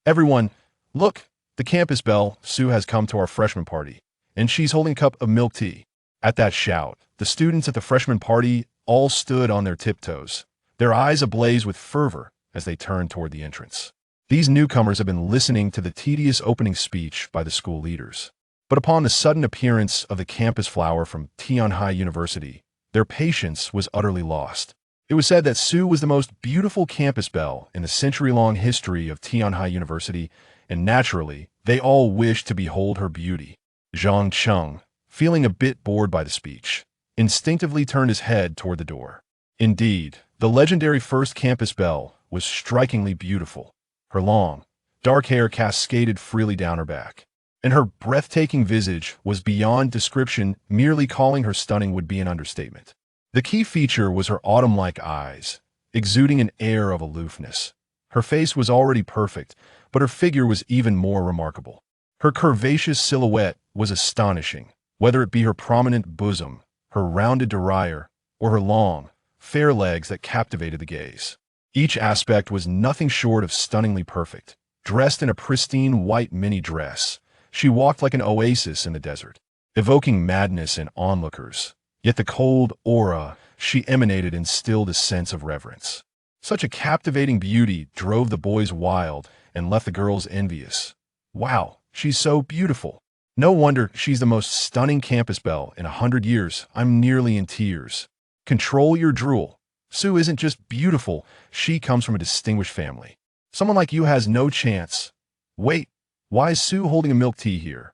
Everyone, look, the campus belle, Sue has come to our freshman party, and she's holding a cup of milk tea. At that shout, the students at the freshman party all stood on their tiptoes, their eyes ablaze with fervor as they turned toward the entrance. These newcomers have been listening to the tedious opening speech by the school leaders. But upon the sudden appearance of the campus flower from Tianhai University, their patience was utterly lost. It was said that Sue was the most beautiful campus belle in the century-long history of Tianhai University, and naturally, they all wished to behold her beauty. Zhang Cheng, feeling a bit bored by the speech, instinctively turned his head toward the door. Indeed, the legendary first campus belle was strikingly beautiful. Her long, dark hair cascaded freely down her back, and her breathtaking visage was beyond description. Merely calling her stunning would be an understatement. The key feature was her autumn-like eyes, exuding an air of aloofness. Her face was already perfect, but her figure was even more remarkable. Her curvaceous silhouette was astonishing, whether it be her prominent bosom, her rounded derriere, or her long, fair legs that captivated the gaze. Each aspect was nothing short of stunningly perfect. Dressed in a pristine white mini dress, she walked like an oasis in the desert, evoking madness in onlookers. Yet the cold aura she emanated instilled a sense of reverence. Such a captivating beauty drove the boys wild and left the girls envious. Wow, she's so beautiful. No wonder she's the most stunning campus belle in 100 years. I'm nearly in tears. Control your drool. Sue isn't just beautiful, she comes from a distinguished family. Someone like you has no chance. Wait, why is Sue holding a milk tea here?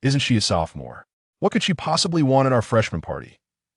Isn't she a sophomore? What could she possibly want at our freshman party?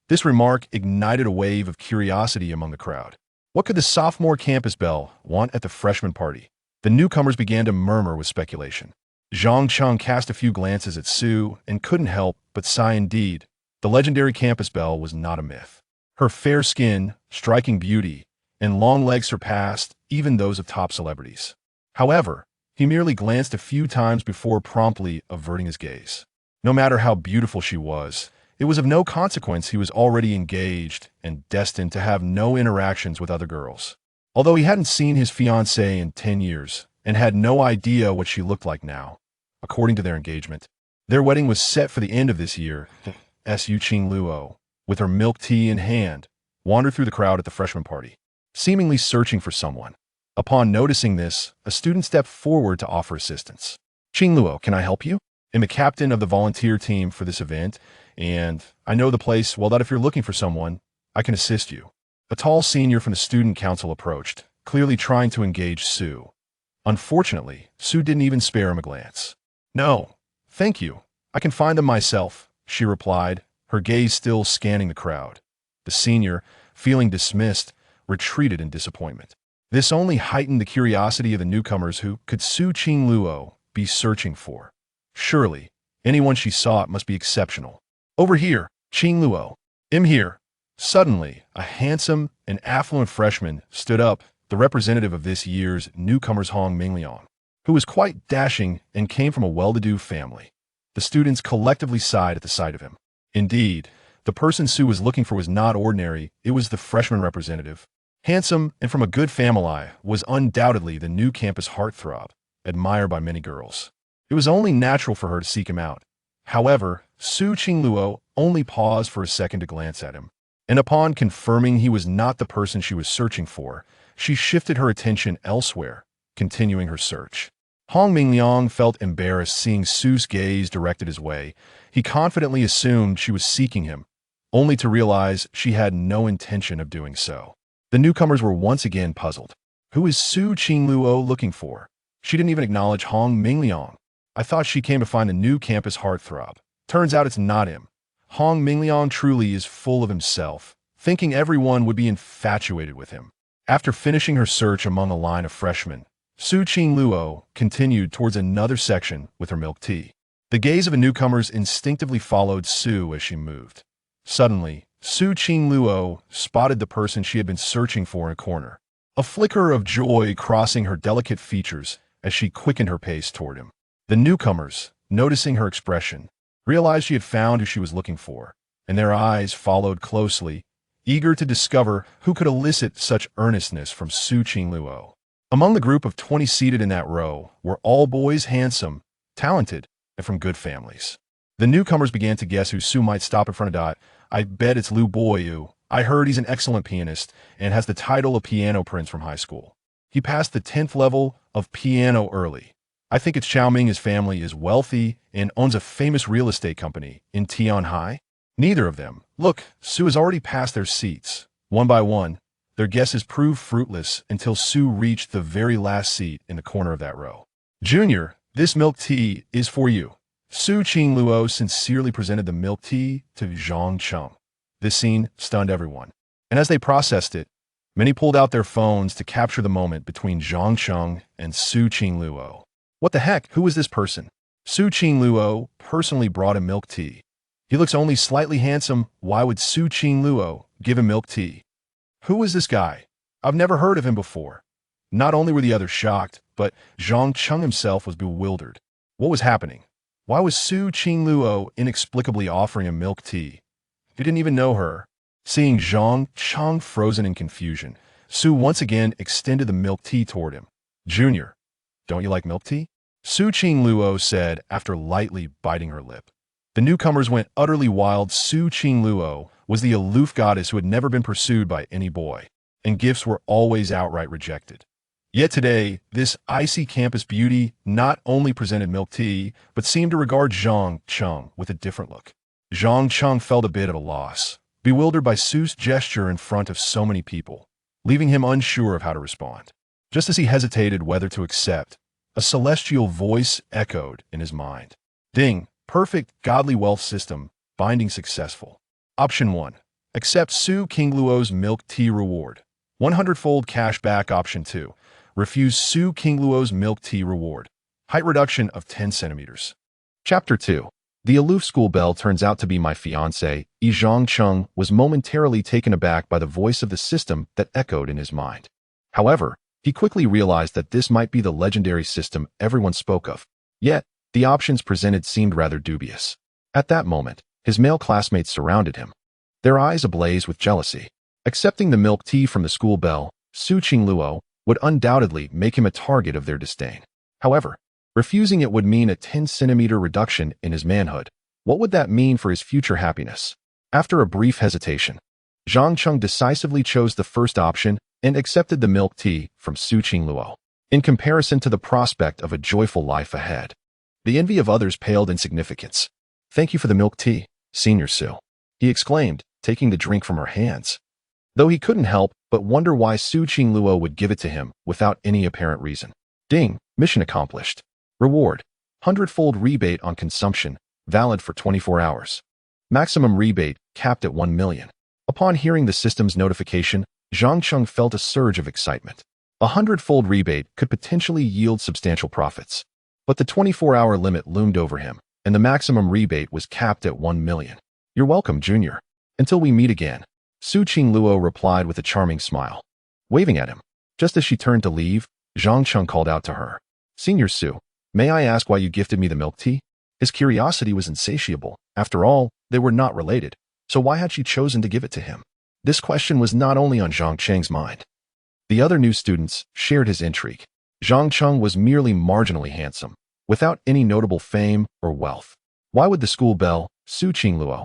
This remark ignited a wave of curiosity among the crowd. What could the sophomore campus belle want at the freshman party? The newcomers began to murmur with speculation. Zhang Cheng cast a few glances at Sue and couldn't help but sigh. Indeed, the legendary campus belle was not a myth. Her fair skin, striking beauty, and long legs surpassed even those of top celebrities. However, he merely glanced a few times before promptly averting his gaze. No matter how beautiful she was, it was of no consequence. He was already engaged and destined to have no interactions with other girls. Although he hadn't seen his fiancée in 10 years and had no idea what she looked like now, according to their engagement, their wedding was set for the end of this year. Su Qingluo, with her milk tea in hand, wandered through the crowd at the freshman party, seemingly searching for someone. Upon noticing this, a student stepped forward to offer assistance. Qingluo, can I help you? I'm the captain of the volunteer team for this event, and I know the place well that if you're looking for someone, I can assist you. A tall senior from the student council approached, clearly trying to engage Sue. Unfortunately, Sue didn't even spare him a glance. No, thank you. I can find them myself, she replied, her gaze still scanning the crowd. The senior, feeling dismissed, retreated in disappointment. This only heightened the curiosity of the newcomers. Who could Su Qingluo be searching for? Surely, anyone she sought must be exceptional. Over here, Qingluo. I'm here. Suddenly, a handsome and affluent freshman stood up, the representative of this year's newcomers, Hong Mingliang, who was quite dashing and came from a well-to-do family. The students collectively sighed at the sight of him. Indeed, the person Sue was looking for was not ordinary. It was the freshman representative. Handsome and from a good family, was undoubtedly the new campus heartthrob, admired by many girls. It was only natural for her to seek him out. However, Su Qingluo only paused for a second to glance at him, and upon confirming he was not the person she was searching for, she shifted her attention elsewhere, continuing her search. Hong Mingliang felt embarrassed seeing Sue's gaze directed his way. He confidently assumed she was seeking him, only to realize she had no intention of doing so. The newcomers were once again puzzled. Who is Su Qingluo looking for? She didn't even acknowledge Hong Mingliang. I thought she came to find the new campus heartthrob. Turns out it's not him. Hong Mingliang truly is full of himself, thinking everyone would be infatuated with him. After finishing her search among a line of freshmen, Su Qingluo continued towards another section with her milk tea. The gaze of the newcomers instinctively followed Sue as she moved. Suddenly, Su Qingluo spotted the person she had been searching for in a corner, a flicker of joy crossing her delicate features as she quickened her pace toward him. The newcomers, noticing her expression, realized she had found who she was looking for, and their eyes followed closely, eager to discover who could elicit such earnestness from Su Qingluo. Among the group of 20 seated in that row were all boys handsome, talented, and from good families. The newcomers began to guess who Sue might stop in front of Dot. I bet it's Lou Boyu. I heard he's an excellent pianist and has the title of Piano Prince from high school. He passed the 10th level of piano early. I think it's Chao Ming. His family is wealthy and owns a famous real estate company in Tian Hai. Neither of them. Look, Sue has already passed their seats. One by one, their guesses proved fruitless until Sue reached the very last seat in the corner of that row. Junior, this milk tea is for you. Su Qing Luo sincerely presented the milk tea to Zhang Cheng. This scene stunned everyone, and as they processed it, many pulled out their phones to capture the moment between Zhang Cheng and Su Qing Luo. What the heck? Who is this person? Su Qing Luo personally brought him milk tea. He looks only slightly handsome. Why would Su Qing Luo give him milk tea? Who is this guy? I've never heard of him before. Not only were the others shocked, but Zhang Cheng himself was bewildered. What was happening? Why was Su Qing Luo inexplicably offering him milk tea? He didn't even know her. Seeing Zhang Cheng frozen in confusion, Su once again extended the milk tea toward him. Junior, don't you like milk tea? Su Qing Luo said after lightly biting her lip. The newcomers went utterly wild. Su Qing Luo was the aloof goddess who had never been pursued by any boy, and gifts were always outright rejected. Yet today, this icy campus beauty not only presented milk tea, but seemed to regard Zhang Cheng with a different look. Zhang Cheng felt a bit at a loss, bewildered by Su's gesture in front of so many people, leaving him unsure of how to respond. Just as he hesitated whether to accept, a celestial voice echoed in his mind. Ding, perfect godly wealth system, binding successful. Option 1. Accept Su Qing Luo's milk tea reward. 100-fold cash back. Option 2. Refuse Su Qing Luo's milk tea reward. Height reduction of 10 centimeters. Chapter 2. The aloof school belle turns out to be my fiancée. Zhang Cheng was momentarily taken aback by the voice of the system that echoed in his mind. However, he quickly realized that this might be the legendary system everyone spoke of. Yet, the options presented seemed rather dubious. At that moment, his male classmates surrounded him, their eyes ablaze with jealousy. Accepting the milk tea from the school belle, Su Qing Luo would undoubtedly make him a target of their disdain. However, refusing it would mean a 10-centimeter reduction in his manhood. What would that mean for his future happiness? After a brief hesitation, Zhang Cheng decisively chose the first option and accepted the milk tea from Su Qing Luo. In comparison to the prospect of a joyful life ahead, the envy of others paled in significance. Thank you for the milk tea, Senior Su, he exclaimed, taking the drink from her hands. Though he couldn't help but wonder why Su Qing Luo would give it to him without any apparent reason. Ding, mission accomplished. Reward, 100-fold rebate on consumption, valid for 24 hours. Maximum rebate, capped at 1 million. Upon hearing the system's notification, Zhang Cheng felt a surge of excitement. A 100-fold rebate could potentially yield substantial profits. But the 24-hour limit loomed over him, and the maximum rebate was capped at 1 million. You're welcome, Junior. Until we meet again. Su Qing Luo replied with a charming smile, waving at him. Just as she turned to leave, Zhang Cheng called out to her. Senior Su, may I ask why you gifted me the milk tea? His curiosity was insatiable. After all, they were not related, so why had she chosen to give it to him? This question was not only on Zhang Cheng's mind. The other new students shared his intrigue. Zhang Cheng was merely marginally handsome, without any notable fame or wealth. Why would the school belle, Su Qing Luo,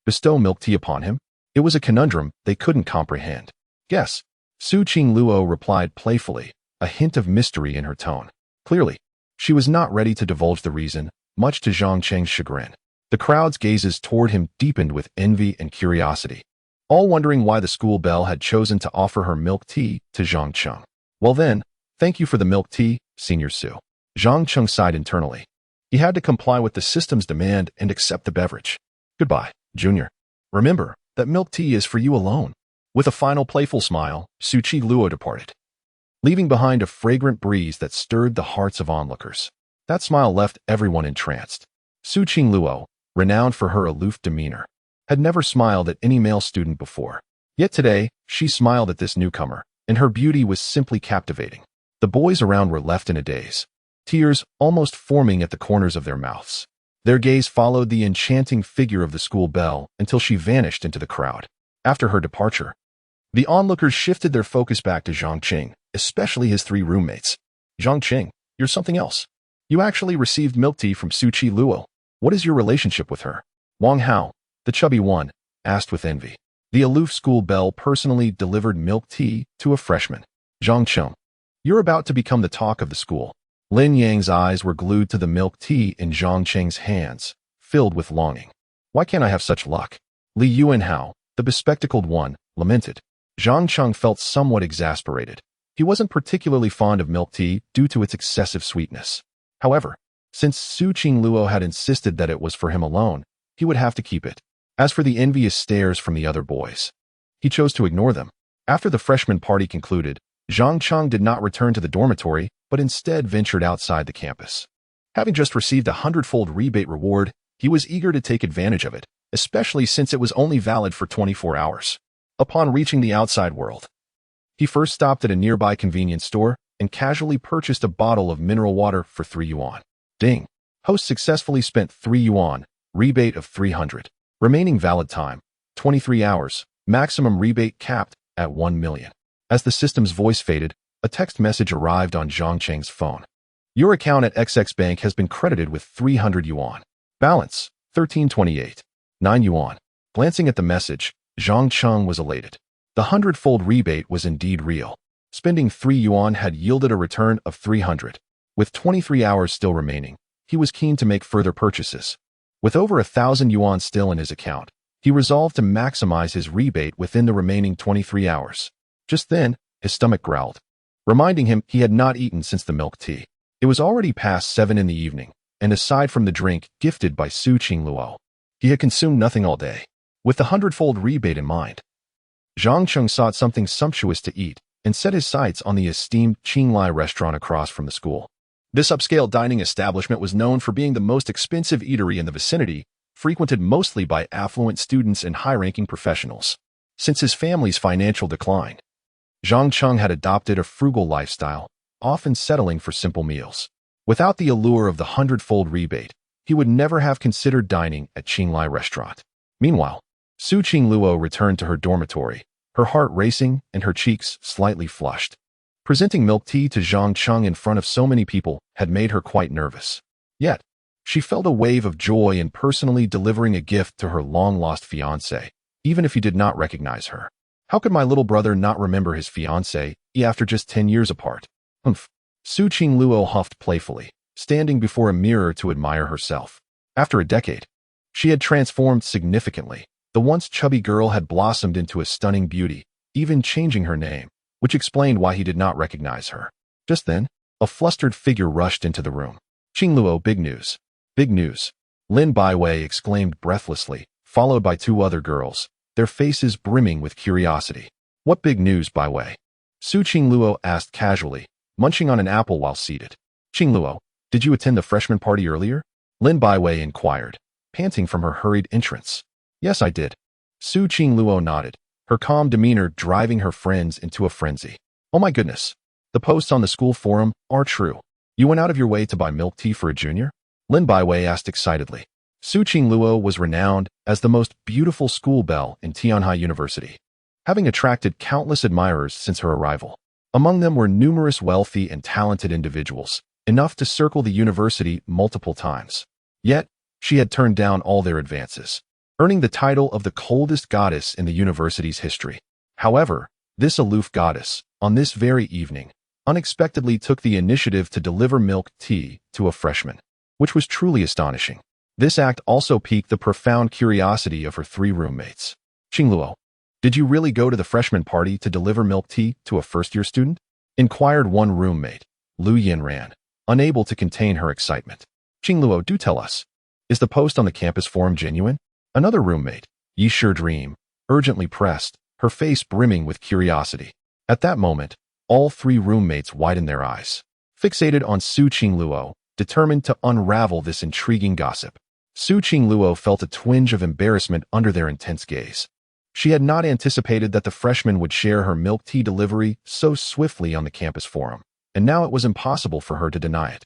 bestow milk tea upon him? It was a conundrum they couldn't comprehend. Guess, Su Qing Luo replied playfully, a hint of mystery in her tone. Clearly, she was not ready to divulge the reason, much to Zhang Cheng's chagrin. The crowd's gazes toward him deepened with envy and curiosity, all wondering why the school belle had chosen to offer her milk tea to Zhang Cheng. Well then, thank you for the milk tea, Senior Su. Zhang Cheng sighed internally. He had to comply with the system's demand and accept the beverage. Goodbye, Junior. Remember, that milk tea is for you alone. With a final playful smile, Su Qing Luo departed, leaving behind a fragrant breeze that stirred the hearts of onlookers. That smile left everyone entranced. Su Qing Luo, renowned for her aloof demeanor, had never smiled at any male student before. Yet today, she smiled at this newcomer, and her beauty was simply captivating. The boys around were left in a daze, tears almost forming at the corners of their mouths. Their gaze followed the enchanting figure of the school belle until she vanished into the crowd. After her departure, The onlookers shifted their focus back to Zhang Qing, especially his three roommates. Zhang Qing, you're something else. You actually received milk tea from Su Chi Luo. What is your relationship with her? Wang Hao, the chubby one, asked with envy. The aloof school belle personally delivered milk tea to a freshman. Zhang Cheng, you're about to become the talk of the school. Lin Yang's eyes were glued to the milk tea in Zhang Cheng's hands, filled with longing. Why can't I have such luck? Li Yuanhao, the bespectacled one, lamented. Zhang Cheng felt somewhat exasperated. He wasn't particularly fond of milk tea due to its excessive sweetness. However, since Su Qing Luo had insisted that it was for him alone, he would have to keep it. As for the envious stares from the other boys, he chose to ignore them. After the freshman party concluded, Zhang Cheng did not return to the dormitory, but instead ventured outside the campus. Having just received a 100-fold rebate reward, he was eager to take advantage of it, especially since it was only valid for 24 hours. Upon reaching the outside world, he first stopped at a nearby convenience store and casually purchased a bottle of mineral water for 3 yuan. Ding! Host successfully spent 3 yuan, rebate of 300. Remaining valid time, 23 hours, maximum rebate capped at 1 million. As the system's voice faded, a text message arrived on Zhang Cheng's phone. Your account at XX Bank has been credited with 300 yuan. Balance, 1328. 9 yuan. Glancing at the message, Zhang Cheng was elated. The 100-fold rebate was indeed real. Spending 3 yuan had yielded a return of 300. With 23 hours still remaining, he was keen to make further purchases. With over 1,000 yuan still in his account, he resolved to maximize his rebate within the remaining 23 hours. Just then, his stomach growled, reminding him he had not eaten since the milk tea. It was already past 7 in the evening, and aside from the drink gifted by Su Qing Luo, he had consumed nothing all day. With the 100-fold rebate in mind, Zhang Cheng sought something sumptuous to eat and set his sights on the esteemed Qinglai restaurant across from the school. This upscale dining establishment was known for being the most expensive eatery in the vicinity, frequented mostly by affluent students and high-ranking professionals. Since his family's financial decline, Zhang Cheng had adopted a frugal lifestyle, often settling for simple meals. Without the allure of the 100-fold rebate, he would never have considered dining at Qinglai restaurant. Meanwhile, Su Qing Luo returned to her dormitory, her heart racing and her cheeks slightly flushed. Presenting milk tea to Zhang Cheng in front of so many people had made her quite nervous. Yet, she felt a wave of joy in personally delivering a gift to her long-lost fiancé, even if he did not recognize her. How could my little brother not remember his fiancée after just 10 years apart? Humph. Su Qing Luo huffed playfully, standing before a mirror to admire herself. After a decade, she had transformed significantly. The once chubby girl had blossomed into a stunning beauty, even changing her name, which explained why he did not recognize her. Just then, a flustered figure rushed into the room. Qing Luo, big news. Big news. Lin Baiwei exclaimed breathlessly, followed by 2 other girls, their faces brimming with curiosity. What big news, Baiwei? Su Qing Luo asked casually, munching on an apple while seated. Qing Luo, did you attend the freshman party earlier? Lin Baiwei inquired, panting from her hurried entrance. Yes, I did. Su Qing Luo nodded, her calm demeanor driving her friends into a frenzy. Oh my goodness. The posts on the school forum are true. You went out of your way to buy milk tea for a junior? Lin Baiwei asked excitedly. Su Qing Luo was renowned as the most beautiful school belle in Tianhai University, having attracted countless admirers since her arrival. Among them were numerous wealthy and talented individuals, enough to circle the university multiple times. Yet, she had turned down all their advances, earning the title of the coldest goddess in the university's history. However, this aloof goddess, on this very evening, unexpectedly took the initiative to deliver milk tea to a freshman, which was truly astonishing. This act also piqued the profound curiosity of her 3 roommates. Qing Luo, did you really go to the freshman party to deliver milk tea to a first-year student? Inquired one roommate, Lu Yinran, unable to contain her excitement. Qing Luo, do tell us. Is the post on the campus forum genuine? Another roommate, Yi Sure Dream, urgently pressed, her face brimming with curiosity. At that moment, all 3 roommates widened their eyes, fixated on Su Qing Luo, determined to unravel this intriguing gossip. Su Qing Luo felt a twinge of embarrassment under their intense gaze. She had not anticipated that the freshman would share her milk tea delivery so swiftly on the campus forum, and now it was impossible for her to deny it.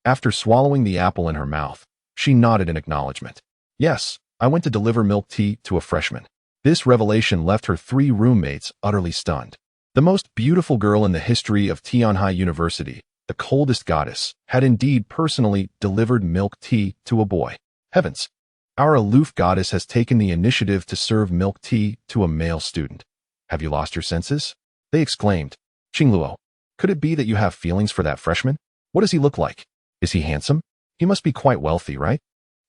After swallowing the apple in her mouth, she nodded in acknowledgement. Yes, I went to deliver milk tea to a freshman. This revelation left her 3 roommates utterly stunned. The most beautiful girl in the history of Tianhai University, the coldest goddess, had indeed personally delivered milk tea to a boy. Heavens! Our aloof goddess has taken the initiative to serve milk tea to a male student. Have you lost your senses? They exclaimed. Qingluo, could it be that you have feelings for that freshman? What does he look like? Is he handsome? He must be quite wealthy, right?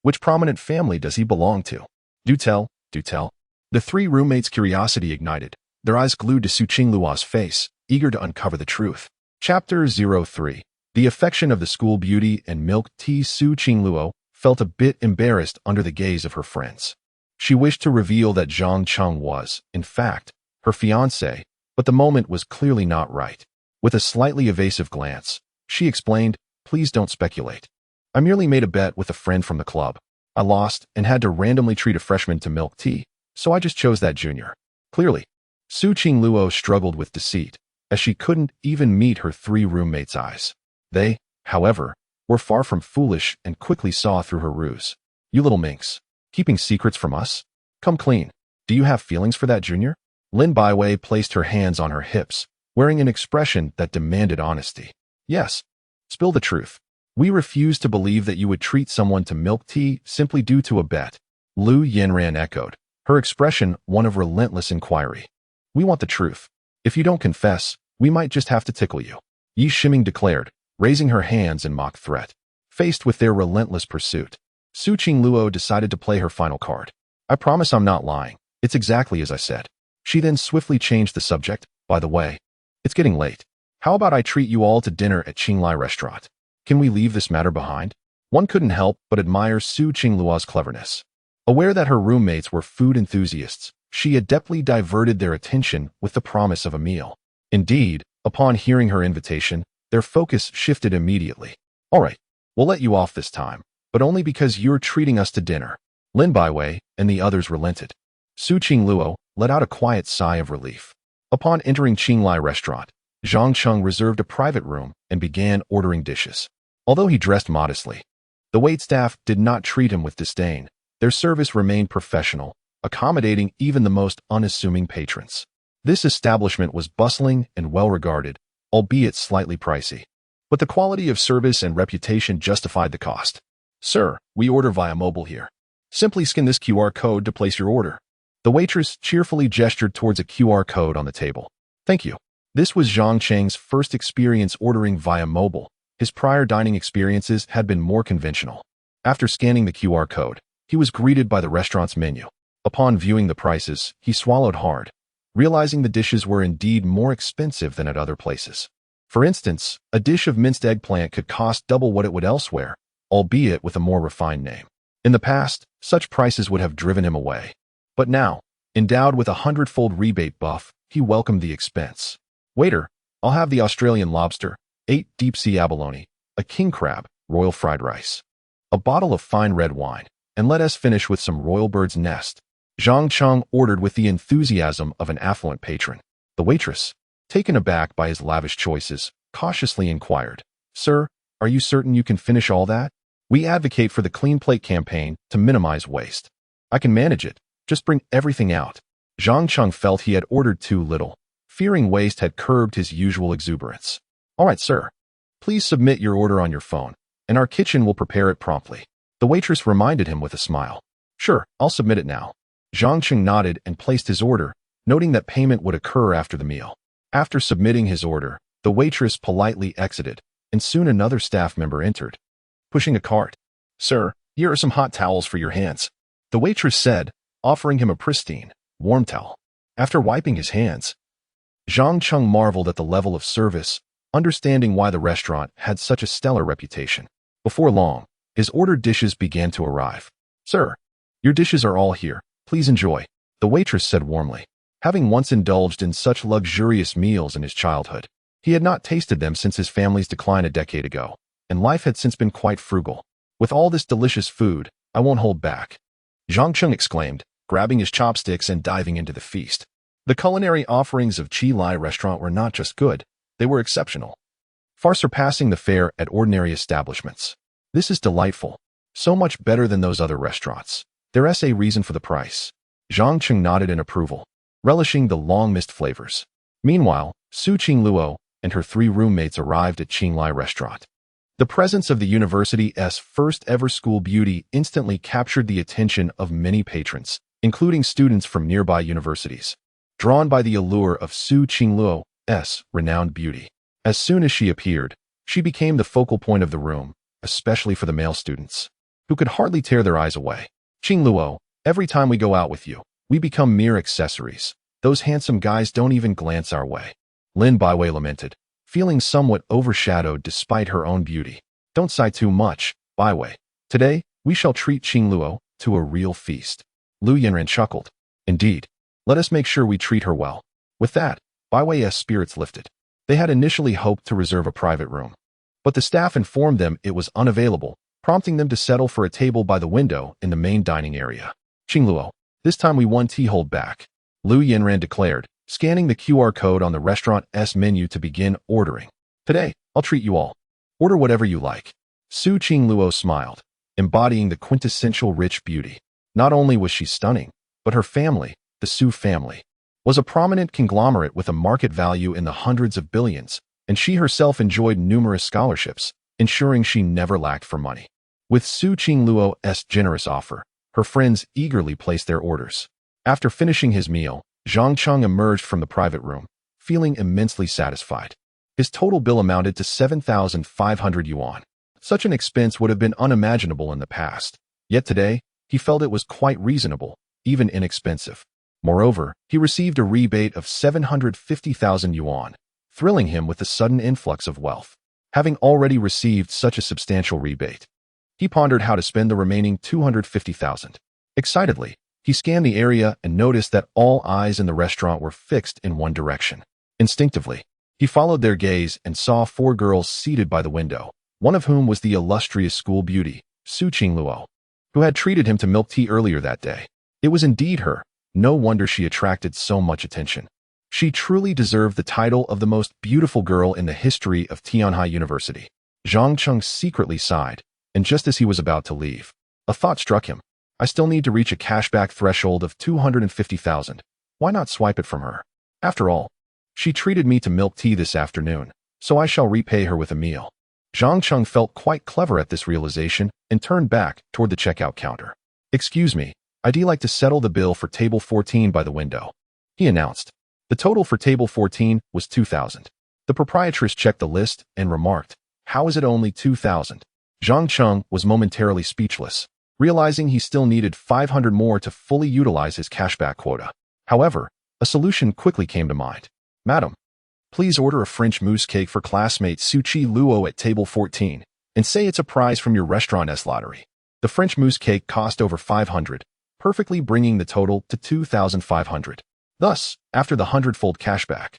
Which prominent family does he belong to? Do tell, do tell. The 3 roommates' curiosity ignited, their eyes glued to Su Qingluo's face, eager to uncover the truth. Chapter 03. The affection of the school beauty and milk tea. Su Qingluo felt a bit embarrassed under the gaze of her friends. She wished to reveal that Zhang Cheng was, in fact, her fiancé, but the moment was clearly not right. With a slightly evasive glance, she explained, please don't speculate. I merely made a bet with a friend from the club. I lost and had to randomly treat a freshman to milk tea, so I just chose that junior. Clearly, Su Qingluo struggled with deceit, as she couldn't even meet her 3 roommates' eyes. They, however, were far from foolish and quickly saw through her ruse. You little minx, keeping secrets from us? Come clean. Do you have feelings for that junior? Lin Baiwei placed her hands on her hips, wearing an expression that demanded honesty. Yes. Spill the truth. We refuse to believe that you would treat someone to milk tea simply due to a bet. Lu Yanran echoed, her expression one of relentless inquiry. We want the truth. If you don't confess, we might just have to tickle you. Yi Shiming declared, raising her hands in mock threat. Faced with their relentless pursuit, Su Qingluo decided to play her final card. I promise I'm not lying. It's exactly as I said. She then swiftly changed the subject. By the way, it's getting late. How about I treat you all to dinner at Qinglai Restaurant? Can we leave this matter behind? One couldn't help but admire Su Qingluo's cleverness. Aware that her roommates were food enthusiasts, she adeptly diverted their attention with the promise of a meal. Indeed, upon hearing her invitation, their focus shifted immediately. All right, we'll let you off this time, but only because you're treating us to dinner. Lin Baiwei and the others relented. Su Qingluo let out a quiet sigh of relief. Upon entering Qinglai Restaurant, Zhang Cheng reserved a private room and began ordering dishes. Although he dressed modestly, the waitstaff did not treat him with disdain. Their service remained professional, accommodating even the most unassuming patrons. This establishment was bustling and well-regarded, albeit slightly pricey. But the quality of service and reputation justified the cost. Sir, we order via mobile here. Simply scan this QR code to place your order. The waitress cheerfully gestured towards a QR code on the table. Thank you. This was Zhang Cheng's first experience ordering via mobile. His prior dining experiences had been more conventional. After scanning the QR code, he was greeted by the restaurant's menu. Upon viewing the prices, he swallowed hard, realizing the dishes were indeed more expensive than at other places. For instance, a dish of minced eggplant could cost double what it would elsewhere, albeit with a more refined name. In the past, such prices would have driven him away. But now, endowed with a 100-fold rebate buff, he welcomed the expense. Waiter, I'll have the Australian lobster, 8 deep-sea abalone, a king crab, royal fried rice, a bottle of fine red wine, and let us finish with some royal bird's nest. Zhang Cheng ordered with the enthusiasm of an affluent patron. The waitress, taken aback by his lavish choices, cautiously inquired, Sir, are you certain you can finish all that? We advocate for the clean plate campaign to minimize waste. I can manage it. Just bring everything out. Zhang Cheng felt he had ordered too little. Fearing waste had curbed his usual exuberance. All right, sir. Please submit your order on your phone, and our kitchen will prepare it promptly. The waitress reminded him with a smile. Sure, I'll submit it now. Zhang Cheng nodded and placed his order, noting that payment would occur after the meal. After submitting his order, the waitress politely exited, and soon another staff member entered, pushing a cart. Sir, here are some hot towels for your hands, the waitress said, offering him a pristine, warm towel. After wiping his hands, Zhang Cheng marveled at the level of service, understanding why the restaurant had such a stellar reputation. Before long, his ordered dishes began to arrive. Sir, your dishes are all here. Please enjoy, the waitress said warmly. Having once indulged in such luxurious meals in his childhood, he had not tasted them since his family's decline a decade ago, and life had since been quite frugal. With all this delicious food, I won't hold back, Zhang Cheng exclaimed, grabbing his chopsticks and diving into the feast. The culinary offerings of Qinglai Restaurant were not just good, they were exceptional, far surpassing the fare at ordinary establishments. This is delightful, so much better than those other restaurants. There's a reason for the price. Zhang Cheng nodded in approval, relishing the long-missed flavors. Meanwhile, Su Qingluo and her 3 roommates arrived at Qinglai restaurant. The presence of the university's first-ever school beauty instantly captured the attention of many patrons, including students from nearby universities, drawn by the allure of Su Qingluo's renowned beauty. As soon as she appeared, she became the focal point of the room, especially for the male students, who could hardly tear their eyes away. Qingluo, every time we go out with you, we become mere accessories. Those handsome guys don't even glance our way. Lin Baiwei lamented, feeling somewhat overshadowed despite her own beauty. Don't sigh too much, Baiwei. Today, we shall treat Qingluo to a real feast. Lu Yanran chuckled. Indeed. Let us make sure we treat her well. With that, Baiwei's spirits lifted. They had initially hoped to reserve a private room, but the staff informed them it was unavailable, prompting them to settle for a table by the window in the main dining area. Qingluo, this time we won tea hold back, Lu Yanran declared, scanning the QR code on the restaurant's menu to begin ordering. Today, I'll treat you all. Order whatever you like. Su Qingluo smiled, embodying the quintessential rich beauty. Not only was she stunning, but her family, the Su family, was a prominent conglomerate with a market value in the hundreds of billions, and she herself enjoyed numerous scholarships, ensuring she never lacked for money. With Su Qingluo's generous offer, her friends eagerly placed their orders. After finishing his meal, Zhang Cheng emerged from the private room, feeling immensely satisfied. His total bill amounted to 7,500 yuan. Such an expense would have been unimaginable in the past, yet today, he felt it was quite reasonable, even inexpensive. Moreover, he received a rebate of 750,000 yuan, thrilling him with the sudden influx of wealth. Having already received such a substantial rebate, he pondered how to spend the remaining 250,000. Excitedly, he scanned the area and noticed that all eyes in the restaurant were fixed in one direction. Instinctively, he followed their gaze and saw 4 girls seated by the window, one of whom was the illustrious school beauty, Su Qingluo, who had treated him to milk tea earlier that day. It was indeed her. No wonder she attracted so much attention. She truly deserved the title of the most beautiful girl in the history of Tianhai University. Zhang Cheng secretly sighed, and just as he was about to leave, a thought struck him. I still need to reach a cashback threshold of 250,000. Why not swipe it from her? After all, she treated me to milk tea this afternoon, so I shall repay her with a meal. Zhang Cheng felt quite clever at this realization and turned back toward the checkout counter. Excuse me, I'd like to settle the bill for table 14 by the window, he announced. The total for table 14 was 2,000. The proprietress checked the list and remarked, how is it only 2,000? Zhang Cheng was momentarily speechless, realizing he still needed 500 more to fully utilize his cashback quota. However, a solution quickly came to mind. Madam, please order a French mousse cake for classmate Su Qingluo at table 14, and say it's a prize from your restaurant's lottery. The French mousse cake cost over 500, perfectly bringing the total to 2,500. Thus, after the 100-fold cashback,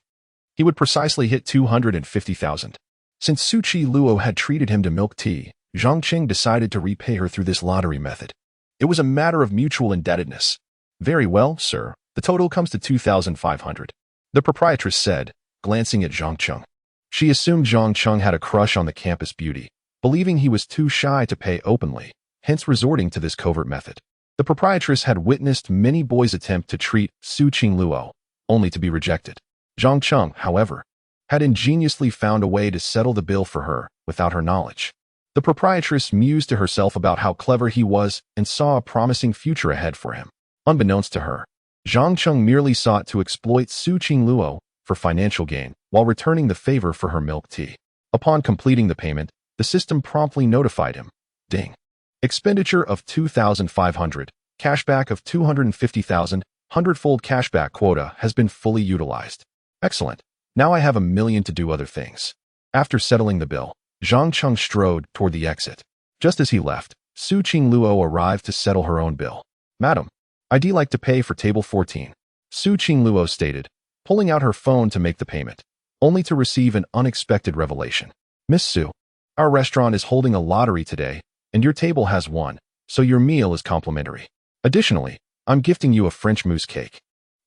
he would precisely hit 250,000. Since Su Qingluo had treated him to milk tea, Zhang Cheng decided to repay her through this lottery method. It was a matter of mutual indebtedness. Very well, sir. The total comes to 2,500. The proprietress said, glancing at Zhang Cheng. She assumed Zhang Cheng had a crush on the campus beauty, believing he was too shy to pay openly, hence resorting to this covert method. The proprietress had witnessed many boys attempt to treat Su Qingluo, only to be rejected. Zhang Cheng, however, had ingeniously found a way to settle the bill for her without her knowledge. The proprietress mused to herself about how clever he was and saw a promising future ahead for him. Unbeknownst to her, Zhang Cheng merely sought to exploit Su Qingluo for financial gain while returning the favor for her milk tea. Upon completing the payment, the system promptly notified him. Ding. Expenditure of 2,500, cashback of 250,000, 100-fold cashback quota has been fully utilized. Excellent. Now I have 1 million to do other things. After settling the bill, Zhang Cheng strode toward the exit. Just as he left, Su Qingluo arrived to settle her own bill. Madam, I'd like to pay for table 14, Su Qingluo stated, pulling out her phone to make the payment, only to receive an unexpected revelation. Miss Su, our restaurant is holding a lottery today, and your table has won, so your meal is complimentary. Additionally, I'm gifting you a French mousse cake,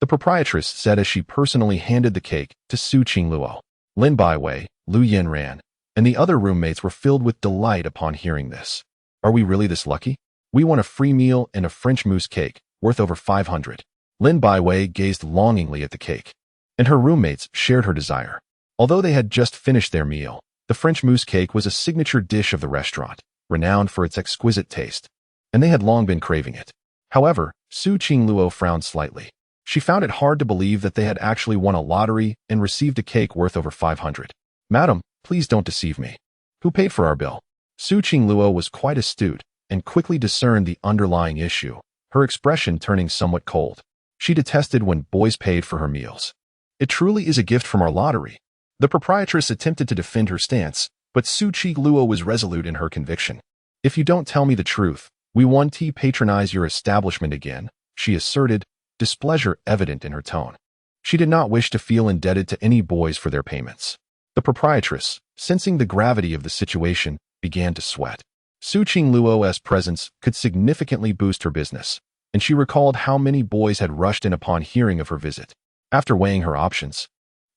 the proprietress said as she personally handed the cake to Su Qingluo. Lin Baiwei, Lu Yanran, and the other roommates were filled with delight upon hearing this. Are we really this lucky? We won a free meal and a French mousse cake, worth over 500. Lin Baiwei gazed longingly at the cake, and her roommates shared her desire. Although they had just finished their meal, the French mousse cake was a signature dish of the restaurant, renowned for its exquisite taste, and they had long been craving it. However, Su Qingluo frowned slightly. She found it hard to believe that they had actually won a lottery and received a cake worth over 500. Madam, please don't deceive me. Who paid for our bill? Su Qingluo was quite astute and quickly discerned the underlying issue, her expression turning somewhat cold. She detested when boys paid for her meals. It truly is a gift from our lottery. The proprietress attempted to defend her stance, but Su Qingluo was resolute in her conviction. If you don't tell me the truth, we won't patronize your establishment again, she asserted, displeasure evident in her tone. She did not wish to feel indebted to any boys for their payments. The proprietress, sensing the gravity of the situation, began to sweat. Su Qingluo's presence could significantly boost her business, and she recalled how many boys had rushed in upon hearing of her visit. After weighing her options,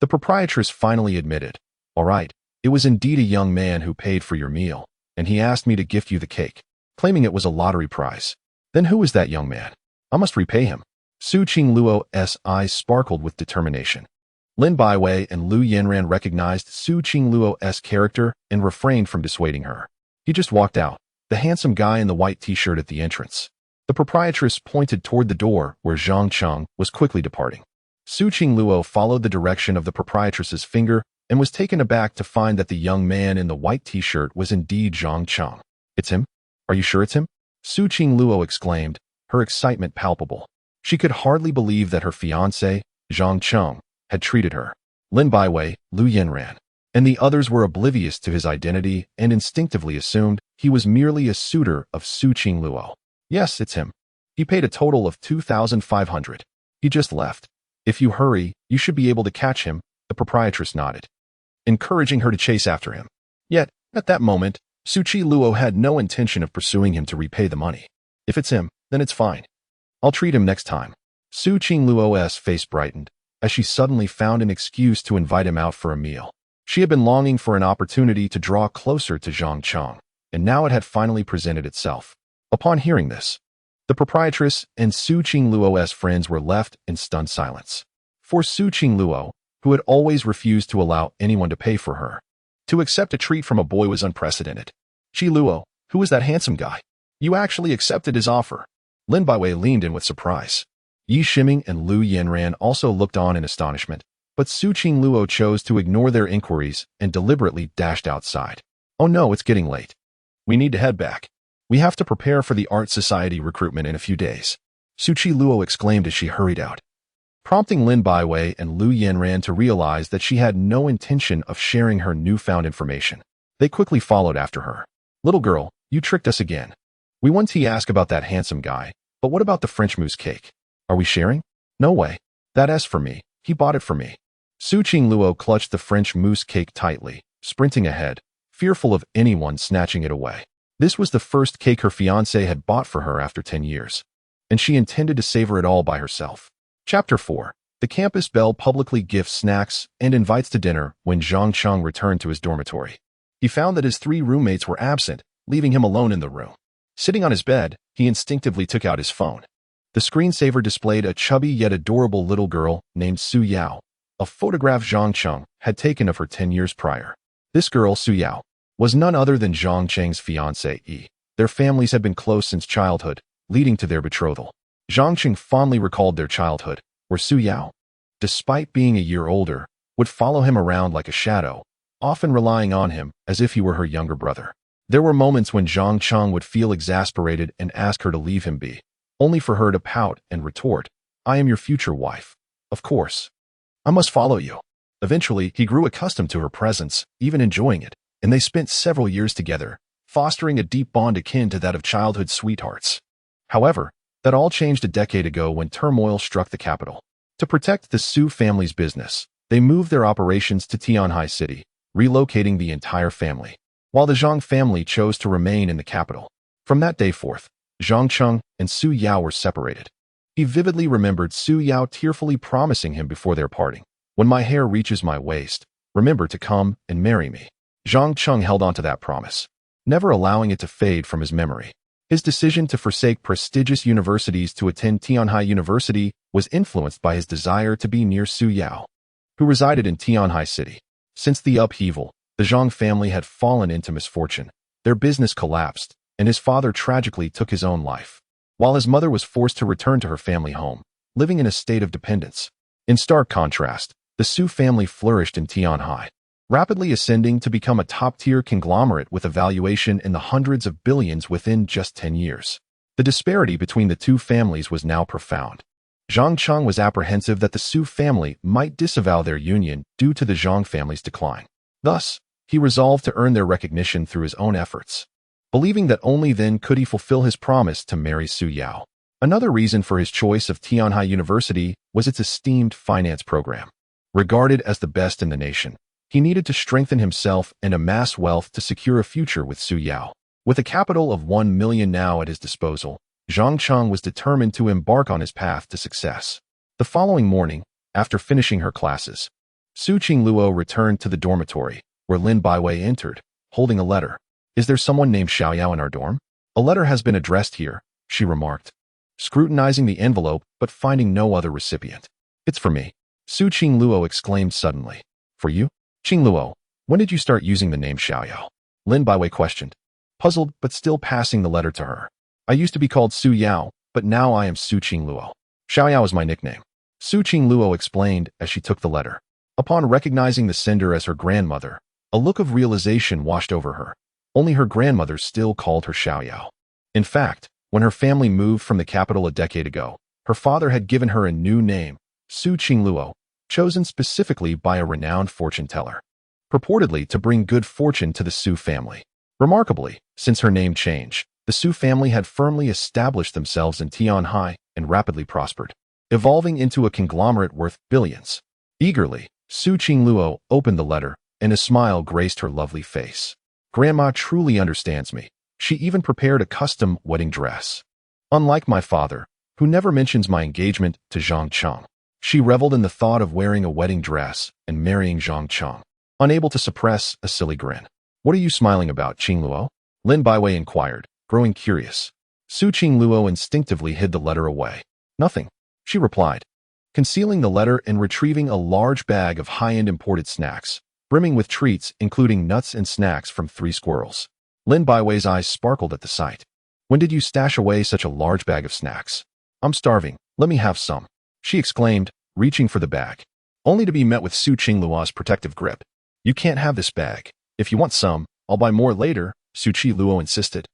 the proprietress finally admitted, "All right, it was indeed a young man who paid for your meal, and he asked me to gift you the cake, claiming it was a lottery prize. Then who is that young man? I must repay him." Su Qingluo's eyes sparkled with determination. Lin Baiwei and Lu Yanran recognized Su Qingluo's character and refrained from dissuading her. He just walked out, the handsome guy in the white t-shirt at the entrance. The proprietress pointed toward the door where Zhang Cheng was quickly departing. Su Qingluo followed the direction of the proprietress's finger and was taken aback to find that the young man in the white t-shirt was indeed Zhang Cheng. "It's him? Are you sure it's him?" Su Qingluo exclaimed, her excitement palpable. She could hardly believe that her fiancé, Zhang Cheng, had treated her. Lin Baiwei, Lu Yanran, and the others were oblivious to his identity and instinctively assumed he was merely a suitor of Su Qingluo. "Yes, it's him. He paid a total of 2,500. He just left. If you hurry, you should be able to catch him," the proprietress nodded, encouraging her to chase after him. Yet, at that moment, Su Qingluo had no intention of pursuing him to repay the money. "If it's him, then it's fine. I'll treat him next time." Su Qingluo's face brightened as she suddenly found an excuse to invite him out for a meal. She had been longing for an opportunity to draw closer to Zhang Cheng, and now it had finally presented itself. Upon hearing this, the proprietress and Su Qingluo's friends were left in stunned silence. For Su Qingluo, who had always refused to allow anyone to pay for her, to accept a treat from a boy was unprecedented. "Qingluo, who is that handsome guy? You actually accepted his offer." Lin Baiwei leaned in with surprise. Yi Shiming and Lu Yanran also looked on in astonishment, but Su Qingluo chose to ignore their inquiries and deliberately dashed outside. "Oh no, it's getting late. We need to head back. We have to prepare for the Art Society recruitment in a few days," Su Qingluo exclaimed as she hurried out, prompting Lin Baiwei and Lu Yanran to realize that she had no intention of sharing her newfound information. They quickly followed after her. "Little girl, you tricked us again. We want to ask about that handsome guy, but what about the French mousse cake? Are we sharing?" "No way. That's for me. He bought it for me." Su Qingluo clutched the French mousse cake tightly, sprinting ahead, fearful of anyone snatching it away. This was the first cake her fiancé had bought for her after 10 years, and she intended to savor it all by herself. Chapter 4. The campus belle publicly gifts snacks and invites to dinner when Zhang Cheng returned to his dormitory. He found that his 3 roommates were absent, leaving him alone in the room. Sitting on his bed, he instinctively took out his phone. The screensaver displayed a chubby yet adorable little girl named Su Yao, a photograph Zhang Cheng had taken of her 10 years prior. This girl, Su Yao, was none other than Zhang Cheng's fiancée. Their families had been close since childhood, leading to their betrothal. Zhang Cheng fondly recalled their childhood, where Su Yao, despite being a year older, would follow him around like a shadow, often relying on him as if he were her younger brother. There were moments when Zhang Cheng would feel exasperated and ask her to leave him be, only for her to pout and retort, "I am your future wife. Of course. I must follow you." Eventually, he grew accustomed to her presence, even enjoying it, and they spent several years together, fostering a deep bond akin to that of childhood sweethearts. However, that all changed a decade ago when turmoil struck the capital. To protect the Su family's business, they moved their operations to Tianhai City, relocating the entire family, while the Zhang family chose to remain in the capital. From that day forth, Zhang Cheng and Su Yao were separated. He vividly remembered Su Yao tearfully promising him before their parting, "When my hair reaches my waist, remember to come and marry me." Zhang Cheng held on to that promise, never allowing it to fade from his memory. His decision to forsake prestigious universities to attend Tianhai University was influenced by his desire to be near Su Yao, who resided in Tianhai City. Since the upheaval, the Zhang family had fallen into misfortune. Their business collapsed, and his father tragically took his own life, while his mother was forced to return to her family home, living in a state of dependence. In stark contrast, the Su family flourished in Tianhai, rapidly ascending to become a top-tier conglomerate with a valuation in the hundreds of billions within just 10 years. The disparity between the two families was now profound. Zhang Cheng was apprehensive that the Su family might disavow their union due to the Zhang family's decline. Thus, he resolved to earn their recognition through his own efforts, believing that only then could he fulfill his promise to marry Su Yao. Another reason for his choice of Tianhai University was its esteemed finance program. Regarded as the best in the nation, he needed to strengthen himself and amass wealth to secure a future with Su Yao. With a capital of 1 million now at his disposal, Zhang Cheng was determined to embark on his path to success. The following morning, after finishing her classes, Su Qingluo returned to the dormitory, where Lin Baiwei entered, holding a letter. "Is there someone named Xiaoyao in our dorm? A letter has been addressed here," she remarked, scrutinizing the envelope but finding no other recipient. "It's for me," Su Qingluo exclaimed suddenly. "For you? Qingluo, when did you start using the name Xiaoyao?" Lin Baiwei questioned, puzzled but still passing the letter to her. "I used to be called Su Yao, but now I am Su Qingluo. Xiaoyao is my nickname," Su Qingluo explained as she took the letter. Upon recognizing the sender as her grandmother, a look of realization washed over her. Only her grandmother still called her Xiaoyao. In fact, when her family moved from the capital a decade ago, her father had given her a new name, Su Qingluo, chosen specifically by a renowned fortune teller, purportedly to bring good fortune to the Su family. Remarkably, since her name change, the Su family had firmly established themselves in Tianhai and rapidly prospered, evolving into a conglomerate worth billions. Eagerly, Su Qingluo opened the letter, and a smile graced her lovely face. "Grandma truly understands me. She even prepared a custom wedding dress. Unlike my father, who never mentions my engagement to Zhang Cheng, she reveled in the thought of wearing a wedding dress and marrying Zhang Cheng, unable to suppress a silly grin." "What are you smiling about, Qingluo?" Lin Baiwei inquired, growing curious. Su Qingluo instinctively hid the letter away. "Nothing," she replied, concealing the letter and retrieving a large bag of high-end imported snacks, brimming with treats including nuts and snacks from 3 squirrels. Lin Baiwei's eyes sparkled at the sight. "When did you stash away such a large bag of snacks?" "I'm starving. Let me have some," she exclaimed, reaching for the bag, only to be met with Su Qingluo's protective grip. "You can't have this bag. If you want some, I'll buy more later," Su Qingluo insisted,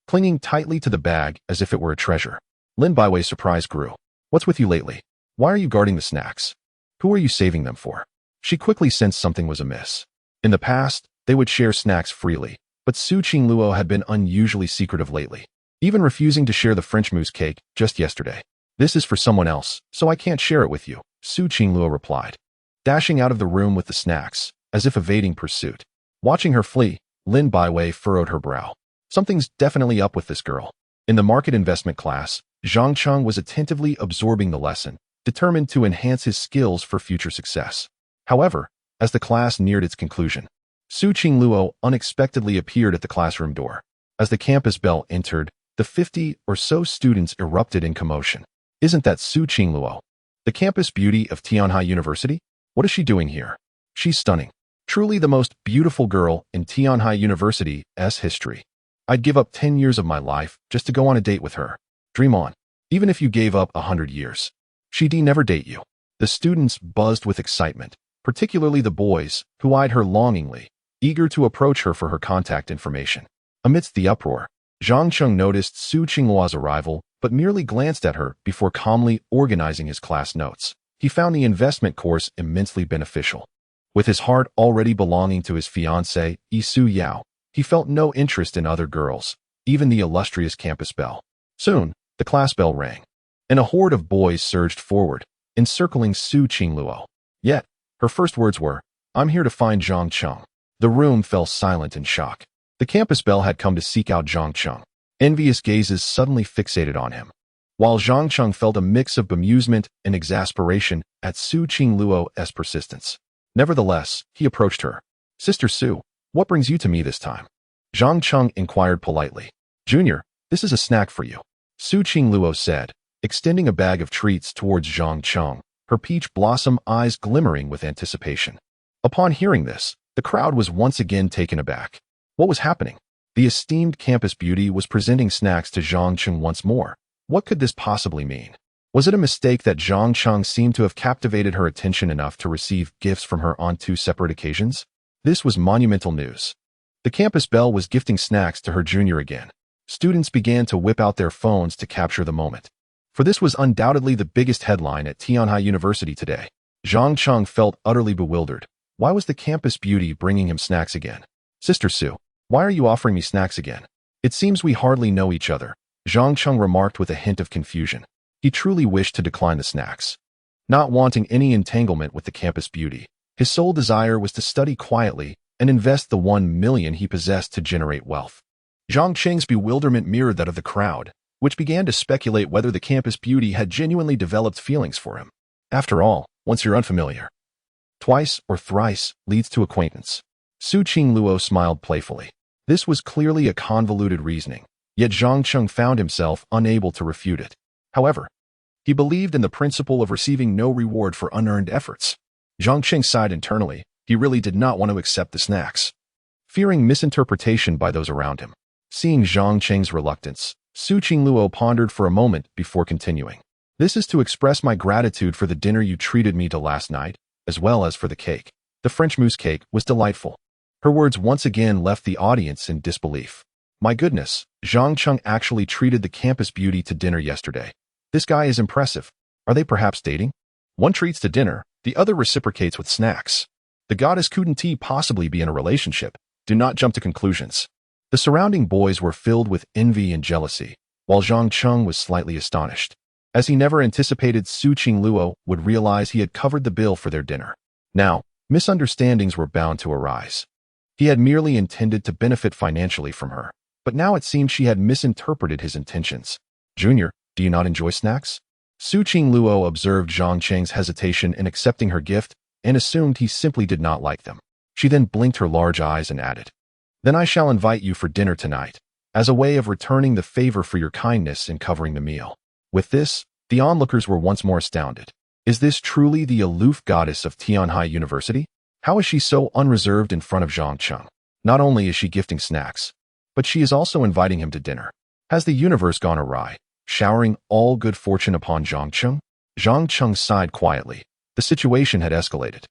clinging tightly to the bag as if it were a treasure. Lin Baiwei's surprise grew. "What's with you lately? Why are you guarding the snacks? Who are you saving them for?" She quickly sensed something was amiss. In the past, they would share snacks freely, but Su Qingluo had been unusually secretive lately, even refusing to share the French mousse cake just yesterday. "This is for someone else, so I can't share it with you," Su Qingluo replied, dashing out of the room with the snacks, as if evading pursuit. Watching her flee, Lin Baiwei furrowed her brow. Something's definitely up with this girl. In the market investment class, Zhang Cheng was attentively absorbing the lesson, determined to enhance his skills for future success. However, as the class neared its conclusion, Su Qingluo unexpectedly appeared at the classroom door. As the campus bell entered, the 50 or so students erupted in commotion. "Isn't that Su Qingluo, the campus beauty of Tianhai University? What is she doing here? She's stunning. Truly the most beautiful girl in Tianhai University's history. I'd give up 10 years of my life just to go on a date with her. Dream on. Even if you gave up 100 years. She'd never date you." The students buzzed with excitement, particularly the boys, who eyed her longingly, eager to approach her for her contact information. Amidst the uproar, Zhang Cheng noticed Su Qingluo's arrival, but merely glanced at her before calmly organizing his class notes. He found the investment course immensely beneficial. With his heart already belonging to his fiancée, Su Yao, he felt no interest in other girls, even the illustrious campus belle. Soon, the class bell rang, and a horde of boys surged forward, encircling Su Qingluo. Yet, her first words were, "I'm here to find Zhang Cheng." The room fell silent in shock. The campus belle had come to seek out Zhang Cheng. Envious gazes suddenly fixated on him, while Zhang Cheng felt a mix of bemusement and exasperation at Su Qingluo's persistence. Nevertheless, he approached her. "Sister Su, what brings you to me this time?" Zhang Cheng inquired politely. "Junior, This is a snack for you, Su Qingluo said, extending a bag of treats towards Zhang Cheng, her peach blossom eyes glimmering with anticipation. Upon hearing this, the crowd was once again taken aback. What was happening? The esteemed campus beauty was presenting snacks to Zhang Cheng once more. What could this possibly mean? Was it a mistake that Zhang Cheng seemed to have captivated her attention enough to receive gifts from her on 2 separate occasions? This was monumental news. The campus belle was gifting snacks to her junior again. Students began to whip out their phones to capture the moment. For this was undoubtedly the biggest headline at Tianhai University today. Zhang Cheng felt utterly bewildered. Why was the campus beauty bringing him snacks again? Sister Su, why are you offering me snacks again? It seems we hardly know each other, Zhang Cheng remarked with a hint of confusion. He truly wished to decline the snacks. Not wanting any entanglement with the campus beauty, his sole desire was to study quietly and invest the 1 million he possessed to generate wealth. Zhang Cheng's bewilderment mirrored that of the crowd, which began to speculate whether the campus beauty had genuinely developed feelings for him. After all, once you're unfamiliar, twice or thrice leads to acquaintance. Su Qingluo smiled playfully. This was clearly a convoluted reasoning, yet Zhang Cheng found himself unable to refute it. However, he believed in the principle of receiving no reward for unearned efforts. Zhang Cheng sighed internally. He really did not want to accept the snacks, fearing misinterpretation by those around him. Seeing Zhang Cheng's reluctance, Su Qingluo pondered for a moment before continuing. This is to express my gratitude for the dinner you treated me to last night, as well as for the cake. The French mousse cake was delightful. Her words once again left the audience in disbelief. My goodness, Zhang Cheng actually treated the campus beauty to dinner yesterday. This guy is impressive. Are they perhaps dating? One treats to dinner, the other reciprocates with snacks. The goddess couldn't he possibly be in a relationship? Do not jump to conclusions. The surrounding boys were filled with envy and jealousy, while Zhang Cheng was slightly astonished, as he never anticipated Su Qingluo would realize he had covered the bill for their dinner. Now, misunderstandings were bound to arise. He had merely intended to benefit financially from her, but now it seemed she had misinterpreted his intentions. Junior, do you not enjoy snacks? Su Qingluo observed Zhang Cheng's hesitation in accepting her gift and assumed he simply did not like them. She then blinked her large eyes and added, Then I shall invite you for dinner tonight, as a way of returning the favor for your kindness in covering the meal. With this, the onlookers were once more astounded. Is this truly the aloof goddess of Tianhai University? How is she so unreserved in front of Zhang Cheng? Not only is she gifting snacks, but she is also inviting him to dinner. Has the universe gone awry, showering all good fortune upon Zhang Cheng? Zhang Cheng sighed quietly. The situation had escalated.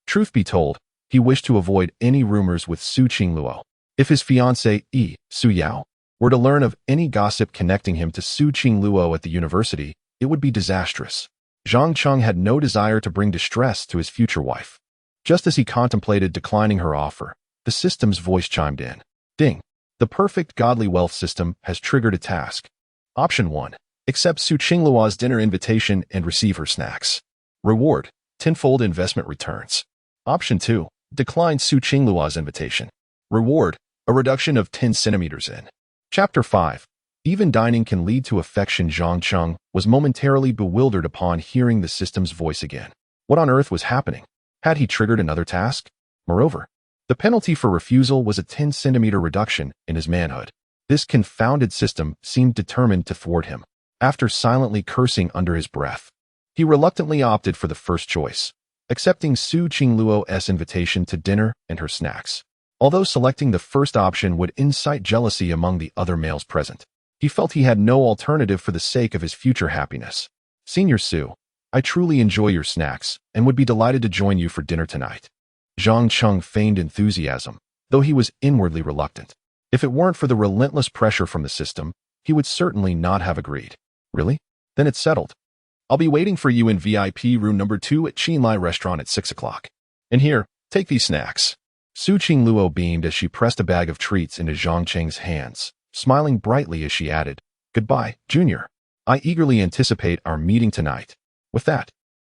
Truth be told, he wished to avoid any rumors with Su Qingluo. If his fiancée, Su Yao, were to learn of any gossip connecting him to Su Qingluo at the university, it would be disastrous. Zhang Cheng had no desire to bring distress to his future wife. Just as he contemplated declining her offer, the system's voice chimed in. Ding! The perfect godly wealth system has triggered a task. Option 1. Accept Su Qingluo's dinner invitation and receive her snacks. Reward: tenfold investment returns. Option 2. Decline Su Qingluo's invitation. Reward: a reduction of 10 centimeters in. Chapter 5. Even dining can lead to affection. Zhang Cheng was momentarily bewildered upon hearing the system's voice again. What on earth was happening? Had he triggered another task? Moreover, the penalty for refusal was a 10-centimeter reduction in his manhood. This confounded system seemed determined to thwart him. After silently cursing under his breath, he reluctantly opted for the first choice, accepting Su Qingluo's invitation to dinner and her snacks. Although selecting the first option would incite jealousy among the other males present, he felt he had no alternative for the sake of his future happiness. Senior Su, I truly enjoy your snacks and would be delighted to join you for dinner tonight. Zhang Cheng feigned enthusiasm, though he was inwardly reluctant. If it weren't for the relentless pressure from the system, he would certainly not have agreed. Really? Then it's settled. I'll be waiting for you in VIP room number 2 at Qinlai restaurant at 6 o'clock. And here, take these snacks. Su Qingluo beamed as she pressed a bag of treats into Zhang Cheng's hands, smiling brightly as she added, Goodbye, Junior. I eagerly anticipate our meeting tonight. With that,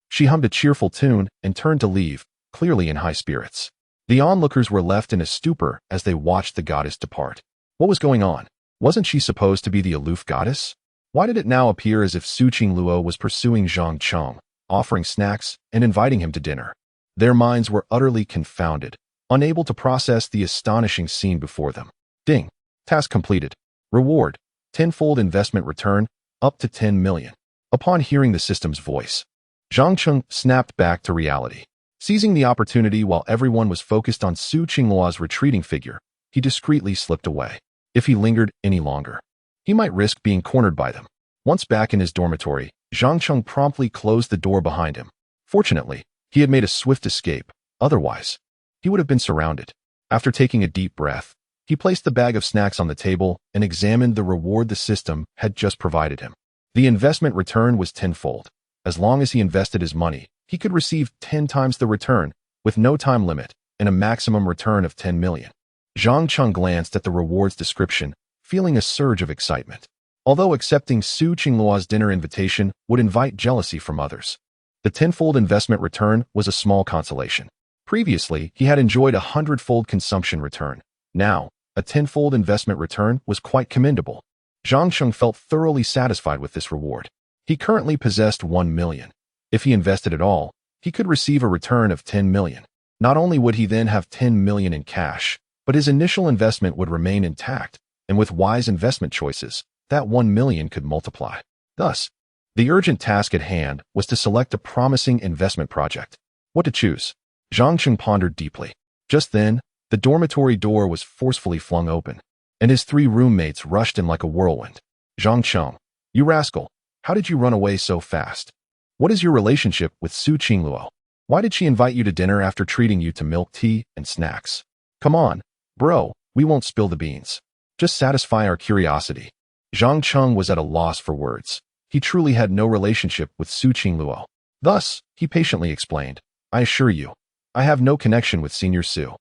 she hummed a cheerful tune and turned to leave, clearly in high spirits. The onlookers were left in a stupor as they watched the goddess depart. What was going on? Wasn't she supposed to be the aloof goddess? Why did it now appear as if Su Qingluo was pursuing Zhang Cheng, offering snacks and inviting him to dinner? Their minds were utterly confounded, unable to process the astonishing scene before them. Ding! Task completed. Reward: Tenfold investment return, up to 10 million. Upon hearing the system's voice, Zhang Cheng snapped back to reality. Seizing the opportunity while everyone was focused on Su Qingluo's retreating figure, he discreetly slipped away. If he lingered any longer, he might risk being cornered by them. Once back in his dormitory, Zhang Cheng promptly closed the door behind him. Fortunately, he had made a swift escape. Otherwise, he would have been surrounded. After taking a deep breath, he placed the bag of snacks on the table and examined the reward the system had just provided him. The investment return was tenfold. As long as he invested his money, he could receive 10 times the return, with no time limit, and a maximum return of 10 million. Zhang Cheng glanced at the reward's description, feeling a surge of excitement. Although accepting Su Qingluo's dinner invitation would invite jealousy from others, the tenfold investment return was a small consolation. Previously, he had enjoyed a 100-fold consumption return. Now, a tenfold investment return was quite commendable. Zhang Cheng felt thoroughly satisfied with this reward. He currently possessed 1 million. If he invested it all, he could receive a return of 10 million. Not only would he then have 10 million in cash, but his initial investment would remain intact, and with wise investment choices, that 1 million could multiply. Thus, the urgent task at hand was to select a promising investment project. What to choose? Zhang Cheng pondered deeply. Just then, the dormitory door was forcefully flung open, and his 3 roommates rushed in like a whirlwind. Zhang Cheng, you rascal, how did you run away so fast? What is your relationship with Su Qingluo? Why did she invite you to dinner after treating you to milk tea and snacks? Come on, bro, we won't spill the beans. Just satisfy our curiosity. Zhang Cheng was at a loss for words. He truly had no relationship with Su Qingluo. Thus, he patiently explained, I assure you, I have no connection with Senior Su.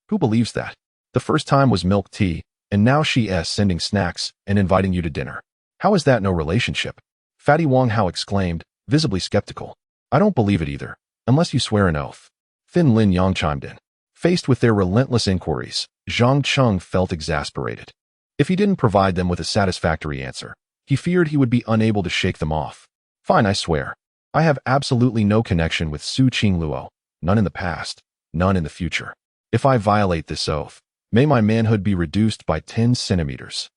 Who believes that? The first time was milk tea, and now she is sending snacks and inviting you to dinner. How is that no relationship? Fatty Wang Hao exclaimed, visibly skeptical. I don't believe it either, unless you swear an oath. Fin Lin Yang chimed in. Faced with their relentless inquiries, Zhang Cheng felt exasperated. If he didn't provide them with a satisfactory answer, he feared he would be unable to shake them off. Fine, I swear. I have absolutely no connection with Su Qingluo, none in the past, none in the future. If I violate this oath, may my manhood be reduced by 10 centimeters.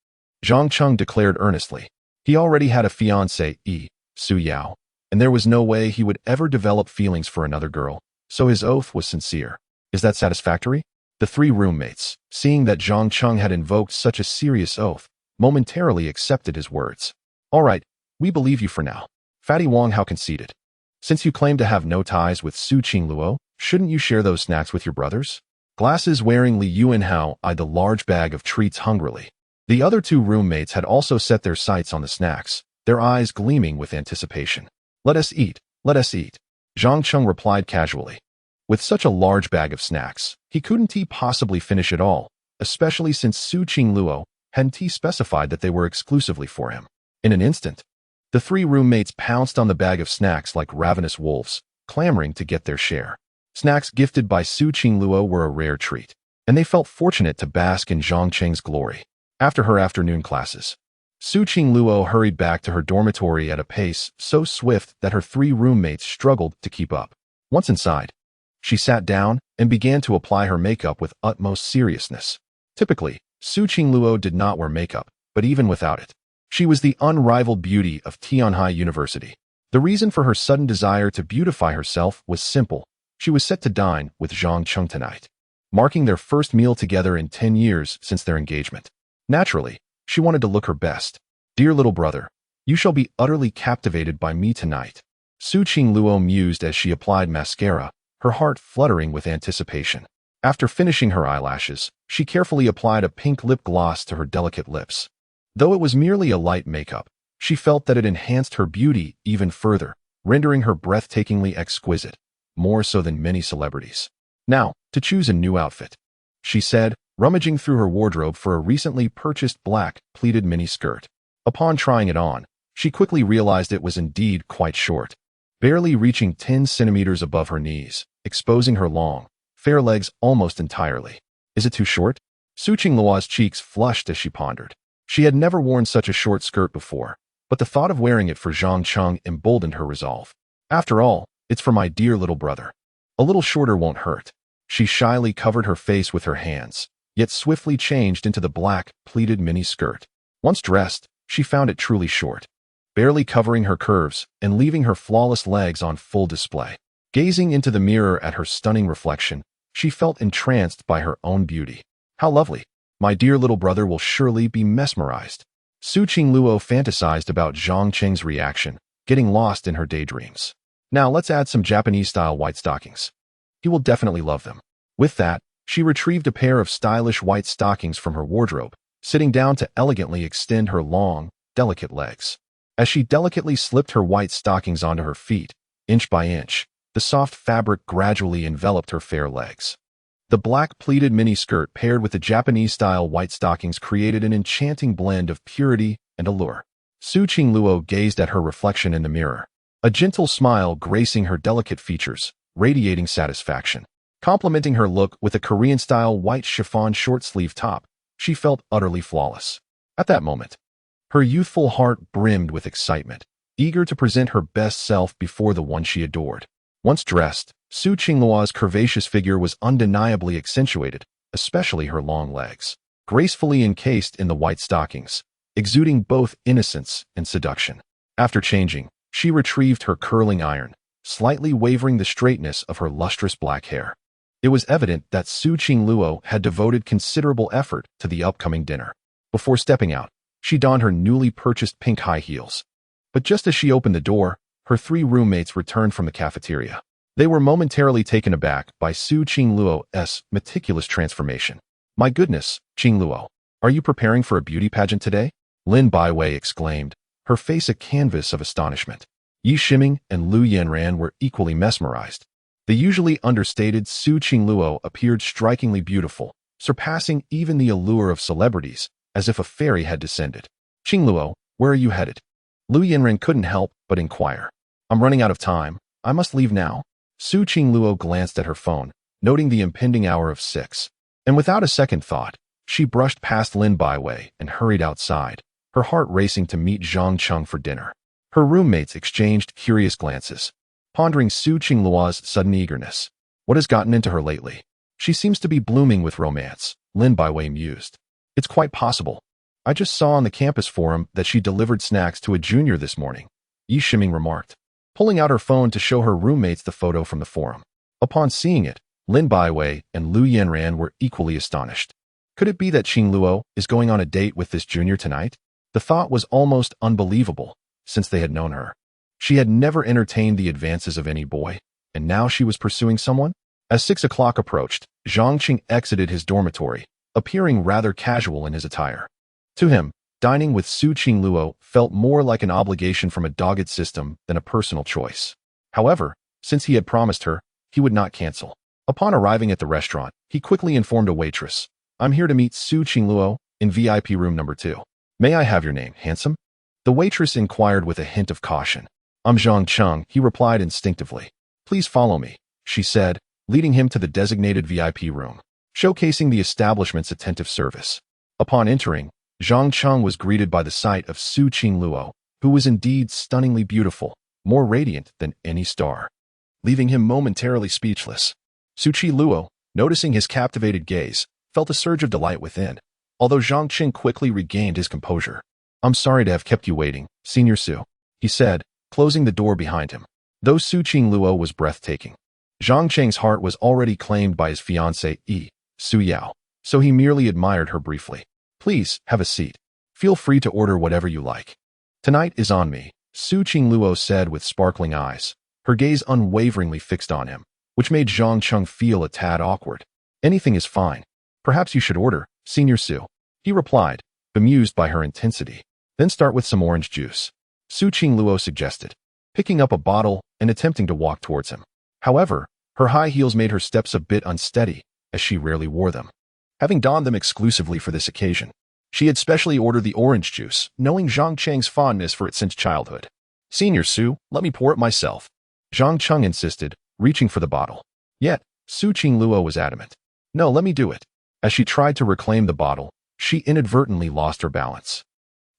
Zhang Cheng declared earnestly. He already had a fiancée, Su Yao, and there was no way he would ever develop feelings for another girl, so his oath was sincere. Is that satisfactory? The 3 roommates, seeing that Zhang Cheng had invoked such a serious oath, momentarily accepted his words. All right, we believe you for now. Fatty Wang Hao conceded. Since you claim to have no ties with Su Qingluo, shouldn't you share those snacks with your brothers? Glasses-wearing Li Yuanhao eyed the large bag of treats hungrily. The other 2 roommates had also set their sights on the snacks, their eyes gleaming with anticipation. Let us eat, let us eat. Zhang Cheng replied casually. With such a large bag of snacks, he couldn't possibly finish it all, especially since Su Qingluo hadn't specified that they were exclusively for him. In an instant, the 3 roommates pounced on the bag of snacks like ravenous wolves, clamoring to get their share. Snacks gifted by Su Qingluo were a rare treat, and they felt fortunate to bask in Zhang Cheng's glory. After her afternoon classes, Su Qingluo hurried back to her dormitory at a pace so swift that her 3 roommates struggled to keep up. Once inside, she sat down and began to apply her makeup with utmost seriousness. Typically, Su Qingluo did not wear makeup, but even without it, she was the unrivaled beauty of Tianhai University. The reason for her sudden desire to beautify herself was simple. She was set to dine with Zhang Cheng tonight, marking their first meal together in 10 years since their engagement. Naturally, she wanted to look her best. Dear little brother, you shall be utterly captivated by me tonight. Su Qingluo mused as she applied mascara, her heart fluttering with anticipation. After finishing her eyelashes, she carefully applied a pink lip gloss to her delicate lips. Though it was merely a light makeup, she felt that it enhanced her beauty even further, rendering her breathtakingly exquisite, more so than many celebrities. Now, to choose a new outfit, she said, rummaging through her wardrobe for a recently purchased black, pleated mini-skirt. Upon trying it on, she quickly realized it was indeed quite short, barely reaching 10 centimeters above her knees, exposing her long, fair legs almost entirely. Is it too short? Su Qingluo's cheeks flushed as she pondered. She had never worn such a short skirt before, but the thought of wearing it for Zhang Cheng emboldened her resolve. After all, it's for my dear little brother. A little shorter won't hurt. She shyly covered her face with her hands, yet swiftly changed into the black, pleated mini-skirt. Once dressed, she found it truly short, barely covering her curves and leaving her flawless legs on full display. Gazing into the mirror at her stunning reflection, she felt entranced by her own beauty. How lovely! My dear little brother will surely be mesmerized. Su Qingluo fantasized about Zhang Qing's reaction, getting lost in her daydreams. Now let's add some Japanese-style white stockings. He will definitely love them. With that, she retrieved a pair of stylish white stockings from her wardrobe, sitting down to elegantly extend her long, delicate legs. As she delicately slipped her white stockings onto her feet, inch by inch, the soft fabric gradually enveloped her fair legs. The black pleated miniskirt paired with the Japanese-style white stockings created an enchanting blend of purity and allure. Su Qingluo gazed at her reflection in the mirror, a gentle smile gracing her delicate features, radiating satisfaction. Complementing her look with a Korean-style white chiffon short-sleeve top, she felt utterly flawless. At that moment, her youthful heart brimmed with excitement, eager to present her best self before the one she adored. Once dressed, Su Qingluo's curvaceous figure was undeniably accentuated, especially her long legs, gracefully encased in the white stockings, exuding both innocence and seduction. After changing, she retrieved her curling iron, slightly wavering the straightness of her lustrous black hair. It was evident that Su Qingluo had devoted considerable effort to the upcoming dinner. Before stepping out, she donned her newly purchased pink high heels. But just as she opened the door, her 3 roommates returned from the cafeteria. They were momentarily taken aback by Su Qingluo's meticulous transformation. My goodness, Qingluo, are you preparing for a beauty pageant today? Lin Baiwei exclaimed, her face a canvas of astonishment. Yi Shiming and Lu Yanran were equally mesmerized. The usually understated Su Qingluo appeared strikingly beautiful, surpassing even the allure of celebrities, as if a fairy had descended. Qingluo, where are you headed? Lu Yanran couldn't help but inquire. I'm running out of time. I must leave now. Su Qingluo glanced at her phone, noting the impending hour of 6. And without a second thought, she brushed past Lin Baiwei and hurried outside, her heart racing to meet Zhang Cheng for dinner. Her roommates exchanged curious glances, pondering Su Qingluo's sudden eagerness. What has gotten into her lately? She seems to be blooming with romance, Lin Baiwei mused. It's quite possible. I just saw on the campus forum that she delivered snacks to a junior this morning, Yi Shiming remarked, pulling out her phone to show her roommates the photo from the forum. Upon seeing it, Lin Baiwei and Lu Yanran were equally astonished. Could it be that Qingluo is going on a date with this junior tonight? The thought was almost unbelievable, since they had known her. She had never entertained the advances of any boy, and now she was pursuing someone? As 6 o'clock approached, Zhang Qing exited his dormitory, appearing rather casual in his attire. To him, dining with Su Qingluo felt more like an obligation from a dogged system than a personal choice. However, since he had promised her, he would not cancel. Upon arriving at the restaurant, he quickly informed a waitress, I'm here to meet Su Qingluo in VIP room number 2. May I have your name, handsome? The waitress inquired with a hint of caution. I'm Zhang Cheng, he replied instinctively. Please follow me, she said, leading him to the designated VIP room, showcasing the establishment's attentive service. Upon entering, Zhang Cheng was greeted by the sight of Su Qingluo, who was indeed stunningly beautiful, more radiant than any star, leaving him momentarily speechless. Su Qingluo, noticing his captivated gaze, felt a surge of delight within, although Zhang Qing quickly regained his composure. I'm sorry to have kept you waiting, Senior Su, he said, closing the door behind him. Though Su Qingluo was breathtaking, Zhang Cheng's heart was already claimed by his fiancée, Su Yao, so he merely admired her briefly. Please, have a seat. Feel free to order whatever you like. Tonight is on me, Su Qingluo said with sparkling eyes, her gaze unwaveringly fixed on him, which made Zhang Cheng feel a tad awkward. Anything is fine. Perhaps you should order, Senior Su, he replied, bemused by her intensity. Then start with some orange juice, Su Qingluo suggested, picking up a bottle and attempting to walk towards him. However, her high heels made her steps a bit unsteady, as she rarely wore them. Having donned them exclusively for this occasion, she had specially ordered the orange juice, knowing Zhang Cheng's fondness for it since childhood. Senior Su, let me pour it myself, Zhang Cheng insisted, reaching for the bottle. Yet, Su Qingluo was adamant. No, let me do it. As she tried to reclaim the bottle, she inadvertently lost her balance,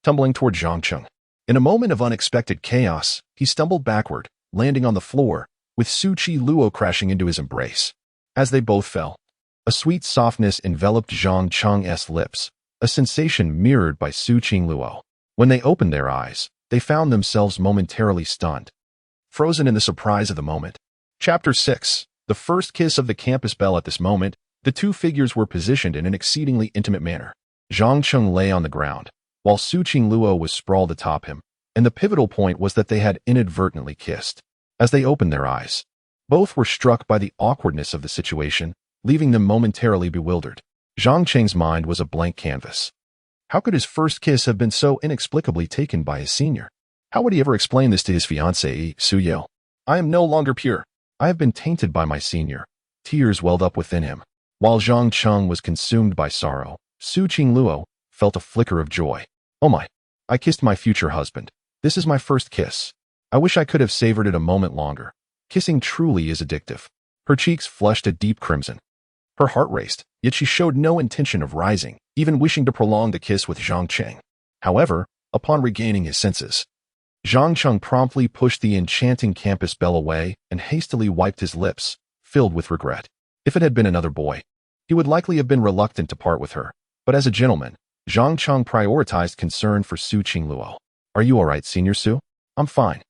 tumbling toward Zhang Cheng. In a moment of unexpected chaos, he stumbled backward, landing on the floor, with Su Qingluo crashing into his embrace. As they both fell, a sweet softness enveloped Zhang Cheng's lips, a sensation mirrored by Su Qingluo. When they opened their eyes, they found themselves momentarily stunned, frozen in the surprise of the moment. Chapter 6. The first kiss of the campus belle. At this moment, the two figures were positioned in an exceedingly intimate manner. Zhang Cheng lay on the ground, while Su Qingluo was sprawled atop him, and the pivotal point was that they had inadvertently kissed. As they opened their eyes, both were struck by the awkwardness of the situation, leaving them momentarily bewildered. Zhang Cheng's mind was a blank canvas. How could his first kiss have been so inexplicably taken by his senior? How would he ever explain this to his fiancée, Su Yao? I am no longer pure. I have been tainted by my senior. Tears welled up within him. While Zhang Cheng was consumed by sorrow, Su Qingluo felt a flicker of joy. Oh my! I kissed my future husband. This is my first kiss. I wish I could have savored it a moment longer. Kissing truly is addictive. Her cheeks flushed a deep crimson. Her heart raced, yet she showed no intention of rising, even wishing to prolong the kiss with Zhang Cheng. However, upon regaining his senses, Zhang Cheng promptly pushed the enchanting campus belle away and hastily wiped his lips, filled with regret. If it had been another boy, he would likely have been reluctant to part with her, but as a gentleman, Zhang Cheng prioritized concern for Su Qingluo. Are you all right, Senior Su? I'm fine.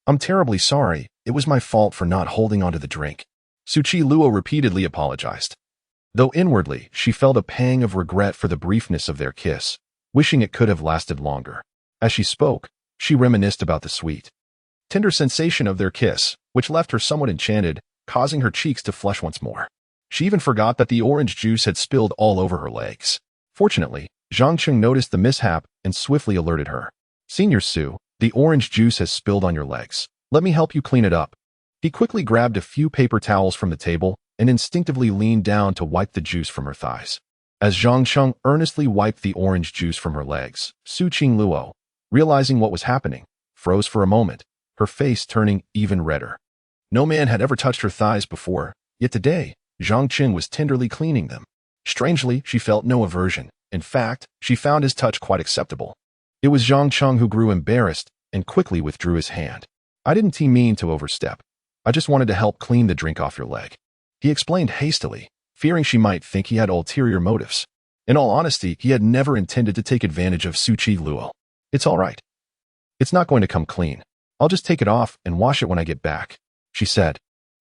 I'm terribly sorry. It was my fault for not holding onto the drink. Su Qingluo repeatedly apologized, though inwardly she felt a pang of regret for the briefness of their kiss, wishing it could have lasted longer. As she spoke, she reminisced about the sweet, tender sensation of their kiss, which left her somewhat enchanted, causing her cheeks to flush once more. She even forgot that the orange juice had spilled all over her legs. Fortunately, Zhang Cheng noticed the mishap and swiftly alerted her. Senior Su, the orange juice has spilled on your legs. Let me help you clean it up. He quickly grabbed a few paper towels from the table and instinctively leaned down to wipe the juice from her thighs. As Zhang Cheng earnestly wiped the orange juice from her legs, Su Qingluo, realizing what was happening, froze for a moment, her face turning even redder. No man had ever touched her thighs before, yet today, Zhang Cheng was tenderly cleaning them. Strangely, she felt no aversion. In fact, she found his touch quite acceptable. It was Zhang Cheng who grew embarrassed and quickly withdrew his hand. I didn't mean to overstep. I just wanted to help clean the drink off your leg. He explained hastily, fearing she might think he had ulterior motives. In all honesty, he had never intended to take advantage of Su Qingluo. It's all right. It's not going to come clean. I'll just take it off and wash it when I get back, she said,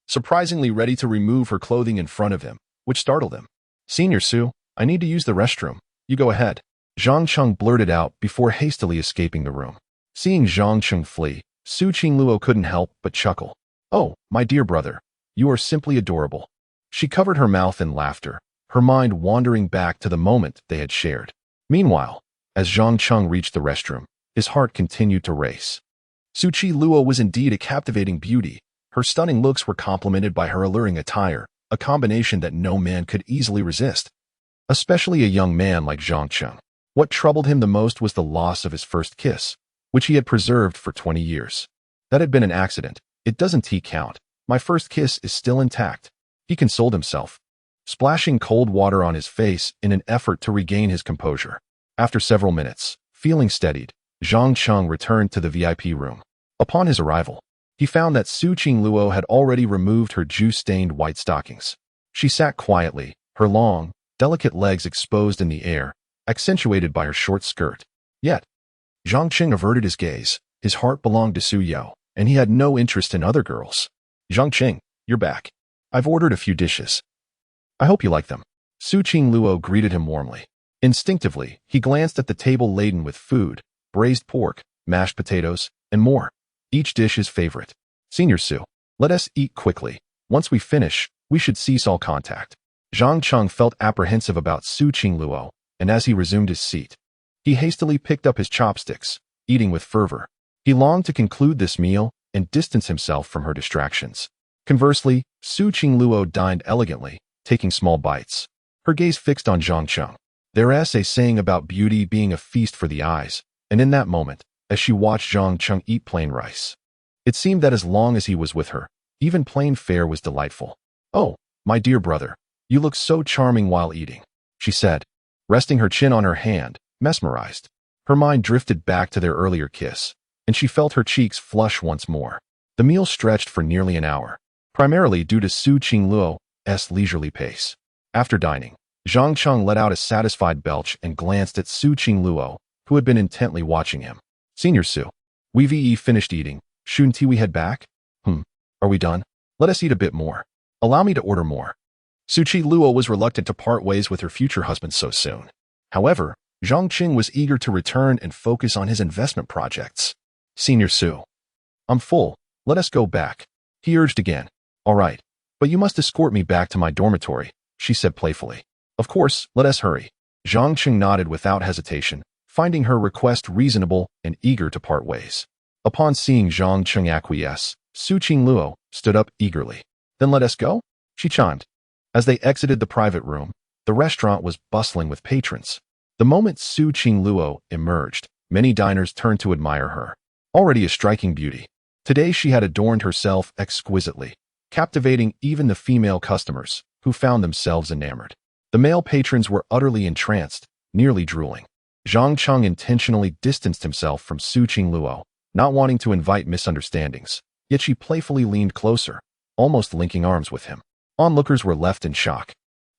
surprisingly ready to remove her clothing in front of him, which startled him. Senior Su, I need to use the restroom. You go ahead. Zhang Cheng blurted out before hastily escaping the room. Seeing Zhang Cheng flee, Su Qingluo couldn't help but chuckle. Oh, my dear brother, you are simply adorable. She covered her mouth in laughter, her mind wandering back to the moment they had shared. Meanwhile, as Zhang Cheng reached the restroom, his heart continued to race. Su Qingluo was indeed a captivating beauty. Her stunning looks were complemented by her alluring attire, a combination that no man could easily resist, especially a young man like Zhang Cheng. What troubled him the most was the loss of his first kiss, which he had preserved for 20 years. That had been an accident. It doesn't count. My first kiss is still intact, he consoled himself, splashing cold water on his face in an effort to regain his composure. After several minutes, feeling steadied, Zhang Cheng returned to the VIP room. Upon his arrival, he found that Su Qingluo had already removed her juice-stained white stockings. She sat quietly, her long, delicate legs exposed in the air, accentuated by her short skirt. Yet, Zhang Cheng averted his gaze. His heart belonged to Su Yao, and he had no interest in other girls. Zhang Cheng, you're back. I've ordered a few dishes. I hope you like them. Su Qingluo greeted him warmly. Instinctively, he glanced at the table laden with food, braised pork, mashed potatoes, and more. Each dish his favorite. Senior Su, let us eat quickly. Once we finish, we should cease all contact. Zhang Cheng felt apprehensive about Su Qingluo, and as he resumed his seat, he hastily picked up his chopsticks, eating with fervor. He longed to conclude this meal and distance himself from her distractions. Conversely, Su Qingluo dined elegantly, taking small bites, her gaze fixed on Zhang Cheng. There's a saying about beauty being a feast for the eyes, and in that moment, as she watched Zhang Cheng eat plain rice, it seemed that as long as he was with her, even plain fare was delightful. Oh, my dear brother, you look so charming while eating, she said, resting her chin on her hand, mesmerized. Her mind drifted back to their earlier kiss, and she felt her cheeks flush once more. The meal stretched for nearly an hour, primarily due to Su Qingluo's leisurely pace. After dining, Zhang Cheng let out a satisfied belch and glanced at Su Qingluo, who had been intently watching him. Senior Su. We've finished eating. Shouldn't we head back? Are we done? Let us eat a bit more. Allow me to order more. Suchi Luo was reluctant to part ways with her future husband so soon. However, Zhang Qing was eager to return and focus on his investment projects. Senior Su. I'm full. Let us go back. He urged again. All right, but you must escort me back to my dormitory, she said playfully. Of course, let us hurry. Zhang Qing nodded without hesitation, finding her request reasonable and eager to part ways. Upon seeing Zhang Qing acquiesce, Su Qingluo stood up eagerly. Then let us go? She chimed. As they exited the private room, the restaurant was bustling with patrons. The moment Su Qingluo emerged, many diners turned to admire her. Already a striking beauty, today she had adorned herself exquisitely, captivating even the female customers, who found themselves enamored. The male patrons were utterly entranced, nearly drooling. Zhang Cheng intentionally distanced himself from Su Qingluo, not wanting to invite misunderstandings, yet she playfully leaned closer, almost linking arms with him. Onlookers were left in shock.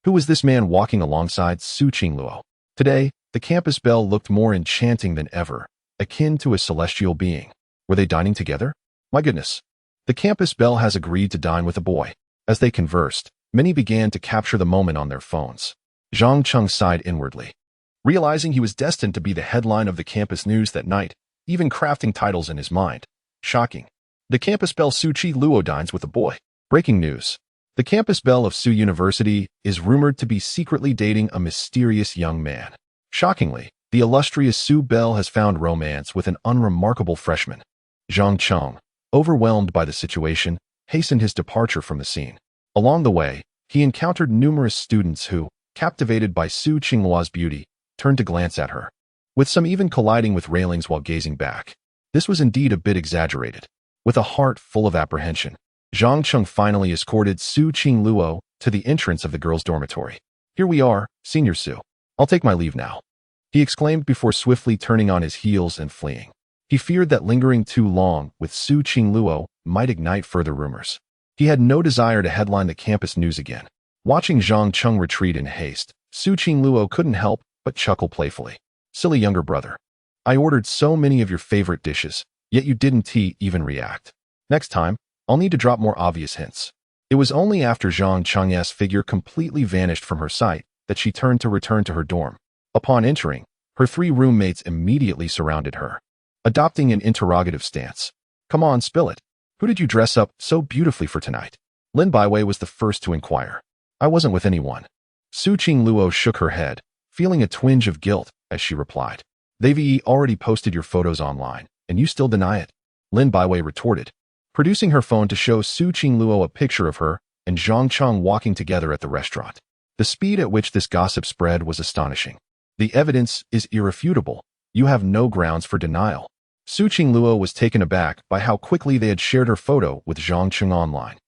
Who was this man walking alongside Su Qingluo? Today, the campus belle looked more enchanting than ever, akin to a celestial being. Were they dining together? My goodness. The campus belle has agreed to dine with a boy. As they conversed, many began to capture the moment on their phones. Zhang Cheng sighed inwardly. Realizing he was destined to be the headline of the campus news that night, even crafting titles in his mind. Shocking. The campus belle Su Chi Luo dines with a boy. Breaking news. The campus belle of Su University is rumored to be secretly dating a mysterious young man. Shockingly, the illustrious Su Belle has found romance with an unremarkable freshman. Zhang Cheng, overwhelmed by the situation, hastened his departure from the scene. Along the way, he encountered numerous students who, captivated by Su Qingluo's beauty, turned to glance at her, with some even colliding with railings while gazing back. This was indeed a bit exaggerated. With a heart full of apprehension, Zhang Cheng finally escorted Su Qingluo to the entrance of the girls' dormitory. Here we are, Senior Su. I'll take my leave now, he exclaimed before swiftly turning on his heels and fleeing. He feared that lingering too long with Su Qingluo might ignite further rumors. He had no desire to headline the campus news again. Watching Zhang Cheng retreat in haste, Su Qingluo couldn't help but chuckle playfully. Silly younger brother. I ordered so many of your favorite dishes, yet you didn't even react. Next time, I'll need to drop more obvious hints. It was only after Zhang Cheng's figure completely vanished from her sight that she turned to return to her dorm. Upon entering, her 3 roommates immediately surrounded her, adopting an interrogative stance. Come on, spill it. Who did you dress up so beautifully for tonight? Lin Baiwei was the first to inquire. I wasn't with anyone. Su Qingluo shook her head, feeling a twinge of guilt as she replied. They've already posted your photos online, and you still deny it? Lin Baiwei retorted, producing her phone to show Su Qingluo a picture of her and Zhang Cheng walking together at the restaurant. The speed at which this gossip spread was astonishing. The evidence is irrefutable. You have no grounds for denial. Su Qingluo was taken aback by how quickly they had shared her photo with Zhang Cheng online.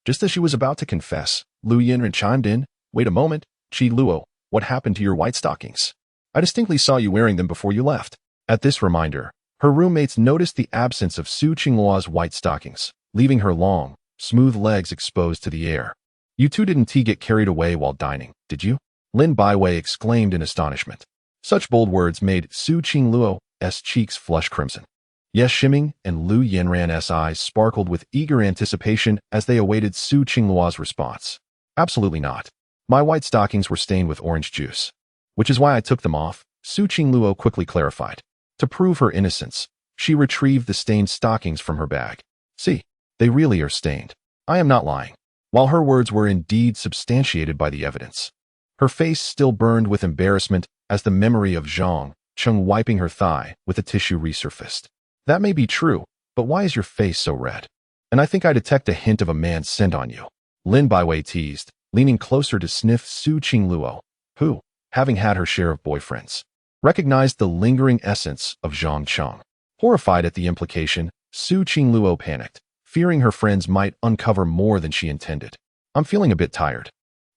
Just as she was about to confess, Lu Yinren chimed in. Wait a moment, Qi Luo, what happened to your white stockings? I distinctly saw you wearing them before you left. At this reminder, her roommates noticed the absence of Su Qingluo's white stockings, leaving her long, smooth legs exposed to the air. You two didn't get carried away while dining, did you? Lin Baiwei exclaimed in astonishment. Such bold words made Su Qingluo's cheeks flush crimson. Yes Shiming and Lu Yanran's eyes sparkled with eager anticipation as they awaited Su Qingluo's response. Absolutely not. My white stockings were stained with orange juice. Which is why I took them off, Su Qingluo quickly clarified. To prove her innocence, she retrieved the stained stockings from her bag. See, they really are stained. I am not lying. While her words were indeed substantiated by the evidence, her face still burned with embarrassment as the memory of Zhang Cheng wiping her thigh with a tissue resurfaced. That may be true, but why is your face so red? And I think I detect a hint of a man's scent on you. Lin Baiwei teased, leaning closer to sniff Su Qingluo, who, having had her share of boyfriends, recognized the lingering essence of Zhang Cheng. Horrified at the implication, Su Qingluo panicked, fearing her friends might uncover more than she intended. I'm feeling a bit tired.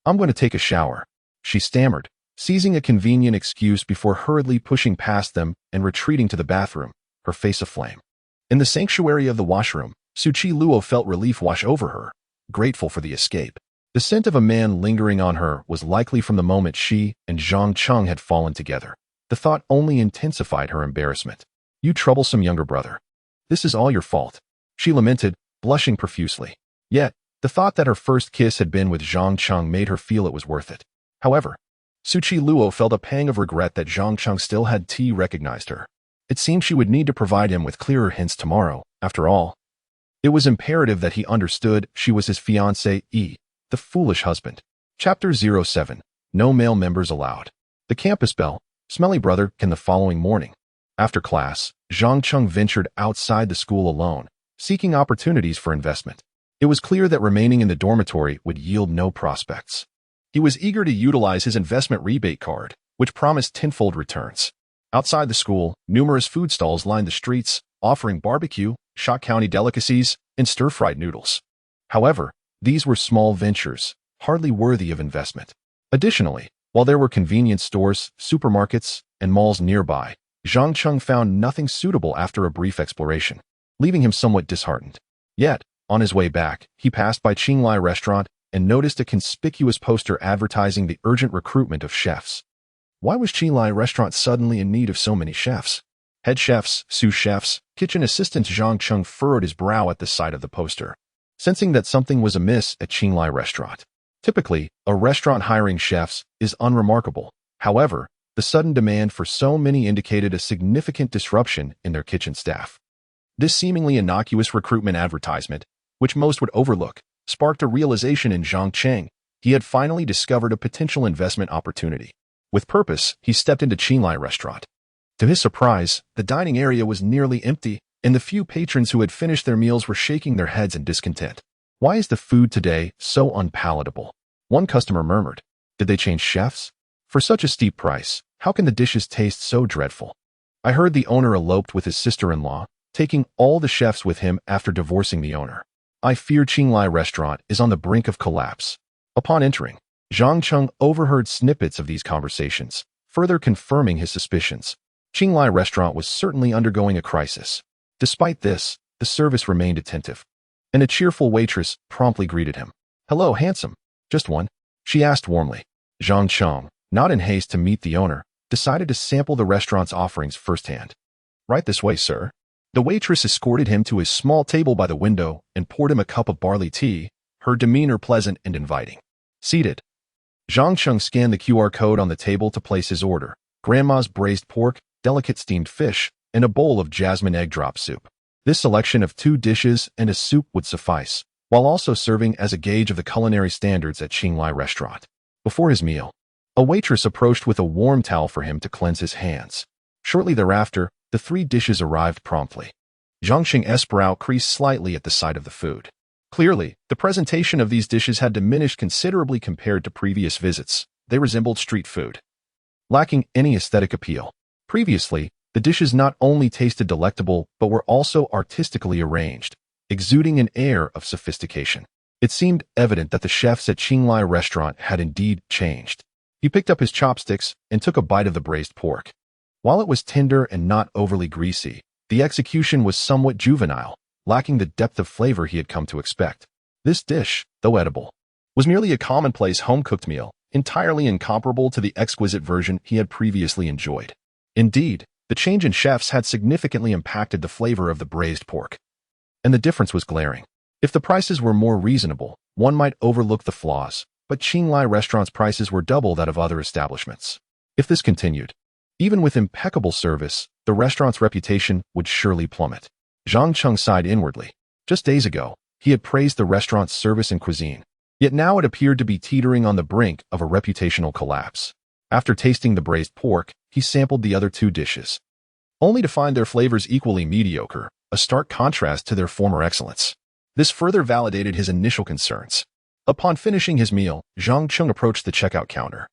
I'm going to take a shower, she stammered, seizing a convenient excuse before hurriedly pushing past them and retreating to the bathroom, her face aflame. In the sanctuary of the washroom, Su Qingluo felt relief wash over her, grateful for the escape. The scent of a man lingering on her was likely from the moment she and Zhang Cheng had fallen together. The thought only intensified her embarrassment. "You troublesome younger brother. This is all your fault," she lamented, blushing profusely. Yet, the thought that her first kiss had been with Zhang Cheng made her feel it was worth it. However, Su Qiluo felt a pang of regret that Zhang Cheng still had recognized her. It seemed she would need to provide him with clearer hints tomorrow. After all, it was imperative that he understood she was his fiancée, the foolish husband. Chapter 07. No male members allowed. The campus bell, smelly brother, came the following morning. After class, Zhang Cheng ventured outside the school alone, seeking opportunities for investment. It was clear that remaining in the dormitory would yield no prospects. He was eager to utilize his investment rebate card, which promised tenfold returns. Outside the school, numerous food stalls lined the streets, offering barbecue, Shot County delicacies, and stir-fried noodles. However, these were small ventures, hardly worthy of investment. Additionally, while there were convenience stores, supermarkets, and malls nearby, Zhang Cheng found nothing suitable after a brief exploration, leaving him somewhat disheartened. Yet, on his way back, he passed by Qinglai Restaurant and noticed a conspicuous poster advertising the urgent recruitment of chefs. Why was Qinglai Restaurant suddenly in need of so many chefs? Head chefs, sous chefs, kitchen assistants. Zhang Cheng furrowed his brow at the sight of the poster, sensing that something was amiss at Qinglai Restaurant. Typically, a restaurant hiring chefs is unremarkable. However, the sudden demand for so many indicated a significant disruption in their kitchen staff. This seemingly innocuous recruitment advertisement, which most would overlook, sparked a realization in Zhang Cheng. He had finally discovered a potential investment opportunity. With purpose, he stepped into Qinglai Restaurant. To his surprise, the dining area was nearly empty, and the few patrons who had finished their meals were shaking their heads in discontent. "Why is the food today so unpalatable?" one customer murmured. "Did they change chefs? For such a steep price, how can the dishes taste so dreadful?" "I heard the owner eloped with his sister-in-law, taking all the chefs with him after divorcing the owner. I fear Qinglai Restaurant is on the brink of collapse." Upon entering, Zhang Cheng overheard snippets of these conversations, further confirming his suspicions. Qinglai Restaurant was certainly undergoing a crisis. Despite this, the service remained attentive, and a cheerful waitress promptly greeted him. "Hello, handsome. Just one?" she asked warmly. Zhang Cheng, not in haste to meet the owner, decided to sample the restaurant's offerings firsthand. "Right this way, sir." The waitress escorted him to his small table by the window and poured him a cup of barley tea, her demeanor pleasant and inviting. Seated, Zhang Cheng scanned the QR code on the table to place his order: grandma's braised pork, delicate steamed fish, and a bowl of jasmine egg drop soup. This selection of 2 dishes and a soup would suffice, while also serving as a gauge of the culinary standards at Qinglai Restaurant. Before his meal, a waitress approached with a warm towel for him to cleanse his hands. Shortly thereafter, the 3 dishes arrived promptly. Zhang Cheng's brow creased slightly at the sight of the food. Clearly, the presentation of these dishes had diminished considerably compared to previous visits. They resembled street food, lacking any aesthetic appeal. Previously, the dishes not only tasted delectable but were also artistically arranged, exuding an air of sophistication. It seemed evident that the chefs at Qinglai Restaurant had indeed changed. He picked up his chopsticks and took a bite of the braised pork. While it was tender and not overly greasy, the execution was somewhat juvenile, lacking the depth of flavor he had come to expect. This dish, though edible, was merely a commonplace home-cooked meal, entirely incomparable to the exquisite version he had previously enjoyed. Indeed, the change in chefs had significantly impacted the flavor of the braised pork, and the difference was glaring. If the prices were more reasonable, one might overlook the flaws, but Qinglai Restaurant's prices were double that of other establishments. If this continued, even with impeccable service, the restaurant's reputation would surely plummet. Zhang Cheng sighed inwardly. Just days ago, he had praised the restaurant's service and cuisine, yet now it appeared to be teetering on the brink of a reputational collapse. After tasting the braised pork, he sampled the other 2 dishes, only to find their flavors equally mediocre, a stark contrast to their former excellence. This further validated his initial concerns. Upon finishing his meal, Zhang Cheng approached the checkout counter,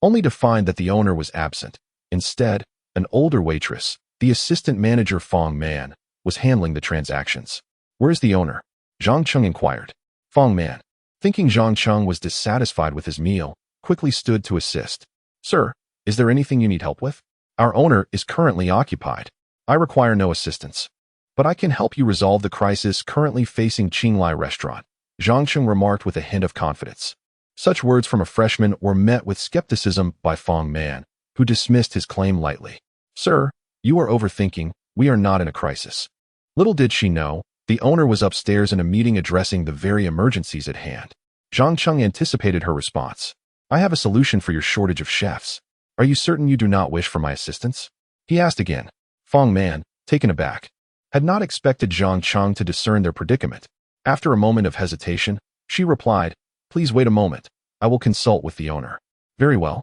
only to find that the owner was absent. Instead, an older waitress, the assistant manager Fong Man, was handling the transactions. "Where's the owner?" Zhang Cheng inquired. Fong Man, thinking Zhang Cheng was dissatisfied with his meal, quickly stood to assist. "Sir, is there anything you need help with? Our owner is currently occupied. I require no assistance, but I can help you resolve the crisis currently facing Qinglai Restaurant," Zhang Cheng remarked with a hint of confidence. Such words from a freshman were met with skepticism by Fong Man, who dismissed his claim lightly. Sir, you are overthinking. We are not in a crisis. Little did she know, the owner was upstairs in a meeting addressing the very emergencies at hand. Zhang Cheng anticipated her response. I have a solution for your shortage of chefs. Are you certain you do not wish for my assistance? He asked again. Fong Man, taken aback, had not expected Zhang Cheng to discern their predicament. After a moment of hesitation, she replied, Please wait a moment. I will consult with the owner. Very well.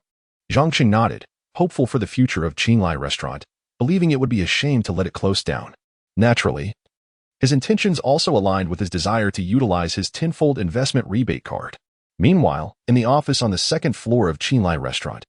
Zhang Cheng nodded, hopeful for the future of Qinglai Restaurant, believing it would be a shame to let it close down. Naturally, his intentions also aligned with his desire to utilize his tenfold investment rebate card. Meanwhile, in the office on the second floor of Qinglai Restaurant,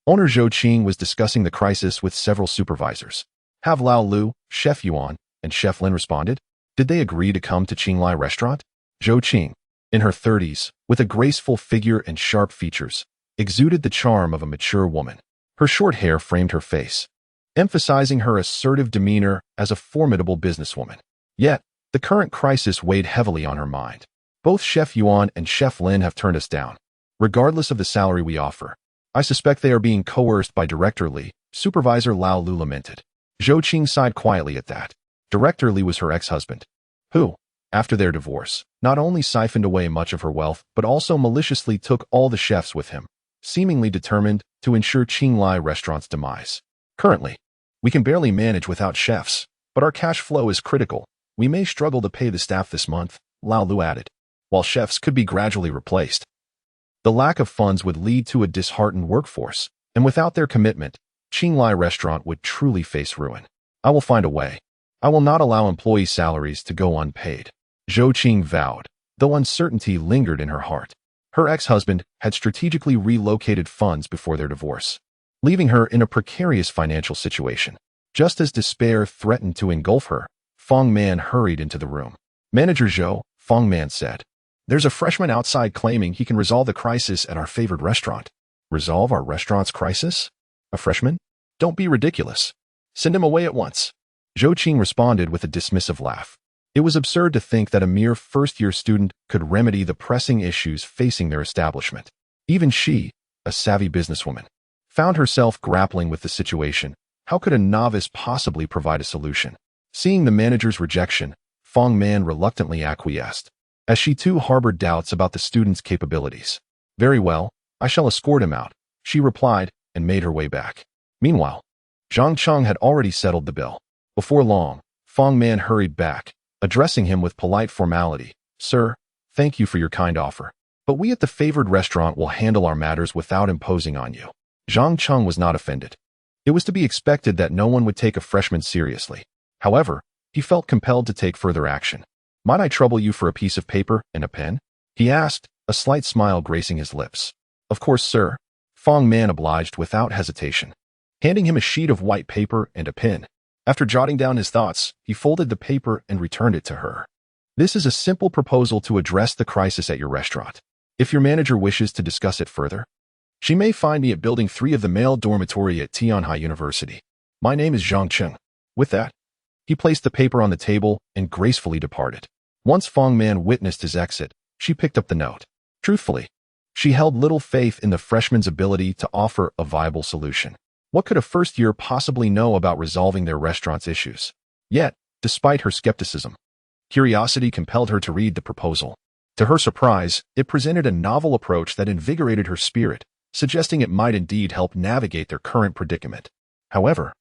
owner Zhou Qing was discussing the crisis with several supervisors. Have Lao Lu, Chef Yuan, and Chef Lin responded? Did they agree to come to Qinglai Restaurant? Zhou Qing, in her 30s, with a graceful figure and sharp features, exuded the charm of a mature woman. Her short hair framed her face, emphasizing her assertive demeanor as a formidable businesswoman. Yet, the current crisis weighed heavily on her mind. Both Chef Yuan and Chef Lin have turned us down, regardless of the salary we offer. I suspect they are being coerced by Director Li, Supervisor Lao Lu lamented. Zhou Qing sighed quietly at that. Director Li was her ex-husband, who, after their divorce, not only siphoned away much of her wealth, but also maliciously took all the chefs with him, seemingly determined to ensure Qinglai Restaurant's demise. Currently, we can barely manage without chefs, but our cash flow is critical. We may struggle to pay the staff this month, Lao Lu added. While chefs could be gradually replaced, the lack of funds would lead to a disheartened workforce, and without their commitment, Qinglai Restaurant would truly face ruin. I will find a way. I will not allow employee salaries to go unpaid. Zhou Qing vowed, though uncertainty lingered in her heart. Her ex-husband had strategically relocated funds before their divorce, leaving her in a precarious financial situation. Just as despair threatened to engulf her, Fong Man hurried into the room. Manager Zhou, Fong Man said, There's a freshman outside claiming he can resolve the crisis at our favored restaurant. Resolve our restaurant's crisis? A freshman? Don't be ridiculous. Send him away at once. Zhou Qing responded with a dismissive laugh. It was absurd to think that a mere first-year student could remedy the pressing issues facing their establishment. Even she, a savvy businesswoman, found herself grappling with the situation. How could a novice possibly provide a solution? Seeing the manager's rejection, Fong Man reluctantly acquiesced, as she too harbored doubts about the student's capabilities. Very well, I shall escort him out, she replied, and made her way back. Meanwhile, Zhang Cheng had already settled the bill. Before long, Fong Man hurried back, addressing him with polite formality. Sir, thank you for your kind offer, but we at the favored restaurant will handle our matters without imposing on you. Zhang Cheng was not offended. It was to be expected that no one would take a freshman seriously. However, he felt compelled to take further action. Might I trouble you for a piece of paper and a pen? He asked, a slight smile gracing his lips. Of course, sir. Fong Man obliged without hesitation, handing him a sheet of white paper and a pen. After jotting down his thoughts, he folded the paper and returned it to her. This is a simple proposal to address the crisis at your restaurant. If your manager wishes to discuss it further, she may find me at Building 3 of the male dormitory at Tianhai University. My name is Zhang Cheng. With that, he placed the paper on the table and gracefully departed. Once Fong Man witnessed his exit, she picked up the note. Truthfully, she held little faith in the freshman's ability to offer a viable solution. What could a first year possibly know about resolving their restaurant's issues? Yet, despite her skepticism, curiosity compelled her to read the proposal. To her surprise, it presented a novel approach that invigorated her spirit, suggesting it might indeed help navigate their current predicament. However,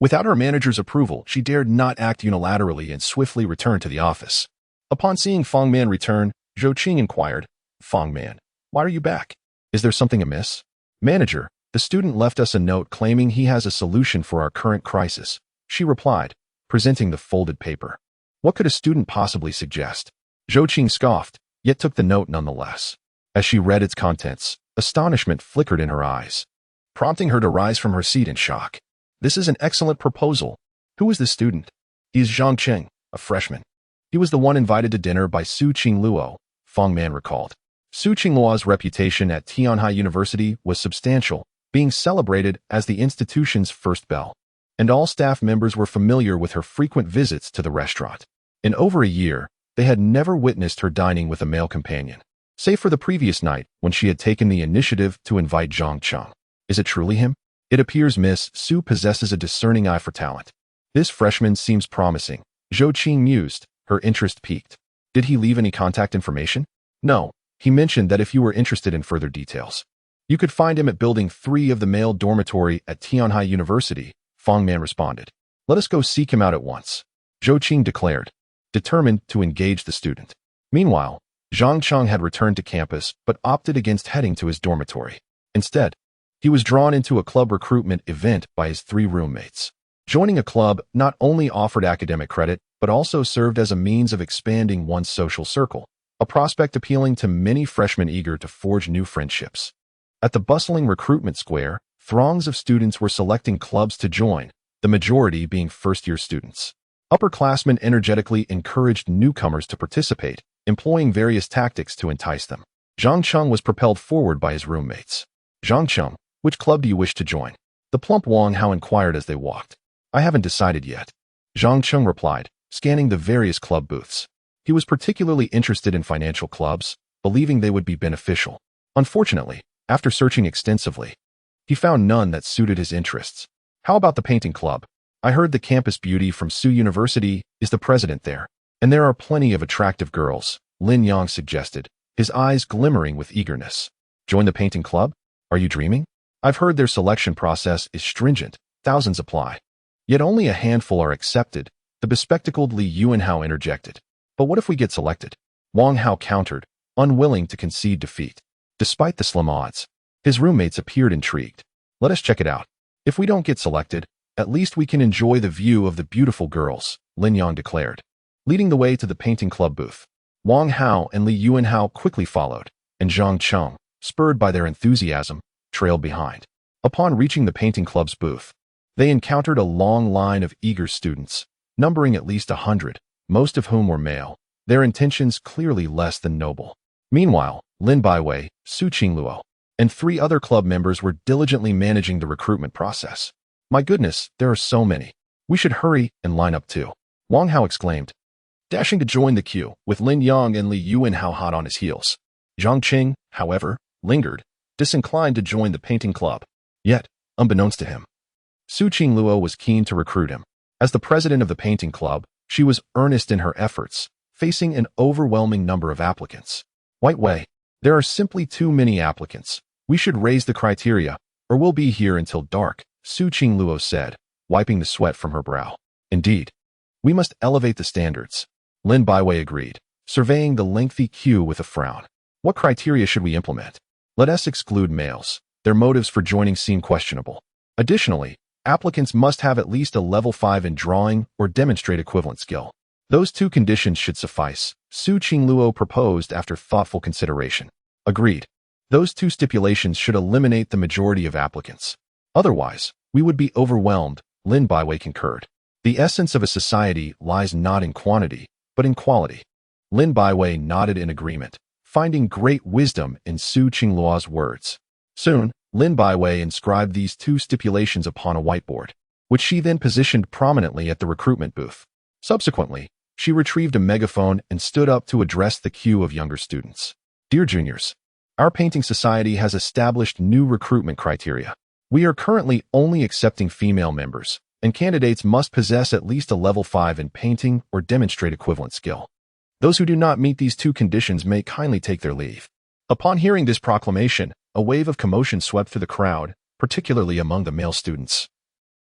without her manager's approval, she dared not act unilaterally and swiftly returned to the office. Upon seeing Fong Man return, Zhou Qing inquired, Fong Man, why are you back? Is there something amiss? Manager, the student left us a note claiming he has a solution for our current crisis, she replied, presenting the folded paper. What could a student possibly suggest? Zhou Qing scoffed, yet took the note nonetheless. As she read its contents, astonishment flickered in her eyes, prompting her to rise from her seat in shock. This is an excellent proposal. Who is this student? He is Zhang Cheng, a freshman. He was the one invited to dinner by Su Qingluo, Fong Man recalled. Su Qingluo's reputation at Tianhai University was substantial, being celebrated as the institution's first belle, and all staff members were familiar with her frequent visits to the restaurant. In over a year, they had never witnessed her dining with a male companion, save for the previous night when she had taken the initiative to invite Zhang Cheng. Is it truly him? It appears Miss Su possesses a discerning eye for talent. This freshman seems promising, Zhou Qing mused, her interest piqued. Did he leave any contact information? No. He mentioned that if you were interested in further details, you could find him at Building 3 of the male dormitory at Tianhai University, Fang Man responded. Let us go seek him out at once, Zhou Qing declared, determined to engage the student. Meanwhile, Zhang Cheng had returned to campus but opted against heading to his dormitory. Instead, he was drawn into a club recruitment event by his 3 roommates. Joining a club not only offered academic credit but also served as a means of expanding one's social circle, a prospect appealing to many freshmen eager to forge new friendships. At the bustling recruitment square, throngs of students were selecting clubs to join, the majority being first-year students. Upperclassmen energetically encouraged newcomers to participate, employing various tactics to entice them. Zhang Cheng was propelled forward by his roommates. Zhang Cheng, which club do you wish to join? The plump Wang Hao inquired as they walked. I haven't decided yet, Zhang Cheng replied, scanning the various club booths. He was particularly interested in financial clubs, believing they would be beneficial. Unfortunately, after searching extensively, he found none that suited his interests. How about the painting club? I heard the campus beauty from Tsu University is the president there, and there are plenty of attractive girls, Lin Yang suggested, his eyes glimmering with eagerness. Join the painting club? Are you dreaming? I've heard their selection process is stringent, thousands apply. Yet only a handful are accepted, the bespectacled Li Yuanhao interjected. But what if we get selected? Wang Hao countered, unwilling to concede defeat. Despite the slim odds, his roommates appeared intrigued. Let us check it out. If we don't get selected, at least we can enjoy the view of the beautiful girls, Lin Yang declared. Leading the way to the painting club booth, Wang Hao and Li Yuanhao quickly followed, and Zhang Cheng, spurred by their enthusiasm, trailed behind. Upon reaching the painting club's booth, they encountered a long line of eager students, numbering at least 100, most of whom were male, their intentions clearly less than noble. Meanwhile, Lin Baiwei, Su Qingluo, and 3 other club members were diligently managing the recruitment process. My goodness, there are so many. We should hurry and line up too, Wang Hao exclaimed, dashing to join the queue, with Lin Yang and Li Yuanhao hot on his heels. Zhang Qing, however, lingered, disinclined to join the painting club. Yet, unbeknownst to him, Su Qingluo was keen to recruit him. As the president of the painting club, she was earnest in her efforts, facing an overwhelming number of applicants. White Wei, there are simply too many applicants. We should raise the criteria, or we'll be here until dark, Su Qingluo said, wiping the sweat from her brow. Indeed, we must elevate the standards, Lin Baiwei agreed, surveying the lengthy queue with a frown. What criteria should we implement? Let us exclude males. Their motives for joining seem questionable. Additionally, applicants must have at least a level 5 in drawing or demonstrate equivalent skill. Those 2 conditions should suffice, Su Qingluo proposed after thoughtful consideration. Agreed. Those 2 stipulations should eliminate the majority of applicants. Otherwise, we would be overwhelmed, Lin Baiwei concurred. The essence of a society lies not in quantity, but in quality. Lin Baiwei nodded in agreement, finding great wisdom in Su Qingluo's words. Soon, Lin Baiwei inscribed these 2 stipulations upon a whiteboard, which she then positioned prominently at the recruitment booth. Subsequently, she retrieved a megaphone and stood up to address the queue of younger students. Dear juniors, our painting society has established new recruitment criteria. We are currently only accepting female members, and candidates must possess at least a level 5 in painting or demonstrate equivalent skill. Those who do not meet these 2 conditions may kindly take their leave. Upon hearing this proclamation, a wave of commotion swept through the crowd, particularly among the male students,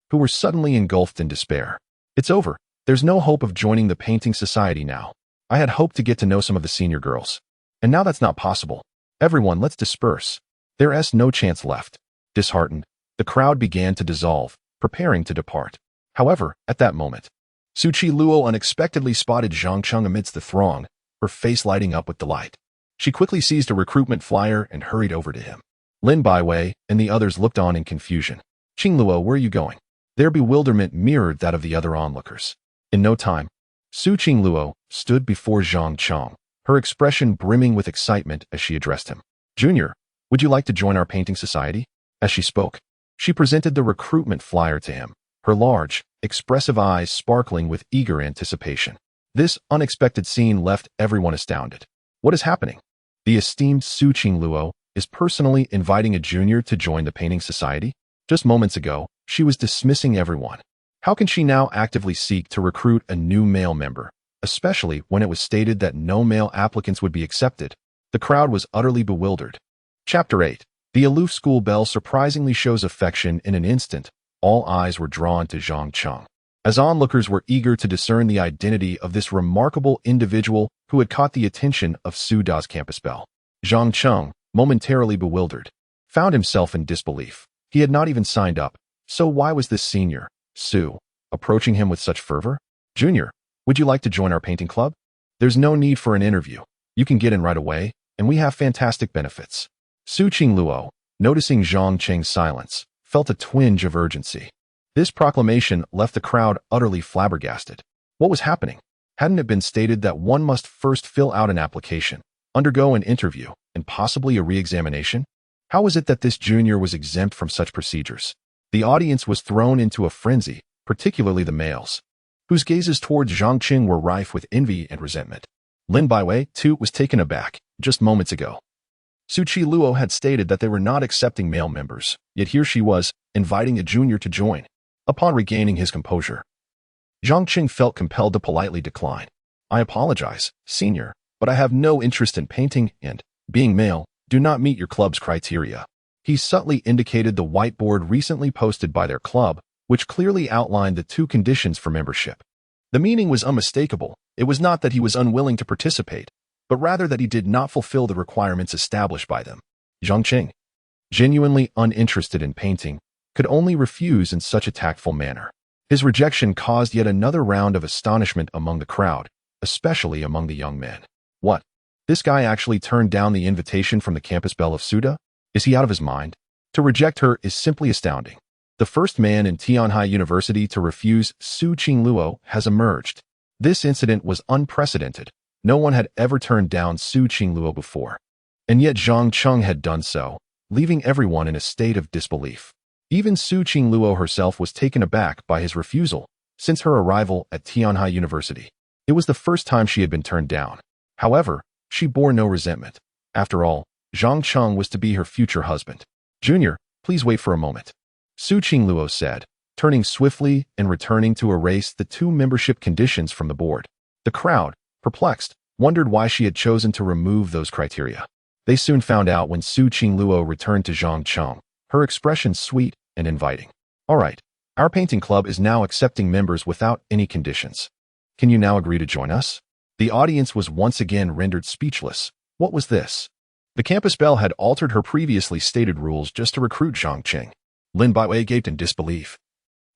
who were suddenly engulfed in despair. It's over. There's no hope of joining the painting society now. I had hoped to get to know some of the senior girls, and now that's not possible. Everyone, let's disperse. There's no chance left. Disheartened, the crowd began to dissolve, preparing to depart. However, at that moment, Su Qingluo unexpectedly spotted Zhang Cheng amidst the throng, her face lighting up with delight. She quickly seized a recruitment flyer and hurried over to him. Lin Baiwei and the others looked on in confusion. Qingluo, where are you going? Their bewilderment mirrored that of the other onlookers. In no time, Su Qingluo stood before Zhang Cheng, her expression brimming with excitement as she addressed him. Junior, would you like to join our painting society? As she spoke, she presented the recruitment flyer to him, her large, expressive eyes sparkling with eager anticipation. This unexpected scene left everyone astounded. What is happening? The esteemed Su Qingluo is personally inviting a junior to join the painting society? Just moments ago, she was dismissing everyone. How can she now actively seek to recruit a new male member, especially when it was stated that no male applicants would be accepted? The crowd was utterly bewildered. Chapter 8. The aloof school belle surprisingly shows affection in an instant. All eyes were drawn to Zhang Cheng, as onlookers were eager to discern the identity of this remarkable individual who had caught the attention of Su Da's campus belle. Zhang Cheng, momentarily bewildered, found himself in disbelief. He had not even signed up, so why was this senior, Su, approaching him with such fervor? Junior, would you like to join our painting club? There's no need for an interview. You can get in right away, and we have fantastic benefits. Su Qingluo, noticing Zhang Cheng's silence, felt a twinge of urgency. This proclamation left the crowd utterly flabbergasted. What was happening? Hadn't it been stated that one must first fill out an application, undergo an interview, and possibly a re-examination? How was it that this junior was exempt from such procedures? The audience was thrown into a frenzy, particularly the males, whose gazes towards Zhang Cheng were rife with envy and resentment. Lin Baiwei, too, was taken aback. Just moments ago, Su Qingluo had stated that they were not accepting male members, yet here she was, inviting a junior to join. Upon regaining his composure, Zhang Cheng felt compelled to politely decline. I apologize, senior, but I have no interest in painting and, being male, do not meet your club's criteria. He subtly indicated the whiteboard recently posted by their club, which clearly outlined the two conditions for membership. The meaning was unmistakable. It was not that he was unwilling to participate, but rather that he did not fulfill the requirements established by them. Zhang Cheng, genuinely uninterested in painting, could only refuse in such a tactful manner. His rejection caused yet another round of astonishment among the crowd, especially among the young men. What? This guy actually turned down the invitation from the campus belle of Suda? Is he out of his mind? To reject her is simply astounding. The first man in Tianhai University to refuse Su Qingluo has emerged. This incident was unprecedented. No one had ever turned down Su Qingluo before. And yet Zhang Cheng had done so, leaving everyone in a state of disbelief. Even Su Qingluo herself was taken aback by his refusal since her arrival at Tianhai University. It was the first time she had been turned down. However, she bore no resentment. After all, Zhang Cheng was to be her future husband. Junior, please wait for a moment, Su Qingluo said, turning swiftly and returning to erase the two membership conditions from the board. The crowd, perplexed, wondered why she had chosen to remove those criteria. They soon found out when Su Qingluo returned to Zhang Cheng, her expression sweet and inviting. All right, our painting club is now accepting members without any conditions. Can you now agree to join us? The audience was once again rendered speechless. What was this? The campus belle had altered her previously stated rules just to recruit Zhang Cheng. Lin Baiwei gaped in disbelief,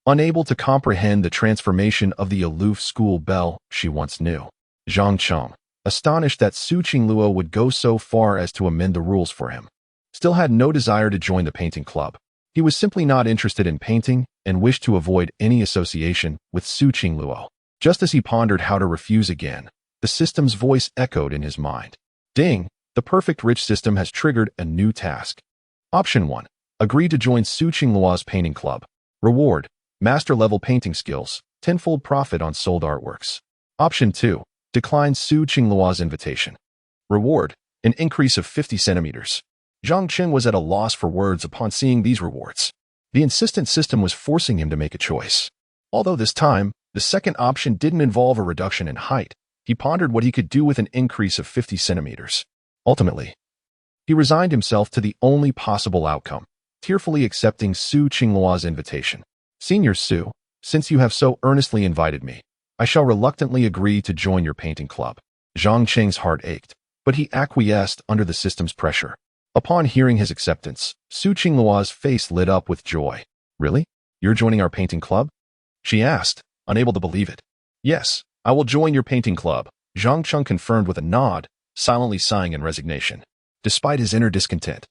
unable to comprehend the transformation of the aloof school belle she once knew. Zhang Cheng, astonished that Su Qingluo would go so far as to amend the rules for him, still had no desire to join the painting club. He was simply not interested in painting and wished to avoid any association with Su Qingluo. Just as he pondered how to refuse again, the system's voice echoed in his mind. Ding! The perfect rich system has triggered a new task. Option 1. Agree to join Su Qingluo's painting club. Reward: master-level painting skills, tenfold profit on sold artworks. Option 2. Decline Su Qingluo's invitation. Reward: an increase of 50 centimeters. Zhang Cheng was at a loss for words upon seeing these rewards. The insistent system was forcing him to make a choice. Although this time, the second option didn't involve a reduction in height, he pondered what he could do with an increase of 50 centimeters. Ultimately, he resigned himself to the only possible outcome, tearfully accepting Su Qingluo's invitation. Senior Su, since you have so earnestly invited me, I shall reluctantly agree to join your painting club. Zhang Cheng's heart ached, but he acquiesced under the system's pressure. Upon hearing his acceptance, Su Qingluo's face lit up with joy. Really? You're joining our painting club? She asked, unable to believe it. Yes, I will join your painting club, Zhang Cheng confirmed with a nod, silently sighing in resignation. Despite his inner discontent,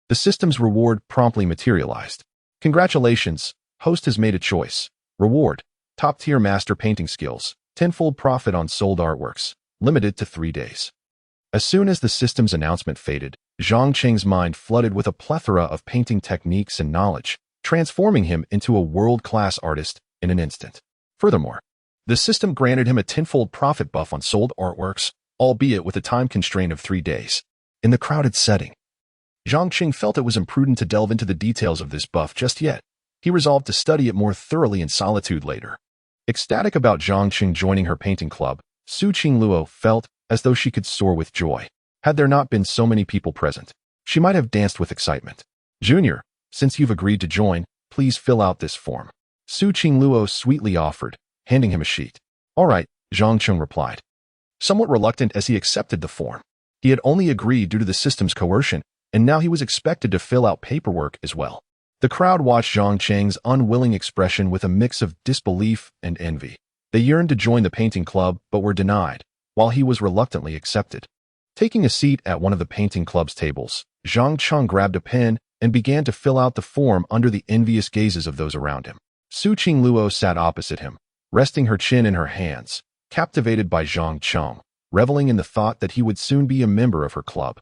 the system's reward promptly materialized. Congratulations, host has made a choice. Reward: top-tier master painting skills, tenfold profit on sold artworks, limited to 3 days. As soon as the system's announcement faded, Zhang Cheng's mind flooded with a plethora of painting techniques and knowledge, transforming him into a world-class artist in an instant. Furthermore, the system granted him a tenfold profit buff on sold artworks, albeit with a time constraint of 3 days. In the crowded setting, Zhang Qing felt it was imprudent to delve into the details of this buff just yet. He resolved to study it more thoroughly in solitude later. Ecstatic about Zhang Qing joining her painting club, Su Qingluo felt as though she could soar with joy. Had there not been so many people present, she might have danced with excitement. Junior, since you've agreed to join, please fill out this form. Su Qingluo sweetly offered, handing him a sheet. All right, Zhang Qing replied, somewhat reluctant as he accepted the form. He had only agreed due to the system's coercion, and now he was expected to fill out paperwork as well. The crowd watched Zhang Qing's unwilling expression with a mix of disbelief and envy. They yearned to join the painting club but were denied, while he was reluctantly accepted. Taking a seat at one of the painting club's tables, Zhang Qing grabbed a pen and began to fill out the form under the envious gazes of those around him. Su Qingluo sat opposite him, resting her chin in her hands, captivated by Zhang Qing, reveling in the thought that he would soon be a member of her club,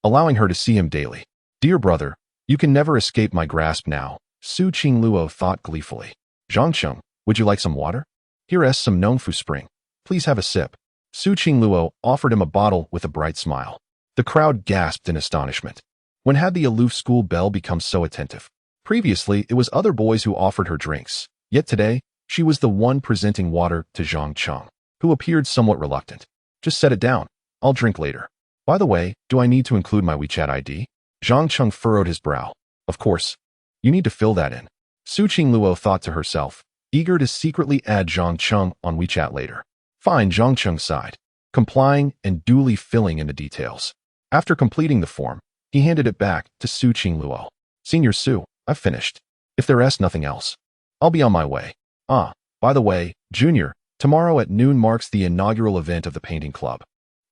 allowing her to see him daily. Dear brother, you can never escape my grasp now, Su Qingluo thought gleefully. Zhang Qing, would you like some water? Here is some Nongfu Spring. Please have a sip. Su Qingluo offered him a bottle with a bright smile. The crowd gasped in astonishment. When had the aloof school belle become so attentive? Previously, it was other boys who offered her drinks, yet today, she was the one presenting water to Zhang Qing, who appeared somewhat reluctant. Just set it down. I'll drink later. By the way, do I need to include my WeChat ID? Zhang Qing furrowed his brow. Of course. You need to fill that in. Su Qingluo thought to herself, eager to secretly add Zhang Qing on WeChat later. Fine, Zhang Qing sighed, complying and duly filling in the details. After completing the form, he handed it back to Su Qingluo. Senior Su, I've finished. If there is nothing else, I'll be on my way. Ah, by the way, Junior, tomorrow at noon marks the inaugural event of the painting club.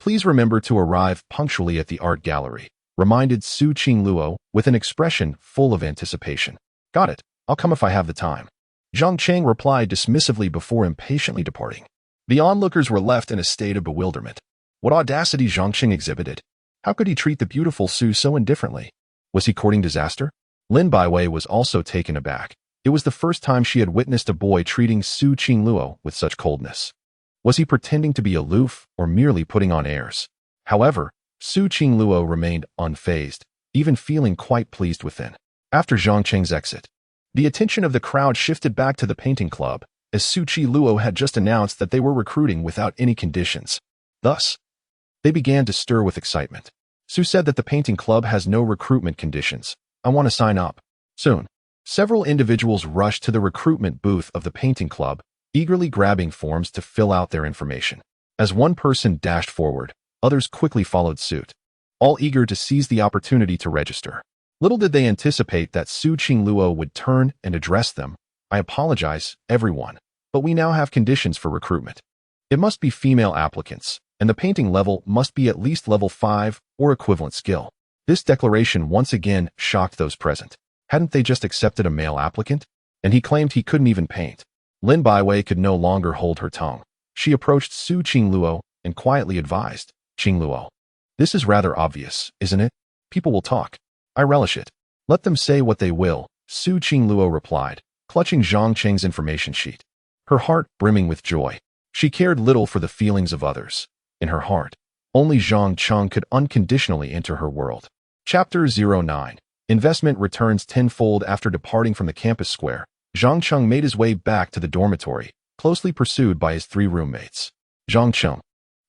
Please remember to arrive punctually at the art gallery, reminded Su Qingluo with an expression full of anticipation. Got it. I'll come if I have the time. Zhang Qing replied dismissively before impatiently departing. The onlookers were left in a state of bewilderment. What audacity Zhang Qing exhibited! How could he treat the beautiful Su so indifferently? Was he courting disaster? Lin Baiwei was also taken aback. It was the first time she had witnessed a boy treating Su Qingluo with such coldness. Was he pretending to be aloof or merely putting on airs? However, Su Qingluo remained unfazed, even feeling quite pleased within. After Zhang Qing's exit, the attention of the crowd shifted back to the painting club, as Su Qingluo had just announced that they were recruiting without any conditions. Thus, they began to stir with excitement. Su said that the painting club has no recruitment conditions. I want to sign up. Soon, several individuals rushed to the recruitment booth of the painting club, eagerly grabbing forms to fill out their information. As one person dashed forward, others quickly followed suit, all eager to seize the opportunity to register. Little did they anticipate that Su Qingluo would turn and address them. I apologize, everyone, but we now have conditions for recruitment. It must be female applicants, and the painting level must be at least level 5 or equivalent skill. This declaration once again shocked those present. Hadn't they just accepted a male applicant? And he claimed he couldn't even paint. Lin Baiwei could no longer hold her tongue. She approached Su Qingluo and quietly advised, Qingluo, this is rather obvious, isn't it? People will talk. I relish it. Let them say what they will, Su Qingluo replied, clutching Zhang Qing's information sheet. Her heart brimming with joy. She cared little for the feelings of others. In her heart, only Zhang Qing could unconditionally enter her world. Chapter 09. Investment returns tenfold. After departing from the campus square, Zhang Qing made his way back to the dormitory, closely pursued by his 3 roommates. Zhang Qing,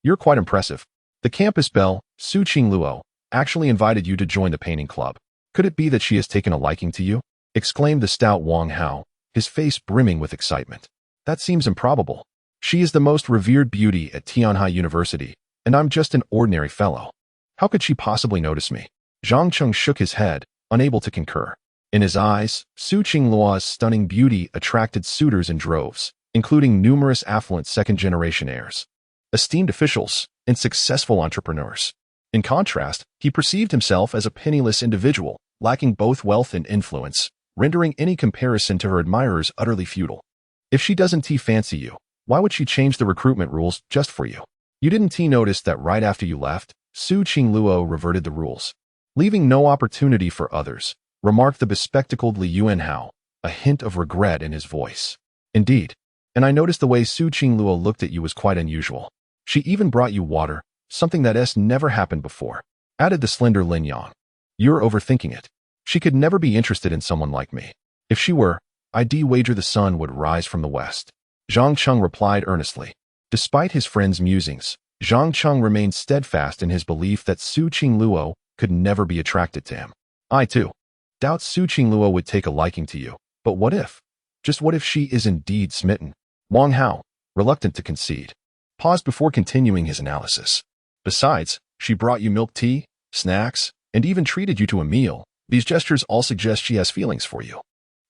you're quite impressive. The campus belle, Su Qingluo, actually invited you to join the painting club. Could it be that she has taken a liking to you? Exclaimed the stout Wang Hao, his face brimming with excitement. That seems improbable. She is the most revered beauty at Tianhai University, and I'm just an ordinary fellow. How could she possibly notice me? Zhang Qing shook his head, unable to concur. In his eyes, Su Qingluo's stunning beauty attracted suitors in droves, including numerous affluent second-generation heirs, esteemed officials, and successful entrepreneurs. In contrast, he perceived himself as a penniless individual, lacking both wealth and influence, rendering any comparison to her admirers utterly futile. If she doesn't fancy you, why would she change the recruitment rules just for you? You didn't notice that right after you left, Su Qingluo reverted the rules, leaving no opportunity for others, remarked the bespectacled Li Yuanhao, a hint of regret in his voice. Indeed, and I noticed the way Su Qingluo looked at you was quite unusual. She even brought you water, something that never happened before, added the slender Lin Yang. You're overthinking it. She could never be interested in someone like me. If she were, I'd wager the sun would rise from the west. Zhang Cheng replied earnestly. Despite his friend's musings, Zhang Cheng remained steadfast in his belief that Su Qingluo could never be attracted to him. I, too, doubt Su Qingluo would take a liking to you. But what if? Just what if she is indeed smitten? Wang Hao, reluctant to concede, paused before continuing his analysis. Besides, she brought you milk tea, snacks, and even treated you to a meal. These gestures all suggest she has feelings for you.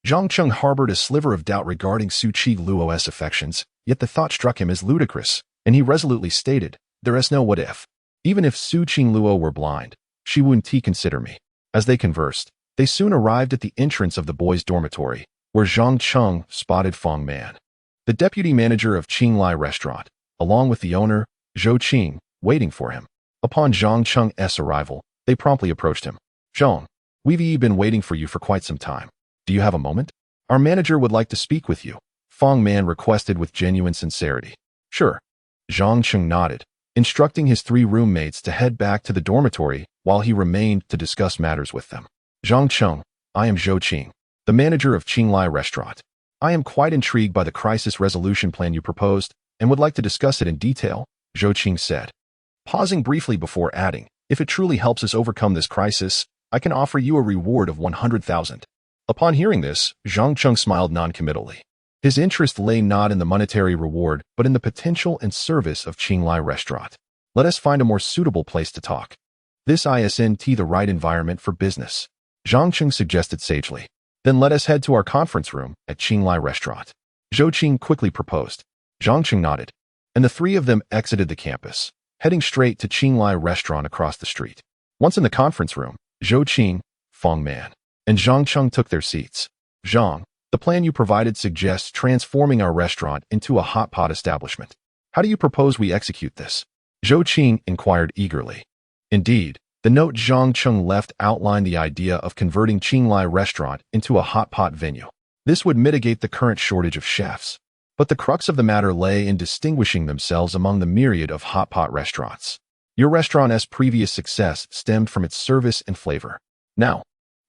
Zhang Cheng harbored a sliver of doubt regarding Su Qingluo's affections, yet the thought struck him as ludicrous, and he resolutely stated, there is no what if. Even if Su Qingluo were blind, she wouldn't consider me. As they conversed, they soon arrived at the entrance of the boys' dormitory, where Zhang Cheng spotted Feng Man, the deputy manager of Qinglai Restaurant, along with the owner, Zhou Qing, waiting for him. Upon Zhang Cheng's arrival, they promptly approached him. Zhang, we've been waiting for you for quite some time. Do you have a moment? Our manager would like to speak with you, Feng Man requested with genuine sincerity. Sure. Zhang Cheng nodded, instructing his 3 roommates to head back to the dormitory while he remained to discuss matters with them. Zhang Cheng, I am Zhou Qing, the manager of Qinglai Restaurant. I am quite intrigued by the crisis resolution plan you proposed and would like to discuss it in detail, Zhou Qing said, pausing briefly before adding, if it truly helps us overcome this crisis, I can offer you a reward of 100,000. Upon hearing this, Zhang Cheng smiled non-committally. His interest lay not in the monetary reward, but in the potential and service of Qinglai Restaurant. Let us find a more suitable place to talk. This isn't the right environment for business, Zhang Cheng suggested sagely. Then let us head to our conference room at Qinglai Restaurant. Zhou Qing quickly proposed. Zhang Cheng nodded, and the 3 of them exited the campus, heading straight to Qinglai Restaurant across the street. Once in the conference room, Zhou Qing, Feng Man, and Zhang Cheng took their seats. Zhang, the plan you provided suggests transforming our restaurant into a hot pot establishment. How do you propose we execute this? Zhou Qing inquired eagerly. Indeed, the note Zhang Cheng left outlined the idea of converting Qinglai Restaurant into a hot pot venue. This would mitigate the current shortage of chefs. But the crux of the matter lay in distinguishing themselves among the myriad of hot pot restaurants. Your restaurant's previous success stemmed from its service and flavor. Now,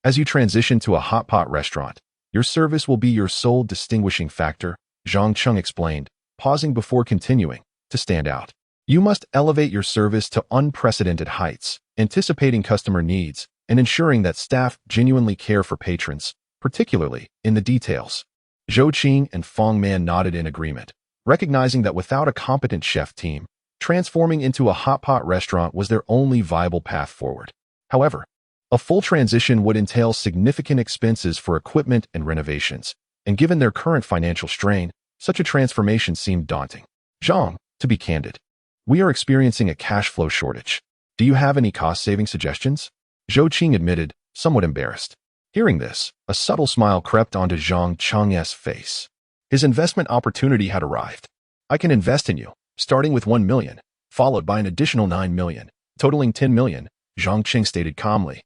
as you transition to a hot pot restaurant, your service will be your sole distinguishing factor, Zhang Cheng explained, pausing before continuing, to stand out. You must elevate your service to unprecedented heights, anticipating customer needs, and ensuring that staff genuinely care for patrons, particularly in the details. Zhou Qing and Feng Man nodded in agreement, recognizing that without a competent chef team, transforming into a hot pot restaurant was their only viable path forward. However, a full transition would entail significant expenses for equipment and renovations, and given their current financial strain, such a transformation seemed daunting. Zhang, to be candid, we are experiencing a cash flow shortage. Do you have any cost-saving suggestions? Zhou Qing admitted, somewhat embarrassed. Hearing this, a subtle smile crept onto Zhang Cheng's face. His investment opportunity had arrived. I can invest in you, starting with 1 million, followed by an additional 9 million, totaling 10 million, Zhang Cheng stated calmly.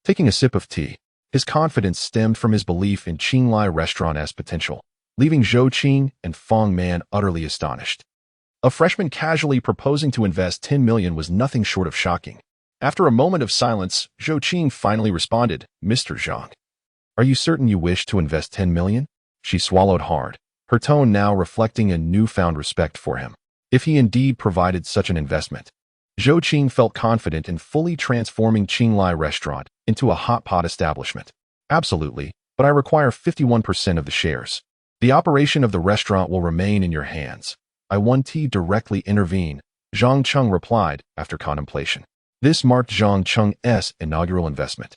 Taking a sip of tea, his confidence stemmed from his belief in Qinglai Restaurant's potential, leaving Zhou Qing and Feng Man utterly astonished. A freshman casually proposing to invest 10 million was nothing short of shocking. After a moment of silence, Zhou Qing finally responded, Mr. Zhang, are you certain you wish to invest 10 million? She swallowed hard, her tone now reflecting a newfound respect for him. If he indeed provided such an investment, Zhou Qing felt confident in fully transforming Qinglai Restaurant into a hot pot establishment. Absolutely, but I require 51% of the shares. The operation of the restaurant will remain in your hands. I want to directly intervene, Zhang Cheng replied after contemplation. This marked Zhang Cheng's inaugural investment,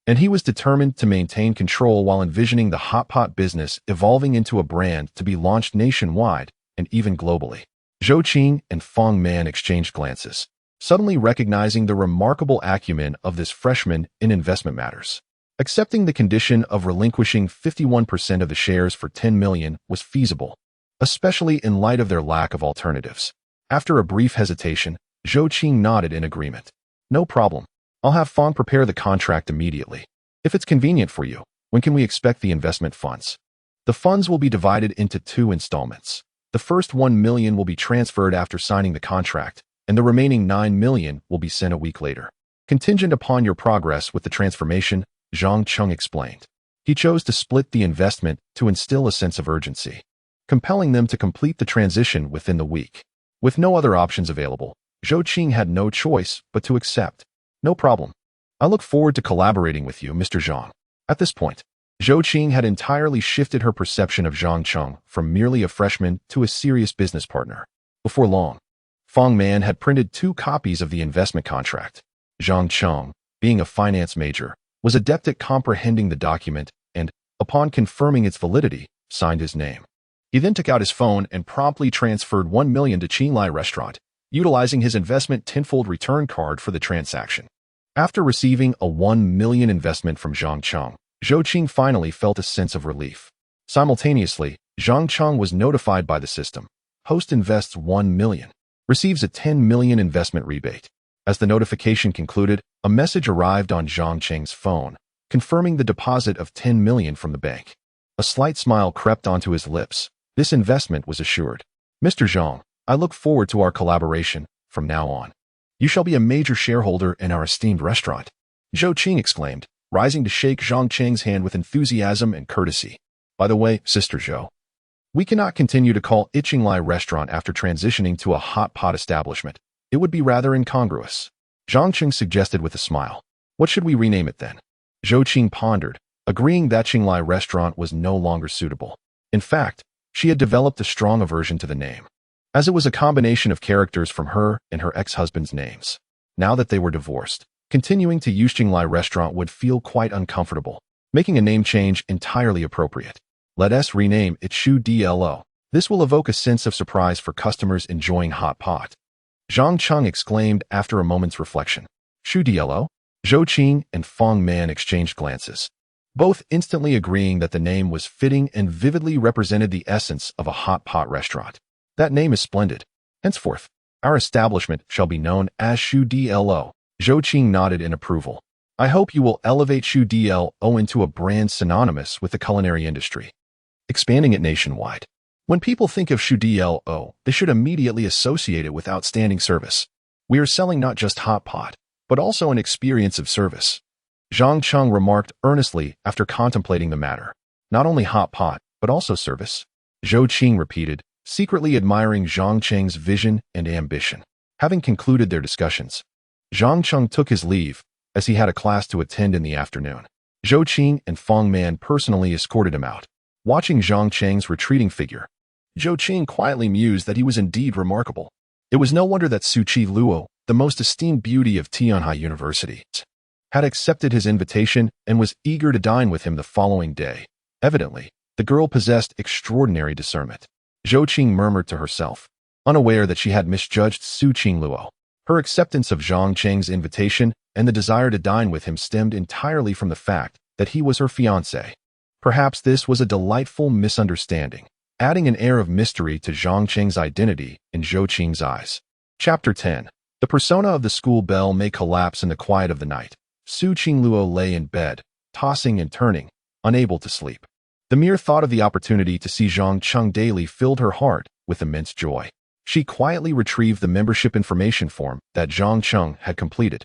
and he was determined to maintain control while envisioning the hot pot business evolving into a brand to be launched nationwide and even globally. Zhou Qing and Feng Man exchanged glances, suddenly recognizing the remarkable acumen of this freshman in investment matters. Accepting the condition of relinquishing 51% of the shares for 10 million was feasible, especially in light of their lack of alternatives. After a brief hesitation, Zhou Qing nodded in agreement. No problem. I'll have Feng prepare the contract immediately. If it's convenient for you, when can we expect the investment funds? The funds will be divided into 2 installments. The first 1 million will be transferred after signing the contract, and the remaining 9 million will be sent a week later. Contingent upon your progress with the transformation, Zhang Cheng explained. He chose to split the investment to instill a sense of urgency, compelling them to complete the transition within the week. With no other options available, Zhou Qing had no choice but to accept. No problem. I look forward to collaborating with you, Mr. Zhang. At this point, Zhou Qing had entirely shifted her perception of Zhang Cheng from merely a freshman to a serious business partner. Before long, Fang Man had printed 2 copies of the investment contract. Zhang Cheng, being a finance major, was adept at comprehending the document and, upon confirming its validity, signed his name. He then took out his phone and promptly transferred 1 million to Qinglai Restaurant, utilizing his investment tenfold return card for the transaction. After receiving a 1 million investment from Zhang Cheng, Zhou Qing finally felt a sense of relief. Simultaneously, Zhang Cheng was notified by the system. Host invests 1 million, receives a 10 million investment rebate. As the notification concluded, a message arrived on Zhang Cheng's phone, confirming the deposit of 10 million from the bank. A slight smile crept onto his lips. This investment was assured. Mr. Zhang, I look forward to our collaboration from now on. You shall be a major shareholder in our esteemed restaurant. Zhou Qing exclaimed, rising to shake Zhang Cheng's hand with enthusiasm and courtesy. By the way, Sister Zhou, we cannot continue to call it Qinglai Restaurant after transitioning to a hot pot establishment. It would be rather incongruous. Zhang Cheng suggested with a smile. What should we rename it then? Zhou Qing pondered, agreeing that Qinglai Restaurant was no longer suitable. In fact, she had developed a strong aversion to the name, as it was a combination of characters from her and her ex-husband's names. Now that they were divorced, continuing to use Qinglai Restaurant would feel quite uncomfortable, making a name change entirely appropriate. Let us rename it Shu Dlo. This will evoke a sense of surprise for customers enjoying hot pot. Zhang Cheng exclaimed after a moment's reflection. Shu Dlo? Zhou Qing and Fang Man exchanged glances, both instantly agreeing that the name was fitting and vividly represented the essence of a hot pot restaurant. That name is splendid. Henceforth, our establishment shall be known as Shu Dlo. Zhou Qing nodded in approval. I hope you will elevate Shu Dlo into a brand synonymous with the culinary industry, expanding it nationwide. When people think of Shu Dlo, they should immediately associate it with outstanding service. We are selling not just hot pot, but also an experience of service. Zhang Cheng remarked earnestly after contemplating the matter. Not only hot pot, but also service. Zhou Qing repeated, secretly admiring Zhang Cheng's vision and ambition. Having concluded their discussions, Zhang Cheng took his leave, as he had a class to attend in the afternoon. Zhou Qing and Fang Man personally escorted him out. Watching Zhang Cheng's retreating figure, Zhou Qing quietly mused that he was indeed remarkable. It was no wonder that Su Qi Luo, the most esteemed beauty of Tianhai University, had accepted his invitation and was eager to dine with him the following day. Evidently, the girl possessed extraordinary discernment. Zhou Qing murmured to herself, unaware that she had misjudged Su Qing Luo. Her acceptance of Zhang Cheng's invitation and the desire to dine with him stemmed entirely from the fact that he was her fiancé. Perhaps this was a delightful misunderstanding, adding an air of mystery to Zhang Cheng's identity in Zhou Qing's eyes. Chapter 10. The persona of the school bell may collapse in the quiet of the night. Su Qing Luo lay in bed, tossing and turning, unable to sleep. The mere thought of the opportunity to see Zhang Cheng daily filled her heart with immense joy. She quietly retrieved the membership information form that Zhang Cheng had completed.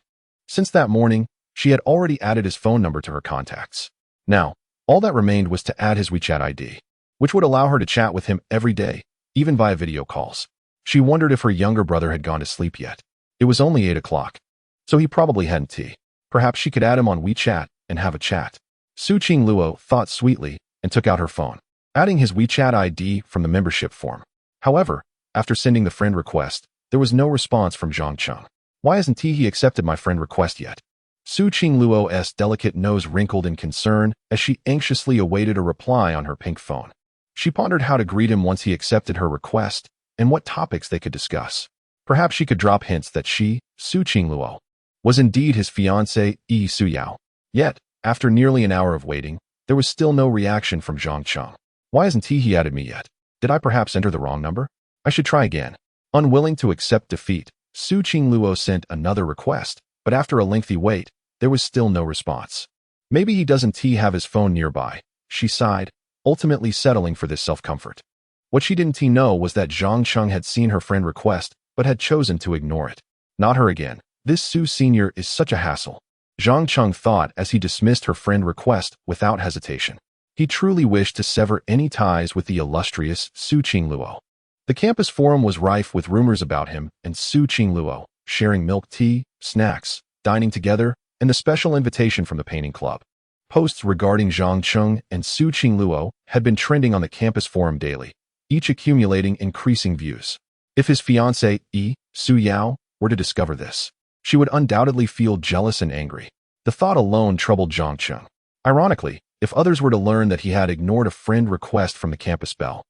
Since that morning, she had already added his phone number to her contacts. Now, all that remained was to add his WeChat ID, which would allow her to chat with him every day, even via video calls. She wondered if her younger brother had gone to sleep yet. It was only 8 o'clock, so he probably hadn't tea. Perhaps she could add him on WeChat and have a chat. Su Qing Luo thought sweetly and took out her phone, adding his WeChat ID from the membership form. However, after sending the friend request, there was no response from Zhang Cheng. Why hasn't he accepted my friend request yet? Su Qing Luo's delicate nose wrinkled in concern as she anxiously awaited a reply on her pink phone. She pondered how to greet him once he accepted her request and what topics they could discuss. Perhaps she could drop hints that she, Su Qing Luo, was indeed his fiancée, Yi Suyao. Yet, after nearly an hour of waiting, there was still no reaction from Zhang Cheng. Why hasn't he added me yet? Did I perhaps enter the wrong number? I should try again. Unwilling to accept defeat, Su Qing Luo sent another request, but after a lengthy wait, there was still no response. Maybe he doesn't have his phone nearby, she sighed, ultimately settling for this self-comfort. What she didn't know was that Zhang Cheng had seen her friend request, but had chosen to ignore it. Not her again. This Su Senior is such a hassle. Zhang Cheng thought as he dismissed her friend request without hesitation. He truly wished to sever any ties with the illustrious Su Qingluo. The campus forum was rife with rumors about him and Su Qingluo, sharing milk tea, snacks, dining together, and the special invitation from the painting club. Posts regarding Zhang Cheng and Su Qingluo had been trending on the campus forum daily, each accumulating increasing views. If his fiancée, Su Yao, were to discover this, she would undoubtedly feel jealous and angry. The thought alone troubled Zhang Cheng. Ironically, if others were to learn that he had ignored a friend request from the campus belle,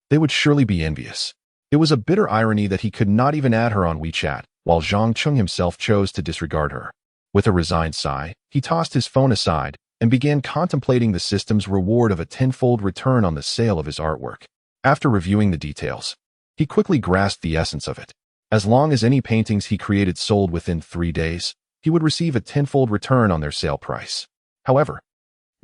they would surely be envious. It was a bitter irony that he could not even add her on WeChat, while Zhang Cheng himself chose to disregard her. With a resigned sigh, he tossed his phone aside and began contemplating the system's reward of a tenfold return on the sale of his artwork. After reviewing the details, he quickly grasped the essence of it. As long as any paintings he created sold within 3 days, he would receive a tenfold return on their sale price. However,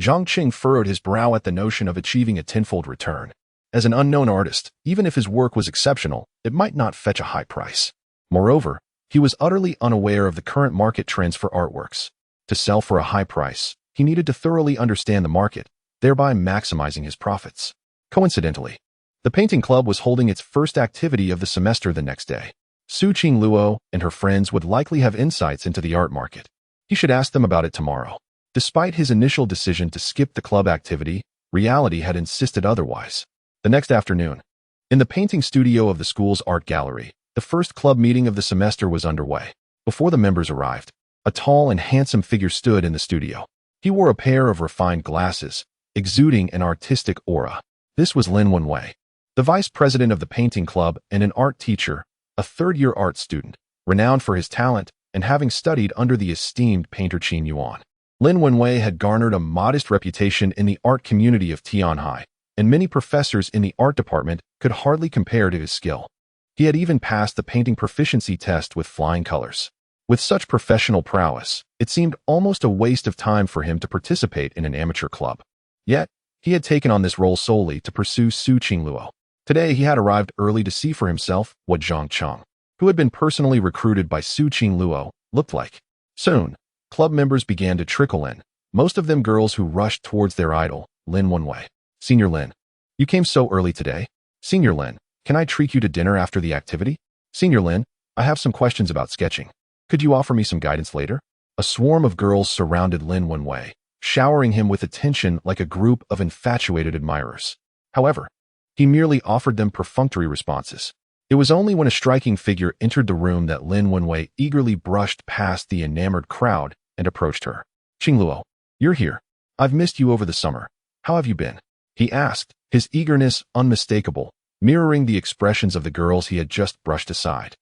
Zhang Cheng furrowed his brow at the notion of achieving a tenfold return. As an unknown artist, even if his work was exceptional, it might not fetch a high price. Moreover, he was utterly unaware of the current market trends for artworks. To sell for a high price, he needed to thoroughly understand the market, thereby maximizing his profits. Coincidentally, the painting club was holding its first activity of the semester the next day. Su Qingluo and her friends would likely have insights into the art market. He should ask them about it tomorrow. Despite his initial decision to skip the club activity, reality had insisted otherwise. The next afternoon, in the painting studio of the school's art gallery, the first club meeting of the semester was underway. Before the members arrived, a tall and handsome figure stood in the studio. He wore a pair of refined glasses, exuding an artistic aura. This was Lin Wenwei, the vice president of the painting club and an art teacher, a third-year art student, renowned for his talent and having studied under the esteemed painter Qin Yuan. Lin Wenwei had garnered a modest reputation in the art community of Tianhai, and many professors in the art department could hardly compare to his skill. He had even passed the painting proficiency test with flying colors. With such professional prowess, it seemed almost a waste of time for him to participate in an amateur club. Yet, he had taken on this role solely to pursue Su Qingluo. Today, he had arrived early to see for himself what Zhang Cheng, who had been personally recruited by Su Qingluo, looked like. Soon, club members began to trickle in, most of them girls who rushed towards their idol, Lin Wenwei. Senior Lin, you came so early today. Senior Lin, can I treat you to dinner after the activity? Senior Lin, I have some questions about sketching. Could you offer me some guidance later? A swarm of girls surrounded Lin Wenwei, showering him with attention like a group of infatuated admirers. However, he merely offered them perfunctory responses. It was only when a striking figure entered the room that Lin Wenwei eagerly brushed past the enamored crowd and approached her. Qingluo, you're here. I've missed you over the summer. How have you been? He asked, his eagerness unmistakable, mirroring the expressions of the girls he had just brushed aside.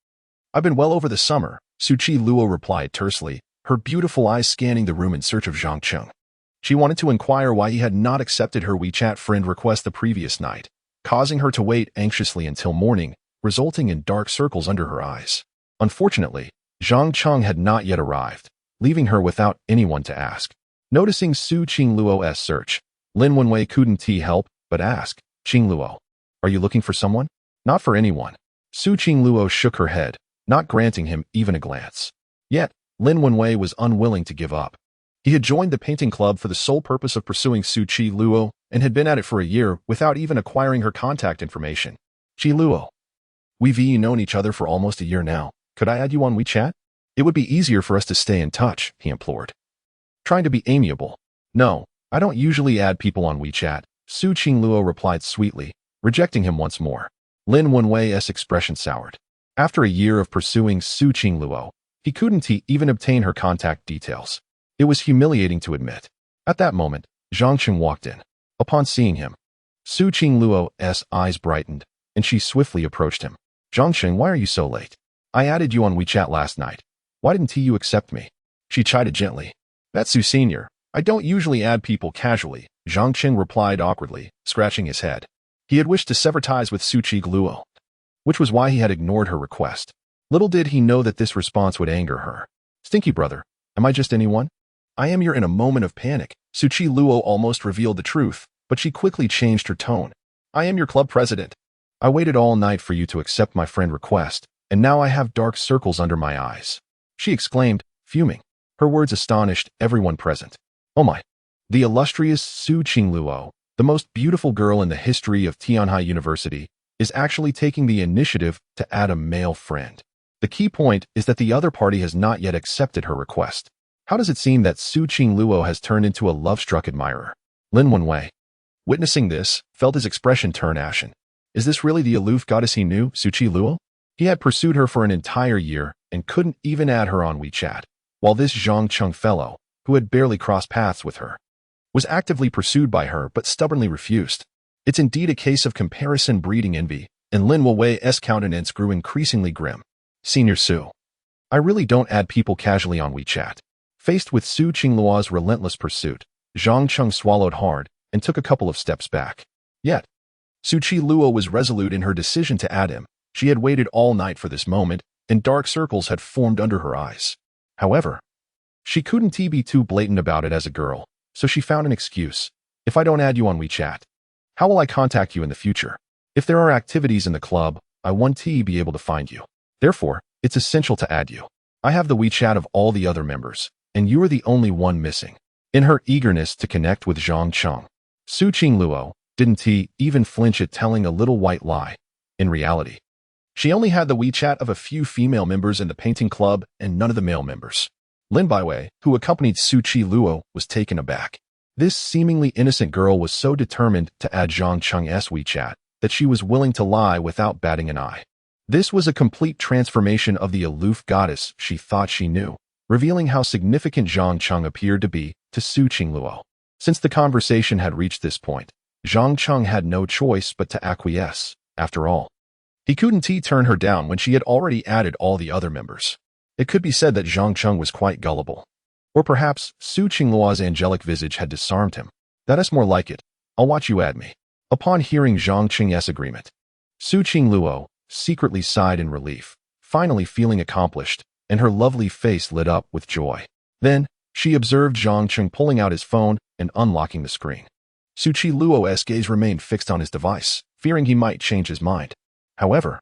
I've been well over the summer, Su Qingluo replied tersely, her beautiful eyes scanning the room in search of Zhang Cheng. She wanted to inquire why he had not accepted her WeChat friend request the previous night, causing her to wait anxiously until morning, resulting in dark circles under her eyes. Unfortunately, Zhang Cheng had not yet arrived, leaving her without anyone to ask. Noticing Su Qingluo's search, Lin Wenwei couldn't help but ask, Qingluo, are you looking for someone? Not for anyone. Su Qingluo shook her head, not granting him even a glance. Yet, Lin Wenwei was unwilling to give up. He had joined the painting club for the sole purpose of pursuing Su Qingluo and had been at it for a year without even acquiring her contact information. Qingluo, we've known each other for almost a year now. Could I add you on WeChat? It would be easier for us to stay in touch, he implored. Trying to be amiable. No, I don't usually add people on WeChat, Su Qingluo replied sweetly, rejecting him once more. Lin Wenwei's expression soured. After a year of pursuing Su Qingluo, he couldn't even obtain her contact details. It was humiliating to admit. At that moment, Zhang Cheng walked in. Upon seeing him, Su Qingluo's eyes brightened, and she swiftly approached him. Zhang Cheng, why are you so late? I added you on WeChat last night. Why didn't you accept me? She chided gently. That's Su Senior. I don't usually add people casually, Zhang Cheng replied awkwardly, scratching his head. He had wished to sever ties with Su Qingluo, which was why he had ignored her request. Little did he know that this response would anger her. Stinky brother, am I just anyone? I am here in a moment of panic. Su Qingluo almost revealed the truth, but she quickly changed her tone. I am your club president. I waited all night for you to accept my friend request, and now I have dark circles under my eyes. she exclaimed, fuming. Her words astonished everyone present. Oh my! The illustrious Su Qingluo, the most beautiful girl in the history of Tianhai University, is actually taking the initiative to add a male friend. The key point is that the other party has not yet accepted her request. How does it seem that Su Qingluo has turned into a love-struck admirer? Lin Wenwei, witnessing this, felt his expression turn ashen. Is this really the aloof goddess he knew, Su Qingluo? He had pursued her for an entire year and couldn't even add her on WeChat, while this Zhang Cheng fellow, who had barely crossed paths with her, was actively pursued by her but stubbornly refused. It's indeed a case of comparison breeding envy, and Lin Wenwei's countenance grew increasingly grim. Senior Su, I really don't add people casually on WeChat. Faced with Su Qingluo's relentless pursuit, Zhang Cheng swallowed hard and took a couple of steps back. Yet, Su Qingluo was resolute in her decision to add him. She had waited all night for this moment, and dark circles had formed under her eyes. However, she couldn't be too blatant about it as a girl, so she found an excuse. If I don't add you on WeChat, how will I contact you in the future? If there are activities in the club, I want to be able to find you. Therefore, it's essential to add you. I have the WeChat of all the other members, and you are the only one missing. In her eagerness to connect with Zhang Cheng, Su Qingluo didn't even flinch at telling a little white lie. In reality, she only had the WeChat of a few female members in the painting club and none of the male members. Lin Baiwei, who accompanied Su Qingluo, was taken aback. This seemingly innocent girl was so determined to add Zhang Cheng's WeChat that she was willing to lie without batting an eye. This was a complete transformation of the aloof goddess she thought she knew, revealing how significant Zhang Cheng appeared to be to Su Qingluo. Since the conversation had reached this point, Zhang Cheng had no choice but to acquiesce. After all, he couldn't turn her down when she had already added all the other members. It could be said that Zhang Cheng was quite gullible. Or perhaps Su Qingluo's angelic visage had disarmed him. That is more like it. I'll watch you add me. Upon hearing Zhang Cheng's agreement, Su Qingluo secretly sighed in relief, finally feeling accomplished, and her lovely face lit up with joy. Then, she observed Zhang Cheng pulling out his phone and unlocking the screen. Su Qingluo's gaze remained fixed on his device, fearing he might change his mind. However,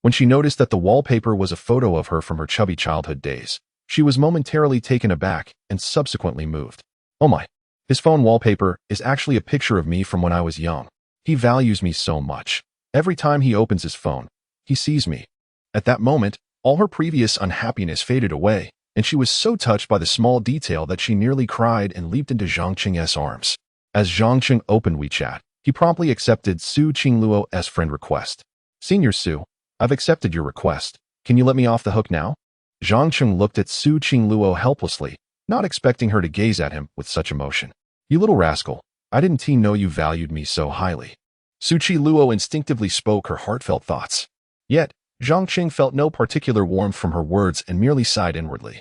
when she noticed that the wallpaper was a photo of her from her chubby childhood days, she was momentarily taken aback and subsequently moved. Oh my, his phone wallpaper is actually a picture of me from when I was young. He values me so much. Every time he opens his phone, he sees me. At that moment, all her previous unhappiness faded away, and she was so touched by the small detail that she nearly cried and leaped into Zhang Cheng's arms. As Zhang Cheng opened WeChat, he promptly accepted Su Qingluo's friend request. Senior Su, I've accepted your request. Can you let me off the hook now? Zhang Cheng looked at Su Qingluo helplessly, not expecting her to gaze at him with such emotion. You little rascal, I didn't know you valued me so highly. Su Qingluo instinctively spoke her heartfelt thoughts. Yet, Zhang Cheng felt no particular warmth from her words and merely sighed inwardly,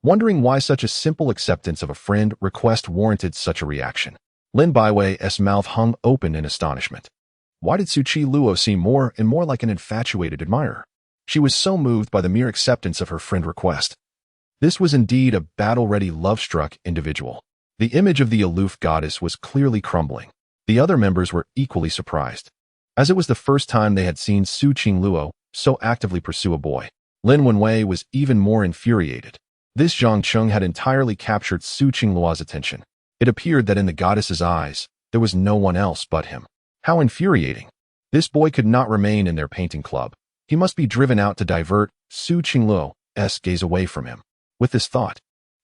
wondering why such a simple acceptance of a friend request warranted such a reaction. Lin Baiwei's mouth hung open in astonishment. Why did Su Qingluo seem more and more like an infatuated admirer? She was so moved by the mere acceptance of her friend request. This was indeed a battle-ready, love-struck individual. The image of the aloof goddess was clearly crumbling. The other members were equally surprised, as it was the first time they had seen Su Qingluo so actively pursue a boy. Lin Wenwei was even more infuriated. This Zhang Cheng had entirely captured Su Qingluo's attention. It appeared that in the goddess's eyes, there was no one else but him. How infuriating. This boy could not remain in their painting club. He must be driven out to divert Su Qingluo's gaze away from him. With this thought,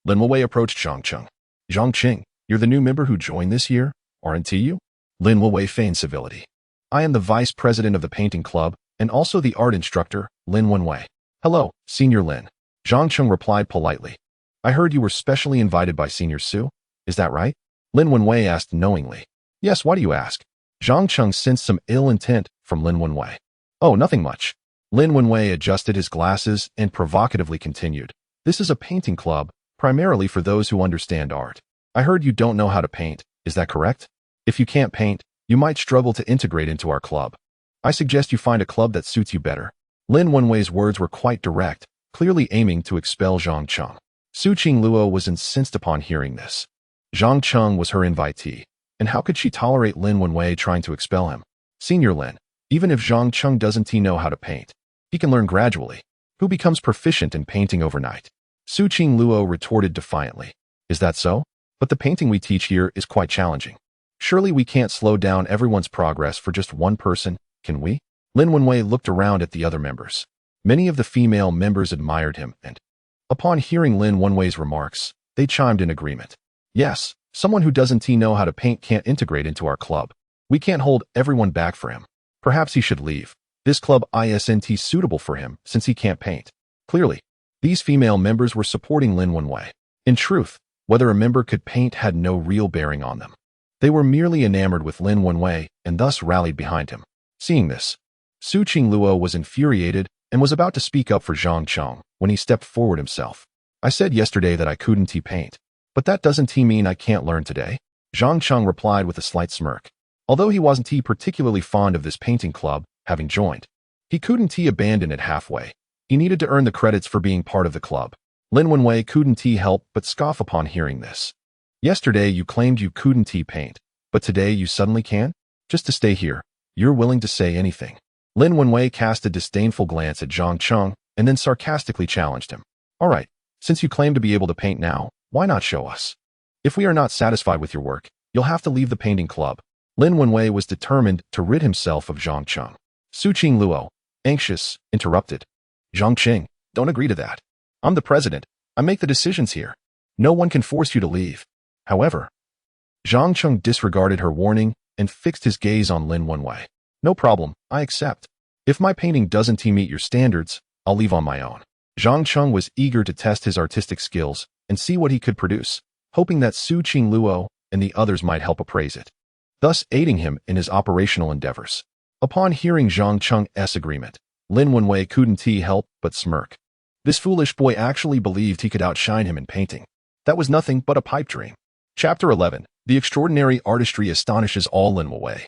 Lin Wenwei approached Zhang Cheng. Zhang Cheng, you're the new member who joined this year, aren't you? Lin Wenwei feigned civility. I am the vice president of the painting club and also the art instructor, Lin Wenwei. Hello, Senior Lin. Zhang Cheng replied politely. I heard you were specially invited by Senior Su. Is that right? Lin Wenwei asked knowingly. Yes, why do you ask? Zhang Cheng sensed some ill intent from Lin Wenwei. Oh, nothing much. Lin Wenwei adjusted his glasses and provocatively continued. This is a painting club, primarily for those who understand art. I heard you don't know how to paint, is that correct? If you can't paint, you might struggle to integrate into our club. I suggest you find a club that suits you better. Lin Wenwei's words were quite direct, clearly aiming to expel Zhang Cheng. Su Qingluo was incensed upon hearing this. Zhang Cheng was her invitee, and how could she tolerate Lin Wenwei trying to expel him? Senior Lin, even if Zhang Cheng doesn't know how to paint, he can learn gradually. who becomes proficient in painting overnight. Su Qingluo retorted defiantly. Is that so? But the painting we teach here is quite challenging. Surely we can't slow down everyone's progress for just one person, can we? Lin Wenwei looked around at the other members. Many of the female members admired him, and upon hearing Lin Wenwei's remarks, they chimed in agreement. Yes, someone who doesn't know how to paint can't integrate into our club. We can't hold everyone back for him. Perhaps he should leave. This club isn't suitable for him since he can't paint. Clearly, these female members were supporting Lin Wenwei. In truth, whether a member could paint had no real bearing on them. They were merely enamored with Lin Wenwei and thus rallied behind him. Seeing this, Su Qingluo was infuriated and was about to speak up for Zhang Cheng when he stepped forward himself. I said yesterday that I couldn't paint, but that doesn't mean I can't learn today. Zhang Cheng replied with a slight smirk. Although he wasn't particularly fond of this painting club, having joined, he couldn't abandon it halfway. He needed to earn the credits for being part of the club. Lin Wenwei couldn't help but scoff upon hearing this. Yesterday you claimed you couldn't paint, but today you suddenly can? Just to stay here, you're willing to say anything. Lin Wenwei cast a disdainful glance at Zhang Cheng and then sarcastically challenged him. All right, since you claim to be able to paint now, why not show us? If we are not satisfied with your work, you'll have to leave the painting club. Lin Wenwei was determined to rid himself of Zhang Cheng. Su Qingluo, anxious, interrupted. Zhang Cheng, don't agree to that. I'm the president. I make the decisions here. No one can force you to leave. However, Zhang Cheng disregarded her warning and fixed his gaze on Lin Wenwei. No problem, I accept. If my painting doesn't meet your standards, I'll leave on my own. Zhang Cheng was eager to test his artistic skills and see what he could produce, hoping that Su Qingluo and the others might help appraise it, thus aiding him in his operational endeavors. Upon hearing Zhang Cheng's agreement, Lin Wenwei couldn't help but smirk. This foolish boy actually believed he could outshine him in painting. That was nothing but a pipe dream. Chapter 11. The extraordinary artistry astonishes all. Lin Wenwei,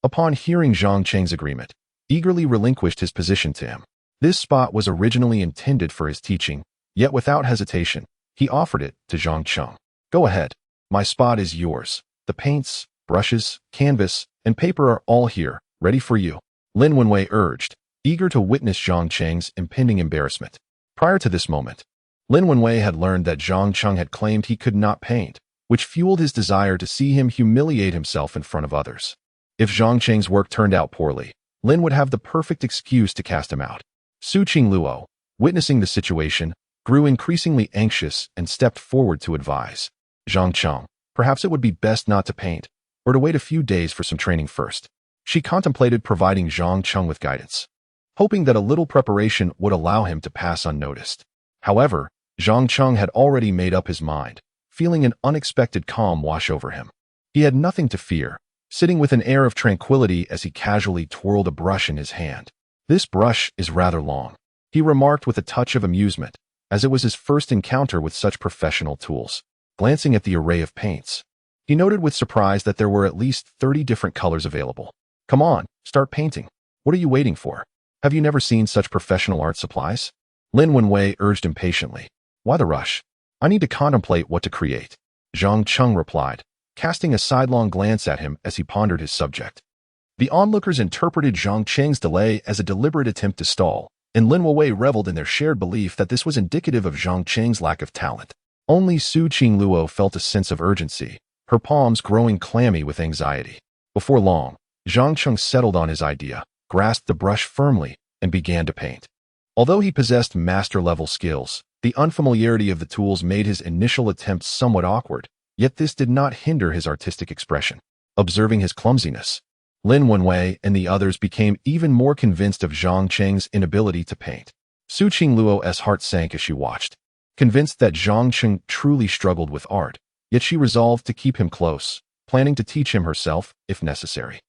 upon hearing Zhang Cheng's agreement, eagerly relinquished his position to him. This spot was originally intended for his teaching, yet without hesitation, he offered it to Zhang Cheng. Go ahead. My spot is yours. The paints, brushes, canvas, and paper are all here, ready for you. Lin Wenwei urged, eager to witness Zhang Cheng's impending embarrassment. Prior to this moment, Lin Wenwei had learned that Zhang Cheng had claimed he could not paint, which fueled his desire to see him humiliate himself in front of others. If Zhang Cheng's work turned out poorly, Lin would have the perfect excuse to cast him out. Su Qingluo, witnessing the situation, grew increasingly anxious and stepped forward to advise. Zhang Cheng, perhaps it would be best not to paint, or to wait a few days for some training first. She contemplated providing Zhang Cheng with guidance, hoping that a little preparation would allow him to pass unnoticed. However, Zhang Cheng had already made up his mind, feeling an unexpected calm wash over him. He had nothing to fear, sitting with an air of tranquility as he casually twirled a brush in his hand. This brush is rather long, he remarked with a touch of amusement, as it was his first encounter with such professional tools. Glancing at the array of paints, he noted with surprise that there were at least 30 different colors available. Come on, start painting. What are you waiting for? Have you never seen such professional art supplies? Lin Wenwei urged impatiently. Why the rush? I need to contemplate what to create. Zhang Cheng replied, casting a sidelong glance at him as he pondered his subject. The onlookers interpreted Zhang Cheng's delay as a deliberate attempt to stall, and Lin Wenwei reveled in their shared belief that this was indicative of Zhang Cheng's lack of talent. Only Su Qingluo felt a sense of urgency, her palms growing clammy with anxiety. Before long, Zhang Cheng settled on his idea, grasped the brush firmly, and began to paint. Although he possessed master-level skills, the unfamiliarity of the tools made his initial attempts somewhat awkward, yet this did not hinder his artistic expression. Observing his clumsiness, Lin Wenwei and the others became even more convinced of Zhang Cheng's inability to paint. Su Qingluo's heart sank as she watched. Convinced that Zhang Cheng truly struggled with art, yet she resolved to keep him close, planning to teach him herself, if necessary.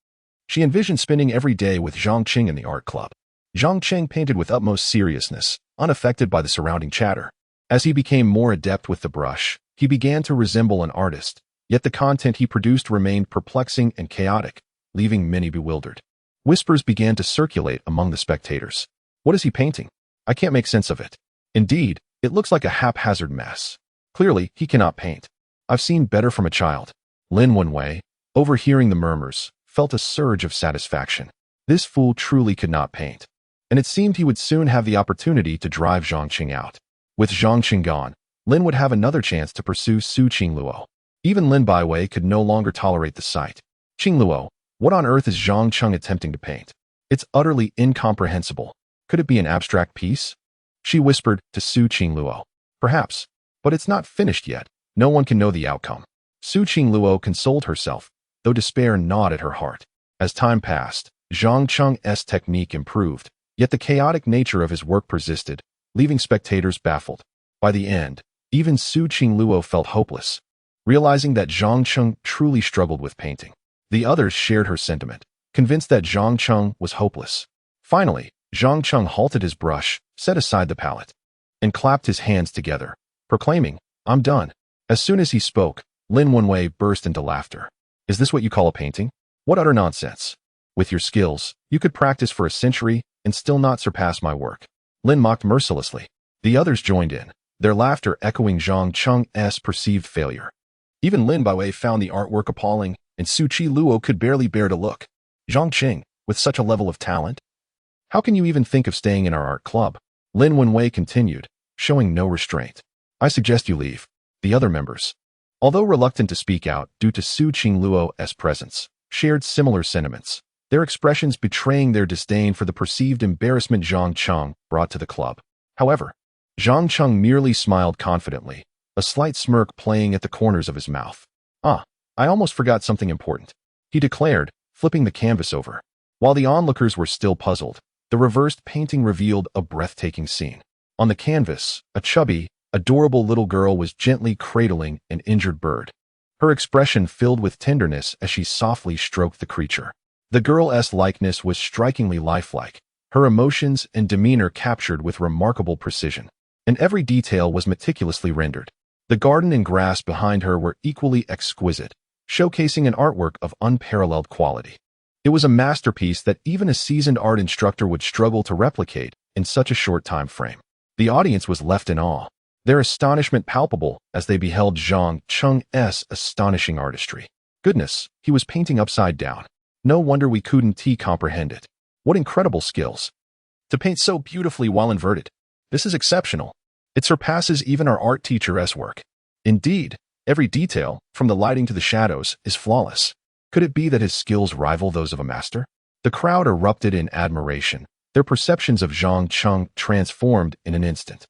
She envisioned spending every day with Zhang Cheng in the art club. Zhang Cheng painted with utmost seriousness, unaffected by the surrounding chatter. As he became more adept with the brush, he began to resemble an artist, yet the content he produced remained perplexing and chaotic, leaving many bewildered. Whispers began to circulate among the spectators. What is he painting? I can't make sense of it. Indeed, it looks like a haphazard mess. Clearly, he cannot paint. I've seen better from a child. Lin Wenwei, overhearing the murmurs, felt a surge of satisfaction. This fool truly could not paint. and it seemed he would soon have the opportunity to drive Zhang Qing out. With Zhang Qing gone, Lin would have another chance to pursue Su Qingluo. Even Lin Baiwei could no longer tolerate the sight. Qingluo, what on earth is Zhang Qing attempting to paint? It's utterly incomprehensible. Could it be an abstract piece? She whispered to Su Qingluo. Perhaps, but it's not finished yet. No one can know the outcome. Su Qingluo consoled herself, though despair gnawed at her heart. As time passed, Zhang Qing's technique improved, yet the chaotic nature of his work persisted, leaving spectators baffled. By the end, even Su Qingluo felt hopeless, realizing that Zhang Qing truly struggled with painting. The others shared her sentiment, convinced that Zhang Qing was hopeless. Finally, Zhang Qing halted his brush, set aside the palette, and clapped his hands together, proclaiming, "I'm done." As soon as he spoke, Lin Wenwei burst into laughter. "Is this what you call a painting? What utter nonsense. With your skills, you could practice for a century and still not surpass my work." Lin mocked mercilessly. The others joined in, their laughter echoing Zhang Qing's perceived failure. Even Lin Baiwei found the artwork appalling, and Su Qingluo could barely bear to look. "Zhang Qing, with such a level of talent? How can you even think of staying in our art club?" Lin Wenwei continued, showing no restraint. "I suggest you leave." The other members, although reluctant to speak out due to Su Qingluo's presence, shared similar sentiments, their expressions betraying their disdain for the perceived embarrassment Zhang Qing brought to the club. However, Zhang Qing merely smiled confidently, a slight smirk playing at the corners of his mouth. I almost forgot something important," he declared, flipping the canvas over. While the onlookers were still puzzled, the reversed painting revealed a breathtaking scene. On the canvas, a chubby, adorable little girl was gently cradling an injured bird. Her expression filled with tenderness as she softly stroked the creature. The girl's likeness was strikingly lifelike, her emotions and demeanor captured with remarkable precision, and every detail was meticulously rendered. The garden and grass behind her were equally exquisite, showcasing an artwork of unparalleled quality. It was a masterpiece that even a seasoned art instructor would struggle to replicate in such a short time frame. The audience was left in awe, their astonishment palpable as they beheld Zhang Qing's astonishing artistry. Goodness, he was painting upside down. No wonder we couldn't comprehend it. What incredible skills. To paint so beautifully while inverted. This is exceptional. It surpasses even our art teacher's work. Indeed, every detail, from the lighting to the shadows, is flawless. Could it be that his skills rival those of a master? The crowd erupted in admiration, their perceptions of Zhang Qing transformed in an instant.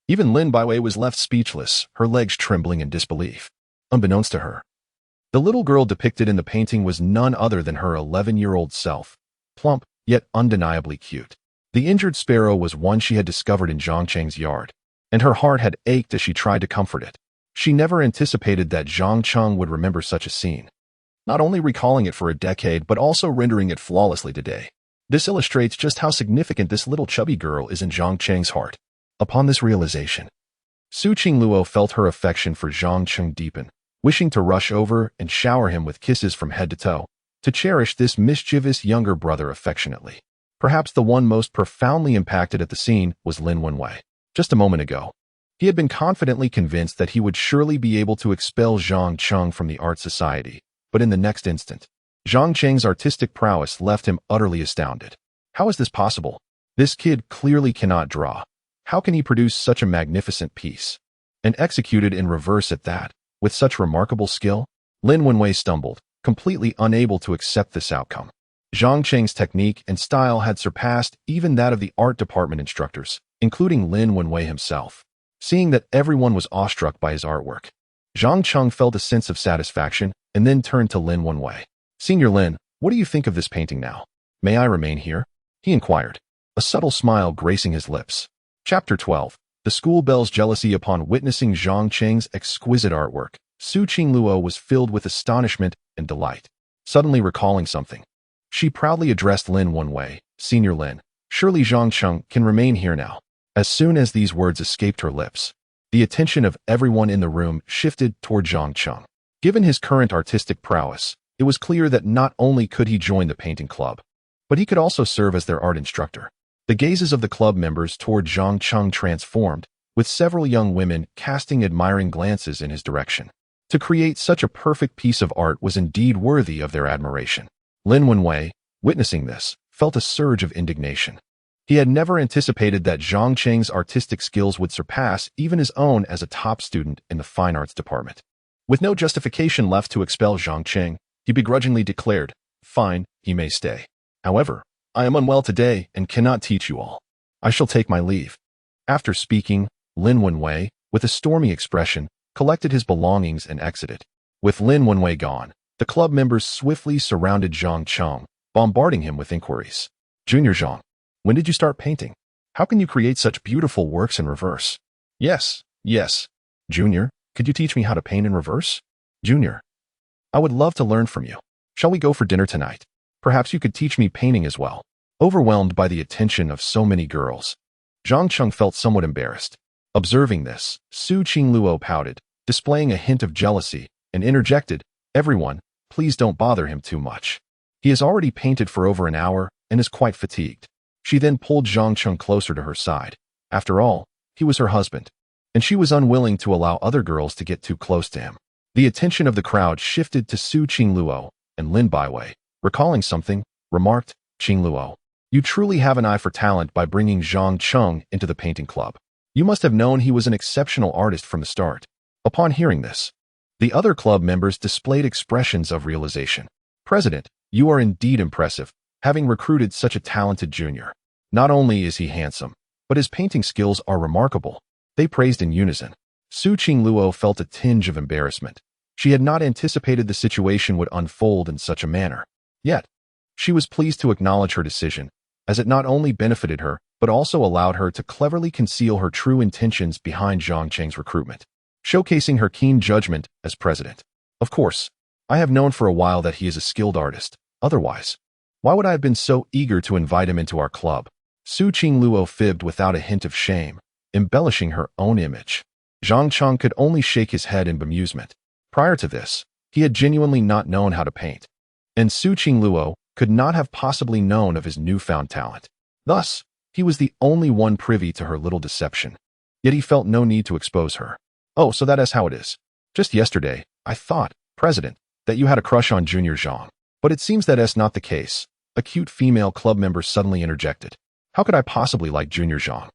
Even Lin Baiwei was left speechless, her legs trembling in disbelief. Unbeknownst to her, the little girl depicted in the painting was none other than her 11-year-old self, plump, yet undeniably cute. The injured sparrow was one she had discovered in Zhang Qing's yard, and her heart had ached as she tried to comfort it. She never anticipated that Zhang Qing would remember such a scene, not only recalling it for a decade but also rendering it flawlessly today. This illustrates just how significant this little chubby girl is in Zhang Qing's heart. Upon this realization, Su Qingluo felt her affection for Zhang Qing deepen, wishing to rush over and shower him with kisses from head to toe, to cherish this mischievous younger brother affectionately. Perhaps the one most profoundly impacted at the scene was Lin Wenwei. Just a moment ago, he had been confidently convinced that he would surely be able to expel Zhang Qing from the art society, but in the next instant, Zhang Qing's artistic prowess left him utterly astounded. How is this possible? This kid clearly cannot draw. How can he produce such a magnificent piece? And executed in reverse at that, with such remarkable skill? Lin Wenwei stumbled, completely unable to accept this outcome. Zhang Qing's technique and style had surpassed even that of the art department instructors, including Lin Wenwei himself. Seeing that everyone was awestruck by his artwork, Zhang Qing felt a sense of satisfaction and then turned to Lin Wenwei. "Senior Lin, what do you think of this painting now? May I remain here?" he inquired, a subtle smile gracing his lips. Chapter 12. The school bell's jealousy. Upon witnessing Zhang Qing's exquisite artwork, Su Qingluo was filled with astonishment and delight. Suddenly recalling something, she proudly addressed Lin Wenwei. "Senior Lin, surely Zhang Qing can remain here now." As soon as these words escaped her lips, the attention of everyone in the room shifted toward Zhang Qing. Given his current artistic prowess, it was clear that not only could he join the painting club, but he could also serve as their art instructor. The gazes of the club members toward Zhang Qing transformed, with several young women casting admiring glances in his direction. To create such a perfect piece of art was indeed worthy of their admiration. Lin Wenwei, witnessing this, felt a surge of indignation. He had never anticipated that Zhang Cheng's artistic skills would surpass even his own as a top student in the fine arts department. With no justification left to expel Zhang Cheng, he begrudgingly declared, "Fine, he may stay. However, I am unwell today and cannot teach you all. I shall take my leave." After speaking, Lin Wenwei, with a stormy expression, collected his belongings and exited. With Lin Wenwei gone, the club members swiftly surrounded Zhang Cheng, bombarding him with inquiries. "Junior Zhang, when did you start painting? How can you create such beautiful works in reverse?" Yes. Junior, could you teach me how to paint in reverse?" "Junior, I would love to learn from you. Shall we go for dinner tonight? Perhaps you could teach me painting as well." Overwhelmed by the attention of so many girls, Zhang Cheng felt somewhat embarrassed. Observing this, Su Qingluo pouted, displaying a hint of jealousy, and interjected, "Everyone, please don't bother him too much. He has already painted for over an hour and is quite fatigued." She then pulled Zhang Cheng closer to her side. After all, he was her husband, and she was unwilling to allow other girls to get too close to him. The attention of the crowd shifted to Su Qingluo, and Lin Baiwei, recalling something, remarked, "Qingluo, you truly have an eye for talent by bringing Zhang Cheng into the painting club. You must have known he was an exceptional artist from the start." Upon hearing this, the other club members displayed expressions of realization. "President, you are indeed impressive, having recruited such a talented junior. Not only is he handsome, but his painting skills are remarkable." They praised in unison. Su Qingluo felt a tinge of embarrassment. She had not anticipated the situation would unfold in such a manner. Yet, she was pleased to acknowledge her decision, as it not only benefited her, but also allowed her to cleverly conceal her true intentions behind Zhang Cheng's recruitment, showcasing her keen judgment as president. "Of course, I have known for a while that he is a skilled artist. Otherwise, why would I have been so eager to invite him into our club?" Su Qingluo fibbed without a hint of shame, embellishing her own image. Zhang Cheng could only shake his head in bemusement. Prior to this, he had genuinely not known how to paint, and Su Qingluo could not have possibly known of his newfound talent. Thus, he was the only one privy to her little deception. Yet he felt no need to expose her. "Oh, so that is how it is. Just yesterday, I thought, President, that you had a crush on Junior Zhang. But it seems that is not the case." A cute female club member suddenly interjected. "How could I possibly like Junior Zhang?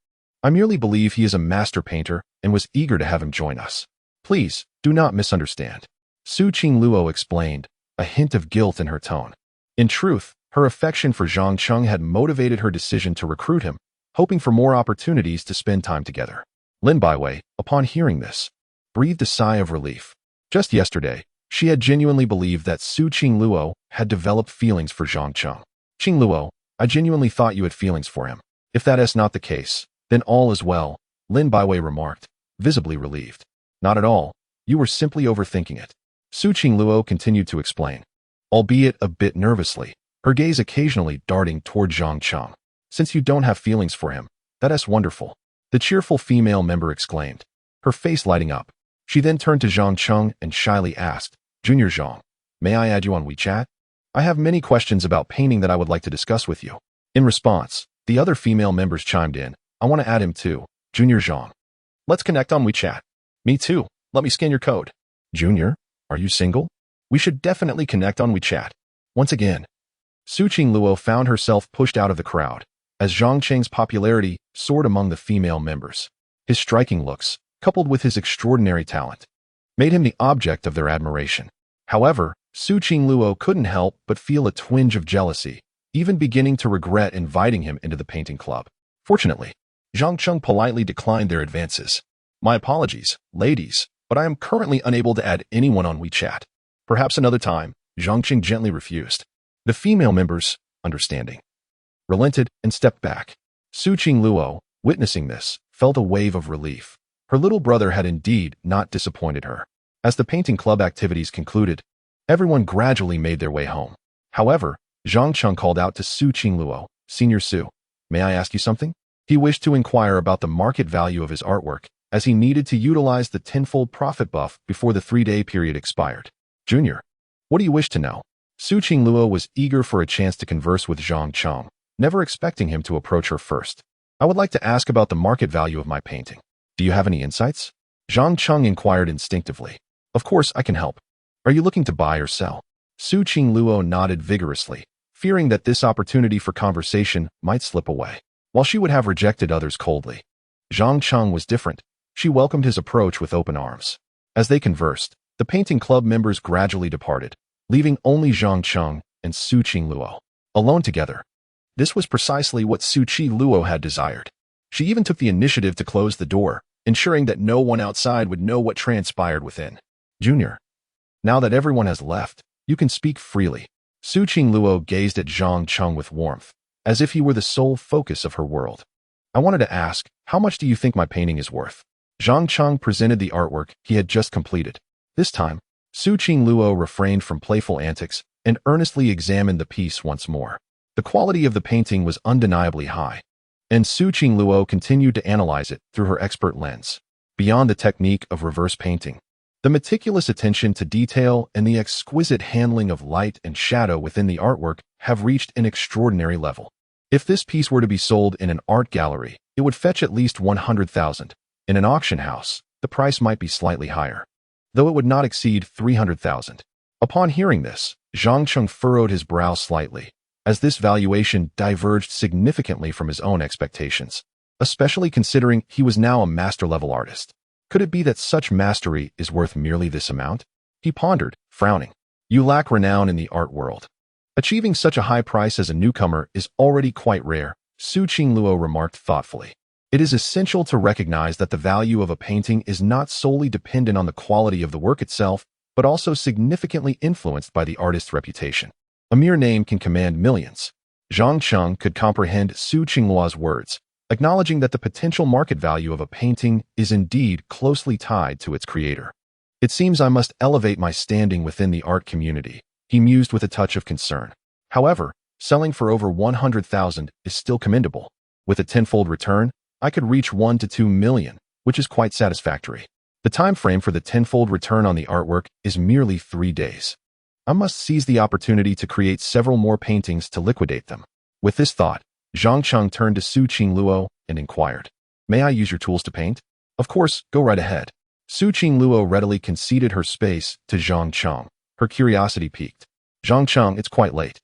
I merely believe he is a master painter and was eager to have him join us. Please, do not misunderstand." Su Qingluo explained, a hint of guilt in her tone. In truth, her affection for Zhang Cheng had motivated her decision to recruit him, hoping for more opportunities to spend time together. Lin Baiwei, upon hearing this, breathed a sigh of relief. Just yesterday, she had genuinely believed that Su Qingluo had developed feelings for Zhang Cheng. "Qingluo, I genuinely thought you had feelings for him. If that is not the case, then all is well," Lin Baiwei remarked, visibly relieved. "Not at all. You were simply overthinking it." Su Qingluo continued to explain, albeit a bit nervously, her gaze occasionally darting toward Zhang Cheng. "Since you don't have feelings for him, that is wonderful," the cheerful female member exclaimed, her face lighting up. She then turned to Zhang Cheng and shyly asked, "Junior Zhang, may I add you on WeChat? I have many questions about painting that I would like to discuss with you." In response, the other female members chimed in, "I want to add him too, Junior Zhang. Let's connect on WeChat." "Me too. Let me scan your code." "Junior, are you single? We should definitely connect on WeChat." Once again, Su Qingluo found herself pushed out of the crowd, as Zhang Cheng's popularity soared among the female members. His striking looks, coupled with his extraordinary talent, made him the object of their admiration. However, Su Qingluo couldn't help but feel a twinge of jealousy, even beginning to regret inviting him into the painting club. Fortunately, Zhang Cheng politely declined their advances. "My apologies, ladies, but I am currently unable to add anyone on WeChat. Perhaps another time," Zhang Cheng gently refused. The female members, understanding, relented and stepped back. Su Qingluo, witnessing this, felt a wave of relief. Her little brother had indeed not disappointed her. As the painting club activities concluded, everyone gradually made their way home. However, Zhang Cheng called out to Su Qingluo, "Senior Su, may I ask you something?" He wished to inquire about the market value of his artwork, as he needed to utilize the tenfold profit buff before the 3-day period expired. "Junior, what do you wish to know?" Su Qingluo was eager for a chance to converse with Zhang Cheng, never expecting him to approach her first. "I would like to ask about the market value of my painting. Do you have any insights?" Zhang Cheng inquired instinctively. "Of course, I can help. Are you looking to buy or sell?" Su Qingluo nodded vigorously, fearing that this opportunity for conversation might slip away. While she would have rejected others coldly, Zhang Cheng was different. She welcomed his approach with open arms. As they conversed, the painting club members gradually departed, leaving only Zhang Cheng and Su Qingluo alone together. This was precisely what Su Qingluo had desired. She even took the initiative to close the door, ensuring that no one outside would know what transpired within. Junior, now that everyone has left, you can speak freely. Su Qingluo gazed at Zhang Cheng with warmth, as if he were the sole focus of her world. I wanted to ask, how much do you think my painting is worth? Zhang Cheng presented the artwork he had just completed. This time, Su Qingluo refrained from playful antics and earnestly examined the piece once more. The quality of the painting was undeniably high, and Su Qingluo continued to analyze it through her expert lens. Beyond the technique of reverse painting, the meticulous attention to detail and the exquisite handling of light and shadow within the artwork have reached an extraordinary level. If this piece were to be sold in an art gallery, it would fetch at least 100,000. In an auction house, the price might be slightly higher, though it would not exceed 300,000. Upon hearing this, Zhang Cheng furrowed his brow slightly, as this valuation diverged significantly from his own expectations, especially considering he was now a master-level artist. Could it be that such mastery is worth merely this amount? He pondered, frowning. You lack renown in the art world. Achieving such a high price as a newcomer is already quite rare, Su Qingluo remarked thoughtfully. It is essential to recognize that the value of a painting is not solely dependent on the quality of the work itself, but also significantly influenced by the artist's reputation. A mere name can command millions. Zhang Cheng could comprehend Su Qingluo's words, acknowledging that the potential market value of a painting is indeed closely tied to its creator. It seems I must elevate my standing within the art community, he mused with a touch of concern. However, selling for over 100,000 is still commendable. With a tenfold return, I could reach 1 to 2 million, which is quite satisfactory. The time frame for the tenfold return on the artwork is merely 3 days. I must seize the opportunity to create several more paintings to liquidate them. With this thought, Zhang Cheng turned to Su Qingluo and inquired, May I use your tools to paint? Of course, go right ahead. Su Qingluo readily conceded her space to Zhang Cheng. Her curiosity piqued. Zhang Cheng, it's quite late.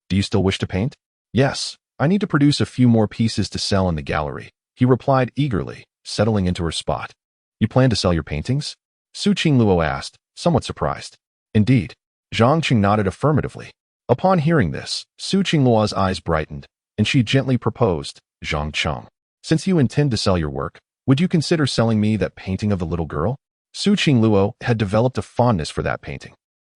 Do you still wish to paint? Yes, I need to produce a few more pieces to sell in the gallery, he replied eagerly, settling into her spot. You plan to sell your paintings? Su Qingluo asked, somewhat surprised. Indeed. Zhang Cheng nodded affirmatively. Upon hearing this, Su Qingluo's eyes brightened, and she gently proposed, Zhang Cheng, since you intend to sell your work, would you consider selling me that painting of the little girl? Su Qingluo had developed a fondness for that painting,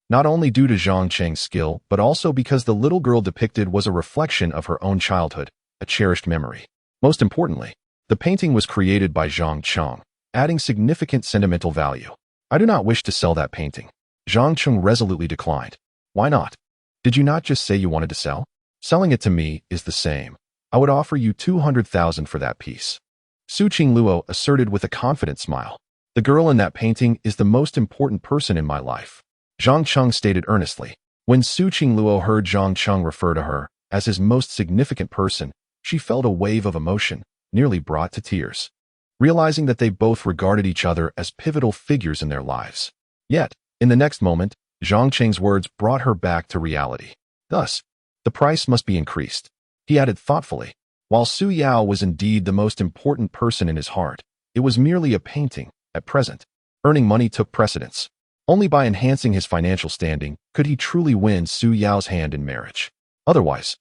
not only due to Zhang Cheng's skill, but also because the little girl depicted was a reflection of her own childhood, a cherished memory. Most importantly, the painting was created by Zhang Cheng, adding significant sentimental value. I do not wish to sell that painting. Zhang Cheng resolutely declined. Why not? Did you not just say you wanted to sell? Selling it to me is the same. I would offer you 200,000 for that piece. Su Qingluo asserted with a confident smile. The girl in that painting is the most important person in my life. Zhang Cheng stated earnestly. When Su Qingluo heard Zhang Cheng refer to her as his most significant person, she felt a wave of emotion, nearly brought to tears, realizing that they both regarded each other as pivotal figures in their lives. Yet, in the next moment, Zhang Cheng's words brought her back to reality. Thus, the price must be increased. He added thoughtfully, while Su Yao was indeed the most important person in his heart, it was merely a painting. At present, earning money took precedence. Only by enhancing his financial standing could he truly win Su Yao's hand in marriage. Otherwise,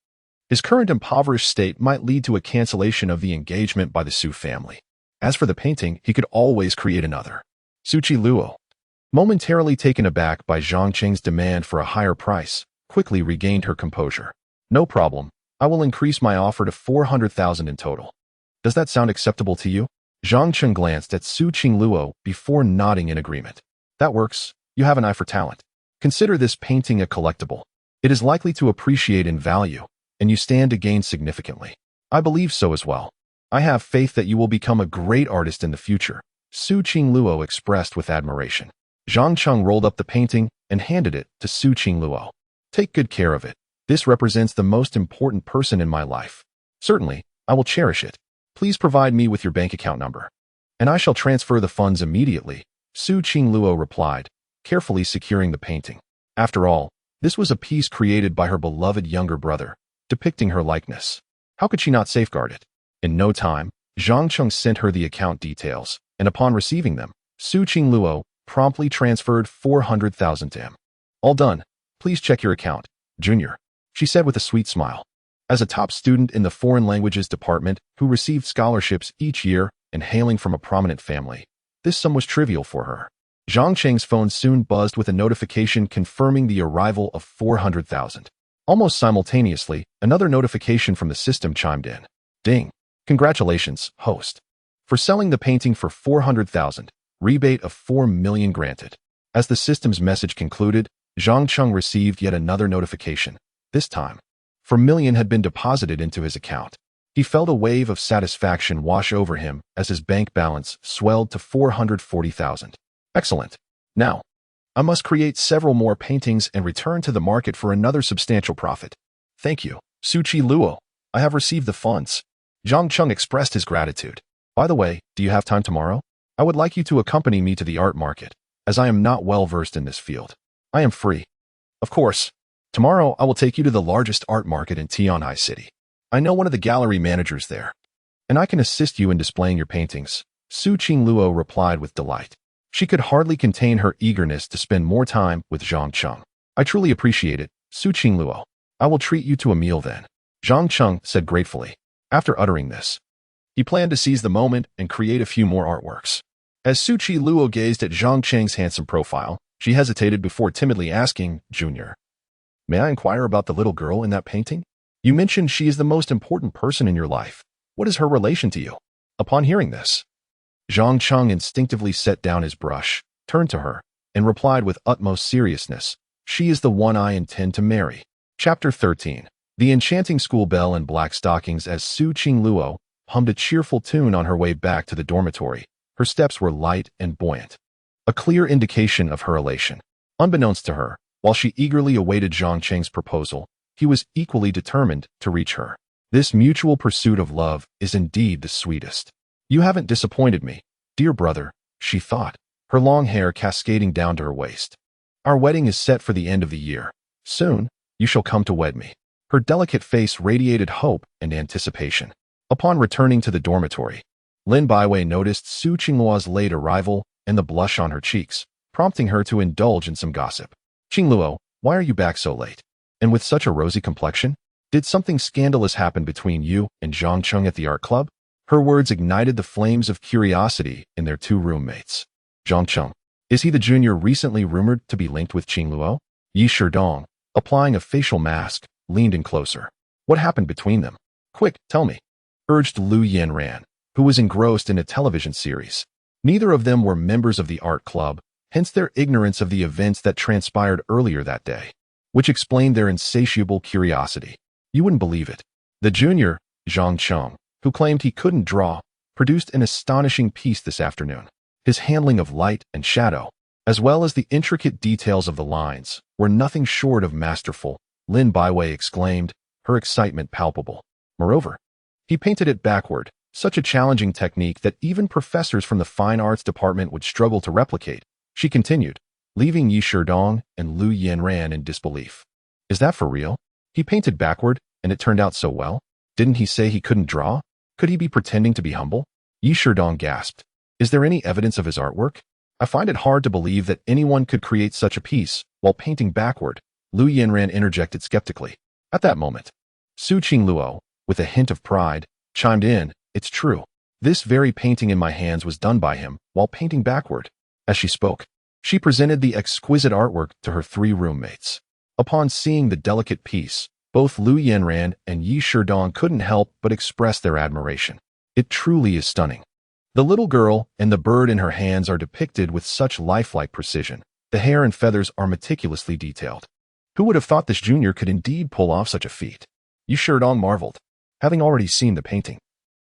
his current impoverished state might lead to a cancellation of the engagement by the Su family. As for the painting, he could always create another. Su Qingluo, momentarily taken aback by Zhang Cheng's demand for a higher price, quickly regained her composure. No problem. I will increase my offer to 400,000 in total. Does that sound acceptable to you? Zhang Cheng glanced at Su Qingluo before nodding in agreement. That works. You have an eye for talent. Consider this painting a collectible. It is likely to appreciate in value, and you stand to gain significantly. I believe so as well. I have faith that you will become a great artist in the future, Su Qingluo expressed with admiration. Zhang Cheng rolled up the painting and handed it to Su Qingluo. Take good care of it. This represents the most important person in my life. Certainly, I will cherish it. Please provide me with your bank account number, and I shall transfer the funds immediately, Su Qingluo replied, carefully securing the painting. After all, this was a piece created by her beloved younger brother, depicting her likeness. How could she not safeguard it? In no time, Zhang Cheng sent her the account details, and upon receiving them, Su Qingluo promptly transferred 400,000 to him. All done. Please check your account, Junior, she said with a sweet smile. As a top student in the foreign languages department who received scholarships each year and hailing from a prominent family, this sum was trivial for her. Zhang Cheng's phone soon buzzed with a notification confirming the arrival of 400,000. Almost simultaneously, another notification from the system chimed in. Ding. Congratulations, host, for selling the painting for 400,000, rebate of 4 million granted. As the system's message concluded, Zhang Cheng received yet another notification. This time, 4 million had been deposited into his account. He felt a wave of satisfaction wash over him as his bank balance swelled to 440,000. Excellent. Now, I must create several more paintings and return to the market for another substantial profit. Thank you, Su Qingluo. I have received the funds. Zhang Cheng expressed his gratitude. By the way, do you have time tomorrow? I would like you to accompany me to the art market, as I am not well versed in this field. I am free. Of course. Tomorrow I will take you to the largest art market in Tianhai City. I know one of the gallery managers there, and I can assist you in displaying your paintings. Su Qingluo replied with delight. She could hardly contain her eagerness to spend more time with Zhang Cheng. I truly appreciate it, Su Qingluo. I will treat you to a meal then, Zhang Cheng said gratefully. After uttering this, he planned to seize the moment and create a few more artworks. As Su Qingluo gazed at Zhang Cheng's handsome profile, she hesitated before timidly asking, Junior, may I inquire about the little girl in that painting? You mentioned she is the most important person in your life. What is her relation to you? Upon hearing this, Zhang Cheng instinctively set down his brush, turned to her, and replied with utmost seriousness, she is the one I intend to marry. Chapter 13. The enchanting school bell and black stockings. As Su Qingluo hummed a cheerful tune on her way back to the dormitory, her steps were light and buoyant, a clear indication of her elation. Unbeknownst to her, while she eagerly awaited Zhang Cheng's proposal, he was equally determined to reach her. This mutual pursuit of love is indeed the sweetest. You haven't disappointed me, dear brother, she thought, her long hair cascading down to her waist. Our wedding is set for the end of the year. Soon, you shall come to wed me. Her delicate face radiated hope and anticipation. Upon returning to the dormitory, Lin Baiwei noticed Su Qingluo's late arrival and the blush on her cheeks, prompting her to indulge in some gossip. Qingluo, why are you back so late? And with such a rosy complexion? Did something scandalous happen between you and Zhang Cheng at the art club? Her words ignited the flames of curiosity in their two roommates. Zhang Cheng, is he the junior recently rumored to be linked with Qingluo? Yi Shidong, applying a facial mask, leaned in closer. What happened between them? Quick, tell me, urged Lu Yanran, who was engrossed in a television series. Neither of them were members of the art club, hence their ignorance of the events that transpired earlier that day, which explained their insatiable curiosity. You wouldn't believe it. The junior, Zhang Cheng, who claimed he couldn't draw, produced an astonishing piece this afternoon. His handling of light and shadow, as well as the intricate details of the lines, were nothing short of masterful, Lin Baiwei exclaimed, her excitement palpable. Moreover, he painted it backward, such a challenging technique that even professors from the fine arts department would struggle to replicate. She continued, leaving Yi Shidong and Lu Yanran in disbelief. Is that for real? He painted backward, and it turned out so well? Didn't he say he couldn't draw? Could he be pretending to be humble? Yi Shidong gasped. Is there any evidence of his artwork? I find it hard to believe that anyone could create such a piece while painting backward, Lu Yanran interjected skeptically. At that moment, Su Qingluo, with a hint of pride, chimed in, it's true. This very painting in my hands was done by him while painting backward. As she spoke, she presented the exquisite artwork to her three roommates. Upon seeing the delicate piece, both Lu Yanran and Yi Shidong couldn't help but express their admiration. It truly is stunning. The little girl and the bird in her hands are depicted with such lifelike precision. The hair and feathers are meticulously detailed. Who would have thought this junior could indeed pull off such a feat? Yi Shidong marveled, having already seen the painting.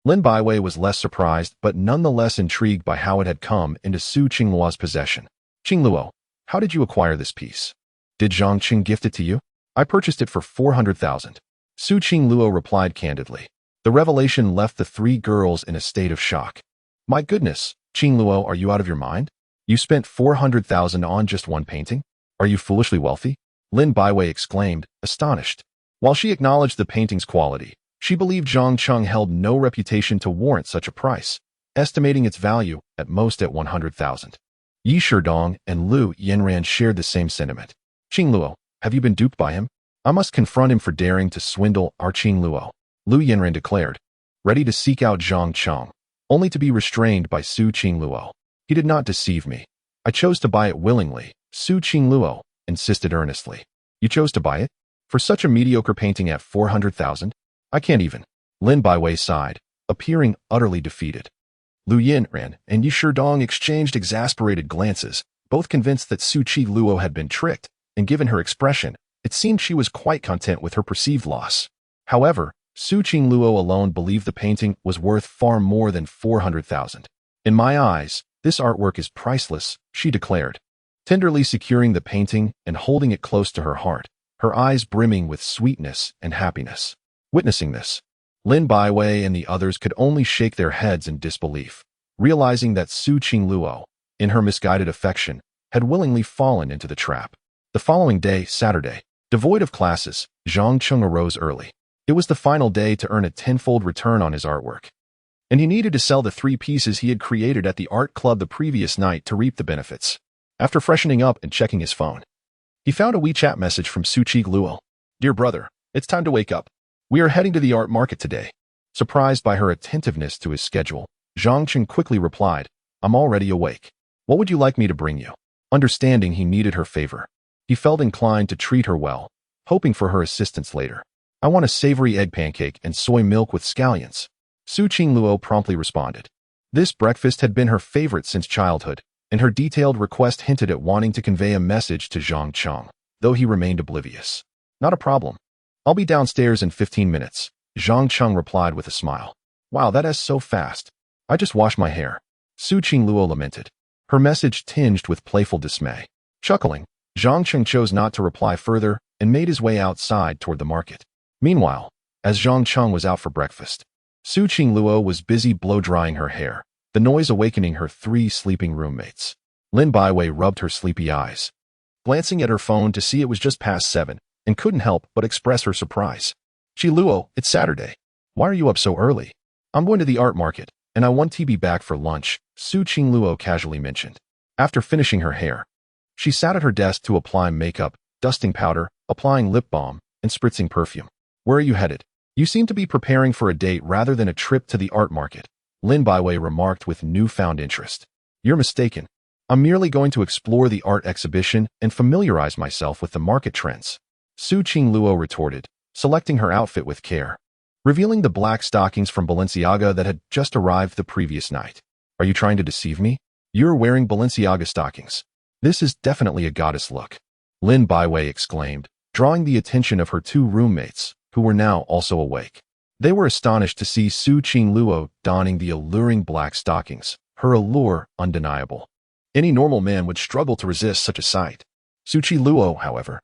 Lin Baiwei was less surprised but nonetheless intrigued by how it had come into Su Qingluo's possession. Qingluo, how did you acquire this piece? Did Zhang Cheng gift it to you? I purchased it for 400,000. Su Qingluo replied candidly. The revelation left the three girls in a state of shock. My goodness, Qingluo, are you out of your mind? You spent 400,000 on just one painting? Are you foolishly wealthy? Lin Baiwei exclaimed, astonished. While she acknowledged the painting's quality, She believed Zhang Cheng held no reputation to warrant such a price, estimating its value at most at 100,000. Yi Shidong and Lu Yanran shared the same sentiment. Qing Luo, have you been duped by him? I must confront him for daring to swindle our Qing Luo, Lu Yanran declared, ready to seek out Zhang Cheng, only to be restrained by Su Qing Luo. He did not deceive me. I chose to buy it willingly, Su Qing Luo insisted earnestly. You chose to buy it? For such a mediocre painting at 400,000? I can't even. Lin Baiwei sighed, appearing utterly defeated. Lu Yanran and Yi Shidong exchanged exasperated glances, both convinced that Su Qing Luo had been tricked, and given her expression, it seemed she was quite content with her perceived loss. However, Su Qing Luo alone believed the painting was worth far more than 400,000. In my eyes, this artwork is priceless, she declared, tenderly securing the painting and holding it close to her heart, her eyes brimming with sweetness and happiness. Witnessing this, Lin Baiwei and the others could only shake their heads in disbelief, realizing that Su Qing Luo, in her misguided affection, had willingly fallen into the trap. The following day, Saturday, devoid of classes, Zhang Cheng arose early. It was the final day to earn a tenfold return on his artwork, and he needed to sell the 3 pieces he had created at the art club the previous night to reap the benefits. After freshening up and checking his phone, he found a WeChat message from Su Qing Luo. Dear brother, it's time to wake up. We are heading to the art market today. Surprised by her attentiveness to his schedule, Zhang Cheng quickly replied, I'm already awake. What would you like me to bring you? Understanding he needed her favor, he felt inclined to treat her well, hoping for her assistance later. I want a savory egg pancake and soy milk with scallions. Su Qing Luo promptly responded. This breakfast had been her favorite since childhood, and her detailed request hinted at wanting to convey a message to Zhang Cheng, though he remained oblivious. Not a problem. I'll be downstairs in 15 minutes, Zhang Cheng replied with a smile. Wow, that is so fast. I just washed my hair. Su Qing Luo lamented, her message tinged with playful dismay. Chuckling, Zhang Cheng chose not to reply further and made his way outside toward the market. Meanwhile, as Zhang Cheng was out for breakfast, Su Qing Luo was busy blow-drying her hair, the noise awakening her 3 sleeping roommates. Lin Baiwei rubbed her sleepy eyes, glancing at her phone to see it was just past 7, and couldn't help but express her surprise. Qing Luo, it's Saturday. Why are you up so early? I'm going to the art market, and I want to be back for lunch, Su Qing Luo casually mentioned. After finishing her hair, she sat at her desk to apply makeup, dusting powder, applying lip balm, and spritzing perfume. Where are you headed? You seem to be preparing for a date rather than a trip to the art market, Lin Baiwei remarked with newfound interest. You're mistaken. I'm merely going to explore the art exhibition and familiarize myself with the market trends, Su Qing Luo retorted, selecting her outfit with care, revealing the black stockings from Balenciaga that had just arrived the previous night. Are you trying to deceive me? You're wearing Balenciaga stockings. This is definitely a goddess look, Lin Baiwei exclaimed, drawing the attention of her 2 roommates, who were now also awake. They were astonished to see Su Qing Luo donning the alluring black stockings, her allure undeniable. Any normal man would struggle to resist such a sight. Su Qing Luo, however,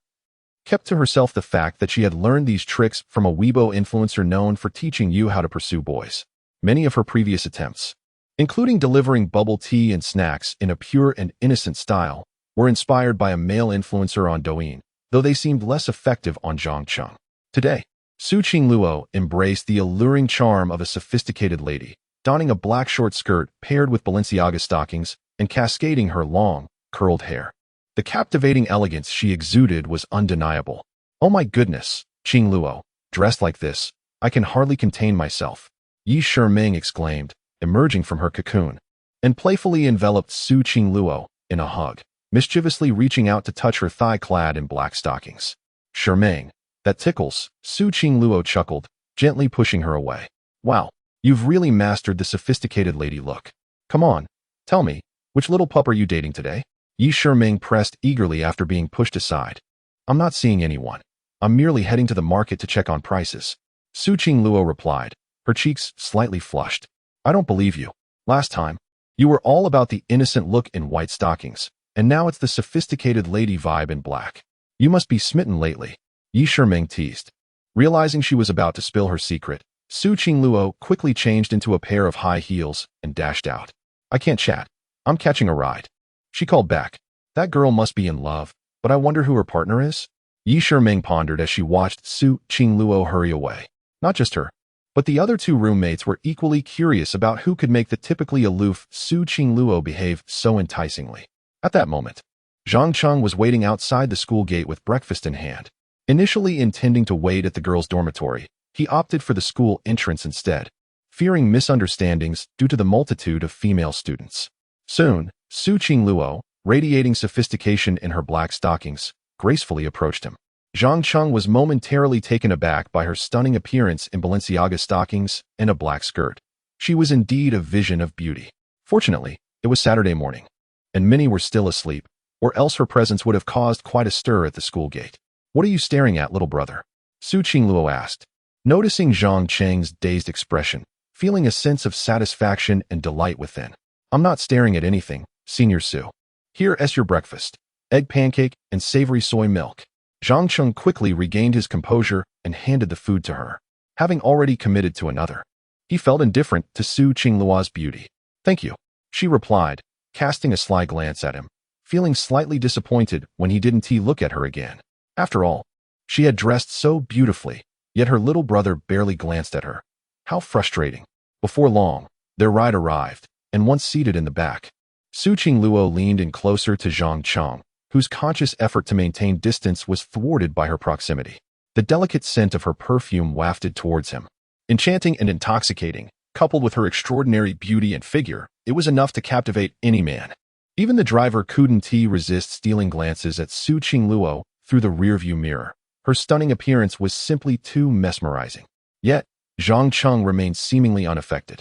kept to herself the fact that she had learned these tricks from a Weibo influencer known for teaching you how to pursue boys. Many of her previous attempts, including delivering bubble tea and snacks in a pure and innocent style, were inspired by a male influencer on Douyin, though they seemed less effective on Zhang Cheng. Today, Su Qing Luo embraced the alluring charm of a sophisticated lady, donning a black short skirt paired with Balenciaga stockings and cascading her long, curled hair. The captivating elegance she exuded was undeniable. Oh my goodness, Qing Luo, dressed like this, I can hardly contain myself, Yi Shiming exclaimed, emerging from her cocoon, and playfully enveloped Su Qing Luo in a hug, mischievously reaching out to touch her thigh clad in black stockings. Shiming, that tickles, Su Qing Luo chuckled, gently pushing her away. Wow, you've really mastered the sophisticated lady look. Come on, tell me, which little pup are you dating today? Yi Shiming pressed eagerly after being pushed aside. I'm not seeing anyone. I'm merely heading to the market to check on prices, Su Qing Luo replied, her cheeks slightly flushed. I don't believe you. Last time, you were all about the innocent look in white stockings, and now it's the sophisticated lady vibe in black. You must be smitten lately, Yi Shiming teased. Realizing she was about to spill her secret, Su Qing Luo quickly changed into a pair of high heels and dashed out. I can't chat. I'm catching a ride, she called back. That girl must be in love, but I wonder who her partner is? Yi Shiming pondered as she watched Su Qing Luo hurry away. Not just her, But the other two roommates were equally curious about who could make the typically aloof Su Qingluo behave so enticingly. At that moment, Zhang Cheng was waiting outside the school gate with breakfast in hand. Initially intending to wait at the girls' dormitory, he opted for the school entrance instead, fearing misunderstandings due to the multitude of female students. Soon, Su Qingluo, radiating sophistication in her black stockings, gracefully approached him. Zhang Cheng was momentarily taken aback by her stunning appearance in Balenciaga stockings and a black skirt. She was indeed a vision of beauty. Fortunately, it was Saturday morning, and many were still asleep, or else her presence would have caused quite a stir at the school gate. "What are you staring at, little brother?" Su Qingluo asked. Noticing Zhang Cheng's dazed expression, feeling a sense of satisfaction and delight within. "I'm not staring at anything, Senior Su. Here's your breakfast: egg pancake and savory soy milk." Zhang Cheng quickly regained his composure and handed the food to her, having already committed to another. He felt indifferent to Su Qingluo's beauty. "Thank you," she replied, casting a sly glance at him, feeling slightly disappointed when he didn't look at her again. After all, she had dressed so beautifully, yet her little brother barely glanced at her. How frustrating. Before long, their ride arrived, and once seated in the back, Su Qingluo leaned in closer to Zhang Cheng, whose conscious effort to maintain distance was thwarted by her proximity. The delicate scent of her perfume wafted towards him. Enchanting and intoxicating, coupled with her extraordinary beauty and figure, it was enough to captivate any man. Even the driver couldn't resist stealing glances at Su Qingluo through the rearview mirror. Her stunning appearance was simply too mesmerizing. Yet, Zhang Cheng remained seemingly unaffected.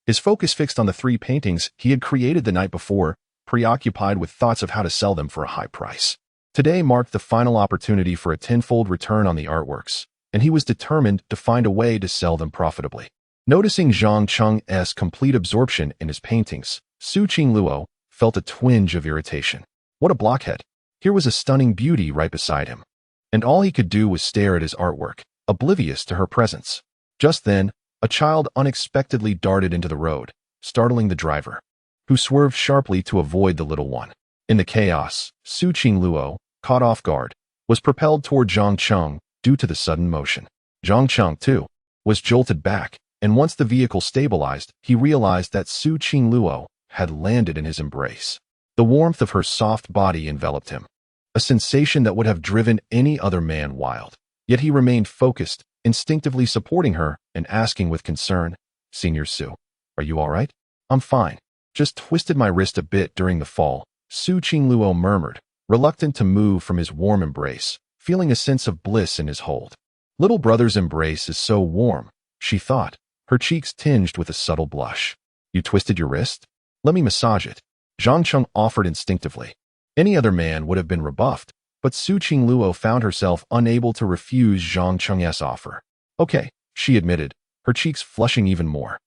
His focus fixed on the 3 paintings he had created the night before, preoccupied with thoughts of how to sell them for a high price. Today marked the final opportunity for a tenfold return on the artworks, and he was determined to find a way to sell them profitably. Noticing Zhang Cheng's complete absorption in his paintings, Su Qingluo felt a twinge of irritation. What a blockhead. Here was a stunning beauty right beside him, and all he could do was stare at his artwork, oblivious to her presence. Just then, a child unexpectedly darted into the road, startling the driver, who swerved sharply to avoid the little one. In the chaos, Su Qingluo, caught off guard, was propelled toward Zhang Cheng due to the sudden motion. Zhang Cheng, too, was jolted back, and once the vehicle stabilized, he realized that Su Qingluo had landed in his embrace. The warmth of her soft body enveloped him, a sensation that would have driven any other man wild. Yet he remained focused, instinctively supporting her and asking with concern, "Senior Su, are you all right?" "I'm fine. Just twisted my wrist a bit during the fall," Su Qingluo murmured, reluctant to move from his warm embrace, feeling a sense of bliss in his hold. Little brother's embrace is so warm, she thought, her cheeks tinged with a subtle blush. "You twisted your wrist? Let me massage it," Zhang Cheng offered instinctively. Any other man would have been rebuffed, but Su Qingluo found herself unable to refuse Zhang Cheng's offer. "Okay," she admitted, her cheeks flushing even more.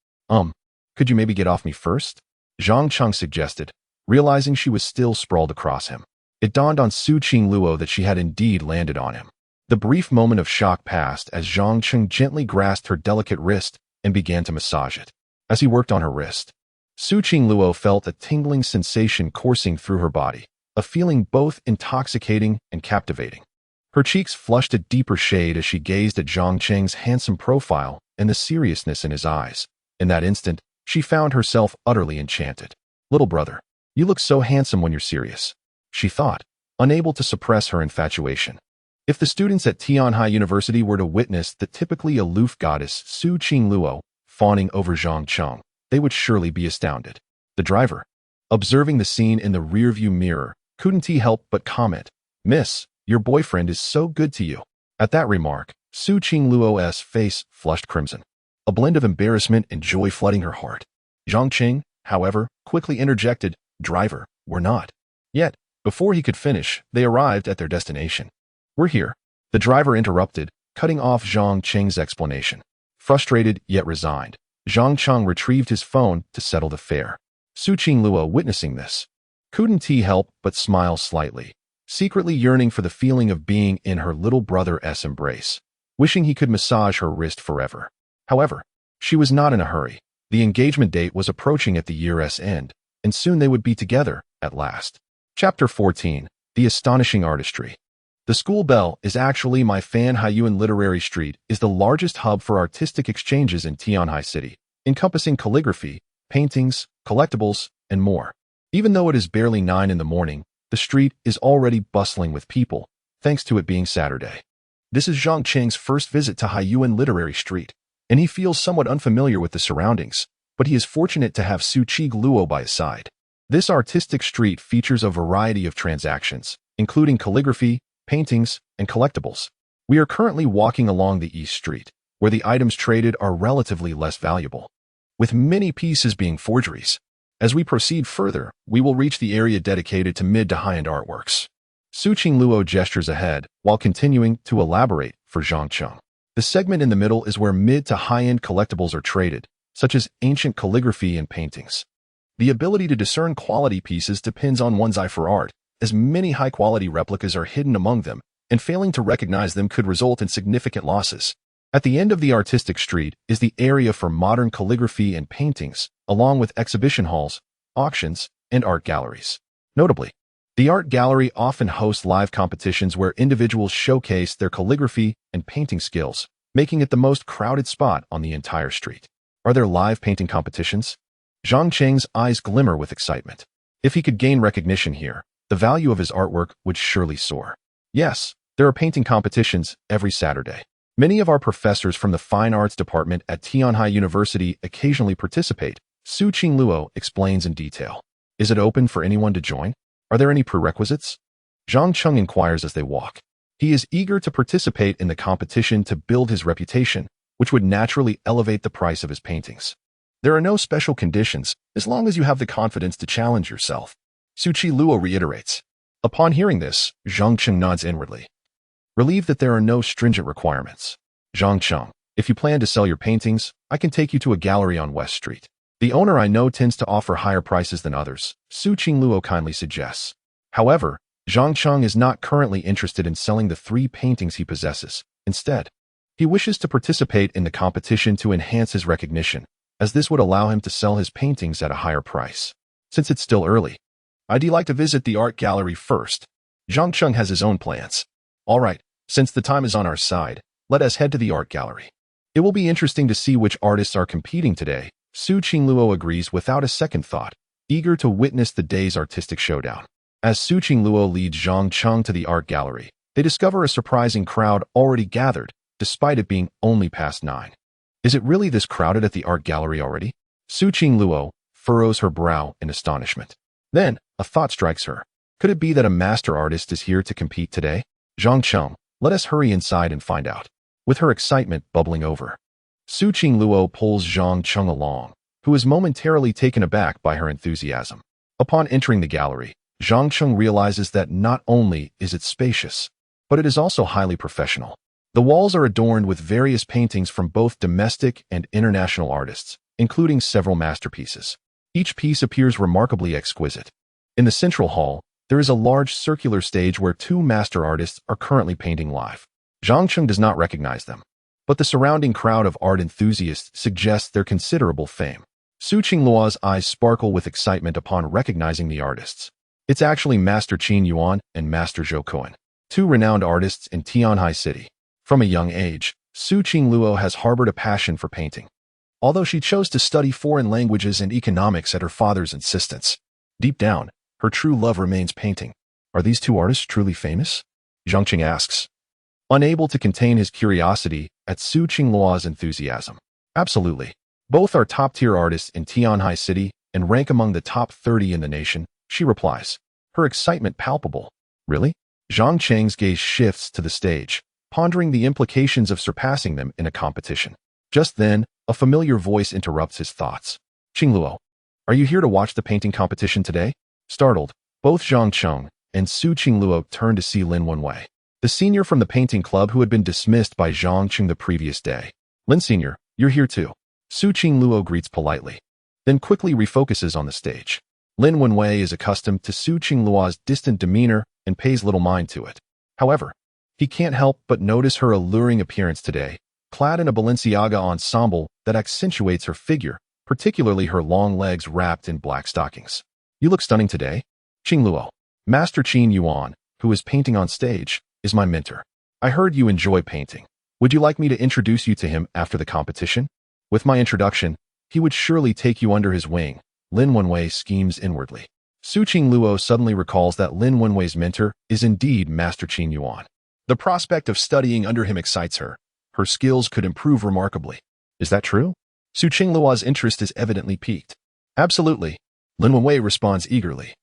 Could you maybe get off me first?" Zhang Cheng suggested, realizing she was still sprawled across him. It dawned on Su Qingluo that she had indeed landed on him. The brief moment of shock passed as Zhang Cheng gently grasped her delicate wrist and began to massage it. As he worked on her wrist, Su Qingluo felt a tingling sensation coursing through her body, a feeling both intoxicating and captivating. Her cheeks flushed a deeper shade as she gazed at Zhang Cheng's handsome profile and the seriousness in his eyes. In that instant, she found herself utterly enchanted. "Little brother, you look so handsome when you're serious," she thought, unable to suppress her infatuation. If the students at Tianhai University were to witness the typically aloof goddess Su Qingluo fawning over Zhang Cheng, they would surely be astounded. The driver, observing the scene in the rearview mirror, couldn't help but comment, "Miss, your boyfriend is so good to you." At that remark, Su Qingluo's face flushed crimson, a blend of embarrassment and joy flooding her heart. Zhang Cheng, however, quickly interjected, "Driver, we're not." Yet, before he could finish, they arrived at their destination. "We're here," the driver interrupted, cutting off Zhang Cheng's explanation. Frustrated yet resigned, Zhang Cheng retrieved his phone to settle the fare. Su Qingluo, witnessing this, couldn't help but smile slightly, secretly yearning for the feeling of being in her little brother's embrace, wishing he could massage her wrist forever. However, she was not in a hurry. The engagement date was approaching at the year's end, and soon they would be together, at last. Chapter 14. The Astonishing Artistry. The school bell is actually my fan Haiyuan Literary Street is the largest hub for artistic exchanges in Tianhai City, encompassing calligraphy, paintings, collectibles, and more. Even though it is barely 9 in the morning, the street is already bustling with people, thanks to it being Saturday. This is Zhang Cheng's first visit to Haiyuan Literary Street, and he feels somewhat unfamiliar with the surroundings, but he is fortunate to have Su Qi Luo by his side. This artistic street features a variety of transactions, including calligraphy, paintings, and collectibles. We are currently walking along the East Street, where the items traded are relatively less valuable, with many pieces being forgeries. As we proceed further, we will reach the area dedicated to mid to high-end artworks. Su Qi Luo gestures ahead while continuing to elaborate for Zhang Cheng. The segment in the middle is where mid to high-end collectibles are traded, such as ancient calligraphy and paintings. The ability to discern quality pieces depends on one's eye for art, as many high-quality replicas are hidden among them, and failing to recognize them could result in significant losses. At the end of the artistic street is the area for modern calligraphy and paintings, along with exhibition halls, auctions, and art galleries. Notably, the art gallery often hosts live competitions where individuals showcase their calligraphy and painting skills, making it the most crowded spot on the entire street. Are there live painting competitions? Zhang Cheng's eyes glimmer with excitement. If he could gain recognition here, the value of his artwork would surely soar. Yes, there are painting competitions every Saturday. Many of our professors from the Fine Arts Department at Tianhai University occasionally participate, Su Qi Luo explains in detail. Is it open for anyone to join? Are there any prerequisites? Zhang Cheng inquires as they walk. He is eager to participate in the competition to build his reputation, which would naturally elevate the price of his paintings. There are no special conditions, as long as you have the confidence to challenge yourself, Su Qi Luo reiterates. Upon hearing this, Zhang Cheng nods inwardly, relieved that there are no stringent requirements. Zhang Cheng, if you plan to sell your paintings, I can take you to a gallery on West Street. The owner I know tends to offer higher prices than others, Su Qi Luo kindly suggests. However, Zhang Cheng is not currently interested in selling the 3 paintings he possesses. Instead, he wishes to participate in the competition to enhance his recognition, as this would allow him to sell his paintings at a higher price. Since it's still early, I'd like to visit the art gallery first. Zhang Cheng has his own plans. All right, since the time is on our side, let us head to the art gallery. It will be interesting to see which artists are competing today. Su Qi Luo agrees without a second thought, eager to witness the day's artistic showdown. As Su Qi Luo leads Zhang Cheng to the art gallery, they discover a surprising crowd already gathered, despite it being only past 9. Is it really this crowded at the art gallery already? Su Qi Luo furrows her brow in astonishment. Then, a thought strikes her. Could it be that a master artist is here to compete today? Zhang Cheng, let us hurry inside and find out. With her excitement bubbling over, Su Qi Luo pulls Zhang Cheng along, who is momentarily taken aback by her enthusiasm. Upon entering the gallery, Zhang Cheng realizes that not only is it spacious, but it is also highly professional. The walls are adorned with various paintings from both domestic and international artists, including several masterpieces. Each piece appears remarkably exquisite. In the central hall, there is a large circular stage where 2 master artists are currently painting live. Zhang Cheng does not recognize them, but the surrounding crowd of art enthusiasts suggests their considerable fame. Su Qi Luo's eyes sparkle with excitement upon recognizing the artists. It's actually Master Qin Yuan and Master Zhou Kuan, 2 renowned artists in Tianhai City. From a young age, Su Qi Luo has harbored a passion for painting. Although she chose to study foreign languages and economics at her father's insistence, deep down, her true love remains painting. Are these 2 artists truly famous? Zhang Cheng asks, unable to contain his curiosity at Su Qi Luo's enthusiasm. Absolutely. Both are top-tier artists in Tianhai City and rank among the top 30 in the nation, she replies, her excitement palpable. Really? Zhang Cheng's gaze shifts to the stage, pondering the implications of surpassing them in a competition. Just then, a familiar voice interrupts his thoughts. Qing Luo, are you here to watch the painting competition today? Startled, both Zhang Cheng and Su Qi Luo turned to see Lin Wenwei, the senior from the painting club who had been dismissed by Zhang Cheng the previous day. Lin Senior, you're here too. Su Qi Luo greets politely, then quickly refocuses on the stage. Lin Wenwei is accustomed to Su Qi Luo's distant demeanor and pays little mind to it. However, he can't help but notice her alluring appearance today, clad in a Balenciaga ensemble that accentuates her figure, particularly her long legs wrapped in black stockings. You look stunning today. Qing Luo, Master Qin Yuan, who is painting on stage, is my mentor. I heard you enjoy painting. Would you like me to introduce you to him after the competition? With my introduction, he would surely take you under his wing, Lin Wenwei schemes inwardly. Su Qingluo suddenly recalls that Lin Wenwei's mentor is indeed Master Qin Yuan. The prospect of studying under him excites her. Her skills could improve remarkably. Is that true? Su Qingluo's interest is evidently piqued. Absolutely. Lin Wenwei responds eagerly,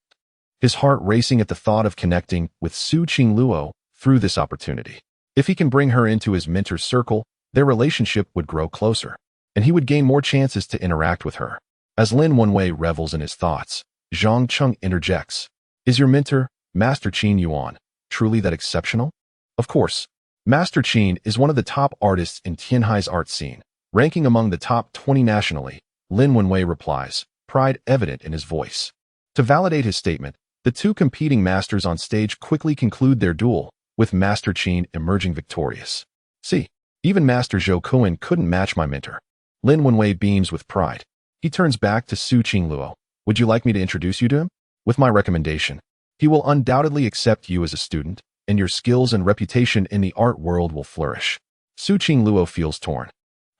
his heart racing at the thought of connecting with Su Qingluo through this opportunity. If he can bring her into his mentor's circle, their relationship would grow closer, and he would gain more chances to interact with her. As Lin Wenwei revels in his thoughts, Zhang Cheng interjects. Is your mentor, Master Qin Yuan, truly that exceptional? Of course. Master Qin is one of the top artists in Tianhai's art scene, ranking among the top 20 nationally, Lin Wenwei replies, pride evident in his voice. To validate his statement, the two competing masters on stage quickly conclude their duel, with Master Qin emerging victorious. See, even Master Zhou Kuan couldn't match my mentor. Lin Wenwei beams with pride. He turns back to Su Qingluo. Would you like me to introduce you to him? With my recommendation, he will undoubtedly accept you as a student, and your skills and reputation in the art world will flourish. Su Qingluo feels torn.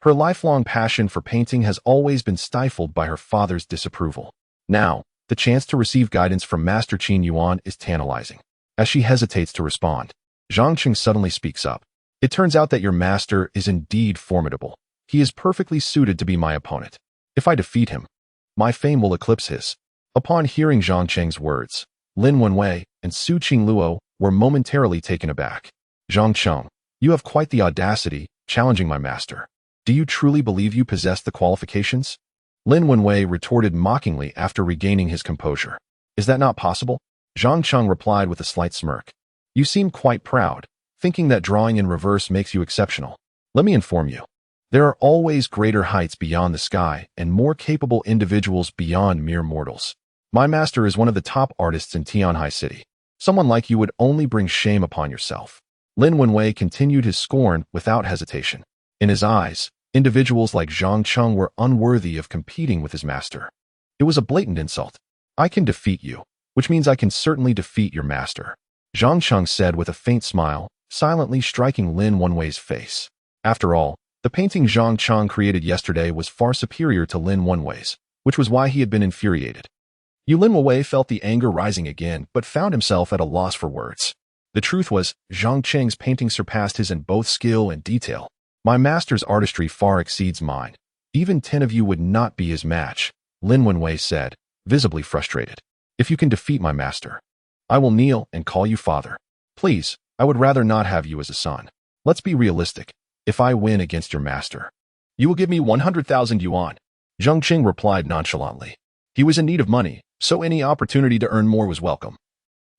Her lifelong passion for painting has always been stifled by her father's disapproval. Now, the chance to receive guidance from Master Qin Yuan is tantalizing. As she hesitates to respond, Zhang Cheng suddenly speaks up. It turns out that your master is indeed formidable. He is perfectly suited to be my opponent. If I defeat him, my fame will eclipse his. Upon hearing Zhang Cheng's words, Lin Wenwei and Su Qingluo were momentarily taken aback. Zhang Cheng, you have quite the audacity, challenging my master. Do you truly believe you possess the qualifications? Lin Wenwei retorted mockingly after regaining his composure. Is that not possible? Zhang Cheng replied with a slight smirk. You seem quite proud, thinking that drawing in reverse makes you exceptional. Let me inform you. There are always greater heights beyond the sky and more capable individuals beyond mere mortals. My master is one of the top artists in Tianhai City. Someone like you would only bring shame upon yourself. Lin Wenwei continued his scorn without hesitation. In his eyes, individuals like Zhang Cheng were unworthy of competing with his master. It was a blatant insult. I can defeat you, which means I can certainly defeat your master, Zhang Cheng said with a faint smile, silently striking Lin Wenwei's face. After all, the painting Zhang Cheng created yesterday was far superior to Lin Wenwei's, which was why he had been infuriated. Lin Wenwei felt the anger rising again, but found himself at a loss for words. The truth was, Zhang Cheng's painting surpassed his in both skill and detail. My master's artistry far exceeds mine. Even 10 of you would not be his match, Lin Wenwei said, visibly frustrated. If you can defeat my master, I will kneel and call you father. Please, I would rather not have you as a son. Let's be realistic. If I win against your master, you will give me 100,000 yuan. Zhang Qing replied nonchalantly. He was in need of money, so any opportunity to earn more was welcome.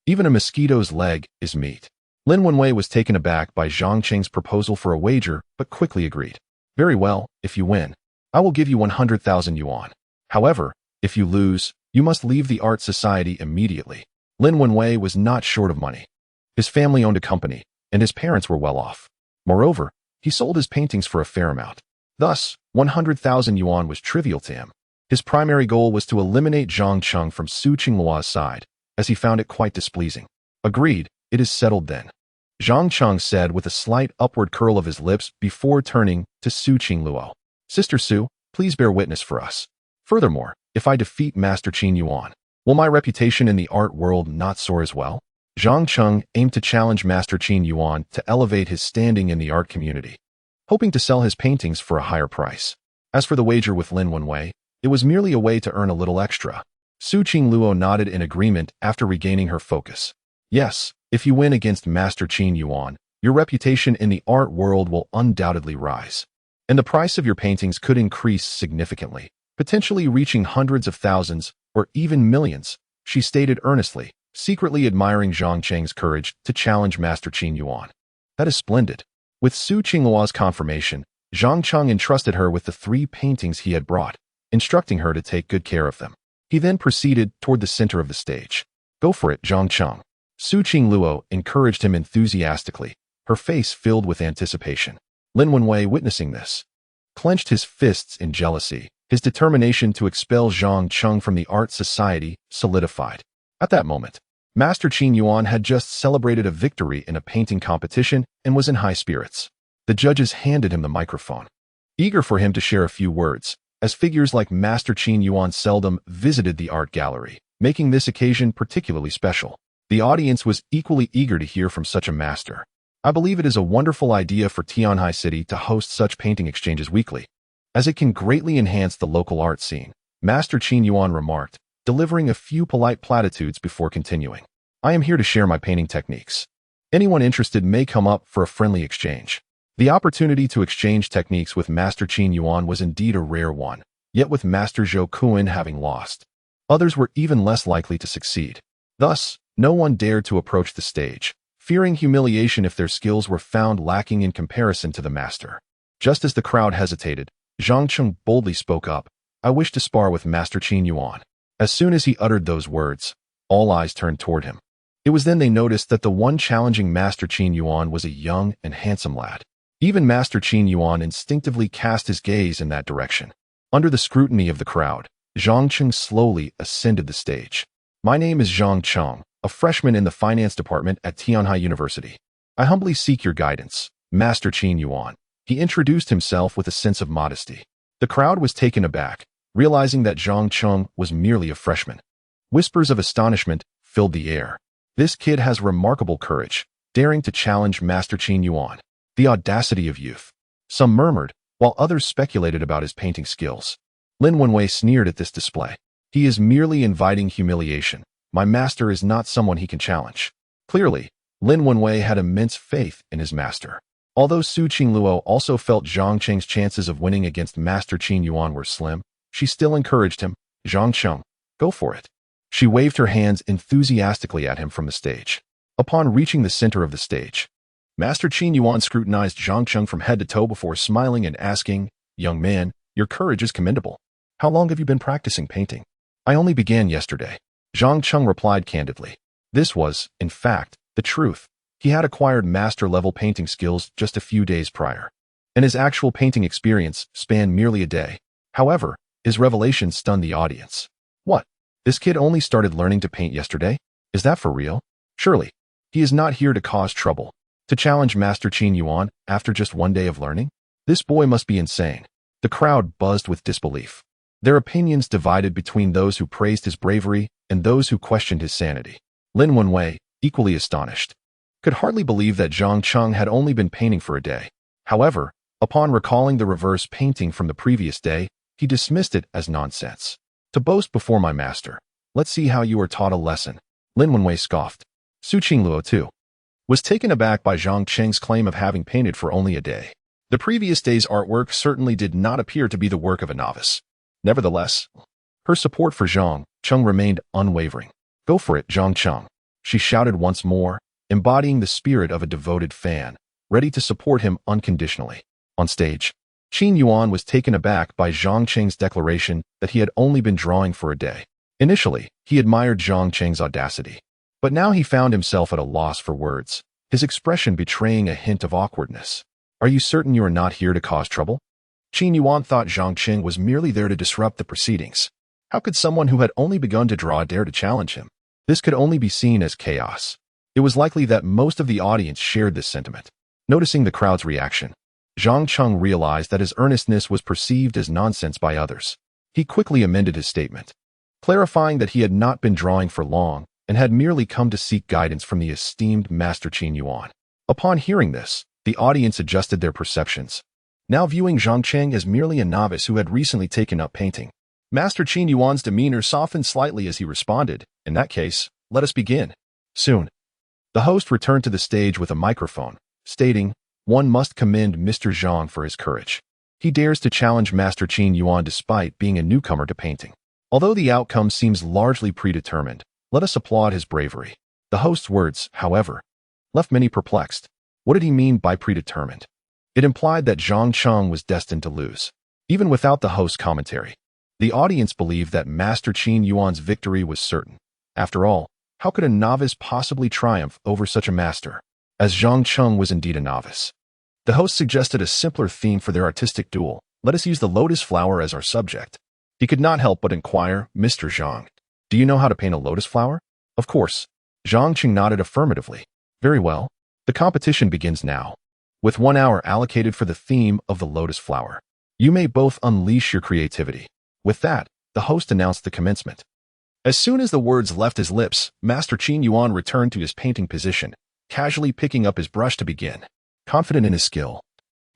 Even a mosquito's leg is meat. Lin Wenwei was taken aback by Zhang Qing's proposal for a wager, but quickly agreed. Very well, if you win, I will give you 100,000 yuan. However, if you lose, you must leave the art society immediately. Lin Wenwei was not short of money. His family owned a company, and his parents were well off. Moreover, he sold his paintings for a fair amount. Thus, 100,000 yuan was trivial to him. His primary goal was to eliminate Zhang Cheng from Su Qingluo's side, as he found it quite displeasing. Agreed, it is settled then, Zhang Cheng said with a slight upward curl of his lips before turning to Su Qingluo. Sister Su, please bear witness for us. Furthermore, if I defeat Master Qin Yuan, will my reputation in the art world not soar as well? Zhang Cheng aimed to challenge Master Qin Yuan to elevate his standing in the art community, hoping to sell his paintings for a higher price. As for the wager with Lin Wenwei, it was merely a way to earn a little extra. Su Qingluo nodded in agreement after regaining her focus. Yes, if you win against Master Qin Yuan, your reputation in the art world will undoubtedly rise, and the price of your paintings could increase significantly, potentially reaching hundreds of thousands or even millions, she stated earnestly, secretly admiring Zhang Cheng's courage to challenge Master Qin Yuan. That is splendid. With Su Qingluo's confirmation, Zhang Cheng entrusted her with the 3 paintings he had brought, instructing her to take good care of them. He then proceeded toward the center of the stage. Go for it, Zhang Cheng. Su Qingluo encouraged him enthusiastically, her face filled with anticipation. Lin Wenwei, witnessing this, clenched his fists in jealousy. His determination to expel Zhang Cheng from the art society solidified. At that moment, Master Qin Yuan had just celebrated a victory in a painting competition and was in high spirits. The judges handed him the microphone, eager for him to share a few words, as figures like Master Qin Yuan seldom visited the art gallery, making this occasion particularly special. The audience was equally eager to hear from such a master. I believe it is a wonderful idea for Tianhai City to host such painting exchanges weekly, as it can greatly enhance the local art scene, Master Qin Yuan remarked, delivering a few polite platitudes before continuing. I am here to share my painting techniques. Anyone interested may come up for a friendly exchange. The opportunity to exchange techniques with Master Qin Yuan was indeed a rare one, yet with Master Zhou Kuan having lost, others were even less likely to succeed. Thus, no one dared to approach the stage, fearing humiliation if their skills were found lacking in comparison to the master. Just as the crowd hesitated, Zhang Cheng boldly spoke up, I wish to spar with Master Qin Yuan. As soon as he uttered those words, all eyes turned toward him. It was then they noticed that the one challenging Master Qin Yuan was a young and handsome lad. Even Master Qin Yuan instinctively cast his gaze in that direction. Under the scrutiny of the crowd, Zhang Cheng slowly ascended the stage. My name is Zhang Cheng, a freshman in the finance department at Tianhai University. I humbly seek your guidance, Master Qin Yuan. He introduced himself with a sense of modesty. The crowd was taken aback, realizing that Zhang Cheng was merely a freshman. Whispers of astonishment filled the air. This kid has remarkable courage, daring to challenge Master Qin Yuan. The audacity of youth. Some murmured, while others speculated about his painting skills. Lin Wenwei sneered at this display. He is merely inviting humiliation. My master is not someone he can challenge. Clearly, Lin Wenwei had immense faith in his master. Although Su Qingluo also felt Zhang Cheng's chances of winning against Master Qin Yuan were slim, she still encouraged him, Zhang Cheng, go for it. She waved her hands enthusiastically at him from the stage. Upon reaching the center of the stage, Master Qin Yuan scrutinized Zhang Cheng from head to toe before smiling and asking, young man, your courage is commendable. How long have you been practicing painting? I only began yesterday. Zhang Cheng replied candidly. This was, in fact, the truth. He had acquired master-level painting skills just a few days prior, and his actual painting experience spanned merely a day. However, his revelation stunned the audience. What? This kid only started learning to paint yesterday? Is that for real? Surely, he is not here to cause trouble. To challenge Master Qin Yuan after just one day of learning? This boy must be insane. The crowd buzzed with disbelief. Their opinions divided between those who praised his bravery and those who questioned his sanity. Lin Wenwei, equally astonished, could hardly believe that Zhang Cheng had only been painting for a day. However, upon recalling the reverse painting from the previous day, he dismissed it as nonsense. To boast before my master. Let's see how you are taught a lesson. Lin Wenwei scoffed. Su Qingluo, too, was taken aback by Zhang Cheng's claim of having painted for only a day. The previous day's artwork certainly did not appear to be the work of a novice. Nevertheless, her support for Zhang Cheng remained unwavering. Go for it, Zhang Cheng, she shouted once more, embodying the spirit of a devoted fan, ready to support him unconditionally. On stage, Qin Yuan was taken aback by Zhang Cheng's declaration that he had only been drawing for a day. Initially, he admired Zhang Cheng's audacity, but now he found himself at a loss for words, his expression betraying a hint of awkwardness. Are you certain you are not here to cause trouble? Qin Yuan thought Zhang Cheng was merely there to disrupt the proceedings. How could someone who had only begun to draw dare to challenge him? This could only be seen as chaos. It was likely that most of the audience shared this sentiment. Noticing the crowd's reaction, Zhang Cheng realized that his earnestness was perceived as nonsense by others. He quickly amended his statement, clarifying that he had not been drawing for long and had merely come to seek guidance from the esteemed Master Qin Yuan. Upon hearing this, the audience adjusted their perceptions, now viewing Zhang Cheng as merely a novice who had recently taken up painting. Master Qin Yuan's demeanor softened slightly as he responded, in that case, let us begin. Soon, the host returned to the stage with a microphone, stating, one must commend Mr. Zhang for his courage. He dares to challenge Master Qin Yuan despite being a newcomer to painting. Although the outcome seems largely predetermined, let us applaud his bravery. The host's words, however, left many perplexed. What did he mean by predetermined? It implied that Zhang Cheng was destined to lose. Even without the host's commentary, the audience believed that Master Qin Yuan's victory was certain. After all, how could a novice possibly triumph over such a master? As Zhang Cheng was indeed a novice, the host suggested a simpler theme for their artistic duel. Let us use the lotus flower as our subject. He could not help but inquire, Mr. Zhang, do you know how to paint a lotus flower? Of course, Zhang Qing nodded affirmatively. Very well. The competition begins now. With 1 hour allocated for the theme of the lotus flower. You may both unleash your creativity. With that, the host announced the commencement. As soon as the words left his lips, Master Qin Yuan returned to his painting position, casually picking up his brush to begin. Confident in his skill,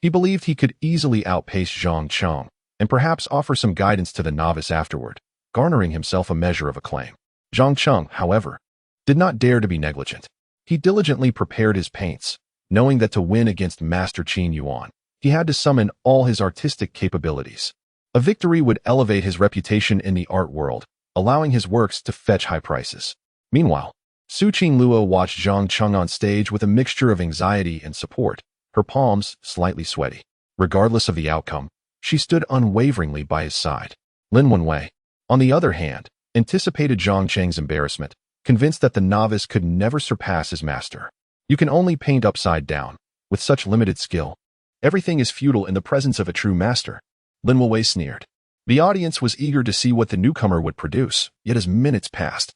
he believed he could easily outpace Zhang Cheng and perhaps offer some guidance to the novice afterward, garnering himself a measure of acclaim. Zhang Cheng, however, did not dare to be negligent. He diligently prepared his paints, knowing that to win against Master Qin Yuan, he had to summon all his artistic capabilities. A victory would elevate his reputation in the art world, allowing his works to fetch high prices. Meanwhile, Su Qingluo watched Zhang Cheng on stage with a mixture of anxiety and support, her palms slightly sweaty. Regardless of the outcome, she stood unwaveringly by his side. Lin Wenwei, on the other hand, anticipated Zhang Cheng's embarrassment, convinced that the novice could never surpass his master. You can only paint upside down. With such limited skill, everything is futile in the presence of a true master. Lin Wenwei sneered. The audience was eager to see what the newcomer would produce, yet as minutes passed,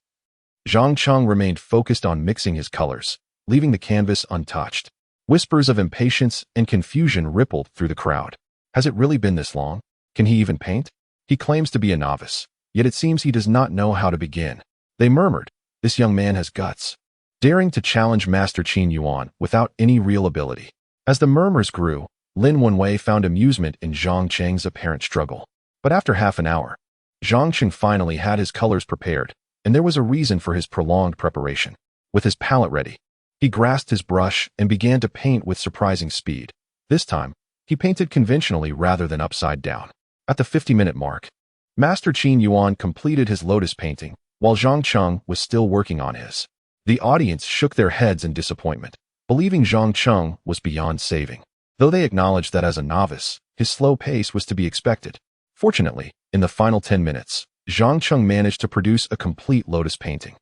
Zhang Cheng remained focused on mixing his colors, leaving the canvas untouched. Whispers of impatience and confusion rippled through the crowd. Has it really been this long? Can he even paint? He claims to be a novice, yet it seems he does not know how to begin. They murmured, this young man has guts, daring to challenge Master Qin Yuan without any real ability. As the murmurs grew, Lin Wenwei found amusement in Zhang Cheng's apparent struggle. But after half an hour, Zhang Cheng finally had his colors prepared, and there was a reason for his prolonged preparation. With his palette ready, he grasped his brush and began to paint with surprising speed. This time, he painted conventionally rather than upside down. At the 50-minute mark, Master Qin Yuan completed his lotus painting, while Zhang Cheng was still working on his. The audience shook their heads in disappointment, believing Zhang Cheng was beyond saving. Though they acknowledged that as a novice, his slow pace was to be expected. Fortunately, in the final 10 minutes, Zhang Cheng managed to produce a complete lotus painting.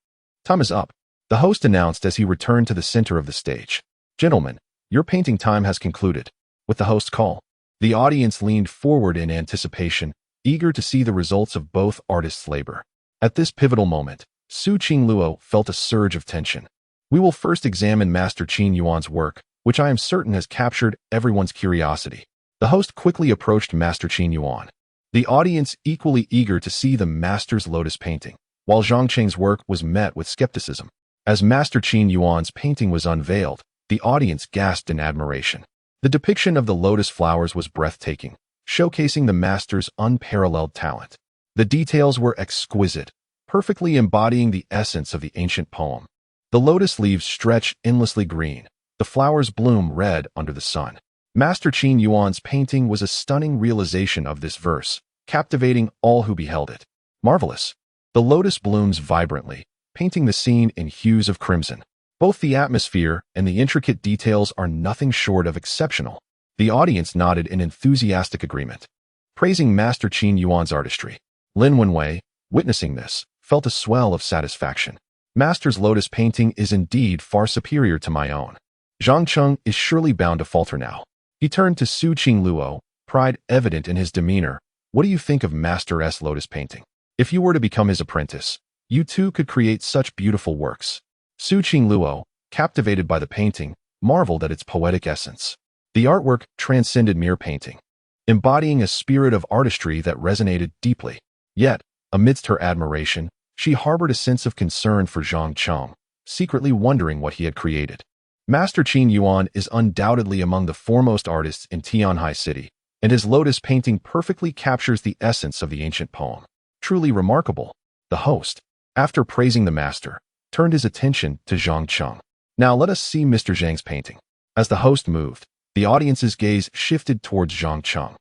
Time is up, the host announced as he returned to the center of the stage. Gentlemen, your painting time has concluded. With the host's call, the audience leaned forward in anticipation, eager to see the results of both artists' labor. At this pivotal moment, Su Qingluo felt a surge of tension. We will first examine Master Qin Yuan's work, which I am certain has captured everyone's curiosity. The host quickly approached Master Qin Yuan, the audience equally eager to see the master's lotus painting, while Zhang Cheng's work was met with skepticism. As Master Qin Yuan's painting was unveiled, the audience gasped in admiration. The depiction of the lotus flowers was breathtaking, showcasing the master's unparalleled talent. The details were exquisite, perfectly embodying the essence of the ancient poem. The lotus leaves stretch endlessly green. The flowers bloom red under the sun. Master Qin Yuan's painting was a stunning realization of this verse, captivating all who beheld it. Marvelous. The lotus blooms vibrantly, painting the scene in hues of crimson. Both the atmosphere and the intricate details are nothing short of exceptional. The audience nodded in enthusiastic agreement, praising Master Qin Yuan's artistry. Lin Wenwei, witnessing this, felt a swell of satisfaction. Master's lotus painting is indeed far superior to my own. Zhang Cheng is surely bound to falter now. He turned to Su Qingluo, pride evident in his demeanor. What do you think of Master's lotus painting? If you were to become his apprentice, you too could create such beautiful works. Su Qingluo, captivated by the painting, marveled at its poetic essence. The artwork transcended mere painting, embodying a spirit of artistry that resonated deeply. Yet, amidst her admiration, she harbored a sense of concern for Zhang Cheng, secretly wondering what he had created. Master Qin Yuan is undoubtedly among the foremost artists in Tianhai City, and his lotus painting perfectly captures the essence of the ancient poem. Truly remarkable. The host, after praising the master, turned his attention to Zhang Cheng. Now let us see Mr. Zhang's painting. As the host moved, the audience's gaze shifted towards Zhang Cheng,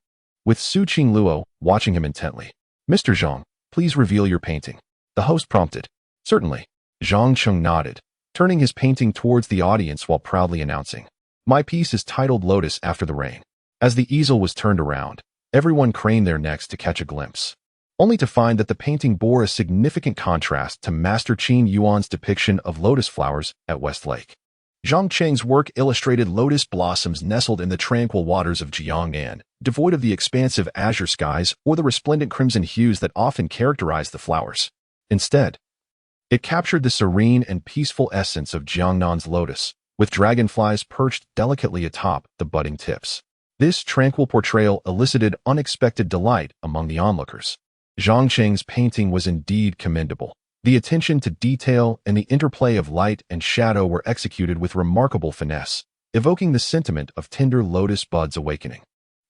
with Su Qingluo watching him intently. Mr. Zhang, please reveal your painting. The host prompted. Certainly. Zhang Cheng nodded, turning his painting towards the audience while proudly announcing, my piece is titled Lotus After the Rain. As the easel was turned around, everyone craned their necks to catch a glimpse, only to find that the painting bore a significant contrast to Master Qin Yuan's depiction of lotus flowers at Westlake. Zhang Cheng's work illustrated lotus blossoms nestled in the tranquil waters of Jiangnan, devoid of the expansive azure skies or the resplendent crimson hues that often characterize the flowers. Instead, It captured the serene and peaceful essence of Jiangnan's lotus, with dragonflies perched delicately atop the budding tips. This tranquil portrayal elicited unexpected delight among the onlookers. Zhang Qing's painting was indeed commendable. The attention to detail and the interplay of light and shadow were executed with remarkable finesse, evoking the sentiment of tender lotus buds awakening,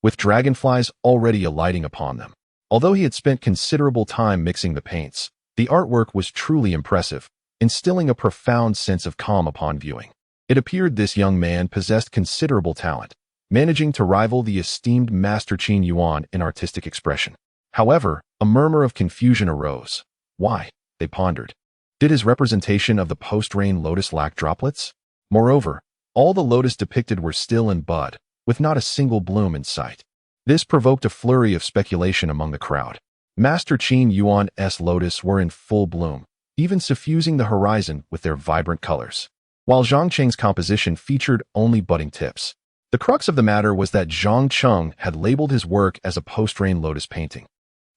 with dragonflies already alighting upon them. Although he had spent considerable time mixing the paints, the artwork was truly impressive, instilling a profound sense of calm upon viewing. It appeared this young man possessed considerable talent, managing to rival the esteemed Master Qin Yuan in artistic expression. However, a murmur of confusion arose. Why? They pondered. Did his representation of the post-rain lotus lack droplets? Moreover, all the lotus depicted were still in bud, with not a single bloom in sight. This provoked a flurry of speculation among the crowd. Master Qin Yuan's lotus were in full bloom, even suffusing the horizon with their vibrant colors, while Zhang Qing's composition featured only budding tips. The crux of the matter was that Zhang Qing had labeled his work as a post-rain lotus painting.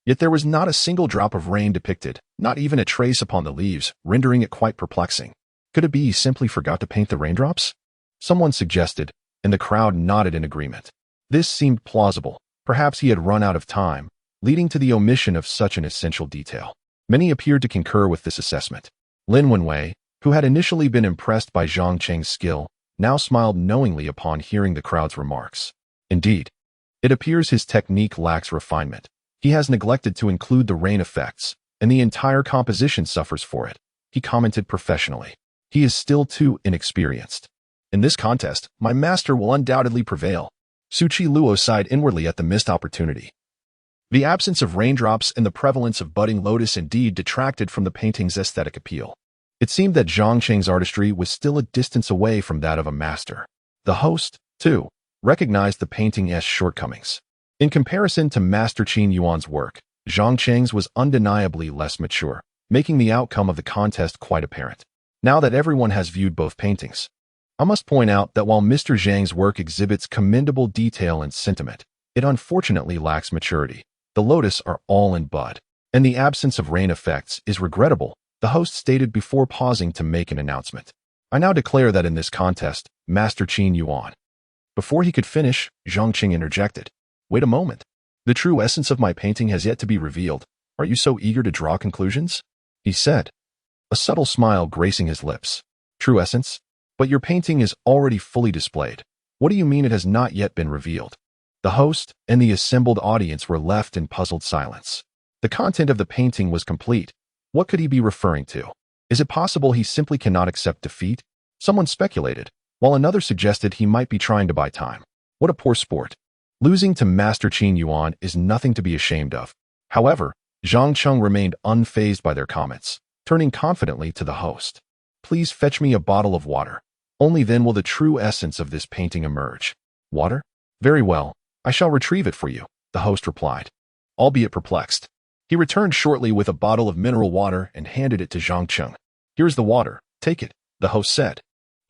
Yet there was not a single drop of rain depicted, not even a trace upon the leaves, rendering it quite perplexing. Could it be he simply forgot to paint the raindrops? Someone suggested, and the crowd nodded in agreement. This seemed plausible. Perhaps he had run out of time, leading to the omission of such an essential detail. Many appeared to concur with this assessment. Lin Wenwei, who had initially been impressed by Zhang Qing's skill, now smiled knowingly upon hearing the crowd's remarks. Indeed, it appears his technique lacks refinement. He has neglected to include the rain effects, and the entire composition suffers for it, he commented professionally. He is still too inexperienced. In this contest, my master will undoubtedly prevail. Su Qi Luo sighed inwardly at the missed opportunity. The absence of raindrops and the prevalence of budding lotus indeed detracted from the painting's aesthetic appeal. It seemed that Zhang Qing's artistry was still a distance away from that of a master. The host, too, recognized the painting's shortcomings. In comparison to Master Qin Yuan's work, Zhang Qing's was undeniably less mature, making the outcome of the contest quite apparent. Now that everyone has viewed both paintings, I must point out that while Mr. Zhang's work exhibits commendable detail and sentiment, it unfortunately lacks maturity. The lotus are all in bud, and the absence of rain effects is regrettable, the host stated before pausing to make an announcement. I now declare that in this contest, Master Qin Yuan. Before he could finish, Zhang Qing interjected. Wait a moment. The true essence of my painting has yet to be revealed. Are you so eager to draw conclusions? He said, a subtle smile gracing his lips. True essence? But your painting is already fully displayed. What do you mean it has not yet been revealed? The host and the assembled audience were left in puzzled silence. The content of the painting was complete. What could he be referring to? Is it possible he simply cannot accept defeat? Someone speculated, while another suggested he might be trying to buy time. What a poor sport. Losing to Master Qin Yuan is nothing to be ashamed of. However, Zhang Qing remained unfazed by their comments, turning confidently to the host. Please fetch me a bottle of water. Only then will the true essence of this painting emerge. Water? Very well, I shall retrieve it for you, the host replied, albeit perplexed. He returned shortly with a bottle of mineral water and handed it to Zhang Qing. Here's the water, take it, the host said.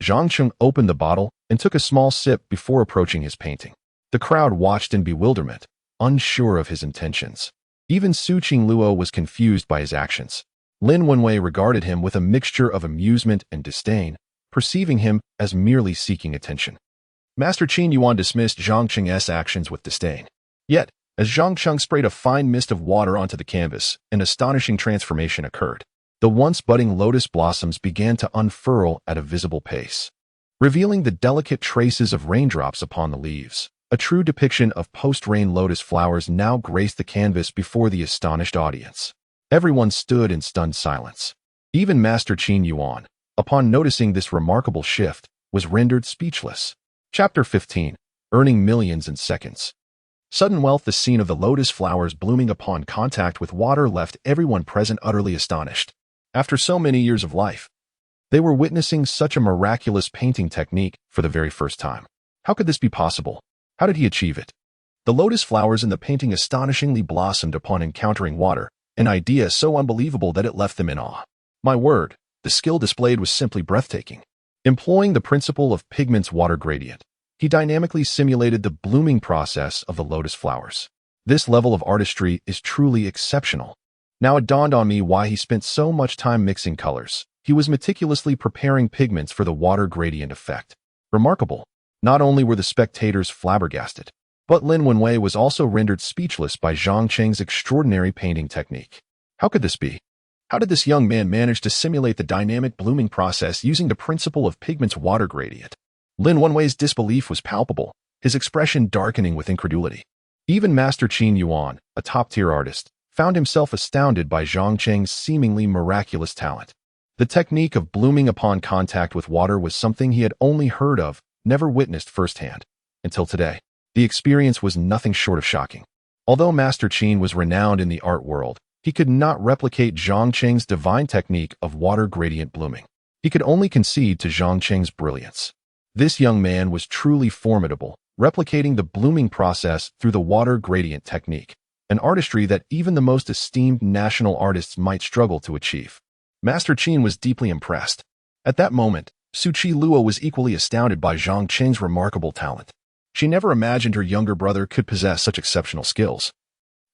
Zhang Qing opened the bottle and took a small sip before approaching his painting. The crowd watched in bewilderment, unsure of his intentions. Even Su Qi Luo was confused by his actions. Lin Wenwei regarded him with a mixture of amusement and disdain, perceiving him as merely seeking attention. Master Qin Yuan dismissed Zhang Qing's actions with disdain. Yet, as Zhang Qing sprayed a fine mist of water onto the canvas, an astonishing transformation occurred. The once budding lotus blossoms began to unfurl at a visible pace, revealing the delicate traces of raindrops upon the leaves. A true depiction of post-rain lotus flowers now graced the canvas before the astonished audience. Everyone stood in stunned silence. Even Master Qin Yuan, upon noticing this remarkable shift, was rendered speechless. Chapter 15. Earning Millions in Seconds. Sudden wealth. The scene of the lotus flowers blooming upon contact with water left everyone present utterly astonished. After so many years of life, they were witnessing such a miraculous painting technique for the very first time. How could this be possible? How did he achieve it? The lotus flowers in the painting astonishingly blossomed upon encountering water, an idea so unbelievable that it left them in awe. My word, the skill displayed was simply breathtaking. Employing the principle of pigment's water gradient, he dynamically simulated the blooming process of the lotus flowers. This level of artistry is truly exceptional. Now it dawned on me why he spent so much time mixing colors. He was meticulously preparing pigments for the water gradient effect. Remarkable. Not only were the spectators flabbergasted, but Lin Wenwei was also rendered speechless by Zhang Cheng's extraordinary painting technique. How could this be? How did this young man manage to simulate the dynamic blooming process using the principle of pigment's water gradient? Lin Wenwei's disbelief was palpable, his expression darkening with incredulity. Even Master Qin Yuan, a top-tier artist, found himself astounded by Zhang Cheng's seemingly miraculous talent. The technique of blooming upon contact with water was something he had only heard of, never witnessed firsthand. Until today, the experience was nothing short of shocking. Although Master Qin was renowned in the art world, he could not replicate Zhang Cheng's divine technique of water gradient blooming. He could only concede to Zhang Cheng's brilliance. This young man was truly formidable, replicating the blooming process through the water gradient technique, an artistry that even the most esteemed national artists might struggle to achieve. Master Qin was deeply impressed. At that moment, Su Qiluo was equally astounded by Zhang Cheng's remarkable talent. She never imagined her younger brother could possess such exceptional skills.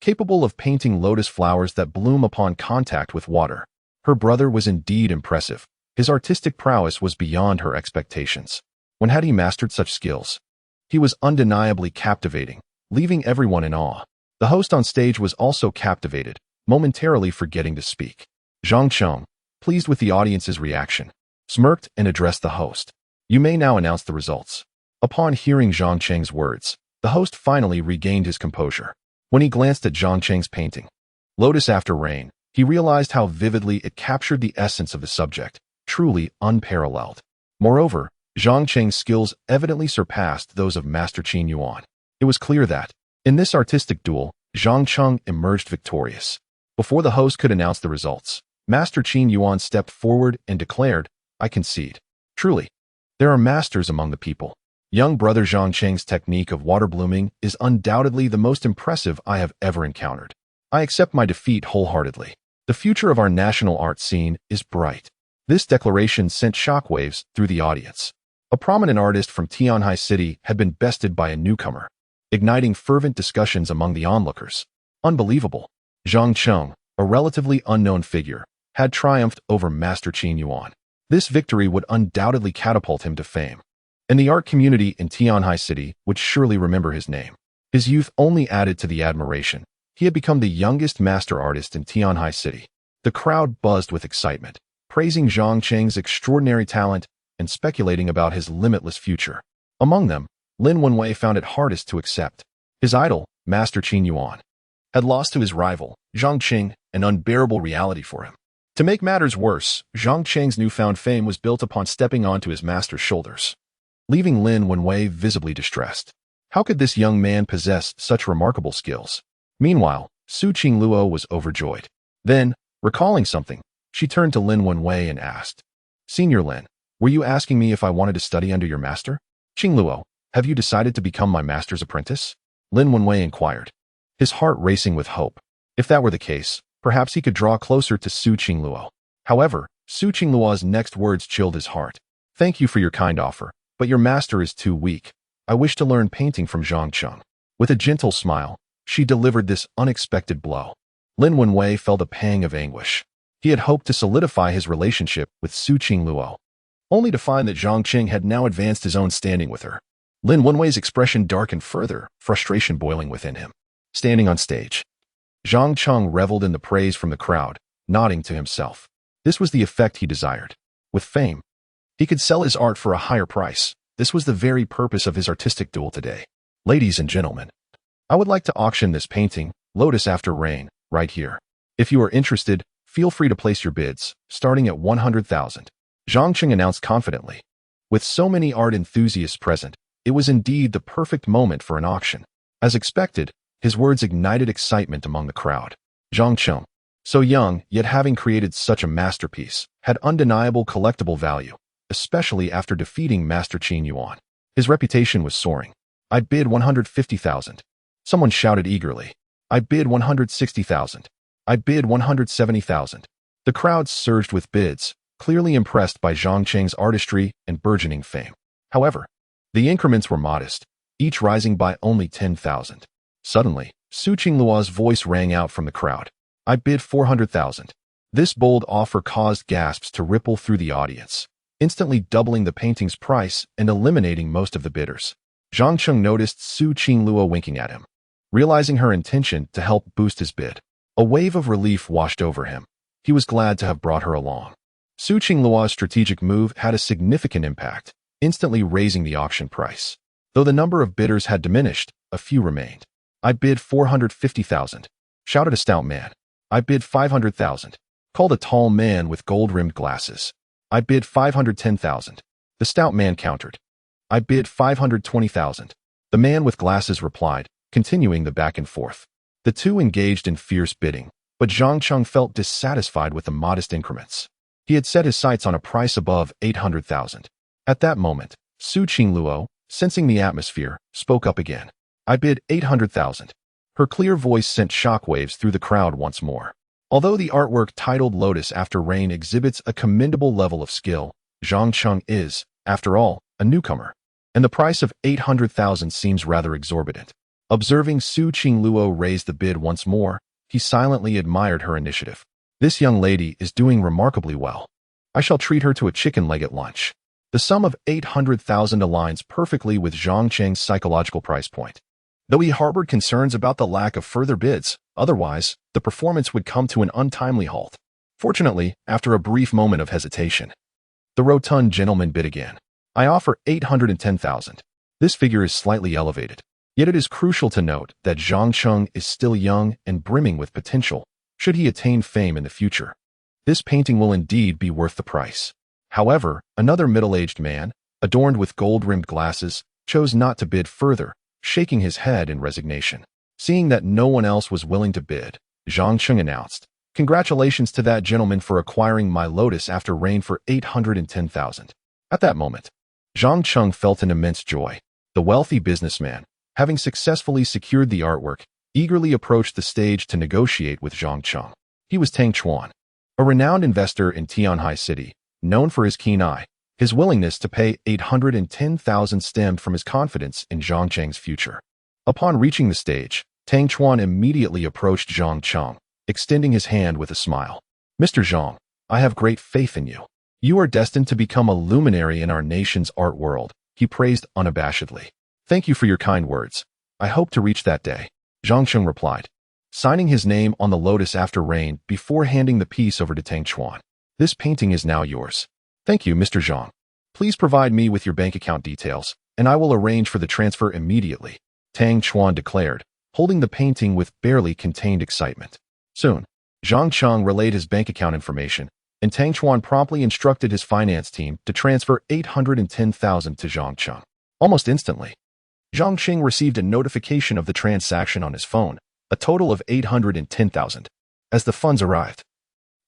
Capable of painting lotus flowers that bloom upon contact with water, her brother was indeed impressive. His artistic prowess was beyond her expectations. When had he mastered such skills? He was undeniably captivating, leaving everyone in awe. The host on stage was also captivated, momentarily forgetting to speak. Zhang Cheng, pleased with the audience's reaction, smirked and addressed the host. You may now announce the results. Upon hearing Zhang Cheng's words, the host finally regained his composure. When he glanced at Zhang Cheng's painting, Lotus After Rain, he realized how vividly it captured the essence of the subject, truly unparalleled. Moreover, Zhang Cheng's skills evidently surpassed those of Master Qin Yuan. It was clear that, in this artistic duel, Zhang Cheng emerged victorious. Before the host could announce the results, Master Qin Yuan stepped forward and declared, I concede. Truly, there are masters among the people. Young brother Zhang Cheng's technique of water blooming is undoubtedly the most impressive I have ever encountered. I accept my defeat wholeheartedly. The future of our national art scene is bright. This declaration sent shockwaves through the audience. A prominent artist from Tianhai City had been bested by a newcomer, igniting fervent discussions among the onlookers. Unbelievable. Zhang Cheng, a relatively unknown figure, had triumphed over Master Qin Yuan. This victory would undoubtedly catapult him to fame, and the art community in Tianhai City would surely remember his name. His youth only added to the admiration. He had become the youngest master artist in Tianhai City. The crowd buzzed with excitement, praising Zhang Cheng's extraordinary talent and speculating about his limitless future. Among them, Lin Wenwei found it hardest to accept. His idol, Master Qin Yuan, had lost to his rival, Zhang Cheng, an unbearable reality for him. To make matters worse, Zhang Cheng's newfound fame was built upon stepping onto his master's shoulders, leaving Lin Wenwei visibly distressed. How could this young man possess such remarkable skills? Meanwhile, Su Qingluo was overjoyed. Then, recalling something, she turned to Lin Wenwei and asked, Senior Lin, were you asking me if I wanted to study under your master? Qingluo, have you decided to become my master's apprentice? Lin Wenwei inquired, his heart racing with hope. If that were the case, perhaps he could draw closer to Su Qingluo. However, Su Qingluo's next words chilled his heart. Thank you for your kind offer, but your master is too weak. I wish to learn painting from Zhang Cheng. With a gentle smile, she delivered this unexpected blow. Lin Wenwei felt a pang of anguish. He had hoped to solidify his relationship with Su Qingluo, only to find that Zhang Cheng had now advanced his own standing with her. Lin Wenwei's expression darkened further, frustration boiling within him. Standing on stage, Zhang Cheng reveled in the praise from the crowd, nodding to himself. This was the effect he desired. With fame, he could sell his art for a higher price. This was the very purpose of his artistic duel today. Ladies and gentlemen, I would like to auction this painting, Lotus After Rain, right here. If you are interested, feel free to place your bids, starting at 100,000. Zhang Cheng announced confidently. With so many art enthusiasts present, it was indeed the perfect moment for an auction. As expected, his words ignited excitement among the crowd. Zhang Cheng, so young, yet having created such a masterpiece, had undeniable collectible value, especially after defeating Master Qin Yuan. His reputation was soaring. I bid 150,000. Someone shouted eagerly. I bid 160,000. I bid 170,000. The crowd surged with bids, clearly impressed by Zhang Cheng's artistry and burgeoning fame. However, the increments were modest, each rising by only 10,000. Suddenly, Su Qingluo's voice rang out from the crowd. I bid 400,000. This bold offer caused gasps to ripple through the audience, instantly doubling the painting's price and eliminating most of the bidders. Zhang Cheng noticed Su Qingluo winking at him. Realizing her intention to help boost his bid, a wave of relief washed over him. He was glad to have brought her along. Su Qingluo's strategic move had a significant impact, instantly raising the auction price. Though the number of bidders had diminished, a few remained. I bid 450,000, shouted a stout man. I bid 500,000, called a tall man with gold-rimmed glasses. I bid 510,000. The stout man countered. I bid 520,000. The man with glasses replied, continuing the back and forth. The two engaged in fierce bidding, but Zhang Cheng felt dissatisfied with the modest increments. He had set his sights on a price above 800,000. At that moment, Su Qingluo, sensing the atmosphere, spoke up again. I bid 800,000. Her clear voice sent shockwaves through the crowd once more. Although the artwork titled Lotus After Rain exhibits a commendable level of skill, Zhang Cheng is, after all, a newcomer, and the price of 800,000 seems rather exorbitant. Observing Su Qingluo raise the bid once more, he silently admired her initiative. This young lady is doing remarkably well. I shall treat her to a chicken leg at lunch. The sum of 800,000 aligns perfectly with Zhang Cheng's psychological price point. Though he harbored concerns about the lack of further bids, otherwise, the performance would come to an untimely halt. Fortunately, after a brief moment of hesitation, the rotund gentleman bid again. I offer 810,000. This figure is slightly elevated. Yet it is crucial to note that Zhang Cheng is still young and brimming with potential, should he attain fame in the future. This painting will indeed be worth the price. However, another middle-aged man, adorned with gold-rimmed glasses, chose not to bid further, shaking his head in resignation. Seeing that no one else was willing to bid, Zhang Cheng announced, "Congratulations to that gentleman for acquiring my Lotus After Rain for 810,000. At that moment, Zhang Cheng felt an immense joy. The wealthy businessman, having successfully secured the artwork, eagerly approached the stage to negotiate with Zhang Cheng. He was Tang Chuan, a renowned investor in Tianhai City, known for his keen eye. His willingness to pay 810,000 stemmed from his confidence in Zhang Cheng's future. Upon reaching the stage, Tang Chuan immediately approached Zhang Cheng, extending his hand with a smile. "Mr. Zhang, I have great faith in you. You are destined to become a luminary in our nation's art world," he praised unabashedly. "Thank you for your kind words. I hope to reach that day," Zhang Cheng replied, signing his name on the Lotus After Rain before handing the piece over to Tang Chuan. "This painting is now yours." "Thank you, Mr. Zhang. Please provide me with your bank account details, and I will arrange for the transfer immediately," Tang Chuan declared, holding the painting with barely contained excitement. Soon, Zhang Cheng relayed his bank account information, and Tang Chuan promptly instructed his finance team to transfer 810,000 to Zhang Cheng. Almost instantly, Zhang Cheng received a notification of the transaction on his phone, a total of 810,000. As the funds arrived,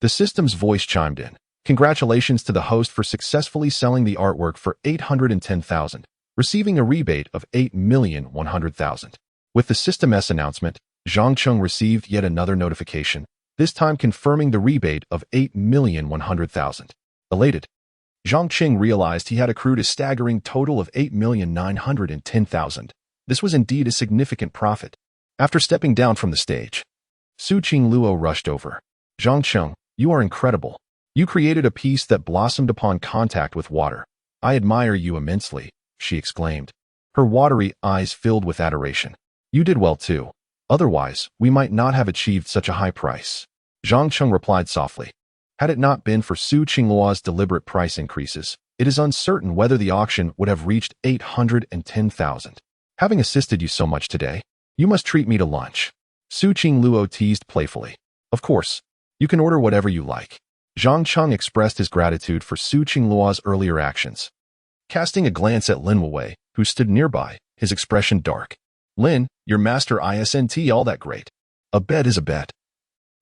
the system's voice chimed in. "Congratulations to the host for successfully selling the artwork for 810,000, receiving a rebate of 8,100,000. With the system's announcement, Zhang Cheng received yet another notification, this time confirming the rebate of 8,100,000. Elated, Zhang Cheng realized he had accrued a staggering total of 8,910,000. This was indeed a significant profit. After stepping down from the stage, Su Qingluo rushed over. "Zhang Cheng, you are incredible. You created a piece that blossomed upon contact with water. I admire you immensely," she exclaimed. Her watery eyes filled with adoration. "You did well too. Otherwise, we might not have achieved such a high price." Zhang Cheng replied softly. Had it not been for Su Qingluo's deliberate price increases, it is uncertain whether the auction would have reached 810,000. "Having assisted you so much today, you must treat me to lunch," Su Qingluo teased playfully. "Of course, you can order whatever you like." Zhang Cheng expressed his gratitude for Su Qingluo's earlier actions. Casting a glance at Lin Wei, who stood nearby, his expression dark. "Lin, your master isn't all that great. A bet is a bet.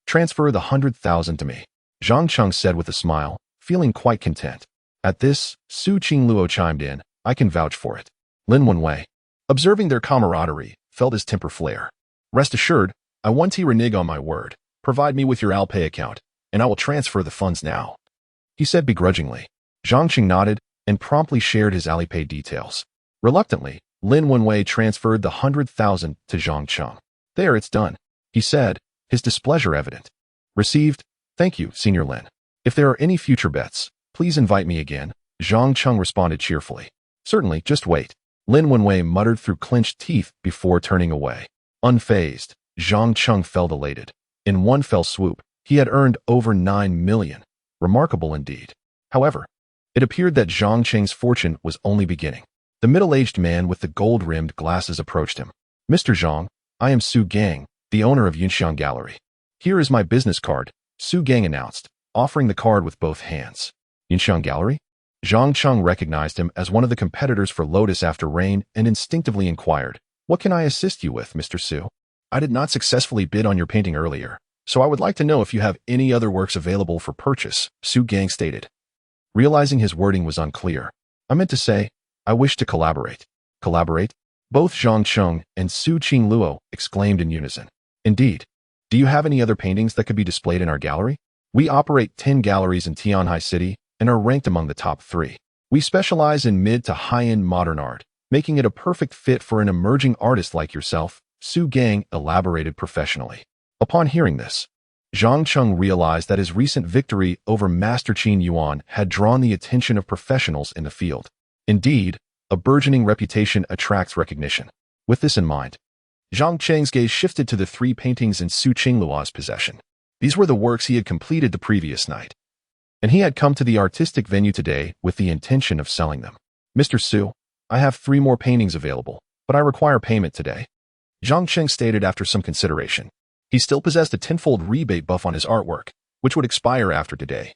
Transfer the 100,000 to me," Zhang Cheng said with a smile, feeling quite content. At this, Su Qingluo chimed in, "I can vouch for it." Lin Wei, observing their camaraderie, felt his temper flare. "Rest assured, I won't renege on my word. Provide me with your Alipay account, and I will transfer the funds now," he said begrudgingly. Zhang Cheng nodded and promptly shared his Alipay details. Reluctantly, Lin Wei transferred the 100,000 to Zhang Cheng. "There, it's done," he said, his displeasure evident. Received. Thank you, Senior Lin. If there are any future bets, please invite me again, Zhang Cheng responded cheerfully. Certainly, just wait. Lin Wenwei muttered through clenched teeth before turning away. Unfazed, Zhang Cheng felt elated. In one fell swoop, he had earned over 9 million. Remarkable indeed. However, it appeared that Zhang Cheng's fortune was only beginning. The middle-aged man with the gold-rimmed glasses approached him. Mr. Zhang, I am Su Gang, the owner of Yunxiang Gallery. Here is my business card, Su Gang announced, offering the card with both hands. Yunxiang Gallery? Zhang Cheng recognized him as one of the competitors for Lotus After Rain and instinctively inquired, What can I assist you with, Mr. Su? I did not successfully bid on your painting earlier, so I would like to know if you have any other works available for purchase, Su Gang stated. Realizing his wording was unclear, I meant to say, I wish to collaborate. Collaborate? Both Zhang Cheng and Su Qingluo exclaimed in unison. Indeed. Do you have any other paintings that could be displayed in our gallery? We operate 10 galleries in Tianhai City and are ranked among the top 3. We specialize in mid to high-end modern art, making it a perfect fit for an emerging artist like yourself, Su Gang elaborated professionally. Upon hearing this, Zhang Cheng realized that his recent victory over Master Qin Yuan had drawn the attention of professionals in the field. Indeed, a burgeoning reputation attracts recognition. With this in mind, Zhang Cheng's gaze shifted to the 3 paintings in Su Qingluo's possession. These were the works he had completed the previous night, and he had come to the artistic venue today with the intention of selling them. Mr. Su, I have 3 more paintings available, but I require payment today, Zhang Cheng stated after some consideration. He still possessed a tenfold rebate buff on his artwork, which would expire after today,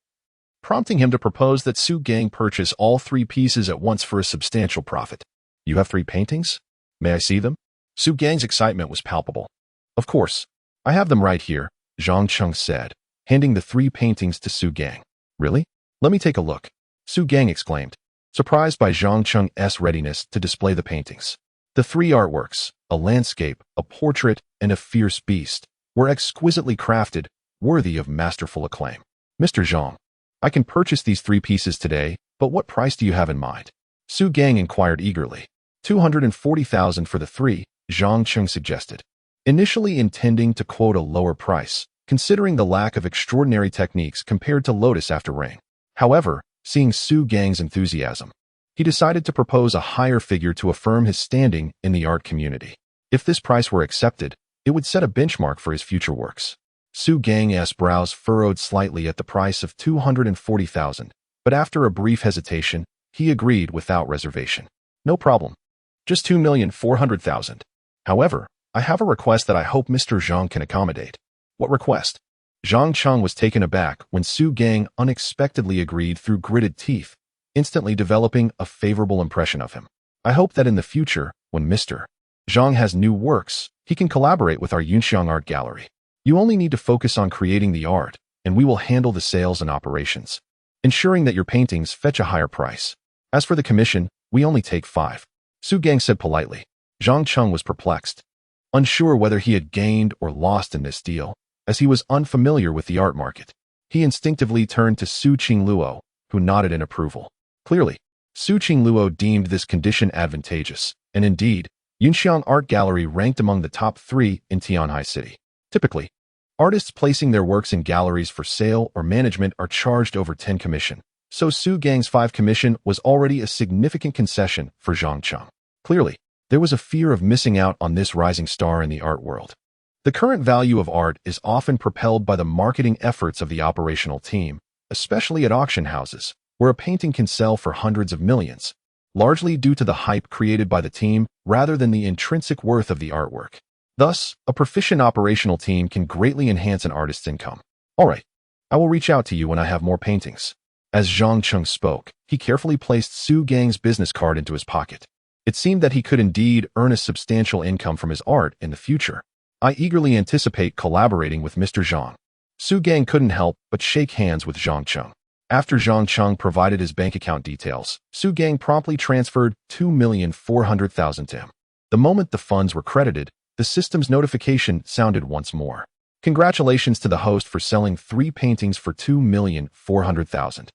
prompting him to propose that Su Gang purchase all 3 pieces at once for a substantial profit. You have 3 paintings? May I see them? Su Gang's excitement was palpable. Of course, I have them right here, Zhang Cheng said, handing the 3 paintings to Su Gang. Really? Let me take a look, Su Gang exclaimed, surprised by Zhang Cheng's readiness to display the paintings. The 3 artworks, a landscape, a portrait, and a fierce beast, were exquisitely crafted, worthy of masterful acclaim. Mr. Zhang, I can purchase these 3 pieces today, but what price do you have in mind? Su Gang inquired eagerly. 240,000 for the 3, Zhang Cheng suggested, initially intending to quote a lower price, considering the lack of extraordinary techniques compared to Lotus After Rain. However, seeing Su Gang's enthusiasm, he decided to propose a higher figure to affirm his standing in the art community. If this price were accepted, it would set a benchmark for his future works. Su Gang's brows furrowed slightly at the price of 240,000, but after a brief hesitation, he agreed without reservation. No problem. Just 2,400,000. However, I have a request that I hope Mr. Zhang can accommodate. What request? Zhang Cheng was taken aback when Su Gang unexpectedly agreed through gritted teeth, instantly developing a favorable impression of him. I hope that in the future, when Mr. Zhang has new works, he can collaborate with our Yunxiang Art Gallery. You only need to focus on creating the art, and we will handle the sales and operations, ensuring that your paintings fetch a higher price. As for the commission, we only take 5. Su Gang said politely. Zhang Cheng was perplexed, unsure whether he had gained or lost in this deal, as he was unfamiliar with the art market. He instinctively turned to Su Qingluo, who nodded in approval. Clearly, Su Qingluo deemed this condition advantageous, and indeed, Yunxiang Art Gallery ranked among the top 3 in Tianhai City. Typically, artists placing their works in galleries for sale or management are charged over 10 commission, so Su Gang's 5 commission was already a significant concession for Zhang Cheng. Clearly, there was a fear of missing out on this rising star in the art world. The current value of art is often propelled by the marketing efforts of the operational team, especially at auction houses, where a painting can sell for hundreds of millions, largely due to the hype created by the team rather than the intrinsic worth of the artwork. Thus, a proficient operational team can greatly enhance an artist's income. All right, I will reach out to you when I have more paintings. As Zhang Cheng spoke, he carefully placed Su Gang's business card into his pocket. It seemed that he could indeed earn a substantial income from his art in the future. I eagerly anticipate collaborating with Mr. Zhang. Su Gang couldn't help but shake hands with Zhang Cheng. After Zhang Cheng provided his bank account details, Su Gang promptly transferred 2,400,000 to him. The moment the funds were credited, the system's notification sounded once more. Congratulations to the host for selling 3 paintings for 2,400,000,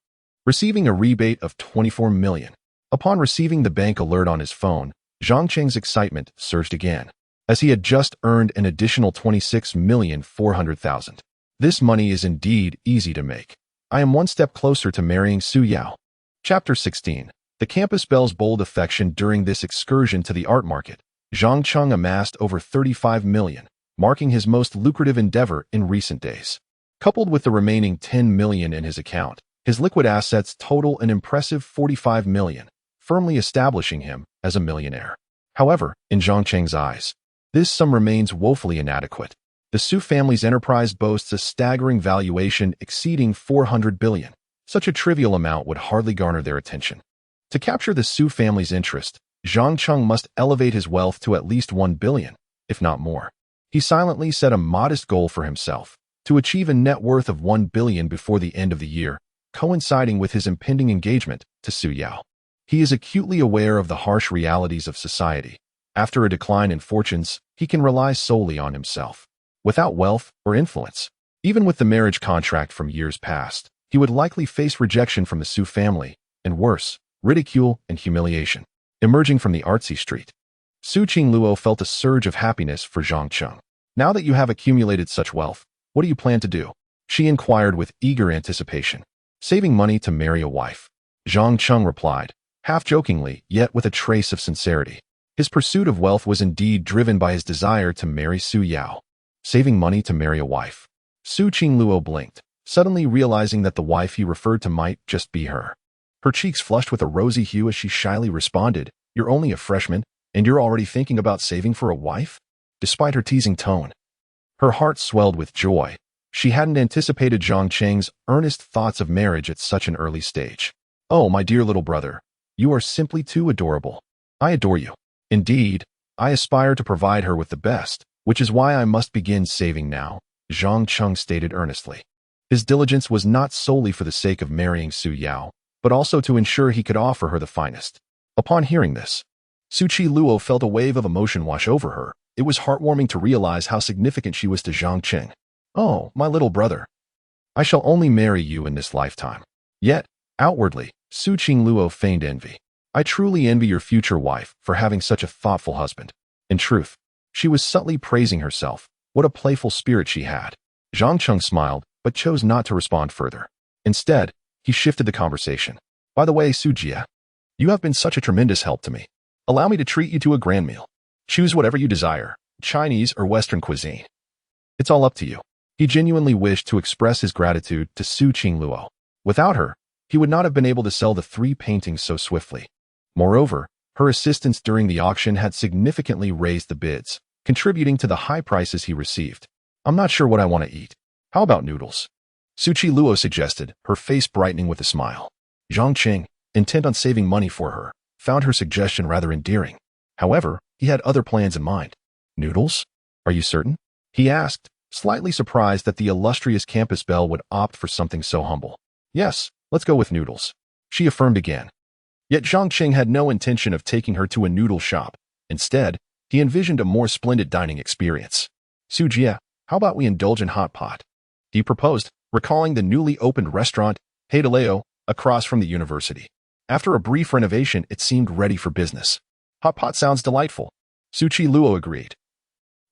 receiving a rebate of 24 million. Upon receiving the bank alert on his phone, Zhang Cheng's excitement surged again, as he had just earned an additional 26,400,000. This money is indeed easy to make. I am one step closer to marrying Su Yao. Chapter 16. The campus belle's bold affection. During this excursion to the art market, Zhang Cheng amassed over 35 million, marking his most lucrative endeavor in recent days. Coupled with the remaining 10 million in his account, his liquid assets total an impressive 45 million, firmly establishing him as a millionaire. However, in Zhang Cheng's eyes, this sum remains woefully inadequate. The Su family's enterprise boasts a staggering valuation exceeding 400 billion. Such a trivial amount would hardly garner their attention. To capture the Su family's interest, Zhang Cheng must elevate his wealth to at least 1 billion, if not more. He silently set a modest goal for himself, to achieve a net worth of 1 billion before the end of the year, coinciding with his impending engagement to Su Yao. He is acutely aware of the harsh realities of society. After a decline in fortunes, he can rely solely on himself. Without wealth or influence, even with the marriage contract from years past, he would likely face rejection from the Su family, and worse, ridicule and humiliation. Emerging from the artsy street, Su Qingluo felt a surge of happiness for Zhang Cheng. Now that you have accumulated such wealth, what do you plan to do? She inquired with eager anticipation. Saving money to marry a wife. Zhang Cheng replied, half jokingly, yet with a trace of sincerity. His pursuit of wealth was indeed driven by his desire to marry Su Yao. Saving money to marry a wife. Su Qingluo blinked, suddenly realizing that the wife he referred to might just be her. Her cheeks flushed with a rosy hue as she shyly responded, "You're only a freshman, and you're already thinking about saving for a wife?" Despite her teasing tone, her heart swelled with joy. She hadn't anticipated Zhang Cheng's earnest thoughts of marriage at such an early stage. "Oh, my dear little brother, you are simply too adorable. I adore you. Indeed, I aspire to provide her with the best, which is why I must begin saving now," Zhang Cheng stated earnestly. His diligence was not solely for the sake of marrying Su Yao, but also to ensure he could offer her the finest. Upon hearing this, Su Qingluo felt a wave of emotion wash over her. It was heartwarming to realize how significant she was to Zhang Cheng. "Oh, my little brother, I shall only marry you in this lifetime." Yet, outwardly, Su Qingluo feigned envy. "I truly envy your future wife for having such a thoughtful husband." In truth, she was subtly praising herself. What a playful spirit she had. Zhang Cheng smiled, but chose not to respond further. Instead, he shifted the conversation. "By the way, Su Jia, you have been such a tremendous help to me. Allow me to treat you to a grand meal. Choose whatever you desire, Chinese or Western cuisine. It's all up to you." He genuinely wished to express his gratitude to Su Qingluo. Without her, he would not have been able to sell the 3 paintings so swiftly. Moreover, her assistance during the auction had significantly raised the bids, contributing to the high prices he received. "I'm not sure what I want to eat. How about noodles?" Su Qingluo suggested, her face brightening with a smile. Zhang Cheng, intent on saving money for her, found her suggestion rather endearing. However, he had other plans in mind. "Noodles? Are you certain?" he asked, slightly surprised that the illustrious campus belle would opt for something so humble. "Yes, let's go with noodles," she affirmed again. Yet Zhang Cheng had no intention of taking her to a noodle shop. Instead, he envisioned a more splendid dining experience. "Su Jia, how about we indulge in hot pot?" he proposed, recalling the newly opened restaurant, Heidaleo, across from the university. After a brief renovation, it seemed ready for business. "Hot pot sounds delightful," Su Qingluo agreed,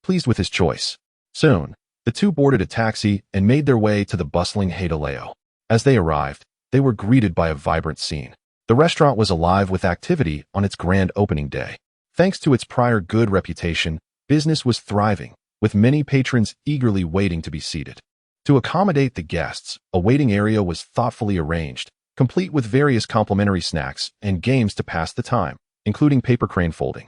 pleased with his choice. Soon, the two boarded a taxi and made their way to the bustling Heidaleo. As they arrived, they were greeted by a vibrant scene. The restaurant was alive with activity on its grand opening day. Thanks to its prior good reputation, business was thriving, with many patrons eagerly waiting to be seated. To accommodate the guests, a waiting area was thoughtfully arranged, complete with various complimentary snacks and games to pass the time, including paper crane folding,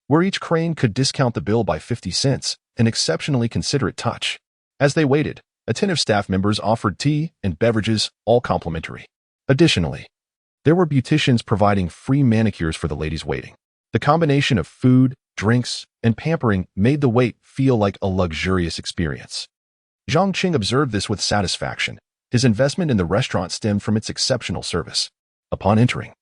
where each crane could discount the bill by 50 cents, an exceptionally considerate touch. As they waited, attentive staff members offered tea and beverages, all complimentary. Additionally, there were beauticians providing free manicures for the ladies waiting. The combination of food, drinks, and pampering made the wait feel like a luxurious experience. Zhang Cheng observed this with satisfaction. His investment in the restaurant stemmed from its exceptional service. Upon entering,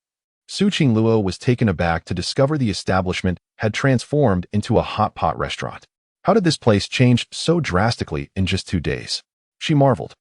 Su Qingluo was taken aback to discover the establishment had transformed into a hot pot restaurant. How did this place change so drastically in just 2 days? She marveled,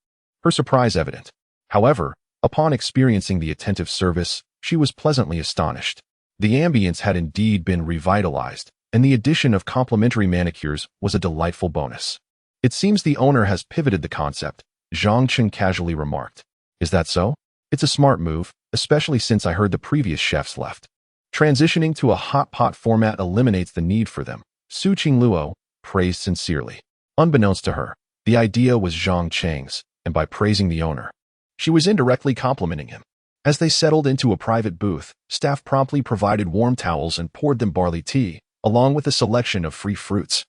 her surprise evident. However, upon experiencing the attentive service, she was pleasantly astonished. The ambience had indeed been revitalized, and the addition of complimentary manicures was a delightful bonus. It seems the owner has pivoted the concept, Zhang Cheng casually remarked. Is that so? It's a smart move, especially since I heard the previous chefs left. Transitioning to a hot pot format eliminates the need for them, Su Qingluo praised sincerely. Unbeknownst to her, the idea was Zhang Cheng's, and by praising the owner, she was indirectly complimenting him. As they settled into a private booth, staff promptly provided warm towels and poured them barley tea, along with a selection of free fruits.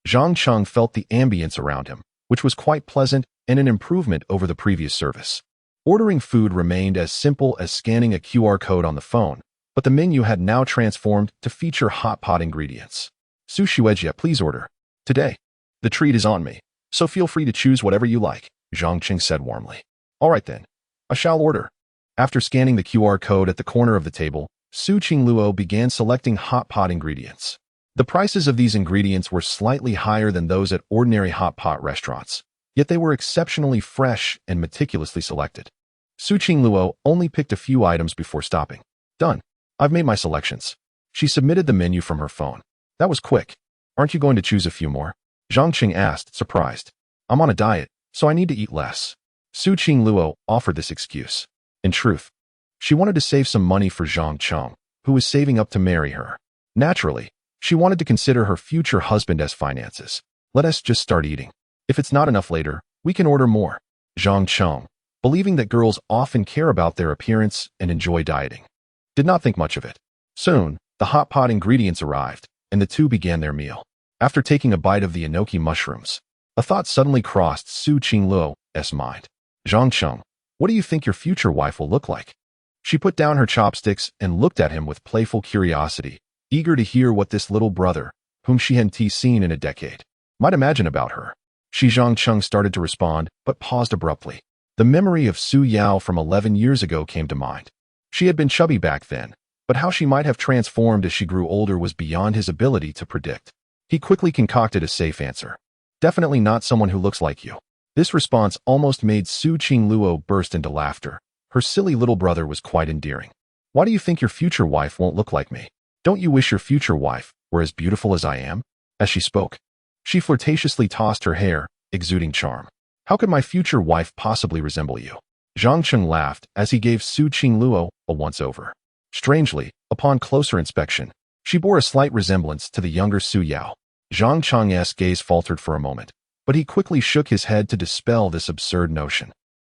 Zhang Cheng felt the ambience around him, which was quite pleasant and an improvement over the previous service. Ordering food remained as simple as scanning a QR code on the phone, but the menu had now transformed to feature hot pot ingredients. Su Xuejia, please order. Today, the treat is on me, so feel free to choose whatever you like, Zhang Cheng said warmly. All right then, I shall order. After scanning the QR code at the corner of the table, Su Qingluo began selecting hot pot ingredients. The prices of these ingredients were slightly higher than those at ordinary hot pot restaurants, yet they were exceptionally fresh and meticulously selected. Su Qingluo only picked a few items before stopping. Done. I've made my selections. She submitted the menu from her phone. That was quick. Aren't you going to choose a few more? Zhang Cheng asked, surprised. I'm on a diet, so I need to eat less. Su Qingluo offered this excuse. In truth, she wanted to save some money for Zhang Cheng, who was saving up to marry her. Naturally, she wanted to consider her future husband as finances. Let us just start eating. If it's not enough later, we can order more. Zhang Cheng, believing that girls often care about their appearance and enjoy dieting, did not think much of it. Soon, the hot pot ingredients arrived, and the two began their meal. After taking a bite of the enoki mushrooms, a thought suddenly crossed Su Qingluo's mind. Zhang Cheng, what do you think your future wife will look like? She put down her chopsticks and looked at him with playful curiosity, eager to hear what this little brother, whom she hadn't seen in a decade, might imagine about her. Zhang Cheng started to respond, but paused abruptly. The memory of Su Yao from 11 years ago came to mind. She had been chubby back then, but how she might have transformed as she grew older was beyond his ability to predict. He quickly concocted a safe answer. Definitely not someone who looks like you. This response almost made Su Qingluo burst into laughter. Her silly little brother was quite endearing. Why do you think your future wife won't look like me? Don't you wish your future wife were as beautiful as I am? As she spoke, she flirtatiously tossed her hair, exuding charm. How could my future wife possibly resemble you? Zhang Cheng laughed as he gave Su Qingluo a once-over. Strangely, upon closer inspection, she bore a slight resemblance to the younger Su Yao. Zhang Cheng's gaze faltered for a moment, but he quickly shook his head to dispel this absurd notion.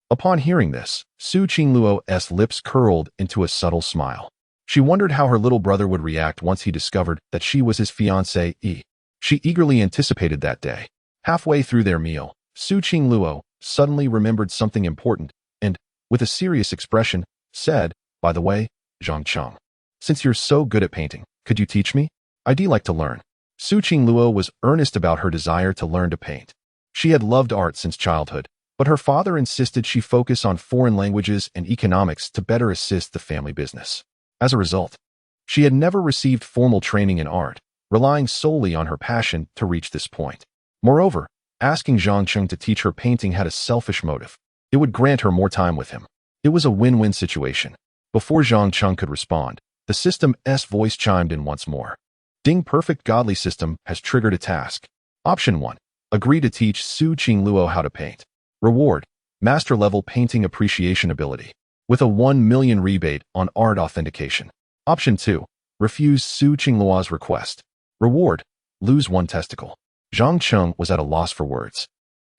Upon hearing this, Su Qingluo's lips curled into a subtle smile. She wondered how her little brother would react once he discovered that she was his fiancée. She eagerly anticipated that day. Halfway through their meal, Su Qingluo suddenly remembered something important and, with a serious expression, said, "By the way, Zhang Cheng, since you're so good at painting, could you teach me? I'd like to learn." Su Qingluo was earnest about her desire to learn to paint. She had loved art since childhood, but her father insisted she focus on foreign languages and economics to better assist the family business. As a result, she had never received formal training in art, relying solely on her passion to reach this point. Moreover, asking Zhang Cheng to teach her painting had a selfish motive. It would grant her more time with him. It was a win-win situation. Before Zhang Cheng could respond, the system's voice chimed in once more. Ding, perfect godly system has triggered a task. Option 1. Agree to teach Su Qingluo how to paint. Reward. Master level painting appreciation ability, with a 1 million rebate on art authentication. Option 2. Refuse Su Qingluo's request. Reward. Lose 1 testicle. Zhang Cheng was at a loss for words.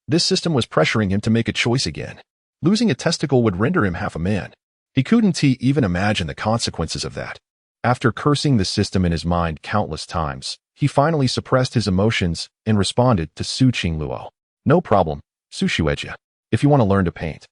This system was pressuring him to make a choice again. Losing a testicle would render him half a man. He couldn't even imagine the consequences of that. After cursing the system in his mind countless times, he finally suppressed his emotions and responded to Su Qingluo. No problem, Su Xuejia. If you want to learn to paint,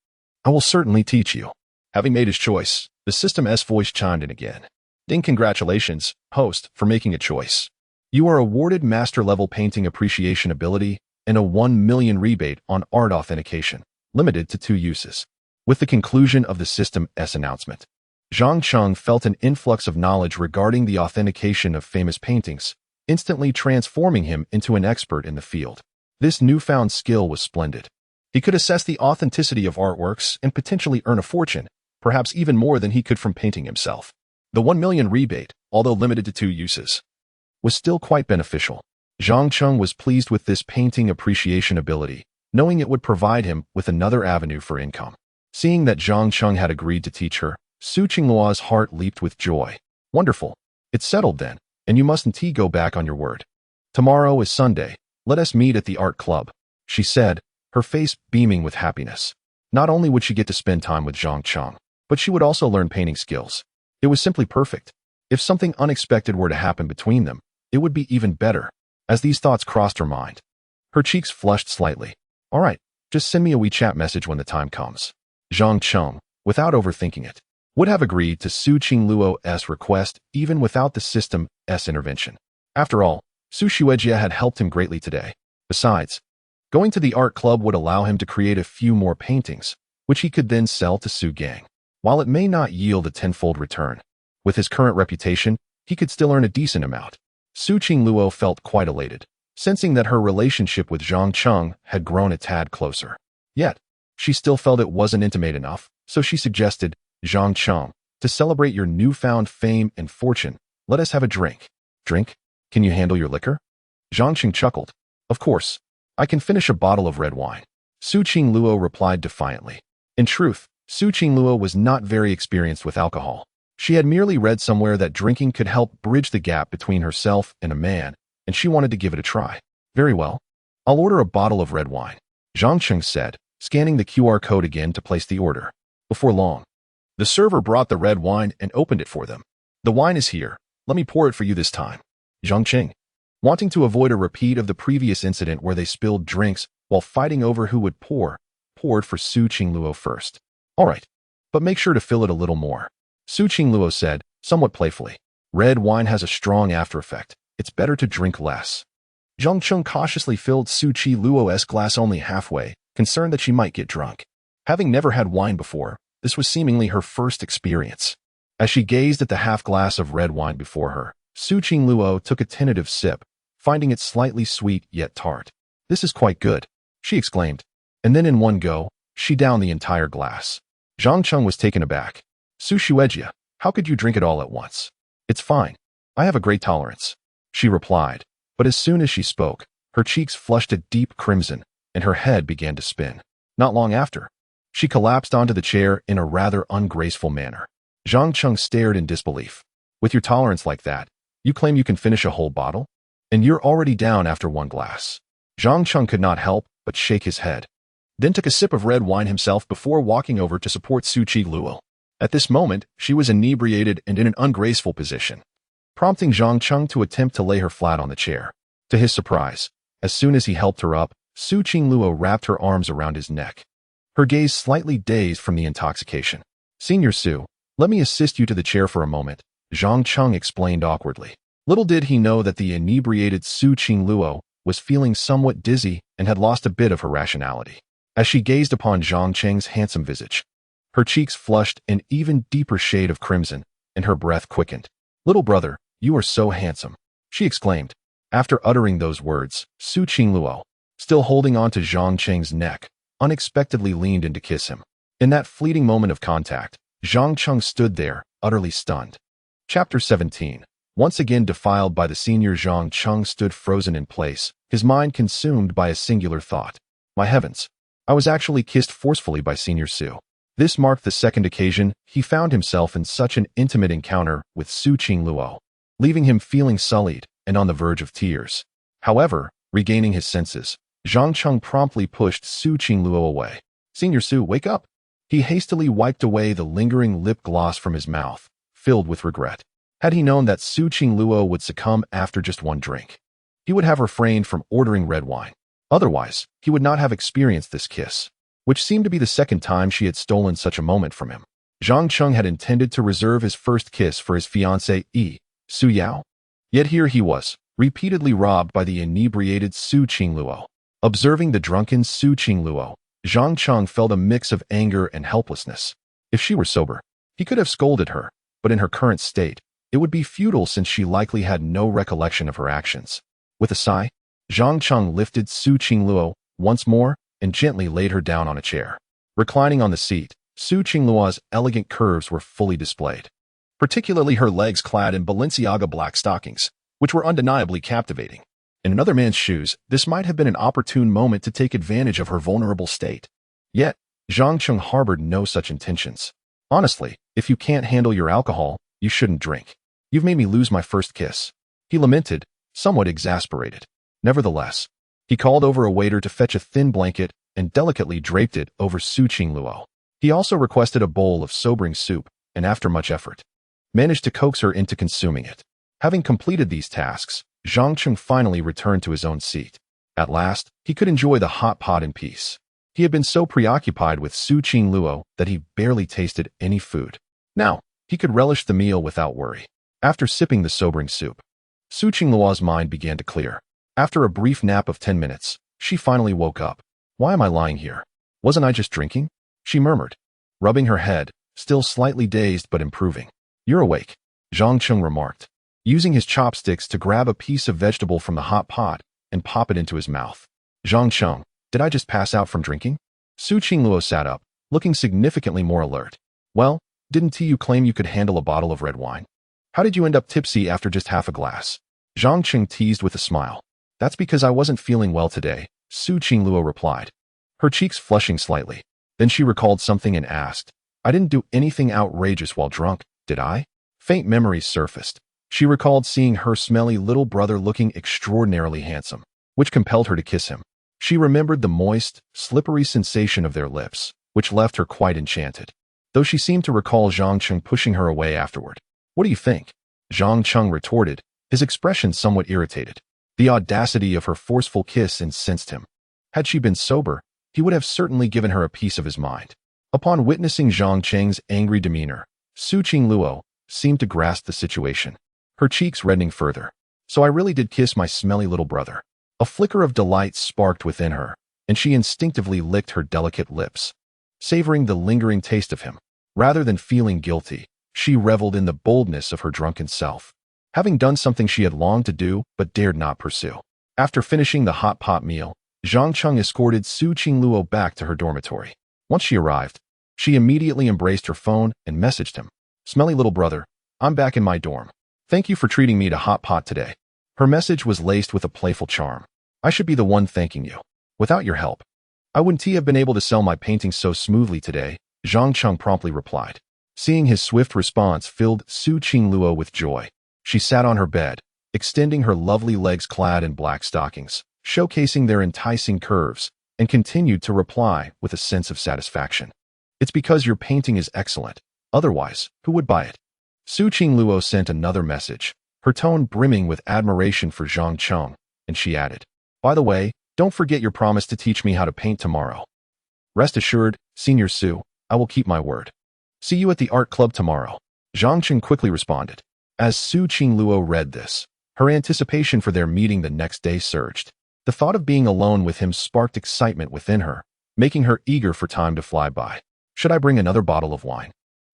I will certainly teach you. Having made his choice, the system's voice chimed in again. Ding, congratulations, host, for making a choice. You are awarded master-level painting appreciation ability and a 1 million rebate on art authentication, limited to 2 uses. With the conclusion of the system's announcement, Zhang Cheng felt an influx of knowledge regarding the authentication of famous paintings, instantly transforming him into an expert in the field. This newfound skill was splendid. He could assess the authenticity of artworks and potentially earn a fortune, perhaps even more than he could from painting himself. The 1 million rebate, although limited to 2 uses, was still quite beneficial. Zhang Cheng was pleased with this painting appreciation ability, knowing it would provide him with another avenue for income. Seeing that Zhang Cheng had agreed to teach her, Su Qingluo's heart leaped with joy. Wonderful. It's settled then, and you mustn't go back on your word. Tomorrow is Sunday. Let us meet at the art club, she said, her face beaming with happiness. Not only would she get to spend time with Zhang Cheng, but she would also learn painting skills. It was simply perfect. If something unexpected were to happen between them, it would be even better. As these thoughts crossed her mind, her cheeks flushed slightly. All right, just send me a WeChat message when the time comes. Zhang Cheng, without overthinking it, would have agreed to Su Qingluo's request even without the system's intervention. After all, Su Xuejia had helped him greatly today. Besides, going to the art club would allow him to create a few more paintings, which he could then sell to Su Gang. While it may not yield a tenfold return, with his current reputation, he could still earn a decent amount. Su Qingluo felt quite elated, sensing that her relationship with Zhang Cheng had grown a tad closer. Yet, she still felt it wasn't intimate enough, so she suggested, Zhang Cheng, to celebrate your newfound fame and fortune, let us have a drink. Drink? Can you handle your liquor? Zhang Cheng chuckled. Of course. I can finish a bottle of red wine. Su Qingluo replied defiantly. In truth, Su Qingluo was not very experienced with alcohol. She had merely read somewhere that drinking could help bridge the gap between herself and a man, and she wanted to give it a try. Very well. I'll order a bottle of red wine, Zhang Cheng said, scanning the QR code again to place the order. Before long, the server brought the red wine and opened it for them. The wine is here. Let me pour it for you this time. Zhang Cheng, wanting to avoid a repeat of the previous incident where they spilled drinks while fighting over who would poured for Su Qingluo first. All right, but make sure to fill it a little more, Su Qingluo said, somewhat playfully. Red wine has a strong after effect. It's better to drink less. Zhang Cheng cautiously filled Su Qingluo's glass only halfway, concerned that she might get drunk. Having never had wine before, this was seemingly her first experience. As she gazed at the half glass of red wine before her, Su Qingluo took a tentative sip, finding it slightly sweet yet tart. This is quite good, she exclaimed. And then in one go, she downed the entire glass. Zhang Cheng was taken aback. Su Xuejia, how could you drink it all at once? It's fine. I have a great tolerance, she replied. But as soon as she spoke, her cheeks flushed a deep crimson, and her head began to spin. Not long after, she collapsed onto the chair in a rather ungraceful manner. Zhang Cheng stared in disbelief. With your tolerance like that, you claim you can finish a whole bottle? And you're already down after one glass. Zhang Cheng could not help but shake his head, then took a sip of red wine himself before walking over to support Su Qingluo. At this moment, she was inebriated and in an ungraceful position, prompting Zhang Cheng to attempt to lay her flat on the chair. To his surprise, as soon as he helped her up, Su Qingluo wrapped her arms around his neck, her gaze slightly dazed from the intoxication. Senior Su, let me assist you to the chair for a moment, Zhang Cheng explained awkwardly. Little did he know that the inebriated Su Qingluo was feeling somewhat dizzy and had lost a bit of her rationality. As she gazed upon Zhang Cheng's handsome visage, her cheeks flushed an even deeper shade of crimson, and her breath quickened. Little brother, you are so handsome, she exclaimed. After uttering those words, Su Qingluo, still holding on to Zhang Cheng's neck, unexpectedly leaned in to kiss him. In that fleeting moment of contact, Zhang Cheng stood there, utterly stunned. Chapter 17. Once again defiled by the senior, Zhang Cheng stood frozen in place, his mind consumed by a singular thought. My heavens, I was actually kissed forcefully by Senior Su. This marked the second occasion he found himself in such an intimate encounter with Su Qingluo, leaving him feeling sullied and on the verge of tears. However, regaining his senses, Zhang Cheng promptly pushed Su Qingluo away. Senior Su, wake up! He hastily wiped away the lingering lip gloss from his mouth, filled with regret. Had he known that Su Qingluo would succumb after just one drink, he would have refrained from ordering red wine. Otherwise, he would not have experienced this kiss, which seemed to be the second time she had stolen such a moment from him. Zhang Cheng had intended to reserve his first kiss for his fiancée, Su Yao. Yet here he was, repeatedly robbed by the inebriated Su Qingluo. Observing the drunken Su Qingluo, Zhang Cheng felt a mix of anger and helplessness. If she were sober, he could have scolded her, but in her current state, it would be futile since she likely had no recollection of her actions. With a sigh, Zhang Cheng lifted Su Qingluo once more and gently laid her down on a chair. Reclining on the seat, Su Qingluo's elegant curves were fully displayed, particularly her legs clad in Balenciaga black stockings, which were undeniably captivating. In another man's shoes, this might have been an opportune moment to take advantage of her vulnerable state. Yet, Zhang Cheng harbored no such intentions. Honestly, if you can't handle your alcohol, you shouldn't drink. You've made me lose my first kiss. He lamented, somewhat exasperated. Nevertheless, he called over a waiter to fetch a thin blanket and delicately draped it over Su Qingluo. He also requested a bowl of sobering soup, and after much effort, managed to coax her into consuming it. Having completed these tasks, Zhang Cheng finally returned to his own seat. At last, he could enjoy the hot pot in peace. He had been so preoccupied with Su Qingluo that he barely tasted any food. Now, he could relish the meal without worry. After sipping the sobering soup, Su Qingluo's mind began to clear. After a brief nap of 10 minutes, she finally woke up. Why am I lying here? Wasn't I just drinking? She murmured, rubbing her head, still slightly dazed but improving. You're awake, Zhang Cheng remarked, using his chopsticks to grab a piece of vegetable from the hot pot and pop it into his mouth. Zhang Cheng, did I just pass out from drinking? Su Qingluo sat up, looking significantly more alert. Well, didn't you claim you could handle a bottle of red wine? How did you end up tipsy after just half a glass? Zhang Cheng teased with a smile. That's because I wasn't feeling well today, Su Qingluo replied, her cheeks flushing slightly. Then she recalled something and asked, I didn't do anything outrageous while drunk, did I? Faint memories surfaced. She recalled seeing her smelly little brother looking extraordinarily handsome, which compelled her to kiss him. She remembered the moist, slippery sensation of their lips, which left her quite enchanted, though she seemed to recall Zhang Cheng pushing her away afterward. What do you think? Zhang Cheng retorted, his expression somewhat irritated. The audacity of her forceful kiss incensed him. Had she been sober, he would have certainly given her a piece of his mind. Upon witnessing Zhang Cheng's angry demeanor, Su Qingluo seemed to grasp the situation, her cheeks reddening further. So I really did kiss my smelly little brother. A flicker of delight sparked within her, and she instinctively licked her delicate lips, savoring the lingering taste of him. Rather than feeling guilty, she reveled in the boldness of her drunken self, having done something she had longed to do but dared not pursue. After finishing the hot pot meal, Zhang Cheng escorted Su Qingluo back to her dormitory. Once she arrived, she immediately embraced her phone and messaged him. Smelly little brother, I'm back in my dorm. Thank you for treating me to hot pot today. Her message was laced with a playful charm. I should be the one thanking you. Without your help, I wouldn't have been able to sell my paintings so smoothly today, Zhang Cheng promptly replied. Seeing his swift response filled Su Qingluo with joy. She sat on her bed, extending her lovely legs clad in black stockings, showcasing their enticing curves, and continued to reply with a sense of satisfaction. It's because your painting is excellent. Otherwise, who would buy it? Su Qingluo sent another message, her tone brimming with admiration for Zhang Cheng, and she added, by the way, don't forget your promise to teach me how to paint tomorrow. Rest assured, Senior Su, I will keep my word. See you at the art club tomorrow. Zhang Cheng quickly responded. As Su Qingluo read this, her anticipation for their meeting the next day surged. The thought of being alone with him sparked excitement within her, making her eager for time to fly by. Should I bring another bottle of wine?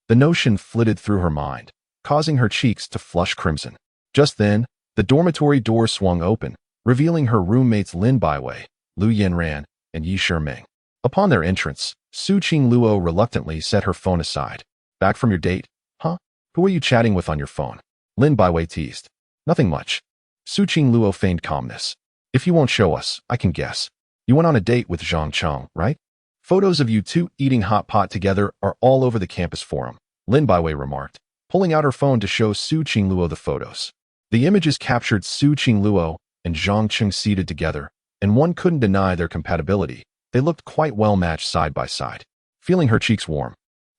The notion flitted through her mind, causing her cheeks to flush crimson. Just then, the dormitory door swung open, revealing her roommates Lin Baiwei, Lu Yanran, and Yi Shiming. Upon their entrance, Su Qingluo reluctantly set her phone aside. Back from your date? Huh? Who are you chatting with on your phone? Lin Baiwei teased. Nothing much. Su Qingluo feigned calmness. If you won't show us, I can guess. You went on a date with Zhang Cheng, right? Photos of you two eating hot pot together are all over the campus forum, Lin Baiwei remarked, pulling out her phone to show Su Qingluo the photos. The images captured Su Qingluo and Zhang Cheng seated together, and one couldn't deny their compatibility. They looked quite well matched side by side. Feeling her cheeks warm,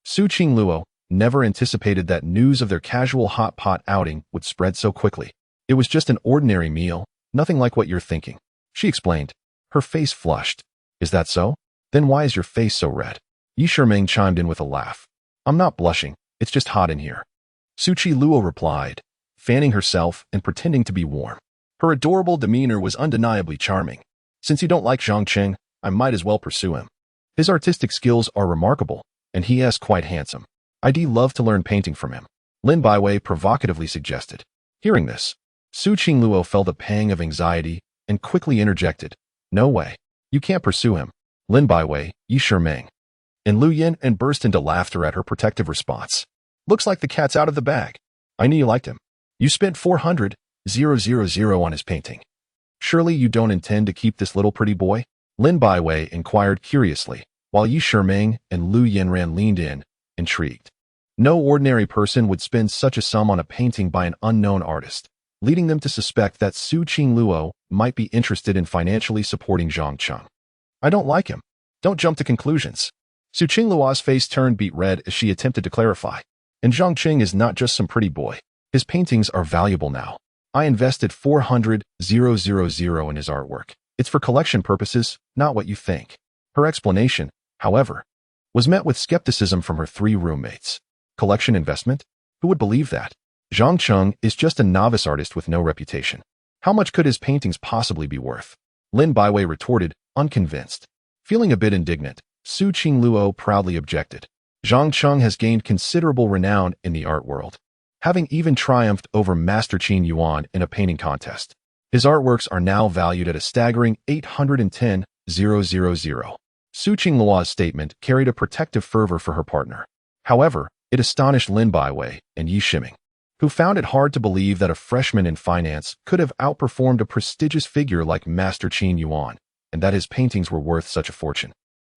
Su Qingluo never anticipated that news of their casual hot pot outing would spread so quickly. It was just an ordinary meal, nothing like what you're thinking, she explained. Her face flushed. Is that so? Then why is your face so red? Yi Shiming chimed in with a laugh. I'm not blushing, it's just hot in here. Su Qingluo replied, fanning herself and pretending to be warm. Her adorable demeanor was undeniably charming. Since you don't like Zhang Cheng, I might as well pursue him. His artistic skills are remarkable, and he is quite handsome. I'd love to learn painting from him, Lin Baiwei provocatively suggested. Hearing this, Su Qingluo felt a pang of anxiety and quickly interjected. No way. You can't pursue him. Lin Baiwei, Yi Shiming, and Lu Yin and burst into laughter at her protective response. Looks like the cat's out of the bag. I knew you liked him. You spent 400,000 on his painting. Surely you don't intend to keep this little pretty boy? Lin Baiwei inquired curiously, while Yi Shiming and Lu Yanran leaned in, intrigued. No ordinary person would spend such a sum on a painting by an unknown artist, leading them to suspect that Su Qingluo might be interested in financially supporting Zhang Cheng. I don't like him. Don't jump to conclusions. Su Qingluo's face turned beet red as she attempted to clarify. And Zhang Cheng is not just some pretty boy. His paintings are valuable now. I invested 400,000 in his artwork. It's for collection purposes, not what you think. Her explanation, however, was met with skepticism from her 3 roommates. Collection investment? Who would believe that? Zhang Cheng is just a novice artist with no reputation. How much could his paintings possibly be worth? Lin Baiwei retorted, unconvinced. Feeling a bit indignant, Su Qingluo proudly objected. Zhang Cheng has gained considerable renown in the art world, having even triumphed over Master Qin Yuan in a painting contest. His artworks are now valued at a staggering 810,000. Su Qingluo's statement carried a protective fervor for her partner. However, it astonished Lin Baiwei and Yi Shiming, who found it hard to believe that a freshman in finance could have outperformed a prestigious figure like Master Qin Yuan, and that his paintings were worth such a fortune.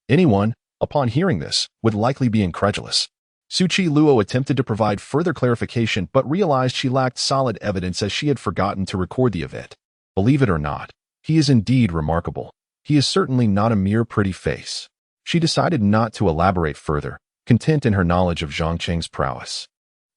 Anyone, upon hearing this, would likely be incredulous. Su Qingluo attempted to provide further clarification but realized she lacked solid evidence as she had forgotten to record the event. Believe it or not, he is indeed remarkable. He is certainly not a mere pretty face. She decided not to elaborate further, content in her knowledge of Zhang Cheng's prowess.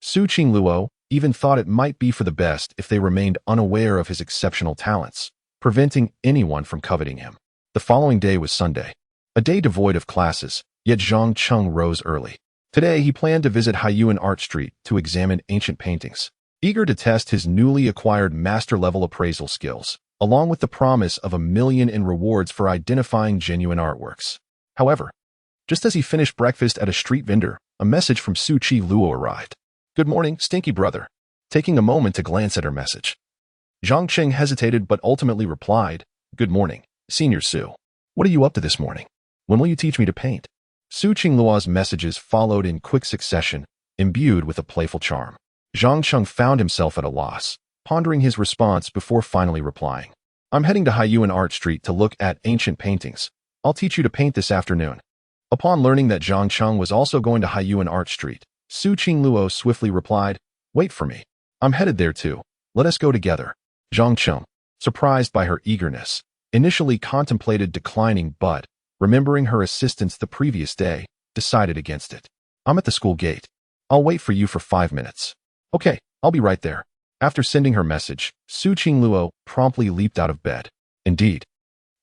Su Qingluo even thought it might be for the best if they remained unaware of his exceptional talents, preventing anyone from coveting him. The following day was Sunday, a day devoid of classes, yet Zhang Cheng rose early. Today he planned to visit Haiyuan Art Street to examine ancient paintings, eager to test his newly acquired master-level appraisal skills, along with the promise of $1 million in rewards for identifying genuine artworks. However, just as he finished breakfast at a street vendor, a message from Su Qingluo arrived. Good morning, stinky brother. Taking a moment to glance at her message, Zhang Cheng hesitated but ultimately replied, Good morning, Senior Su. What are you up to this morning? When will you teach me to paint? Su Qingluo's messages followed in quick succession, imbued with a playful charm. Zhang Cheng found himself at a loss, pondering his response before finally replying. I'm heading to Haiyuan Art Street to look at ancient paintings. I'll teach you to paint this afternoon. Upon learning that Zhang Cheng was also going to Haiyuan Art Street, Su Qingluo swiftly replied, Wait for me. I'm headed there too. Let us go together. Zhang Cheng, surprised by her eagerness, initially contemplated declining but, remembering her assistance the previous day, decided against it. I'm at the school gate. I'll wait for you for 5 minutes. Okay, I'll be right there. After sending her message, Su Qingluo promptly leaped out of bed. Indeed,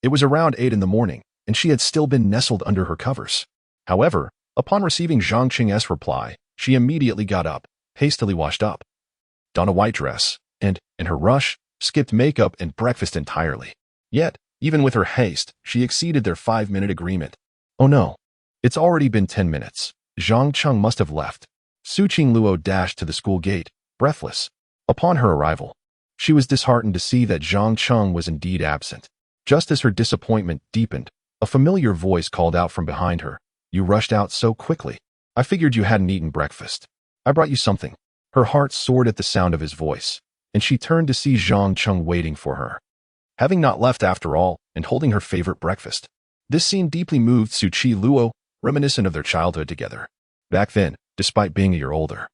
it was around 8 in the morning, and she had still been nestled under her covers. However, upon receiving Zhang Cheng's reply, she immediately got up, hastily washed up, donned a white dress, and, in her rush, skipped makeup and breakfast entirely. Yet, even with her haste, she exceeded their 5-minute agreement. Oh no, it's already been 10 minutes. Zhang Cheng must have left. Su Qingluo dashed to the school gate, breathless. Upon her arrival, she was disheartened to see that Zhang Cheng was indeed absent. Just as her disappointment deepened, a familiar voice called out from behind her, You rushed out so quickly. I figured you hadn't eaten breakfast. I brought you something. Her heart soared at the sound of his voice, and she turned to see Zhang Cheng waiting for her, having not left after all, and holding her favorite breakfast. This scene deeply moved Su Qingluo, reminiscent of their childhood together. Back then, despite being a year older,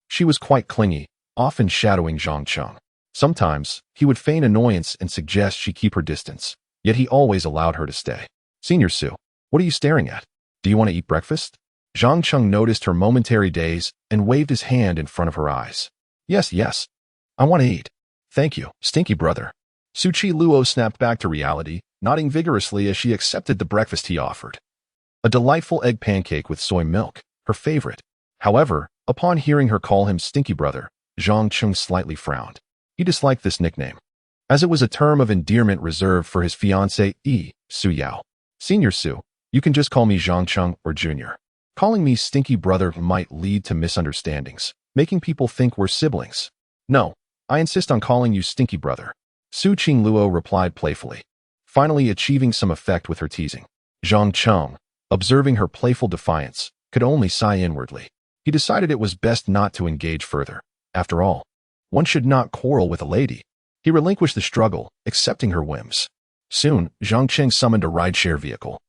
she was quite clingy, often shadowing Zhang Cheng. Sometimes, he would feign annoyance and suggest she keep her distance, yet he always allowed her to stay. Senior Su, what are you staring at? Do you want to eat breakfast? Zhang Cheng noticed her momentary daze and waved his hand in front of her eyes. Yes. I want to eat. Thank you, stinky brother. Su Qingluo snapped back to reality, nodding vigorously as she accepted the breakfast he offered. A delightful egg pancake with soy milk, her favorite. However, upon hearing her call him stinky brother, Zhang Cheng slightly frowned. He disliked this nickname, as it was a term of endearment reserved for his fiancée, Su Yao. Senior Su, you can just call me Zhang Cheng or Junior. Calling me stinky brother might lead to misunderstandings, making people think we're siblings. No, I insist on calling you stinky brother. Su Qingluo replied playfully, finally achieving some effect with her teasing. Zhang Cheng, observing her playful defiance, could only sigh inwardly. He decided it was best not to engage further. After all, one should not quarrel with a lady. He relinquished the struggle, accepting her whims. Soon, Zhang Qing summoned a rideshare vehicle,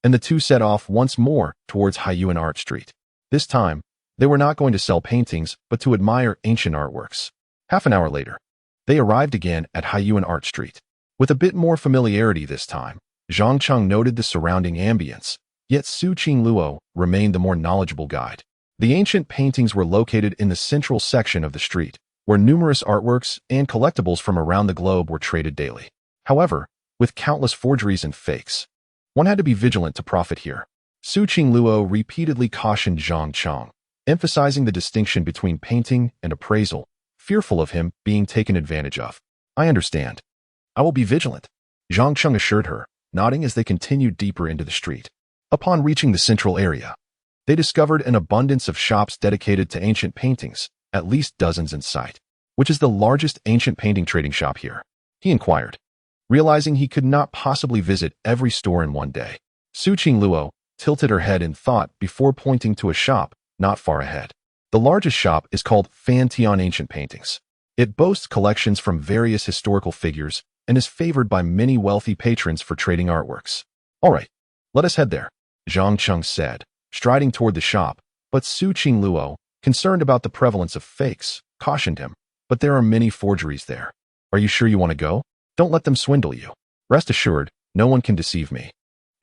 and the two set off once more towards Haiyuan Art Street. This time, they were not going to sell paintings, but to admire ancient artworks. Half an hour later, they arrived again at Haiyuan Art Street. With a bit more familiarity this time, Zhang Cheng noted the surrounding ambience, yet Su Qingluo remained the more knowledgeable guide. The ancient paintings were located in the central section of the street, where numerous artworks and collectibles from around the globe were traded daily. However, with countless forgeries and fakes, one had to be vigilant to profit here. Su Qingluo repeatedly cautioned Zhang Cheng, emphasizing the distinction between painting and appraisal, fearful of him being taken advantage of. I understand. I will be vigilant, Zhang Cheng assured her, nodding as they continued deeper into the street. Upon reaching the central area, they discovered an abundance of shops dedicated to ancient paintings, at least dozens in sight. Which is the largest ancient painting trading shop here? He inquired, realizing he could not possibly visit every store in one day. Su Qingluo tilted her head in thought before pointing to a shop not far ahead. The largest shop is called Fantian Ancient Paintings. It boasts collections from various historical figures and is favored by many wealthy patrons for trading artworks. All right, let us head there, Zhang Cheng said, striding toward the shop, but Su Qingluo, concerned about the prevalence of fakes, cautioned him. But there are many forgeries there. Are you sure you want to go? Don't let them swindle you. Rest assured, no one can deceive me.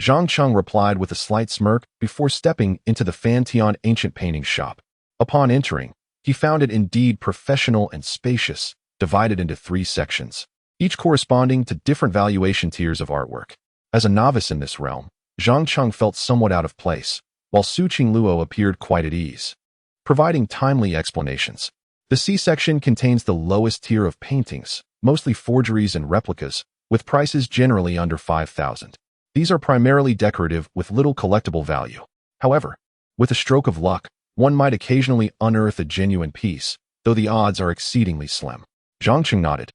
Zhang Cheng replied with a slight smirk before stepping into the Fantian Ancient Paintings shop. Upon entering, he found it indeed professional and spacious, divided into 3 sections, each corresponding to different valuation tiers of artwork. As a novice in this realm, Zhang Cheng felt somewhat out of place, while Su Qingluo appeared quite at ease, providing timely explanations. The C section contains the lowest tier of paintings, mostly forgeries and replicas, with prices generally under 5,000. These are primarily decorative with little collectible value. However, with a stroke of luck, one might occasionally unearth a genuine piece, though the odds are exceedingly slim. Zhang Cheng nodded,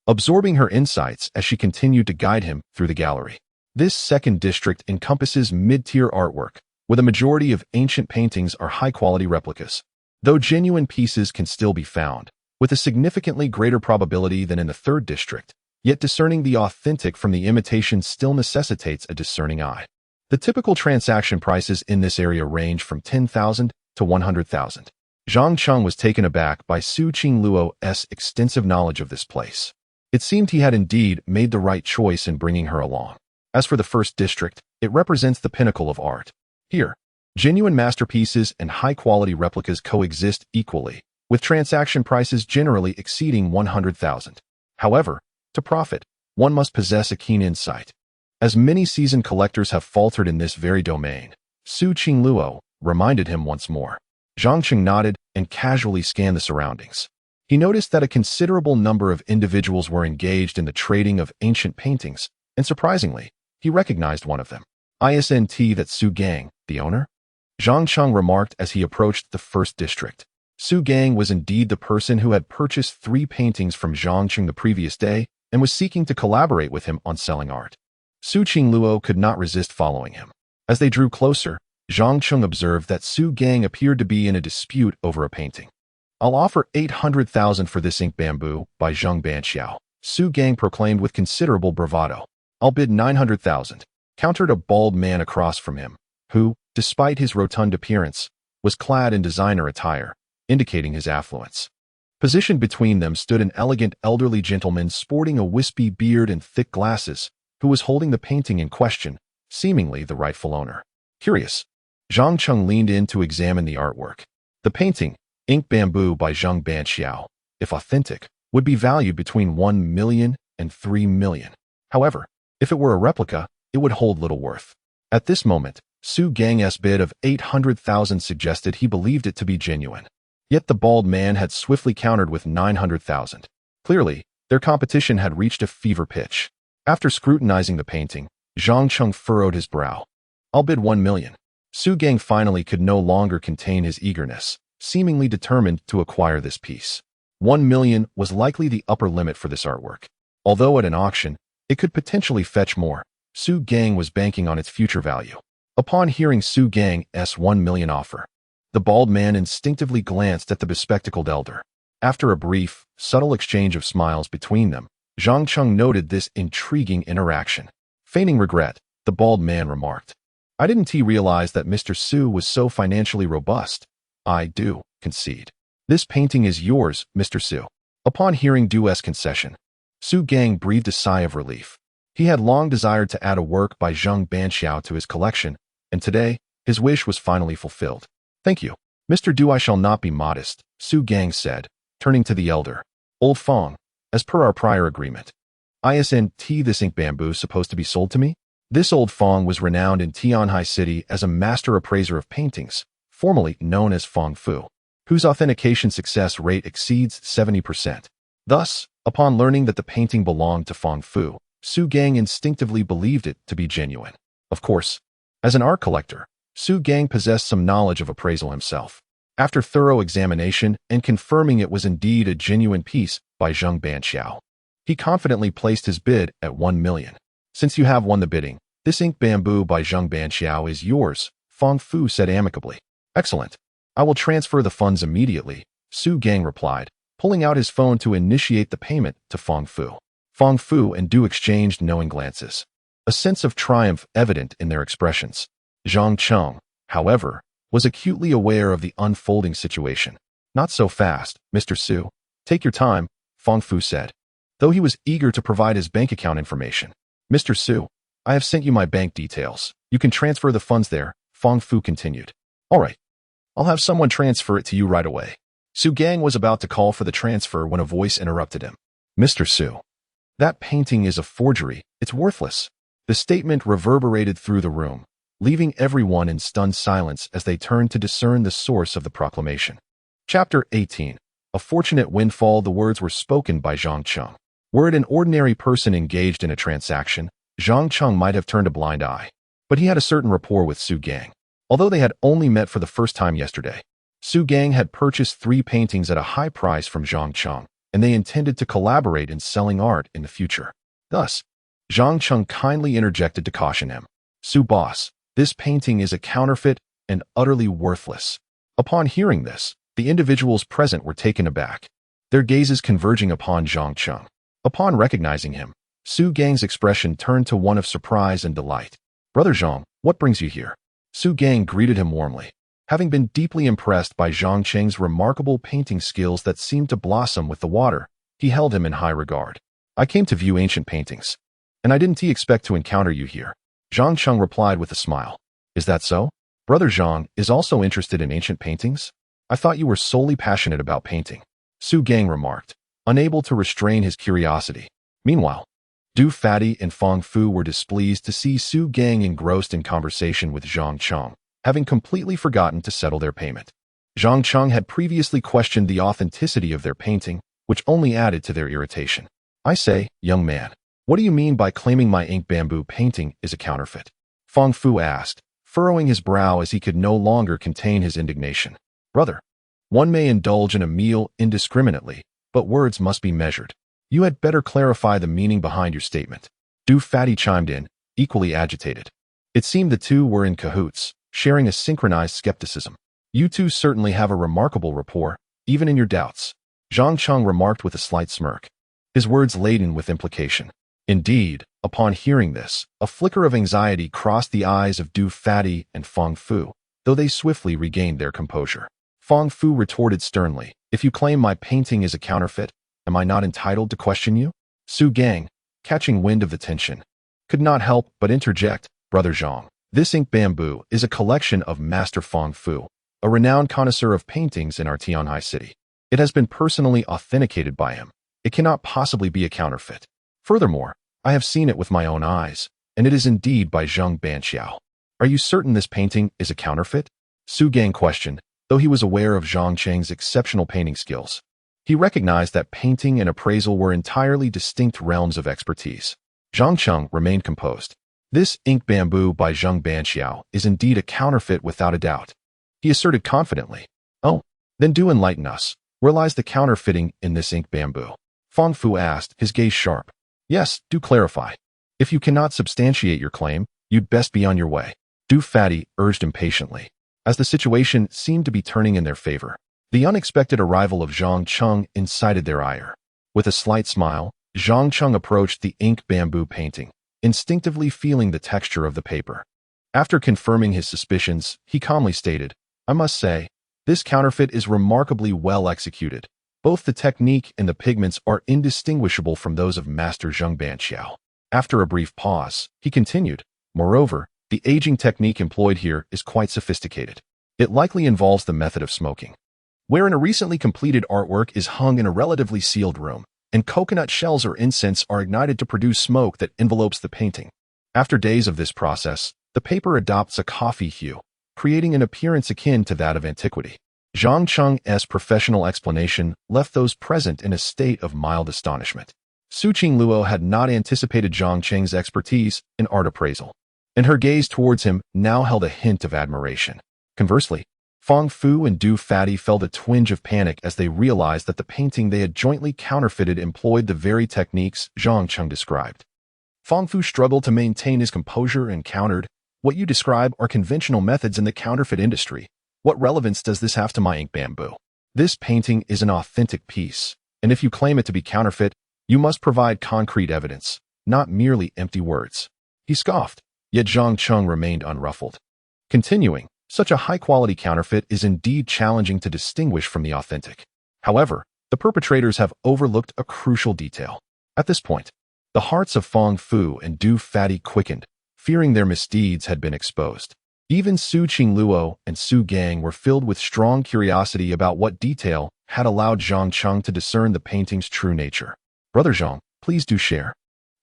absorbing her insights as she continued to guide him through the gallery. This second district encompasses mid-tier artwork, where the majority of ancient paintings are high-quality replicas, though genuine pieces can still be found, with a significantly greater probability than in the third district. Yet discerning the authentic from the imitation still necessitates a discerning eye. The typical transaction prices in this area range from 10,000 to 100,000. Zhang Cheng was taken aback by Su Qingluo's extensive knowledge of this place. It seemed he had indeed made the right choice in bringing her along. As for the first district, it represents the pinnacle of art. Here, genuine masterpieces and high-quality replicas coexist equally, with transaction prices generally exceeding 100,000. However, to profit, one must possess a keen insight. As many seasoned collectors have faltered in this very domain, Su Qingluo reminded him once more. Zhang Cheng nodded and casually scanned the surroundings. He noticed that a considerable number of individuals were engaged in the trading of ancient paintings, and surprisingly, he recognized one of them. Isn't that Su Gang, the owner? Zhang Cheng remarked as he approached the first district. Su Gang was indeed the person who had purchased 3 paintings from Zhang Cheng the previous day and was seeking to collaborate with him on selling art. Su Qingluo could not resist following him. As they drew closer, Zhang Cheng observed that Su Gang appeared to be in a dispute over a painting. I'll offer 800,000 for this ink bamboo by Zheng Banqiao, Su Gang proclaimed with considerable bravado. I'll bid 900,000, countered a bald man across from him, who, despite his rotund appearance, was clad in designer attire, indicating his affluence. Positioned between them stood an elegant elderly gentleman sporting a wispy beard and thick glasses, who was holding the painting in question, seemingly the rightful owner. Curious, Zhang Cheng leaned in to examine the artwork. The painting, Ink Bamboo by Zheng Banqiao, if authentic, would be valued between 1 million and 3 million. However, if it were a replica, it would hold little worth. At this moment, Su Gang's bid of 800,000 suggested he believed it to be genuine. Yet the bald man had swiftly countered with 900,000. Clearly, their competition had reached a fever pitch. After scrutinizing the painting, Zhang Cheng furrowed his brow. I'll bid 1 million. Su Gang finally could no longer contain his eagerness, seemingly determined to acquire this piece. 1 million was likely the upper limit for this artwork. Although at an auction, it could potentially fetch more, Su Gang was banking on its future value. Upon hearing Su Gang's 1 million offer, the bald man instinctively glanced at the bespectacled elder. After a brief, subtle exchange of smiles between them, Zhang Cheng noted this intriguing interaction. Feigning regret, the bald man remarked, I didn't realize that Mr. Su was so financially robust. I do concede. This painting is yours, Mr. Su. Upon hearing Du's concession, Su Gang breathed a sigh of relief. He had long desired to add a work by Zhang Banxiao to his collection, and today, his wish was finally fulfilled. Thank you. Mr. Du, I shall not be modest, Su Gang said, turning to the elder. Old Fong, as per our prior agreement. Isn't this ink bamboo supposed to be sold to me? This old Fong was renowned in Tianhai City as a master appraiser of paintings, formerly known as Fong Fu, whose authentication success rate exceeds 70%. Thus, upon learning that the painting belonged to Fong Fu, Su Gang instinctively believed it to be genuine. Of course, as an art collector, Su Gang possessed some knowledge of appraisal himself. After thorough examination and confirming it was indeed a genuine piece by Zhang Banxiao, he confidently placed his bid at 1 million. Since you have won the bidding, this ink bamboo by Zhang Banxiao is yours, Fong Fu said amicably. Excellent. I will transfer the funds immediately, Su Gang replied, pulling out his phone to initiate the payment to Fong Fu. Fong Fu and Du exchanged knowing glances, a sense of triumph evident in their expressions. Zhang Cheng, however, was acutely aware of the unfolding situation. Not so fast, Mr. Su. Take your time, Fong Fu said, though he was eager to provide his bank account information. Mr. Su, I have sent you my bank details. You can transfer the funds there, Fong Fu continued. All right. I'll have someone transfer it to you right away. Su Gang was about to call for the transfer when a voice interrupted him. Mr. Su, that painting is a forgery. It's worthless. The statement reverberated through the room, leaving everyone in stunned silence as they turned to discern the source of the proclamation. Chapter 18. A fortunate windfall. The words were spoken by Zhang Cheng. Were it an ordinary person engaged in a transaction, Zhang Cheng might have turned a blind eye. But he had a certain rapport with Su Gang. Although they had only met for the first time yesterday, Su Gang had purchased 3 paintings at a high price from Zhang Cheng, and they intended to collaborate in selling art in the future. Thus, Zhang Cheng kindly interjected to caution him. Su boss, this painting is a counterfeit and utterly worthless. Upon hearing this, the individuals present were taken aback, their gazes converging upon Zhang Cheng. Upon recognizing him, Su Gang's expression turned to one of surprise and delight. Brother Zhang, what brings you here? Su Gang greeted him warmly. Having been deeply impressed by Zhang Cheng's remarkable painting skills that seemed to blossom with the water, he held him in high regard. I came to view ancient paintings, and I didn't expect to encounter you here. Zhang Cheng replied with a smile. Is that so? Brother Zhang is also interested in ancient paintings? I thought you were solely passionate about painting, Su Gang remarked, unable to restrain his curiosity. Meanwhile, Du Fatty and Fong Fu were displeased to see Su Gang engrossed in conversation with Zhang Cheng, having completely forgotten to settle their payment. Zhang Cheng had previously questioned the authenticity of their painting, which only added to their irritation. I say, young man, what do you mean by claiming my ink bamboo painting is a counterfeit? Fong Fu asked, furrowing his brow as he could no longer contain his indignation. Brother, one may indulge in a meal indiscriminately, but words must be measured. You had better clarify the meaning behind your statement. Du Fatty chimed in, equally agitated. It seemed the two were in cahoots, sharing a synchronized skepticism. You two certainly have a remarkable rapport, even in your doubts, Zhang Cheng remarked with a slight smirk, his words laden with implication. Indeed, upon hearing this, a flicker of anxiety crossed the eyes of Du Fatty and Fong Fu, though they swiftly regained their composure. Fong Fu retorted sternly, if you claim my painting is a counterfeit, am I not entitled to question you? Su Gang, catching wind of the tension, could not help but interject, Brother Zhang, this ink bamboo is a collection of Master Fong Fu, a renowned connoisseur of paintings in our Tianhai City. It has been personally authenticated by him. It cannot possibly be a counterfeit. Furthermore, I have seen it with my own eyes, and it is indeed by Zhang Banxiao. Are you certain this painting is a counterfeit? Su Gang questioned, though he was aware of Zhang Cheng's exceptional painting skills. He recognized that painting and appraisal were entirely distinct realms of expertise. Zhang Cheng remained composed. This ink bamboo by Zhang Banxiao is indeed a counterfeit without a doubt, he asserted confidently. Oh, then do enlighten us. Where lies the counterfeiting in this ink bamboo? Fong Fu asked, his gaze sharp. Yes, do clarify. If you cannot substantiate your claim, you'd best be on your way, Du Fatty urged impatiently, as the situation seemed to be turning in their favor. The unexpected arrival of Zhang Cheng incited their ire. With a slight smile, Zhang Cheng approached the ink bamboo painting, instinctively feeling the texture of the paper. After confirming his suspicions, he calmly stated, "I must say, this counterfeit is remarkably well executed. Both the technique and the pigments are indistinguishable from those of Master Zheng Banqiao." After a brief pause, he continued, "Moreover, the aging technique employed here is quite sophisticated. It likely involves the method of smoking, wherein a recently completed artwork is hung in a relatively sealed room, and coconut shells or incense are ignited to produce smoke that envelopes the painting. After days of this process, the paper adopts a coffee hue, creating an appearance akin to that of antiquity." Zhang Cheng's professional explanation left those present in a state of mild astonishment. Su Qingluo had not anticipated Zhang Cheng's expertise in art appraisal, and her gaze towards him now held a hint of admiration. Conversely, Fang Fu and Du Fati felt a twinge of panic as they realized that the painting they had jointly counterfeited employed the very techniques Zhang Cheng described. Fang Fu struggled to maintain his composure and countered, "What you describe are conventional methods in the counterfeit industry. What relevance does this have to my ink bamboo? This painting is an authentic piece, and if you claim it to be counterfeit, you must provide concrete evidence, not merely empty words." He scoffed, yet Zhang Cheng remained unruffled. Continuing, "Such a high-quality counterfeit is indeed challenging to distinguish from the authentic. However, the perpetrators have overlooked a crucial detail." At this point, the hearts of Fang Fu and Du Fati quickened, fearing their misdeeds had been exposed. Even Su Qingluo and Su Gang were filled with strong curiosity about what detail had allowed Zhang Cheng to discern the painting's true nature. "Brother Zhang, please do share,"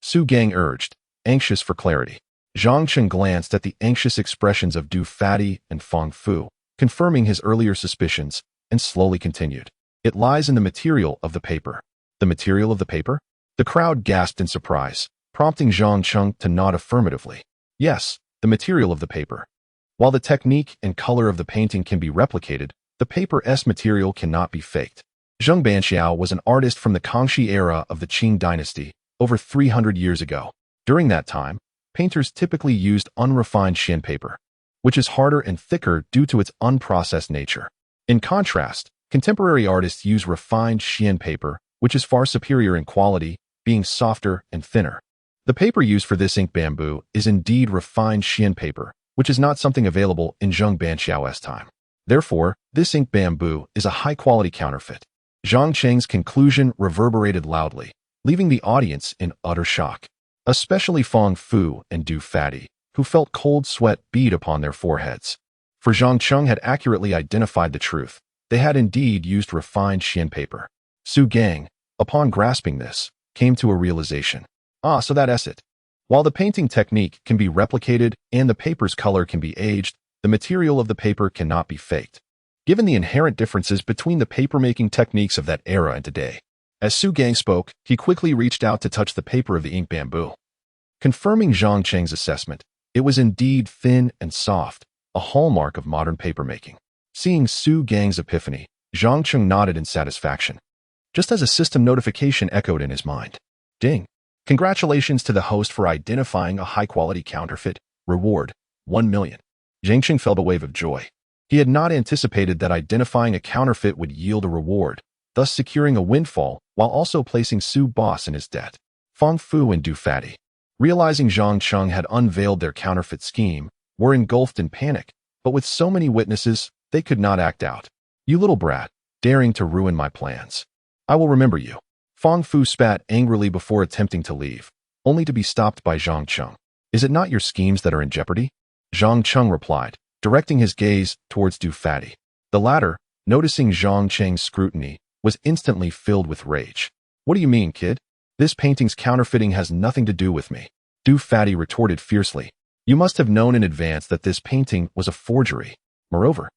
Su Gang urged, anxious for clarity. Zhang Cheng glanced at the anxious expressions of Du Fati and Fang Fu, confirming his earlier suspicions, and slowly continued, "It lies in the material of the paper." "The material of the paper?" The crowd gasped in surprise, prompting Zhang Cheng to nod affirmatively. "Yes, the material of the paper. While the technique and color of the painting can be replicated, the paper's material cannot be faked." Zheng Banqiao was an artist from the Kangxi era of the Qing dynasty, over 300 years ago. During that time, painters typically used unrefined Xian paper, which is harder and thicker due to its unprocessed nature. In contrast, contemporary artists use refined Xian paper, which is far superior in quality, being softer and thinner. The paper used for this ink bamboo is indeed refined Xian paper, which is not something available in Zheng Banqiao's time. Therefore, this ink bamboo is a high-quality counterfeit. Zhang Cheng's conclusion reverberated loudly, leaving the audience in utter shock, especially Fang Fu and Du Fati, who felt cold sweat bead upon their foreheads. For Zhang Cheng had accurately identified the truth. They had indeed used refined Xian paper. Su Gang, upon grasping this, came to a realization. "Ah, so that's it. While the painting technique can be replicated and the paper's color can be aged, the material of the paper cannot be faked." Given the inherent differences between the paper-making techniques of that era and today, as Su Gang spoke, he quickly reached out to touch the paper of the ink bamboo. Confirming Zhang Cheng's assessment, it was indeed thin and soft, a hallmark of modern papermaking. Seeing Su Gang's epiphany, Zhang Cheng nodded in satisfaction, just as a system notification echoed in his mind. "Ding! Congratulations to the host for identifying a high-quality counterfeit. Reward, 1 million. Zhang Cheng felt a wave of joy. He had not anticipated that identifying a counterfeit would yield a reward, thus securing a windfall while also placing Su Boss in his debt. Fang Fu and Du Fati, realizing Zhang Cheng had unveiled their counterfeit scheme, were engulfed in panic, but with so many witnesses, they could not act out. "You little brat, daring to ruin my plans. I will remember you." Fang Fu spat angrily before attempting to leave, only to be stopped by Zhang Cheng. "Is it not your schemes that are in jeopardy?" Zhang Cheng replied, directing his gaze towards Du Fati. The latter, noticing Zhang Cheng's scrutiny, was instantly filled with rage. "What do you mean, kid? This painting's counterfeiting has nothing to do with me." Du Fati retorted fiercely. "You must have known in advance that this painting was a forgery. Moreover,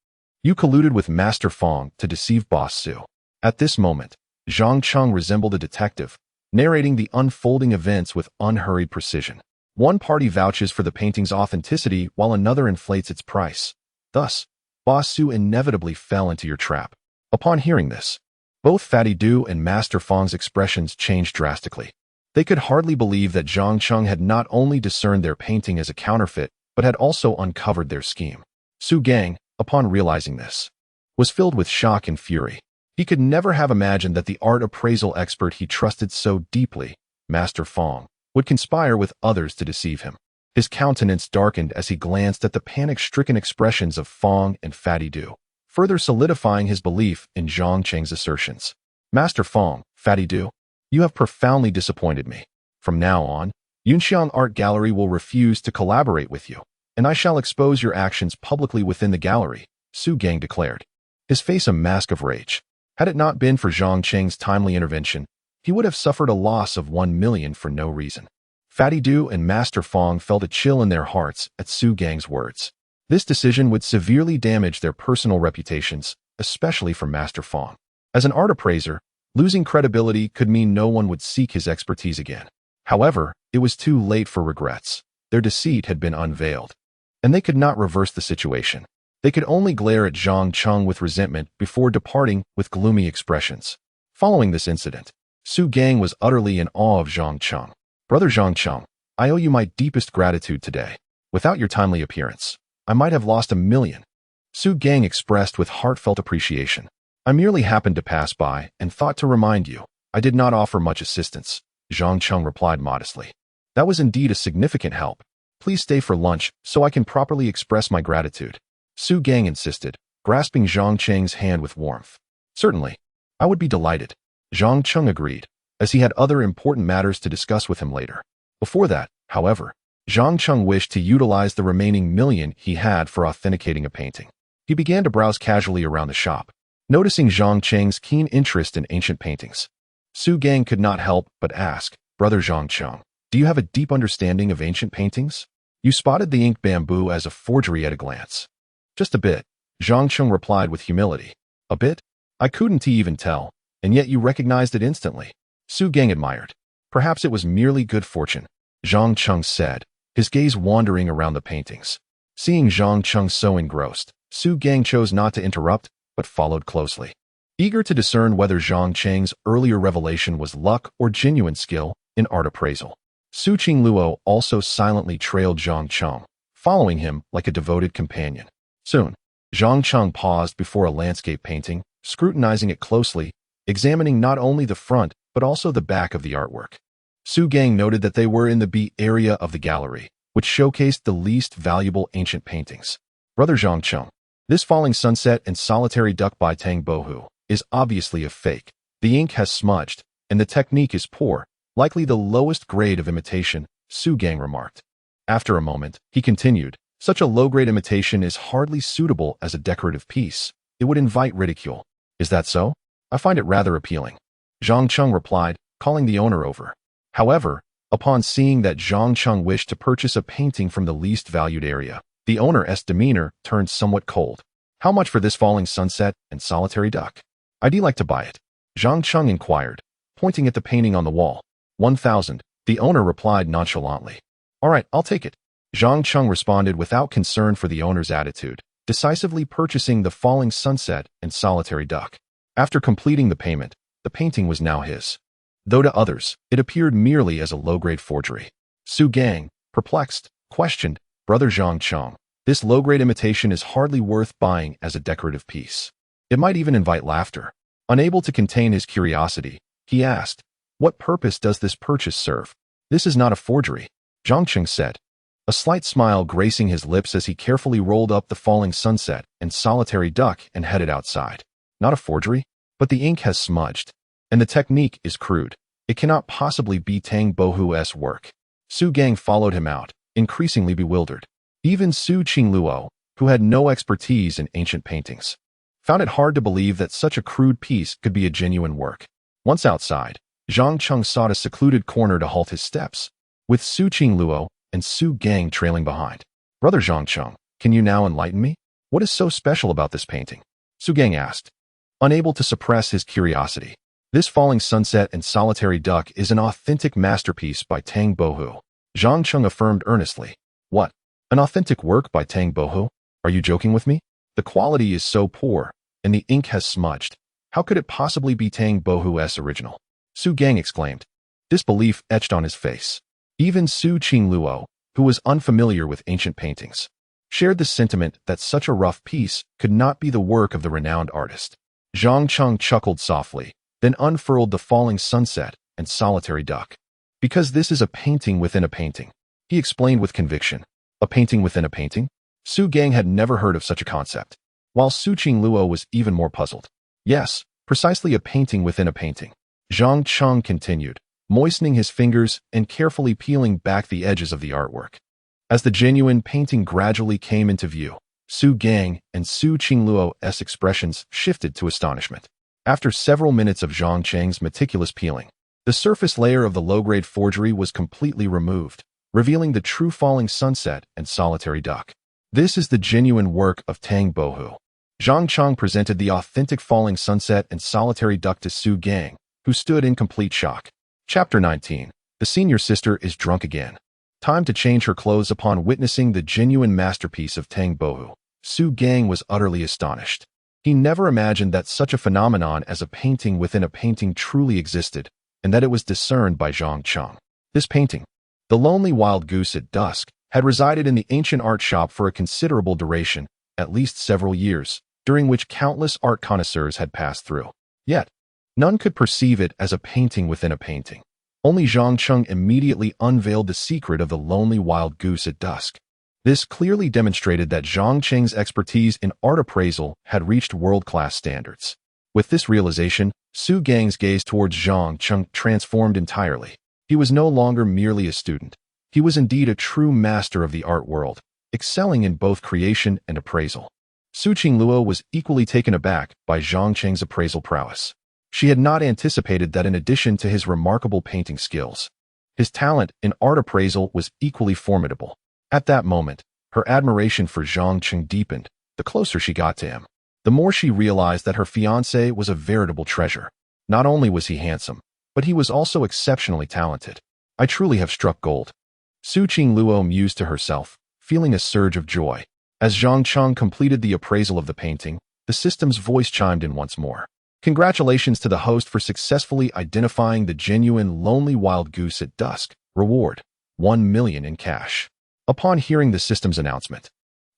you colluded with Master Fang to deceive Boss Su." At this moment, Zhang Cheng resembled a detective, narrating the unfolding events with unhurried precision. One party vouches for the painting's authenticity while another inflates its price. Thus, Boss Su inevitably fell into your trap. Upon hearing this, both Fatty Du and Master Fang's expressions changed drastically. They could hardly believe that Zhang Cheng had not only discerned their painting as a counterfeit, but had also uncovered their scheme. Su Gang, upon realizing this, was filled with shock and fury. He could never have imagined that the art appraisal expert he trusted so deeply Master Fong, would conspire with others to deceive him. His countenance darkened as he glanced at the panic-stricken expressions of Fong and Fatty Du, further solidifying his belief in Zhang Cheng's assertions. Master Fong, Fatty Du, you have profoundly disappointed me. From now on, Yunxiang Art Gallery will refuse to collaborate with you, and I shall expose your actions publicly within the gallery, Su Gang declared, his face a mask of rage. Had it not been for Zhang Cheng's timely intervention, he would have suffered a loss of 1 million for no reason. Fatty Du and Master Fong felt a chill in their hearts at Su Gang's words. This decision would severely damage their personal reputations, especially for Master Fong. As an art appraiser, losing credibility could mean no one would seek his expertise again. However, it was too late for regrets. Their deceit had been unveiled, and they could not reverse the situation. They could only glare at Zhang Cheng with resentment before departing with gloomy expressions. Following this incident, Su Gang was utterly in awe of Zhang Cheng. Brother Zhang Cheng, I owe you my deepest gratitude today. Without your timely appearance, I might have lost 1 million. Su Gang expressed with heartfelt appreciation. I merely happened to pass by and thought to remind you. I did not offer much assistance, Zhang Cheng replied modestly. That was indeed a significant help. Please stay for lunch so I can properly express my gratitude. Su Gang insisted, grasping Zhang Cheng's hand with warmth. Certainly, I would be delighted. Zhang Cheng agreed, as he had other important matters to discuss with him later. Before that, however, Zhang Cheng wished to utilize the remaining million he had for authenticating a painting. He began to browse casually around the shop, noticing Zhang Cheng's keen interest in ancient paintings. Su Gang could not help but ask, Brother Zhang Cheng, do you have a deep understanding of ancient paintings? You spotted the ink bamboo as a forgery at a glance. Just a bit, Zhang Cheng replied with humility. A bit? I couldn't even tell, and yet you recognized it instantly. Su Gang admired. Perhaps it was merely good fortune, Zhang Cheng said, his gaze wandering around the paintings. Seeing Zhang Cheng so engrossed, Su Gang chose not to interrupt, but followed closely. Eager to discern whether Zhang Cheng's earlier revelation was luck or genuine skill in art appraisal. Su Qingluo also silently trailed Zhang Cheng, following him like a devoted companion. Soon, Zhang Cheng paused before a landscape painting, scrutinizing it closely, examining not only the front but also the back of the artwork. Su Gang noted that they were in the B area of the gallery, which showcased the least valuable ancient paintings. Brother Zhang Cheng, this Falling Sunset and Solitary Duck by Tang Bohu is obviously a fake. The ink has smudged, and the technique is poor, likely the lowest grade of imitation, Su Gang remarked. After a moment, he continued, such a low-grade imitation is hardly suitable as a decorative piece. It would invite ridicule. Is that so? I find it rather appealing. Zhang Cheng replied, calling the owner over. However, upon seeing that Zhang Cheng wished to purchase a painting from the least valued area, the owner's demeanor turned somewhat cold. How much for this Falling Sunset and Solitary Duck? I'd like to buy it, Zhang Cheng inquired, pointing at the painting on the wall. 1,000, the owner replied nonchalantly. All right, I'll take it. Zhang Cheng responded without concern for the owner's attitude, decisively purchasing the Falling Sunset and Solitary Duck. After completing the payment, the painting was now his. Though to others, it appeared merely as a low-grade forgery. Su Gang, perplexed, questioned, Brother Zhang Cheng, this low-grade imitation is hardly worth buying as a decorative piece. It might even invite laughter. Unable to contain his curiosity, he asked, what purpose does this purchase serve? This is not a forgery, Zhang Cheng said, a slight smile gracing his lips as he carefully rolled up the Falling Sunset and Solitary Duck and headed outside. Not a forgery? But the ink has smudged, and the technique is crude. It cannot possibly be Tang Bohu's work. Su Gang followed him out, increasingly bewildered. Even Su Qingluo, who had no expertise in ancient paintings, found it hard to believe that such a crude piece could be a genuine work. Once outside, Zhang Cheng sought a secluded corner to halt his steps, with Su Qingluo and Su Gang trailing behind. Brother Zhang Cheng, can you now enlighten me? What is so special about this painting? Su Gang asked, unable to suppress his curiosity. This Falling Sunset and Solitary Duck is an authentic masterpiece by Tang Bohu, Zhang Cheng affirmed earnestly. What? An authentic work by Tang Bohu? Are you joking with me? The quality is so poor, and the ink has smudged. How could it possibly be Tang Bohu's original? Su Gang exclaimed. Disbelief etched on his face. Even Su Qingluo, who was unfamiliar with ancient paintings, shared the sentiment that such a rough piece could not be the work of the renowned artist. Zhang Cheng chuckled softly, then unfurled the Falling Sunset and Solitary Duck. Because this is a painting within a painting, he explained with conviction. A painting within a painting? Su Gang had never heard of such a concept, while Su Qingluo was even more puzzled. Yes, precisely a painting within a painting. Zhang Cheng continued, moistening his fingers and carefully peeling back the edges of the artwork. As the genuine painting gradually came into view, Su Gang and Su Qingluo's expressions shifted to astonishment. After several minutes of Zhang Cheng's meticulous peeling, the surface layer of the low-grade forgery was completely removed, revealing the true falling sunset and solitary duck. This is the genuine work of Tang Bohu. Zhang Cheng presented the authentic falling sunset and solitary duck to Su Gang, who stood in complete shock. Chapter 19. The senior sister is drunk again. Time to change her clothes. Upon witnessing the genuine masterpiece of Tang Bohu, Su Gang was utterly astonished. He never imagined that such a phenomenon as a painting within a painting truly existed, and that it was discerned by Zhang Cheng. This painting, The Lonely Wild Goose at Dusk, had resided in the ancient art shop for a considerable duration, at least several years, during which countless art connoisseurs had passed through. Yet, none could perceive it as a painting within a painting. Only Zhang Cheng immediately unveiled the secret of The Lonely Wild Goose at Dusk. This clearly demonstrated that Zhang Cheng's expertise in art appraisal had reached world-class standards. With this realization, Su Gang's gaze towards Zhang Cheng transformed entirely. He was no longer merely a student. He was indeed a true master of the art world, excelling in both creation and appraisal. Su Qingluo was equally taken aback by Zhang Cheng's appraisal prowess. She had not anticipated that in addition to his remarkable painting skills, his talent in art appraisal was equally formidable. At that moment, her admiration for Zhang Cheng deepened, the closer she got to him. The more she realized that her fiancé was a veritable treasure. Not only was he handsome, but he was also exceptionally talented. I truly have struck gold. Su Qingluo mused to herself, feeling a surge of joy. As Zhang Cheng completed the appraisal of the painting, the system's voice chimed in once more. Congratulations to the host for successfully identifying the genuine Lonely Wild Goose at Dusk. Reward, 1 million in cash. Upon hearing the system's announcement,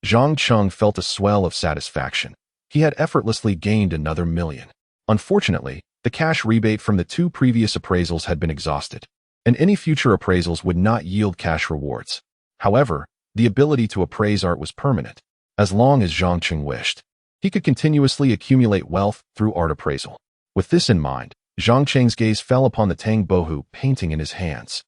Zhang Cheng felt a swell of satisfaction. He had effortlessly gained another million. Unfortunately, the cash rebate from the 2 previous appraisals had been exhausted, and any future appraisals would not yield cash rewards. However, the ability to appraise art was permanent. As long as Zhang Cheng wished, he could continuously accumulate wealth through art appraisal. With this in mind, Zhang Cheng's gaze fell upon the Tang Bohu painting in his hands.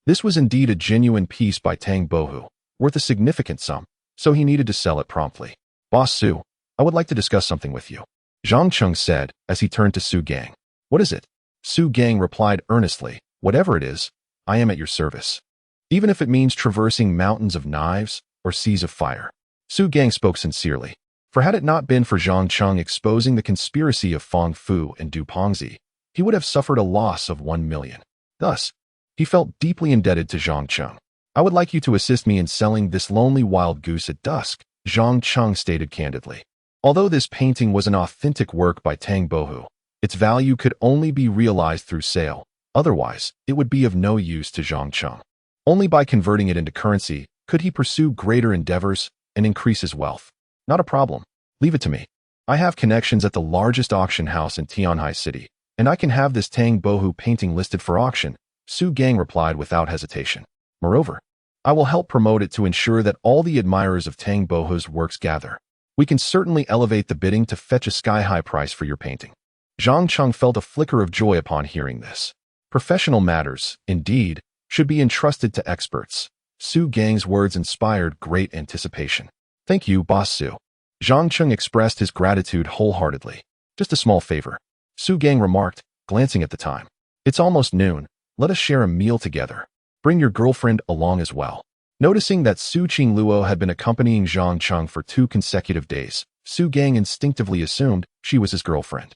This was indeed a genuine piece by Tang Bohu, worth a significant sum, so he needed to sell it promptly. Boss Su, I would like to discuss something with you, Zhang Cheng said as he turned to Su Gang. What is it? Su Gang replied earnestly, whatever it is, I am at your service. Even if it means traversing mountains of knives or seas of fire. Su Gang spoke sincerely, for had it not been for Zhang Cheng exposing the conspiracy of Fong Fu and Du Pongzi, he would have suffered a loss of 1 million. Thus, he felt deeply indebted to Zhang Cheng. I would like you to assist me in selling this Lonely Wild Goose at Dusk, Zhang Cheng stated candidly. Although this painting was an authentic work by Tang Bohu, its value could only be realized through sale. Otherwise, it would be of no use to Zhang Cheng. Only by converting it into currency could he pursue greater endeavors and increase his wealth. Not a problem. Leave it to me. I have connections at the largest auction house in Tianhai City, and I can have this Tang Bohu painting listed for auction, Su Gang replied without hesitation. Moreover, I will help promote it to ensure that all the admirers of Tang Bohu's works gather. We can certainly elevate the bidding to fetch a sky-high price for your painting. Zhang Cheng felt a flicker of joy upon hearing this. Professional matters, indeed, should be entrusted to experts. Su Gang's words inspired great anticipation. Thank you, Boss Su. Zhang Cheng expressed his gratitude wholeheartedly. Just a small favor, Su Gang remarked, glancing at the time. It's almost noon. Let us share a meal together. Bring your girlfriend along as well. Noticing that Su Qingluo had been accompanying Zhang Cheng for 2 consecutive days, Su Gang instinctively assumed she was his girlfriend.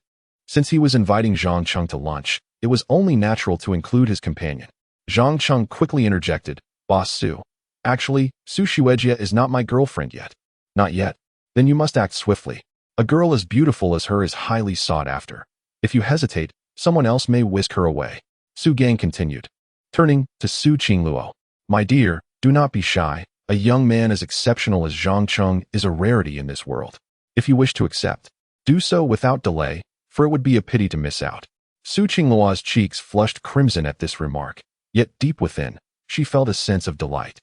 Since he was inviting Zhang Cheng to lunch, it was only natural to include his companion. Zhang Cheng quickly interjected, Boss Su. Actually, Su Xuejia is not my girlfriend yet. Not yet. Then you must act swiftly. A girl as beautiful as her is highly sought after. If you hesitate, someone else may whisk her away. Su Gang continued, turning to Su Qingluo. My dear, do not be shy. A young man as exceptional as Zhang Cheng is a rarity in this world. If you wish to accept, do so without delay, for it would be a pity to miss out. Su Qingluo's cheeks flushed crimson at this remark. Yet deep within, she felt a sense of delight.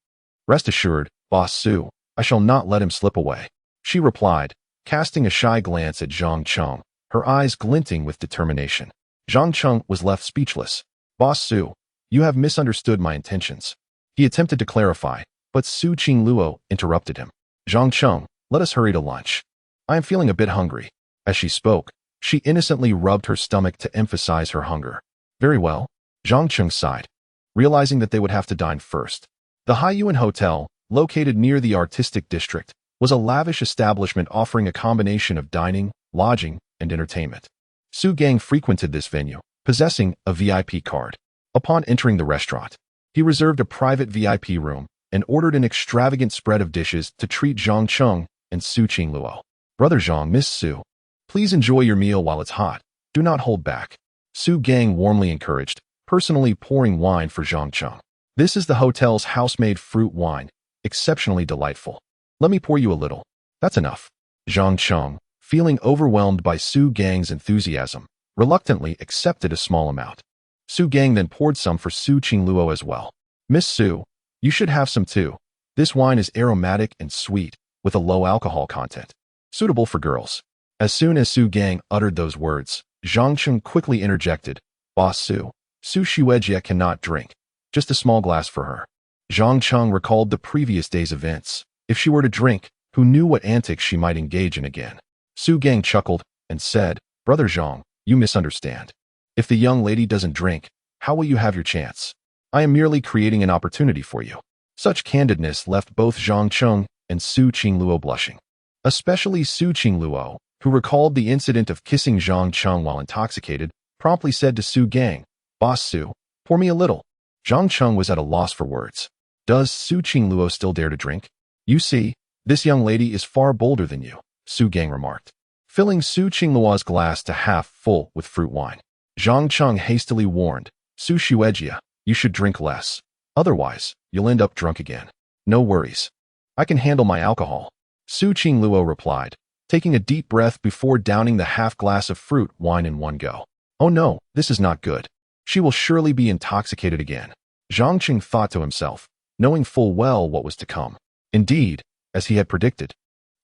Rest assured, Boss Su, I shall not let him slip away, she replied, casting a shy glance at Zhang Cheng, her eyes glinting with determination. Zhang Cheng was left speechless. Boss Su, you have misunderstood my intentions. He attempted to clarify, but Su Qingluo interrupted him. Zhang Cheng, let us hurry to lunch. I am feeling a bit hungry. As she spoke, she innocently rubbed her stomach to emphasize her hunger. Very well, Zhang Cheng sighed, realizing that they would have to dine first. The Haiyuan Hotel, located near the artistic district, was a lavish establishment offering a combination of dining, lodging, and entertainment. Su Gang frequented this venue, possessing a VIP card. Upon entering the restaurant, he reserved a private VIP room and ordered an extravagant spread of dishes to treat Zhang Cheng and Su Qingluo. Brother Zhang, Miss Su, please enjoy your meal while it's hot. Do not hold back. Su Gang warmly encouraged, personally pouring wine for Zhang Cheng. This is the hotel's house-made fruit wine, exceptionally delightful. Let me pour you a little. That's enough. Zhang Cheng, feeling overwhelmed by Su Gang's enthusiasm, reluctantly accepted a small amount. Su Gang then poured some for Su Qingluo as well. Miss Su, you should have some too. This wine is aromatic and sweet, with a low alcohol content, suitable for girls. As soon as Su Gang uttered those words, Zhang Cheng quickly interjected, Boss Su, Su Xuejia cannot drink. Just a small glass for her. Zhang Cheng recalled the previous day's events. If she were to drink, who knew what antics she might engage in again? Su Gang chuckled and said, Brother Zhang, you misunderstand. If the young lady doesn't drink, how will you have your chance? I am merely creating an opportunity for you. Such candidness left both Zhang Cheng and Su Qingluo blushing. Especially Su Qingluo, who recalled the incident of kissing Zhang Cheng while intoxicated, promptly said to Su Gang, Boss Su, pour me a little. Zhang Cheng was at a loss for words. Does Su Qingluo still dare to drink? You see, this young lady is far bolder than you, Su Gang remarked, filling Su Qingluo's glass to half full with fruit wine. Zhang Cheng hastily warned, Su Xuejia, you should drink less. Otherwise, you'll end up drunk again. No worries. I can handle my alcohol. Su Qingluo replied, taking a deep breath before downing the half glass of fruit wine in one go. Oh no, this is not good. She will surely be intoxicated again. Zhang Cheng thought to himself, knowing full well what was to come. Indeed, as he had predicted,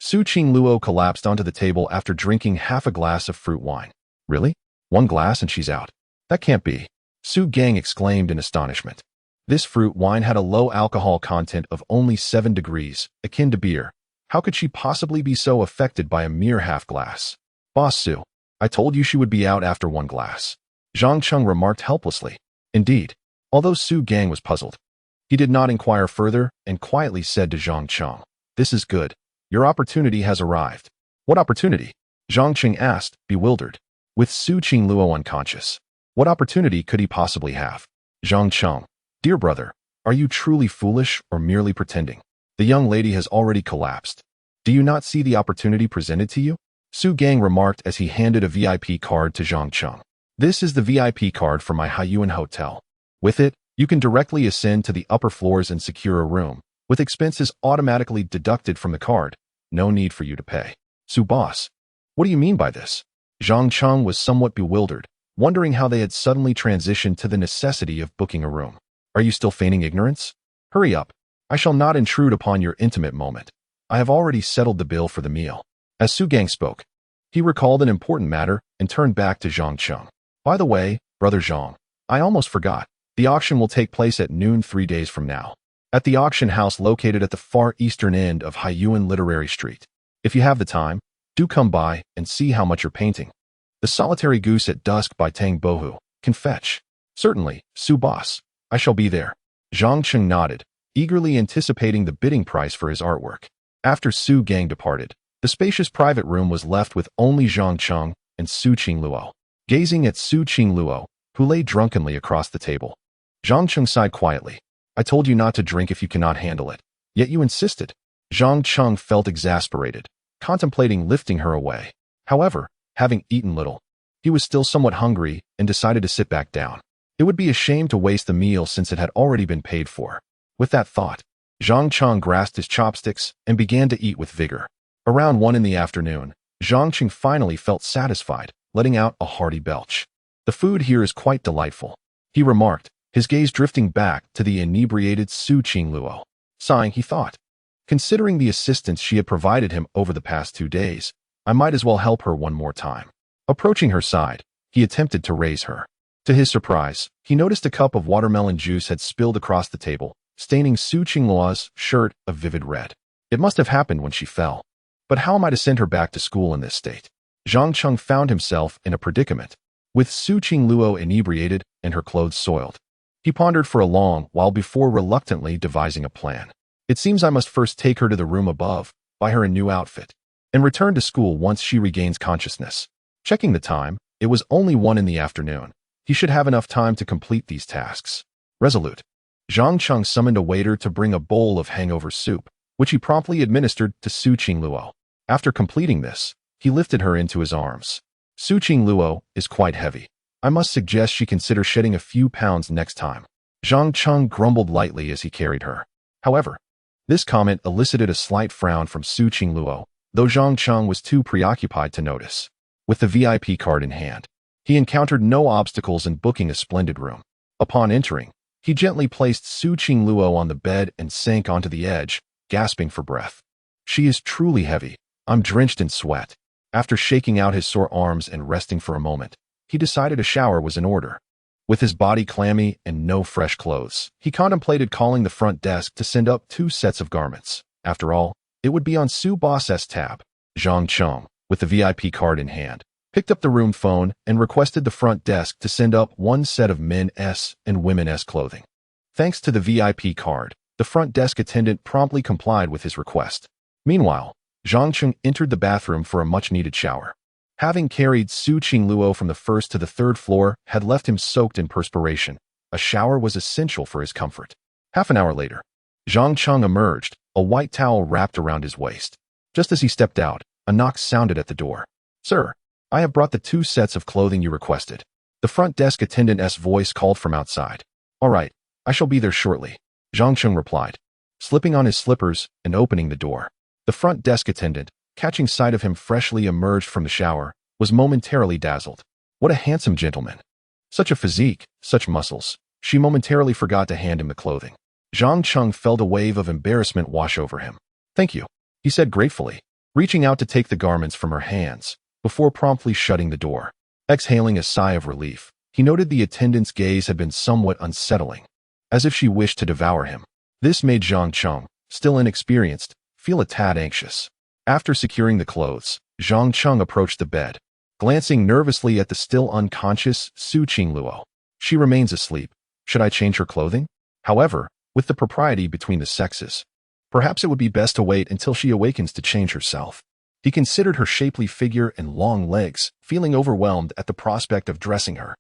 Su Qingluo collapsed onto the table after drinking half a glass of fruit wine. Really? One glass and she's out? That can't be. Su Gang exclaimed in astonishment. This fruit wine had a low alcohol content of only 7 degrees, akin to beer. How could she possibly be so affected by a mere half glass? Boss Su, I told you she would be out after 1 glass. Zhang Cheng remarked helplessly. Indeed, although Su Gang was puzzled, he did not inquire further and quietly said to Zhang Cheng, This is good. Your opportunity has arrived. What opportunity? Zhang Cheng asked, bewildered. With Su Qingluo unconscious, what opportunity could he possibly have? Zhang Cheng, dear brother, are you truly foolish or merely pretending? The young lady has already collapsed. Do you not see the opportunity presented to you? Su Gang remarked as he handed a VIP card to Zhang Cheng. This is the VIP card for my Haiyuan Hotel. With it, you can directly ascend to the upper floors and secure a room, with expenses automatically deducted from the card. No need for you to pay. Su boss, what do you mean by this? Zhang Cheng was somewhat bewildered, wondering how they had suddenly transitioned to the necessity of booking a room. Are you still feigning ignorance? Hurry up. I shall not intrude upon your intimate moment. I have already settled the bill for the meal. As Su Gang spoke, he recalled an important matter and turned back to Zhang Cheng. By the way, Brother Zhang, I almost forgot. The auction will take place at noon 3 days from now, at the auction house located at the far eastern end of Haiyuan Literary Street. If you have the time, do come by and see how much you're painting. The Solitary Goose at Dusk by Tang Bohu can fetch. Certainly, Su boss, I shall be there. Zhang Cheng nodded, eagerly anticipating the bidding price for his artwork. After Su Gang departed, the spacious private room was left with only Zhang Cheng and Su Qingluo. Gazing at Su Qingluo, who lay drunkenly across the table, Zhang Cheng sighed quietly. I told you not to drink if you cannot handle it. Yet you insisted. Zhang Cheng felt exasperated, contemplating lifting her away. However, having eaten little, he was still somewhat hungry and decided to sit back down. It would be a shame to waste the meal since it had already been paid for. With that thought, Zhang Cheng grasped his chopsticks and began to eat with vigor. Around 1 in the afternoon, Zhang Cheng finally felt satisfied, letting out a hearty belch. The food here is quite delightful, he remarked, his gaze drifting back to the inebriated Su Qingluo. Sighing, he thought, considering the assistance she had provided him over the past 2 days, I might as well help her one more time. Approaching her side, he attempted to raise her. To his surprise, he noticed a cup of watermelon juice had spilled across the table, staining Su Qingluo's shirt a vivid red. It must have happened when she fell. But how am I to send her back to school in this state? Zhang Cheng found himself in a predicament, with Su Qingluo inebriated and her clothes soiled. He pondered for a long while before reluctantly devising a plan. It seems I must first take her to the room above, buy her a new outfit, and return to school once she regains consciousness. Checking the time, it was only 1 in the afternoon. He should have enough time to complete these tasks. Resolute, Zhang Cheng summoned a waiter to bring a bowl of hangover soup, which he promptly administered to Su Qingluo. After completing this, he lifted her into his arms. Su Qingluo is quite heavy. I must suggest she consider shedding a few pounds next time. Zhang Cheng grumbled lightly as he carried her. However, this comment elicited a slight frown from Su Qingluo, though Zhang Cheng was too preoccupied to notice. With the VIP card in hand, he encountered no obstacles in booking a splendid room. Upon entering, he gently placed Su Qingluo on the bed and sank onto the edge, gasping for breath. She is truly heavy. I'm drenched in sweat. After shaking out his sore arms and resting for a moment, he decided a shower was in order. With his body clammy and no fresh clothes, he contemplated calling the front desk to send up 2 sets of garments. After all, it would be on Su Boss's tab. Zhang Cheng, with the VIP card in hand, picked up the room phone and requested the front desk to send up 1 set of men's and women's clothing. Thanks to the VIP card, the front desk attendant promptly complied with his request. Meanwhile, Zhang Cheng entered the bathroom for a much-needed shower. Having carried Su Qingluo from the 1st to the 3rd floor had left him soaked in perspiration. A shower was essential for his comfort. Half an hour later, Zhang Cheng emerged, a white towel wrapped around his waist. Just as he stepped out, a knock sounded at the door. Sir, I have brought the 2 sets of clothing you requested. The front desk attendant's voice called from outside. All right, I shall be there shortly, Zhang Cheng replied, slipping on his slippers and opening the door. The front desk attendant, catching sight of him freshly emerged from the shower, was momentarily dazzled. What a handsome gentleman. Such a physique, such muscles. She momentarily forgot to hand him the clothing. Zhang Cheng felt a wave of embarrassment wash over him. Thank you, he said gratefully, reaching out to take the garments from her hands, before promptly shutting the door. Exhaling a sigh of relief, he noted the attendant's gaze had been somewhat unsettling, as if she wished to devour him. This made Zhang Cheng, still inexperienced, feel a tad anxious. After securing the clothes, Zhang Cheng approached the bed, glancing nervously at the still unconscious Su Qingluo. She remains asleep. Should I change her clothing? However, with the propriety between the sexes, perhaps it would be best to wait until she awakens to change herself. He considered her shapely figure and long legs, feeling overwhelmed at the prospect of dressing her.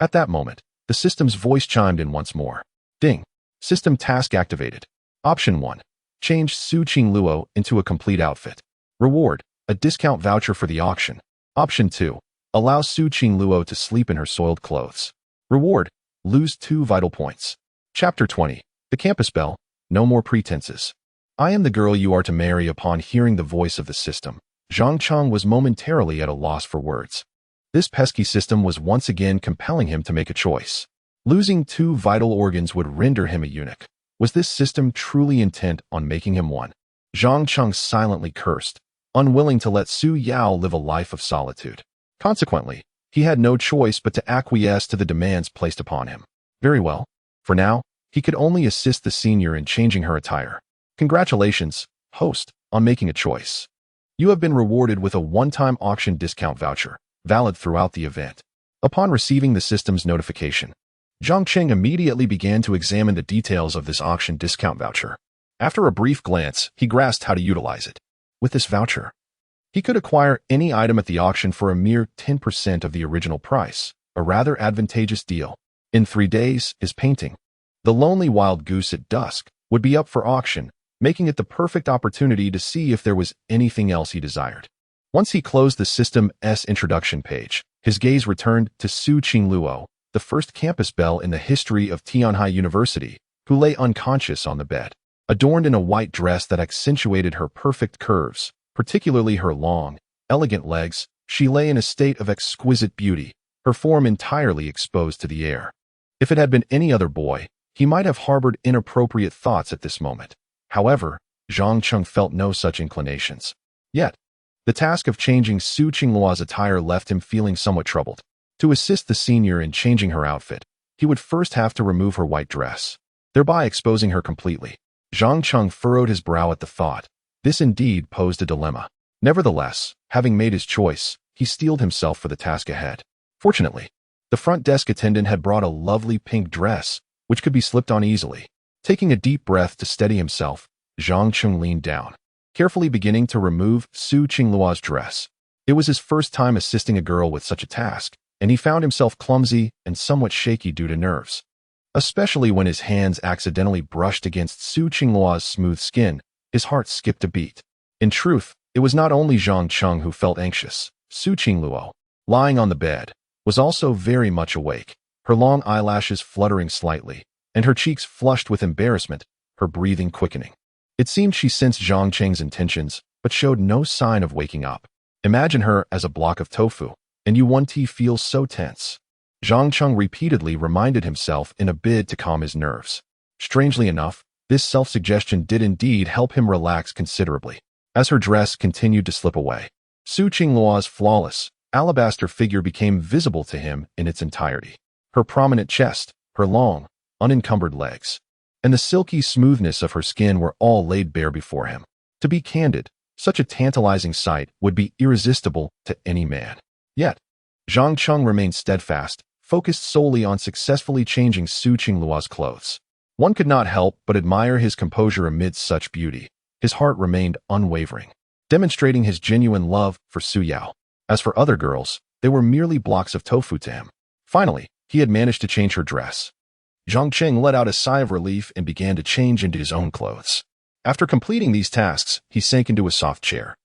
At that moment, the system's voice chimed in once more. Ding. System task activated. Option 1. Change Su Qingluo into a complete outfit. Reward, a discount voucher for the auction. Option 2. Allow Su Qingluo to sleep in her soiled clothes. Reward, lose 2 vital points. Chapter 20. The Campus Bell. No more pretenses. I am the girl you are to marry. Upon hearing the voice of the system, Zhang Cheng was momentarily at a loss for words. This pesky system was once again compelling him to make a choice. Losing 2 vital organs would render him a eunuch. Was this system truly intent on making him one? Zhang Cheng silently cursed, unwilling to let Su Yao live a life of solitude. Consequently, he had no choice but to acquiesce to the demands placed upon him. Very well. For now, he could only assist the senior in changing her attire. Congratulations, host, on making a choice. You have been rewarded with a one-time auction discount voucher, valid throughout the event. Upon receiving the system's notification, Zhang Cheng immediately began to examine the details of this auction discount voucher. After a brief glance, he grasped how to utilize it. With this voucher, he could acquire any item at the auction for a mere 10% of the original price, a rather advantageous deal. In 3 days, his painting, The Lonely Wild Goose at Dusk, would be up for auction, making it the perfect opportunity to see if there was anything else he desired. Once he closed the system's introduction page, his gaze returned to Su Qingluo, the first campus belle in the history of Tianhai University, who lay unconscious on the bed. Adorned in a white dress that accentuated her perfect curves, particularly her long, elegant legs, she lay in a state of exquisite beauty, her form entirely exposed to the air. If it had been any other boy, he might have harbored inappropriate thoughts at this moment. However, Zhang Cheng felt no such inclinations. Yet, the task of changing Su Qingluo's attire left him feeling somewhat troubled. To assist the senior in changing her outfit, he would first have to remove her white dress, thereby exposing her completely. Zhang Cheng furrowed his brow at the thought. This indeed posed a dilemma. Nevertheless, having made his choice, he steeled himself for the task ahead. Fortunately, the front desk attendant had brought a lovely pink dress, which could be slipped on easily. Taking a deep breath to steady himself, Zhang Cheng leaned down, carefully beginning to remove Su Qingluo's dress. It was his first time assisting a girl with such a task, and he found himself clumsy and somewhat shaky due to nerves. Especially when his hands accidentally brushed against Su Qingluo's smooth skin, his heart skipped a beat. In truth, it was not only Zhang Cheng who felt anxious. Su Qingluo, lying on the bed, was also very much awake, her long eyelashes fluttering slightly, and her cheeks flushed with embarrassment, her breathing quickening. It seemed she sensed Zhang Cheng's intentions, but showed no sign of waking up. Imagine her as a block of tofu, and you want to feel so tense. Zhang Cheng repeatedly reminded himself in a bid to calm his nerves. Strangely enough, this self-suggestion did indeed help him relax considerably. As her dress continued to slip away, Su Qingluo's flawless, alabaster figure became visible to him in its entirety. Her prominent chest, her long, unencumbered legs, and the silky smoothness of her skin were all laid bare before him. To be candid, such a tantalizing sight would be irresistible to any man. Yet, Zhang Cheng remained steadfast, focused solely on successfully changing Su Qingluo's clothes. One could not help but admire his composure amidst such beauty. His heart remained unwavering, demonstrating his genuine love for Su Yao. As for other girls, they were merely blocks of tofu to him. Finally, he had managed to change her dress. Zhang Cheng let out a sigh of relief and began to change into his own clothes. After completing these tasks, he sank into a soft chair,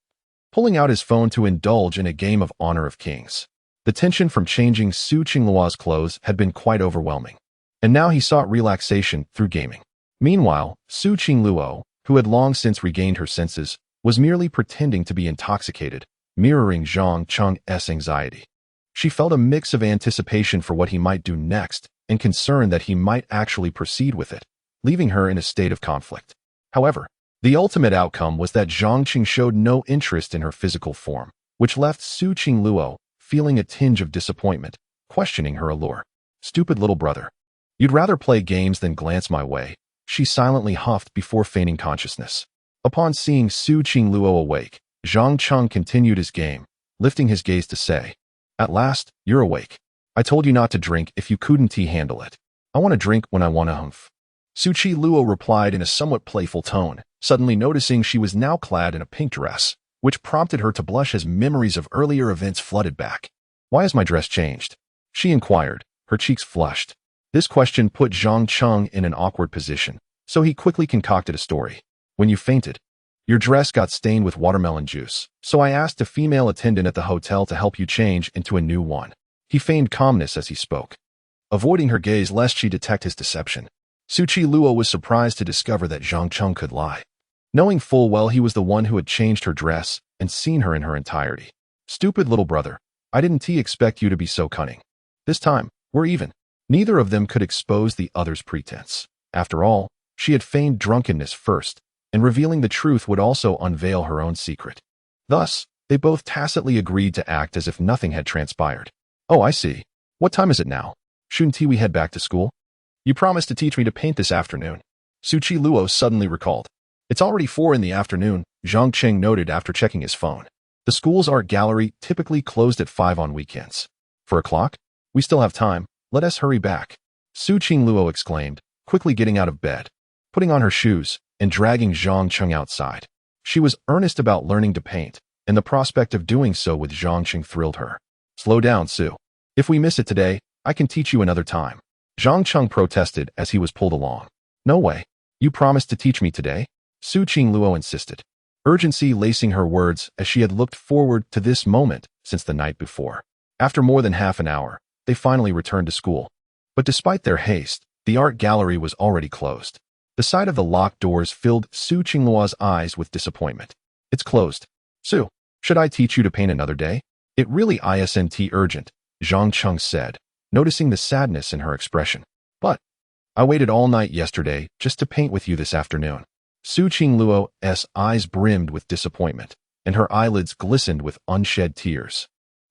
pulling out his phone to indulge in a game of Honor of Kings. The tension from changing Su Qingluo's clothes had been quite overwhelming, and now he sought relaxation through gaming. Meanwhile, Su Qingluo, who had long since regained her senses, was merely pretending to be intoxicated, mirroring Zhang Cheng's anxiety. She felt a mix of anticipation for what he might do next and concern that he might actually proceed with it, leaving her in a state of conflict. However, the ultimate outcome was that Zhang Cheng showed no interest in her physical form, which left Su Qingluo feeling a tinge of disappointment, questioning her allure. Stupid little brother. You'd rather play games than glance my way, she silently huffed before feigning consciousness. Upon seeing Su Qingluo awake, Zhang Cheng continued his game, lifting his gaze to say, "At last, you're awake. I told you not to drink if you couldn't handle it. I want to drink when I want to humph." Su Qingluo replied in a somewhat playful tone, suddenly noticing she was now clad in a pink dress, which prompted her to blush as memories of earlier events flooded back. "Why has my dress changed?" she inquired, her cheeks flushed. This question put Zhang Cheng in an awkward position, so he quickly concocted a story. "When you fainted, your dress got stained with watermelon juice, so I asked a female attendant at the hotel to help you change into a new one." He feigned calmness as he spoke, avoiding her gaze lest she detect his deception. Su Qingluo was surprised to discover that Zhang Cheng could lie, knowing full well he was the one who had changed her dress and seen her in her entirety. "Stupid little brother, I didn't expect you to be so cunning. This time, we're even." Neither of them could expose the other's pretense. After all, she had feigned drunkenness first, and revealing the truth would also unveil her own secret. Thus, they both tacitly agreed to act as if nothing had transpired. "Oh, I see. What time is it now? Shouldn't we head back to school? You promised to teach me to paint this afternoon." Su Qingluo suddenly recalled. "It's already 4 in the afternoon," Zhang Cheng noted after checking his phone. The school's art gallery typically closed at 5 on weekends. "For a clock? We still have time. Let us hurry back," Su Qingluo exclaimed, quickly getting out of bed, putting on her shoes, and dragging Zhang Cheng outside. She was earnest about learning to paint, and the prospect of doing so with Zhang Cheng thrilled her. "Slow down, Su. If we miss it today, I can teach you another time," Zhang Cheng protested as he was pulled along. "No way. You promised to teach me today?" Su Qingluo insisted, urgency lacing her words as she had looked forward to this moment since the night before. After more than half an hour, they finally returned to school. But despite their haste, the art gallery was already closed. The sight of the locked doors filled Su Qingluo's eyes with disappointment. "It's closed. Su, should I teach you to paint another day?" "It really isn't urgent," Zhang Cheng said, noticing the sadness in her expression. But I waited all night yesterday just to paint with you this afternoon. Su Qingluo's eyes brimmed with disappointment, and her eyelids glistened with unshed tears.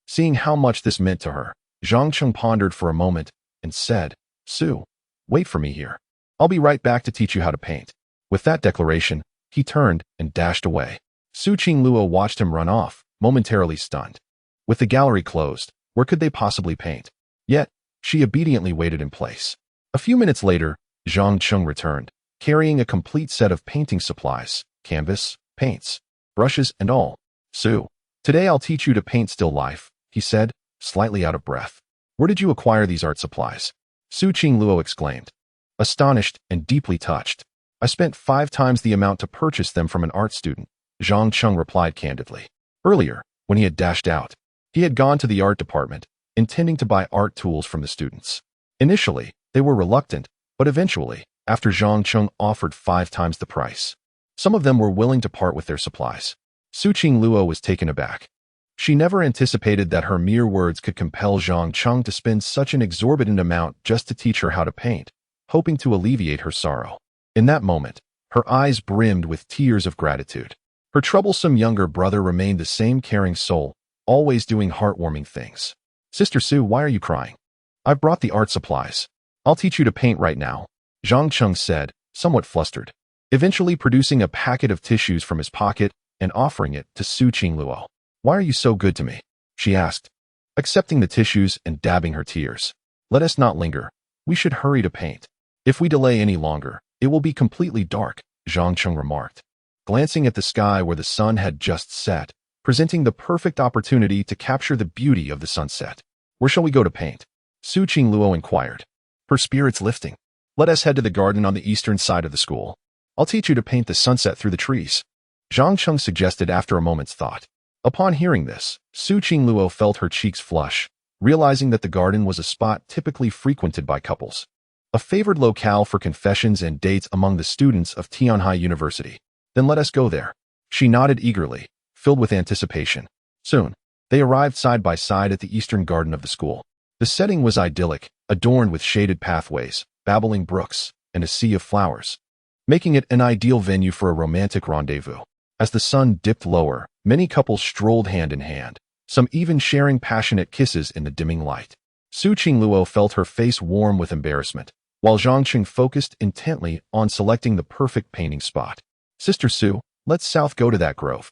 Seeing how much this meant to her, Zhang Cheng pondered for a moment and said, Su, wait for me here. I'll be right back to teach you how to paint. With that declaration, he turned and dashed away. Su Qingluo watched him run off, momentarily stunned. With the gallery closed, where could they possibly paint? Yet, she obediently waited in place. A few minutes later, Zhang Cheng returned, carrying a complete set of painting supplies, canvas, paints, brushes, and all. Su, today I'll teach you to paint still life, he said, slightly out of breath. Where did you acquire these art supplies? Su Qingluo exclaimed, astonished and deeply touched. I spent 5 times the amount to purchase them from an art student, Zhang Cheng replied candidly. Earlier, when he had dashed out, he had gone to the art department, intending to buy art tools from the students. Initially, they were reluctant, but eventually, after Zhang Cheng offered 5 times the price, some of them were willing to part with their supplies. Su Qingluo was taken aback. She never anticipated that her mere words could compel Zhang Cheng to spend such an exorbitant amount just to teach her how to paint, hoping to alleviate her sorrow. In that moment, her eyes brimmed with tears of gratitude. Her troublesome younger brother remained the same caring soul, always doing heartwarming things. Sister Su, why are you crying? I've brought the art supplies. I'll teach you to paint right now, Zhang Cheng said, somewhat flustered, eventually producing a packet of tissues from his pocket and offering it to Su Qingluo. Why are you so good to me? She asked, accepting the tissues and dabbing her tears. Let us not linger. We should hurry to paint. If we delay any longer, it will be completely dark, Zhang Cheng remarked, glancing at the sky where the sun had just set, presenting the perfect opportunity to capture the beauty of the sunset. Where shall we go to paint? Su Qingluo inquired, her spirits lifting. Let us head to the garden on the eastern side of the school. I'll teach you to paint the sunset through the trees, Zhang Cheng suggested after a moment's thought. Upon hearing this, Su Qingluo felt her cheeks flush, realizing that the garden was a spot typically frequented by couples, a favored locale for confessions and dates among the students of Tianhai University. Then let us go there. She nodded eagerly, filled with anticipation. Soon, they arrived side by side at the eastern garden of the school. The setting was idyllic, adorned with shaded pathways, babbling brooks, and a sea of flowers, making it an ideal venue for a romantic rendezvous. As the sun dipped lower, many couples strolled hand in hand, some even sharing passionate kisses in the dimming light. Su Qingluo felt her face warm with embarrassment, while Zhang Cheng focused intently on selecting the perfect painting spot. Sister Su, let's south go to that grove.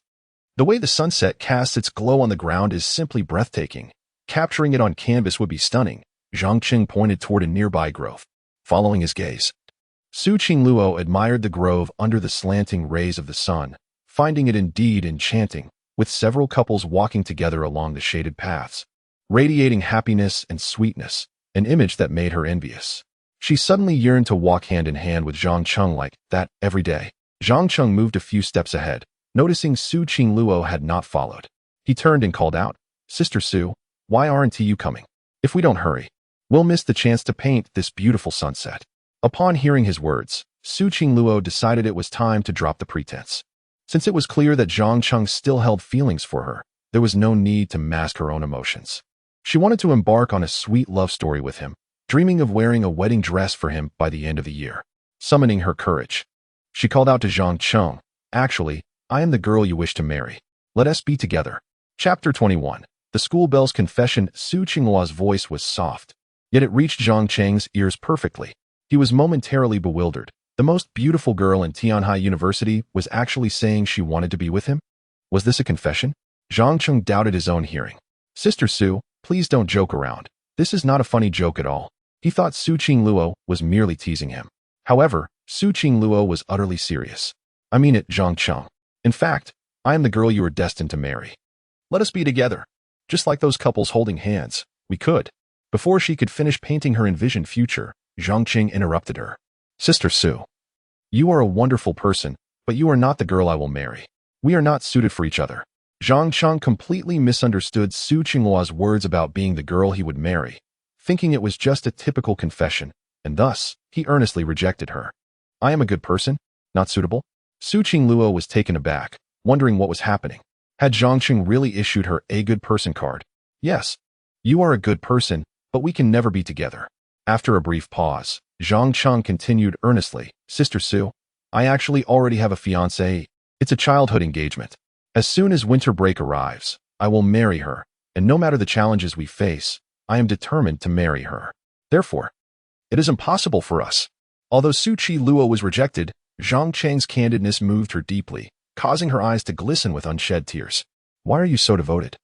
The way the sunset casts its glow on the ground is simply breathtaking. Capturing it on canvas would be stunning. Zhang Cheng pointed toward a nearby grove. Following his gaze, Su Qingluo admired the grove under the slanting rays of the sun, finding it indeed enchanting, with several couples walking together along the shaded paths, radiating happiness and sweetness, an image that made her envious. She suddenly yearned to walk hand in hand with Zhang Cheng like that every day. Zhang Cheng moved a few steps ahead, noticing Su Qingluo had not followed. He turned and called out, Sister Su, why aren't you coming? If we don't hurry, we'll miss the chance to paint this beautiful sunset. Upon hearing his words, Su Qingluo decided it was time to drop the pretense. Since it was clear that Zhang Cheng still held feelings for her, there was no need to mask her own emotions. She wanted to embark on a sweet love story with him, dreaming of wearing a wedding dress for him by the end of the year. Summoning her courage, she called out to Zhang Cheng, actually, I am the girl you wish to marry. Let us be together. Chapter 21. The school bell's confession. Su Qingluo's voice was soft, yet it reached Zhang Cheng's ears perfectly. He was momentarily bewildered. The most beautiful girl in Tianhai University was actually saying she wanted to be with him? Was this a confession? Zhang Cheng doubted his own hearing. Sister Su, please don't joke around. This is not a funny joke at all. He thought Su Qingluo was merely teasing him. However, Su Qingluo was utterly serious. I mean it, Zhang Cheng. In fact, I am the girl you are destined to marry. Let us be together. Just like those couples holding hands, we could. Before she could finish painting her envisioned future, Zhang Cheng interrupted her. Sister Su, you are a wonderful person, but you are not the girl I will marry. We are not suited for each other. Zhang Cheng completely misunderstood Su Qingluo's words about being the girl he would marry, thinking it was just a typical confession, and thus, he earnestly rejected her. I am a good person, not suitable? Su Qingluo was taken aback, wondering what was happening. Had Zhang Cheng really issued her a good person card? Yes, you are a good person, but we can never be together. After a brief pause, Zhang Cheng continued earnestly, Sister Su, I actually already have a fiancée. It's a childhood engagement. As soon as winter break arrives, I will marry her, and no matter the challenges we face, I am determined to marry her. Therefore, it is impossible for us. Although Su Chi Luo was rejected, Zhang Cheng's candidness moved her deeply, causing her eyes to glisten with unshed tears. Why are you so devoted?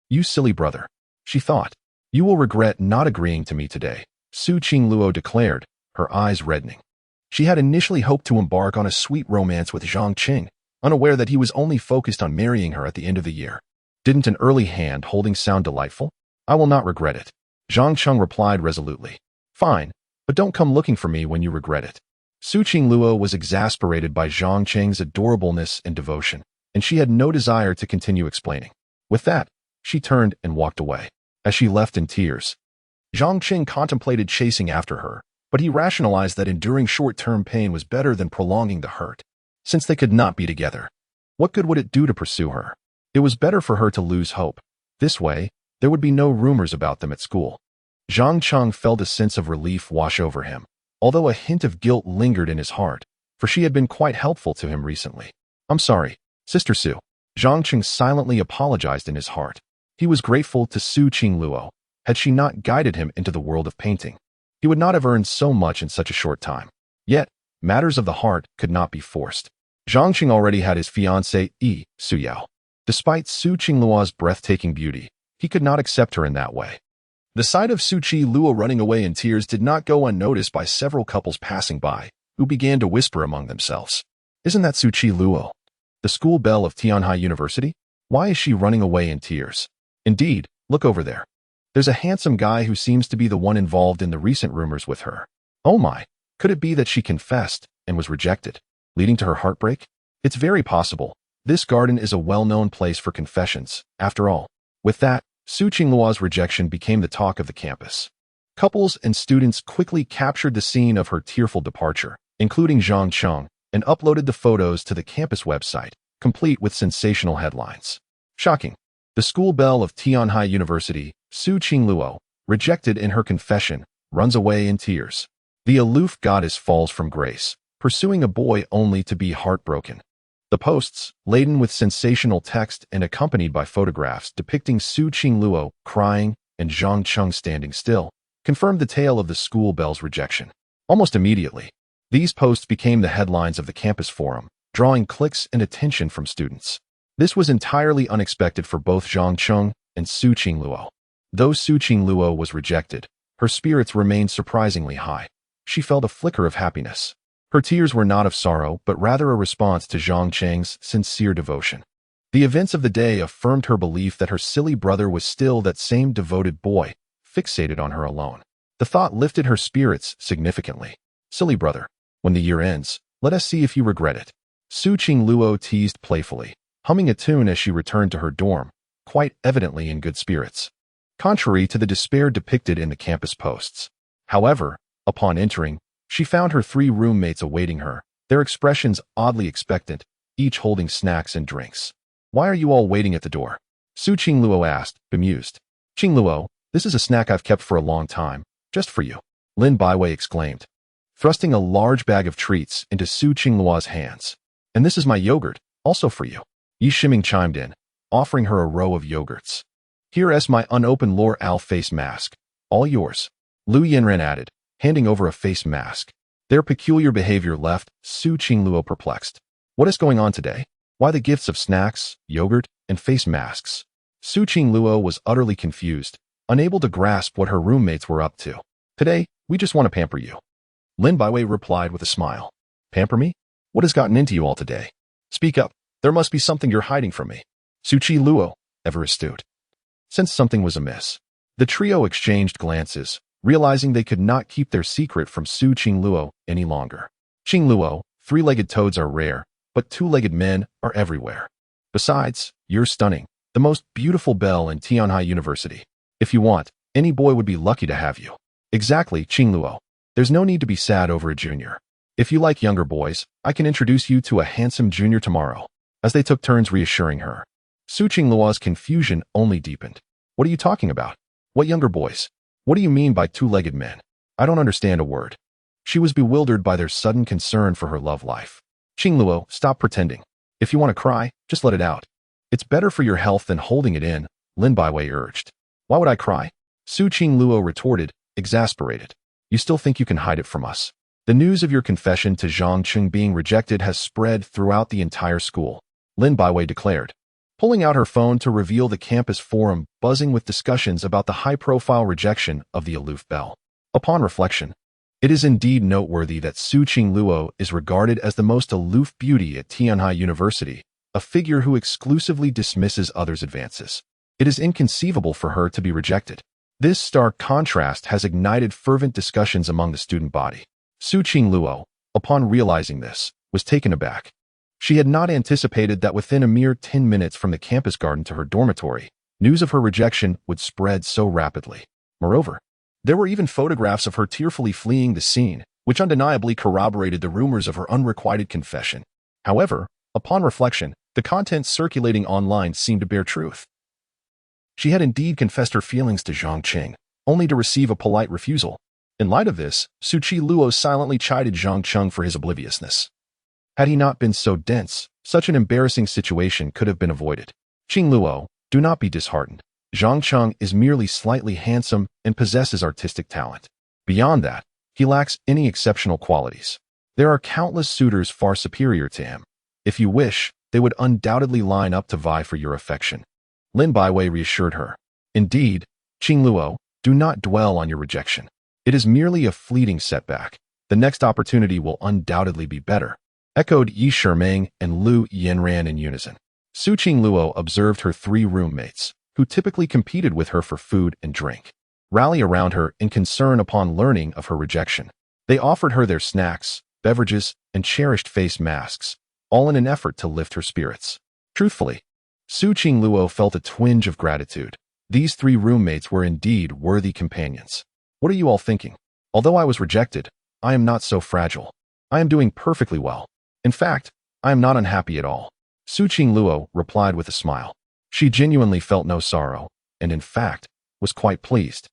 You silly brother, she thought. You will regret not agreeing to me today, Su Qing Luo declared, her eyes reddening. She had initially hoped to embark on a sweet romance with Zhang Qing, unaware that he was only focused on marrying her at the end of the year. Didn't an early hand-holding sound delightful? I will not regret it, Zhang Cheng replied resolutely. Fine, but don't come looking for me when you regret it. Su Qing Luo was exasperated by Zhang Cheng's adorableness and devotion, and she had no desire to continue explaining. With that, she turned and walked away. As she left in tears, Zhang Qing contemplated chasing after her, but he rationalized that enduring short-term pain was better than prolonging the hurt. Since they could not be together, what good would it do to pursue her? It was better for her to lose hope. This way, there would be no rumors about them at school. Zhang Cheng felt a sense of relief wash over him, although a hint of guilt lingered in his heart, for she had been quite helpful to him recently. I'm sorry, Sister Su. Zhang Cheng silently apologized in his heart. He was grateful to Su Qing Luo. Had she not guided him into the world of painting, he would not have earned so much in such a short time. Yet, matters of the heart could not be forced. Zhang Qing already had his fiancée, Su Yao. Despite Su Qing Luo's breathtaking beauty, he could not accept her in that way. The sight of Su Chi Luo running away in tears did not go unnoticed by several couples passing by, who began to whisper among themselves. Isn't that Su Chi Luo, the school belle of Tianhai University? Why is she running away in tears? Indeed, look over there. There's a handsome guy who seems to be the one involved in the recent rumors with her. Oh my, could it be that she confessed and was rejected, leading to her heartbreak? It's very possible. This garden is a well-known place for confessions, after all. With that, Su Qingluo's rejection became the talk of the campus. Couples and students quickly captured the scene of her tearful departure, including Zhang Cheng, and uploaded the photos to the campus website, complete with sensational headlines. Shocking. The school belle of Tianhai University, Su Qingluo, rejected in her confession, runs away in tears. The aloof goddess falls from grace, pursuing a boy only to be heartbroken. The posts, laden with sensational text and accompanied by photographs depicting Su Qingluo crying and Zhang Cheng standing still, confirmed the tale of the school belle's rejection. Almost immediately, these posts became the headlines of the campus forum, drawing clicks and attention from students. This was entirely unexpected for both Zhang Cheng and Su Qingluo. Though Su Qingluo was rejected, her spirits remained surprisingly high. She felt a flicker of happiness. Her tears were not of sorrow, but rather a response to Zhang Cheng's sincere devotion. The events of the day affirmed her belief that her silly brother was still that same devoted boy, fixated on her alone. The thought lifted her spirits significantly. Silly brother, when the year ends, let us see if you regret it. Su Qingluo teased playfully, humming a tune as she returned to her dorm, quite evidently in good spirits. Contrary to the despair depicted in the campus posts. However, upon entering, she found her 3 roommates awaiting her, their expressions oddly expectant, each holding snacks and drinks. Why are you all waiting at the door? Su Qingluo asked, bemused. Qingluo, this is a snack I've kept for a long time, just for you, Lin Baiwei exclaimed, thrusting a large bag of treats into Su Qingluo's hands. And this is my yogurt, also for you. Yi Shiming chimed in, offering her a row of yogurts. Here is my unopened L'Oreal face mask. All yours. Lu Yinren added, handing over a face mask. Their peculiar behavior left Su Qingluo perplexed. What is going on today? Why the gifts of snacks, yogurt, and face masks? Su Qingluo was utterly confused, unable to grasp what her roommates were up to. Today, we just want to pamper you. Lin Baiwei replied with a smile. Pamper me? What has gotten into you all today? Speak up. There must be something you're hiding from me. Su Qingluo, ever astute. Sensed something was amiss. The trio exchanged glances, realizing they could not keep their secret from Su Qingluo any longer. Qingluo, 3-legged toads are rare, but 2-legged men are everywhere. Besides, you're stunning, the most beautiful belle in Tianhai University. If you want, any boy would be lucky to have you. Exactly, Qingluo. There's no need to be sad over a junior. If you like younger boys, I can introduce you to a handsome junior tomorrow. As they took turns reassuring her, Su Qingluo's confusion only deepened. What are you talking about? What younger boys? What do you mean by 2-legged men? I don't understand a word. She was bewildered by their sudden concern for her love life. Qingluo, stop pretending. If you want to cry, just let it out. It's better for your health than holding it in, Lin Baiwei urged. Why would I cry? Su Qingluo retorted, exasperated. You still think you can hide it from us? The news of your confession to Zhang Cheng being rejected has spread throughout the entire school, Lin Baiwei declared, pulling out her phone to reveal the campus forum buzzing with discussions about the high-profile rejection of the aloof belle. Upon reflection, it is indeed noteworthy that Su Qingluo is regarded as the most aloof beauty at Tianhai University, a figure who exclusively dismisses others' advances. It is inconceivable for her to be rejected. This stark contrast has ignited fervent discussions among the student body. Su Qingluo, upon realizing this, was taken aback. She had not anticipated that within a mere 10 minutes from the campus garden to her dormitory, news of her rejection would spread so rapidly. Moreover, there were even photographs of her tearfully fleeing the scene, which undeniably corroborated the rumors of her unrequited confession. However, upon reflection, the content circulating online seemed to bear truth. She had indeed confessed her feelings to Zhang Cheng, only to receive a polite refusal. In light of this, Su Qingluo silently chided Zhang Cheng for his obliviousness. Had he not been so dense, such an embarrassing situation could have been avoided. Qingluo, do not be disheartened. Zhang Cheng is merely slightly handsome and possesses artistic talent. Beyond that, he lacks any exceptional qualities. There are countless suitors far superior to him. If you wish, they would undoubtedly line up to vie for your affection. Lin Baiwei reassured her. Indeed, Qingluo, do not dwell on your rejection. It is merely a fleeting setback. The next opportunity will undoubtedly be better. Echoed Yi Shimeng and Lu Yanran in unison. Su Qingluo observed her 3 roommates, who typically competed with her for food and drink, rally around her in concern upon learning of her rejection. They offered her their snacks, beverages, and cherished face masks, all in an effort to lift her spirits. Truthfully, Su Qingluo felt a twinge of gratitude. These 3 roommates were indeed worthy companions. What are you all thinking? Although I was rejected, I am not so fragile. I am doing perfectly well. In fact, I am not unhappy at all. Su Qingluo replied with a smile. She genuinely felt no sorrow, and in fact, was quite pleased,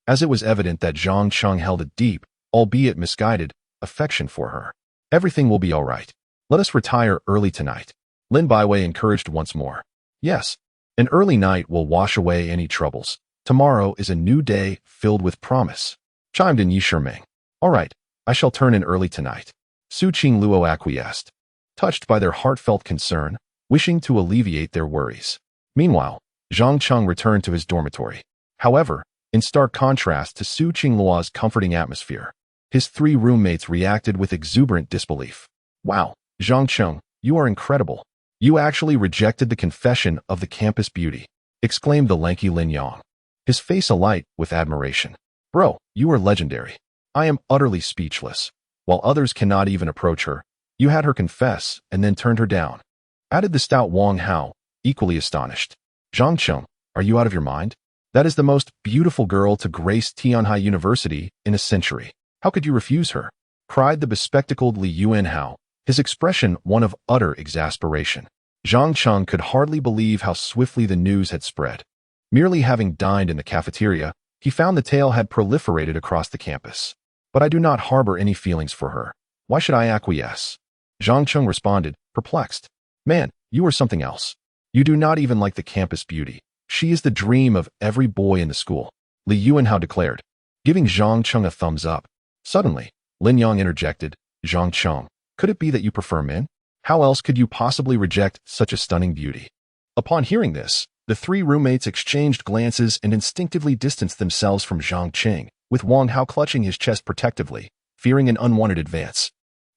as it was evident that Zhang Cheng held a deep, albeit misguided, affection for her. Everything will be all right. Let us retire early tonight. Lin Baiwei encouraged once more. Yes, an early night will wash away any troubles. Tomorrow is a new day filled with promise, chimed in Yi Shimeng. All right, I shall turn in early tonight. Su Qingluo acquiesced, touched by their heartfelt concern, wishing to alleviate their worries. Meanwhile, Zhang Cheng returned to his dormitory. However, in stark contrast to Su Qingluo's comforting atmosphere, his 3 roommates reacted with exuberant disbelief. Wow, Zhang Cheng, you are incredible. You actually rejected the confession of the campus beauty, exclaimed the lanky Lin Yang, his face alight with admiration. Bro, you are legendary. I am utterly speechless. While others cannot even approach her, you had her confess and then turned her down, added the stout Wang Hao, equally astonished. Zhang Cheng, are you out of your mind? That is the most beautiful girl to grace Tianhai University in a century. How could you refuse her? Cried the bespectacled Li Yuanhao, his expression one of utter exasperation. Zhang Cheng could hardly believe how swiftly the news had spread. Merely having dined in the cafeteria, he found the tale had proliferated across the campus. But I do not harbor any feelings for her. Why should I acquiesce? Zhang Cheng responded, perplexed. Man, you are something else. You do not even like the campus beauty. She is the dream of every boy in the school, Li Yuanhao declared, giving Zhang Cheng a thumbs up. Suddenly, Lin Yang interjected, Zhang Cheng, could it be that you prefer men? How else could you possibly reject such a stunning beauty? Upon hearing this, the 3 roommates exchanged glances and instinctively distanced themselves from Zhang Cheng, with Wang Hao clutching his chest protectively, fearing an unwanted advance.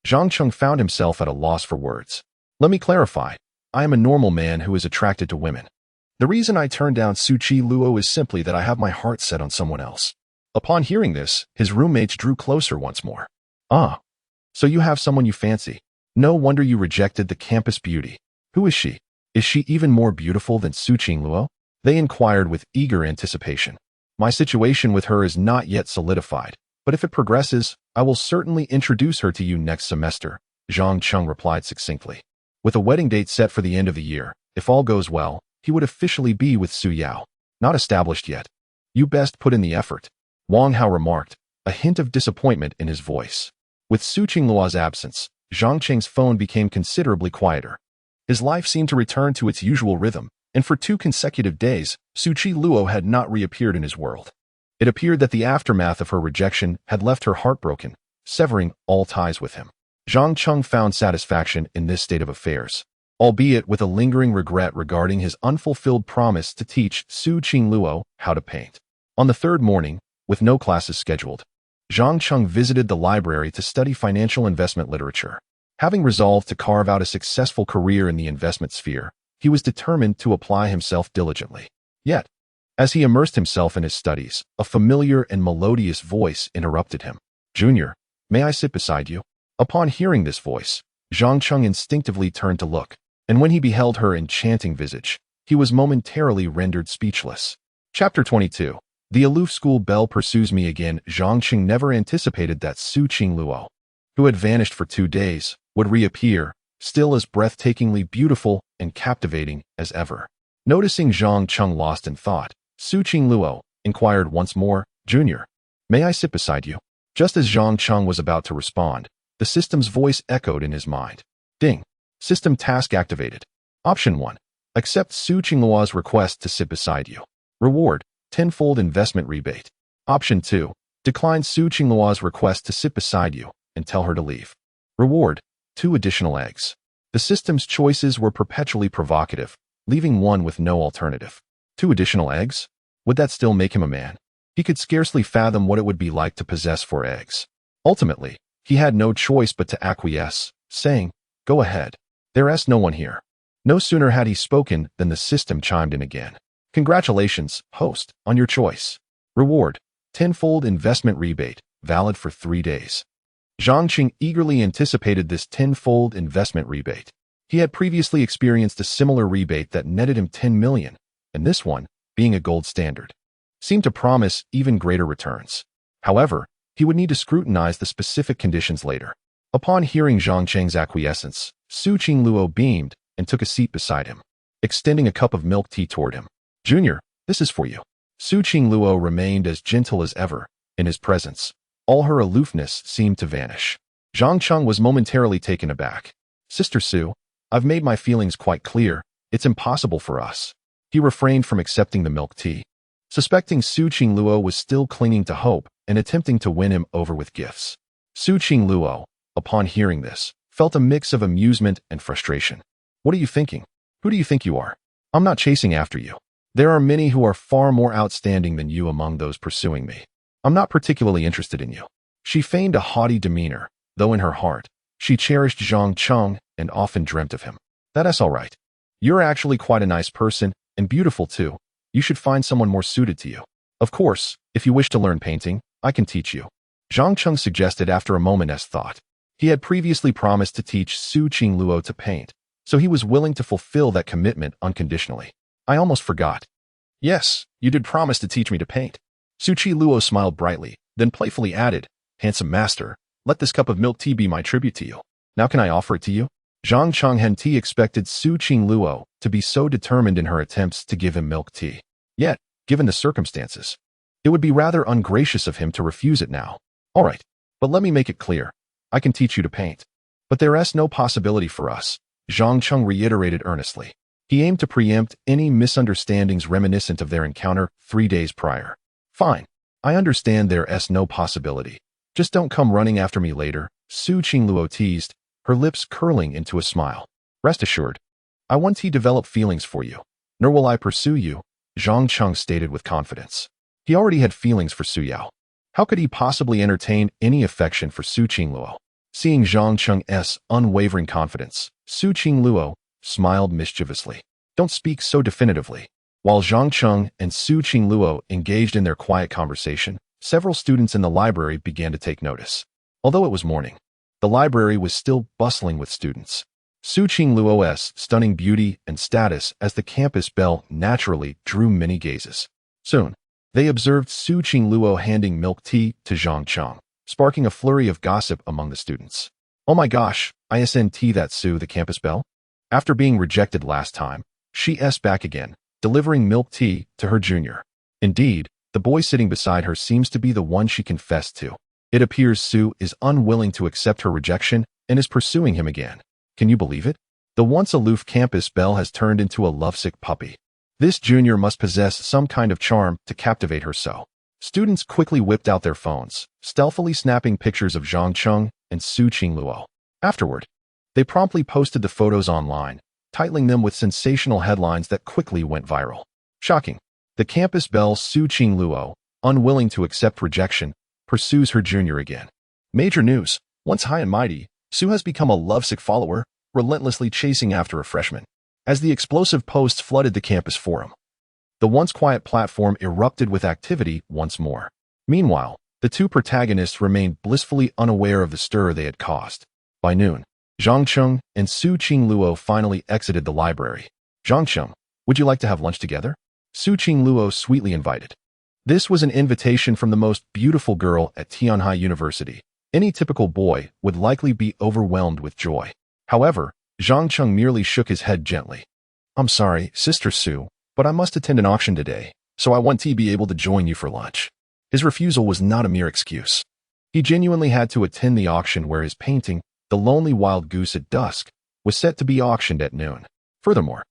Zhang Cheng found himself at a loss for words. Let me clarify. I am a normal man who is attracted to women. The reason I turned down Su Qingluo is simply that I have my heart set on someone else. Upon hearing this, his roommates drew closer once more. Ah, so you have someone you fancy. No wonder you rejected the campus beauty. Who is she? Is she even more beautiful than Su Qingluo? They inquired with eager anticipation. My situation with her is not yet solidified, but if it progresses, I will certainly introduce her to you next semester, Zhang Cheng replied succinctly. With a wedding date set for the end of the year, if all goes well, he would officially be with Su Yao. Not established yet. You best put in the effort, Wang Hao remarked, a hint of disappointment in his voice. With Su Qingluo's absence, Zhang Qing's phone became considerably quieter. His life seemed to return to its usual rhythm, and for 2 consecutive days, Su Qingluo had not reappeared in his world. It appeared that the aftermath of her rejection had left her heartbroken, severing all ties with him. Zhang Qing found satisfaction in this state of affairs, albeit with a lingering regret regarding his unfulfilled promise to teach Su Qingluo how to paint. On the 3rd morning, with no classes scheduled, Zhang Qing visited the library to study financial investment literature. Having resolved to carve out a successful career in the investment sphere, he was determined to apply himself diligently. Yet, as he immersed himself in his studies, a familiar and melodious voice interrupted him. "Junior, may I sit beside you?" Upon hearing this voice, Zhang Qing instinctively turned to look, and when he beheld her enchanting visage, he was momentarily rendered speechless. Chapter 22. The aloof school belle pursues me again. Zhang Qing never anticipated that Su Qingluo, who had vanished for 2 days, would reappear, still as breathtakingly beautiful and captivating as ever. Noticing Zhang Qing lost in thought, Su Qingluo inquired once more, "Junior, may I sit beside you?" Just as Zhang Qing was about to respond, the system's voice echoed in his mind. Ding. System task activated. Option 1. Accept Su Qingluo's request to sit beside you. Reward: 10-fold investment rebate. Option 2. Decline Su Qingluo's request to sit beside you and tell her to leave. Reward: 2 additional eggs. The system's choices were perpetually provocative, leaving one with no alternative. 2 additional eggs? Would that still make him a man? He could scarcely fathom what it would be like to possess 4 eggs. Ultimately, he had no choice but to acquiesce, saying, "Go ahead. There's no one here." No sooner had he spoken than the system chimed in again. "Congratulations, host, on your choice. Reward: 10-fold investment rebate, valid for 3 days." Zhang Qing eagerly anticipated this 10-fold investment rebate. He had previously experienced a similar rebate that netted him 10 million, and this one, being a gold standard, seemed to promise even greater returns. However, he would need to scrutinize the specific conditions later. Upon hearing Zhang Qing's acquiescence, Su Qingluo beamed and took a seat beside him, extending a cup of milk tea toward him. "Junior, this is for you." Su Qingluo remained as gentle as ever. In his presence, all her aloofness seemed to vanish. Zhang Qing was momentarily taken aback. "Sister Su, I've made my feelings quite clear. It's impossible for us." He refrained from accepting the milk tea, suspecting Su Qingluo was still clinging to hope and attempting to win him over with gifts. Su Qingluo, upon hearing this, felt a mix of amusement and frustration. "What are you thinking? Who do you think you are? I'm not chasing after you. There are many who are far more outstanding than you among those pursuing me. I'm not particularly interested in you." She feigned a haughty demeanor, though in her heart, she cherished Zhang Qing and often dreamt of him. "That's all right. You're actually quite a nice person, and beautiful too. You should find someone more suited to you. Of course, if you wish to learn painting, I can teach you," Zhang Qing suggested after a moment's thought. He had previously promised to teach Su Qingluo to paint, so he was willing to fulfill that commitment unconditionally. "I almost forgot. Yes, you did promise to teach me to paint." Su Qingluo smiled brightly, then playfully added, "Handsome master, let this cup of milk tea be my tribute to you. Now can I offer it to you?" Zhang Qing expected Su Qingluo to be so determined in her attempts to give him milk tea. Yet, given the circumstances, it would be rather ungracious of him to refuse it now. "All right, but let me make it clear. I can teach you to paint. But there's no possibility for us," Zhang Qing reiterated earnestly. He aimed to preempt any misunderstandings reminiscent of their encounter 3 days prior. "Fine. I understand there's no possibility. Just don't come running after me later," Su Qingluo teased, her lips curling into a smile. "Rest assured, I won't develop feelings for you, nor will I pursue you," Zhang Qing stated with confidence. He already had feelings for Su Yao. How could he possibly entertain any affection for Su Qingluo? Seeing Zhang Qing's unwavering confidence, Su Qingluo smiled mischievously. "Don't speak so definitively." While Zhang Qing and Su Qingluo engaged in their quiet conversation, several students in the library began to take notice. Although it was morning, the library was still bustling with students. Su Qingluo's stunning beauty and status as the campus belle naturally drew many gazes. Soon, they observed Su Qingluo handing milk tea to Zhang Qing, sparking a flurry of gossip among the students. "Oh my gosh, isn't that Su, the campus belle? After being rejected last time, she's back again, delivering milk tea to her junior. Indeed, the boy sitting beside her seems to be the one she confessed to." It appears Sue is unwilling to accept her rejection and is pursuing him again. Can you believe it? The once aloof campus belle has turned into a lovesick puppy. This junior must possess some kind of charm to captivate her so. Students quickly whipped out their phones, stealthily snapping pictures of Zhang Cheng and Su Qingluo. Afterward, they promptly posted the photos online, titling them with sensational headlines that quickly went viral. Shocking. The campus belle Su Qingluo, unwilling to accept rejection, pursues her junior again. Major news. Once high and mighty, Su has become a lovesick follower, relentlessly chasing after a freshman. As the explosive posts flooded the campus forum, the once quiet platform erupted with activity once more. Meanwhile, the two protagonists remained blissfully unaware of the stir they had caused. By noon, Zhang Cheng and Su Qingluo finally exited the library. Zhang Cheng, would you like to have lunch together? Su Qingluo sweetly invited. This was an invitation from the most beautiful girl at Tianhai University. Any typical boy would likely be overwhelmed with joy. However, Zhang Cheng merely shook his head gently. I'm sorry, Sister Su, but I must attend an auction today, so I want to be able to join you for lunch. His refusal was not a mere excuse. He genuinely had to attend the auction where his painting, The Lonely Wild Goose at Dusk, was set to be auctioned at noon. Furthermore,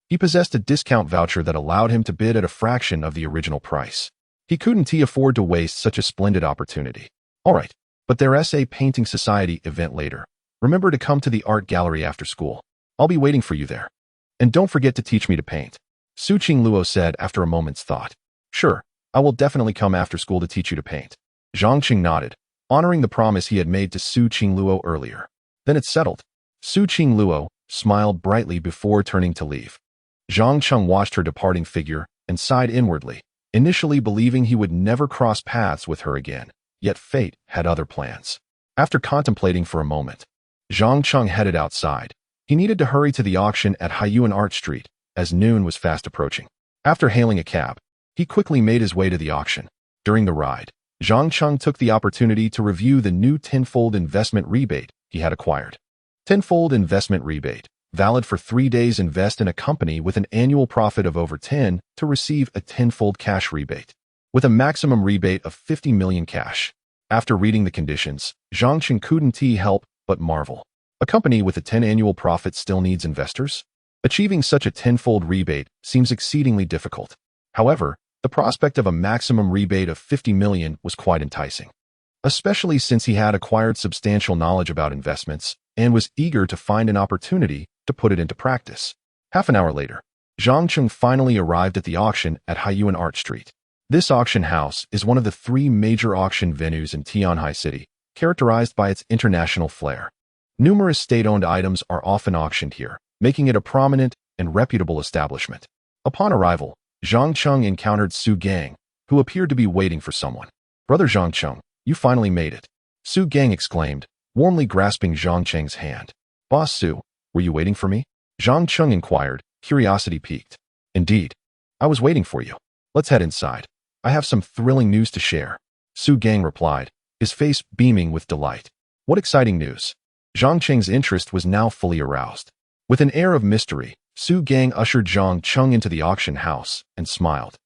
he possessed a discount voucher that allowed him to bid at a fraction of the original price. He couldn't afford to waste such a splendid opportunity. All right, but there's a painting society event later. Remember to come to the art gallery after school. I'll be waiting for you there. And don't forget to teach me to paint. Su Qingluo said after a moment's thought. Sure, I will definitely come after school to teach you to paint. Zhang Cheng nodded, honoring the promise he had made to Su Qingluo earlier. Then it's settled. Su Qingluo smiled brightly before turning to leave. Zhang Cheng watched her departing figure and sighed inwardly, initially believing he would never cross paths with her again, yet fate had other plans. After contemplating for a moment, Zhang Cheng headed outside. He needed to hurry to the auction at Haiyuan Art Street, as noon was fast approaching. After hailing a cab, he quickly made his way to the auction. During the ride, Zhang Cheng took the opportunity to review the new tenfold investment rebate he had acquired. Tenfold investment rebate, valid for 3 days. Invest in a company with an annual profit of over 10 to receive a tenfold cash rebate, with a maximum rebate of 50 million cash. After reading the conditions, Zhang Cheng couldn't help but marvel. A company with a 10 annual profit still needs investors? Achieving such a tenfold rebate seems exceedingly difficult. However, the prospect of a maximum rebate of 50 million was quite enticing, especially since he had acquired substantial knowledge about investments and was eager to find an opportunity to put it into practice. Half an hour later, Zhang Cheng finally arrived at the auction at Haiyuan Art Street. This auction house is one of the 3 major auction venues in Tianhai City, characterized by its international flair. Numerous state-owned items are often auctioned here, making it a prominent and reputable establishment. Upon arrival, Zhang Cheng encountered Su Gang, who appeared to be waiting for someone. Brother Zhang Cheng, you finally made it, Su Gang exclaimed, warmly grasping Zhang Cheng's hand. Boss Su, were you waiting for me? Zhang Cheng inquired, curiosity piqued. Indeed. I was waiting for you. Let's head inside. I have some thrilling news to share. Su Gang replied, his face beaming with delight. What exciting news? Zhang Cheng's interest was now fully aroused. With an air of mystery, Su Gang ushered Zhang Cheng into the auction house and smiled.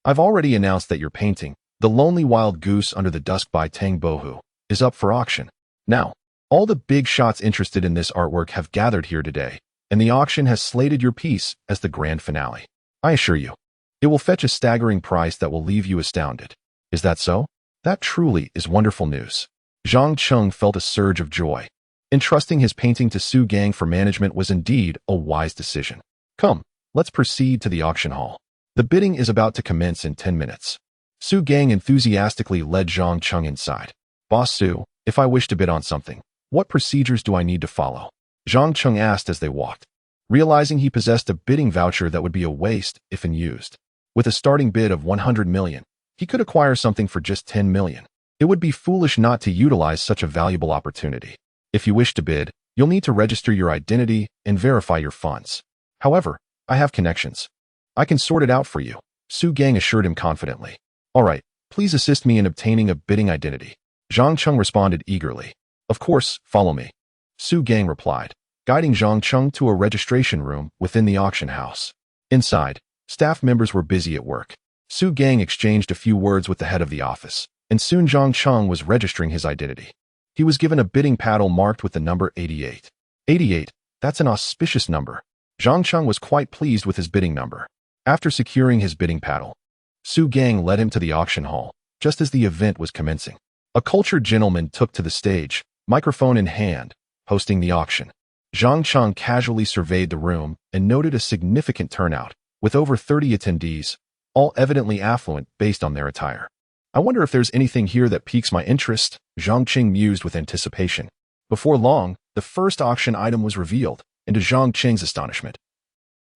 I've already announced that your painting, The Lonely Wild Goose Under the Dusk by Tang Bohu, is up for auction. Now, all the big shots interested in this artwork have gathered here today, and the auction has slated your piece as the grand finale. I assure you, it will fetch a staggering price that will leave you astounded. Is that so? That truly is wonderful news. Zhang Cheng felt a surge of joy. Entrusting his painting to Su Gang for management was indeed a wise decision. Come, let's proceed to the auction hall. The bidding is about to commence in 10 minutes. Su Gang enthusiastically led Zhang Cheng inside. Boss Su, if I wish to bid on something, what procedures do I need to follow? Zhang Cheng asked as they walked, realizing he possessed a bidding voucher that would be a waste if unused. With a starting bid of 100 million, he could acquire something for just 10 million. It would be foolish not to utilize such a valuable opportunity. If you wish to bid, you'll need to register your identity and verify your funds. However, I have connections. I can sort it out for you, Su Gang assured him confidently. All right, please assist me in obtaining a bidding identity. Zhang Cheng responded eagerly. Of course, follow me. Su Gang replied, guiding Zhang Cheng to a registration room within the auction house. Inside, staff members were busy at work. Su Gang exchanged a few words with the head of the office, and soon Zhang Cheng was registering his identity. He was given a bidding paddle marked with the number 88. 88, that's an auspicious number. Zhang Cheng was quite pleased with his bidding number. After securing his bidding paddle, Su Gang led him to the auction hall, just as the event was commencing. A cultured gentleman took to the stage, microphone in hand, hosting the auction. Zhang Cheng casually surveyed the room and noted a significant turnout, with over 30 attendees, all evidently affluent based on their attire. I wonder if there's anything here that piques my interest, Zhang Cheng mused with anticipation. Before long, the first auction item was revealed, and to Zhang Cheng's astonishment,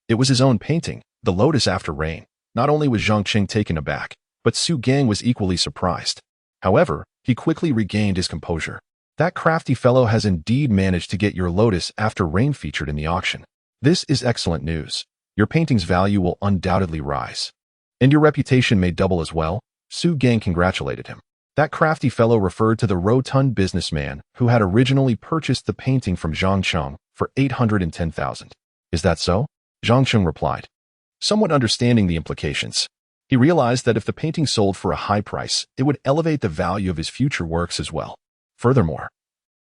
it was his own painting, The Lotus After Rain. Not only was Zhang Cheng taken aback, but Su Gang was equally surprised. However, he quickly regained his composure. That crafty fellow has indeed managed to get your Lotus After Rain featured in the auction. This is excellent news. Your painting's value will undoubtedly rise. And your reputation may double as well. Su Gang congratulated him. That crafty fellow referred to the rotund businessman who had originally purchased the painting from Zhang Cheng for 810,000. Is that so? Zhang Cheng replied, somewhat understanding the implications. He realized that if the painting sold for a high price, it would elevate the value of his future works as well. Furthermore,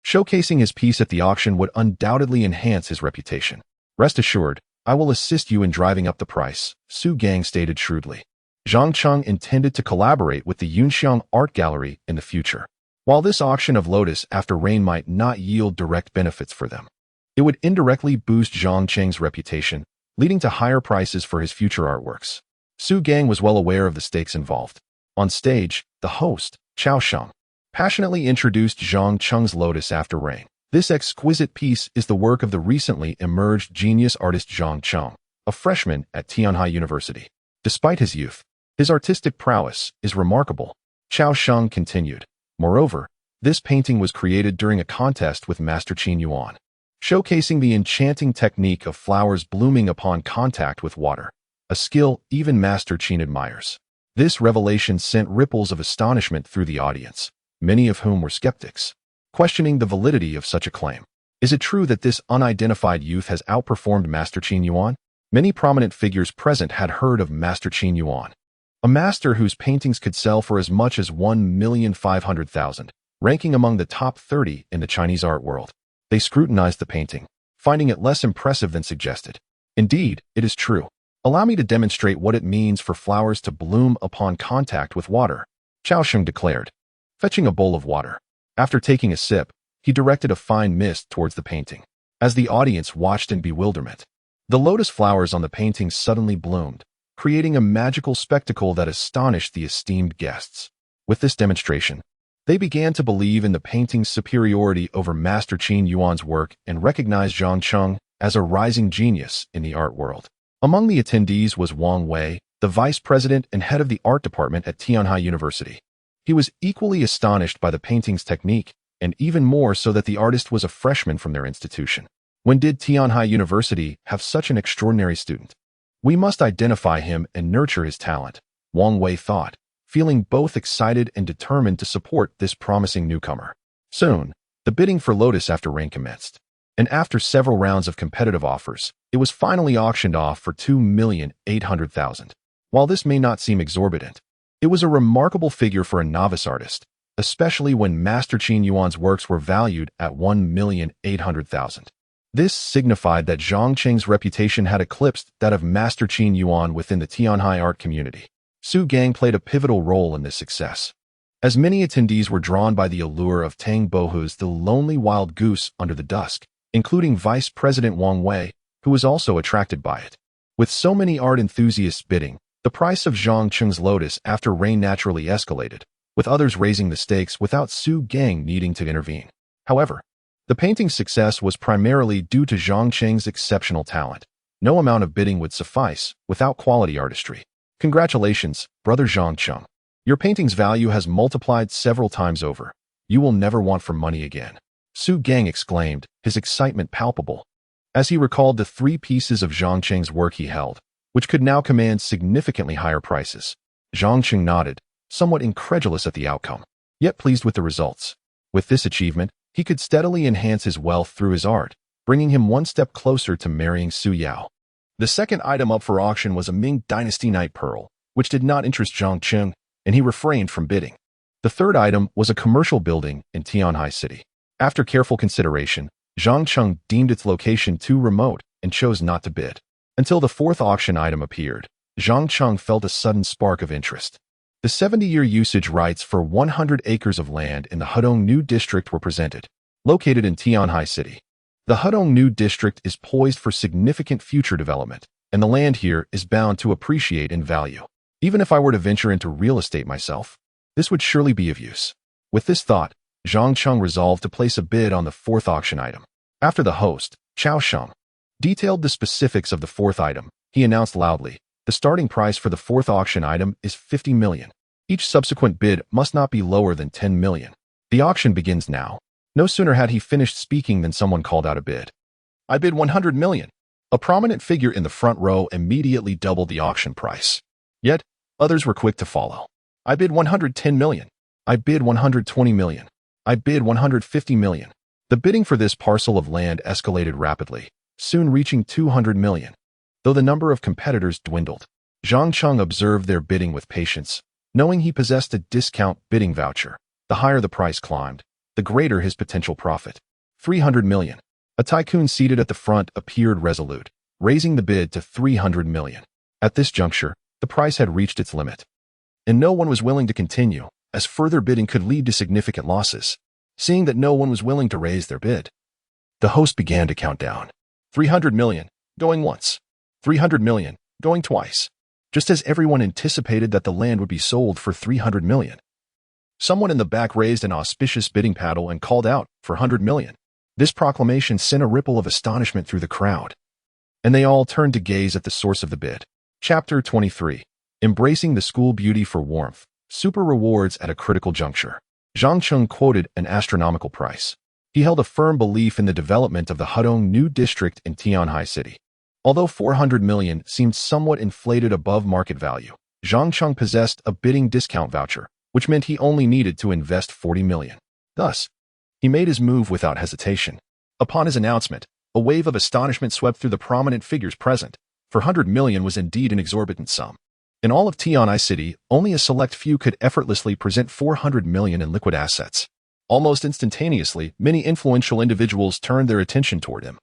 showcasing his piece at the auction would undoubtedly enhance his reputation. Rest assured, I will assist you in driving up the price, Su Gang stated shrewdly. Zhang Cheng intended to collaborate with the Yunxiang Art Gallery in the future. While this auction of Lotus After Rain might not yield direct benefits for them, it would indirectly boost Zhang Cheng's reputation, leading to higher prices for his future artworks. Su Gang was well aware of the stakes involved. On stage, the host, Chao Sheng, passionately introduced Zhang Cheng's Lotus After Rain. This exquisite piece is the work of the recently emerged genius artist Zhang Cheng, a freshman at Tianhai University. Despite his youth, his artistic prowess is remarkable, Chao Sheng continued. Moreover, this painting was created during a contest with Master Qin Yuan, showcasing the enchanting technique of flowers blooming upon contact with water, a skill even Master Qin admires. This revelation sent ripples of astonishment through the audience, many of whom were skeptics, questioning the validity of such a claim. Is it true that this unidentified youth has outperformed Master Qin Yuan? Many prominent figures present had heard of Master Qin Yuan, a master whose paintings could sell for as much as 1,500,000, ranking among the top 30 in the Chinese art world. They scrutinized the painting, finding it less impressive than suggested. Indeed, it is true. Allow me to demonstrate what it means for flowers to bloom upon contact with water, Chao Sheng declared, fetching a bowl of water. After taking a sip, he directed a fine mist towards the painting. As the audience watched in bewilderment, the lotus flowers on the painting suddenly bloomed, creating a magical spectacle that astonished the esteemed guests. With this demonstration, they began to believe in the painting's superiority over Master Qin Yuan's work and recognized Zhang Cheng as a rising genius in the art world. Among the attendees was Wang Wei, the vice president and head of the art department at Tianhai University. He was equally astonished by the painting's technique, and even more so that the artist was a freshman from their institution. When did Tianhai University have such an extraordinary student? We must identify him and nurture his talent, Wang Wei thought, feeling both excited and determined to support this promising newcomer. Soon, the bidding for Lotus After Rain commenced, and after several rounds of competitive offers, it was finally auctioned off for 2,800,000. While this may not seem exorbitant, it was a remarkable figure for a novice artist, especially when Master Qin Yuan's works were valued at 1,800,000. This signified that Zhang Cheng's reputation had eclipsed that of Master Qin Yuan within the Tianhai art community. Su Gang played a pivotal role in this success, as many attendees were drawn by the allure of Tang Bohu's The Lonely Wild Goose Under the Dusk, including Vice President Wang Wei, who was also attracted by it. With so many art enthusiasts bidding, the price of Zhang Cheng's Lotus After Rain naturally escalated, with others raising the stakes without Su Gang needing to intervene. However, the painting's success was primarily due to Zhang Cheng's exceptional talent. No amount of bidding would suffice without quality artistry. Congratulations, brother Zhang Cheng. Your painting's value has multiplied several times over. You will never want for money again, Su Gang exclaimed, his excitement palpable, as he recalled the 3 pieces of Zhang Cheng's work he held, which could now command significantly higher prices. Zhang Cheng nodded, somewhat incredulous at the outcome, yet pleased with the results. With this achievement, he could steadily enhance his wealth through his art, bringing him one step closer to marrying Su Yao. The second item up for auction was a Ming Dynasty Night Pearl, which did not interest Zhang Cheng, and he refrained from bidding. The third item was a commercial building in Tianhai City. After careful consideration, Zhang Cheng deemed its location too remote and chose not to bid. Until the fourth auction item appeared, Zhang Cheng felt a sudden spark of interest. The 70-year usage rights for 100 acres of land in the Hudong New District were presented, located in Tianhai City. The Hudong New District is poised for significant future development, and the land here is bound to appreciate in value. Even if I were to venture into real estate myself, this would surely be of use. With this thought, Zhang Cheng resolved to place a bid on the fourth auction item. After the host, Chao Sheng, detailed the specifics of the fourth item, he announced loudly, "The starting price for the fourth auction item is 50 million. Each subsequent bid must not be lower than 10 million. The auction begins now." No sooner had he finished speaking than someone called out a bid. "I bid 100 million. A prominent figure in the front row immediately doubled the auction price. Yet, others were quick to follow. "I bid 110 million. I bid 120 million. I bid 150 million. The bidding for this parcel of land escalated rapidly, soon reaching 200 million. Though the number of competitors dwindled, Zhang Cheng observed their bidding with patience, knowing he possessed a discount bidding voucher. The higher the price climbed, the greater his potential profit. 300 million. A tycoon seated at the front appeared resolute, raising the bid to 300 million. At this juncture, the price had reached its limit, and no one was willing to continue, as further bidding could lead to significant losses. Seeing that no one was willing to raise their bid, the host began to count down. 300 million, going once. 300 million, going twice. Just as everyone anticipated that the land would be sold for 300 million. Someone in the back raised an auspicious bidding paddle and called out for 100 million. This proclamation sent a ripple of astonishment through the crowd, and they all turned to gaze at the source of the bid. Chapter 23. Embracing the school beauty for warmth. Super rewards at a critical juncture. Zhang Cheng quoted an astronomical price. He held a firm belief in the development of the Hudong New District in Tianhai City. Although 400 million seemed somewhat inflated above market value, Zhang Cheng possessed a bidding discount voucher, which meant he only needed to invest 40 million. Thus, he made his move without hesitation. Upon his announcement, a wave of astonishment swept through the prominent figures present. 400 million was indeed an exorbitant sum. In all of Tianhai City, only a select few could effortlessly present 400 million in liquid assets. Almost instantaneously, many influential individuals turned their attention toward him.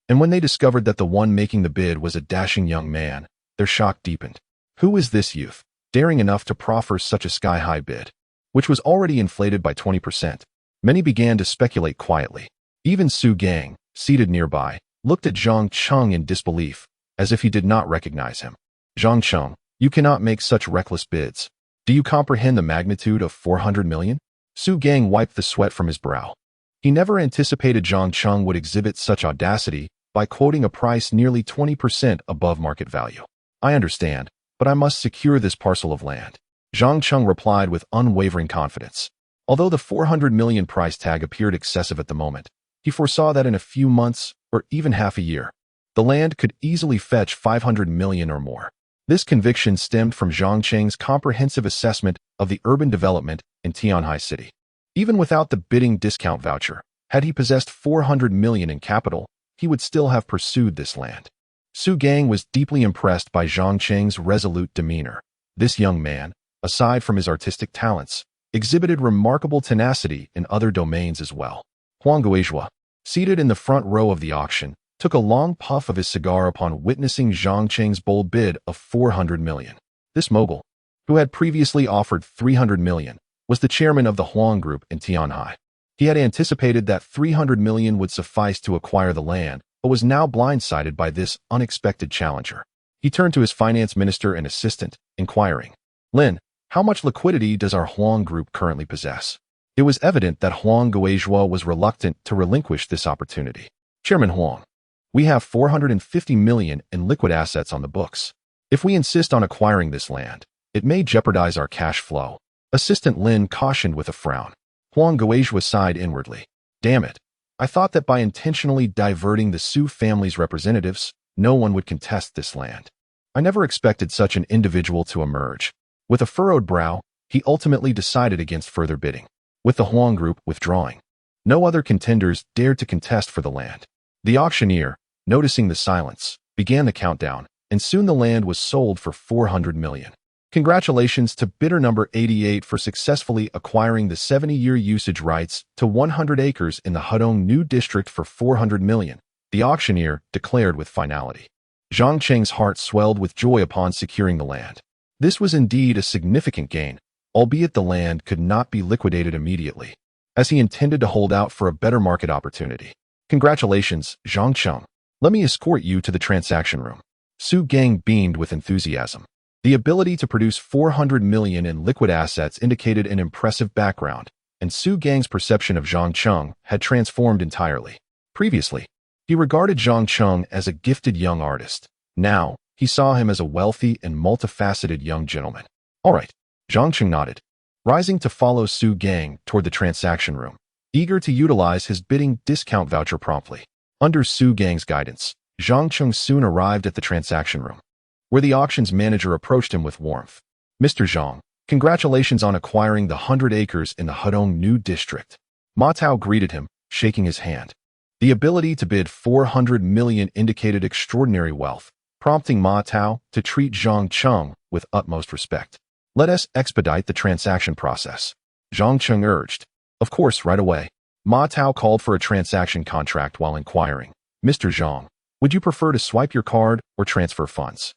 And when they discovered that the one making the bid was a dashing young man, their shock deepened. Who is this youth, daring enough to proffer such a sky-high bid, which was already inflated by 20%? Many began to speculate quietly. Even Su Gang, seated nearby, looked at Zhang Cheng in disbelief, as if he did not recognize him. "Zhang Cheng, you cannot make such reckless bids. Do you comprehend the magnitude of 400 million? Su Gang wiped the sweat from his brow. He never anticipated Zhang Cheng would exhibit such audacity by quoting a price nearly 20% above market value. "I understand, but I must secure this parcel of land," Zhang Cheng replied with unwavering confidence. Although the 400 million price tag appeared excessive at the moment, he foresaw that in a few months, or even half a year, the land could easily fetch 500 million or more. This conviction stemmed from Zhang Cheng's comprehensive assessment of the urban development in Tianhai City. Even without the bidding discount voucher, had he possessed 400 million in capital, he would still have pursued this land. Su Gang was deeply impressed by Zhang Cheng's resolute demeanor. This young man, aside from his artistic talents, exhibited remarkable tenacity in other domains as well. Huang Guizhua, seated in the front row of the auction, took a long puff of his cigar upon witnessing Zhang Cheng's bold bid of 400 million. This mogul, who had previously offered 300 million, was the chairman of the Huang Group in Tianhai. He had anticipated that 300 million would suffice to acquire the land, but was now blindsided by this unexpected challenger. He turned to his finance minister and assistant, inquiring, "Lin, how much liquidity does our Huang Group currently possess?" It was evident that Huang Guizhua was reluctant to relinquish this opportunity. "Chairman Huang, we have 450 million in liquid assets on the books. If we insist on acquiring this land, it may jeopardize our cash flow," Assistant Lin cautioned with a frown. Huang Guizhua sighed inwardly. "Damn it. I thought that by intentionally diverting the Su family's representatives, no one would contest this land. I never expected such an individual to emerge." With a furrowed brow, he ultimately decided against further bidding, with the Huang Group withdrawing. No other contenders dared to contest for the land. The auctioneer, noticing the silence, began the countdown, and soon the land was sold for 400 million. Congratulations to bidder number 88 for successfully acquiring the 70-year usage rights to 100 acres in the Hudong New District for 400 million, the auctioneer declared with finality. Zhang Cheng's heart swelled with joy upon securing the land. This was indeed a significant gain, albeit the land could not be liquidated immediately, as he intended to hold out for a better market opportunity. Congratulations, Zhang Cheng. Let me escort you to the transaction room. Su Gang beamed with enthusiasm. The ability to produce 400 million in liquid assets indicated an impressive background, and Su Gang's perception of Zhang Cheng had transformed entirely. Previously, he regarded Zhang Cheng as a gifted young artist. Now, he saw him as a wealthy and multifaceted young gentleman. All right, Zhang Cheng nodded, rising to follow Su Gang toward the transaction room, eager to utilize his bidding discount voucher promptly. Under Su Gang's guidance, Zhang Cheng soon arrived at the transaction room, where the auctions manager approached him with warmth. Mr. Zhang, congratulations on acquiring the 100 acres in the Hudong New District. Ma Tao greeted him, shaking his hand. The ability to bid 400 million indicated extraordinary wealth, prompting Ma Tao to treat Zhang Cheng with utmost respect. Let us expedite the transaction process, Zhang Cheng urged. Of course, right away. Ma Tao called for a transaction contract while inquiring. Mr. Zhang, would you prefer to swipe your card or transfer funds?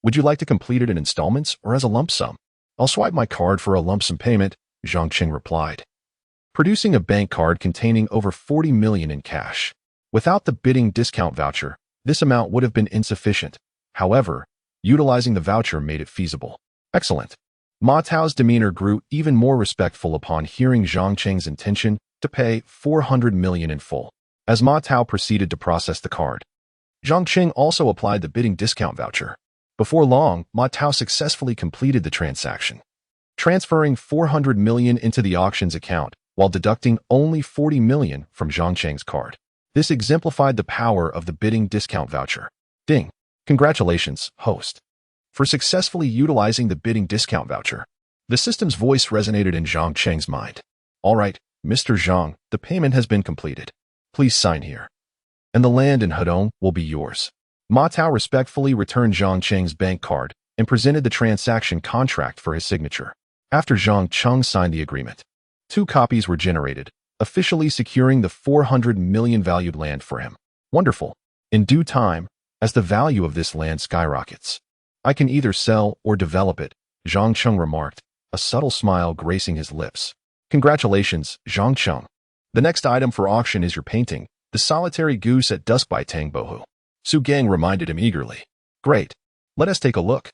Would you like to complete it in installments or as a lump sum? I'll swipe my card for a lump sum payment, Zhang Cheng replied, producing a bank card containing over 40 million in cash. Without the bidding discount voucher, this amount would have been insufficient. However, utilizing the voucher made it feasible. Excellent. Ma Tao's demeanor grew even more respectful upon hearing Zhang Cheng's intention to pay 400 million in full. As Ma Tao proceeded to process the card, Zhang Cheng also applied the bidding discount voucher. Before long, Ma Tao successfully completed the transaction, transferring 400 million into the auction's account while deducting only 40 million from Zhang Cheng's card. This exemplified the power of the bidding discount voucher. Ding! Congratulations, host, for successfully utilizing the bidding discount voucher. The system's voice resonated in Zhang Cheng's mind. All right, Mr. Zhang, the payment has been completed. Please sign here, and the land in Hudong will be yours. Ma Tao respectfully returned Zhang Cheng's bank card and presented the transaction contract for his signature. After Zhang Cheng signed the agreement, 2 copies were generated, officially securing the 400 million valued land for him. Wonderful. In due time, as the value of this land skyrockets, I can either sell or develop it, Zhang Cheng remarked, a subtle smile gracing his lips. Congratulations, Zhang Cheng. The next item for auction is your painting, The Solitary Goose at Dusk by Tang Bohu. Su Gang reminded him eagerly. Great. Let us take a look.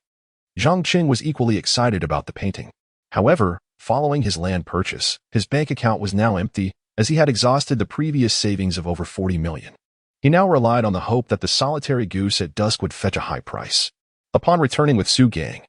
Zhang Cheng was equally excited about the painting. However, following his land purchase, his bank account was now empty as he had exhausted the previous savings of over 40 million. He now relied on the hope that The Solitary Goose at Dusk would fetch a high price. Upon returning with Su Gang,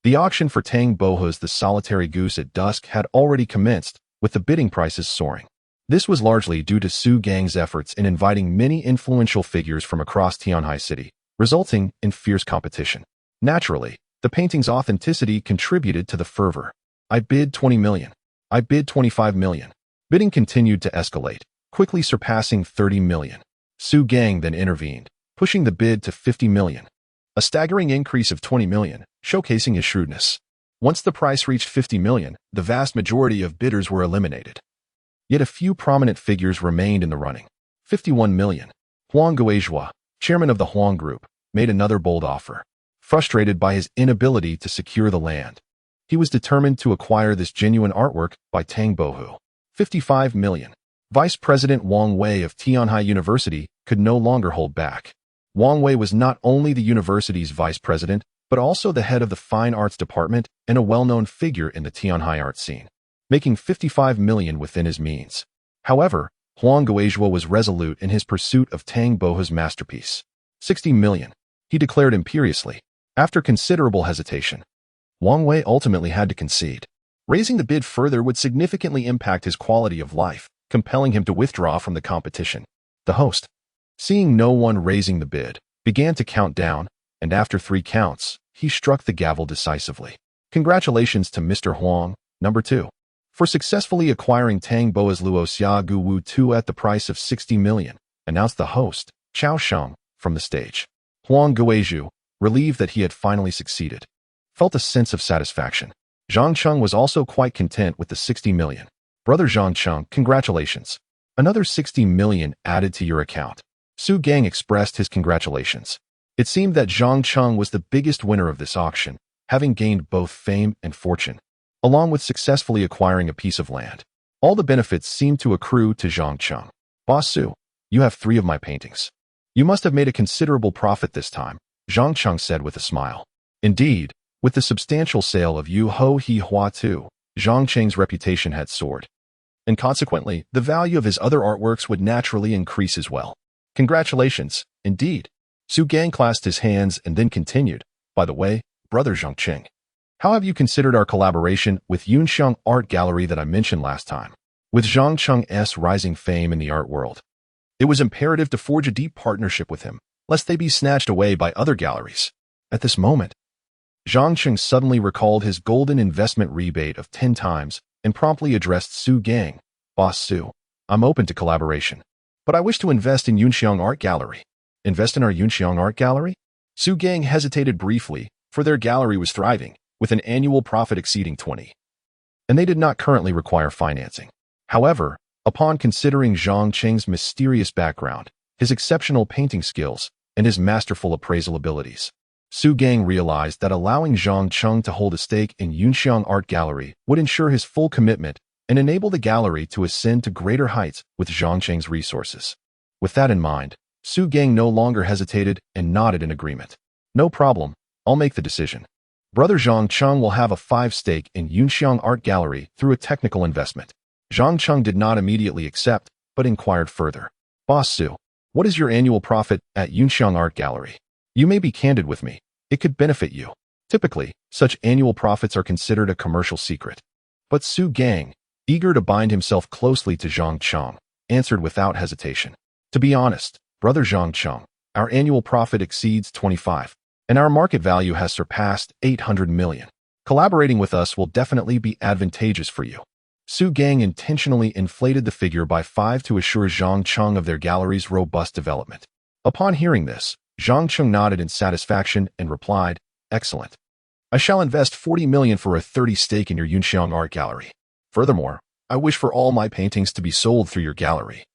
the auction for Tang Bohu's The Solitary Goose at Dusk had already commenced, with the bidding prices soaring. This was largely due to Su Gang's efforts in inviting many influential figures from across Tianhai City, resulting in fierce competition. Naturally, the painting's authenticity contributed to the fervor. I bid 20 million. I bid 25 million. Bidding continued to escalate, quickly surpassing 30 million. Su Gang then intervened, pushing the bid to 50 million. A staggering increase of 20 million, showcasing his shrewdness. Once the price reached 50 million, the vast majority of bidders were eliminated. Yet a few prominent figures remained in the running. 51 million. Huang Guizhua, chairman of the Huang Group, made another bold offer. Frustrated by his inability to secure the land, he was determined to acquire this genuine artwork by Tang Bohu. 55 million. Vice President Wang Wei of Tianhai University could no longer hold back. Wang Wei was not only the university's vice president, but also the head of the fine arts department and a well-known figure in the Tianhai art scene, making 55 million within his means. However, Huang Guizhua was resolute in his pursuit of Tang Bohu's masterpiece. 60 million, he declared imperiously. After considerable hesitation, Wang Wei ultimately had to concede. Raising the bid further would significantly impact his quality of life, compelling him to withdraw from the competition. The host, seeing no one raising the bid, began to count down, and after 3 counts, he struck the gavel decisively. Congratulations to Mr. Huang, number 2, for successfully acquiring Tang Bohu's Luo Xia Gu Wu 2 at the price of 60 million, announced the host, Chao Sheng, from the stage. Huang Guizhou, relieved that he had finally succeeded, felt a sense of satisfaction. Zhang Cheng was also quite content with the 60 million. Brother Zhang Cheng, congratulations. Another 60 million added to your account. Su Gang expressed his congratulations. It seemed that Zhang Cheng was the biggest winner of this auction, having gained both fame and fortune, along with successfully acquiring a piece of land. All the benefits seemed to accrue to Zhang Cheng. Boss Su, you have 3 of my paintings. You must have made a considerable profit this time, Zhang Cheng said with a smile. Indeed, with the substantial sale of Yu Ho He Hua Tu, Zhang Cheng's reputation had soared, and consequently, the value of his other artworks would naturally increase as well. Congratulations, indeed. Su Gang clasped his hands and then continued, by the way, Brother Zhang Cheng, how have you considered our collaboration with Yunxiang Art Gallery that I mentioned last time? With Zhang Cheng's rising fame in the art world, it was imperative to forge a deep partnership with him, lest they be snatched away by other galleries. At this moment, Zhang Cheng suddenly recalled his golden investment rebate of 10 times and promptly addressed Su Gang. Boss Su, I'm open to collaboration, but I wish to invest in Yunxiang Art Gallery. Invest in our Yunxiang Art Gallery? Su Gang hesitated briefly, for their gallery was thriving, with an annual profit exceeding 20. And they did not currently require financing. However, upon considering Zhang Cheng's mysterious background, his exceptional painting skills, and his masterful appraisal abilities, Su Gang realized that allowing Zhang Cheng to hold a stake in Yunxiang Art Gallery would ensure his full commitment and enable the gallery to ascend to greater heights with Zhang Cheng's resources. With that in mind, Su Gang no longer hesitated and nodded in agreement. No problem, I'll make the decision. Brother Zhang Cheng will have a 5 stake in Yunxiang Art Gallery through a technical investment. Zhang Cheng did not immediately accept, but inquired further. Boss Su, what is your annual profit at Yunxiang Art Gallery? You may be candid with me. It could benefit you. Typically, such annual profits are considered a commercial secret. But Su Gang, eager to bind himself closely to Zhang Cheng, answered without hesitation. To be honest, Brother Zhang Cheng, our annual profit exceeds 25, and our market value has surpassed 800 million. Collaborating with us will definitely be advantageous for you. Su Gang intentionally inflated the figure by 5 to assure Zhang Cheng of their gallery's robust development. Upon hearing this, Zhang Cheng nodded in satisfaction and replied, Excellent. I shall invest 40 million for a 30 stake in your Yunxiang Art Gallery. Furthermore, I wish for all my paintings to be sold through your gallery,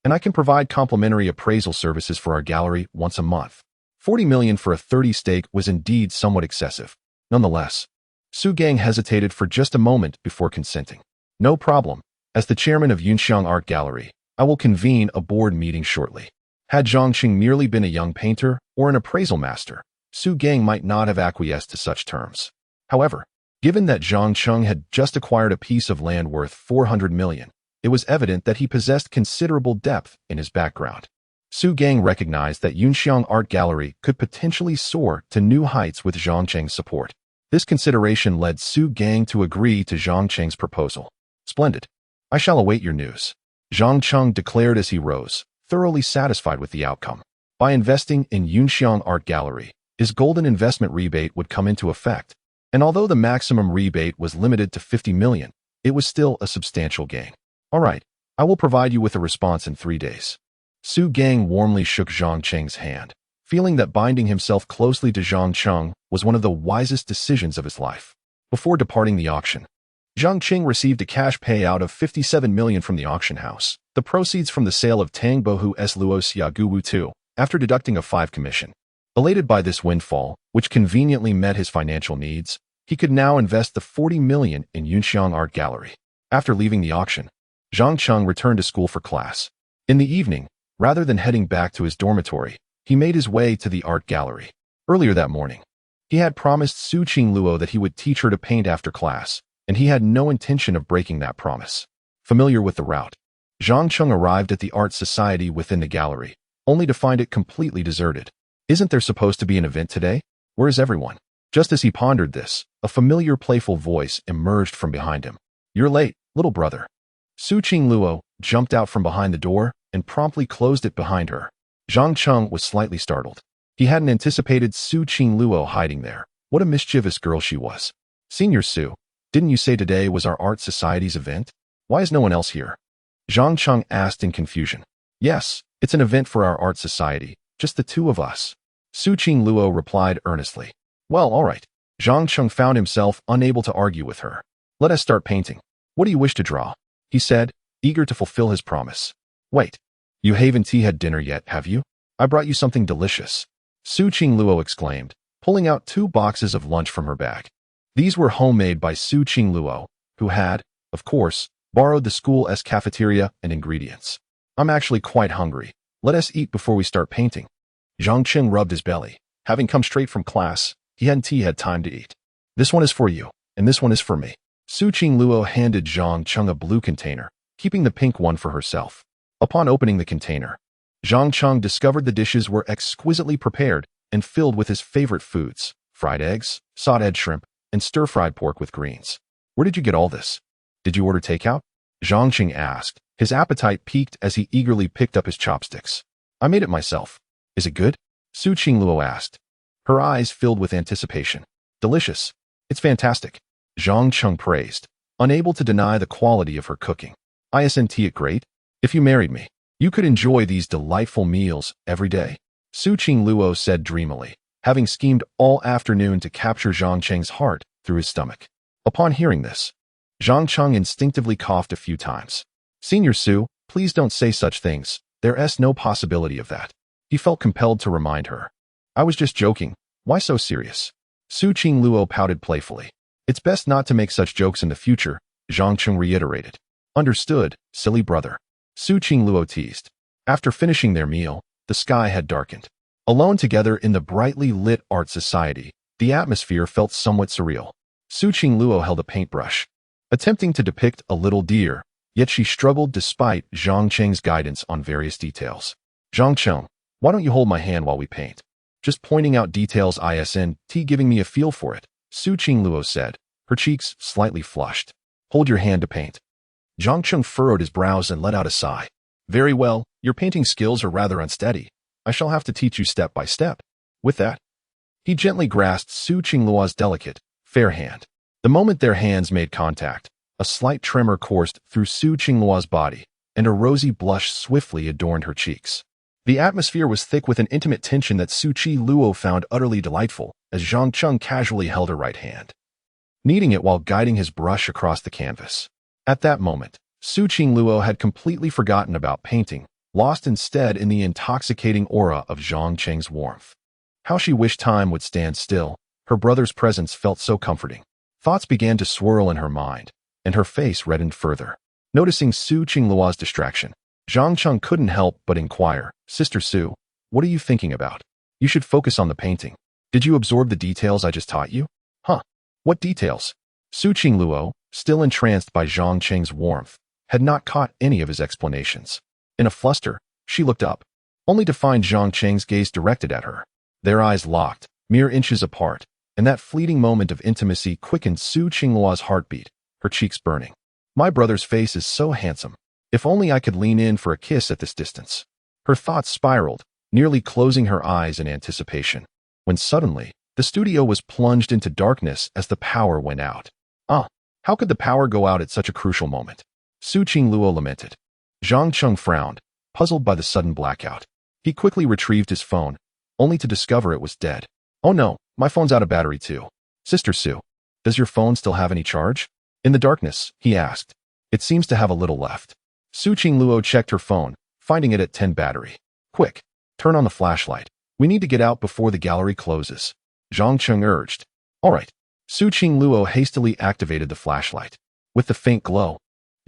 and I can provide complimentary appraisal services for our gallery once a month. 40 million for a 30 stake was indeed somewhat excessive. Nonetheless, Su Gang hesitated for just a moment before consenting. No problem. As the chairman of Yunxiang Art Gallery, I will convene a board meeting shortly. Had Zhang Cheng merely been a young painter or an appraisal master, Su Gang might not have acquiesced to such terms. However, given that Zhang Cheng had just acquired a piece of land worth 400 million, it was evident that he possessed considerable depth in his background. Su Gang recognized that Yunxiang Art Gallery could potentially soar to new heights with Zhang Cheng's support. This consideration led Su Gang to agree to Zhang Cheng's proposal. Splendid. I shall await your news, Zhang Cheng declared as he rose, thoroughly satisfied with the outcome. By investing in Yunxiang Art Gallery, his golden investment rebate would come into effect, and although the maximum rebate was limited to 50 million, it was still a substantial gain. All right, I will provide you with a response in 3 days. Su Gang warmly shook Zhang Cheng's hand, feeling that binding himself closely to Zhang Cheng was one of the wisest decisions of his life. Before departing the auction, Zhang Cheng received a cash payout of 57 million from the auction house, the proceeds from the sale of Tang Bohu S Luo Xiagu Wu Tu, after deducting a 5 commission. Elated by this windfall, which conveniently met his financial needs, he could now invest the 40 million in Yunxiang Art Gallery. After leaving the auction, Zhang Cheng returned to school for class. In the evening, rather than heading back to his dormitory, he made his way to the art gallery. Earlier that morning, he had promised Su Qingluo that he would teach her to paint after class, and he had no intention of breaking that promise. Familiar with the route, Zhang Cheng arrived at the art society within the gallery, only to find it completely deserted. Isn't there supposed to be an event today? Where is everyone? Just as he pondered this, a familiar playful voice emerged from behind him. You're late, little brother. Su Qingluo jumped out from behind the door and promptly closed it behind her. Zhang Cheng was slightly startled. He hadn't anticipated Su Qingluo hiding there. What a mischievous girl she was. Senior Su, didn't you say today was our art society's event? Why is no one else here? Zhang Cheng asked in confusion. Yes, it's an event for our art society, just the 2 of us. Su Qingluo replied earnestly. Well, all right. Zhang Cheng found himself unable to argue with her. Let us start painting. What do you wish to draw? He said, eager to fulfill his promise. Wait, you haven't had dinner yet, have you? I brought you something delicious. Su Qingluo exclaimed, pulling out 2 boxes of lunch from her bag. These were homemade by Su Qingluo, who had, of course, borrowed the school's cafeteria and ingredients. I'm actually quite hungry. Let us eat before we start painting. Zhang Cheng rubbed his belly. Having come straight from class, he hadn't had time to eat. This one is for you, and this one is for me. Su Qingluo handed Zhang Cheng a blue container, keeping the pink one for herself. Upon opening the container, Zhang Cheng discovered the dishes were exquisitely prepared and filled with his favorite foods, fried eggs, sautéed shrimp, and stir-fried pork with greens. Where did you get all this? Did you order takeout? Zhang Cheng asked, his appetite piqued as he eagerly picked up his chopsticks. I made it myself. Is it good? Su Qingluo asked. Her eyes filled with anticipation. Delicious. It's fantastic. Zhang Cheng praised, unable to deny the quality of her cooking. Isn't it great? If you married me, you could enjoy these delightful meals every day. Su Qingluo said dreamily, having schemed all afternoon to capture Zhang Cheng's heart through his stomach. Upon hearing this, Zhang Cheng instinctively coughed a few times. Senior Su, please don't say such things. There's no possibility of that. He felt compelled to remind her. I was just joking. Why so serious? Su Qingluo pouted playfully. It's best not to make such jokes in the future, Zhang Cheng reiterated. Understood, silly brother. Su Qingluo teased. After finishing their meal, the sky had darkened. Alone together in the brightly lit art society, the atmosphere felt somewhat surreal. Su Qingluo held a paintbrush, attempting to depict a little deer, yet she struggled despite Zhang Cheng's guidance on various details. Zhang Cheng, why don't you hold my hand while we paint? Just pointing out details isn't giving me a feel for it, Su Qingluo said, her cheeks slightly flushed. Hold your hand to paint. Zhang Cheng furrowed his brows and let out a sigh. Very well, your painting skills are rather unsteady. I shall have to teach you step by step. With that, he gently grasped Su Qingluo's delicate, fair hand. The moment their hands made contact, a slight tremor coursed through Su Qingluo's body, and a rosy blush swiftly adorned her cheeks. The atmosphere was thick with an intimate tension that Su Qingluo found utterly delightful, as Zhang Cheng casually held her right hand, kneading it while guiding his brush across the canvas. At that moment, Su Qingluo had completely forgotten about painting, lost instead in the intoxicating aura of Zhang Cheng's warmth. How she wished time would stand still. Her brother's presence felt so comforting. Thoughts began to swirl in her mind, and her face reddened further. Noticing Su Qingluo's distraction, Zhang Cheng couldn't help but inquire, Sister Su, what are you thinking about? You should focus on the painting. Did you absorb the details I just taught you? Huh? What details? Su Qingluo, still entranced by Zhang Cheng's warmth, had not caught any of his explanations. In a fluster, she looked up, only to find Zhang Cheng's gaze directed at her. Their eyes locked, mere inches apart, and that fleeting moment of intimacy quickened Su Qingluo's heartbeat, her cheeks burning. My brother's face is so handsome. If only I could lean in for a kiss at this distance. Her thoughts spiraled, nearly closing her eyes in anticipation, when suddenly, the studio was plunged into darkness as the power went out. How could the power go out at such a crucial moment? Su Qingluo lamented. Zhang Cheng frowned, puzzled by the sudden blackout. He quickly retrieved his phone, only to discover it was dead. Oh no, my phone's out of battery too. Sister Su, does your phone still have any charge? In the darkness, he asked. It seems to have a little left. Su Qingluo checked her phone, finding it at 10 battery. Quick, turn on the flashlight. We need to get out before the gallery closes. Zhang Cheng urged. All right. Su Qingluo hastily activated the flashlight. With the faint glow,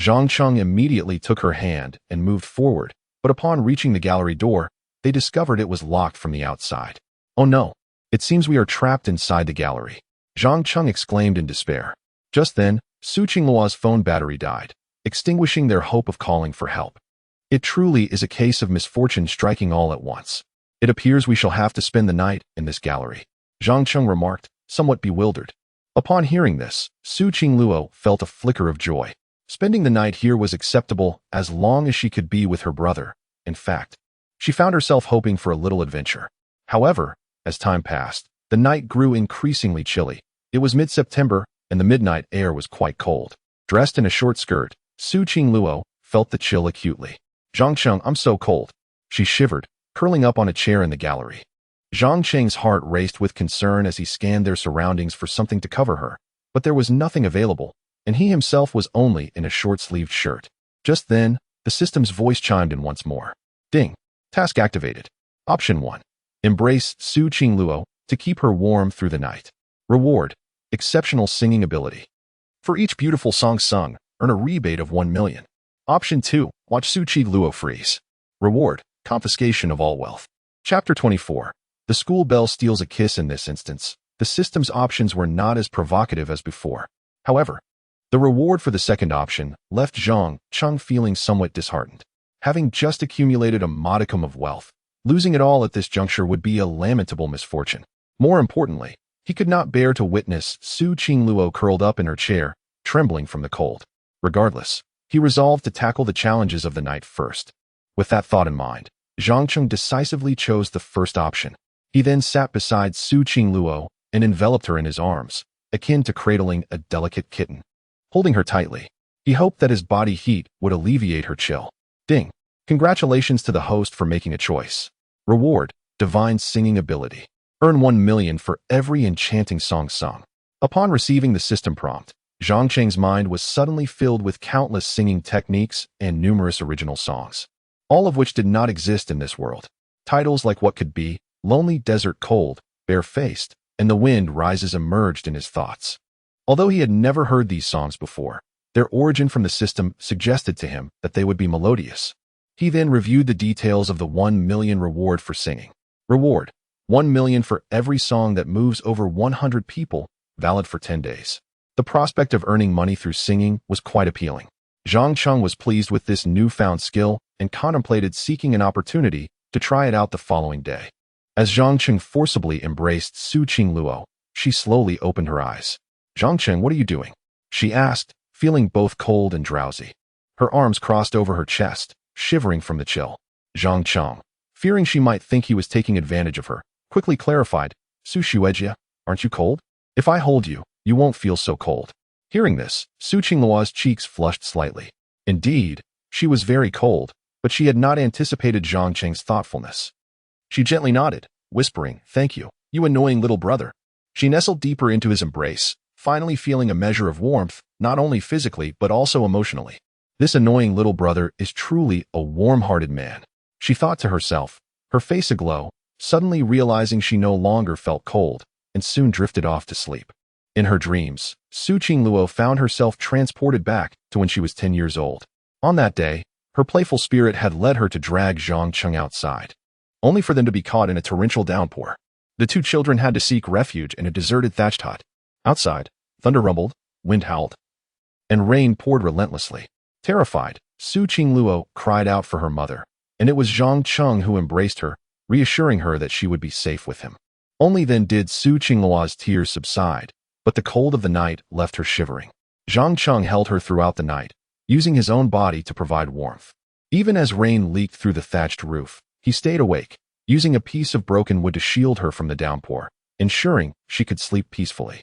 Zhang Cheng immediately took her hand and moved forward, but upon reaching the gallery door, they discovered it was locked from the outside. Oh no, it seems we are trapped inside the gallery. Zhang Cheng exclaimed in despair. Just then, Su Qingluo's phone battery died, extinguishing their hope of calling for help. It truly is a case of misfortune striking all at once. It appears we shall have to spend the night in this gallery, Zhang Cheng remarked, somewhat bewildered. Upon hearing this, Su Qingluo felt a flicker of joy. Spending the night here was acceptable as long as she could be with her brother. In fact, she found herself hoping for a little adventure. However, as time passed, the night grew increasingly chilly. It was mid-September, and the midnight air was quite cold. Dressed in a short skirt, Su Qingluo felt the chill acutely. Zhang Cheng, I'm so cold. She shivered, curling up on a chair in the gallery. Zhang Cheng's heart raced with concern as he scanned their surroundings for something to cover her, but there was nothing available, and he himself was only in a short-sleeved shirt. Just then, the system's voice chimed in once more. Ding. Task activated. Option 1. Embrace Su Qingluo to keep her warm through the night. Reward. Exceptional singing ability. For each beautiful song sung, earn a rebate of 1 million. Option 2. Watch Su Qingluo freeze. Reward. Confiscation of all wealth. Chapter 24. The school bell steals a kiss. In this instance, the system's options were not as provocative as before. However, the reward for the second option left Zhang Cheng feeling somewhat disheartened. Having just accumulated a modicum of wealth, losing it all at this juncture would be a lamentable misfortune. More importantly, he could not bear to witness Su Qingluo curled up in her chair, trembling from the cold. Regardless, he resolved to tackle the challenges of the night first. With that thought in mind, Zhang Cheng decisively chose the first option. He then sat beside Su Qingluo and enveloped her in his arms, akin to cradling a delicate kitten. Holding her tightly, he hoped that his body heat would alleviate her chill. Ding. Congratulations to the host for making a choice. Reward. Divine singing ability. Earn 1 million for every enchanting song sung. Upon receiving the system prompt, Zhang Cheng's mind was suddenly filled with countless singing techniques and numerous original songs, all of which did not exist in this world. Titles like What Could Be, Lonely Desert Cold, Bare-Faced, and The Wind Rises emerged in his thoughts. Although he had never heard these songs before, their origin from the system suggested to him that they would be melodious. He then reviewed the details of the 1 million reward for singing. Reward. 1 million for every song that moves over 100 people, valid for 10 days. The prospect of earning money through singing was quite appealing. Zhang Cheng was pleased with this newfound skill and contemplated seeking an opportunity to try it out the following day. As Zhang Cheng forcibly embraced Su Qingluo, she slowly opened her eyes. Zhang Cheng, what are you doing? She asked, feeling both cold and drowsy. Her arms crossed over her chest, shivering from the chill. Zhang Cheng, fearing she might think he was taking advantage of her, quickly clarified, Su Xuejia, aren't you cold? If I hold you, you won't feel so cold. Hearing this, Su Qingluo's cheeks flushed slightly. Indeed, she was very cold, but she had not anticipated Zhang Cheng's thoughtfulness. She gently nodded, whispering, thank you, you annoying little brother. She nestled deeper into his embrace, finally feeling a measure of warmth, not only physically but also emotionally. This annoying little brother is truly a warm-hearted man, she thought to herself, her face aglow, suddenly realizing she no longer felt cold, and soon drifted off to sleep. In her dreams, Su Qingluo found herself transported back to when she was 10 years old. On that day, her playful spirit had led her to drag Zhang Cheng outside, only for them to be caught in a torrential downpour. The two children had to seek refuge in a deserted thatched hut. Outside, thunder rumbled, wind howled, and rain poured relentlessly. Terrified, Su Qingluo cried out for her mother, and it was Zhang Cheng who embraced her, reassuring her that she would be safe with him. Only then did Su Qingluo's tears subside, but the cold of the night left her shivering. Zhang Cheng held her throughout the night, using his own body to provide warmth. Even as rain leaked through the thatched roof, he stayed awake, using a piece of broken wood to shield her from the downpour, ensuring she could sleep peacefully.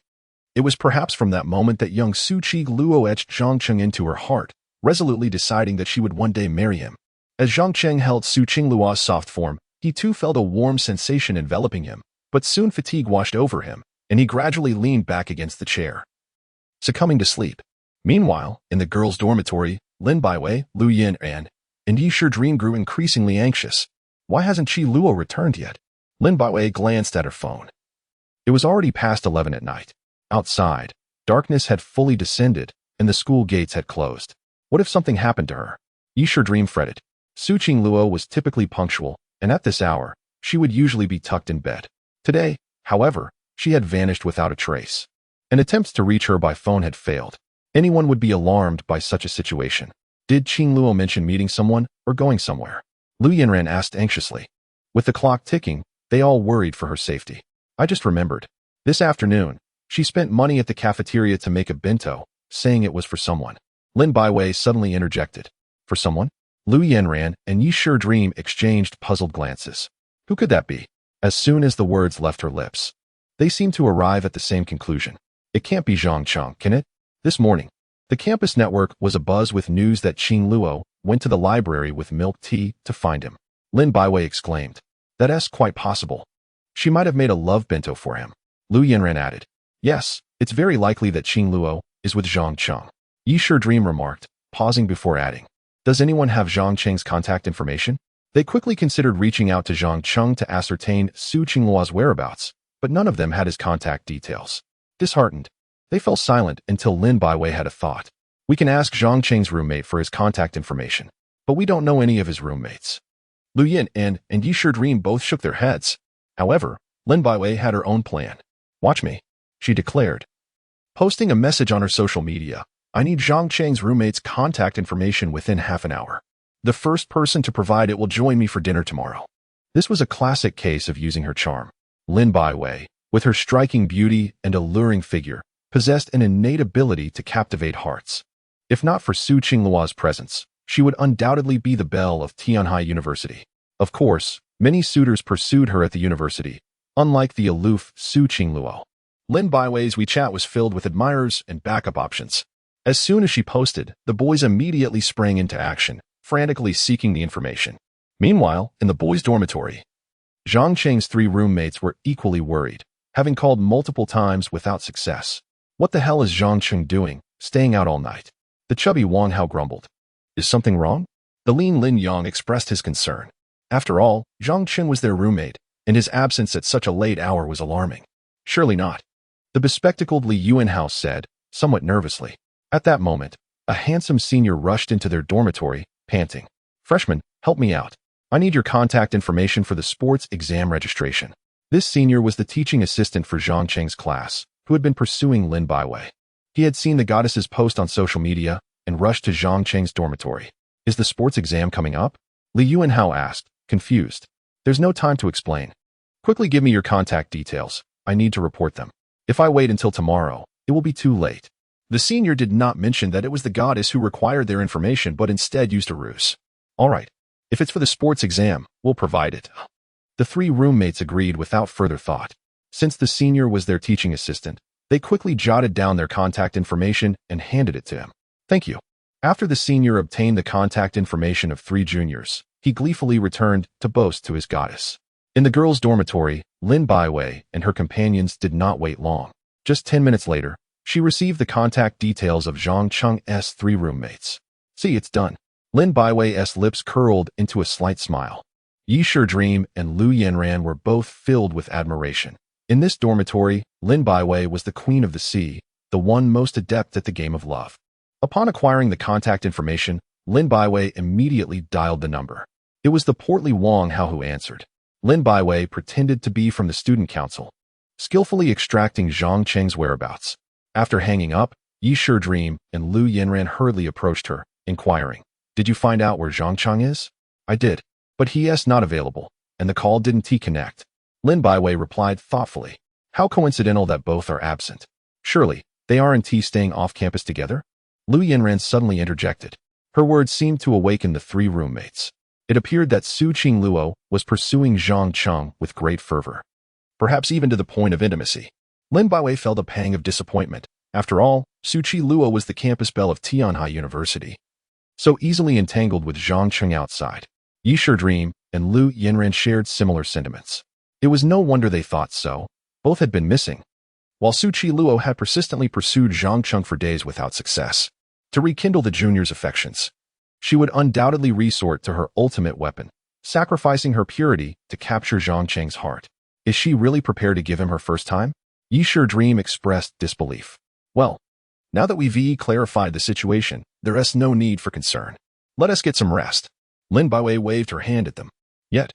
It was perhaps from that moment that young Su Qingluo etched Zhang Cheng into her heart, resolutely deciding that she would one day marry him. As Zhang Cheng held Su Qingluo's soft form, he too felt a warm sensation enveloping him, but soon fatigue washed over him, and he gradually leaned back against the chair, succumbing to sleep. Meanwhile, in the girls' dormitory, Lin Baiwei, Lu Yinran, and Yi Shidream grew increasingly anxious. Why hasn't Qi Luo returned yet? Lin Baiwei glanced at her phone. It was already past 11 at night. Outside, darkness had fully descended, and the school gates had closed. What if something happened to her? Yi Shidream fretted. Su Qingluo was typically punctual, and at this hour, she would usually be tucked in bed. Today, however, she had vanished without a trace. An attempt to reach her by phone had failed. Anyone would be alarmed by such a situation. Did Qingluo mention meeting someone or going somewhere? Lu Yinran asked anxiously. With the clock ticking, they all worried for her safety. I just remembered. This afternoon, she spent money at the cafeteria to make a bento, saying it was for someone. Lin Baiwei suddenly interjected. For someone? Lu Yinran and Yi Shidream exchanged puzzled glances. Who could that be? As soon as the words left her lips, they seemed to arrive at the same conclusion. It can't be Zhang Cheng, can it? This morning, the campus network was abuzz with news that Qingluo went to the library with milk tea to find him. Lin Baiwei exclaimed. That's quite possible. She might have made a love bento for him. Lu Yanran added. Yes, it's very likely that Qing Luo is with Zhang Cheng. Yi Shidream remarked, pausing before adding. Does anyone have Zhang Cheng's contact information? They quickly considered reaching out to Zhang Cheng to ascertain Su Qingluo's whereabouts, but none of them had his contact details. Disheartened, they fell silent until Lin Baiwei had a thought. We can ask Zhang Cheng's roommate for his contact information, but we don't know any of his roommates. Lu Yin and Yi Shidream both shook their heads. However, Lin Baiwei had her own plan. Watch me, she declared. Posting a message on her social media, I need Zhang Cheng's roommate's contact information within half an hour. The first person to provide it will join me for dinner tomorrow. This was a classic case of using her charm. Lin Baiwei, with her striking beauty and alluring figure, possessed an innate ability to captivate hearts. If not for Su Qingluo's presence, she would undoubtedly be the belle of Tianhai University. Of course, many suitors pursued her at the university, unlike the aloof Su Qingluo. Lin Baiwei's WeChat was filled with admirers and backup options. As soon as she posted, the boys immediately sprang into action, frantically seeking the information. Meanwhile, in the boys' dormitory, Zhang Cheng's 3 roommates were equally worried, having called multiple times without success. What the hell is Zhang Cheng doing, staying out all night? The chubby Wang Hao grumbled. Is something wrong? The lean Lin Yang expressed his concern. After all, Zhang Cheng was their roommate, and his absence at such a late hour was alarming. Surely not. The bespectacled Li Yuanhao said, somewhat nervously. At that moment, a handsome senior rushed into their dormitory, panting. Freshman, help me out. I need your contact information for the sports exam registration. This senior was the teaching assistant for Zhang Cheng's class, who had been pursuing Lin Baiwei. He had seen the goddess's post on social media and rushed to Zhang Cheng's dormitory. Is the sports exam coming up? Li Yuanhao asked, confused. There's no time to explain. Quickly give me your contact details. I need to report them. If I wait until tomorrow, it will be too late. The senior did not mention that it was the goddess who required their information but instead used a ruse. All right. If it's for the sports exam, we'll provide it. The 3 roommates agreed without further thought. Since the senior was their teaching assistant, they quickly jotted down their contact information and handed it to him. Thank you. After the senior obtained the contact information of 3 juniors, he gleefully returned to boast to his goddess. In the girls' dormitory, Lin Baiwei and her companions did not wait long. Just 10 minutes later, she received the contact details of Zhang Cheng's 3 roommates. See, it's done. Lin Baiwei's lips curled into a slight smile. Yi Shidream and Lu Yanran were both filled with admiration. In this dormitory, Lin Baiwei was the queen of the sea, the one most adept at the game of love. Upon acquiring the contact information, Lin Baiwei immediately dialed the number. It was the portly Wang Hao who answered. Lin Baiwei pretended to be from the student council, skillfully extracting Zhang Cheng's whereabouts. After hanging up, Yi Shidream and Lu Yanran hurriedly approached her, inquiring, Did you find out where Zhang Cheng is? I did, but he is not available, and the call didn't connect. Lin Baiwei replied thoughtfully. How coincidental that both are absent. Surely, they aren't staying off campus together? Lu Yanran suddenly interjected. Her words seemed to awaken the 3 roommates. It appeared that Su Qingluo was pursuing Zhang Cheng with great fervor, perhaps even to the point of intimacy. Lin Baiwei felt a pang of disappointment. After all, Su Qingluo was the campus belle of Tianhai University, so easily entangled with Zhang Cheng outside. Yi Shidream and Lu Yanran shared similar sentiments. It was no wonder they thought so. Both had been missing, while Su Qingluo had persistently pursued Zhang Cheng for days without success. To rekindle the junior's affections, she would undoubtedly resort to her ultimate weapon, sacrificing her purity to capture Zhang Cheng's heart. Is she really prepared to give him her first time? Yi Shidream expressed disbelief. Well, now that we've clarified the situation, there is no need for concern. Let us get some rest. Lin Baiwei waved her hand at them. Yet,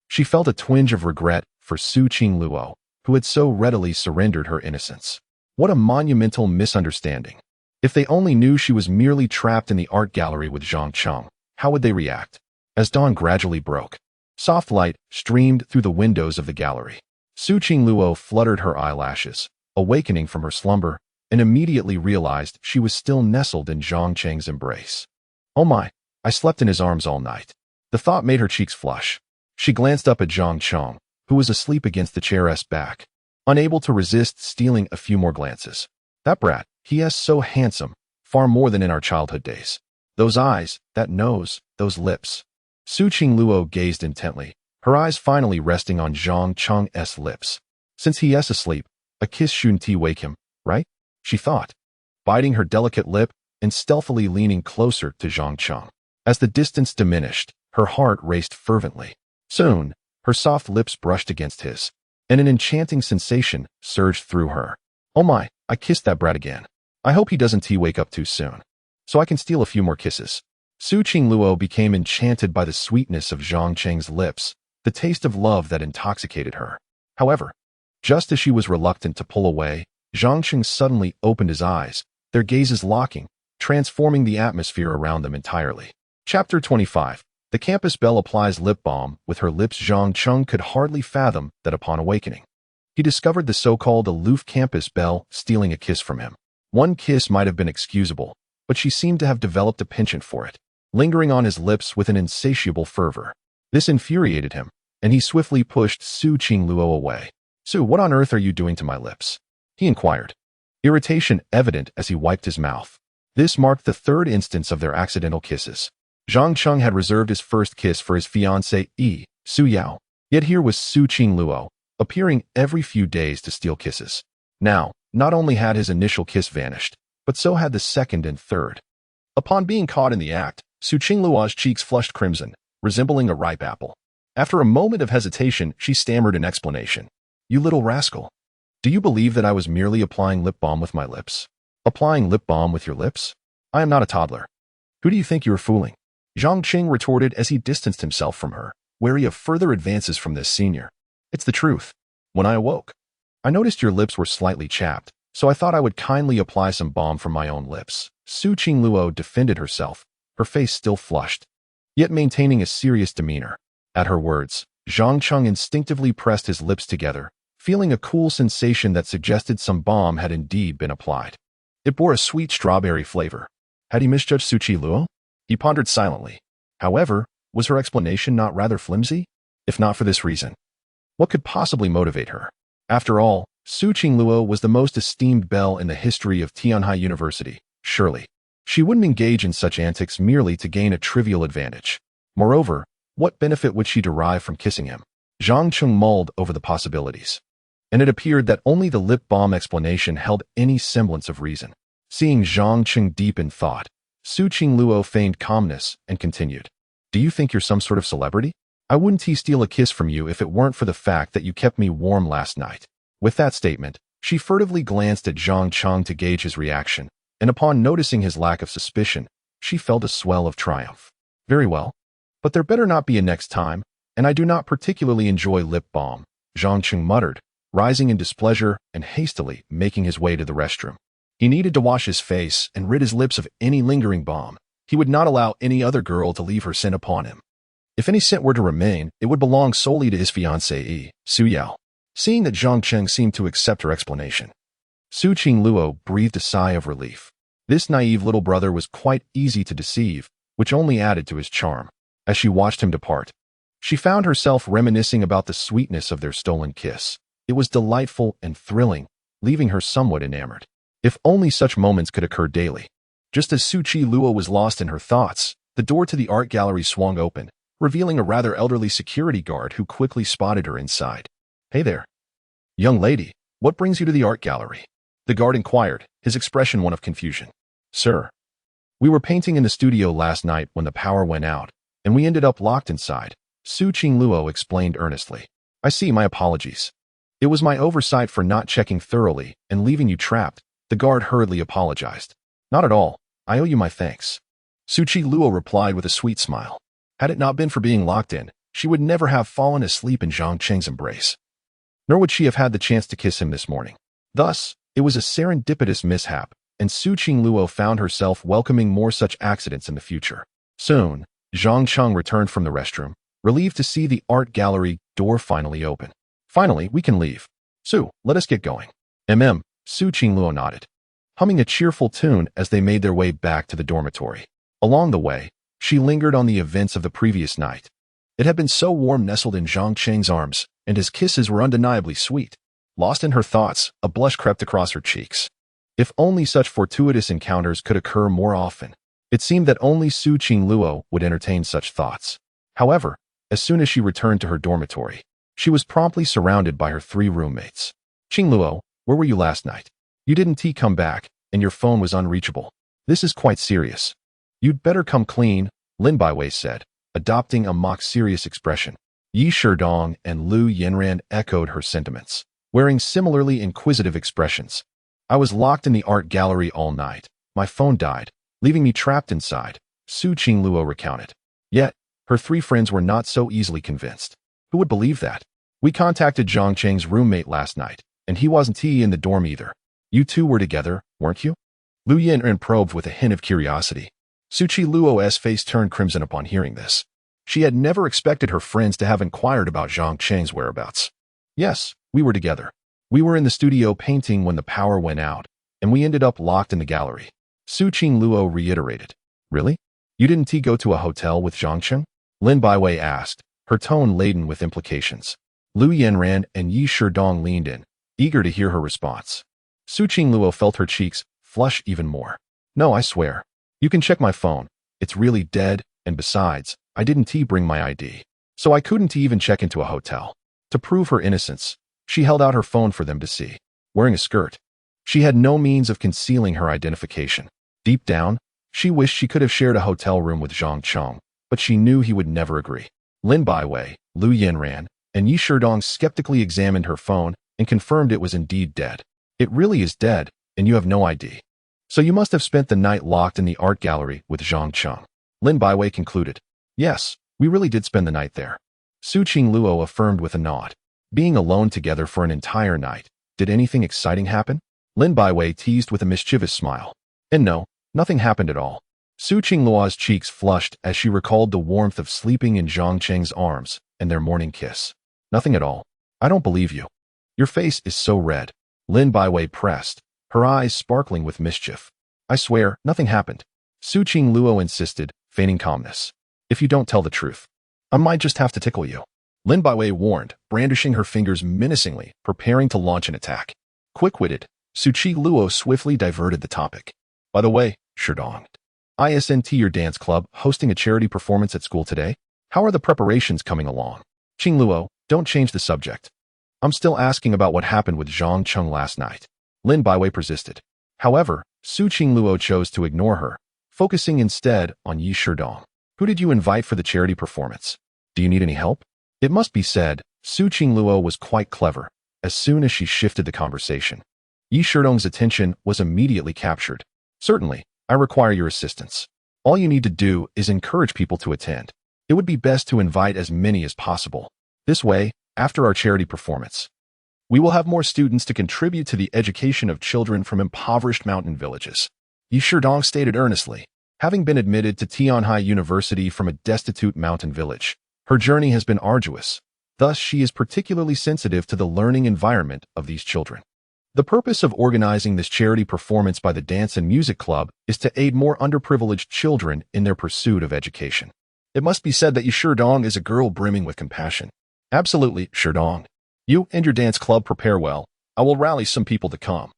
she felt a twinge of regret for Su Qingluo, who had so readily surrendered her innocence. What a monumental misunderstanding. If they only knew she was merely trapped in the art gallery with Zhang Cheng, how would they react? As dawn gradually broke, soft light streamed through the windows of the gallery. Su Qingluo fluttered her eyelashes, awakening from her slumber, and immediately realized she was still nestled in Zhang Cheng's embrace. Oh my, I slept in his arms all night. The thought made her cheeks flush. She glanced up at Zhang Cheng, who was asleep against the chair's back, unable to resist stealing a few more glances. That brat, he is so handsome, far more than in our childhood days. Those eyes, that nose, those lips. Su Qingluo gazed intently, her eyes finally resting on Zhang Cheng's lips. Since he is asleep, a kiss shouldn't wake him, right? She thought, biting her delicate lip and stealthily leaning closer to Zhang Cheng. As the distance diminished, her heart raced fervently. Soon, her soft lips brushed against his, and an enchanting sensation surged through her. Oh my, I kissed that brat again. I hope he doesn't wake up too soon, so I can steal a few more kisses. Su Qingluo became enchanted by the sweetness of Zhang Cheng's lips, the taste of love that intoxicated her. However, just as she was reluctant to pull away, Zhang Cheng suddenly opened his eyes, their gazes locking, transforming the atmosphere around them entirely. Chapter 25. The campus belle applies lip balm with her lips. Zhang Cheng could hardly fathom that upon awakening, he discovered the so-called aloof campus belle stealing a kiss from him. One kiss might have been excusable, but she seemed to have developed a penchant for it, lingering on his lips with an insatiable fervor. This infuriated him, and he swiftly pushed Su Qingluo away. "Su, what on earth are you doing to my lips?" he inquired, irritation evident as he wiped his mouth. This marked the third instance of their accidental kisses. Zhang Cheng had reserved his first kiss for his fiancée, Su Yao. Yet here was Su Qingluo, appearing every few days to steal kisses. Now, not only had his initial kiss vanished, but so had the second and third. Upon being caught in the act, Su Qingluo's cheeks flushed crimson, resembling a ripe apple. After a moment of hesitation, she stammered an explanation. "You little rascal. Do you believe that I was merely applying lip balm with my lips?" "Applying lip balm with your lips? I am not a toddler. Who do you think you are fooling?" Zhang Cheng retorted as he distanced himself from her, wary of further advances from this senior. "It's the truth. When I awoke, I noticed your lips were slightly chapped, so I thought I would kindly apply some balm from my own lips." Su Qingluo defended herself, her face still flushed, yet maintaining a serious demeanor. At her words, Zhang Cheng instinctively pressed his lips together, feeling a cool sensation that suggested some balm had indeed been applied. It bore a sweet strawberry flavor. Had he misjudged Su Qingluo? He pondered silently. However, was her explanation not rather flimsy? If not for this reason, what could possibly motivate her? After all, Su Qingluo was the most esteemed belle in the history of Tianhai University. Surely, she wouldn't engage in such antics merely to gain a trivial advantage. Moreover, what benefit would she derive from kissing him? Zhang Cheng mulled over the possibilities, and it appeared that only the lip balm explanation held any semblance of reason. Seeing Zhang Cheng deep in thought, Su Qingluo feigned calmness and continued. "Do you think you're some sort of celebrity? I wouldn't steal a kiss from you if it weren't for the fact that you kept me warm last night." With that statement, she furtively glanced at Zhang Cheng to gauge his reaction, and upon noticing his lack of suspicion, she felt a swell of triumph. "Very well, but there better not be a next time, and I do not particularly enjoy lip balm," Zhang Cheng muttered, rising in displeasure and hastily making his way to the restroom. He needed to wash his face and rid his lips of any lingering balm. He would not allow any other girl to leave her scent upon him. If any scent were to remain, it would belong solely to his fiancée, Su Yao. Seeing that Zhang Cheng seemed to accept her explanation, Su Qingluo breathed a sigh of relief. This naive little brother was quite easy to deceive, which only added to his charm. As she watched him depart, she found herself reminiscing about the sweetness of their stolen kiss. It was delightful and thrilling, leaving her somewhat enamored. If only such moments could occur daily. Just as Su Qingluo was lost in her thoughts, the door to the art gallery swung open, revealing a rather elderly security guard who quickly spotted her inside. "Hey there, young lady, what brings you to the art gallery?" the guard inquired, his expression one of confusion. "Sir, we were painting in the studio last night when the power went out, and we ended up locked inside," Su Qingluo explained earnestly. "I see, my apologies. It was my oversight for not checking thoroughly and leaving you trapped," the guard hurriedly apologized. "Not at all. I owe you my thanks," Su Qingluo replied with a sweet smile. Had it not been for being locked in, she would never have fallen asleep in Zhang Cheng's embrace. Nor would she have had the chance to kiss him this morning. Thus, it was a serendipitous mishap, and Su Qingluo found herself welcoming more such accidents in the future. Soon, Zhang Cheng returned from the restroom, relieved to see the art gallery door finally open. "Finally, we can leave. Su, let us get going." Su Qingluo nodded, humming a cheerful tune as they made their way back to the dormitory. Along the way, she lingered on the events of the previous night. It had been so warm nestled in Zhang Cheng's arms, and his kisses were undeniably sweet. Lost in her thoughts, a blush crept across her cheeks. If only such fortuitous encounters could occur more often. It seemed that only Su Qingluo would entertain such thoughts. However, As soon as she returned to her dormitory, she was promptly surrounded by her 3 roommates. Qingluo, where were you last night? You didn't come back, and your phone was unreachable. This is quite serious. You'd better come clean, Lin Baiwei said, adopting a mock-serious expression. Yi Shidong and Lu Yanran echoed her sentiments, wearing similarly inquisitive expressions. I was locked in the art gallery all night. My phone died, leaving me trapped inside, Su Qingluo recounted. Yet, her 3 friends were not so easily convinced. Who would believe that? We contacted Zhang Cheng's roommate last night, and he wasn't in the dorm either. You 2 were together, weren't you? Lu Yanran probed with a hint of curiosity. Su Qingluo's face turned crimson upon hearing this. She had never expected her friends to have inquired about Zhang Cheng's whereabouts. Yes, we were together. We were in the studio painting when the power went out, and we ended up locked in the gallery. Su Qingluo reiterated. Really? You didn't go to a hotel with Zhang Cheng? Lin Baiwei asked, her tone laden with implications. Lu Yanran and Yi Shidong leaned in, eager to hear her response. Su Qingluo felt her cheeks flush even more. No, I swear. You can check my phone. It's really dead, and besides, I didn't bring my ID. So I couldn't even check into a hotel. To prove her innocence, she held out her phone for them to see. Wearing a skirt, she had no means of concealing her identification. Deep down, she wished she could have shared a hotel room with Zhang Cheng, but she knew he would never agree. Lin Baiwei, Lu Yanran, and Yi Shidong skeptically examined her phone and confirmed it was indeed dead. It really is dead, and you have no ID. So you must have spent the night locked in the art gallery with Zhang Cheng. Lin Baiwei concluded. Yes, we really did spend the night there. Su Qingluo affirmed with a nod. Being alone together for an entire night, did anything exciting happen? Lin Baiwei teased with a mischievous smile. And no, nothing happened at all. Su Qingluo's cheeks flushed as she recalled the warmth of sleeping in Zhang Cheng's arms and their morning kiss. Nothing at all. I don't believe you. Your face is so red. Lin Baiwei pressed, her eyes sparkling with mischief. I swear, nothing happened. Su Qingluo insisted, feigning calmness. If you don't tell the truth, I might just have to tickle you. Lin Baiwei warned, brandishing her fingers menacingly, preparing to launch an attack. Quick-witted, Su Qingluo swiftly diverted the topic. By the way, Shidong, isn't your dance club hosting a charity performance at school today? How are the preparations coming along? Qingluo, don't change the subject. I'm still asking about what happened with Zhang Cheng last night. Lin Baiwei persisted. However, Su Qingluo chose to ignore her, focusing instead on Yi Shidong. Who did you invite for the charity performance? Do you need any help? It must be said, Su Qingluo was quite clever. As soon as she shifted the conversation, Yi Shidong's attention was immediately captured. Certainly, I require your assistance. All you need to do is encourage people to attend. It would be best to invite as many as possible. This way, after our charity performance, we will have more students to contribute to the education of children from impoverished mountain villages. Yi Shidong stated earnestly. Having been admitted to Tianhai University from a destitute mountain village, her journey has been arduous. Thus, she is particularly sensitive to the learning environment of these children. The purpose of organizing this charity performance by the Dance and Music Club is to aid more underprivileged children in their pursuit of education. It must be said that Yi Shidong is a girl brimming with compassion. Absolutely, Shidong. You and your dance club prepare well. I will rally some people to come.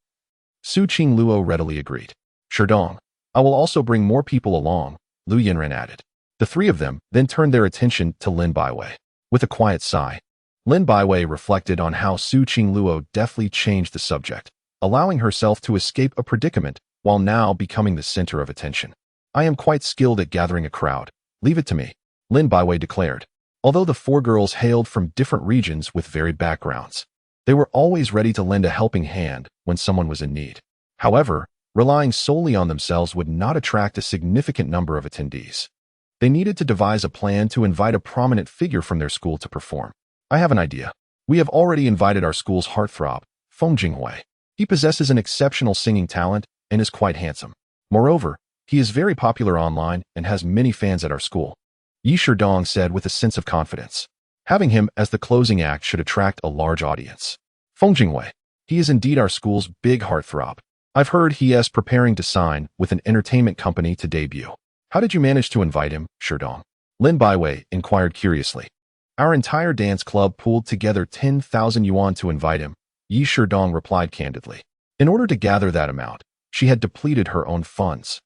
Su Qingluo readily agreed. Shidong, I will also bring more people along, Lu Yanran added. The 3 of them then turned their attention to Lin Baiwei. With a quiet sigh, Lin Baiwei reflected on how Su Qingluo deftly changed the subject, allowing herself to escape a predicament while now becoming the center of attention. I am quite skilled at gathering a crowd. Leave it to me, Lin Baiwei declared. Although the 4 girls hailed from different regions with varied backgrounds, they were always ready to lend a helping hand when someone was in need. However, relying solely on themselves would not attract a significant number of attendees. They needed to devise a plan to invite a prominent figure from their school to perform. I have an idea. We have already invited our school's heartthrob, Feng Jinghui. He possesses an exceptional singing talent and is quite handsome. Moreover, he is very popular online and has many fans at our school. Yi Shidong said with a sense of confidence. Having him as the closing act should attract a large audience. Feng Jinghui. He is indeed our school's big heartthrob. I've heard he is preparing to sign with an entertainment company to debut. How did you manage to invite him, Shidong? Lin Baiwei inquired curiously. Our entire dance club pooled together 10,000 yuan to invite him, Yi Shidong replied candidly. In order to gather that amount, she had depleted her own funds,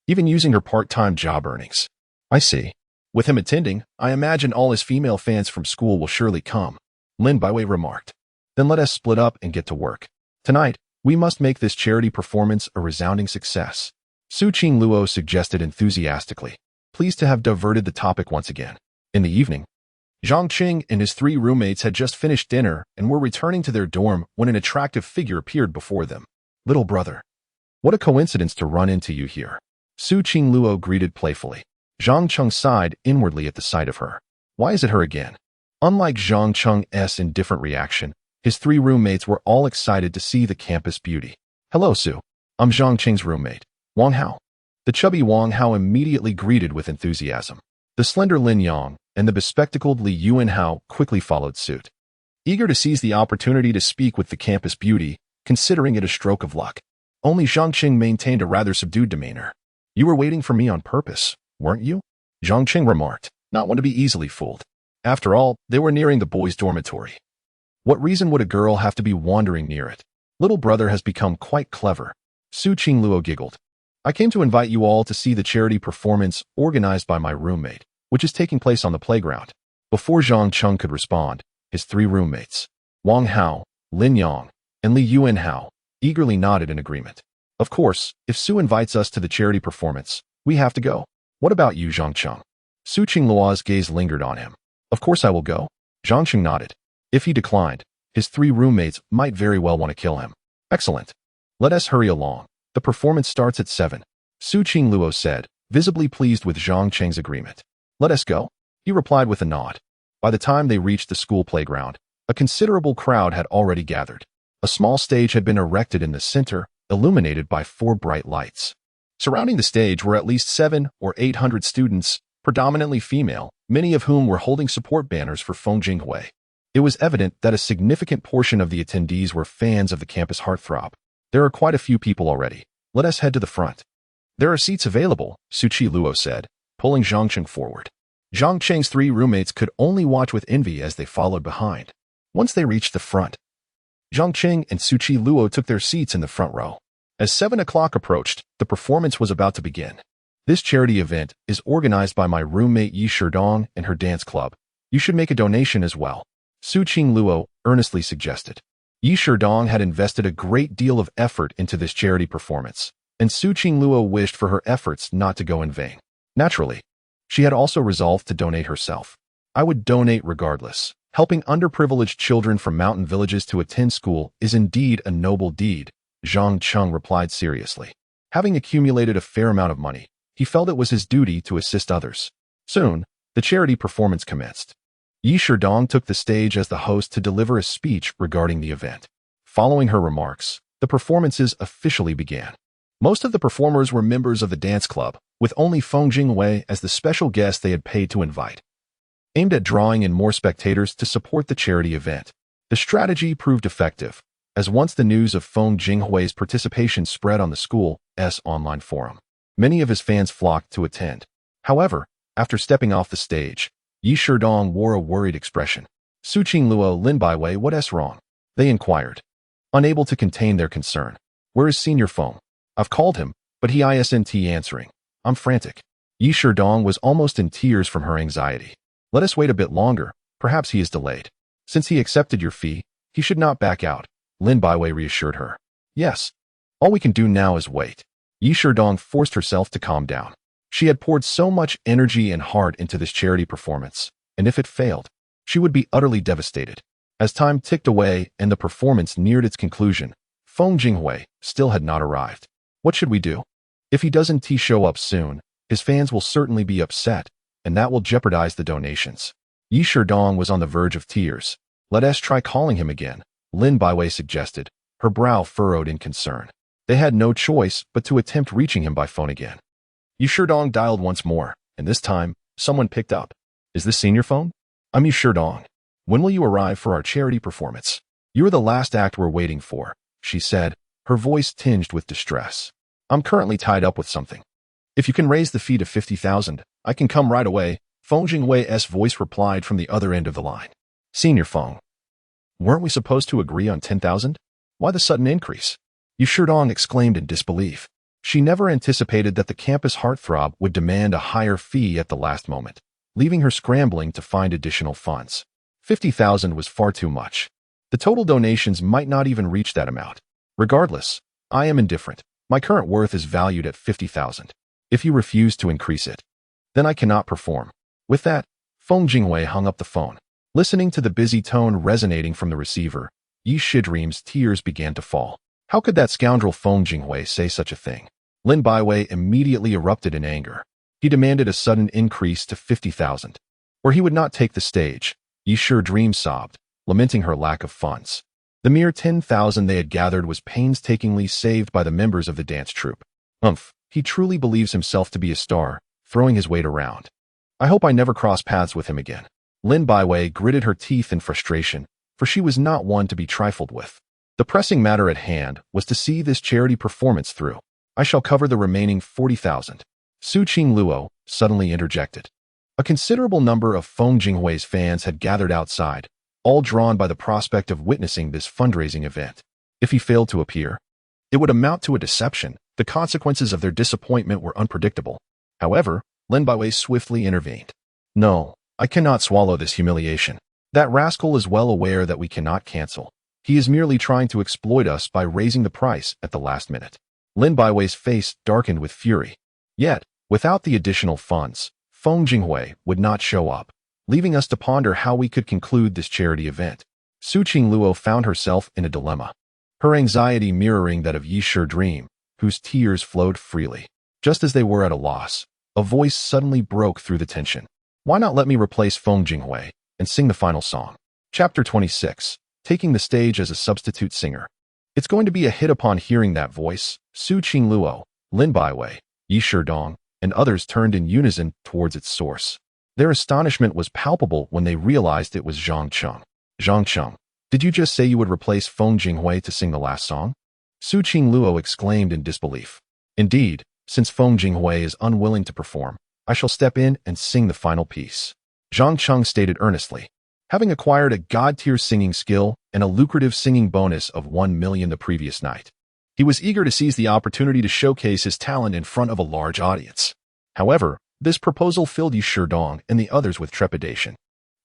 even using her part-time job earnings. I see. With him attending, I imagine all his female fans from school will surely come, Lin Baiwei remarked. Then let us split up and get to work. Tonight, we must make this charity performance a resounding success, Su Qingluo suggested enthusiastically, pleased to have diverted the topic once again. In the evening, Zhang Qing and his 3 roommates had just finished dinner and were returning to their dorm when an attractive figure appeared before them. Little brother. What a coincidence to run into you here, Su Qingluo greeted playfully. Zhang Cheng sighed inwardly at the sight of her. Why is it her again? Unlike Zhang Cheng's indifferent reaction, his 3 roommates were all excited to see the campus beauty. Hello, Su. I'm Zhang Qing's roommate, Wang Hao. The chubby Wang Hao immediately greeted with enthusiasm. The slender Lin Yang and the bespectacled Li Yuanhao quickly followed suit, eager to seize the opportunity to speak with the campus beauty, considering it a stroke of luck. Only Zhang Qing maintained a rather subdued demeanor. You were waiting for me on purpose, weren't you? Zhang Qing remarked, not one to be easily fooled. After all, they were nearing the boys' dormitory. What reason would a girl have to be wandering near it? Little brother has become quite clever. Su Qingluo giggled. I came to invite you all to see the charity performance organized by my roommate, which is taking place on the playground. Before Zhang Cheng could respond, his 3 roommates, Wang Hao, Lin Yang, and Li Yuanhao, eagerly nodded in agreement. Of course, if Su invites us to the charity performance, we have to go. What about you, Zhang Cheng? Su Qingluo's gaze lingered on him. Of course I will go. Zhang Cheng nodded. If he declined, his 3 roommates might very well want to kill him. Excellent. Let us hurry along. The performance starts at 7. Su Qingluo said, visibly pleased with Zhang Cheng's agreement. Let us go. He replied with a nod. By the time they reached the school playground, a considerable crowd had already gathered. A small stage had been erected in the center, illuminated by 4 bright lights. Surrounding the stage were at least 700 or 800 students, predominantly female, many of whom were holding support banners for Feng Jinghui. It was evident that a significant portion of the attendees were fans of the campus heartthrob. There are quite a few people already. Let us head to the front. There are seats available, Su Qingluo said, pulling Zhang Cheng forward. Zhang Cheng's 3 roommates could only watch with envy as they followed behind. Once they reached the front, Zhang Cheng and Su Qingluo took their seats in the front row. As 7 o'clock approached, the performance was about to begin. This charity event is organized by my roommate Yi Sherdong and her dance club. You should make a donation as well, Su Qingluo earnestly suggested. Yi Sherdong had invested a great deal of effort into this charity performance, and Su Qingluo wished for her efforts not to go in vain. Naturally, she had also resolved to donate herself. I would donate regardless. Helping underprivileged children from mountain villages to attend school is indeed a noble deed, Zhang Cheng replied seriously. Having accumulated a fair amount of money, he felt it was his duty to assist others. Soon, the charity performance commenced. Yi Sherdong took the stage as the host to deliver a speech regarding the event. Following her remarks, the performances officially began. Most of the performers were members of the dance club, with only Feng Jinghui as the special guest they had paid to invite. Aimed at drawing in more spectators to support the charity event, the strategy proved effective, as once the news of Feng Jinghui's participation spread on the school's online forum, many of his fans flocked to attend. However, after stepping off the stage, Yi Sherdong wore a worried expression. Su Qingluo, Lin Baiwei, what's wrong? They inquired, unable to contain their concern. Where is Senior Feng? I've called him, but he isn't answering. I'm frantic. Yi Sherdong was almost in tears from her anxiety. Let us wait a bit longer, perhaps he is delayed. Since he accepted your fee, he should not back out, Lin Baiwei reassured her. Yes. All we can do now is wait. Yi Sherdong forced herself to calm down. She had poured so much energy and heart into this charity performance, and if it failed, she would be utterly devastated. As time ticked away and the performance neared its conclusion, Feng Jinghui still had not arrived. What should we do? If he doesn't show up soon, his fans will certainly be upset, and that will jeopardize the donations. Yi Sherdong was on the verge of tears. Let us try calling him again, Lin Baiwei suggested, her brow furrowed in concern. They had no choice but to attempt reaching him by phone again. Yi Sherdong dialed once more, and this time, someone picked up. Is this Senior Phone? I'm Yi Sherdong. When will you arrive for our charity performance? You're the last act we're waiting for, she said, her voice tinged with distress. I'm currently tied up with something. If you can raise the fee to 50,000, I can come right away, Feng Jinghui's voice replied from the other end of the line. Senior Feng. Weren't we supposed to agree on 10,000? Why the sudden increase? Yi Sherdong exclaimed in disbelief. She never anticipated that the campus heartthrob would demand a higher fee at the last moment. leaving her scrambling to find additional funds. 50,000 was far too much. The total donations might not even reach that amount. Regardless, I am indifferent. My current worth is valued at 50,000. If you refuse to increase it, then I cannot perform. With that, Feng Jinghui hung up the phone. Listening to the busy tone resonating from the receiver, Yi Shidream's tears began to fall. How could that scoundrel Feng Jinghui say such a thing? Lin Baiwei immediately erupted in anger. He demanded a sudden increase to 50,000, or he would not take the stage. Yi Shidream sobbed, lamenting her lack of funds. The mere 10,000 they had gathered was painstakingly saved by the members of the dance troupe. He truly believes himself to be a star, throwing his weight around. I hope I never cross paths with him again. Lin Baiwei gritted her teeth in frustration, for she was not one to be trifled with. The pressing matter at hand was to see this charity performance through. I shall cover the remaining 40,000. Su Qingluo suddenly interjected. A considerable number of Feng Jinghui's fans had gathered outside, all drawn by the prospect of witnessing this fundraising event. If he failed to appear, it would amount to a deception. The consequences of their disappointment were unpredictable. However, Lin Baiwei swiftly intervened. No, I cannot swallow this humiliation. That rascal is well aware that we cannot cancel. He is merely trying to exploit us by raising the price at the last minute. Lin Baiwei's face darkened with fury. Yet, without the additional funds, Feng Jinghui would not show up, leaving us to ponder how we could conclude this charity event. Su Qingluo found herself in a dilemma, her anxiety mirroring that of Yi Shidream, whose tears flowed freely. Just as they were at a loss, a voice suddenly broke through the tension. Why not let me replace Feng Jinghui and sing the final song? Chapter 26. Taking the stage as a substitute singer. It's going to be a hit. Upon hearing that voice, Su Qingluo, Lin Baiwei, Yi Shidong, and others turned in unison towards its source. Their astonishment was palpable when they realized it was Zhang Cheng. Zhang Cheng, did you just say you would replace Feng Jinghui to sing the last song? Su Qingluo exclaimed in disbelief. Indeed, since Feng Jinghui is unwilling to perform, I shall step in and sing the final piece. Zhang Cheng stated earnestly. Having acquired a god-tier singing skill and a lucrative singing bonus of 1 million the previous night, he was eager to seize the opportunity to showcase his talent in front of a large audience. However, this proposal filled Yi Shidong and the others with trepidation.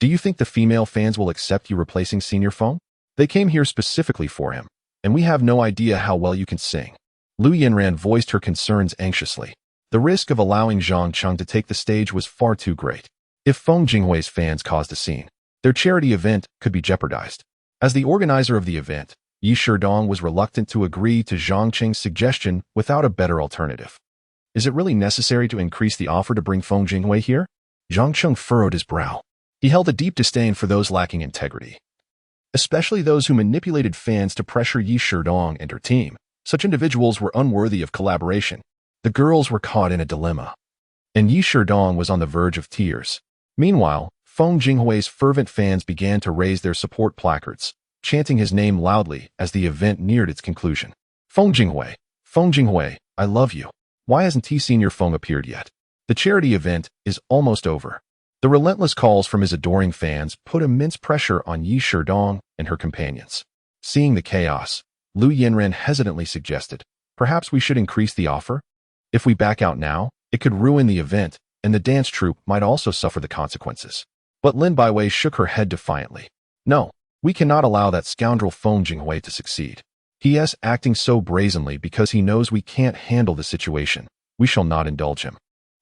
Do you think the female fans will accept you replacing Senior Feng? They came here specifically for him, and we have no idea how well you can sing. Lu Yinran voiced her concerns anxiously. The risk of allowing Zhang Cheng to take the stage was far too great. If Feng Jinghui's fans caused a scene, their charity event could be jeopardized. As the organizer of the event, Yi Shidong was reluctant to agree to Zhang Cheng's suggestion without a better alternative. Is it really necessary to increase the offer to bring Feng Jinghui here? Zhang Cheng furrowed his brow. He held a deep disdain for those lacking integrity, especially those who manipulated fans to pressure Yi Shidong and her team. Such individuals were unworthy of collaboration. The girls were caught in a dilemma, and Yi Shidong was on the verge of tears. Meanwhile, Feng Jinghui's fervent fans began to raise their support placards, chanting his name loudly as the event neared its conclusion. Feng Jinghui, I love you. Why hasn't Senior Feng appeared yet? The charity event is almost over. The relentless calls from his adoring fans put immense pressure on Yi Shidong and her companions. Seeing the chaos, Lu Yinren hesitantly suggested, perhaps we should increase the offer? If we back out now, it could ruin the event, and the dance troupe might also suffer the consequences. But Lin Baiwei shook her head defiantly. No, we cannot allow that scoundrel Feng Jinghui to succeed. He is acting so brazenly because he knows we can't handle the situation. We shall not indulge him.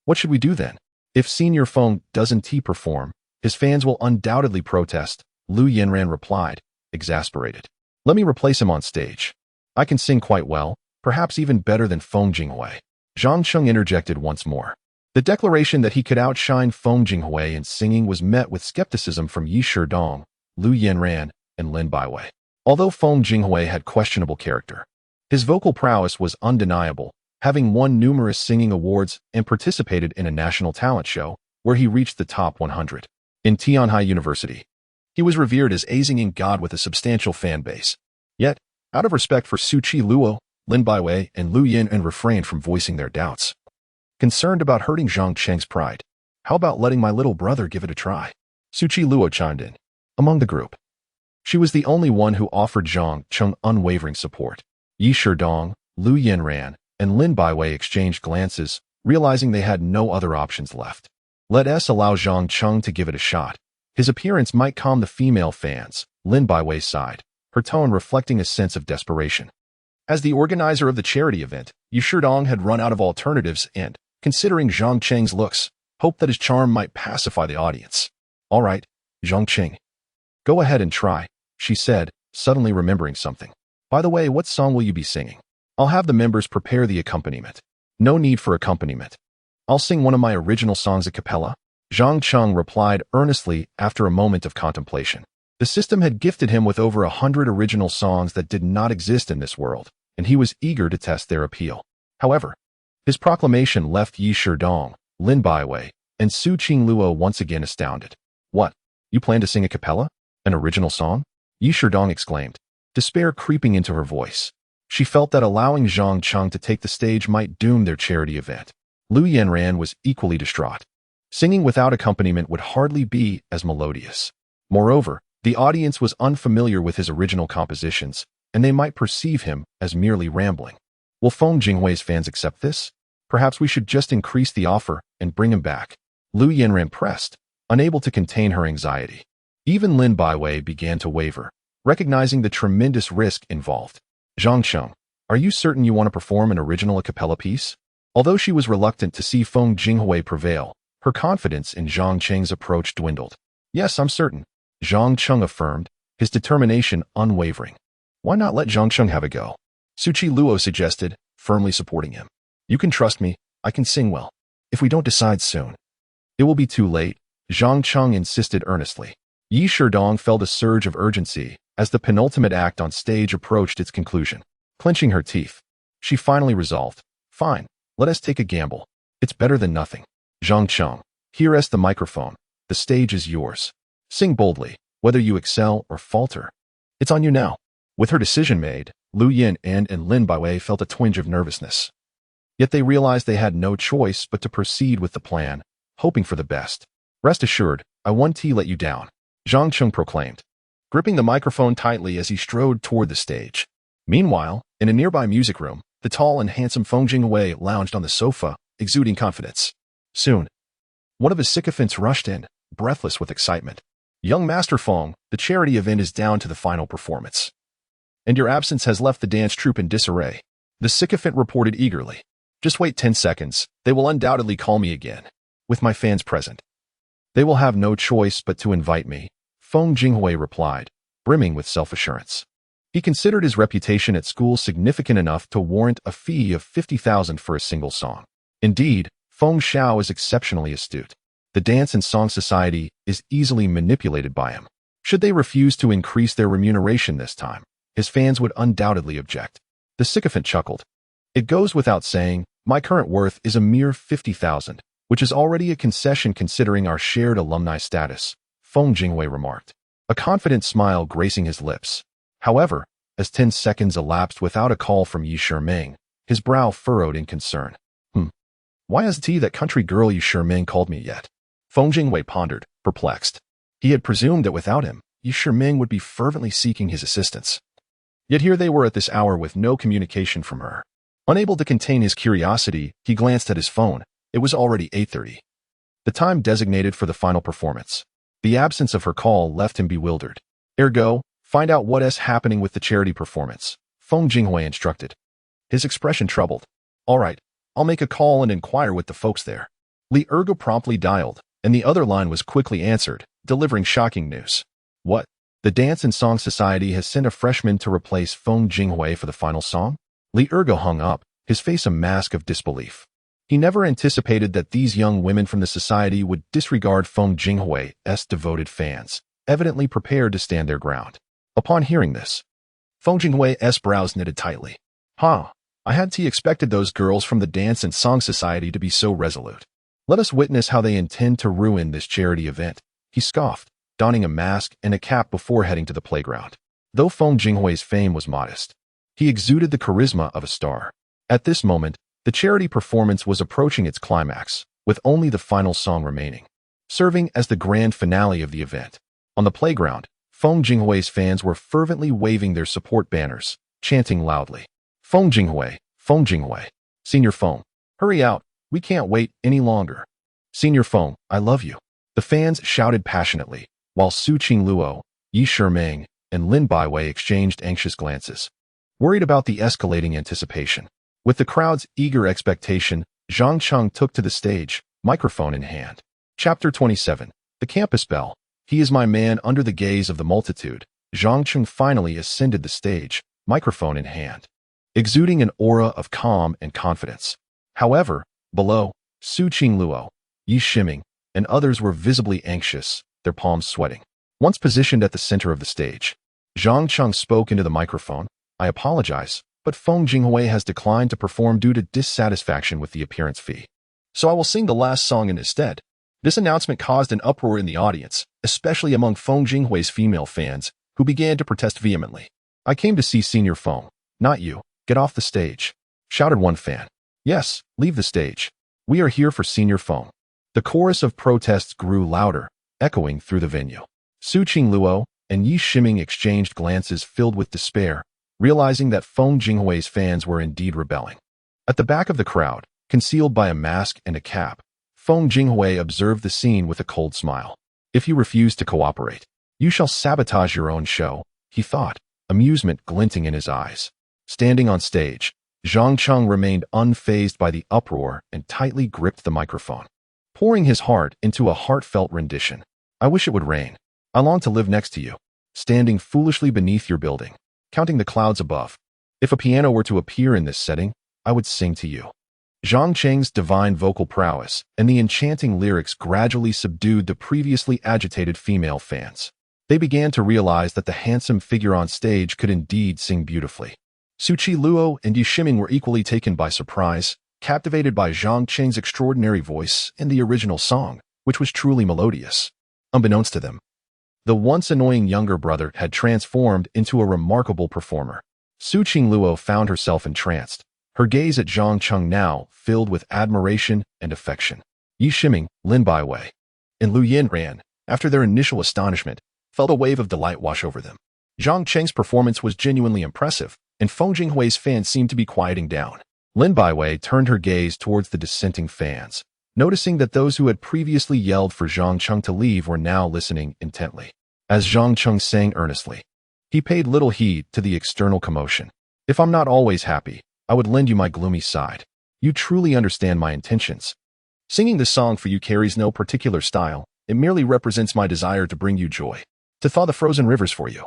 What should we do then? If Senior Feng doesn't perform, his fans will undoubtedly protest, Lu Yinran replied, exasperated. Let me replace him on stage. I can sing quite well, perhaps even better than Feng Jinghui. Zhang Cheng interjected once more. The declaration that he could outshine Feng Jinghui in singing was met with skepticism from Yi Shidong, Lu Yinran, and Lin Baiwei. Although Feng Jinghui had questionable character, his vocal prowess was undeniable, having won numerous singing awards and participated in a national talent show, where he reached the top 100. In Tianhai University, he was revered as a singing god with a substantial fan base. Yet, out of respect for Su Qingluo, Lin Baiwei, and Lu Yinran refrained from voicing their doubts. Concerned about hurting Zhang Cheng's pride, how about letting my little brother give it a try? Su Qingluo chimed in. Among the group, she was the only one who offered Zhang Cheng unwavering support. Yi Shidong, Lu Yinran, and Lin Baiwei exchanged glances, realizing they had no other options left. Let us allow Zhang Cheng to give it a shot. His appearance might calm the female fans, Lin Baiwei sighed, her tone reflecting a sense of desperation. As the organizer of the charity event, Yu Shidong had run out of alternatives and, considering Zhang Cheng's looks, hoped that his charm might pacify the audience. All right, Zhang Cheng. Go ahead and try, she said, suddenly remembering something. By the way, what song will you be singing? I'll have the members prepare the accompaniment. No need for accompaniment. I'll sing one of my original songs a cappella. Zhang Cheng replied earnestly after a moment of contemplation. The system had gifted him with over 100 original songs that did not exist in this world, and he was eager to test their appeal. However, his proclamation left Yi Shidong, Lin Baiwei, and Su Qingluo once again astounded. What? You plan to sing a cappella? An original song? Yi Shidong exclaimed, despair creeping into her voice. She felt that allowing Zhang Cheng to take the stage might doom their charity event. Lu Yanran was equally distraught. Singing without accompaniment would hardly be as melodious. Moreover, the audience was unfamiliar with his original compositions, and they might perceive him as merely rambling. Will Feng Jinghui's fans accept this? Perhaps we should just increase the offer and bring him back. Lu Yanran pressed, unable to contain her anxiety. Even Lin Baiwei began to waver, recognizing the tremendous risk involved. Zhang Cheng, are you certain you want to perform an original a cappella piece? Although she was reluctant to see Feng Jinghui prevail, her confidence in Zhang Cheng's approach dwindled. Yes, I'm certain, Zhang Cheng affirmed, his determination unwavering. Why not let Zhang Cheng have a go? Su Qingluo suggested, firmly supporting him. You can trust me, I can sing well. If we don't decide soon, it will be too late, Zhang Cheng insisted earnestly. Yi Shidong felt a surge of urgency as the penultimate act on stage approached its conclusion. Clenching her teeth, she finally resolved, fine, let us take a gamble. It's better than nothing. Zhang Cheng, here is the microphone. The stage is yours. Sing boldly, whether you excel or falter. It's on you now. With her decision made, Lu Yin and Lin Baiwei felt a twinge of nervousness. Yet they realized they had no choice but to proceed with the plan, hoping for the best. Rest assured, I won't let you down, Zhang Cheng proclaimed, gripping the microphone tightly as he strode toward the stage. Meanwhile, in a nearby music room, the tall and handsome Feng Jinghui lounged on the sofa, exuding confidence. Soon, one of his sycophants rushed in, breathless with excitement. Young Master Feng, the charity event is down to the final performance, and your absence has left the dance troupe in disarray, the sycophant reported eagerly. Just wait 10 seconds, they will undoubtedly call me again. With my fans present, they will have no choice but to invite me, Feng Jinghui replied, brimming with self-assurance. He considered his reputation at school significant enough to warrant a fee of 50,000 for a single song. Indeed, Feng Xiao is exceptionally astute. The Dance and Song Society is easily manipulated by him. Should they refuse to increase their remuneration this time, his fans would undoubtedly object. The sycophant chuckled. It goes without saying, my current worth is a mere 50,000, which is already a concession considering our shared alumni status, Feng Jinghui remarked, a confident smile gracing his lips. However, as 10 seconds elapsed without a call from Yi Shiming, his brow furrowed in concern. Why hasn't that country girl Yi Shiming called me yet? Feng Jinghui pondered, perplexed. He had presumed that without him, Yi Shiming would be fervently seeking his assistance. Yet here they were at this hour with no communication from her. Unable to contain his curiosity, he glanced at his phone. It was already 8:30. The time designated for the final performance. The absence of her call left him bewildered. Ergo, find out what is happening with the charity performance, Feng Jinghui instructed. His expression troubled. All right, I'll make a call and inquire with the folks there. Li Ergo promptly dialed, and the other line was quickly answered, delivering shocking news. What? The Dance and Song Society has sent a freshman to replace Feng Jinghui for the final song? Li Ergo hung up, his face a mask of disbelief. He never anticipated that these young women from the society would disregard Feng Jinghui's devoted fans, evidently prepared to stand their ground. Upon hearing this, Feng Jinghui's brows knitted tightly. I hadn't expected those girls from the Dance and Song Society to be so resolute. Let us witness how they intend to ruin this charity event, he scoffed, donning a mask and a cap before heading to the playground. Though Feng Jinghui's fame was modest, he exuded the charisma of a star. At this moment, the charity performance was approaching its climax, with only the final song remaining, serving as the grand finale of the event. On the playground, Feng Jinghui's fans were fervently waving their support banners, chanting loudly, Feng Jinghui, Senior Feng, hurry out, we can't wait any longer. Senior Feng, I love you. The fans shouted passionately, while Su Qingluo, Yi Shiming, and Lin Baiwei exchanged anxious glances, worried about the escalating anticipation. With the crowd's eager expectation, Zhang Cheng took to the stage, microphone in hand. Chapter 27. The Campus Bell. He is my man. Under the gaze of the multitude, Zhang Cheng finally ascended the stage, microphone in hand, exuding an aura of calm and confidence. However, below, Su Qingluo, Yi Shiming, and others were visibly anxious, their palms sweating. Once positioned at the center of the stage, Zhang Cheng spoke into the microphone. I apologize, but Feng Jinghui has declined to perform due to dissatisfaction with the appearance fee. So I will sing the last song in his stead. This announcement caused an uproar in the audience, especially among Feng Jinghui's female fans, who began to protest vehemently. I came to see Senior Feng, not you. Get off the stage, shouted one fan. Yes, leave the stage. We are here for Senior Feng. The chorus of protests grew louder, echoing through the venue. Su Qingluo and Yi Shiming exchanged glances filled with despair, realizing that Feng Jinghui's fans were indeed rebelling. At the back of the crowd, concealed by a mask and a cap, Feng Jinghui observed the scene with a cold smile. If you refuse to cooperate, you shall sabotage your own show, he thought, amusement glinting in his eyes. Standing on stage, Zhang Cheng remained unfazed by the uproar and tightly gripped the microphone, pouring his heart into a heartfelt rendition. I wish it would rain. I long to live next to you, standing foolishly beneath your building, counting the clouds above. If a piano were to appear in this setting, I would sing to you. Zhang Cheng's divine vocal prowess and the enchanting lyrics gradually subdued the previously agitated female fans. They began to realize that the handsome figure on stage could indeed sing beautifully. Su Qingluo and Yi Shiming were equally taken by surprise, captivated by Zhang Cheng's extraordinary voice and the original song, which was truly melodious. Unbeknownst to them, the once annoying younger brother had transformed into a remarkable performer. Su Qingluo found herself entranced, her gaze at Zhang Cheng now filled with admiration and affection. Yi Shiming, Lin Baiwei, and Lu Yinran, after their initial astonishment, felt a wave of delight wash over them. Zhang Cheng's performance was genuinely impressive, and Feng Jinghui's fans seemed to be quieting down. Lin Baiwei turned her gaze towards the dissenting fans, noticing that those who had previously yelled for Zhang Cheng to leave were now listening intently. As Zhang Cheng sang earnestly, he paid little heed to the external commotion. If I'm not always happy, I would lend you my gloomy side. You truly understand my intentions. Singing this song for you carries no particular style. It merely represents my desire to bring you joy, to thaw the frozen rivers for you,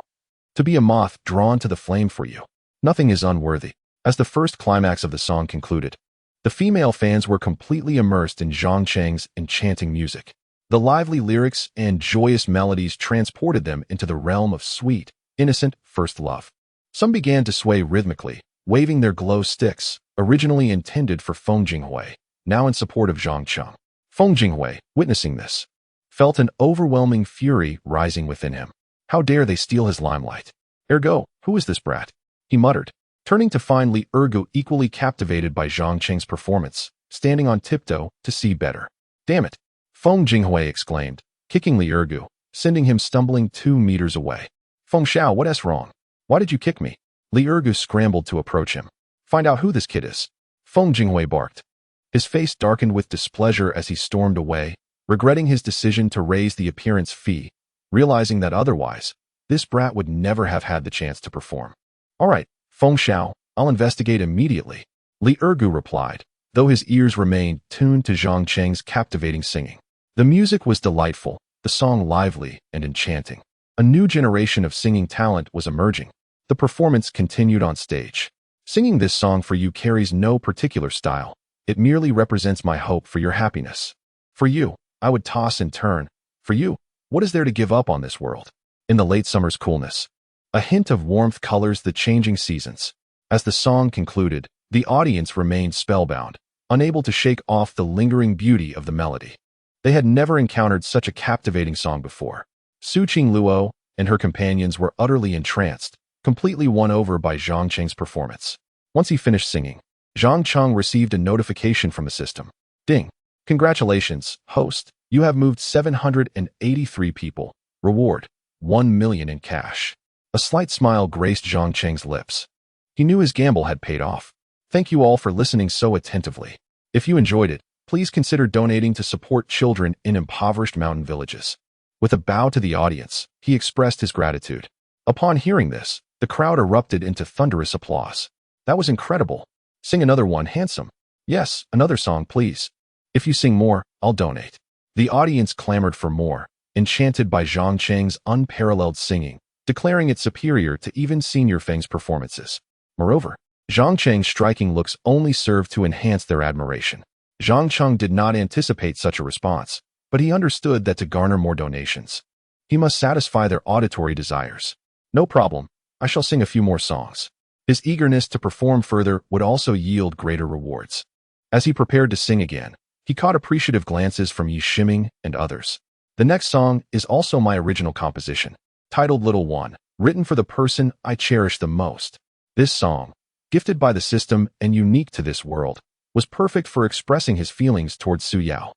to be a moth drawn to the flame for you. Nothing is unworthy. As the first climax of the song concluded, the female fans were completely immersed in Zhang Cheng's enchanting music. The lively lyrics and joyous melodies transported them into the realm of sweet, innocent first love. Some began to sway rhythmically, waving their glow sticks, originally intended for Feng Jinghui, now in support of Zhang Cheng. Feng Jinghui, witnessing this, felt an overwhelming fury rising within him. How dare they steal his limelight? Ergo, who is this brat? He muttered, turning to find Li Ergu equally captivated by Zhang Cheng's performance, standing on tiptoe to see better. Damn it! Feng Jinghui exclaimed, kicking Li Ergu, sending him stumbling 2 meters away. Feng Xiao, what's wrong? Why did you kick me? Li Ergu scrambled to approach him. Find out who this kid is. Feng Jinghui barked. His face darkened with displeasure as he stormed away, regretting his decision to raise the appearance fee, realizing that otherwise, this brat would never have had the chance to perform. All right, Feng Xiao, I'll investigate immediately, Li Ergu replied, though his ears remained tuned to Zhang Cheng's captivating singing. The music was delightful, the song lively and enchanting. A new generation of singing talent was emerging. The performance continued on stage. Singing this song for you carries no particular style. It merely represents my hope for your happiness. For you, I would toss and turn. For you, what is there to give up on this world? In the late summer's coolness, a hint of warmth colors the changing seasons. As the song concluded, the audience remained spellbound, unable to shake off the lingering beauty of the melody. They had never encountered such a captivating song before. Su Qingluo and her companions were utterly entranced, completely won over by Zhang Cheng's performance. Once he finished singing, Zhang Cheng received a notification from the system. Ding! Congratulations, host. You have moved 783 people. Reward, 1 million in cash. A slight smile graced Zhang Cheng's lips. He knew his gamble had paid off. Thank you all for listening so attentively. If you enjoyed it, Please consider donating to support children in impoverished mountain villages. With a bow to the audience, he expressed his gratitude. Upon hearing this, the crowd erupted into thunderous applause. That was incredible. Sing another one, handsome. Yes, another song, please. If you sing more, I'll donate. The audience clamored for more, enchanted by Zhang Cheng's unparalleled singing, declaring it superior to even Senior Feng's performances. Moreover, Zhang Cheng's striking looks only served to enhance their admiration. Zhang Cheng did not anticipate such a response, but he understood that to garner more donations, he must satisfy their auditory desires. No problem, I shall sing a few more songs. His eagerness to perform further would also yield greater rewards. As he prepared to sing again, he caught appreciative glances from Yi Shiming and others. The next song is also my original composition, titled Little One, written for the person I cherish the most. This song, gifted by the system and unique to this world, was perfect for expressing his feelings towards Su Yao.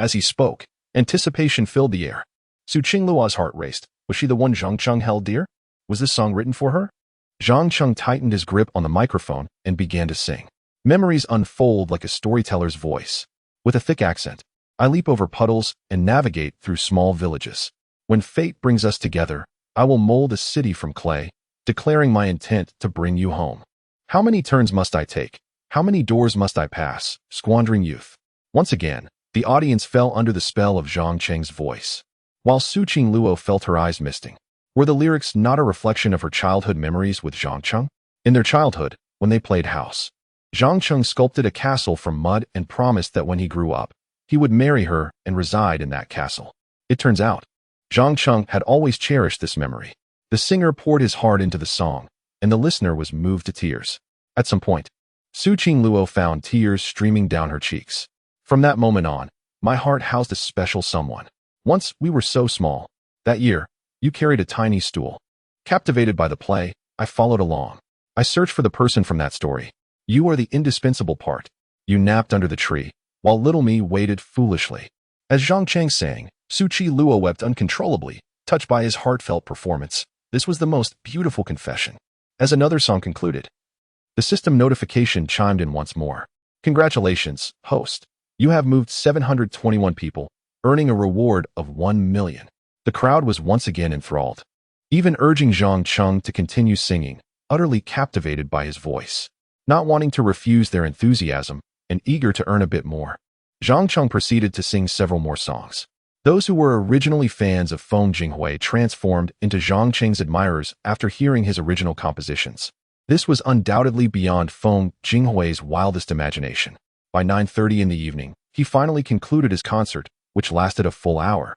As he spoke, anticipation filled the air. Su Qingluo's heart raced. Was she the one Zhang Cheng held dear? Was this song written for her? Zhang Cheng tightened his grip on the microphone and began to sing. Memories unfold like a storyteller's voice. With a thick accent, I leap over puddles and navigate through small villages. When fate brings us together, I will mold a city from clay, declaring my intent to bring you home. How many turns must I take? How many doors must I pass, squandering youth? Once again, the audience fell under the spell of Zhang Cheng's voice. While Su Qingluo felt her eyes misting, were the lyrics not a reflection of her childhood memories with Zhang Cheng? In their childhood, when they played house, Zhang Cheng sculpted a castle from mud and promised that when he grew up, he would marry her and reside in that castle. It turns out, Zhang Cheng had always cherished this memory. The singer poured his heart into the song, and the listener was moved to tears. At some point, Su Qingluo found tears streaming down her cheeks. From that moment on, my heart housed a special someone. Once we were so small. That year, you carried a tiny stool. Captivated by the play, I followed along. I searched for the person from that story. You are the indispensable part. You napped under the tree, while little me waited foolishly. As Zhang Cheng sang, Su Qingluo wept uncontrollably, touched by his heartfelt performance. This was the most beautiful confession. As another song concluded, the system notification chimed in once more. Congratulations, host. You have moved 721 people, earning a reward of 1 million. The crowd was once again enthralled, even urging Zhang Cheng to continue singing, utterly captivated by his voice. Not wanting to refuse their enthusiasm and eager to earn a bit more, Zhang Cheng proceeded to sing several more songs. Those who were originally fans of Feng Jinghui transformed into Zhang Cheng's admirers after hearing his original compositions. This was undoubtedly beyond Feng Jinghui's wildest imagination. By 9:30 in the evening, he finally concluded his concert, which lasted a full hour,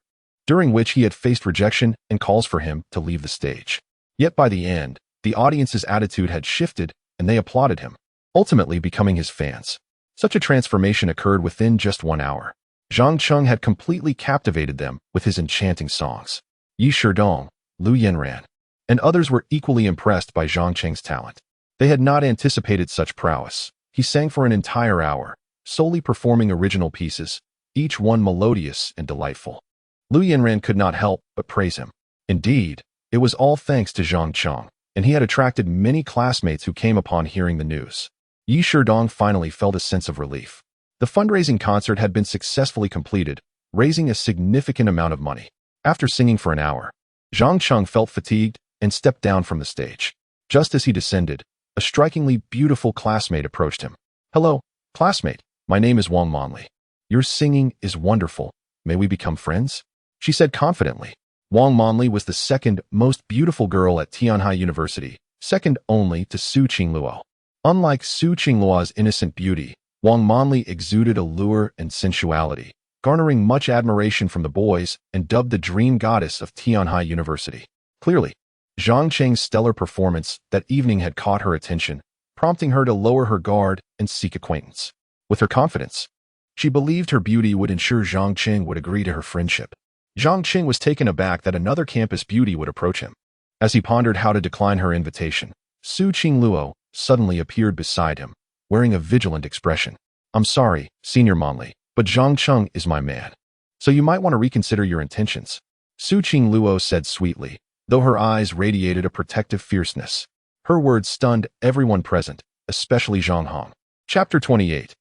during which he had faced rejection and calls for him to leave the stage. Yet by the end, the audience's attitude had shifted and they applauded him, ultimately becoming his fans. Such a transformation occurred within just 1 hour. Zhang Cheng had completely captivated them with his enchanting songs. Yi Shidong, Lu Yanran, and others were equally impressed by Zhang Cheng's talent. They had not anticipated such prowess. He sang for an entire hour, solely performing original pieces, each one melodious and delightful. Lu Yanran could not help but praise him. Indeed, it was all thanks to Zhang Cheng, and he had attracted many classmates who came upon hearing the news. Yi Shidong finally felt a sense of relief. The fundraising concert had been successfully completed, raising a significant amount of money. After singing for an hour, Zhang Cheng felt fatigued and stepped down from the stage. Just as he descended, a strikingly beautiful classmate approached him. Hello, classmate. My name is Wang Manli. Your singing is wonderful. May we become friends? She said confidently. Wang Manli was the second most beautiful girl at Tianhai University, second only to Su Qingluo. Unlike Su Qingluo's innocent beauty, Wang Manli exuded allure and sensuality, garnering much admiration from the boys and dubbed the dream goddess of Tianhai University. Clearly, Zhang Cheng's stellar performance that evening had caught her attention, prompting her to lower her guard and seek acquaintance. With her confidence, she believed her beauty would ensure Zhang Cheng would agree to her friendship. Zhang Cheng was taken aback that another campus beauty would approach him. As he pondered how to decline her invitation, Su Qingluo suddenly appeared beside him, wearing a vigilant expression. I'm sorry, Senior Manli, but Zhang Cheng is my man. So you might want to reconsider your intentions. Su Qingluo said sweetly, though her eyes radiated a protective fierceness. Her words stunned everyone present, especially Zhang Hong. Chapter 28.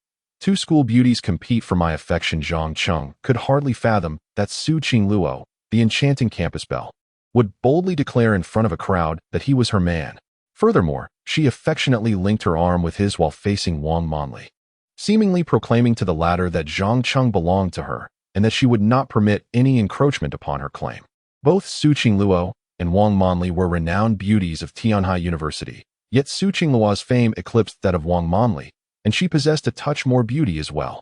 Two school beauties compete for my affection. Zhang Cheng could hardly fathom that Su Qingluo, the enchanting campus belle, would boldly declare in front of a crowd that he was her man. Furthermore, she affectionately linked her arm with his while facing Wang Manli, seemingly proclaiming to the latter that Zhang Cheng belonged to her and that she would not permit any encroachment upon her claim. Both Su Qingluo and Wang Manli were renowned beauties of Tianhai University, yet Su Qingluo's fame eclipsed that of Wang Manli, and she possessed a touch more beauty as well.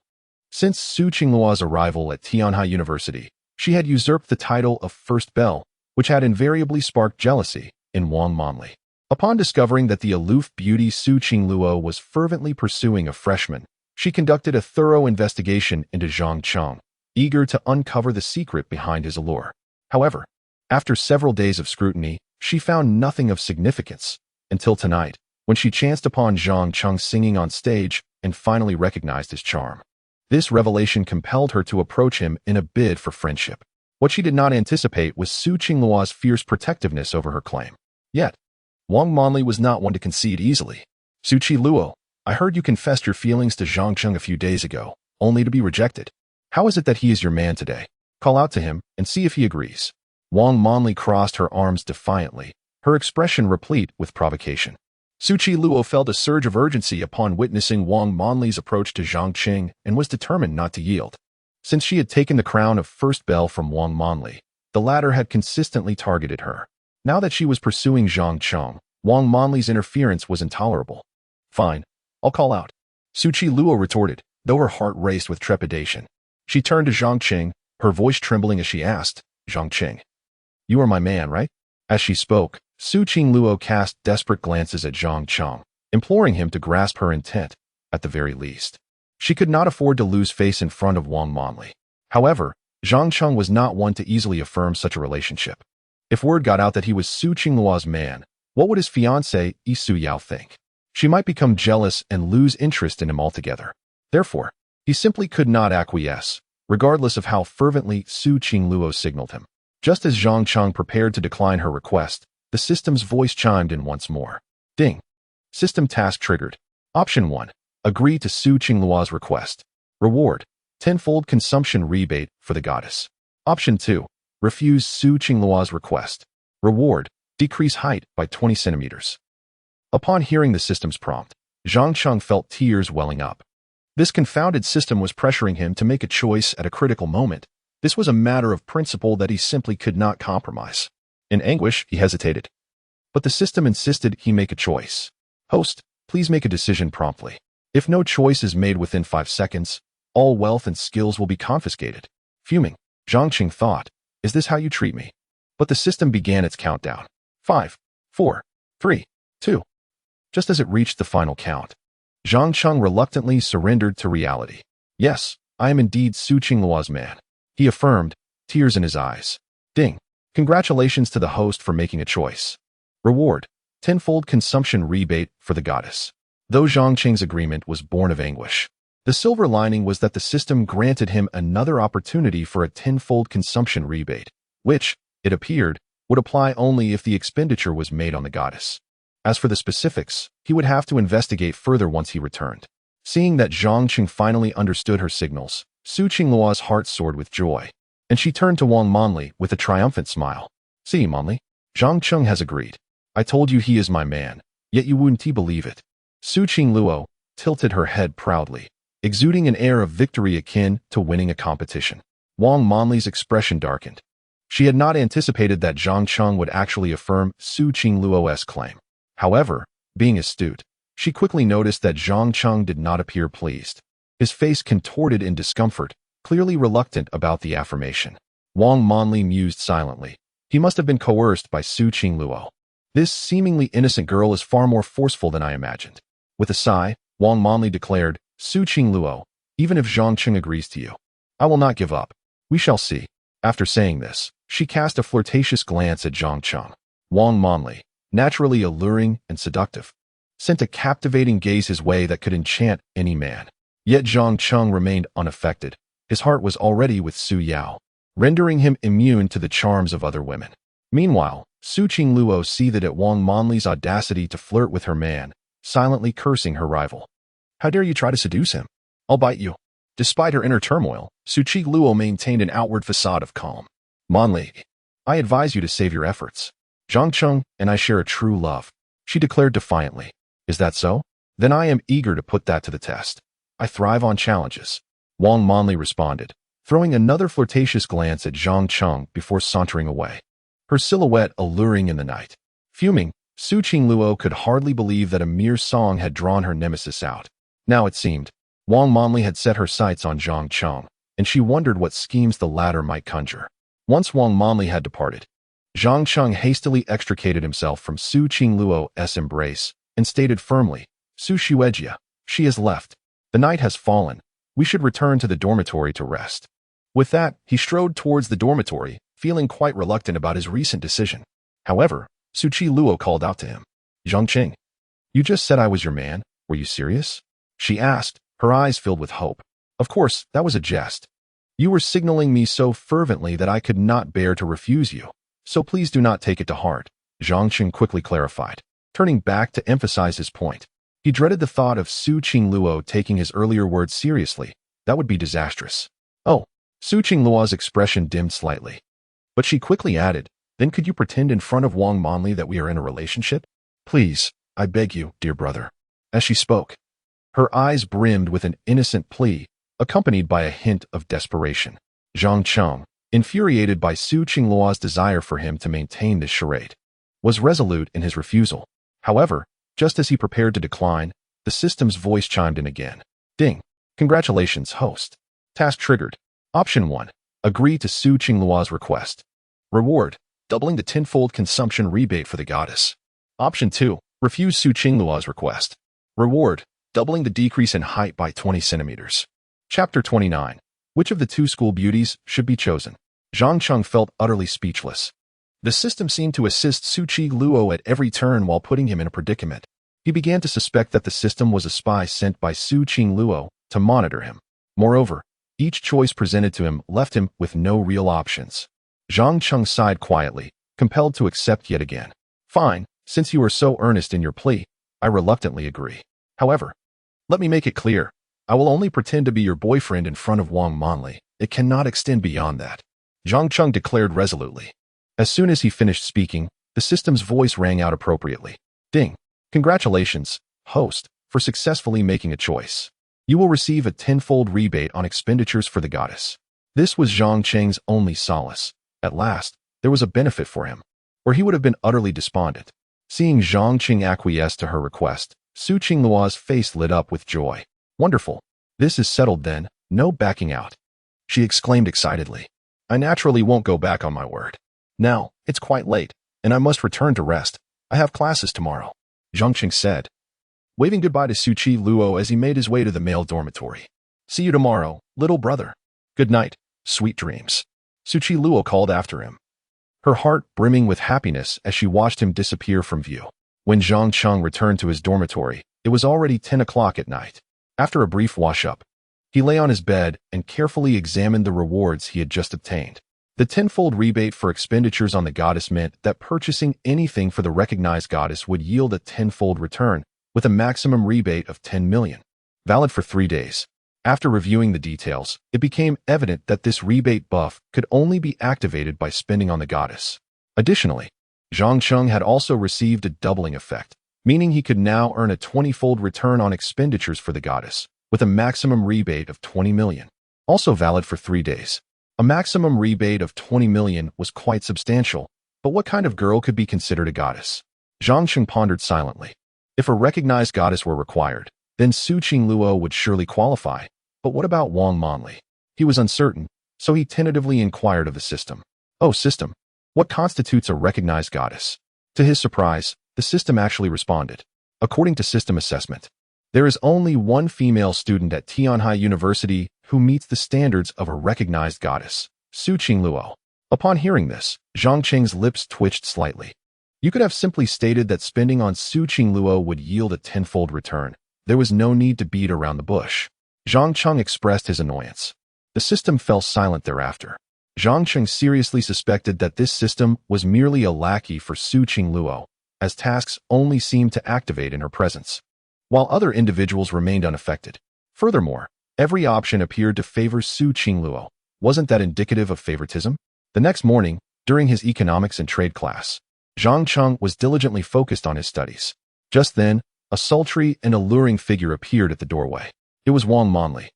Since Su Qingluo's arrival at Tianhai University, she had usurped the title of First Belle, which had invariably sparked jealousy in Wang Manli. Upon discovering that the aloof beauty Su Qingluo was fervently pursuing a freshman, she conducted a thorough investigation into Zhang Cheng, eager to uncover the secret behind his allure. However, after several days of scrutiny, she found nothing of significance, until tonight, when she chanced upon Zhang Cheng singing on stage and finally recognized his charm. This revelation compelled her to approach him in a bid for friendship. What she did not anticipate was Su Qingluo's fierce protectiveness over her claim. Yet, Wang Manli was not one to concede easily. Su Qingluo, I heard you confessed your feelings to Zhang Cheng a few days ago, only to be rejected. How is it that he is your man today? Call out to him and see if he agrees. Wang Manli crossed her arms defiantly, her expression replete with provocation. Su Qingluo felt a surge of urgency upon witnessing Wang Manli's approach to Zhang Cheng and was determined not to yield. Since she had taken the crown of First Belle from Wang Manli, the latter had consistently targeted her. Now that she was pursuing Zhang Cheng, Wang Manli's interference was intolerable. Fine, I'll call out, Su Qingluo retorted, though her heart raced with trepidation. She turned to Zhang Cheng, her voice trembling as she asked, Zhang Cheng, you are my man, right? As she spoke, Su Qingluo cast desperate glances at Zhang Cheng, imploring him to grasp her intent, at the very least. She could not afford to lose face in front of Wang Manli. However, Zhang Cheng was not one to easily affirm such a relationship. If word got out that he was Su Qingluo's man, what would his fiancée, Su Yao, think? She might become jealous and lose interest in him altogether. Therefore, he simply could not acquiesce, regardless of how fervently Su Qingluo signaled him. Just as Zhang Cheng prepared to decline her request, the system's voice chimed in once more. Ding. System task triggered. Option 1. Agree to Su Qingluo's request. Reward. Tenfold consumption rebate for the goddess. Option 2. Refuse Su Qingluo's request. Reward. Decrease height by 20 centimeters. Upon hearing the system's prompt, Zhang Cheng felt tears welling up. This confounded system was pressuring him to make a choice at a critical moment. This was a matter of principle that he simply could not compromise. In anguish, he hesitated. But the system insisted he make a choice. Host, please make a decision promptly. If no choice is made within 5 seconds, all wealth and skills will be confiscated. Fuming, Zhang Cheng thought, is this how you treat me? But the system began its countdown. 5, 4, 3, 2. Just as it reached the final count, Zhang Cheng reluctantly surrendered to reality. Yes, I am indeed Su Qingluo's man, he affirmed, tears in his eyes. Ding. Congratulations to the host for making a choice. Reward. Tenfold consumption rebate for the goddess. Though Zhang Cheng's agreement was born of anguish, the silver lining was that the system granted him another opportunity for a tenfold consumption rebate, which, it appeared, would apply only if the expenditure was made on the goddess. As for the specifics, he would have to investigate further once he returned. Seeing that Zhang Cheng finally understood her signals, Su Qingluo's heart soared with joy, and she turned to Wang Manli with a triumphant smile. See, Manli, Zhang Cheng has agreed. I told you he is my man, yet you wouldn't believe it. Su Qingluo tilted her head proudly, exuding an air of victory akin to winning a competition. Wang Manli's expression darkened. She had not anticipated that Zhang Cheng would actually affirm Su Qingluo's claim. However, being astute, she quickly noticed that Zhang Cheng did not appear pleased. His face contorted in discomfort, clearly reluctant about the affirmation. Wang Manli mused silently. He must have been coerced by Su Qingluo. This seemingly innocent girl is far more forceful than I imagined. With a sigh, Wang Manli declared, Su Qingluo, even if Zhang Cheng agrees to you, I will not give up. We shall see. After saying this, she cast a flirtatious glance at Zhang Cheng. Wang Manli, naturally alluring and seductive, sent a captivating gaze his way that could enchant any man. Yet Zhang Cheng remained unaffected. His heart was already with Su Yao, rendering him immune to the charms of other women. Meanwhile, Su Qingluo seethed at Wang Manli's audacity to flirt with her man, silently cursing her rival. How dare you try to seduce him? I'll bite you. Despite her inner turmoil, Suchi Luo maintained an outward facade of calm. Manli, I advise you to save your efforts. Zhang Cheng and I share a true love, she declared defiantly. Is that so? Then I am eager to put that to the test. I thrive on challenges. Wang Manli responded, throwing another flirtatious glance at Zhang Cheng before sauntering away, her silhouette alluring in the night. Fuming, Su Qingluo could hardly believe that a mere song had drawn her nemesis out. Now it seemed, Wang Manli had set her sights on Zhang Cheng, and she wondered what schemes the latter might conjure. Once Wang Manli had departed, Zhang Cheng hastily extricated himself from Su Qingluo's embrace and stated firmly, Su Xuejia, she has left. The night has fallen. We should return to the dormitory to rest. With that, he strode towards the dormitory, feeling quite reluctant about his recent decision. However, Su Qingluo called out to him. Zhang Qing, you just said I was your man. Were you serious? She asked, her eyes filled with hope. Of course, that was a jest. You were signaling me so fervently that I could not bear to refuse you. So please do not take it to heart, Zhang Qing quickly clarified, turning back to emphasize his point. He dreaded the thought of Su Qingluo taking his earlier words seriously. That would be disastrous. Oh, Su Qingluo's expression dimmed slightly. But she quickly added, then could you pretend in front of Wang Manli that we are in a relationship? Please, I beg you, dear brother. As she spoke, her eyes brimmed with an innocent plea, accompanied by a hint of desperation. Zhang Cheng, infuriated by Su Qingluo's desire for him to maintain this charade, was resolute in his refusal. However, just as he prepared to decline, the system's voice chimed in again. Ding. Congratulations, host. Task triggered. Option 1. Agree to Su Qingluo's request. Reward. Doubling the tenfold consumption rebate for the goddess. Option 2. Refuse Su Qingluo's request. Reward. Doubling the decrease in height by 20 centimeters. Chapter 29. Which of the two school beauties should be chosen? Zhang Cheng felt utterly speechless. The system seemed to assist Su Qingluo at every turn while putting him in a predicament. He began to suspect that the system was a spy sent by Su Qingluo to monitor him. Moreover, each choice presented to him left him with no real options. Zhang Cheng sighed quietly, compelled to accept yet again. Fine, since you are so earnest in your plea, I reluctantly agree. However, let me make it clear, I will only pretend to be your boyfriend in front of Wang Manli. It cannot extend beyond that. Zhang Cheng declared resolutely. As soon as he finished speaking, the system's voice rang out appropriately. Ding. Congratulations, host, for successfully making a choice. You will receive a tenfold rebate on expenditures for the goddess. This was Zhang Cheng's only solace. At last, there was a benefit for him, or he would have been utterly despondent. Seeing Zhang Cheng acquiesce to her request, Su Qingluo's face lit up with joy. Wonderful. This is settled then, no backing out. She exclaimed excitedly. I naturally won't go back on my word. Now, it's quite late, and I must return to rest. I have classes tomorrow, Zhang Cheng said, waving goodbye to Su Qingluo as he made his way to the male dormitory. See you tomorrow, little brother. Good night, sweet dreams. Su Qingluo called after him, her heart brimming with happiness as she watched him disappear from view. When Zhang Cheng returned to his dormitory, it was already 10 o'clock at night. After a brief wash-up, he lay on his bed and carefully examined the rewards he had just obtained. The tenfold rebate for expenditures on the goddess meant that purchasing anything for the recognized goddess would yield a tenfold return, with a maximum rebate of 10 million, valid for 3 days. After reviewing the details, it became evident that this rebate buff could only be activated by spending on the goddess. Additionally, Zhang Cheng had also received a doubling effect, meaning he could now earn a 20-fold return on expenditures for the goddess, with a maximum rebate of 20 million, also valid for 3 days. A maximum rebate of 20 million was quite substantial, but what kind of girl could be considered a goddess? Zhang Cheng pondered silently. If a recognized goddess were required, then Su Qingluo would surely qualify, but what about Wang Manli? He was uncertain, so he tentatively inquired of the system. Oh, system, what constitutes a recognized goddess? To his surprise, the system actually responded. According to system assessment, there is only one female student at Tianhai University who meets the standards of a recognized goddess, Su Qingluo. Upon hearing this, Zhang Cheng's lips twitched slightly. You could have simply stated that spending on Su Qingluo would yield a tenfold return. There was no need to beat around the bush. Zhang Cheng expressed his annoyance. The system fell silent thereafter. Zhang Cheng seriously suspected that this system was merely a lackey for Su Qingluo, as tasks only seemed to activate in her presence, while other individuals remained unaffected. Furthermore, Every option appeared to favor Su Qingluo. Wasn't that indicative of favoritism? The next morning, during his economics and trade class, Zhang Cheng was diligently focused on his studies. Just then, a sultry and alluring figure appeared at the doorway. It was Wang Monli,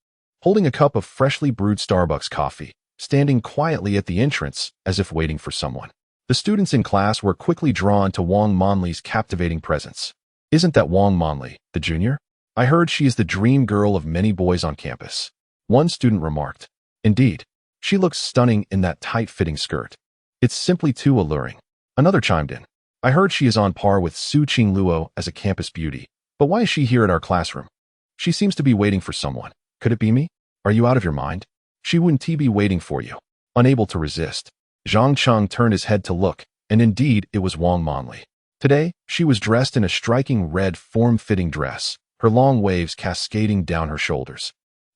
holding a cup of freshly brewed Starbucks coffee, standing quietly at the entrance as if waiting for someone. The students in class were quickly drawn to Wang Monli's captivating presence. Isn't that Wang Monli, the junior? I heard she is the dream girl of many boys on campus. One student remarked. Indeed, she looks stunning in that tight-fitting skirt. It's simply too alluring. Another chimed in. I heard she is on par with Su Qingluo as a campus beauty, but why is she here at our classroom? She seems to be waiting for someone. Could it be me? Are you out of your mind? She wouldn't be waiting for you. Unable to resist, Zhang Cheng turned his head to look, and indeed it was Wang Monli. Today, she was dressed in a striking red form-fitting dress, her long waves cascading down her shoulders.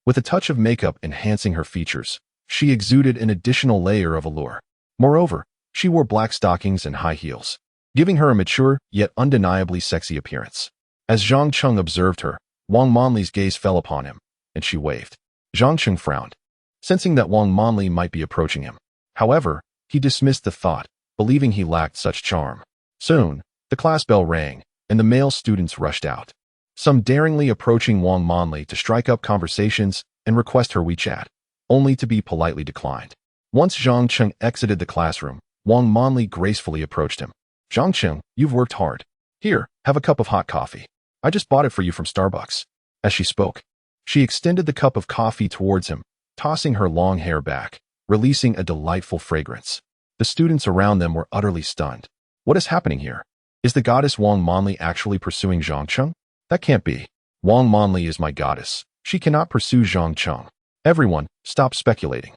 With a touch of makeup enhancing her features, she exuded an additional layer of allure. Moreover, she wore black stockings and high heels, giving her a mature yet undeniably sexy appearance. As Zhang Cheng observed her, Wang Monli's gaze fell upon him, and she waved. Zhang Cheng frowned, sensing that Wang Monli might be approaching him. However, he dismissed the thought, believing he lacked such charm. Soon, the class bell rang, and the male students rushed out, some daringly approaching Wang Monli to strike up conversations and request her WeChat, only to be politely declined. Once Zhang Cheng exited the classroom, Wang Monli gracefully approached him. Zhang Cheng, you've worked hard. Here, have a cup of hot coffee. I just bought it for you from Starbucks. As she spoke, she extended the cup of coffee towards him, tossing her long hair back, releasing a delightful fragrance. The students around them were utterly stunned. What is happening here? Is the goddess Wang Monli actually pursuing Zhang Cheng? That can't be. Wang Monli is my goddess. She cannot pursue Zhang Cheng. Everyone, stop speculating.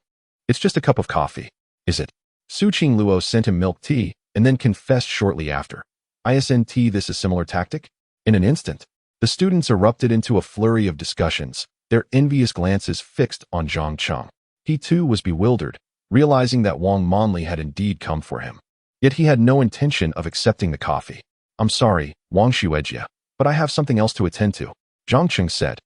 It's just a cup of coffee. Is it? Su Qingluo sent him milk tea and then confessed shortly after. Isn't this a similar tactic? In an instant, the students erupted into a flurry of discussions, their envious glances fixed on Zhang Cheng. He too was bewildered, realizing that Wang Monli had indeed come for him. Yet he had no intention of accepting the coffee. I'm sorry, Wang Xuejia, but I have something else to attend to, Zhang Cheng said,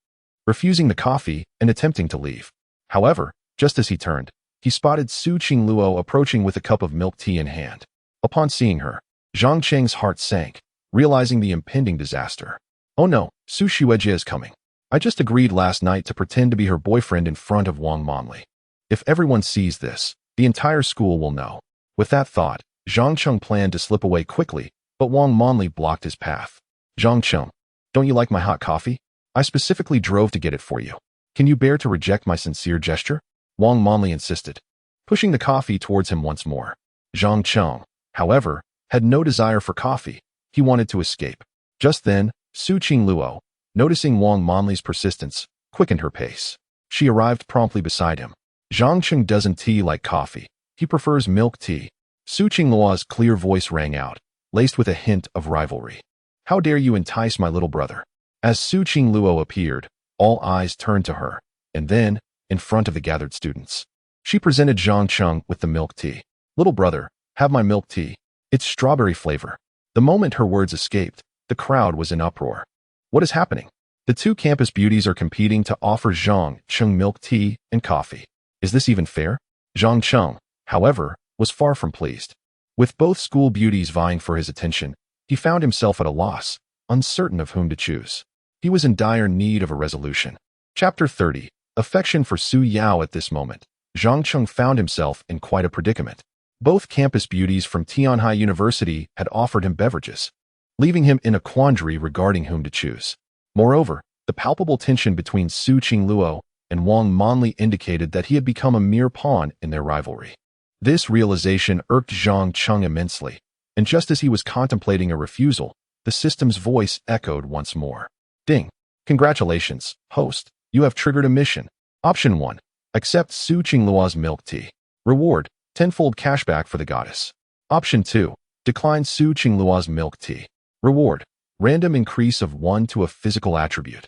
refusing the coffee and attempting to leave. However, just as he turned, he spotted Su Qingluo approaching with a cup of milk tea in hand. Upon seeing her, Zhang Cheng's heart sank, realizing the impending disaster. Oh no, Su Xuejia is coming. I just agreed last night to pretend to be her boyfriend in front of Wang Monli. If everyone sees this, the entire school will know. With that thought, Zhang Cheng planned to slip away quickly, but Wang Monli blocked his path. Zhang Cheng, don't you like my hot coffee? I specifically drove to get it for you. Can you bear to reject my sincere gesture? Wang Monli insisted, pushing the coffee towards him once more. Zhang Cheng, however, had no desire for coffee. He wanted to escape. Just then, Su Qingluo, noticing Wang Monli's persistence, quickened her pace. She arrived promptly beside him. Zhang Cheng doesn't like coffee. He prefers milk tea. Su Qingluo's clear voice rang out, laced with a hint of rivalry. How dare you entice my little brother? As Su Qingluo appeared, all eyes turned to her, and then, in front of the gathered students, she presented Zhang Cheng with the milk tea. Little brother, have my milk tea. It's strawberry flavor. The moment her words escaped, the crowd was in uproar. What is happening? The two campus beauties are competing to offer Zhang Cheng milk tea and coffee. Is this even fair? Zhang Cheng, however, was far from pleased. With both school beauties vying for his attention, he found himself at a loss, uncertain of whom to choose. He was in dire need of a resolution. Chapter 30. Affection for Su Yao. At this moment, Zhang Cheng found himself in quite a predicament. Both campus beauties from Tianhai University had offered him beverages, leaving him in a quandary regarding whom to choose. Moreover, the palpable tension between Su Qingluo and Wang Monli indicated that he had become a mere pawn in their rivalry. This realization irked Zhang Cheng immensely, and just as he was contemplating a refusal, the system's voice echoed once more. Ding! Congratulations, host. You have triggered a mission. Option 1. Accept Su Qingluo's milk tea. Reward: tenfold cashback for the goddess. Option 2. Decline Su Qingluo's milk tea. Reward: random increase of 1 to a physical attribute.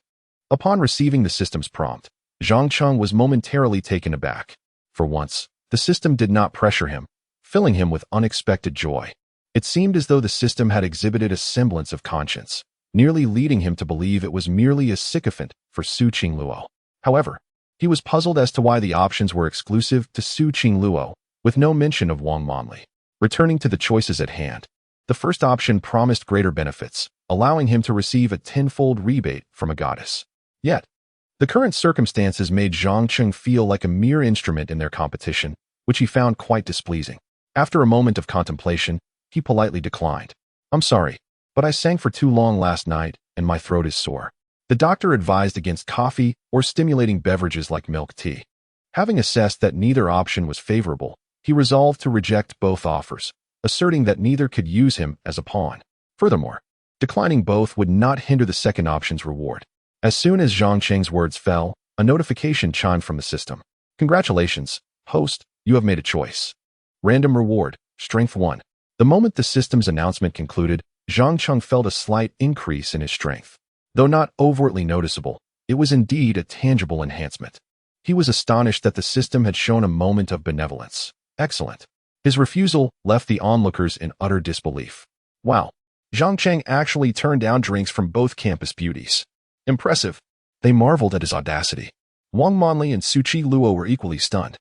Upon receiving the system's prompt, Zhang Cheng was momentarily taken aback. For once, the system did not pressure him, filling him with unexpected joy. It seemed as though the system had exhibited a semblance of conscience, nearly leading him to believe it was merely a sycophant for Su Qingluo. However, He was puzzled as to why the options were exclusive to Su Qingluo, with no mention of Wang Manli. Returning to the choices at hand, the first option promised greater benefits, allowing him to receive a tenfold rebate from a goddess. Yet, the current circumstances made Zhang Cheng feel like a mere instrument in their competition, which he found quite displeasing. After a moment of contemplation, he politely declined. "I'm sorry, but I sang for too long last night, and my throat is sore." The doctor advised against coffee or stimulating beverages like milk tea. Having assessed that neither option was favorable, he resolved to reject both offers, asserting that neither could use him as a pawn. Furthermore, declining both would not hinder the second option's reward. As soon as Zhang Cheng's words fell, a notification chimed from the system. "Congratulations, host, you have made a choice. Random reward, Strength 1. The moment the system's announcement concluded, Zhang Cheng felt a slight increase in his strength. Though not overtly noticeable, it was indeed a tangible enhancement. He was astonished that the system had shown a moment of benevolence. Excellent. His refusal left the onlookers in utter disbelief. Wow. Zhang Cheng actually turned down drinks from both campus beauties. Impressive. They marveled at his audacity. Wang Manli and Su Qingluo were equally stunned,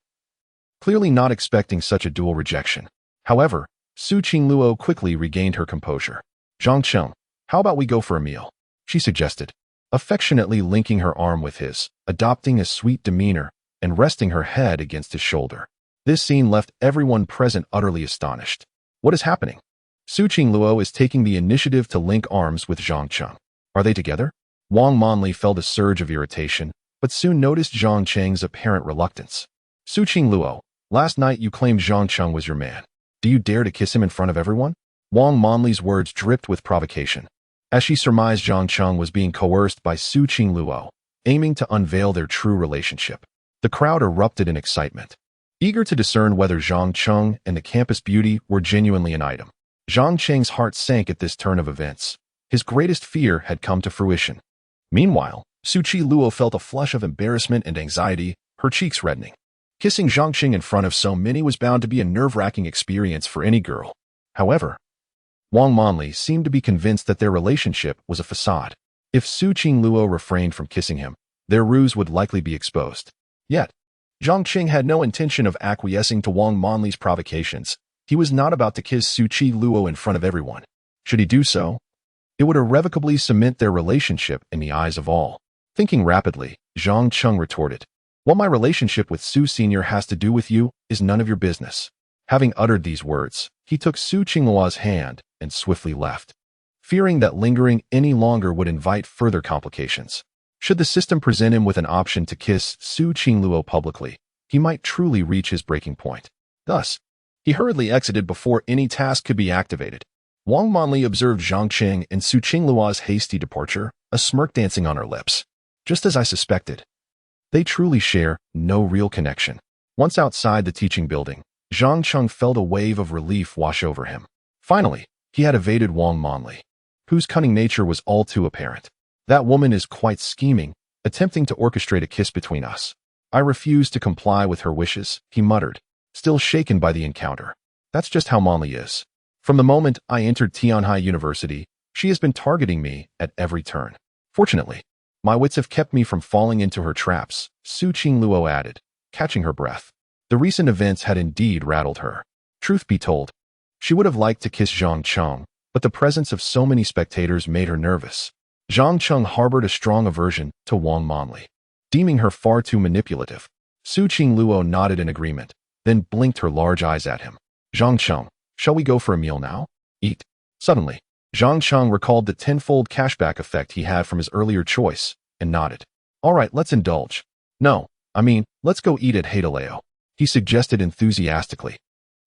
clearly not expecting such a dual rejection. However, Su Qingluo quickly regained her composure. "Zhang Cheng, how about we go for a meal?" she suggested, affectionately linking her arm with his, adopting a sweet demeanor, and resting her head against his shoulder. This scene left everyone present utterly astonished. What is happening? Su Qingluo is taking the initiative to link arms with Zhang Cheng. Are they together? Wang Manli felt a surge of irritation, but soon noticed Zhang Cheng's apparent reluctance. "Su Qingluo, last night you claimed Zhang Cheng was your man. Do you dare to kiss him in front of everyone?" Wang Manli's words dripped with provocation, as she surmised Zhang Cheng was being coerced by Su Qingluo, aiming to unveil their true relationship. The crowd erupted in excitement, eager to discern whether Zhang Cheng and the campus beauty were genuinely an item. Zhang Cheng's heart sank at this turn of events. His greatest fear had come to fruition. Meanwhile, Su Qingluo felt a flush of embarrassment and anxiety, her cheeks reddening. Kissing Zhang Cheng in front of so many was bound to be a nerve-wracking experience for any girl. However, Wang Manli seemed to be convinced that their relationship was a facade. If Su Qingluo refrained from kissing him, their ruse would likely be exposed. Yet, Zhang Cheng had no intention of acquiescing to Wang Manli's provocations. He was not about to kiss Su Qingluo in front of everyone. Should he do so, it would irrevocably cement their relationship in the eyes of all. Thinking rapidly, Zhang Cheng retorted, "What my relationship with Su Senior has to do with you is none of your business." Having uttered these words, he took Su Qingluo's hand and swiftly left, fearing that lingering any longer would invite further complications. Should the system present him with an option to kiss Su Qingluo publicly, he might truly reach his breaking point. Thus, he hurriedly exited before any task could be activated. Wang Manli observed Zhang Cheng and Su Qingluo's hasty departure, a smirk dancing on her lips. Just as I suspected, they truly share no real connection. Once outside the teaching building, Zhang Cheng felt a wave of relief wash over him. Finally, he had evaded Wang Manli, whose cunning nature was all too apparent. "That woman is quite scheming, attempting to orchestrate a kiss between us. I refuse to comply with her wishes," he muttered, still shaken by the encounter. "That's just how Manli is. From the moment I entered Tianhai University, she has been targeting me at every turn. Fortunately, my wits have kept me from falling into her traps," Su Qingluo added, catching her breath. The recent events had indeed rattled her. Truth be told, she would have liked to kiss Zhang Cheng, but the presence of so many spectators made her nervous. Zhang Cheng harbored a strong aversion to Wang Manli, deeming her far too manipulative. Su Qingluo nodded in agreement, then blinked her large eyes at him. "Zhang Cheng, shall we go for a meal now? Eat." Suddenly, Zhang Cheng recalled the tenfold cashback effect he had from his earlier choice, and nodded. "All right, let's indulge. No, let's go eat at Hadaleo," he suggested enthusiastically,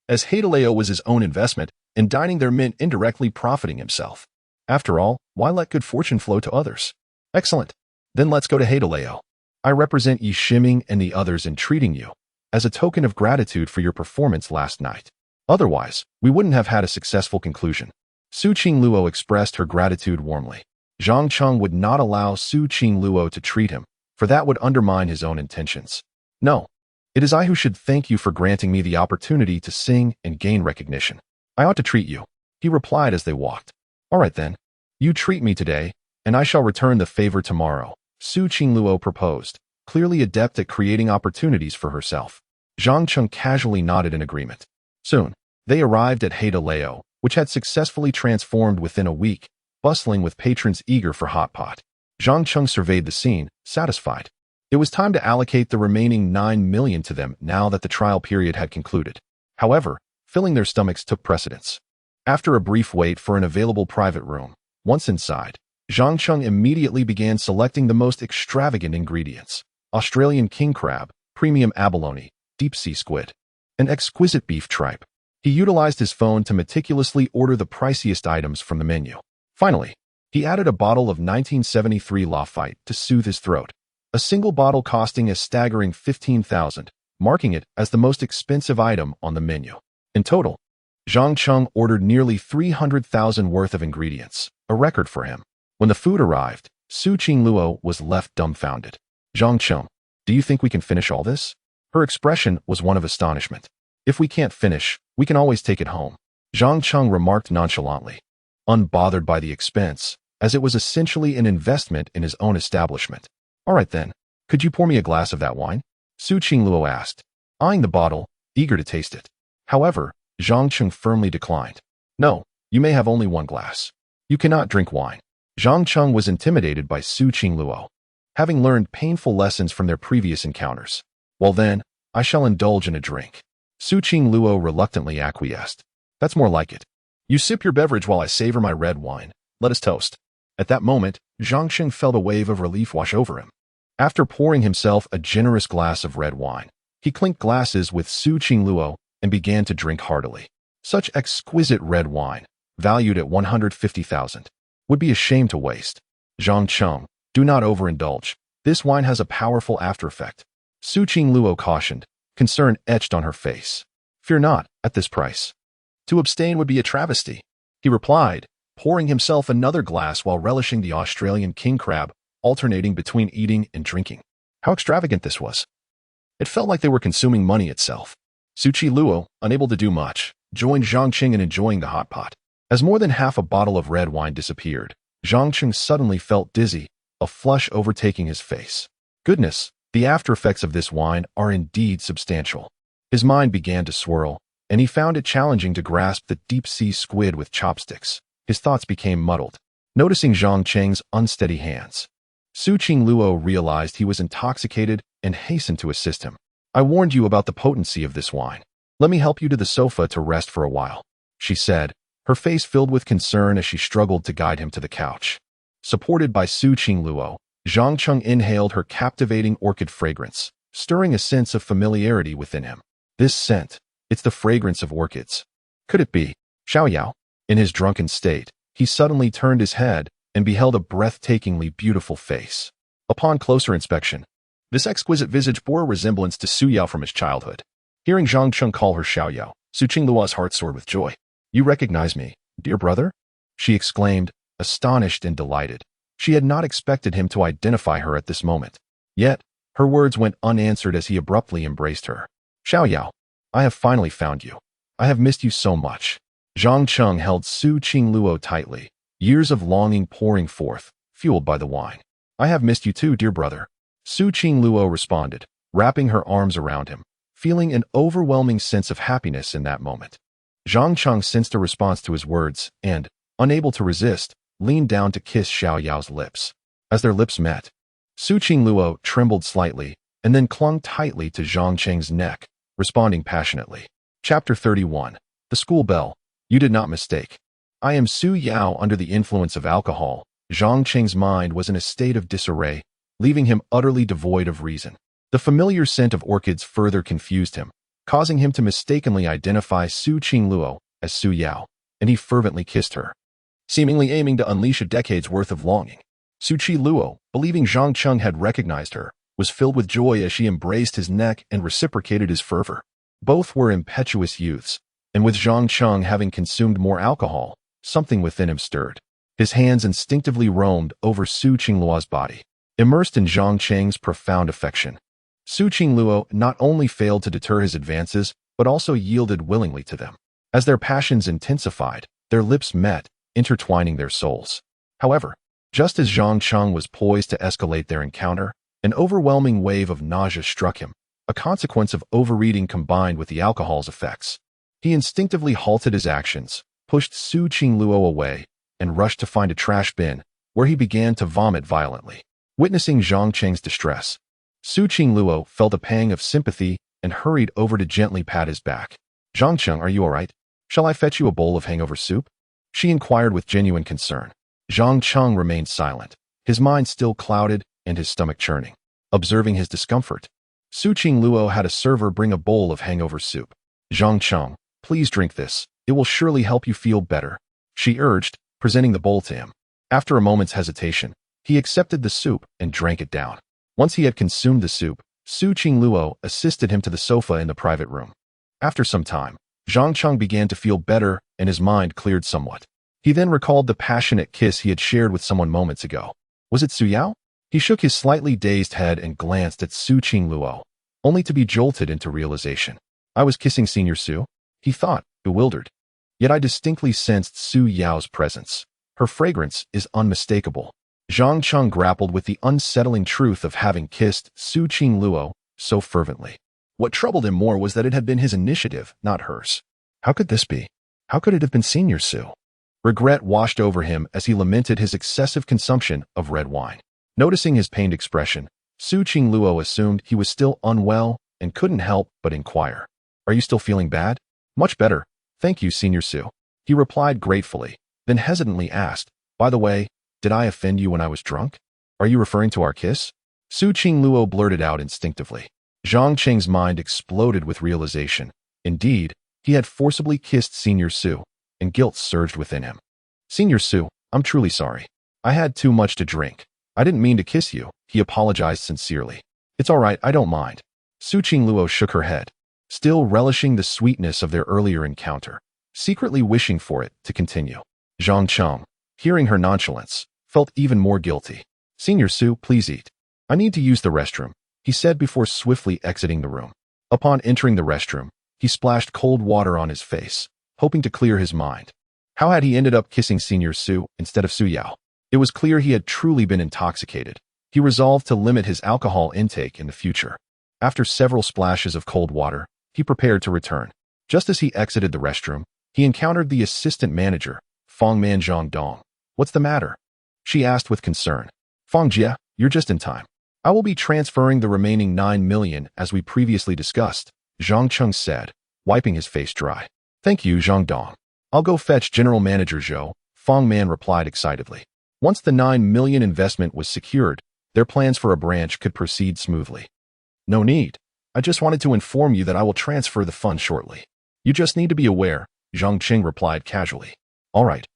as Hadaleo was his own investment, and dining there meant indirectly profiting himself. After all, why let good fortune flow to others? "Excellent. Then let's go to Hadaleo. I represent Yi Shiming and the others in treating you, as a token of gratitude for your performance last night. Otherwise, we wouldn't have had a successful conclusion." Su Qingluo expressed her gratitude warmly. Zhang Cheng would not allow Su Qingluo to treat him, for that would undermine his own intentions. "No, it is I who should thank you for granting me the opportunity to sing and gain recognition. I ought to treat you," he replied as they walked. "All right then, you treat me today, and I shall return the favor tomorrow," Su Qingluo proposed, clearly adept at creating opportunities for herself. Zhang Cheng casually nodded in agreement. Soon, they arrived at Haida-Leo, which had successfully transformed within a week, bustling with patrons eager for hot pot. Zhang Cheng surveyed the scene, satisfied. It was time to allocate the remaining 9 million to them now that the trial period had concluded. However, filling their stomachs took precedence. After a brief wait for an available private room, once inside, Zhang Cheng immediately began selecting the most extravagant ingredients: Australian king crab, premium abalone, deep-sea squid, and exquisite beef tripe. He utilized his phone to meticulously order the priciest items from the menu. Finally, he added a bottle of 1973 Lafite to soothe his throat, a single bottle costing a staggering 15,000, marking it as the most expensive item on the menu. In total, Zhang Cheng ordered nearly 300,000 worth of ingredients, a record for him. When the food arrived, Su Qingluo was left dumbfounded. Zhang Cheng, do you think we can finish all this? Her expression was one of astonishment. If we can't finish, we can always take it home, Zhang Cheng remarked nonchalantly, unbothered by the expense, as it was essentially an investment in his own establishment. All right then, could you pour me a glass of that wine? Su Qingluo asked, eyeing the bottle, eager to taste it. However, Zhang Cheng firmly declined. No, you may have only one glass. You cannot drink wine. Zhang Cheng was intimidated by Su Qingluo, having learned painful lessons from their previous encounters. Well then, I shall indulge in a drink. Su Qingluo reluctantly acquiesced. That's more like it. You sip your beverage while I savor my red wine. Let us toast. At that moment, Zhang Cheng felt a wave of relief wash over him. After pouring himself a generous glass of red wine, he clinked glasses with Su Qingluo and began to drink heartily. Such exquisite red wine, valued at 150,000, would be a shame to waste. Zhang Cheng, do not overindulge. This wine has a powerful after effect. Su Qingluo cautioned, concern etched on her face. Fear not, at this price. To abstain would be a travesty, he replied, pouring himself another glass while relishing the Australian king crab, alternating between eating and drinking. How extravagant this was. It felt like they were consuming money itself. Su Qingluo, unable to do much, joined Zhang Cheng in enjoying the hot pot. As more than half a bottle of red wine disappeared, Zhang Cheng suddenly felt dizzy, a flush overtaking his face. Goodness, the after effects of this wine are indeed substantial. His mind began to swirl, and he found it challenging to grasp the deep-sea squid with chopsticks. His thoughts became muddled. Noticing Zhang Cheng's unsteady hands, Su Qingluo realized he was intoxicated and hastened to assist him. I warned you about the potency of this wine. Let me help you to the sofa to rest for a while, she said, her face filled with concern as she struggled to guide him to the couch. Supported by Su Qingluo, Zhang Cheng inhaled her captivating orchid fragrance, stirring a sense of familiarity within him. This scent, it's the fragrance of orchids. Could it be Xiaoyao? In his drunken state, he suddenly turned his head and beheld a breathtakingly beautiful face. Upon closer inspection, this exquisite visage bore a resemblance to Su Yao from his childhood. Hearing Zhang Cheng call her Xiaoyao, Su Qingluo's heart soared with joy. You recognize me, dear brother? She exclaimed, astonished and delighted. She had not expected him to identify her at this moment. Yet, her words went unanswered as he abruptly embraced her. Xiaoyao, I have finally found you. I have missed you so much. Zhang Cheng held Su Qingluo tightly, years of longing pouring forth, fueled by the wine. I have missed you too, dear brother. Su Qingluo responded, wrapping her arms around him, feeling an overwhelming sense of happiness in that moment. Zhang Cheng sensed a response to his words and, unable to resist, leaned down to kiss Xiaoyao's lips. As their lips met, Su Qingluo trembled slightly and then clung tightly to Zhang Cheng's neck, responding passionately. Chapter 31. The School Bell. You did not mistake. I am Su Yao under the influence of alcohol. Zhang Cheng's mind was in a state of disarray, leaving him utterly devoid of reason. The familiar scent of orchids further confused him, causing him to mistakenly identify Su Qingluo as Su Yao, and he fervently kissed her, seemingly aiming to unleash a decade's worth of longing. Su Qingluo, believing Zhang Cheng had recognized her, was filled with joy as she embraced his neck and reciprocated his fervor. Both were impetuous youths, and with Zhang Cheng having consumed more alcohol, something within him stirred. His hands instinctively roamed over Su Qingluo's body, immersed in Zhang Cheng's profound affection. Su Qingluo not only failed to deter his advances, but also yielded willingly to them. As their passions intensified, their lips met, intertwining their souls. However, just as Zhang Cheng was poised to escalate their encounter, An overwhelming wave of nausea struck him, a consequence of overeating combined with the alcohol's effects. He instinctively halted his actions, pushed Su Qingluo away, and rushed to find a trash bin, where he began to vomit violently. Witnessing Zhang Cheng's distress, Su Qingluo felt a pang of sympathy and hurried over to gently pat his back. "Zhang Cheng, are you all right? Shall I fetch you a bowl of hangover soup?" she inquired with genuine concern. Zhang Cheng remained silent, his mind still clouded and his stomach churning. Observing his discomfort, Su Qingluo had a server bring a bowl of hangover soup. "Zhang Cheng, please drink this. It will surely help you feel better," she urged, presenting the bowl to him. After a moment's hesitation, he accepted the soup and drank it down. Once he had consumed the soup, Su Qingluo assisted him to the sofa in the private room. After some time, Zhang Cheng began to feel better and his mind cleared somewhat. He then recalled the passionate kiss he had shared with someone moments ago. Was it Su Yao? He shook his slightly dazed head and glanced at Su Qingluo, only to be jolted into realization. "I was kissing Senior Su," he thought, bewildered. Yet I distinctly sensed Su Yao's presence. Her fragrance is unmistakable. Zhang Cheng grappled with the unsettling truth of having kissed Su Qingluo so fervently. What troubled him more was that it had been his initiative, not hers. How could this be? How could it have been Senior Su? Regret washed over him as he lamented his excessive consumption of red wine. Noticing his pained expression, Su Qingluo assumed he was still unwell and couldn't help but inquire. "Are you still feeling bad?" "Much better, thank you, Senior Su," he replied gratefully, then hesitantly asked, "By the way, did I offend you when I was drunk? Are you referring to our kiss?" Su Qingluo blurted out instinctively. Zhang Cheng's mind exploded with realization. Indeed, he had forcibly kissed Senior Su, and guilt surged within him. "Senior Su, I'm truly sorry. I had too much to drink. I didn't mean to kiss you," he apologized sincerely. "It's all right, I don't mind." Su Qingluo shook her head, still relishing the sweetness of their earlier encounter, secretly wishing for it to continue. Zhang Cheng, hearing her nonchalance, felt even more guilty. "Senior Su, please eat. I need to use the restroom," he said before swiftly exiting the room. Upon entering the restroom, he splashed cold water on his face, hoping to clear his mind. How had he ended up kissing Senior Su instead of Su Yao? It was clear he had truly been intoxicated. He resolved to limit his alcohol intake in the future. After several splashes of cold water, he prepared to return. Just as he exited the restroom, he encountered the assistant manager, Fangman Zhangdong. "What's the matter?" she asked with concern. "Fang Jie, you're just in time. I will be transferring the remaining 9 million as we previously discussed," Zhang Cheng said, wiping his face dry. "Thank you, Zhangdong. I'll go fetch General Manager Zhou," Fangman replied excitedly. Once the 9 million investment was secured, their plans for a branch could proceed smoothly. "No need. I just wanted to inform you that I will transfer the funds shortly. You just need to be aware," Zhang Cheng replied casually. "All right.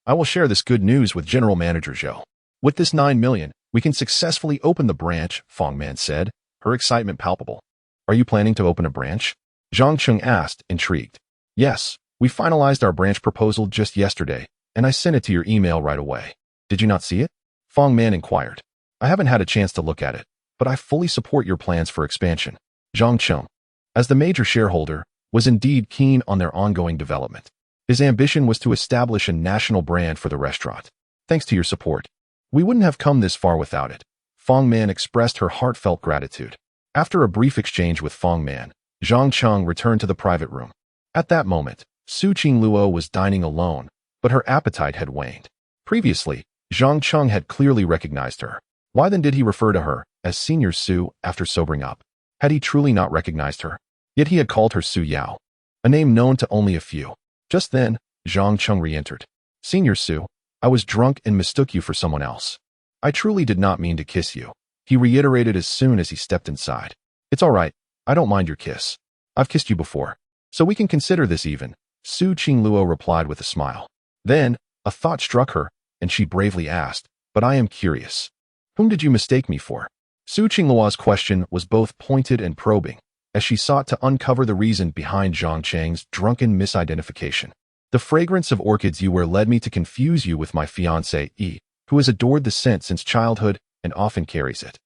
I will share this good news with General Manager Zhou. With this 9 million, we can successfully open the branch," Fangman said, her excitement palpable. "Are you planning to open a branch?" Zhang Cheng asked, intrigued. "Yes, we finalized our branch proposal just yesterday, and I sent it to your email right away. Did you not see it?" Fangman inquired. "I haven't had a chance to look at it, but I fully support your plans for expansion." Zhang Cheng, as the major shareholder, was indeed keen on their ongoing development. His ambition was to establish a national brand for the restaurant. "Thanks to your support, we wouldn't have come this far without it." Fangman expressed her heartfelt gratitude. After a brief exchange with Fangman, Zhang Cheng returned to the private room. At that moment, Su Qingluo was dining alone, but her appetite had waned. Previously, Zhang Cheng had clearly recognized her. Why then did he refer to her as Senior Su after sobering up? Had he truly not recognized her? Yet he had called her Su Yao, a name known to only a few. Just then, Zhang Cheng re-entered. "Senior Su, I was drunk and mistook you for someone else. I truly did not mean to kiss you," he reiterated as soon as he stepped inside. "It's all right. I don't mind your kiss. I've kissed you before, so we can consider this even," Su Qingluo replied with a smile. Then, a thought struck her, and she bravely asked, "But I am curious. Whom did you mistake me for?" Su Qingluo's question was both pointed and probing, as she sought to uncover the reason behind Zhang Cheng's drunken misidentification. "The fragrance of orchids you wear led me to confuse you with my fiancée, who has adored the scent since childhood and often carries it.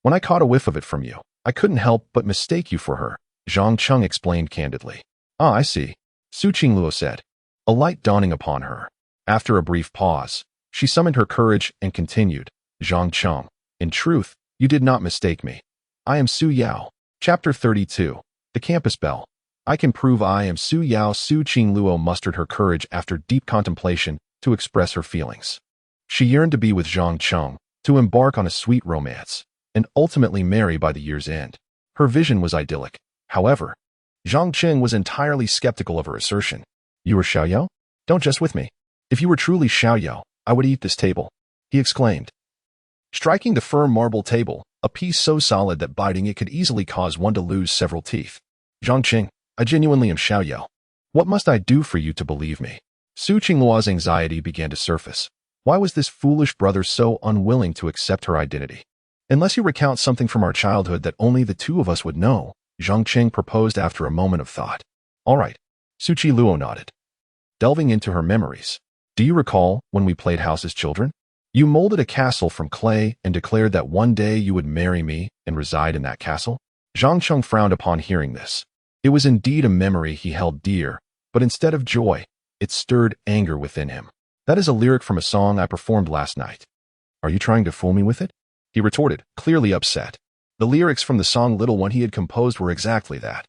When I caught a whiff of it from you, I couldn't help but mistake you for her," Zhang Cheng explained candidly. "Ah, I see," Su Qingluo said, a light dawning upon her. After a brief pause, she summoned her courage and continued, "Zhang Cheng, in truth, You did not mistake me. I am Su Yao. Chapter 32. The Campus Bell. I can prove I am Su Yao. Su Qingluo mustered her courage after deep contemplation to express her feelings. She yearned to be with Zhang Cheng, to embark on a sweet romance, and ultimately marry by the year's end. Her vision was idyllic. However, Zhang Cheng was entirely skeptical of her assertion. You are Xiaoyao? Don't jest with me. If you were truly Xiaoyao, I would eat this table, he exclaimed. Striking the firm marble table, a piece so solid that biting it could easily cause one to lose several teeth. Zhang Cheng, I genuinely am Xiaoyao. What must I do for you to believe me? Su Qingluo's anxiety began to surface. Why was this foolish brother so unwilling to accept her identity? Unless you recount something from our childhood that only the two of us would know, Zhang Cheng proposed after a moment of thought. All right. Su Qingluo nodded. Delving into her memories. Do you recall when we played house as children? You molded a castle from clay and declared that one day you would marry me and reside in that castle? Zhang Cheng frowned upon hearing this. It was indeed a memory he held dear, but instead of joy, it stirred anger within him. That is a lyric from a song I performed last night. Are you trying to fool me with it? He retorted, clearly upset. The lyrics from the song Little One he had composed were exactly that.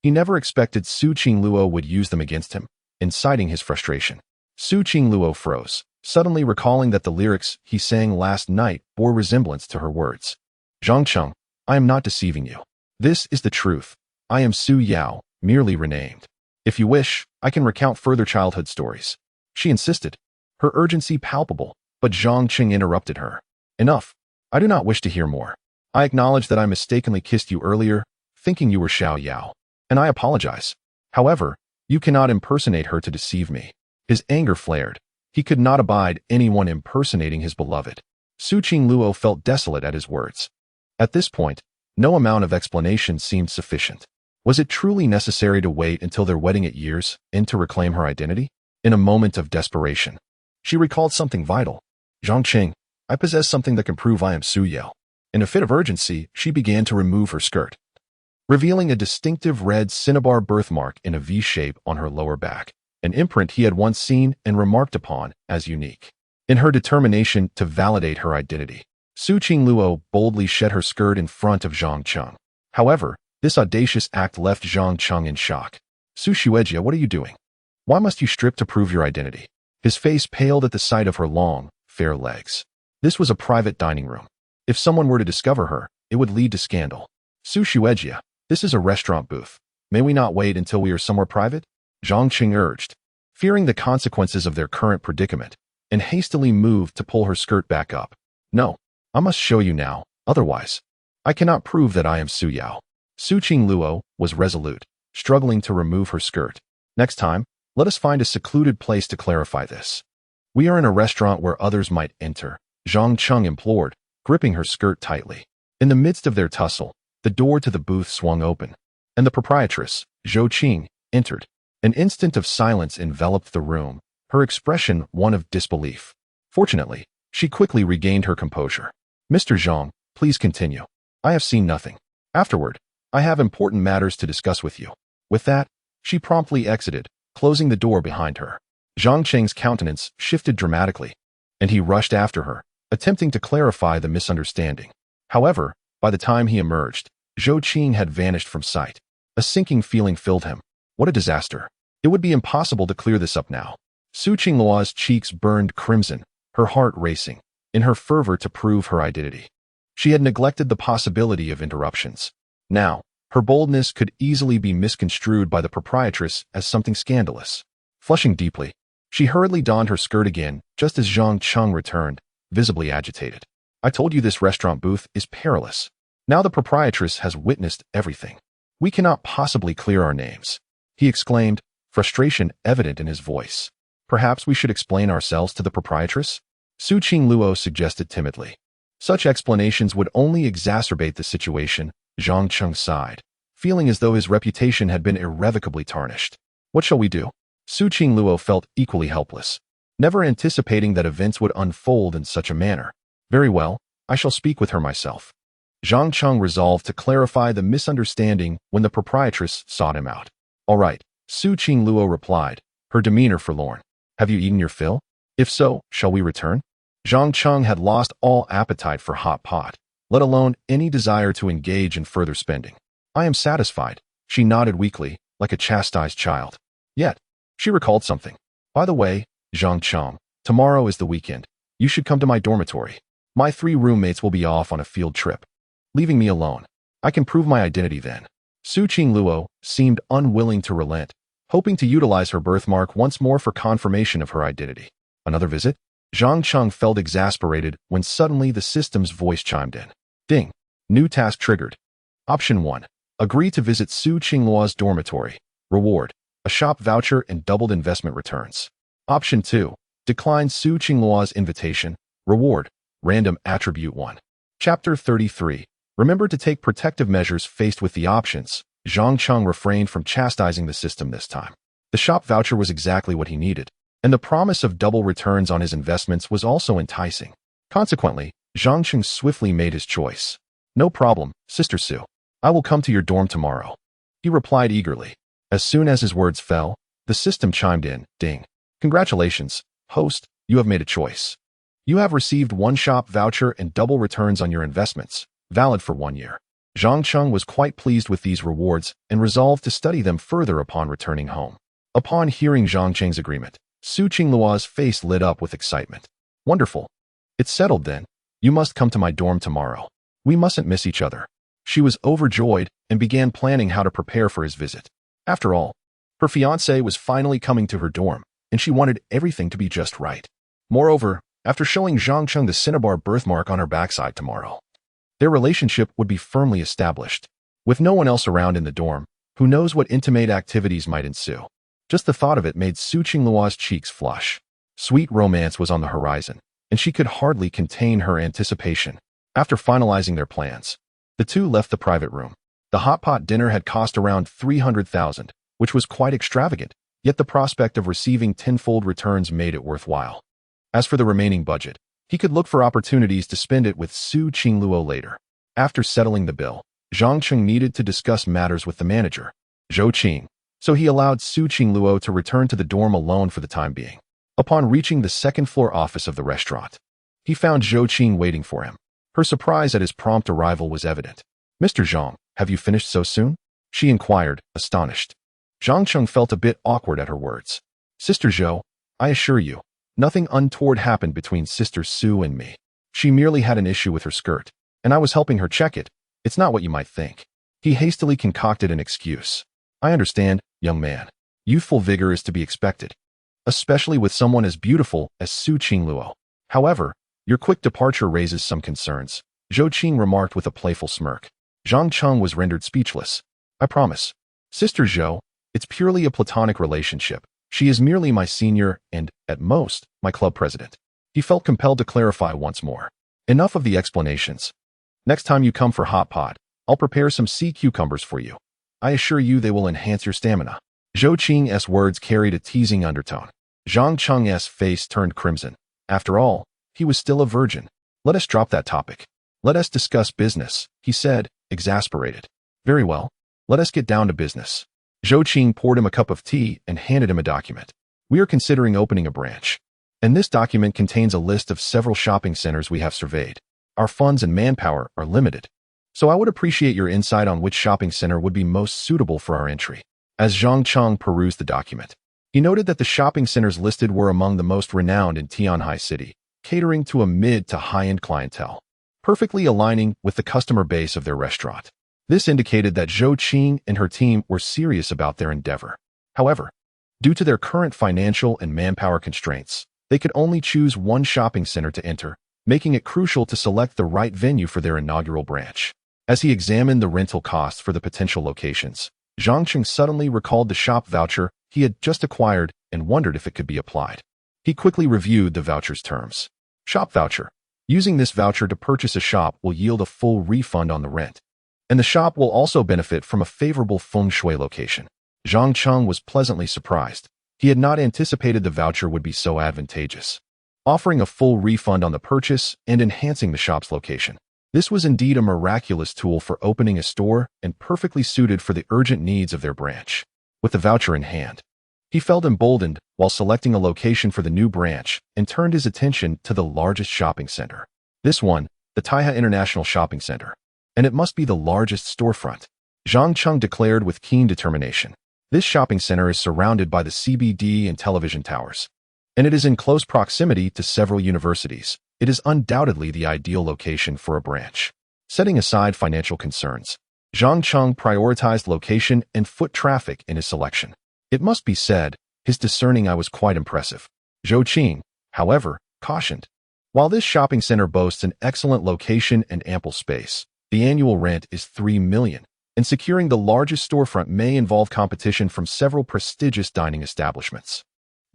He never expected Su Qingluo would use them against him, inciting his frustration. Su Qingluo froze, suddenly recalling that the lyrics he sang last night bore resemblance to her words. Zhang Cheng, I am not deceiving you. This is the truth. I am Su Yao, merely renamed. If you wish, I can recount further childhood stories. She insisted, her urgency palpable, but Zhang Cheng interrupted her. Enough. I do not wish to hear more. I acknowledge that I mistakenly kissed you earlier, thinking you were Xiaoyao, and I apologize. However, you cannot impersonate her to deceive me. His anger flared. He could not abide anyone impersonating his beloved. Su Qingluo felt desolate at his words. At this point, no amount of explanation seemed sufficient. Was it truly necessary to wait until their wedding at years end to reclaim her identity? In a moment of desperation, she recalled something vital. Zhang Cheng, I possess something that can prove I am Su Yao. In a fit of urgency, she began to remove her skirt, revealing a distinctive red cinnabar birthmark in a V shape on her lower back, an imprint he had once seen and remarked upon as unique. In her determination to validate her identity, Su Qingluo boldly shed her skirt in front of Zhang Cheng. However, this audacious act left Zhang Cheng in shock. Su Xuejia, what are you doing? Why must you strip to prove your identity? His face paled at the sight of her long, fair legs. This was a private dining room. If someone were to discover her, it would lead to scandal. Su Xuejia, this is a restaurant booth. May we not wait until we are somewhere private? Zhang Cheng urged, fearing the consequences of their current predicament, and hastily moved to pull her skirt back up. No, I must show you now, otherwise, I cannot prove that I am Su Yao. Su Qingluo was resolute, struggling to remove her skirt. Next time, let us find a secluded place to clarify this. We are in a restaurant where others might enter, Zhang Cheng implored, gripping her skirt tightly. In the midst of their tussle, the door to the booth swung open, and the proprietress, Zhou Qing, entered. An instant of silence enveloped the room, her expression one of disbelief. Fortunately, she quickly regained her composure. Mr. Zhang, please continue. I have seen nothing. Afterward, I have important matters to discuss with you. With that, she promptly exited, closing the door behind her. Zhang Cheng's countenance shifted dramatically, and he rushed after her, attempting to clarify the misunderstanding. However, by the time he emerged, Zhou Qing had vanished from sight. A sinking feeling filled him. What a disaster. It would be impossible to clear this up now. Su Qingluo's cheeks burned crimson, her heart racing, in her fervor to prove her identity. She had neglected the possibility of interruptions. Now, her boldness could easily be misconstrued by the proprietress as something scandalous. Flushing deeply, she hurriedly donned her skirt again, just as Zhang Cheng returned, visibly agitated. I told you this restaurant booth is perilous. Now the proprietress has witnessed everything. We cannot possibly clear our names, he exclaimed, frustration evident in his voice. Perhaps we should explain ourselves to the proprietress? Su Qingluo suggested timidly. Such explanations would only exacerbate the situation, Zhang Cheng sighed, feeling as though his reputation had been irrevocably tarnished. What shall we do? Su Qingluo felt equally helpless, never anticipating that events would unfold in such a manner. Very well, I shall speak with her myself. Zhang Cheng resolved to clarify the misunderstanding when the proprietress sought him out. All right, Su Qingluo replied, her demeanor forlorn. Have you eaten your fill? If so, shall we return? Zhang Cheng had lost all appetite for hot pot, let alone any desire to engage in further spending. I am satisfied, she nodded weakly, like a chastised child. Yet, she recalled something. By the way, Zhang Cheng, tomorrow is the weekend. You should come to my dormitory. My 3 roommates will be off on a field trip, leaving me alone. I can prove my identity then. Su Qingluo seemed unwilling to relent, hoping to utilize her birthmark once more for confirmation of her identity. Another visit? Zhang Cheng felt exasperated when suddenly the system's voice chimed in. Ding. New task triggered. Option 1. Agree to visit Su Qingluo's dormitory. Reward. A shop voucher and doubled investment returns. Option 2. Decline Su Qingluo's invitation. Reward. Random attribute 1. Chapter 33. Remember to take protective measures faced with the options. Zhang Cheng refrained from chastising the system this time. The shop voucher was exactly what he needed, and the promise of double returns on his investments was also enticing. Consequently, Zhang Cheng swiftly made his choice. No problem, Sister Su. I will come to your dorm tomorrow. He replied eagerly. As soon as his words fell, the system chimed in. Ding. Congratulations, host, you have made a choice. You have received 1 shop voucher and double returns on your investments, valid for 1 year. Zhang Cheng was quite pleased with these rewards and resolved to study them further upon returning home. Upon hearing Zhang Cheng's agreement, Su Qingluo's face lit up with excitement. Wonderful. It's settled then. You must come to my dorm tomorrow. We mustn't miss each other. She was overjoyed and began planning how to prepare for his visit. After all, her fiancé was finally coming to her dorm, and she wanted everything to be just right. Moreover, after showing Zhang Cheng the cinnabar birthmark on her backside tomorrow, their relationship would be firmly established. With no one else around in the dorm, who knows what intimate activities might ensue. Just the thought of it made Su Qingluo's cheeks flush. Sweet romance was on the horizon, and she could hardly contain her anticipation. After finalizing their plans, the two left the private room. The hot pot dinner had cost around 300,000, which was quite extravagant, yet the prospect of receiving tenfold returns made it worthwhile. As for the remaining budget, he could look for opportunities to spend it with Su Qingluo later. After settling the bill, Zhang Cheng needed to discuss matters with the manager, Zhou Qing, so he allowed Su Qingluo to return to the dorm alone for the time being. Upon reaching the second-floor office of the restaurant, he found Zhou Qing waiting for him. Her surprise at his prompt arrival was evident. Mr. Zhang, have you finished so soon? She inquired, astonished. Zhang Cheng felt a bit awkward at her words. Sister Zhou, I assure you, nothing untoward happened between Sister Su and me. She merely had an issue with her skirt, and I was helping her check it. It's not what you might think. He hastily concocted an excuse. I understand, young man. Youthful vigor is to be expected, especially with someone as beautiful as Su Qingluo. However, your quick departure raises some concerns, Zhou Qing remarked with a playful smirk. Zhang Cheng was rendered speechless. I promise. Sister Zhou, it's purely a platonic relationship. She is merely my senior and, at most, my club president. He felt compelled to clarify once more. Enough of the explanations. Next time you come for hot pot, I'll prepare some sea cucumbers for you. I assure you they will enhance your stamina. Zhou Qing's words carried a teasing undertone. Zhang Cheng's face turned crimson. After all, he was still a virgin. Let us drop that topic. Let us discuss business, he said, exasperated. Very well. Let us get down to business. Zhou Qing poured him a cup of tea and handed him a document. We are considering opening a branch, and this document contains a list of several shopping centers we have surveyed. Our funds and manpower are limited, so I would appreciate your insight on which shopping center would be most suitable for our entry. As Zhang Cheng perused the document, he noted that the shopping centers listed were among the most renowned in Tianhai City, catering to a mid to high-end clientele, perfectly aligning with the customer base of their restaurant. This indicated that Zhou Qing and her team were serious about their endeavor. However, due to their current financial and manpower constraints, they could only choose one shopping center to enter, making it crucial to select the right venue for their inaugural branch. As he examined the rental costs for the potential locations, Zhang Cheng suddenly recalled the shop voucher he had just acquired and wondered if it could be applied. He quickly reviewed the voucher's terms. Shop voucher. Using this voucher to purchase a shop will yield a full refund on the rent, and the shop will also benefit from a favorable feng shui location. Zhang Cheng was pleasantly surprised. He had not anticipated the voucher would be so advantageous, offering a full refund on the purchase and enhancing the shop's location. This was indeed a miraculous tool for opening a store and perfectly suited for the urgent needs of their branch. With the voucher in hand, he felt emboldened while selecting a location for the new branch and turned his attention to the largest shopping center. This one, the Taihe International Shopping Center. And it must be the largest storefront. Zhang Cheng declared with keen determination. This shopping center is surrounded by the CBD and television towers. And it is in close proximity to several universities. It is undoubtedly the ideal location for a branch. Setting aside financial concerns, Zhang Cheng prioritized location and foot traffic in his selection. It must be said, his discerning eye was quite impressive. Zhou Qing, however, cautioned. While this shopping center boasts an excellent location and ample space, the annual rent is $3 million, and securing the largest storefront may involve competition from several prestigious dining establishments.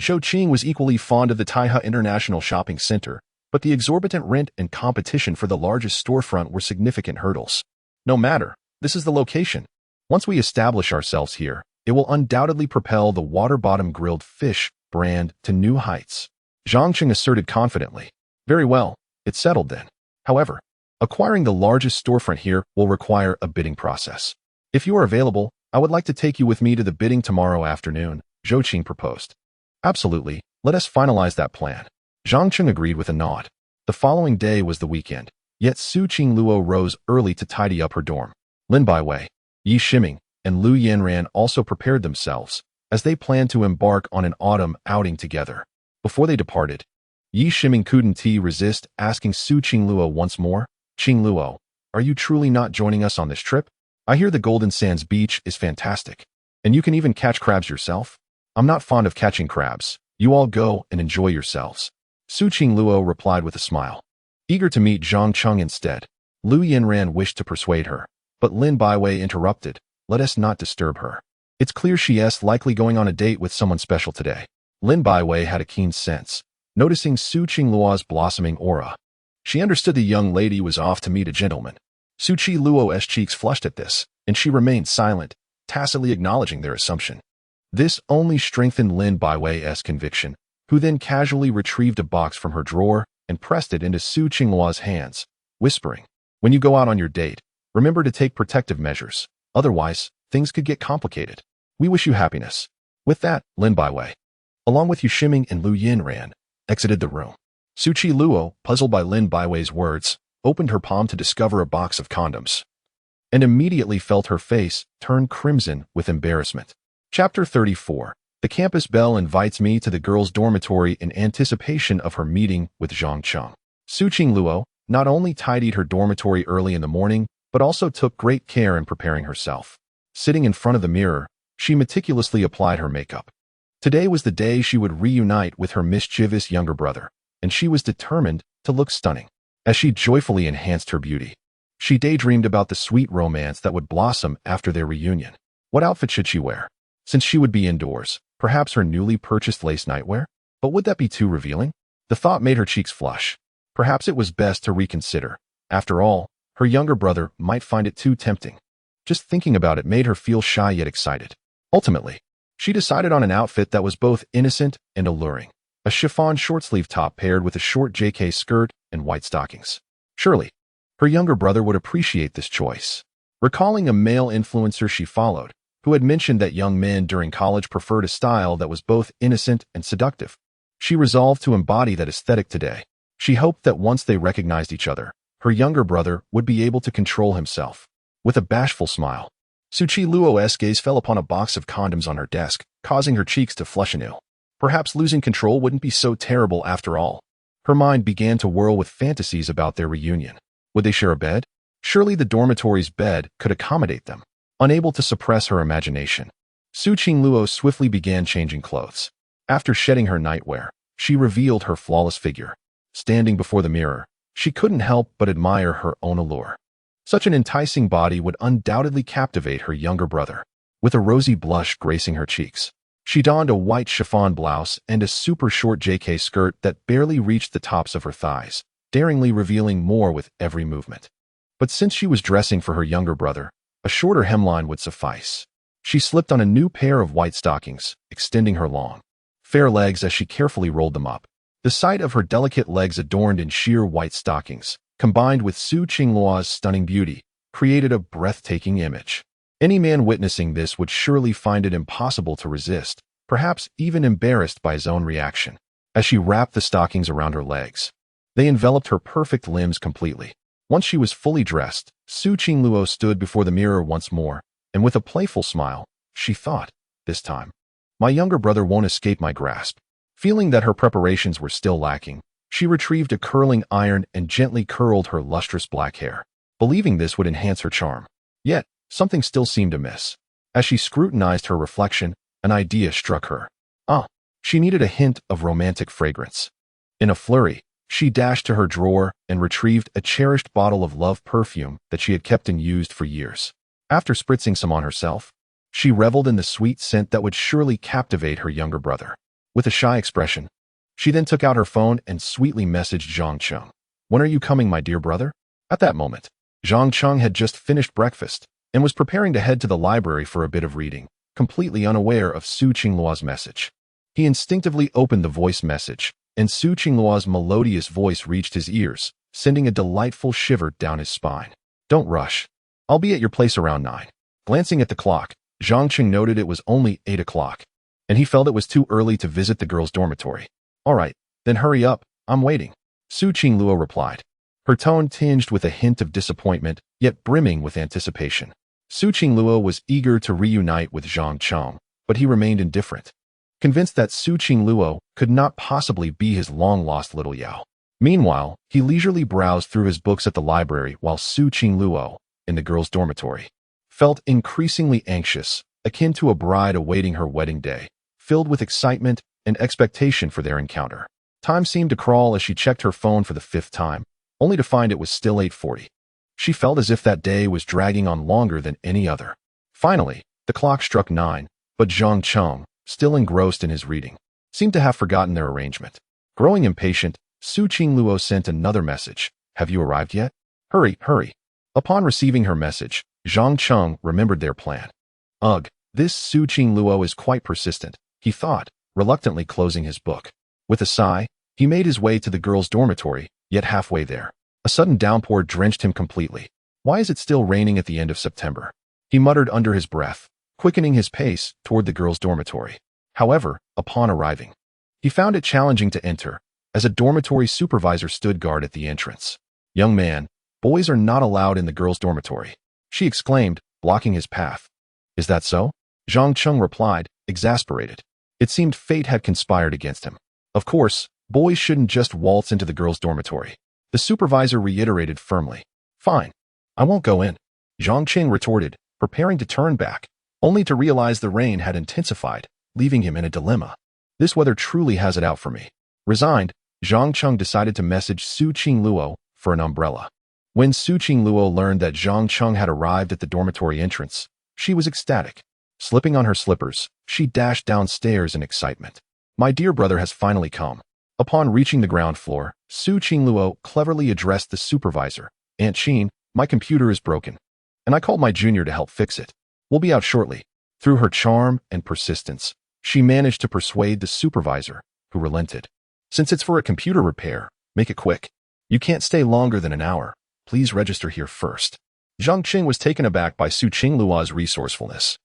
Zhou Qing was equally fond of the Taihe International Shopping Center, but the exorbitant rent and competition for the largest storefront were significant hurdles. No matter, this is the location. Once we establish ourselves here, it will undoubtedly propel the water-bottom grilled fish brand to new heights. Zhang Cheng asserted confidently. Very well, it's settled then. However, acquiring the largest storefront here will require a bidding process. If you are available, I would like to take you with me to the bidding tomorrow afternoon, Zhou Qing proposed. Absolutely, let us finalize that plan. Zhang Cheng agreed with a nod. The following day was the weekend, yet Su Qingluo rose early to tidy up her dorm. Lin Baiwei, Yi Shiming, and Lu Yanran also prepared themselves, as they planned to embark on an autumn outing together. Before they departed, Yi Shiming couldn't resist asking Su Qingluo once more, Qingluo, are you truly not joining us on this trip? I hear the Golden Sands beach is fantastic, and you can even catch crabs yourself. I'm not fond of catching crabs. You all go and enjoy yourselves. Su Qingluo replied with a smile. Eager to meet Zhang Cheng instead, Lu Yanran wished to persuade her, but Lin Baiwei interrupted. Let us not disturb her. It's clear she is likely going on a date with someone special today. Lin Baiwei had a keen sense, noticing Su Qingluo's blossoming aura. She understood the young lady was off to meet a gentleman. Su Qingluo's cheeks flushed at this, and she remained silent, tacitly acknowledging their assumption. This only strengthened Lin Baiwei's conviction, who then casually retrieved a box from her drawer and pressed it into Su Qingluo's hands, whispering, when you go out on your date, remember to take protective measures. Otherwise, things could get complicated. We wish you happiness. With that, Lin Baiwei, along with Yu Shiming and Lu Yanran, exited the room. Su Qingluo, puzzled by Lin Baiwei's words, opened her palm to discover a box of condoms, and immediately felt her face turn crimson with embarrassment. Chapter 34. The campus belle invites me to the girls' dormitory in anticipation of her meeting with Zhang Cheng. Su Qingluo not only tidied her dormitory early in the morning, but also took great care in preparing herself. Sitting in front of the mirror, she meticulously applied her makeup. Today was the day she would reunite with her mischievous younger brother, and she was determined to look stunning. As she joyfully enhanced her beauty, she daydreamed about the sweet romance that would blossom after their reunion. What outfit should she wear? Since she would be indoors, perhaps her newly purchased lace nightwear? But would that be too revealing? The thought made her cheeks flush. Perhaps it was best to reconsider. After all, her younger brother might find it too tempting. Just thinking about it made her feel shy yet excited. Ultimately, she decided on an outfit that was both innocent and alluring. A chiffon short-sleeve top paired with a short JK skirt and white stockings. Surely, her younger brother would appreciate this choice. Recalling a male influencer she followed, who had mentioned that young men during college preferred a style that was both innocent and seductive, she resolved to embody that aesthetic today. She hoped that once they recognized each other, her younger brother would be able to control himself. With a bashful smile, Su Qingluo's gaze fell upon a box of condoms on her desk, causing her cheeks to flush anew. Perhaps losing control wouldn't be so terrible after all. Her mind began to whirl with fantasies about their reunion. Would they share a bed? Surely the dormitory's bed could accommodate them. Unable to suppress her imagination, Su Qingluo swiftly began changing clothes. After shedding her nightwear, she revealed her flawless figure. Standing before the mirror, she couldn't help but admire her own allure. Such an enticing body would undoubtedly captivate her younger brother. With a rosy blush gracing her cheeks, she donned a white chiffon blouse and a super short JK skirt that barely reached the tops of her thighs, daringly revealing more with every movement. But since she was dressing for her younger brother, a shorter hemline would suffice. She slipped on a new pair of white stockings, extending her long, fair legs as she carefully rolled them up. The sight of her delicate legs adorned in sheer white stockings, combined with Su Qingluo's stunning beauty, created a breathtaking image. Any man witnessing this would surely find it impossible to resist, perhaps even embarrassed by his own reaction. As she wrapped the stockings around her legs, they enveloped her perfect limbs completely. Once she was fully dressed, Su Qingluo stood before the mirror once more, and with a playful smile, she thought, this time, my younger brother won't escape my grasp. Feeling that her preparations were still lacking, she retrieved a curling iron and gently curled her lustrous black hair, believing this would enhance her charm. Yet, something still seemed amiss. As she scrutinized her reflection, an idea struck her. She needed a hint of romantic fragrance. In a flurry, she dashed to her drawer and retrieved a cherished bottle of love perfume that she had kept and used for years. After spritzing some on herself, she reveled in the sweet scent that would surely captivate her younger brother. With a shy expression, she then took out her phone and sweetly messaged Zhang Cheng. When are you coming, my dear brother? At that moment, Zhang Cheng had just finished breakfast and was preparing to head to the library for a bit of reading, completely unaware of Su Qingluo's message. He instinctively opened the voice message, and Su Qingluo's melodious voice reached his ears, sending a delightful shiver down his spine. Don't rush. I'll be at your place around 9. Glancing at the clock, Zhang Cheng noted it was only 8 o'clock, and he felt it was too early to visit the girls' dormitory. All right, then hurry up, I'm waiting. Su Qingluo replied, her tone tinged with a hint of disappointment, yet brimming with anticipation. Su Qingluo was eager to reunite with Zhang Cheng, but he remained indifferent, convinced that Su Qingluo could not possibly be his long-lost little Yao. Meanwhile, he leisurely browsed through his books at the library while Su Qingluo, in the girls' dormitory, felt increasingly anxious, akin to a bride awaiting her wedding day, filled with excitement and expectation for their encounter. Time seemed to crawl as she checked her phone for the 5th time, only to find it was still 8:40. She felt as if that day was dragging on longer than any other. Finally, the clock struck 9, but Zhang Cheng, still engrossed in his reading, seemed to have forgotten their arrangement. Growing impatient, Su Qingluo sent another message. Have you arrived yet? Hurry, hurry. Upon receiving her message, Zhang Cheng remembered their plan. Ugh, this Su Qingluo is quite persistent, he thought, reluctantly closing his book. With a sigh, he made his way to the girls' dormitory, yet halfway there, a sudden downpour drenched him completely. Why is it still raining at the end of September? He muttered under his breath, quickening his pace toward the girls' dormitory. However, upon arriving, he found it challenging to enter, as a dormitory supervisor stood guard at the entrance. Young man, boys are not allowed in the girls' dormitory, she exclaimed, blocking his path. Is that so? Zhang Cheng replied, exasperated. It seemed fate had conspired against him. Of course, boys shouldn't just waltz into the girls' dormitory. The supervisor reiterated firmly. Fine. I won't go in. Zhang Cheng retorted, preparing to turn back, only to realize the rain had intensified, leaving him in a dilemma. This weather truly has it out for me. Resigned, Zhang Cheng decided to message Su Qingluo for an umbrella. When Su Qingluo learned that Zhang Cheng had arrived at the dormitory entrance, she was ecstatic. Slipping on her slippers, she dashed downstairs in excitement. My dear brother has finally come. Upon reaching the ground floor, Su Qingluo cleverly addressed the supervisor. Aunt Qin, my computer is broken, and I called my junior to help fix it. We'll be out shortly. Through her charm and persistence, she managed to persuade the supervisor, who relented. Since it's for a computer repair, make it quick. You can't stay longer than an hour. Please register here first. Zhang Qing was taken aback by Su Qingluo's resourcefulness.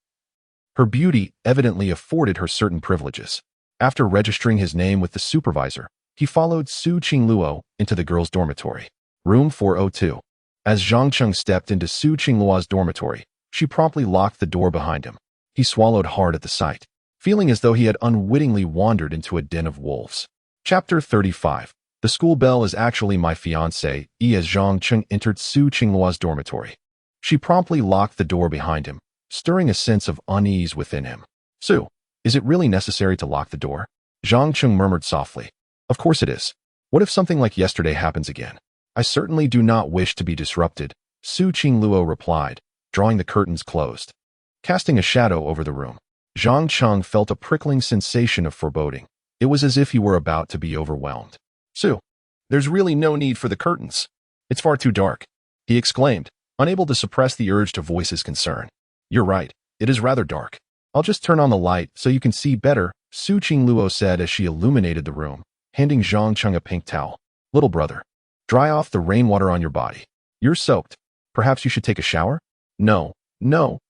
Her beauty evidently afforded her certain privileges. After registering his name with the supervisor, he followed Su Qingluo into the girls' dormitory. Room 402. As Zhang Cheng stepped into Su Qingluo's dormitory, she promptly locked the door behind him. He swallowed hard at the sight, feeling as though he had unwittingly wandered into a den of wolves. Chapter 35. The school bell is actually my fiancée. As Zhang Cheng entered Su Qingluo's dormitory, she promptly locked the door behind him, stirring a sense of unease within him. Su, is it really necessary to lock the door? Zhang Cheng murmured softly. Of course it is. What if something like yesterday happens again? I certainly do not wish to be disrupted, Su Qingluo replied, drawing the curtains closed. Casting a shadow over the room, Zhang Cheng felt a prickling sensation of foreboding. It was as if he were about to be overwhelmed. Su, there's really no need for the curtains. It's far too dark, he exclaimed, unable to suppress the urge to voice his concern. You're right, it is rather dark. I'll just turn on the light so you can see better, Su Qingluo said as she illuminated the room, handing Zhang Cheng a pink towel. Little brother, dry off the rainwater on your body. You're soaked. Perhaps you should take a shower? No,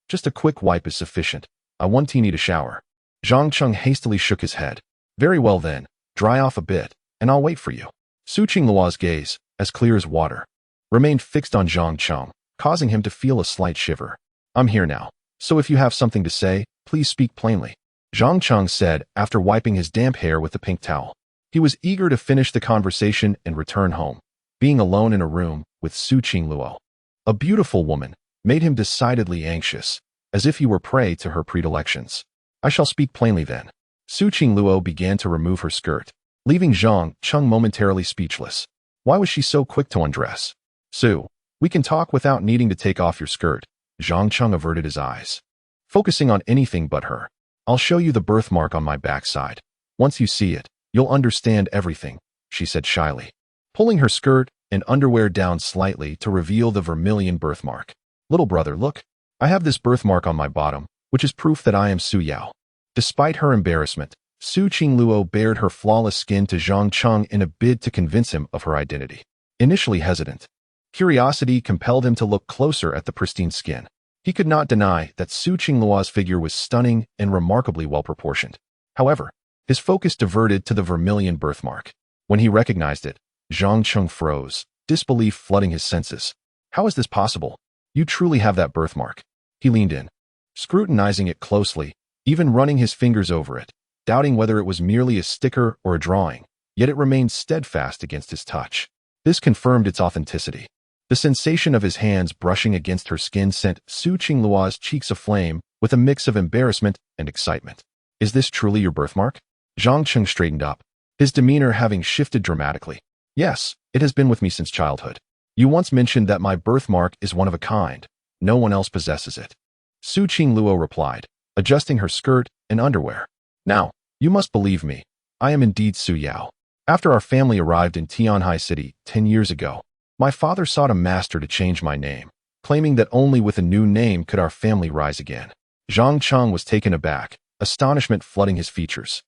just a quick wipe is sufficient. I won't need a shower. Zhang Cheng hastily shook his head. Very well then, dry off a bit, and I'll wait for you. Su Qingluo's gaze, as clear as water, remained fixed on Zhang Cheng, causing him to feel a slight shiver. I'm here now, so if you have something to say, please speak plainly, Zhang Cheng said after wiping his damp hair with the pink towel. He was eager to finish the conversation and return home. Being alone in a room with Su Qingluo, a beautiful woman, made him decidedly anxious, as if he were prey to her predilections. I shall speak plainly then. Su Qingluo began to remove her skirt, leaving Zhang Cheng momentarily speechless. Why was she so quick to undress? Su, we can talk without needing to take off your skirt. Zhang Cheng averted his eyes, focusing on anything but her. I'll show you the birthmark on my backside. Once you see it, you'll understand everything, she said shyly, pulling her skirt and underwear down slightly to reveal the vermilion birthmark. Little brother, look. I have this birthmark on my bottom, which is proof that I am Su Yao. Despite her embarrassment, Su Qingluo bared her flawless skin to Zhang Cheng in a bid to convince him of her identity. Initially hesitant, curiosity compelled him to look closer at the pristine skin. He could not deny that Su Qingluo's figure was stunning and remarkably well-proportioned. However, his focus diverted to the vermilion birthmark. When he recognized it, Zhang Cheng froze, disbelief flooding his senses. How is this possible? You truly have that birthmark. He leaned in, scrutinizing it closely, even running his fingers over it, doubting whether it was merely a sticker or a drawing, yet it remained steadfast against his touch. This confirmed its authenticity. The sensation of his hands brushing against her skin sent Su Qingluo's cheeks aflame with a mix of embarrassment and excitement. Is this truly your birthmark? Zhang Cheng straightened up, his demeanor having shifted dramatically. Yes, it has been with me since childhood. You once mentioned that my birthmark is one of a kind. No one else possesses it. Su Qingluo replied, adjusting her skirt and underwear. Now, you must believe me. I am indeed Su Yao. After our family arrived in Tianhai City 10 years ago, my father sought a master to change my name, claiming that only with a new name could our family rise again. Zhang Cheng was taken aback, astonishment flooding his features.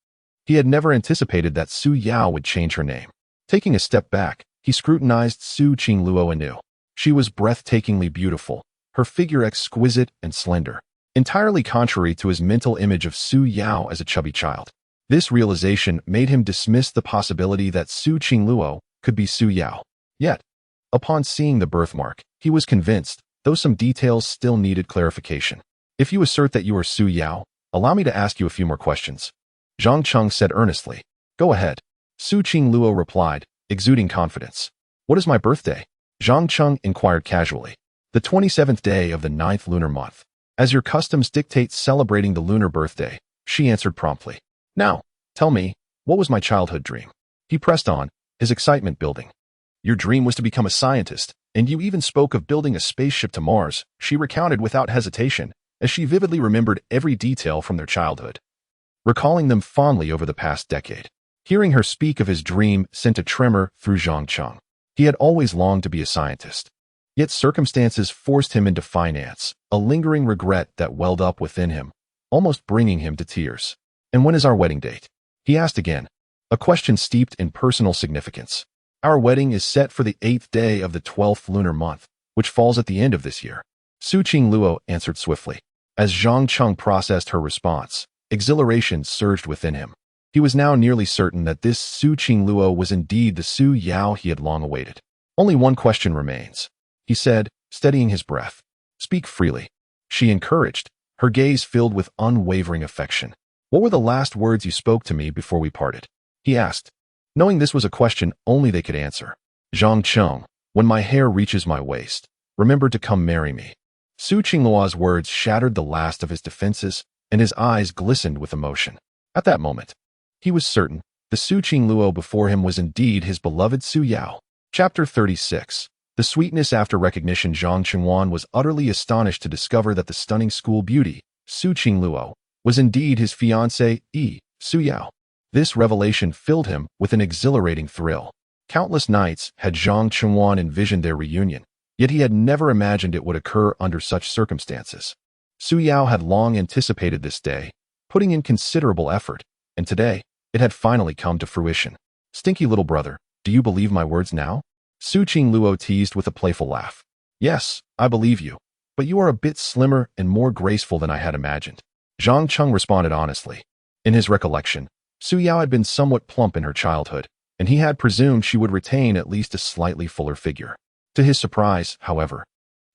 He had never anticipated that Su Yao would change her name. Taking a step back, he scrutinized Su Qingluo anew. She was breathtakingly beautiful, her figure exquisite and slender, entirely contrary to his mental image of Su Yao as a chubby child. This realization made him dismiss the possibility that Su Qingluo could be Su Yao. Yet, upon seeing the birthmark, he was convinced, though some details still needed clarification. If you assert that you are Su Yao, allow me to ask you a few more questions. Zhang Cheng said earnestly. Go ahead. Su Qingluo replied, exuding confidence. What is my birthday? Zhang Cheng inquired casually. The 27th day of the 9th lunar month. As your customs dictate celebrating the lunar birthday, she answered promptly. Now, tell me, what was my childhood dream? He pressed on, his excitement building. Your dream was to become a scientist, and you even spoke of building a spaceship to Mars, she recounted without hesitation, as she vividly remembered every detail from their childhood, recalling them fondly over the past decade. Hearing her speak of his dream sent a tremor through Zhang Cheng. He had always longed to be a scientist. Yet circumstances forced him into finance, a lingering regret that welled up within him, almost bringing him to tears. And when is our wedding date? He asked again, a question steeped in personal significance. Our wedding is set for the 8th day of the 12th lunar month, which falls at the end of this year. Su Qingluo answered swiftly. As Zhang Cheng processed her response, exhilaration surged within him. He was now nearly certain that this Su Qingluo was indeed the Su Yao he had long awaited. Only one question remains, he said, steadying his breath. Speak freely. She encouraged, her gaze filled with unwavering affection. What were the last words you spoke to me before we parted? He asked, knowing this was a question only they could answer. Zhang Cheng, when my hair reaches my waist, remember to come marry me. Su Qingluo's words shattered the last of his defenses, and his eyes glistened with emotion. At that moment, he was certain the Su Qingluo before him was indeed his beloved Su Yao. Chapter 36. The sweetness after recognition. Zhang Chengwan was utterly astonished to discover that the stunning school beauty, Su Qingluo, was indeed his fiancée, Su Yao. This revelation filled him with an exhilarating thrill. Countless nights had Zhang Chengwan envisioned their reunion, yet he had never imagined it would occur under such circumstances. Su Yao had long anticipated this day, putting in considerable effort, and today, it had finally come to fruition. Stinky little brother, do you believe my words now? Su Qingluo teased with a playful laugh. Yes, I believe you, but you are a bit slimmer and more graceful than I had imagined. Zhang Cheng responded honestly. In his recollection, Su Yao had been somewhat plump in her childhood, and he had presumed she would retain at least a slightly fuller figure. To his surprise, however,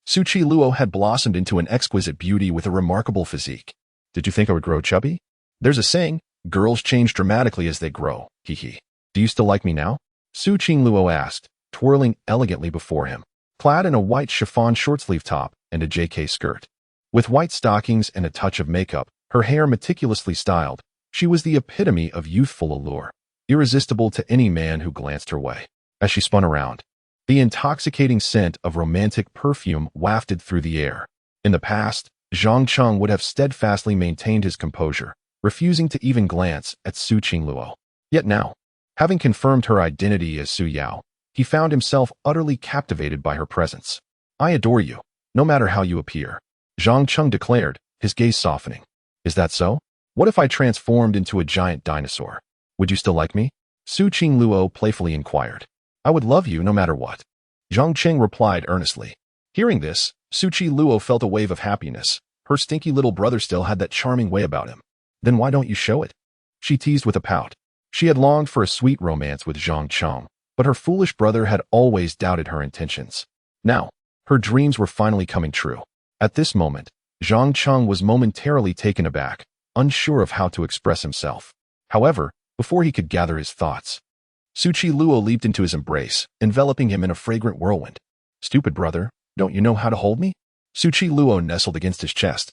Su Luo had blossomed into an exquisite beauty with a remarkable physique. Did you think I would grow chubby? There's a saying, girls change dramatically as they grow, hee. Do you still like me now? Su Luo asked, twirling elegantly before him, clad in a white chiffon short-sleeve top and a JK skirt. With white stockings and a touch of makeup, her hair meticulously styled, she was the epitome of youthful allure, irresistible to any man who glanced her way. As she spun around, the intoxicating scent of romantic perfume wafted through the air. In the past, Zhang Cheng would have steadfastly maintained his composure, refusing to even glance at Su Luo. Yet now, having confirmed her identity as Su Yao, he found himself utterly captivated by her presence. I adore you, no matter how you appear, Zhang Cheng declared, his gaze softening. Is that so? What if I transformed into a giant dinosaur? Would you still like me? Su Luo playfully inquired. I would love you no matter what. Zhang Cheng replied earnestly. Hearing this, Su Luo felt a wave of happiness. Her stinky little brother still had that charming way about him. Then why don't you show it? She teased with a pout. She had longed for a sweet romance with Zhang Cheng, but her foolish brother had always doubted her intentions. Now, her dreams were finally coming true. At this moment, Zhang Cheng was momentarily taken aback, unsure of how to express himself. However, before he could gather his thoughts, Su Luo leaped into his embrace, enveloping him in a fragrant whirlwind. Stupid brother, don't you know how to hold me? Su Luo nestled against his chest,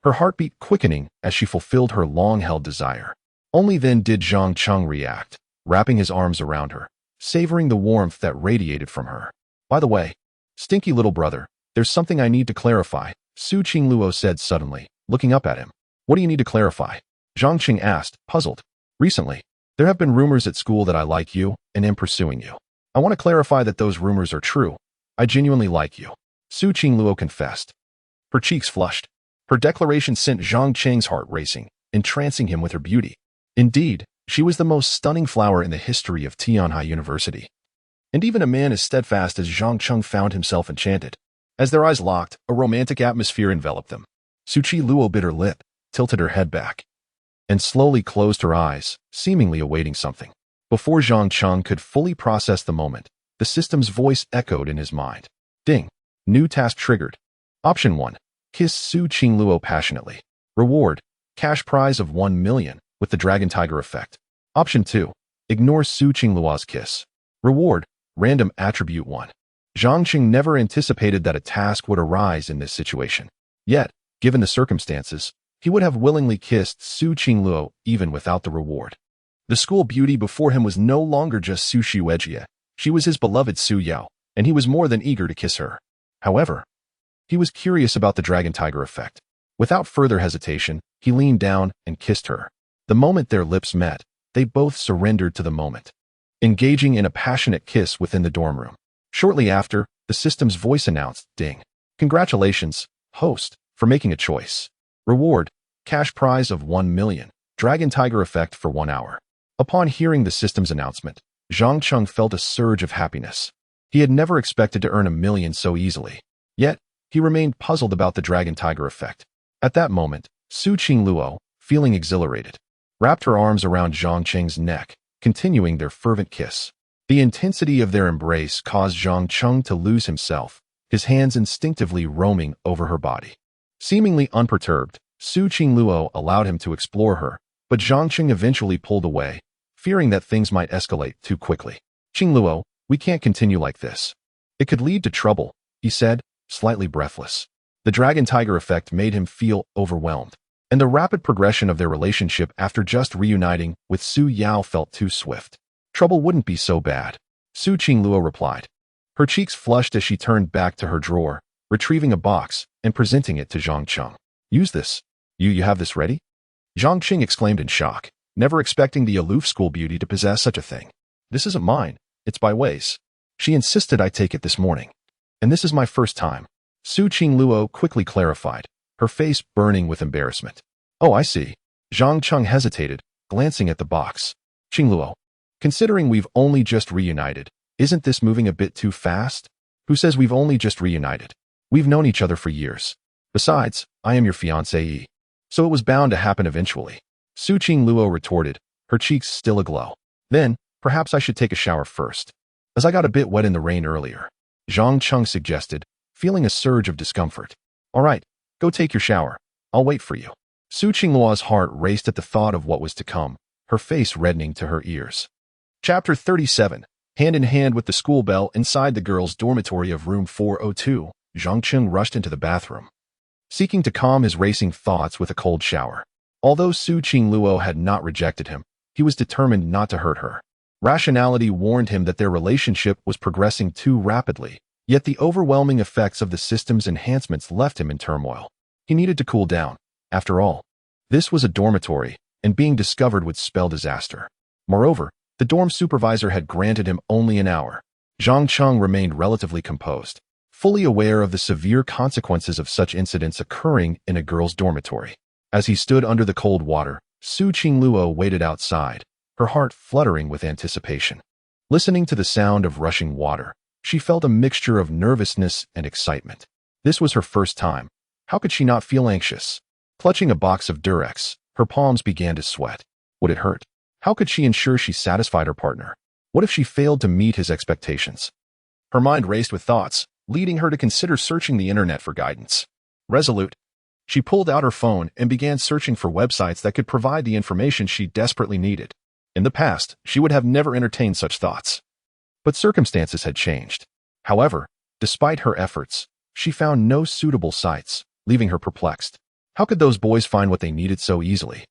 her heartbeat quickening as she fulfilled her long-held desire. Only then did Zhang Cheng react, wrapping his arms around her, savoring the warmth that radiated from her. By the way, stinky little brother, there's something I need to clarify, Su Luo said suddenly, looking up at him. What do you need to clarify? Zhang Cheng asked, puzzled. Recently, there have been rumors at school that I like you and am pursuing you. I want to clarify that those rumors are true. I genuinely like you, Su Luo confessed. Her cheeks flushed. Her declaration sent Zhang Cheng's heart racing, entrancing him with her beauty. Indeed, she was the most stunning flower in the history of Tianhai University. And even a man as steadfast as Zhang Cheng found himself enchanted. As their eyes locked, a romantic atmosphere enveloped them. Su Luo bit her lip, tilted her head back, and slowly closed her eyes, seemingly awaiting something. Before Zhang Cheng could fully process the moment, the system's voice echoed in his mind. Ding. New task triggered. Option 1. Kiss Su Luo passionately. Reward. Cash prize of 1 million, with the Dragon Tiger effect. Option 2. Ignore Su Luo's kiss. Reward. Random attribute 1. Zhang Cheng never anticipated that a task would arise in this situation. Yet, given the circumstances, he would have willingly kissed Su Luo even without the reward. The school beauty before him was no longer just Su Xiujie. She was his beloved Su Yao, and he was more than eager to kiss her. However, he was curious about the Dragon Tiger effect. Without further hesitation, he leaned down and kissed her. The moment their lips met, they both surrendered to the moment, engaging in a passionate kiss within the dorm room. Shortly after, the system's voice announced, Ding. Congratulations, host, for making a choice. Reward. Cash prize of 1 million. Dragon Tiger effect for 1 hour. Upon hearing the system's announcement, Zhang Cheng felt a surge of happiness. He had never expected to earn 1 million so easily. Yet, he remained puzzled about the Dragon Tiger effect. At that moment, Su Luo, feeling exhilarated, wrapped her arms around Zhang Cheng's neck, continuing their fervent kiss. The intensity of their embrace caused Zhang Cheng to lose himself, his hands instinctively roaming over her body. Seemingly unperturbed, Su Luo allowed him to explore her, but Zhang Cheng eventually pulled away, fearing that things might escalate too quickly. Luo, we can't continue like this. It could lead to trouble, he said, slightly breathless. The Dragon Tiger effect made him feel overwhelmed, and the rapid progression of their relationship after just reuniting with Su Yao felt too swift. Trouble wouldn't be so bad, Su Luo replied. Her cheeks flushed as she turned back to her drawer, retrieving a box and presenting it to Zhang Cheng. Use this. You have this ready? Zhang Cheng exclaimed in shock, never expecting the aloof school beauty to possess such a thing. This isn't mine, it's Bai Wei's. She insisted I take it this morning. And this is my first time. Su Luo quickly clarified, her face burning with embarrassment. Oh, I see. Zhang Cheng hesitated, glancing at the box. Luo, considering we've only just reunited, isn't this moving a bit too fast? Who says we've only just reunited? We've known each other for years. Besides, I am your fiancée. So it was bound to happen eventually. Su Luo retorted, her cheeks still aglow. Then, perhaps I should take a shower first, as I got a bit wet in the rain earlier. Zhang Cheng suggested, feeling a surge of discomfort. All right, go take your shower. I'll wait for you. Su Qingluo's heart raced at the thought of what was to come, her face reddening to her ears. Chapter 37. Hand in hand with the school bell inside the girls' dormitory of room 402, Zhang Cheng rushed into the bathroom, seeking to calm his racing thoughts with a cold shower. Although Su Qingluo had not rejected him, he was determined not to hurt her. Rationality warned him that their relationship was progressing too rapidly, yet the overwhelming effects of the system's enhancements left him in turmoil. He needed to cool down. After all, this was a dormitory, and being discovered would spell disaster. Moreover, the dorm supervisor had granted him only an hour. Zhang Cheng remained relatively composed, fully aware of the severe consequences of such incidents occurring in a girl's dormitory. As he stood under the cold water, Su Qingluo waited outside, her heart fluttering with anticipation. Listening to the sound of rushing water, she felt a mixture of nervousness and excitement. This was her first time. How could she not feel anxious? Clutching a box of Durex, her palms began to sweat. Would it hurt? How could she ensure she satisfied her partner? What if she failed to meet his expectations? Her mind raced with thoughts, leading her to consider searching the internet for guidance. Resolute, she pulled out her phone and began searching for websites that could provide the information she desperately needed. In the past, she would have never entertained such thoughts. But circumstances had changed. However, despite her efforts, she found no suitable sites, leaving her perplexed. How could those boys find what they needed so easily?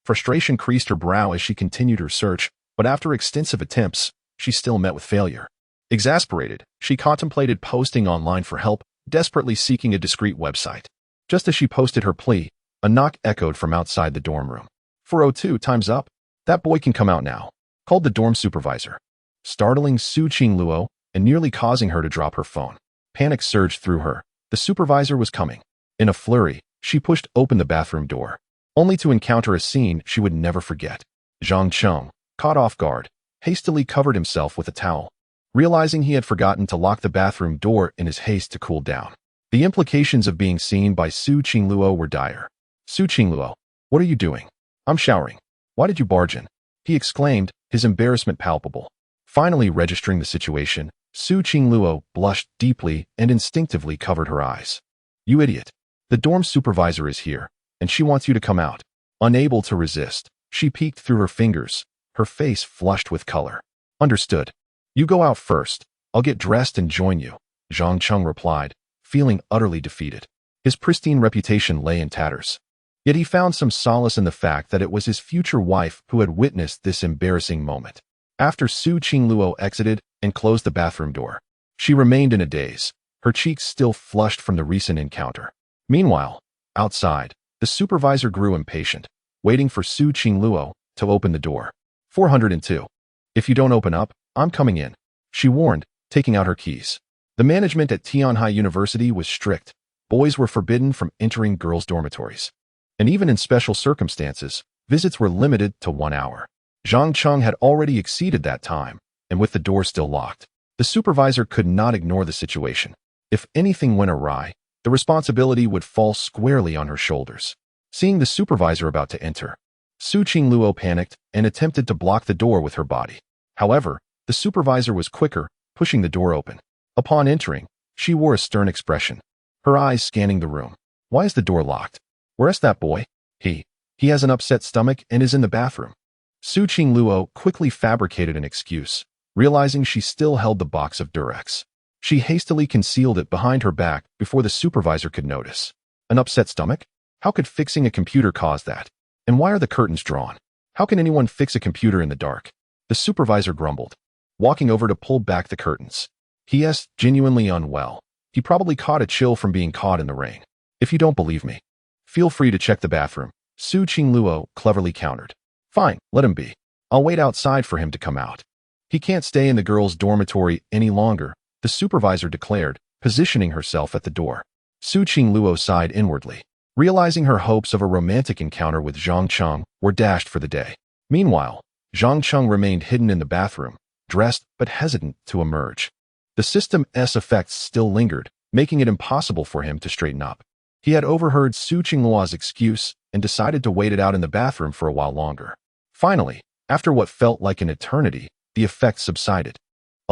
Frustration creased her brow as she continued her search, but after extensive attempts, she still met with failure. Exasperated, she contemplated posting online for help, desperately seeking a discreet website. Just as she posted her plea, a knock echoed from outside the dorm room. 402, time's up. That boy can come out now, called the dorm supervisor, startling Su Qingluo and nearly causing her to drop her phone. Panic surged through her. The supervisor was coming. In a flurry, she pushed open the bathroom door, only to encounter a scene she would never forget. Zhang Cheng, caught off guard, hastily covered himself with a towel, realizing he had forgotten to lock the bathroom door in his haste to cool down. The implications of being seen by Su Qingluo were dire. Su Qingluo, what are you doing? I'm showering. Why did you barge in? He exclaimed, his embarrassment palpable. Finally registering the situation, Su Qingluo blushed deeply and instinctively covered her eyes. You idiot. The dorm supervisor is here, and she wants you to come out. Unable to resist, she peeked through her fingers, her face flushed with color. Understood. You go out first. I'll get dressed and join you, Zhang Cheng replied, feeling utterly defeated. His pristine reputation lay in tatters. Yet he found some solace in the fact that it was his future wife who had witnessed this embarrassing moment. After Su Qingluo exited and closed the bathroom door, she remained in a daze, her cheeks still flushed from the recent encounter. Meanwhile, outside, the supervisor grew impatient, waiting for Su Qingluo to open the door. 402. If you don't open up, I'm coming in, she warned, taking out her keys. The management at Tianhai University was strict. Boys were forbidden from entering girls' dormitories. And even in special circumstances, visits were limited to 1 hour. Zhang Cheng had already exceeded that time, and with the door still locked, the supervisor could not ignore the situation. If anything went awry, the responsibility would fall squarely on her shoulders. Seeing the supervisor about to enter, Su Qingluo panicked and attempted to block the door with her body. However, the supervisor was quicker, pushing the door open. Upon entering, she wore a stern expression, her eyes scanning the room. Why is the door locked? Where's that boy? He has an upset stomach and is in the bathroom. Su Qingluo quickly fabricated an excuse, realizing she still held the box of Durex. She hastily concealed it behind her back before the supervisor could notice. An upset stomach? How could fixing a computer cause that? And why are the curtains drawn? How can anyone fix a computer in the dark? The supervisor grumbled, walking over to pull back the curtains. P.S. Genuinely unwell. He probably caught a chill from being caught in the rain. If you don't believe me, feel free to check the bathroom, Su Qingluo cleverly countered. Fine, let him be. I'll wait outside for him to come out. He can't stay in the girls' dormitory any longer, the supervisor declared, positioning herself at the door. Su Qingluo sighed inwardly, realizing her hopes of a romantic encounter with Zhang Cheng were dashed for the day. Meanwhile, Zhang Cheng remained hidden in the bathroom, dressed but hesitant to emerge. The system's effects still lingered, making it impossible for him to straighten up. He had overheard Su Qingluo's excuse and decided to wait it out in the bathroom for a while longer. Finally, after what felt like an eternity, the effects subsided.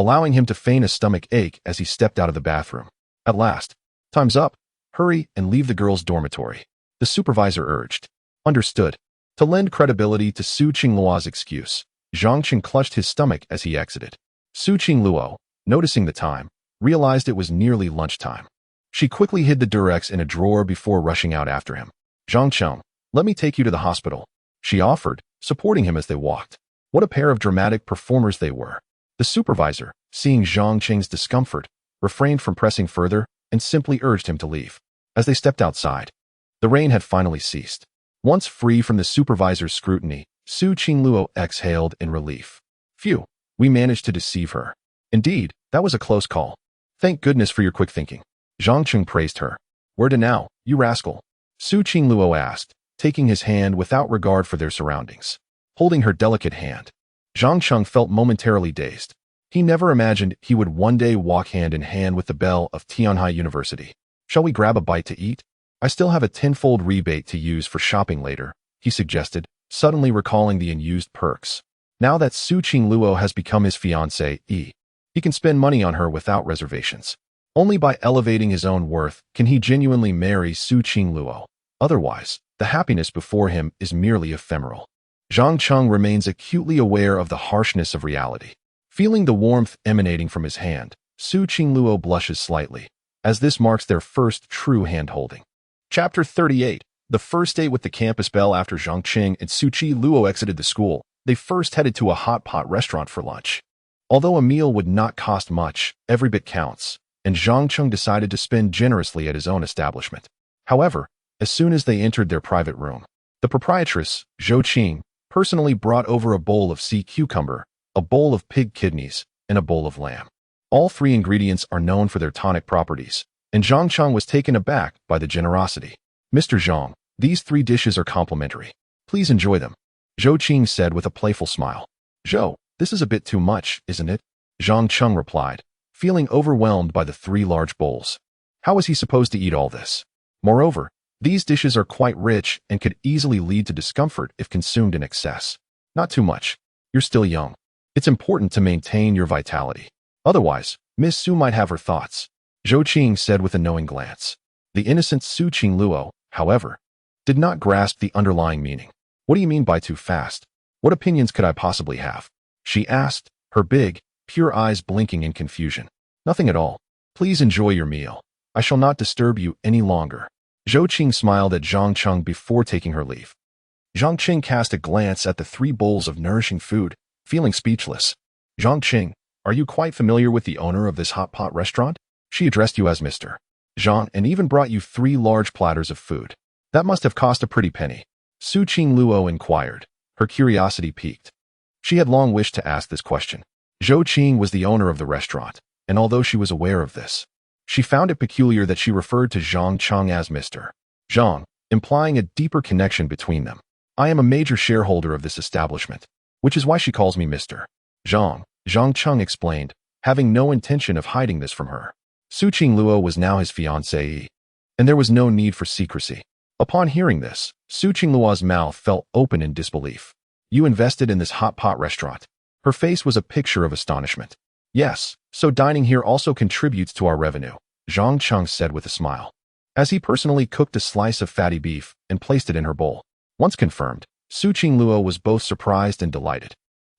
allowing him to feign a stomach ache as he stepped out of the bathroom. At last, time's up. Hurry and leave the girls' dormitory, the supervisor urged. Understood. To lend credibility to Su Qingluo's excuse, Zhang Qing clutched his stomach as he exited. Su Qingluo, noticing the time, realized it was nearly lunchtime. She quickly hid the Durex in a drawer before rushing out after him. Zhang Qing, let me take you to the hospital, she offered, supporting him as they walked. What a pair of dramatic performers they were. The supervisor, seeing Zhang Qing's discomfort, refrained from pressing further and simply urged him to leave. As they stepped outside, the rain had finally ceased. Once free from the supervisor's scrutiny, Su Qingluo exhaled in relief. Phew, we managed to deceive her. Indeed, that was a close call. Thank goodness for your quick thinking. Zhang Qing praised her. Where to now, you rascal? Su Qingluo asked, taking his hand without regard for their surroundings. Holding her delicate hand, Zhang Qing felt momentarily dazed. He never imagined he would one day walk hand in hand with the belle of Tianhai University. Shall we grab a bite to eat? I still have a tenfold rebate to use for shopping later, he suggested, suddenly recalling the unused perks. Now that Su Qingluo has become his fiancée, he can spend money on her without reservations. Only by elevating his own worth can he genuinely marry Su Qingluo. Otherwise, the happiness before him is merely ephemeral. Zhang Qing remains acutely aware of the harshness of reality. Feeling the warmth emanating from his hand, Su Qingluo blushes slightly, as this marks their first true hand-holding. Chapter 38. The first date with the campus belle. After Zhang Qing and Su Qingluo exited the school, they first headed to a hot pot restaurant for lunch. Although a meal would not cost much, every bit counts, and Zhang Qing decided to spend generously at his own establishment. However, as soon as they entered their private room, the proprietress, Zhou Qing, personally brought over a bowl of sea cucumber, a bowl of pig kidneys, and a bowl of lamb. All three ingredients are known for their tonic properties, and Zhang Qing was taken aback by the generosity. Mr. Zhang, these three dishes are complimentary. Please enjoy them, Zhou Qing said with a playful smile. Zhou, this is a bit too much, isn't it? Zhang Qing replied, feeling overwhelmed by the three large bowls. How was he supposed to eat all this? Moreover, these dishes are quite rich and could easily lead to discomfort if consumed in excess. Not too much. You're still young. It's important to maintain your vitality. Otherwise, Miss Su might have her thoughts, Zhou Qing said with a knowing glance. The innocent Su Qingluo, however, did not grasp the underlying meaning. What do you mean by too fast? What opinions could I possibly have? She asked, her big, pure eyes blinking in confusion. Nothing at all. Please enjoy your meal. I shall not disturb you any longer. Zhou Qing smiled at Zhang Qing before taking her leave. Zhang Qing cast a glance at the three bowls of nourishing food, feeling speechless. Zhang Qing, are you quite familiar with the owner of this hot pot restaurant? She addressed you as Mr. Zhang and even brought you 3 large platters of food. That must have cost a pretty penny. Su Qingluo inquired, her curiosity piqued. She had long wished to ask this question. Zhou Qing was the owner of the restaurant, and although she was aware of this, she found it peculiar that she referred to Zhang Qing as Mr. Zhang, implying a deeper connection between them. I am a major shareholder of this establishment, which is why she calls me Mr. Zhang, Zhang Qing explained, having no intention of hiding this from her. Su Qingluo was now his fiancée, and there was no need for secrecy. Upon hearing this, Su Qingluo's mouth fell open in disbelief. You invested in this hot pot restaurant? Her face was a picture of astonishment. Yes, so dining here also contributes to our revenue, Zhang Qing said with a smile, as he personally cooked a slice of fatty beef and placed it in her bowl. Once confirmed, Su Qingluo was both surprised and delighted.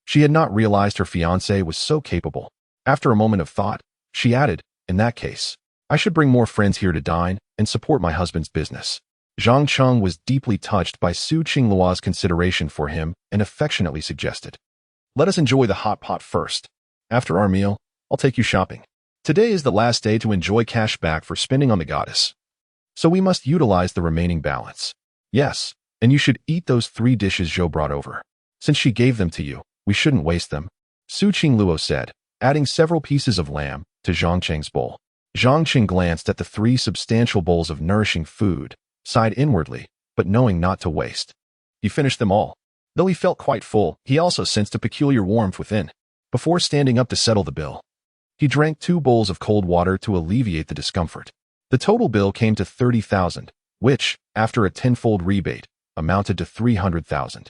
She had not realized her fiancé was so capable. After a moment of thought, she added, in that case, I should bring more friends here to dine and support my husband's business. Zhang Qing was deeply touched by Su Qingluo's consideration for him and affectionately suggested, let us enjoy the hot pot first. After our meal, I'll take you shopping. Today is the last day to enjoy cash back for spending on the goddess, so we must utilize the remaining balance. Yes, and you should eat those 3 dishes Zhou brought over. Since she gave them to you, we shouldn't waste them, Su Qingluo said, adding several pieces of lamb to Zhang Qing's bowl. Zhang Qing glanced at the 3 substantial bowls of nourishing food, sighed inwardly, but knowing not to waste. He finished them all. Though he felt quite full, he also sensed a peculiar warmth within. Before standing up to settle the bill, he drank 2 bowls of cold water to alleviate the discomfort. The total bill came to 30,000, which, after a tenfold rebate, amounted to 300,000.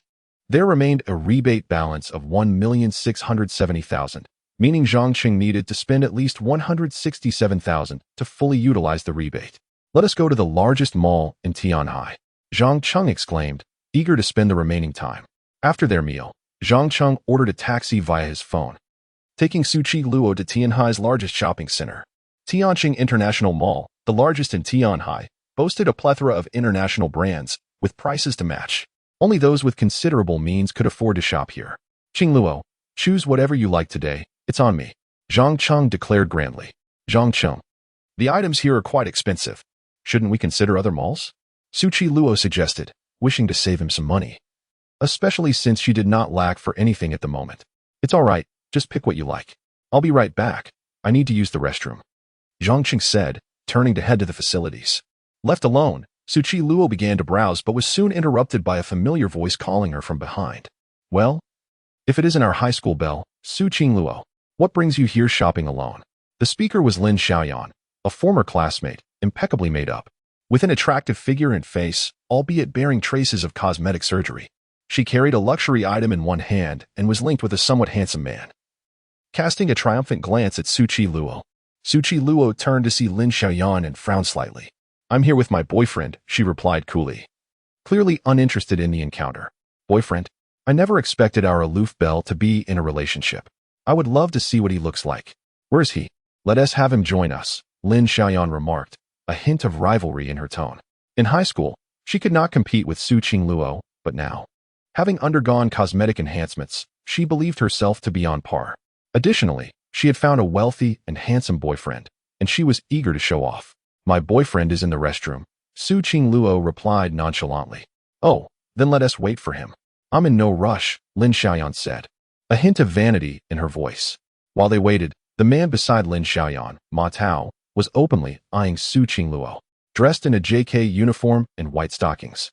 There remained a rebate balance of 1,670,000, meaning Zhang Qing needed to spend at least 167,000 to fully utilize the rebate. Let us go to the largest mall in Tianhai, Zhang Cheng exclaimed, eager to spend the remaining time. After their meal, Zhang Cheng ordered a taxi via his phone, taking Suchi Luo to Tianhai's largest shopping center. Tianqing International Mall, the largest in Tianhai, boasted a plethora of international brands with prices to match. Only those with considerable means could afford to shop here. Qing Luo, choose whatever you like today, it's on me, Zhang Cheng declared grandly. Zhang Cheng, the items here are quite expensive. Shouldn't we consider other malls? Suchi Luo suggested, wishing to save him some money, especially since she did not lack for anything at the moment. It's all right, just pick what you like. I'll be right back. I need to use the restroom, Zhang Cheng said, turning to head to the facilities. Left alone, Suchi Luo began to browse but was soon interrupted by a familiar voice calling her from behind. Well, if it isn't our high school belle, Suchi Luo, what brings you here shopping alone? The speaker was Lin Xiaoyan, a former classmate, impeccably made up, with an attractive figure and face, albeit bearing traces of cosmetic surgery. She carried a luxury item in one hand and was linked with a somewhat handsome man. Casting a triumphant glance at Suchi Luo turned to see Lin Xiaoyan and frowned slightly. I'm here with my boyfriend, she replied coolly, clearly uninterested in the encounter. Boyfriend? I never expected our aloof belle to be in a relationship. I would love to see what he looks like. Where's he? Let us have him join us, Lin Xiaoyan remarked, a hint of rivalry in her tone. In high school, she could not compete with Suchi Luo, but now, having undergone cosmetic enhancements, she believed herself to be on par. Additionally, she had found a wealthy and handsome boyfriend, and she was eager to show off. My boyfriend is in the restroom, Suchi Luo replied nonchalantly. Oh, then let us wait for him. I'm in no rush, Lin Xiaoyan said, a hint of vanity in her voice. While they waited, the man beside Lin Xiaoyan, Ma Tao, was openly eyeing Suchi Luo, dressed in a JK uniform and white stockings.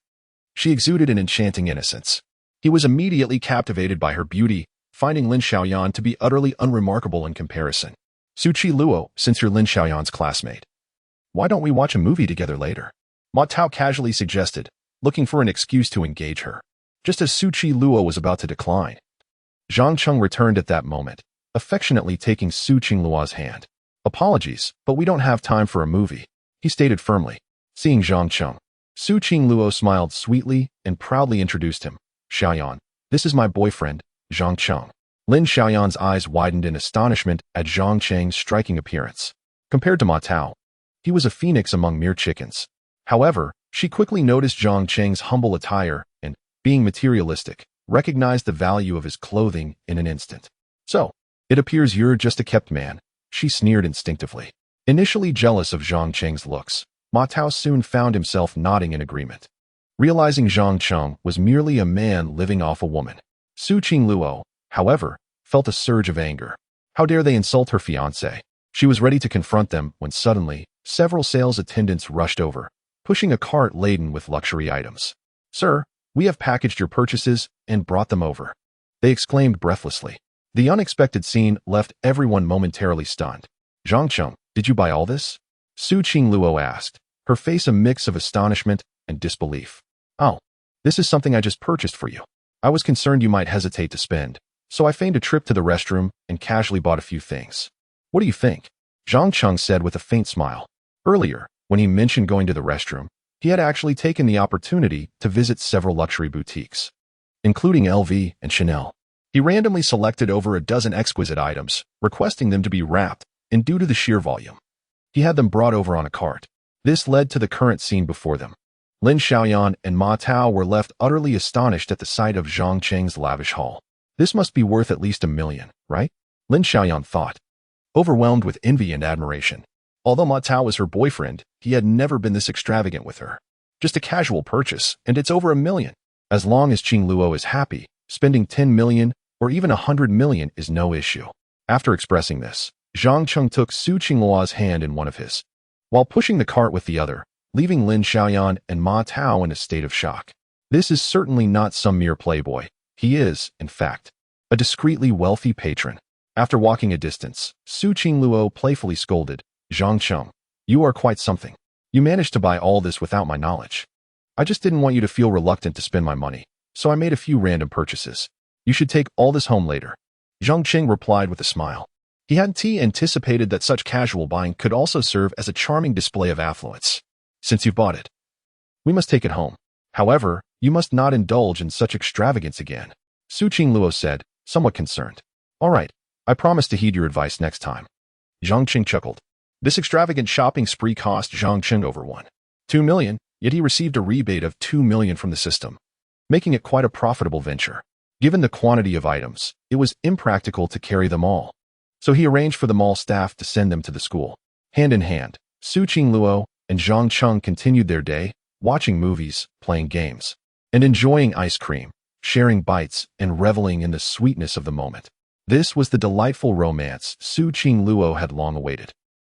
She exuded an enchanting innocence. He was immediately captivated by her beauty, finding Lin Xiaoyan to be utterly unremarkable in comparison. Suchi Luo, since you're Lin Xiaoyan's classmate, why don't we watch a movie together later? Ma Tao casually suggested, looking for an excuse to engage her. Just as Suchi Luo was about to decline, Zhang Cheng returned at that moment, affectionately taking Suchi Luo's hand. Apologies, but we don't have time for a movie, he stated firmly. Seeing Zhang Cheng, Suchi Luo smiled sweetly and proudly introduced him. Xiaoyan, this is my boyfriend, Zhang Cheng. Lin Xiaoyan's eyes widened in astonishment at Zhang Cheng's striking appearance. Compared to Ma Tao, he was a phoenix among mere chickens. However, she quickly noticed Zhang Cheng's humble attire and, being materialistic, recognized the value of his clothing in an instant. So, it appears you're just a kept man, she sneered instinctively. Initially jealous of Zhang Cheng's looks, Ma Tao soon found himself nodding in agreement. Realizing Zhang Cheng was merely a man living off a woman, Suchi Luo, however, felt a surge of anger. How dare they insult her fiancé? She was ready to confront them when suddenly, several sales attendants rushed over, pushing a cart laden with luxury items. Sir, we have packaged your purchases and brought them over, they exclaimed breathlessly. The unexpected scene left everyone momentarily stunned. Zhang Cheng, did you buy all this? Suchi Luo asked, her face a mix of astonishment and disbelief. Oh, this is something I just purchased for you. I was concerned you might hesitate to spend, so I feigned a trip to the restroom and casually bought a few things. What do you think? Zhang Cheng said with a faint smile. Earlier, when he mentioned going to the restroom, he had actually taken the opportunity to visit several luxury boutiques, including LV and Chanel. He randomly selected over a dozen exquisite items, requesting them to be wrapped, and due to the sheer volume, he had them brought over on a cart. This led to the current scene before them. Lin Xiaoyan and Ma Tao were left utterly astonished at the sight of Zhang Cheng's lavish haul. This must be worth at least $1 million, right? Lin Xiaoyan thought, overwhelmed with envy and admiration. Although Ma Tao was her boyfriend, he had never been this extravagant with her. Just a casual purchase, and it's over $1 million. As long as Qing Luo is happy, spending 10 million or even 100 million is no issue. After expressing this, Zhang Cheng took Suchi Luo's hand in one of his, while pushing the cart with the other, leaving Lin Xiaoyan and Ma Tao in a state of shock. This is certainly not some mere playboy. He is, in fact, a discreetly wealthy patron. After walking a distance, Suchi Luo playfully scolded, Zhang Cheng, you are quite something. You managed to buy all this without my knowledge. I just didn't want you to feel reluctant to spend my money, so I made a few random purchases. You should take all this home later. Zhang Cheng replied with a smile. He hadn't anticipated that such casual buying could also serve as a charming display of affluence. Since you bought it, we must take it home. However, you must not indulge in such extravagance again, Su Qingluo said, somewhat concerned. All right, I promise to heed your advice next time. Zhang Qing chuckled. This extravagant shopping spree cost Zhang Qing over 1.2 million, yet he received a rebate of 2 million from the system, making it quite a profitable venture. Given the quantity of items, it was impractical to carry them all, so he arranged for the mall staff to send them to the school. Hand in hand, Su Qingluo and Zhang Cheng continued their day, watching movies, playing games, and enjoying ice cream, sharing bites and reveling in the sweetness of the moment. This was the delightful romance Su Qingluo had long awaited,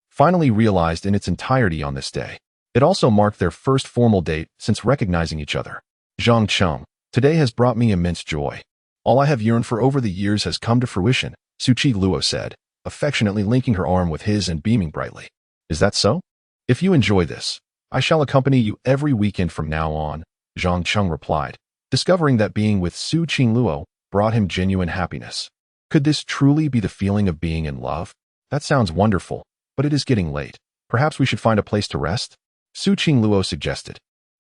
finally realized in its entirety on this day. It also marked their first formal date since recognizing each other. Zhang Cheng, today has brought me immense joy. All I have yearned for over the years has come to fruition, Su Qingluo said, affectionately linking her arm with his and beaming brightly. Is that so? If you enjoy this, I shall accompany you every weekend from now on, Zhang Cheng replied, discovering that being with Su Qingluo brought him genuine happiness. Could this truly be the feeling of being in love? That sounds wonderful, but it is getting late. Perhaps we should find a place to rest? Su Qingluo suggested.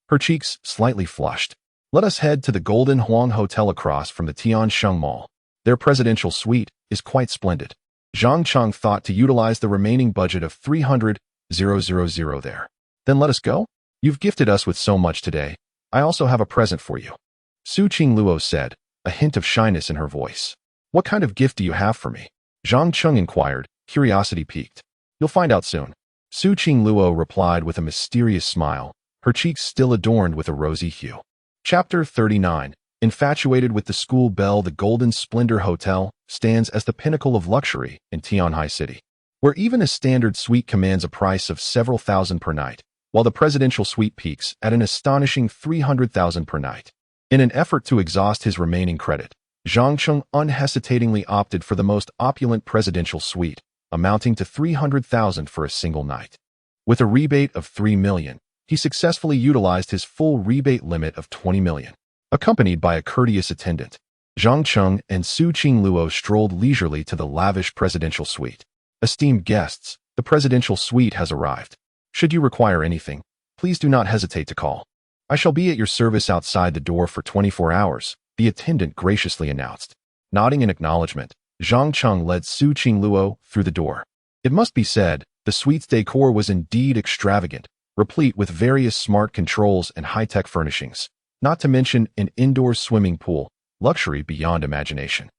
Her cheeks slightly flushed. Let us head to the Golden Huang Hotel across from the Tiansheng Mall. Their presidential suite is quite splendid. Zhang Cheng thought to utilize the remaining budget of 300,000 there. Then let us go? You've gifted us with so much today. I also have a present for you, Su Qingluo said, a hint of shyness in her voice. What kind of gift do you have for me? Zhang Cheng inquired, curiosity piqued. You'll find out soon, Su Qingluo replied with a mysterious smile, her cheeks still adorned with a rosy hue. Chapter 39. Infatuated with the school bell, the Golden Splendor Hotel stands as the pinnacle of luxury in Tianhai City, where even a standard suite commands a price of several thousand per night, while the presidential suite peaks at an astonishing 300,000 per night. In an effort to exhaust his remaining credit, Zhang Cheng unhesitatingly opted for the most opulent presidential suite, amounting to 300,000 for a single night. With a rebate of 3 million, he successfully utilized his full rebate limit of 20 million. Accompanied by a courteous attendant, Zhang Cheng and Su Qingluo strolled leisurely to the lavish presidential suite. Esteemed guests, the presidential suite has arrived. Should you require anything, please do not hesitate to call. I shall be at your service outside the door for 24 hours, the attendant graciously announced. Nodding in acknowledgement, Zhang Cheng led Su Qingluo through the door. It must be said, the suite's decor was indeed extravagant, replete with various smart controls and high-tech furnishings, not to mention an indoor swimming pool, luxury beyond imagination.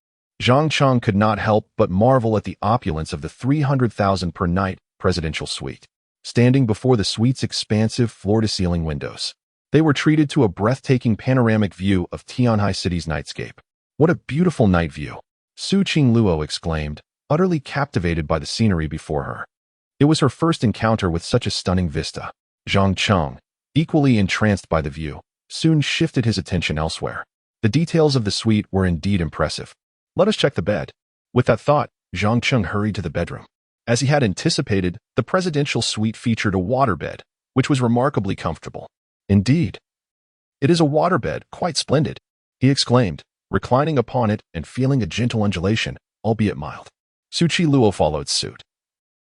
Zhang Cheng could not help but marvel at the opulence of the 300,000 per night presidential suite. Standing before the suite's expansive floor-to-ceiling windows, they were treated to a breathtaking panoramic view of Tianhai City's nightscape. What a beautiful night view, Su Qingluo exclaimed, utterly captivated by the scenery before her. It was her first encounter with such a stunning vista. Zhang Cheng, equally entranced by the view, soon shifted his attention elsewhere. The details of the suite were indeed impressive. Let us check the bed. With that thought, Zhang Cheng hurried to the bedroom. As he had anticipated, the presidential suite featured a waterbed, which was remarkably comfortable. Indeed, it is a waterbed, quite splendid, he exclaimed, reclining upon it and feeling a gentle undulation, albeit mild. Su Qingluo followed suit,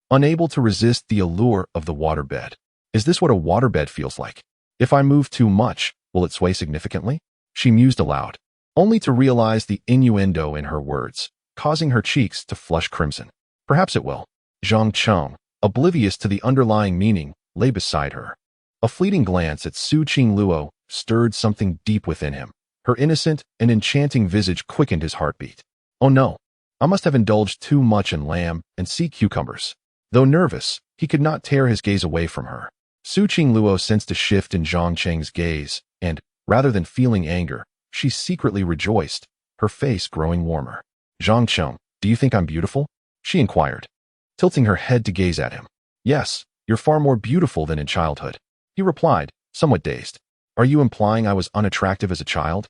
unable to resist the allure of the waterbed. Is this what a waterbed feels like? If I move too much, will it sway significantly? She mused aloud, only to realize the innuendo in her words, causing her cheeks to flush crimson. Perhaps it will. Zhang Cheng, oblivious to the underlying meaning, lay beside her. A fleeting glance at Su Qingluo stirred something deep within him. Her innocent and enchanting visage quickened his heartbeat. Oh no, I must have indulged too much in lamb and sea cucumbers. Though nervous, he could not tear his gaze away from her. Su Qingluo sensed a shift in Zhang Cheng's gaze, and, rather than feeling anger, she secretly rejoiced, her face growing warmer. Zhang Cheng, do you think I'm beautiful? She inquired, tilting her head to gaze at him. Yes, you're far more beautiful than in childhood, he replied, somewhat dazed. Are you implying I was unattractive as a child?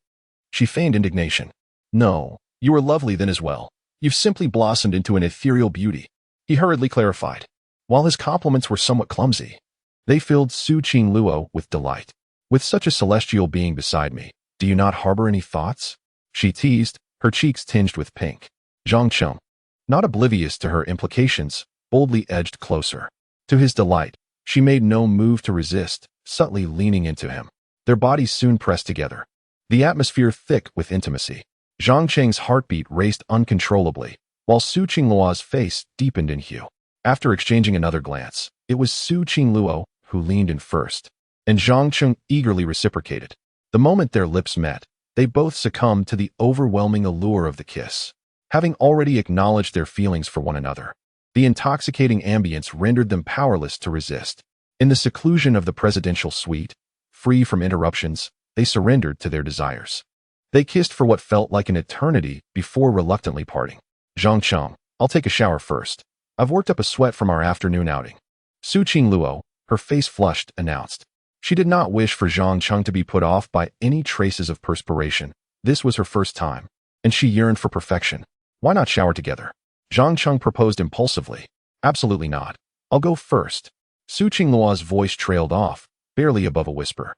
She feigned indignation. No, you were lovely then as well. You've simply blossomed into an ethereal beauty, he hurriedly clarified. While his compliments were somewhat clumsy, they filled Su Qingluo with delight. With such a celestial being beside me, do you not harbor any thoughts? She teased, her cheeks tinged with pink. Zhang Cheng, not oblivious to her implications, boldly edged closer. To his delight, she made no move to resist, subtly leaning into him. Their bodies soon pressed together, the atmosphere thick with intimacy. Zhang Cheng's heartbeat raced uncontrollably, while Su Qingluo's face deepened in hue. After exchanging another glance, it was Su Qingluo who leaned in first, and Zhang Cheng eagerly reciprocated. The moment their lips met, they both succumbed to the overwhelming allure of the kiss. Having already acknowledged their feelings for one another, the intoxicating ambience rendered them powerless to resist. In the seclusion of the presidential suite, free from interruptions, they surrendered to their desires. They kissed for what felt like an eternity before reluctantly parting. Zhang Cheng, I'll take a shower first. I've worked up a sweat from our afternoon outing. Su Qingluo, her face flushed, announced. She did not wish for Zhang Cheng to be put off by any traces of perspiration. This was her first time, and she yearned for perfection. Why not shower together? Zhang Cheng proposed impulsively. Absolutely not. I'll go first. Su Qingluo's voice trailed off, barely above a whisper.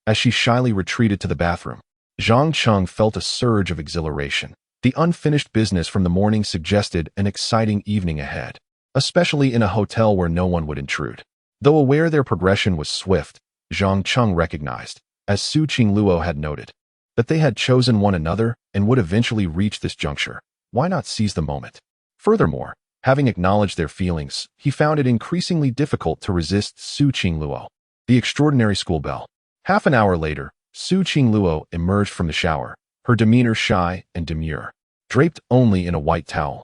As she shyly retreated to the bathroom, Zhang Cheng felt a surge of exhilaration. The unfinished business from the morning suggested an exciting evening ahead, especially in a hotel where no one would intrude. Though aware their progression was swift, Zhang Cheng recognized, as Su Qingluo had noted, that they had chosen one another and would eventually reach this juncture. Why not seize the moment? Furthermore, having acknowledged their feelings, he found it increasingly difficult to resist Su Qingluo. The extraordinary school bell. Half an hour later, Su Qingluo emerged from the shower, her demeanor shy and demure, draped only in a white towel.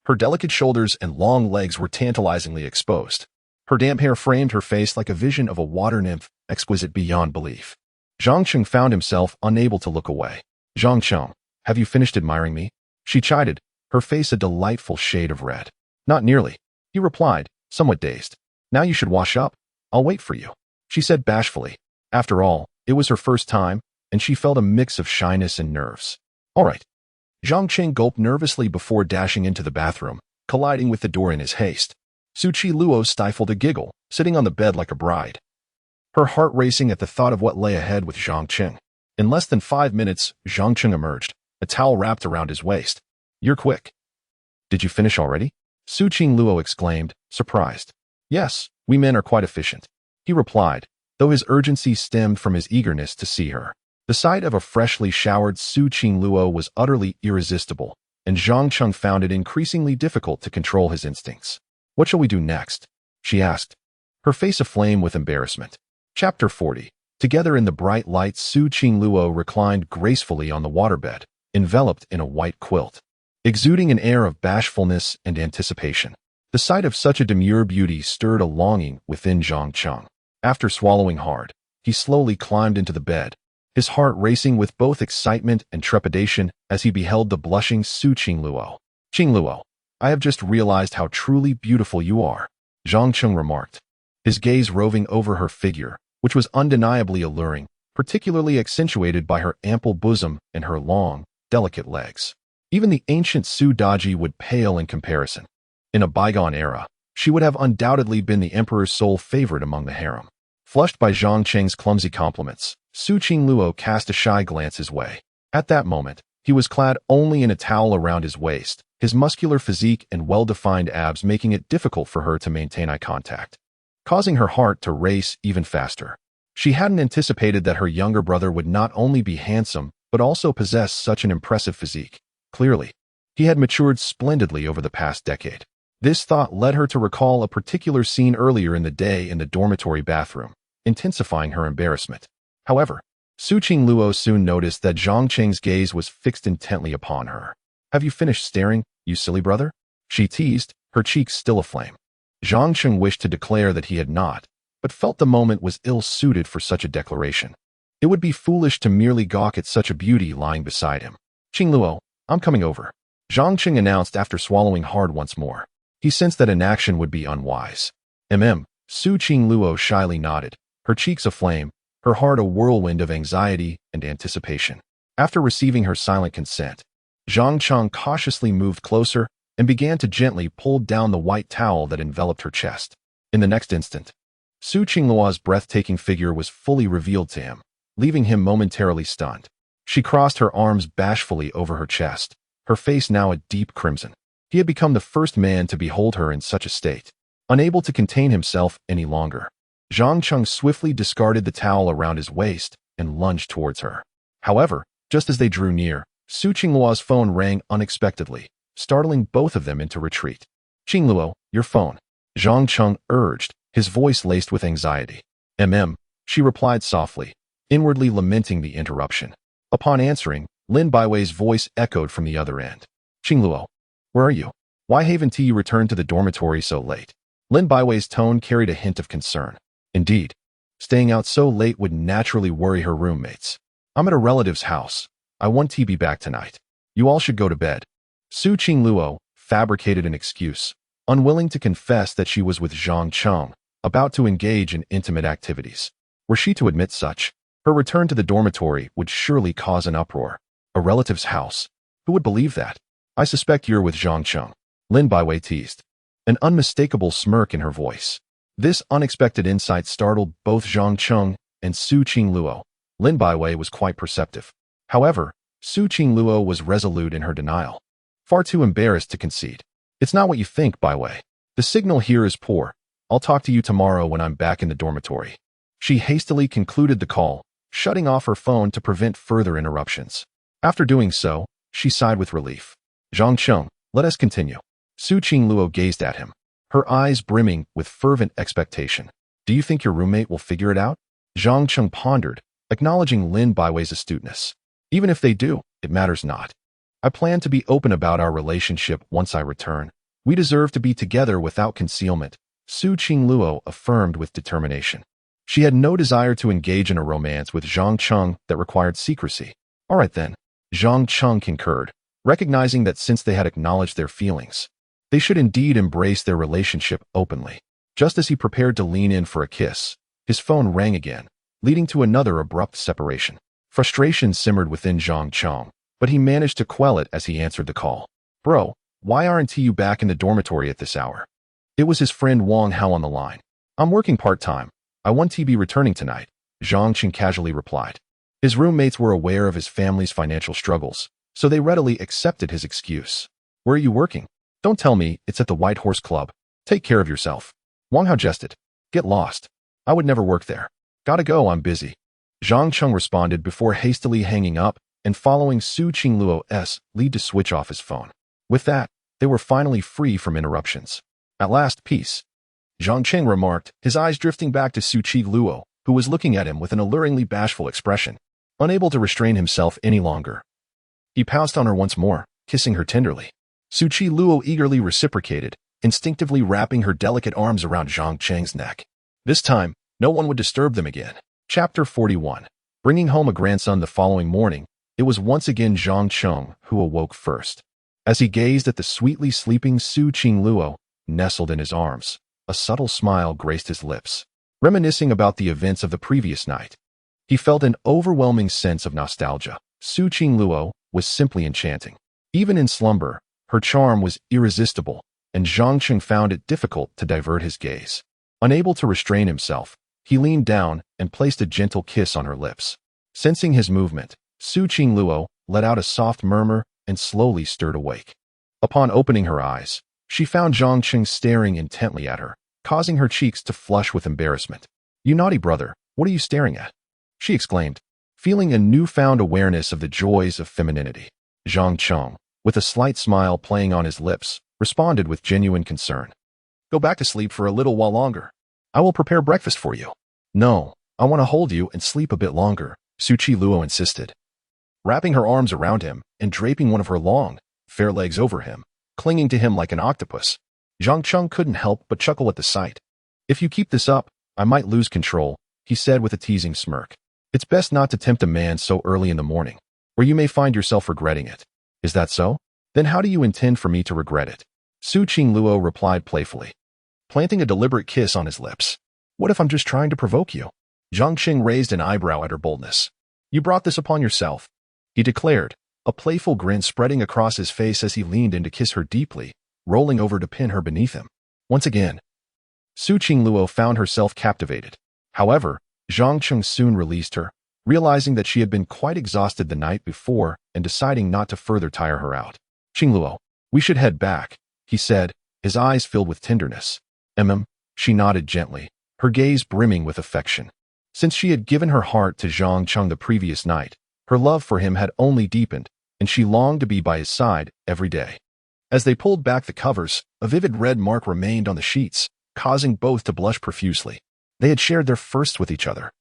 Her delicate shoulders and long legs were tantalizingly exposed. Her damp hair framed her face like a vision of a water nymph, exquisite beyond belief. Zhang Cheng found himself unable to look away. Zhang Cheng, have you finished admiring me? She chided, her face a delightful shade of red. Not nearly, he replied, somewhat dazed. Now you should wash up. I'll wait for you, she said bashfully. After all, it was her first time, and she felt a mix of shyness and nerves. All right. Zhang Cheng gulped nervously before dashing into the bathroom, colliding with the door in his haste. Su Qingluo stifled a giggle, sitting on the bed like a bride, her heart racing at the thought of what lay ahead with Zhang Cheng. In less than 5 minutes, Zhang Cheng emerged, a towel wrapped around his waist. You're quick. Did you finish already? Su Qingluo exclaimed, surprised. Yes, we men are quite efficient, he replied, though his urgency stemmed from his eagerness to see her. The sight of a freshly showered Su Qingluo was utterly irresistible, and Zhang Cheng found it increasingly difficult to control his instincts. What shall we do next? She asked, her face aflame with embarrassment. Chapter 40. Together in the bright light, Su Qingluo reclined gracefully on the waterbed, enveloped in a white quilt, exuding an air of bashfulness and anticipation. The sight of such a demure beauty stirred a longing within Zhang Cheng. After swallowing hard, he slowly climbed into the bed, his heart racing with both excitement and trepidation as he beheld the blushing Su Qingluo. Qingluo, I have just realized how truly beautiful you are, Zhang Cheng remarked, his gaze roving over her figure, which was undeniably alluring, particularly accentuated by her ample bosom and her long, delicate legs. Even the ancient Su Daji would pale in comparison. In a bygone era, she would have undoubtedly been the emperor's sole favorite among the harem. Flushed by Zhang Cheng's clumsy compliments, Su Qingluo cast a shy glance his way. At that moment, he was clad only in a towel around his waist, his muscular physique and well-defined abs making it difficult for her to maintain eye contact, causing her heart to race even faster. She hadn't anticipated that her younger brother would not only be handsome, but also possess such an impressive physique. Clearly, he had matured splendidly over the past decade. This thought led her to recall a particular scene earlier in the day in the dormitory bathroom, intensifying her embarrassment. However, Su Qingluo soon noticed that Zhang Cheng's gaze was fixed intently upon her. Have you finished staring, you silly brother? She teased, her cheeks still aflame. Zhang Cheng wished to declare that he had not, but felt the moment was ill-suited for such a declaration. It would be foolish to merely gawk at such a beauty lying beside him. Qingluo, I'm coming over, Zhang Cheng announced after swallowing hard once more. He sensed that inaction would be unwise. Su Qingluo shyly nodded, her cheeks aflame, her heart a whirlwind of anxiety and anticipation. After receiving her silent consent, Zhang Cheng cautiously moved closer and began to gently pull down the white towel that enveloped her chest. In the next instant, Su Qingluo's breathtaking figure was fully revealed to him, leaving him momentarily stunned. She crossed her arms bashfully over her chest, her face now a deep crimson. He had become the first man to behold her in such a state. Unable to contain himself any longer, Zhang Cheng swiftly discarded the towel around his waist and lunged towards her. However, just as they drew near, Su Qingluo's phone rang unexpectedly, startling both of them into retreat. "Qingluo, your phone," Zhang Cheng urged, his voice laced with anxiety. She replied softly, inwardly lamenting the interruption. Upon answering, Lin Baiwei's voice echoed from the other end. "Qingluo, where are you? Why haven't you returned to the dormitory so late?" Lin Baiwei's tone carried a hint of concern. Indeed, staying out so late would naturally worry her roommates. "I'm at a relative's house. I want to be back tonight. You all should go to bed." Su Qingluo fabricated an excuse, unwilling to confess that she was with Zhang Cheng, about to engage in intimate activities. Were she to admit such, her return to the dormitory would surely cause an uproar. A relative's house? Who would believe that? "I suspect you're with Zhang Cheng," Lin Baiwei teased, an unmistakable smirk in her voice. This unexpected insight startled both Zhang Cheng and Su Qingluo. Lin Baiwei was quite perceptive. However, Su Qingluo was resolute in her denial, far too embarrassed to concede. "It's not what you think, Baiwei. The signal here is poor. I'll talk to you tomorrow when I'm back in the dormitory." She hastily concluded the call, shutting off her phone to prevent further interruptions. After doing so, she sighed with relief. "Zhang Cheng, let us continue." Su Qingluo gazed at him, her eyes brimming with fervent expectation. "Do you think your roommate will figure it out?" Zhang Cheng pondered, acknowledging Lin Baiwei's astuteness. "Even if they do, it matters not. I plan to be open about our relationship once I return. We deserve to be together without concealment," Su Qingluo affirmed with determination. She had no desire to engage in a romance with Zhang Cheng that required secrecy. "All right then," Zhang Cheng concurred, recognizing that since they had acknowledged their feelings, they should indeed embrace their relationship openly. Just as he prepared to lean in for a kiss, his phone rang again, leading to another abrupt separation. Frustration simmered within Zhang Cheng, but he managed to quell it as he answered the call. "Bro, why aren't you back in the dormitory at this hour?" It was his friend Wang Hao on the line. "I'm working part-time. I want to be returning tonight," Zhang Cheng casually replied. His roommates were aware of his family's financial struggles, so they readily accepted his excuse. "Where are you working?" "Don't tell me it's at the White Horse Club. Take care of yourself." Wang Hao jested. "Get lost. I would never work there. Gotta go, I'm busy." Zhang Cheng responded before hastily hanging up and following Su Qingluo's lead to switch off his phone. With that, they were finally free from interruptions. "At last, peace," Zhang Cheng remarked, his eyes drifting back to Su Qingluo, who was looking at him with an alluringly bashful expression. Unable to restrain himself any longer, he pounced on her once more, kissing her tenderly. Su Qingluo eagerly reciprocated, instinctively wrapping her delicate arms around Zhang Cheng's neck. This time, no one would disturb them again. Chapter 41. Bringing home a grandson the following morning, it was once again Zhang Cheng who awoke first. As he gazed at the sweetly sleeping Su Qingluo, nestled in his arms, a subtle smile graced his lips. Reminiscing about the events of the previous night, he felt an overwhelming sense of nostalgia. Su Qingluo was simply enchanting. Even in slumber, her charm was irresistible, and Zhang Cheng found it difficult to divert his gaze. Unable to restrain himself, he leaned down and placed a gentle kiss on her lips. Sensing his movement, Su Qingluo let out a soft murmur and slowly stirred awake. Upon opening her eyes, she found Zhang Cheng staring intently at her, causing her cheeks to flush with embarrassment. "You naughty brother, what are you staring at?" she exclaimed, feeling a newfound awareness of the joys of femininity. Zhang Cheng, with a slight smile playing on his lips, responded with genuine concern. "Go back to sleep for a little while longer. I will prepare breakfast for you." "No, I want to hold you and sleep a bit longer," Su Qingluo insisted. Wrapping her arms around him and draping one of her long, fair legs over him, clinging to him like an octopus, Zhang Cheng couldn't help but chuckle at the sight. "If you keep this up, I might lose control," he said with a teasing smirk. "It's best not to tempt a man so early in the morning, or you may find yourself regretting it." "Is that so? Then how do you intend for me to regret it?" Su Qingluo replied playfully, planting a deliberate kiss on his lips. "What if I'm just trying to provoke you?" Zhang Cheng raised an eyebrow at her boldness. "You brought this upon yourself," he declared, a playful grin spreading across his face as he leaned in to kiss her deeply, rolling over to pin her beneath him. Once again, Su Qingluo found herself captivated. However, Zhang Cheng soon released her, realizing that she had been quite exhausted the night before and deciding not to further tire her out. "Qingluo, We should head back, he said, his eyes filled with tenderness. She nodded gently, her gaze brimming with affection. Since she had given her heart to Zhang Cheng the previous night, her love for him had only deepened, and she longed to be by his side every day. As they pulled back the covers, a vivid red mark remained on the sheets, causing both to blush profusely. They had shared their first with each other,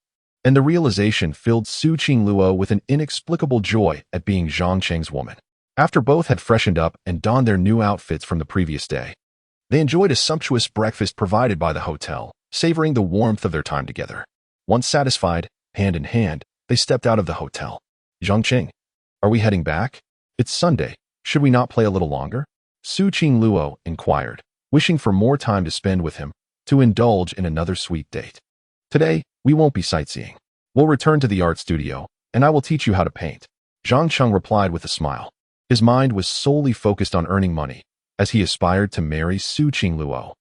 and the realization filled Su Qingluo with an inexplicable joy at being Zhang Cheng's woman. After both had freshened up and donned their new outfits from the previous day, they enjoyed a sumptuous breakfast provided by the hotel, savoring the warmth of their time together. Once satisfied, hand in hand, they stepped out of the hotel. Zhang Cheng, are we heading back? It's Sunday. Should we not play a little longer? Su Qingluo inquired, wishing for more time to spend with him, to indulge in another sweet date. Today, we won't be sightseeing. We'll return to the art studio, and I will teach you how to paint. Zhang Cheng replied with a smile. His mind was solely focused on earning money, as he aspired to marry Su Qingluo.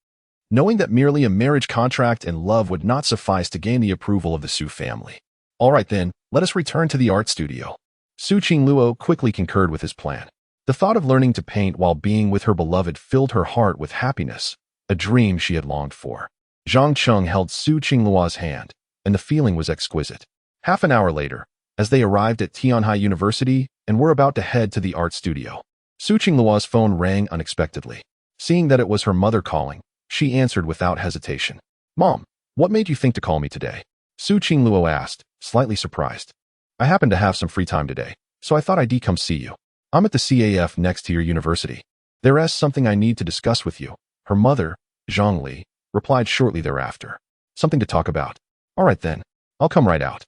Knowing that merely a marriage contract and love would not suffice to gain the approval of the Su family. All right then, let us return to the art studio. Su Qingluo quickly concurred with his plan. The thought of learning to paint while being with her beloved filled her heart with happiness, a dream she had longed for. Zhang Cheng held Su Qingluo's hand, and the feeling was exquisite. Half an hour later, as they arrived at Tianhai University and were about to head to the art studio, Su Qingluo's phone rang unexpectedly. Seeing that it was her mother calling, she answered without hesitation. Mom, what made you think to call me today? Su Qingluo asked, slightly surprised. I happen to have some free time today, so I thought I'd come see you. I'm at the CAF next to your university. There's something I need to discuss with you. Her mother, Zhang Li, replied shortly thereafter. Something to talk about. All right then, I'll come right out.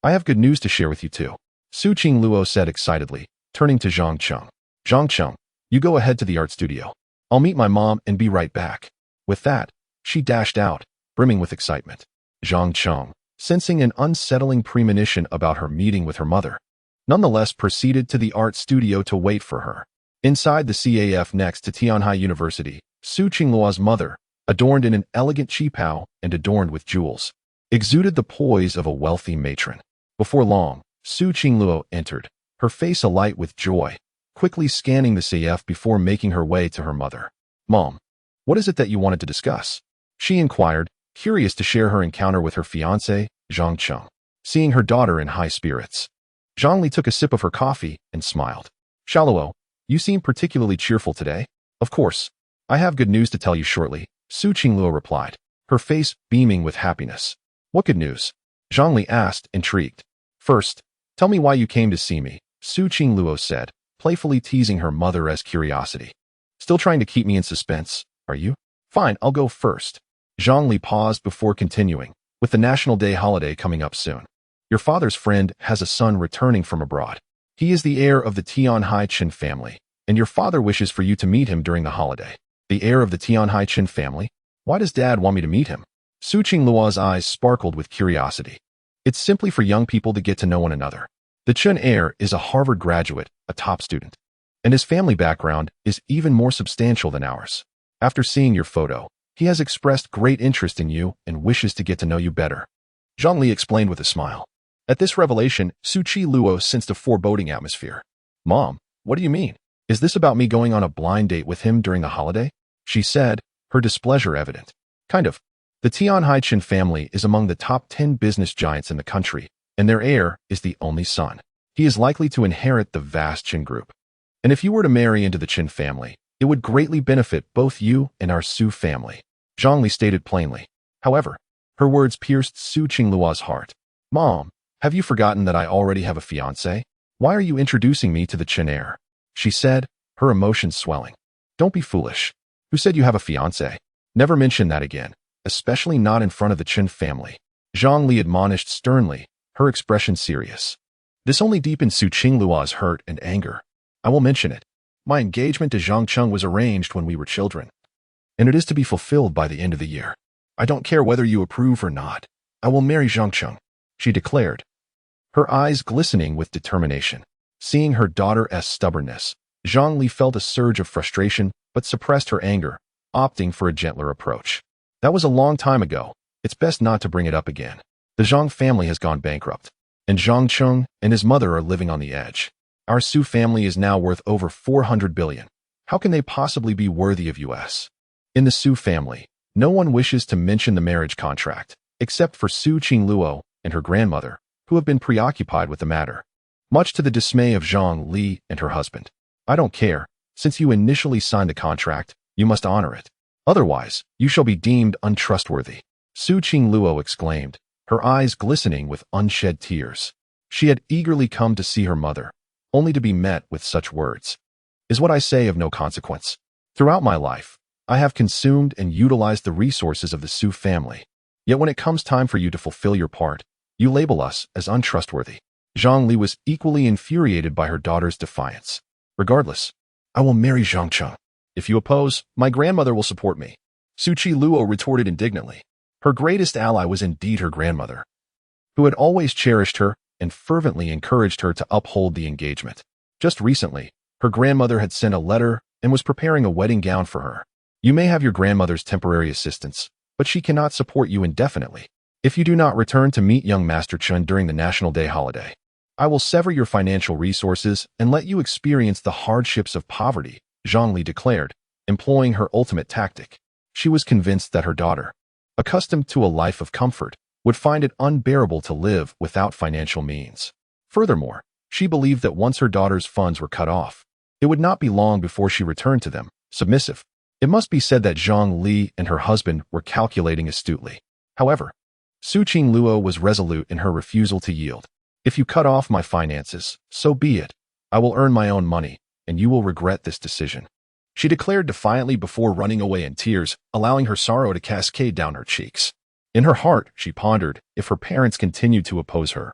I have good news to share with you too. Su Qingluo said excitedly, turning to Zhang Cheng. Zhang Cheng, you go ahead to the art studio. I'll meet my mom and be right back. With that, she dashed out, brimming with excitement. Zhang Cheng, sensing an unsettling premonition about her meeting with her mother, nonetheless proceeded to the art studio to wait for her. Inside the CAF next to Tianhai University, Su Qingluo's mother, adorned in an elegant qipao and adorned with jewels, exuded the poise of a wealthy matron. Before long, Su Qingluo entered, her face alight with joy, quickly scanning the CAF before making her way to her mother. Mom, what is it that you wanted to discuss? She inquired, curious to share her encounter with her fiancé, Zhang Cheng. Seeing her daughter in high spirits, Zhang Li took a sip of her coffee and smiled. Shaluo, you seem particularly cheerful today. Of course, I have good news to tell you shortly, Su Qingluo replied, her face beaming with happiness. What good news? Zhang Li asked, intrigued. First, tell me why you came to see me, Su Qingluo said, playfully teasing her mother as curiosity. Still trying to keep me in suspense, are you? Fine, I'll go first. Zhang Li paused before continuing, with the National Day holiday coming up soon. Your father's friend has a son returning from abroad. He is the heir of the Tianhai Qin family, and your father wishes for you to meet him during the holiday. The heir of the Tianhai Qin family? Why does Dad want me to meet him? Su Qingluo's eyes sparkled with curiosity. It's simply for young people to get to know one another. The Qin heir is a Harvard graduate, a top student, and his family background is even more substantial than ours. After seeing your photo, he has expressed great interest in you and wishes to get to know you better. Zhang Li explained with a smile. At this revelation, Su Qingluo sensed a foreboding atmosphere. Mom, what do you mean? Is this about me going on a blind date with him during the holiday? She said, her displeasure evident. Kind of. The Tianhai Qin family is among the top 10 business giants in the country, and their heir is the only son. He is likely to inherit the vast Qin group. And if you were to marry into the Qin family, it would greatly benefit both you and our Su family, Zhang Li stated plainly. However, her words pierced Su Qingluo's heart. Mom, have you forgotten that I already have a fiancé? Why are you introducing me to the Qin heir? She said, her emotions swelling. Don't be foolish. Who said you have a fiancé? Never mention that again, especially not in front of the Qin family. Zhang Li admonished sternly, her expression serious. This only deepened Su Qingluo's hurt and anger. I will mention it. My engagement to Zhang Cheng was arranged when we were children, and it is to be fulfilled by the end of the year. I don't care whether you approve or not. I will marry Zhang Cheng, she declared, her eyes glistening with determination. Seeing her daughter's stubbornness, Zhang Li felt a surge of frustration but suppressed her anger, opting for a gentler approach. That was a long time ago. It's best not to bring it up again. The Zhang family has gone bankrupt, and Zhang Cheng and his mother are living on the edge. Our Su family is now worth over 400 billion. How can they possibly be worthy of us? In the Su family, no one wishes to mention the marriage contract, except for Su Qingluo and her grandmother, who have been preoccupied with the matter, much to the dismay of Zhang Li and her husband. I don't care. Since you initially signed the contract, you must honor it. Otherwise, you shall be deemed untrustworthy. Su Qingluo exclaimed, her eyes glistening with unshed tears. She had eagerly come to see her mother, only to be met with such words. Is what I say of no consequence? Throughout my life, I have consumed and utilized the resources of the Su family. Yet when it comes time for you to fulfill your part, you label us as untrustworthy. Zhang Li was equally infuriated by her daughter's defiance. Regardless, I will marry Zhang Cheng. If you oppose, my grandmother will support me. Su Qingluo retorted indignantly. Her greatest ally was indeed her grandmother, who had always cherished her and fervently encouraged her to uphold the engagement. Just recently, her grandmother had sent a letter and was preparing a wedding gown for her. You may have your grandmother's temporary assistance, but she cannot support you indefinitely. If you do not return to meet young Master Chen during the National Day holiday, I will sever your financial resources and let you experience the hardships of poverty, Zhang Li declared, employing her ultimate tactic. She was convinced that her daughter, accustomed to a life of comfort, would find it unbearable to live without financial means. Furthermore, she believed that once her daughter's funds were cut off, it would not be long before she returned to them, submissive. It must be said that Zhang Li and her husband were calculating astutely. However, Su Qingluo was resolute in her refusal to yield. If you cut off my finances, so be it. I will earn my own money, and you will regret this decision. She declared defiantly before running away in tears, allowing her sorrow to cascade down her cheeks. In her heart, she pondered, if her parents continued to oppose her,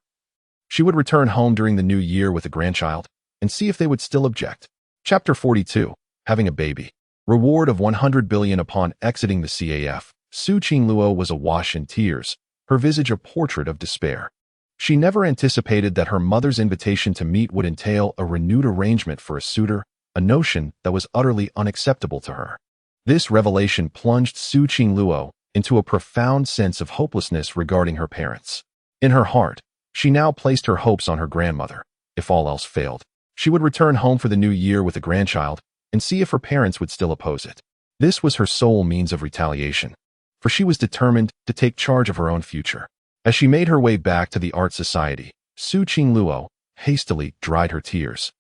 she would return home during the new year with a grandchild and see if they would still object. Chapter 42. Having a baby. Reward of 100 billion upon exiting the CAF. Su Qingluo was awash in tears, her visage a portrait of despair. She never anticipated that her mother's invitation to meet would entail a renewed arrangement for a suitor, a notion that was utterly unacceptable to her. This revelation plunged Su Qingluo into a profound sense of hopelessness regarding her parents. In her heart, she now placed her hopes on her grandmother. If all else failed, she would return home for the new year with a grandchild and see if her parents would still oppose it. This was her sole means of retaliation, for she was determined to take charge of her own future. As she made her way back to the art society, Su Qingluo hastily dried her tears,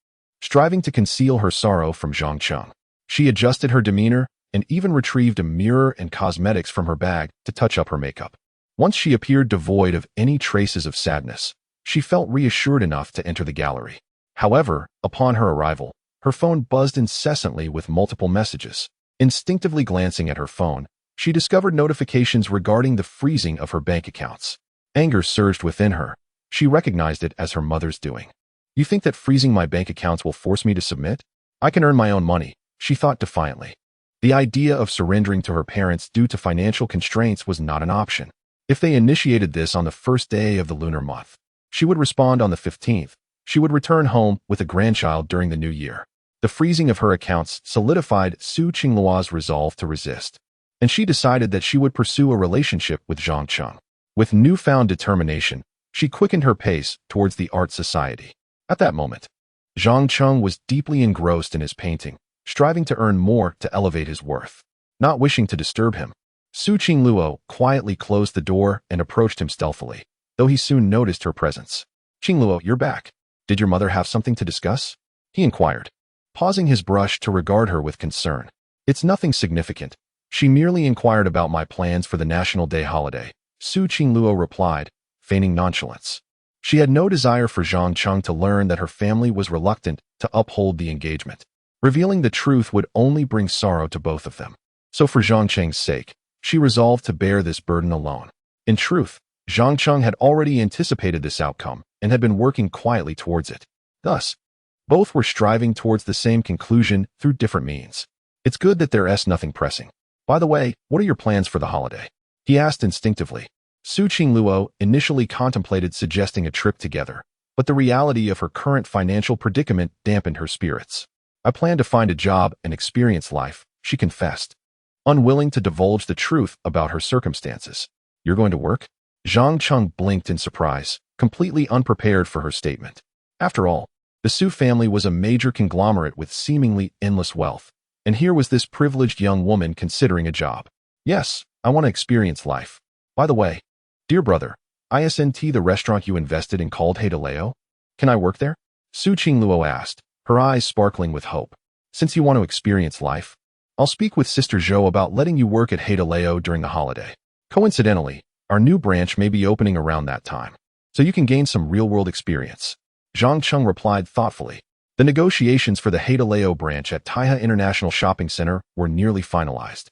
striving to conceal her sorrow from Zhang Cheng. She adjusted her demeanor and even retrieved a mirror and cosmetics from her bag to touch up her makeup. Once she appeared devoid of any traces of sadness, she felt reassured enough to enter the gallery. However, upon her arrival, her phone buzzed incessantly with multiple messages. Instinctively glancing at her phone, she discovered notifications regarding the freezing of her bank accounts. Anger surged within her. She recognized it as her mother's doing. You think that freezing my bank accounts will force me to submit? I can earn my own money, she thought defiantly. The idea of surrendering to her parents due to financial constraints was not an option. If they initiated this on the first day of the lunar month, she would respond on the 15th. She would return home with a grandchild during the new year. The freezing of her accounts solidified Su Qingluo's resolve to resist, and she decided that she would pursue a relationship with Zhang Cheng. With newfound determination, she quickened her pace towards the art society. At that moment, Zhang Cheng was deeply engrossed in his painting, striving to earn more to elevate his worth. Not wishing to disturb him, Su Qingluo quietly closed the door and approached him stealthily, though he soon noticed her presence. Qingluo, you're back. Did your mother have something to discuss? He inquired, pausing his brush to regard her with concern. It's nothing significant. She merely inquired about my plans for the National Day holiday, Su Qingluo replied, feigning nonchalance. She had no desire for Zhang Cheng to learn that her family was reluctant to uphold the engagement. Revealing the truth would only bring sorrow to both of them. So for Zhang Cheng's sake, she resolved to bear this burden alone. In truth, Zhang Cheng had already anticipated this outcome and had been working quietly towards it. Thus, both were striving towards the same conclusion through different means. It's good that there's nothing pressing. By the way, what are your plans for the holiday? He asked instinctively. Su Qingluo initially contemplated suggesting a trip together, but the reality of her current financial predicament dampened her spirits. I plan to find a job and experience life, she confessed, unwilling to divulge the truth about her circumstances. You're going to work? Zhang Cheng blinked in surprise, completely unprepared for her statement. After all, the Su family was a major conglomerate with seemingly endless wealth, And here was this privileged young woman considering a job. Yes, I want to experience life. By the way, dear brother, isn't the restaurant you invested in called Haidaleo? Can I work there? Su Qingluo asked, her eyes sparkling with hope. Since you want to experience life, I'll speak with Sister Zhou about letting you work at Haidaleo during the holiday. Coincidentally, our new branch may be opening around that time, so you can gain some real-world experience. Zhang Cheng replied thoughtfully. The negotiations for the Haidaleo branch at Taihe International Shopping Center were nearly finalized.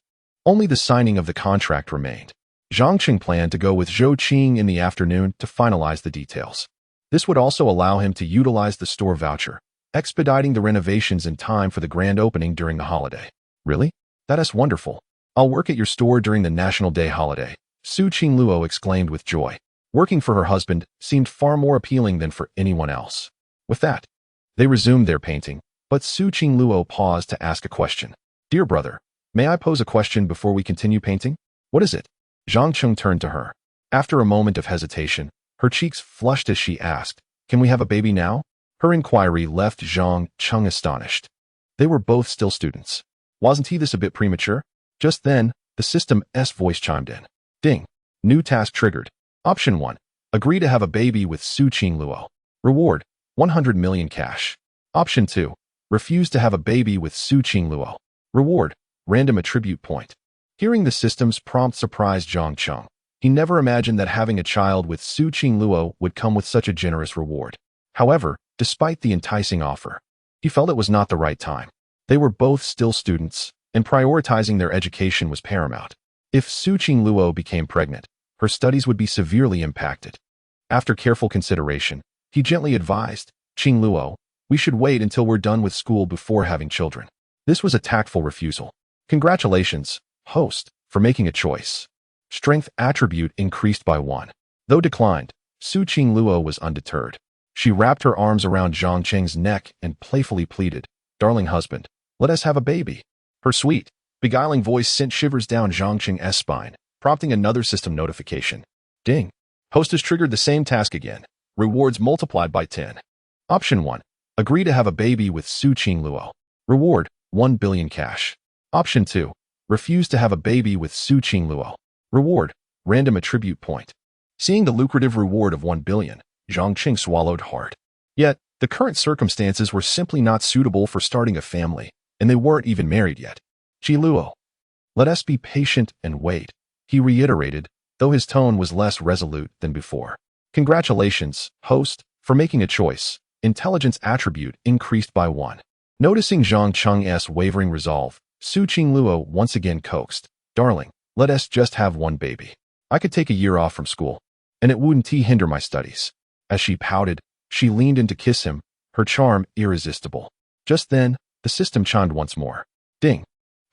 Only the signing of the contract remained. Zhang Cheng planned to go with Zhou Qing in the afternoon to finalize the details. This would also allow him to utilize the store voucher, expediting the renovations in time for the grand opening during the holiday. Really? That is wonderful. I'll work at your store during the National Day holiday, Su Qingluo exclaimed with joy. Working for her husband seemed far more appealing than for anyone else. With that, they resumed their painting, but Su Qingluo paused to ask a question. Dear brother, may I pose a question before we continue painting? What is it? Zhang Cheng turned to her. After a moment of hesitation, her cheeks flushed as she asked, Can we have a baby now? Her inquiry left Zhang Cheng astonished. They were both still students. Wasn't this a bit premature? Just then, the system's voice chimed in. Ding. New task triggered. Option 1. Agree to have a baby with Su Qingluo. Reward. 100 million cash. Option 2. Refuse to have a baby with Su Qingluo. Reward. Random attribute point. Hearing the system's prompt surprised Zhang Cheng. He never imagined that having a child with Su Qingluo would come with such a generous reward. However, despite the enticing offer, he felt it was not the right time. They were both still students, and prioritizing their education was paramount. If Su Qingluo became pregnant, her studies would be severely impacted. After careful consideration, he gently advised, Qingluo, we should wait until we're done with school before having children. This was a tactful refusal. Congratulations, host, for making a choice. Strength attribute increased by 1. Though declined, Su Qingluo was undeterred. She wrapped her arms around Zhang Cheng's neck and playfully pleaded, Darling husband, let us have a baby. Her sweet, beguiling voice sent shivers down Zhang Cheng's spine, prompting another system notification. Ding. Host has triggered the same task again. Rewards multiplied by 10. Option 1. Agree to have a baby with Su Qingluo. Reward, 1 billion cash. Option 2. Refuse to have a baby with Su Qingluo. Reward, random attribute point. Seeing the lucrative reward of 1 billion, Zhang Cheng swallowed hard. Yet, the current circumstances were simply not suitable for starting a family, and they weren't even married yet. Qingluo, let us be patient and wait, he reiterated, though his tone was less resolute than before. Congratulations, host, for making a choice. Intelligence attribute increased by 1. Noticing Zhang Cheng's wavering resolve, Su Qingluo once again coaxed, Darling, let us just have one baby. I could take a year off from school, and it wouldn't hinder my studies. As she pouted, she leaned in to kiss him, her charm irresistible. Just then, the system chimed once more. Ding.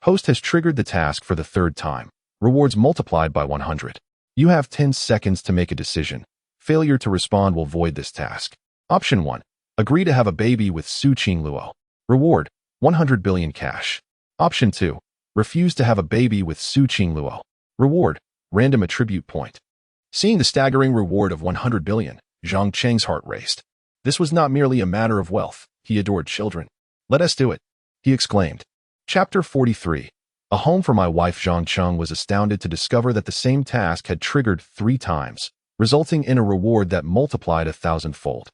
Host has triggered the task for the 3rd time. Rewards multiplied by 100. You have 10 seconds to make a decision. Failure to respond will void this task. Option 1. Agree to have a baby with Su Qingluo. Reward, 100 billion cash. Option 2. Refuse to have a baby with Su Qingluo. Reward, random attribute point. Seeing the staggering reward of 100 billion, Zhang Cheng's heart raced. This was not merely a matter of wealth. He adored children. Let us do it, he exclaimed. Chapter 43. A home for my wife. Zhang Cheng was astounded to discover that the same task had triggered 3 times, resulting in a reward that multiplied 1,000-fold.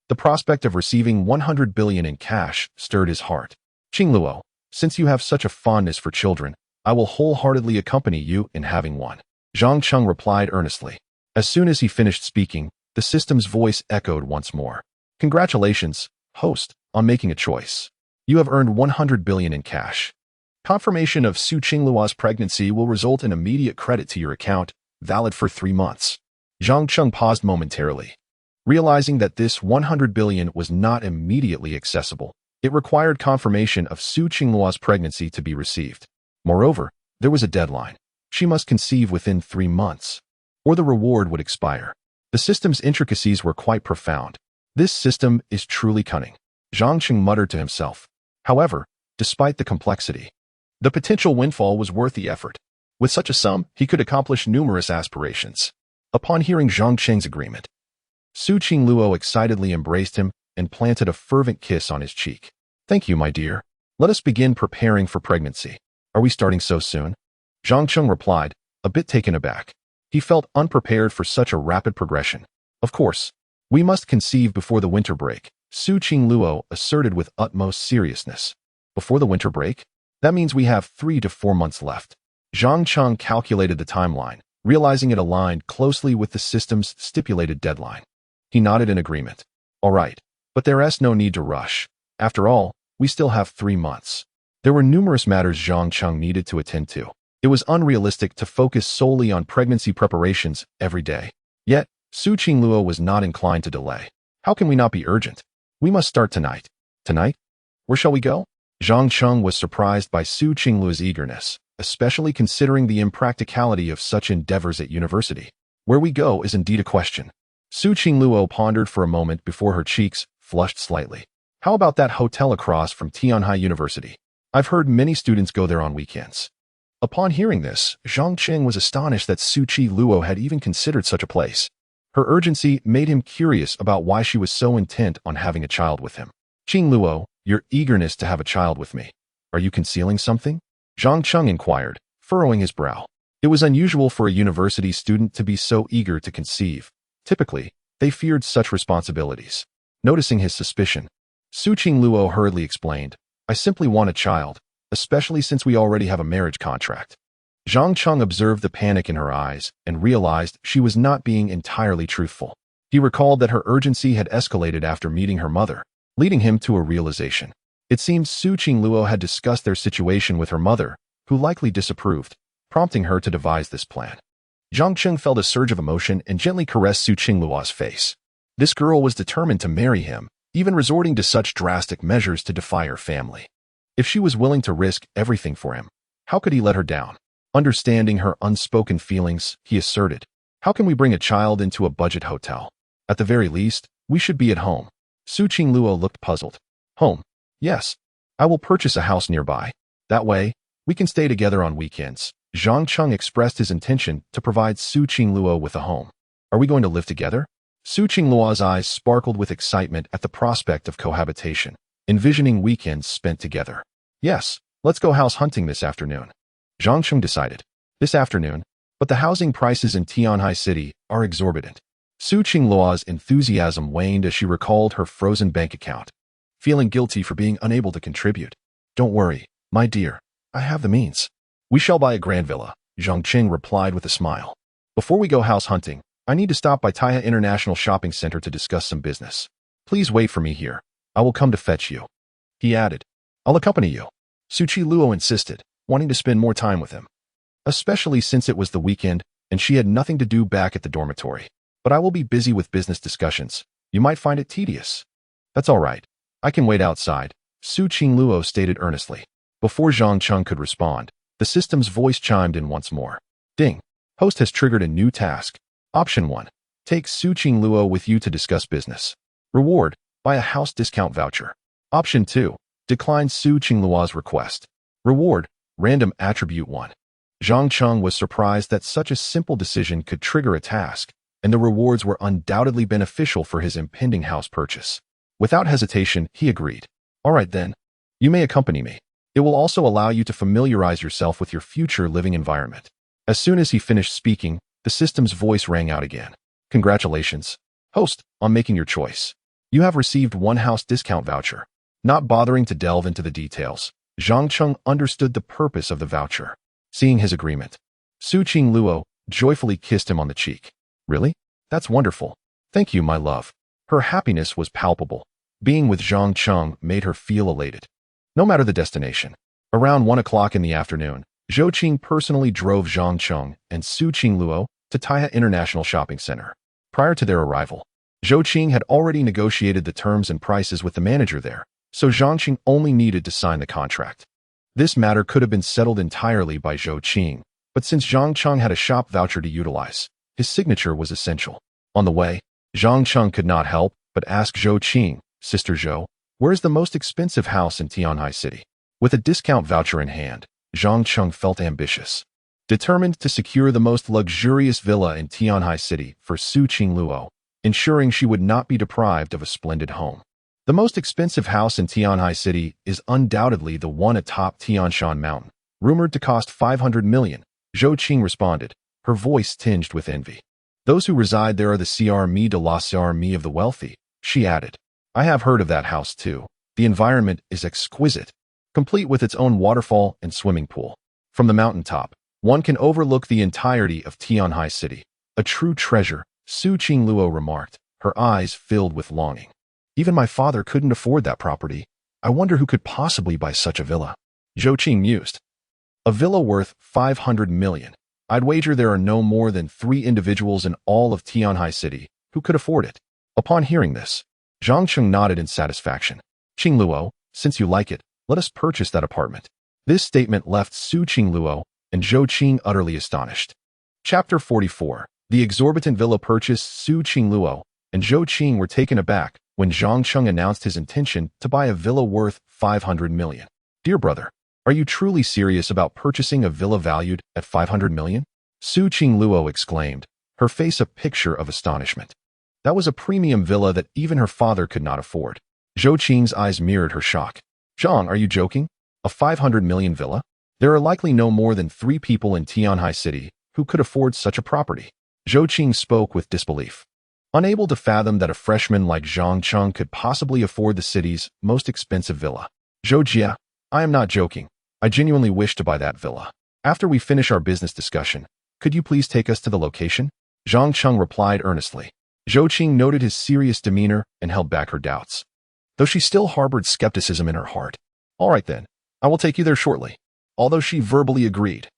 The prospect of receiving 100 billion in cash stirred his heart. Qingluo, since you have such a fondness for children, I will wholeheartedly accompany you in having one. Zhang Cheng replied earnestly. As soon as he finished speaking, the system's voice echoed once more. Congratulations, host, on making a choice. You have earned 100 billion in cash. Confirmation of Su Qingluo's pregnancy will result in immediate credit to your account, valid for 3 months. Zhang Cheng paused momentarily. Realizing that this 100 billion was not immediately accessible, it required confirmation of Su Qingluo's pregnancy to be received. Moreover, there was a deadline. She must conceive within 3 months, or the reward would expire. The system's intricacies were quite profound. This system is truly cunning, Zhang Cheng muttered to himself. However, despite the complexity, the potential windfall was worth the effort. With such a sum, he could accomplish numerous aspirations. Upon hearing Zhang Cheng's agreement, Su Qingluo excitedly embraced him and planted a fervent kiss on his cheek. Thank you, my dear. Let us begin preparing for pregnancy. Are we starting so soon? Zhang Cheng replied, a bit taken aback. He felt unprepared for such a rapid progression. Of course, we must conceive before the winter break, Su Qingluo asserted with utmost seriousness. Before the winter break? That means we have 3 to 4 months left. Zhang Cheng calculated the timeline, realizing it aligned closely with the system's stipulated deadline. He nodded in agreement. All right, but there's no need to rush. After all, we still have 3 months. There were numerous matters Zhang Cheng needed to attend to. It was unrealistic to focus solely on pregnancy preparations every day. Yet, Su Qingluo was not inclined to delay. How can we not be urgent? We must start tonight. Tonight? Where shall we go? Zhang Cheng was surprised by Su Qingluo's eagerness, especially considering the impracticality of such endeavors at university. Where we go is indeed a question. Su Qingluo pondered for a moment before her cheeks flushed slightly. How about that hotel across from Tianhai University? I've heard many students go there on weekends. Upon hearing this, Zhang Cheng was astonished that Su Qingluo had even considered such a place. Her urgency made him curious about why she was so intent on having a child with him. Qingluo, your eagerness to have a child with me. Are you concealing something? Zhang Cheng inquired, furrowing his brow. It was unusual for a university student to be so eager to conceive. Typically, they feared such responsibilities. Noticing his suspicion, Su Qingluo hurriedly explained, I simply want a child, especially since we already have a marriage contract. Zhang Cheng observed the panic in her eyes and realized she was not being entirely truthful. He recalled that her urgency had escalated after meeting her mother, leading him to a realization. It seemed Su Qingluo had discussed their situation with her mother, who likely disapproved, prompting her to devise this plan. Zhang Cheng felt a surge of emotion and gently caressed Su Qingluo's face. This girl was determined to marry him, even resorting to such drastic measures to defy her family. If she was willing to risk everything for him, how could he let her down? Understanding her unspoken feelings, he asserted, how can we bring a child into a budget hotel? At the very least, we should be at home. Su Qingluo looked puzzled. Home? Yes. I will purchase a house nearby. That way, we can stay together on weekends. Zhang Cheng expressed his intention to provide Su Qingluo with a home. Are we going to live together? Su Qingluo's eyes sparkled with excitement at the prospect of cohabitation, envisioning weekends spent together. Yes, let's go house hunting this afternoon. Zhang Cheng decided. This afternoon, but the housing prices in Tianhai City are exorbitant. Su Qingluo's enthusiasm waned as she recalled her frozen bank account, feeling guilty for being unable to contribute. Don't worry, my dear, I have the means. We shall buy a grand villa, Zhang Cheng replied with a smile. Before we go house hunting, I need to stop by Taihe International Shopping Center to discuss some business. Please wait for me here. I will come to fetch you. He added, I'll accompany you. Su Qingluo insisted, wanting to spend more time with him, especially since it was the weekend and she had nothing to do back at the dormitory. But I will be busy with business discussions. You might find it tedious. That's all right. I can wait outside, Su Qingluo stated earnestly. Before Zhang Cheng could respond, the system's voice chimed in once more. Ding. Host has triggered a new task. Option 1. Take Su Qingluo with you to discuss business. Reward. Buy a house discount voucher. Option 2. Decline Su Qingluo's request. Reward. Random attribute 1. Zhang Cheng was surprised that such a simple decision could trigger a task, and the rewards were undoubtedly beneficial for his impending house purchase. Without hesitation, he agreed. All right then. You may accompany me. It will also allow you to familiarize yourself with your future living environment. As soon as he finished speaking, the system's voice rang out again. Congratulations, host, on making your choice. You have received 1 house discount voucher. Not bothering to delve into the details, Zhang Cheng understood the purpose of the voucher. Seeing his agreement, Su Qingluo joyfully kissed him on the cheek. Really? That's wonderful. Thank you, my love. Her happiness was palpable. Being with Zhang Cheng made her feel elated. No matter the destination. Around 1 o'clock in the afternoon, Zhou Qing personally drove Zhang Cheng and Su Qingluo to Taihe International Shopping Center. Prior to their arrival, Zhou Qing had already negotiated the terms and prices with the manager there, so Zhang Qing only needed to sign the contract. This matter could have been settled entirely by Zhou Qing, but since Zhang Cheng had a shop voucher to utilize, his signature was essential. On the way, Zhang Cheng could not help but ask Zhou Qing, Sister Zhou, where is the most expensive house in Tianhai City? With a discount voucher in hand, Zhang Cheng felt ambitious. Determined to secure the most luxurious villa in Tianhai City for Su Qingluo, ensuring she would not be deprived of a splendid home. The most expensive house in Tianhai City is undoubtedly the one atop Tianshan Mountain, rumored to cost 500 million, Zhou Qing responded, her voice tinged with envy. Those who reside there are the CRME de la CRME of the wealthy, she added. I have heard of that house too. The environment is exquisite, complete with its own waterfall and swimming pool. From the mountaintop, one can overlook the entirety of Tianhai City. A true treasure, Su Qingluo remarked, her eyes filled with longing. Even my father couldn't afford that property. I wonder who could possibly buy such a villa. Zhou Qing mused. A villa worth 500 million. I'd wager there are no more than 3 individuals in all of Tianhai City who could afford it. Upon hearing this, Zhang Cheng nodded in satisfaction. Qingluo, since you like it, let us purchase that apartment. This statement left Su Qingluo and Zhou Qing utterly astonished. Chapter 44. The exorbitant villa purchase. Su Qingluo and Zhou Qing were taken aback when Zhang Cheng announced his intention to buy a villa worth 500 million. Dear brother, are you truly serious about purchasing a villa valued at 500 million? Su Qingluo exclaimed, her face a picture of astonishment. That was a premium villa that even her father could not afford. Zhou Qing's eyes mirrored her shock. Zhang, are you joking? A 500 million villa? There are likely no more than 3 people in Tianhai City who could afford such a property. Zhou Qing spoke with disbelief. Unable to fathom that a freshman like Zhang Cheng could possibly afford the city's most expensive villa. Zhou Jia, I am not joking. I genuinely wish to buy that villa. After we finish our business discussion, could you please take us to the location? Zhang Cheng replied earnestly. Zhou Qing noted his serious demeanor and held back her doubts, though she still harbored skepticism in her heart. All right then, I will take you there shortly. Although she verbally agreed,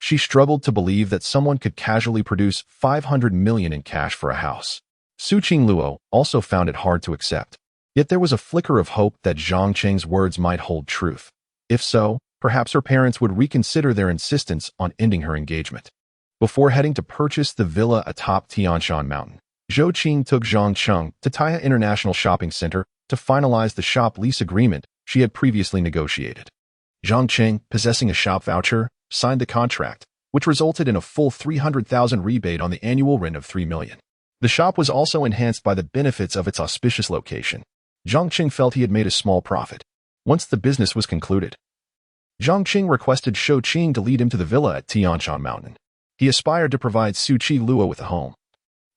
she struggled to believe that someone could casually produce 500 million in cash for a house. Su Qingluo also found it hard to accept. Yet there was a flicker of hope that Zhang Cheng's words might hold truth. If so, perhaps her parents would reconsider their insistence on ending her engagement. Before heading to purchase the villa atop Tianshan Mountain, Zhou Qing took Zhang Cheng to Taihe International Shopping Center to finalize the shop lease agreement she had previously negotiated. Zhang Cheng, possessing a shop voucher, signed the contract, which resulted in a full 300,000 rebate on the annual rent of 3 million. The shop was also enhanced by the benefits of its auspicious location. Zhang Cheng felt he had made a small profit. Once the business was concluded, Zhang Cheng requested Zhou Qing to lead him to the villa at Tianshan Mountain. He aspired to provide Su Qingluo with a home,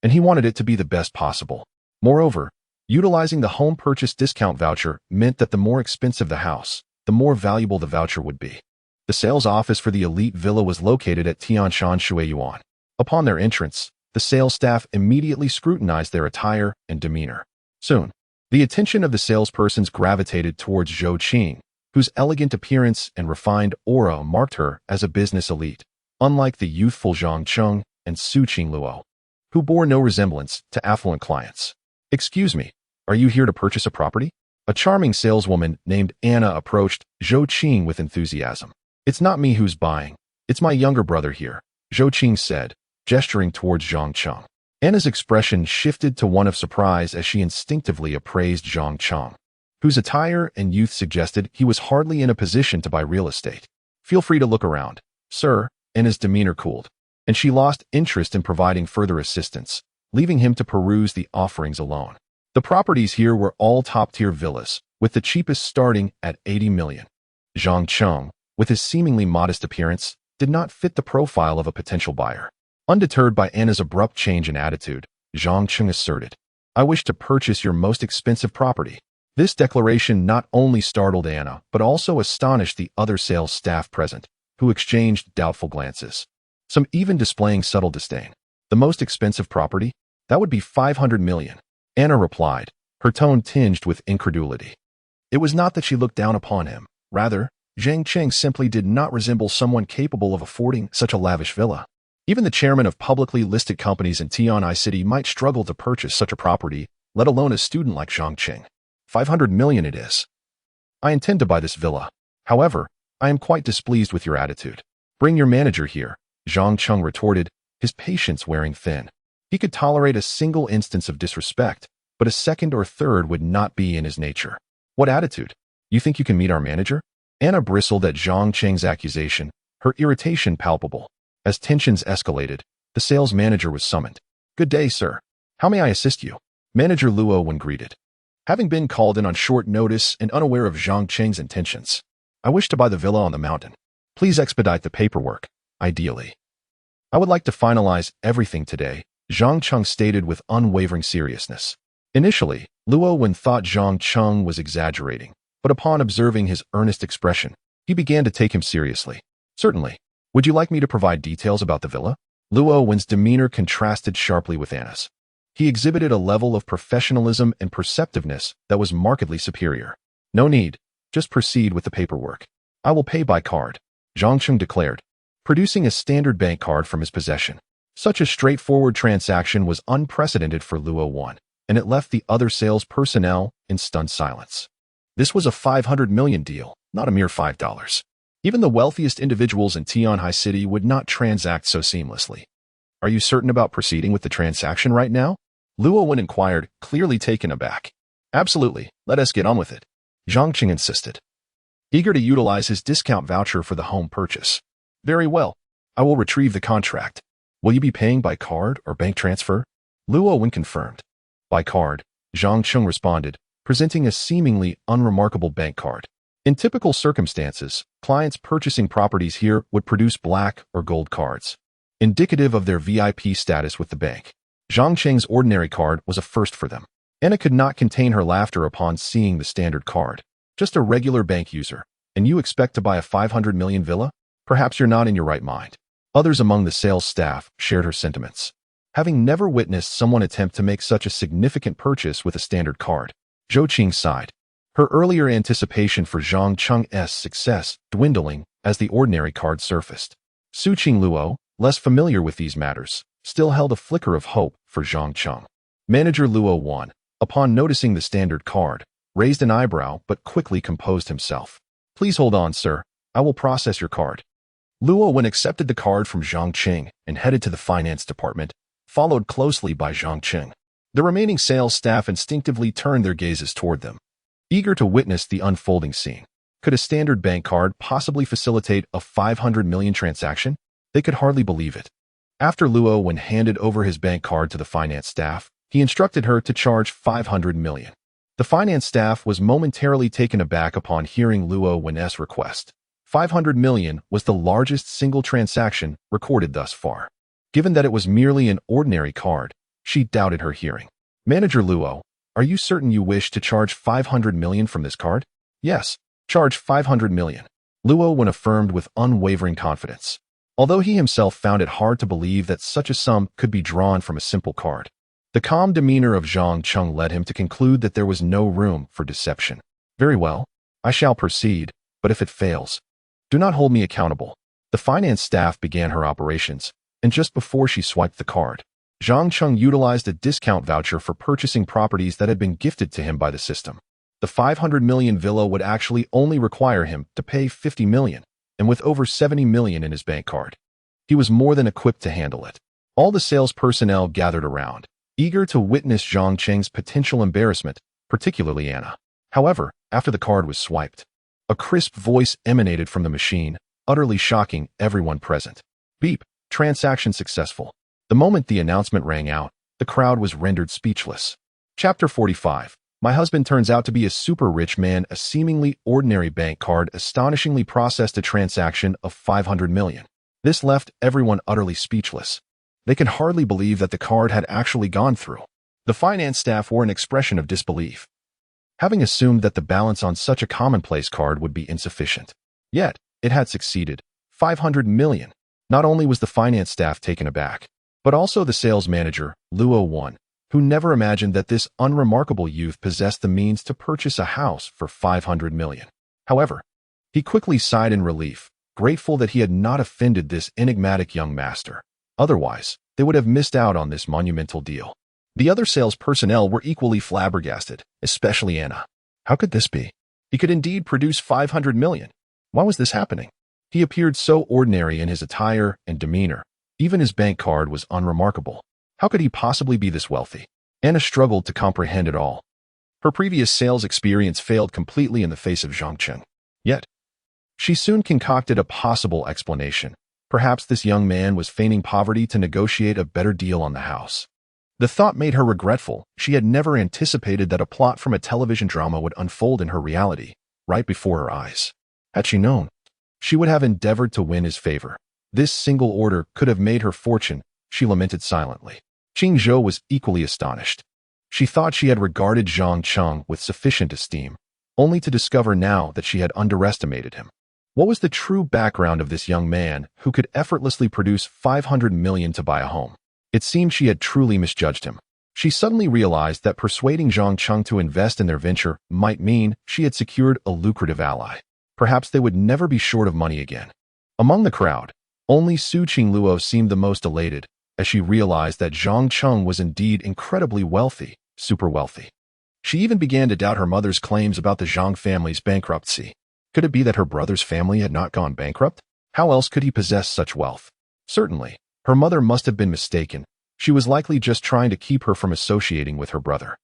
and he wanted it to be the best possible. Moreover, utilizing the home purchase discount voucher meant that the more expensive the house, the more valuable the voucher would be. The sales office for the elite villa was located at Tianshan Shuiyuan. Upon their entrance, the sales staff immediately scrutinized their attire and demeanor. Soon, the attention of the salespersons gravitated towards Zhou Qing, whose elegant appearance and refined aura marked her as a business elite, unlike the youthful Zhang Cheng and Su Qingluo, who bore no resemblance to affluent clients. Excuse me, are you here to purchase a property? A charming saleswoman named Anna approached Zhou Qing with enthusiasm. It's not me who's buying. It's my younger brother here, Zhou Qing said, gesturing towards Zhang Cheng. Anna's expression shifted to one of surprise as she instinctively appraised Zhang Cheng, whose attire and youth suggested he was hardly in a position to buy real estate. Feel free to look around, sir. Anna's demeanor cooled, and she lost interest in providing further assistance, leaving him to peruse the offerings alone. The properties here were all top-tier villas, with the cheapest starting at 80 million. Zhang Cheng, with his seemingly modest appearance, did not fit the profile of a potential buyer. Undeterred by Anna's abrupt change in attitude, Zhang Cheng asserted, I wish to purchase your most expensive property. This declaration not only startled Anna, but also astonished the other sales staff present, who exchanged doubtful glances, some even displaying subtle disdain. The most expensive property? That would be 500 million. Anna replied, her tone tinged with incredulity. It was not that she looked down upon him. Rather, Zhang Cheng simply did not resemble someone capable of affording such a lavish villa. Even the chairman of publicly listed companies in Tianhai City might struggle to purchase such a property, let alone a student like Zhang Cheng. 500 million it is. I intend to buy this villa. However, I am quite displeased with your attitude. Bring your manager here, Zhang Cheng retorted, his patience wearing thin. He could tolerate a single instance of disrespect, but a second or third would not be in his nature. What attitude? You think you can meet our manager? Anna bristled at Zhang Cheng's accusation, her irritation palpable. As tensions escalated, the sales manager was summoned. Good day, sir. How may I assist you? Manager Luo when greeted. Having been called in on short notice and unaware of Zhang Qing's intentions, I wish to buy the villa on the mountain. Please expedite the paperwork, ideally. I would like to finalize everything today, Zhang Qing stated with unwavering seriousness. Initially, Luo Wen thought Zhang Qing was exaggerating, but upon observing his earnest expression, he began to take him seriously. Certainly. Would you like me to provide details about the villa? Luo Wen's demeanor contrasted sharply with Anna's. He exhibited a level of professionalism and perceptiveness that was markedly superior. No need. Just proceed with the paperwork. I will pay by card, Zhang Qing declared, producing a standard bank card from his possession. Such a straightforward transaction was unprecedented for Luo Wen, and it left the other sales personnel in stunned silence. This was a 500 million deal, not a mere $5. Even the wealthiest individuals in Tianhai City would not transact so seamlessly. Are you certain about proceeding with the transaction right now? Luo Wen inquired, clearly taken aback. Absolutely, let us get on with it, Zhang Qing insisted, eager to utilize his discount voucher for the home purchase. Very well, I will retrieve the contract. Will you be paying by card or bank transfer? Luo Wen confirmed. By card, Zhang Qing responded, presenting a seemingly unremarkable bank card. In typical circumstances, clients purchasing properties here would produce black or gold cards, indicative of their VIP status with the bank. Zhang Qing's ordinary card was a first for them. Anna could not contain her laughter upon seeing the standard card. Just a regular bank user, and you expect to buy a 500 million villa? Perhaps you're not in your right mind. Others among the sales staff shared her sentiments. Having never witnessed someone attempt to make such a significant purchase with a standard card, Zhou Qing sighed, her earlier anticipation for Zhang Qing's success dwindling as the ordinary card surfaced. Su Qingluo, less familiar with these matters, still held a flicker of hope for Zhang Qing. Manager Luo Wen, upon noticing the standard card, raised an eyebrow but quickly composed himself. Please hold on, sir. I will process your card. Luo Wen accepted the card from Zhang Qing and headed to the finance department, followed closely by Zhang Qing. The remaining sales staff instinctively turned their gazes toward them, eager to witness the unfolding scene. Could a standard bank card possibly facilitate a 500 million transaction? They could hardly believe it. After Luo Wen handed over his bank card to the finance staff, he instructed her to charge 500 million. The finance staff was momentarily taken aback upon hearing Luo Wen's request. 500 million was the largest single transaction recorded thus far. Given that it was merely an ordinary card, she doubted her hearing. Manager Luo, are you certain you wish to charge 500 million from this card? Yes, charge 500 million. Luo Wen affirmed with unwavering confidence, although he himself found it hard to believe that such a sum could be drawn from a simple card. The calm demeanor of Zhang Qing led him to conclude that there was no room for deception. Very well, I shall proceed, but if it fails, do not hold me accountable. The finance staff began her operations, and just before she swiped the card, Zhang Qing utilized a discount voucher for purchasing properties that had been gifted to him by the system. The 500 million villa would actually only require him to pay 50 million, and with over 70 million in his bank card, he was more than equipped to handle it. All the sales personnel gathered around, eager to witness Zhang Qing's potential embarrassment, particularly Anna. However, after the card was swiped, a crisp voice emanated from the machine, utterly shocking everyone present. Beep, transaction successful. The moment the announcement rang out, the crowd was rendered speechless. Chapter 45. My husband turns out to be a super rich man. A seemingly ordinary bank card astonishingly processed a transaction of 500 million. This left everyone utterly speechless. They could hardly believe that the card had actually gone through. The finance staff wore an expression of disbelief, having assumed that the balance on such a commonplace card would be insufficient. Yet, it had succeeded. 500 million. Not only was the finance staff taken aback, but also the sales manager, Luo Wen, who never imagined that this unremarkable youth possessed the means to purchase a house for 500 million. However, he quickly sighed in relief, grateful that he had not offended this enigmatic young master. Otherwise, they would have missed out on this monumental deal. The other sales personnel were equally flabbergasted, especially Anna. How could this be? He could indeed produce 500 million. Why was this happening? He appeared so ordinary in his attire and demeanor. Even his bank card was unremarkable. How could he possibly be this wealthy? Anna struggled to comprehend it all. Her previous sales experience failed completely in the face of Zhang Qing. Yet, she soon concocted a possible explanation. Perhaps this young man was feigning poverty to negotiate a better deal on the house. The thought made her regretful. She had never anticipated that a plot from a television drama would unfold in her reality, right before her eyes. Had she known, she would have endeavored to win his favor. This single order could have made her fortune, she lamented silently. Qing Zhou was equally astonished. She thought she had regarded Zhang Cheng with sufficient esteem, only to discover now that she had underestimated him. What was the true background of this young man who could effortlessly produce 500 million to buy a home? It seemed she had truly misjudged him. She suddenly realized that persuading Zhang Cheng to invest in their venture might mean she had secured a lucrative ally. Perhaps they would never be short of money again. Among the crowd, only Su Qingluo seemed the most elated, as she realized that Zhang Cheng was indeed incredibly wealthy, super wealthy. She even began to doubt her mother's claims about the Zhang family's bankruptcy. Could it be that her brother's family had not gone bankrupt? How else could he possess such wealth? Certainly, her mother must have been mistaken. She was likely just trying to keep her from associating with her brother.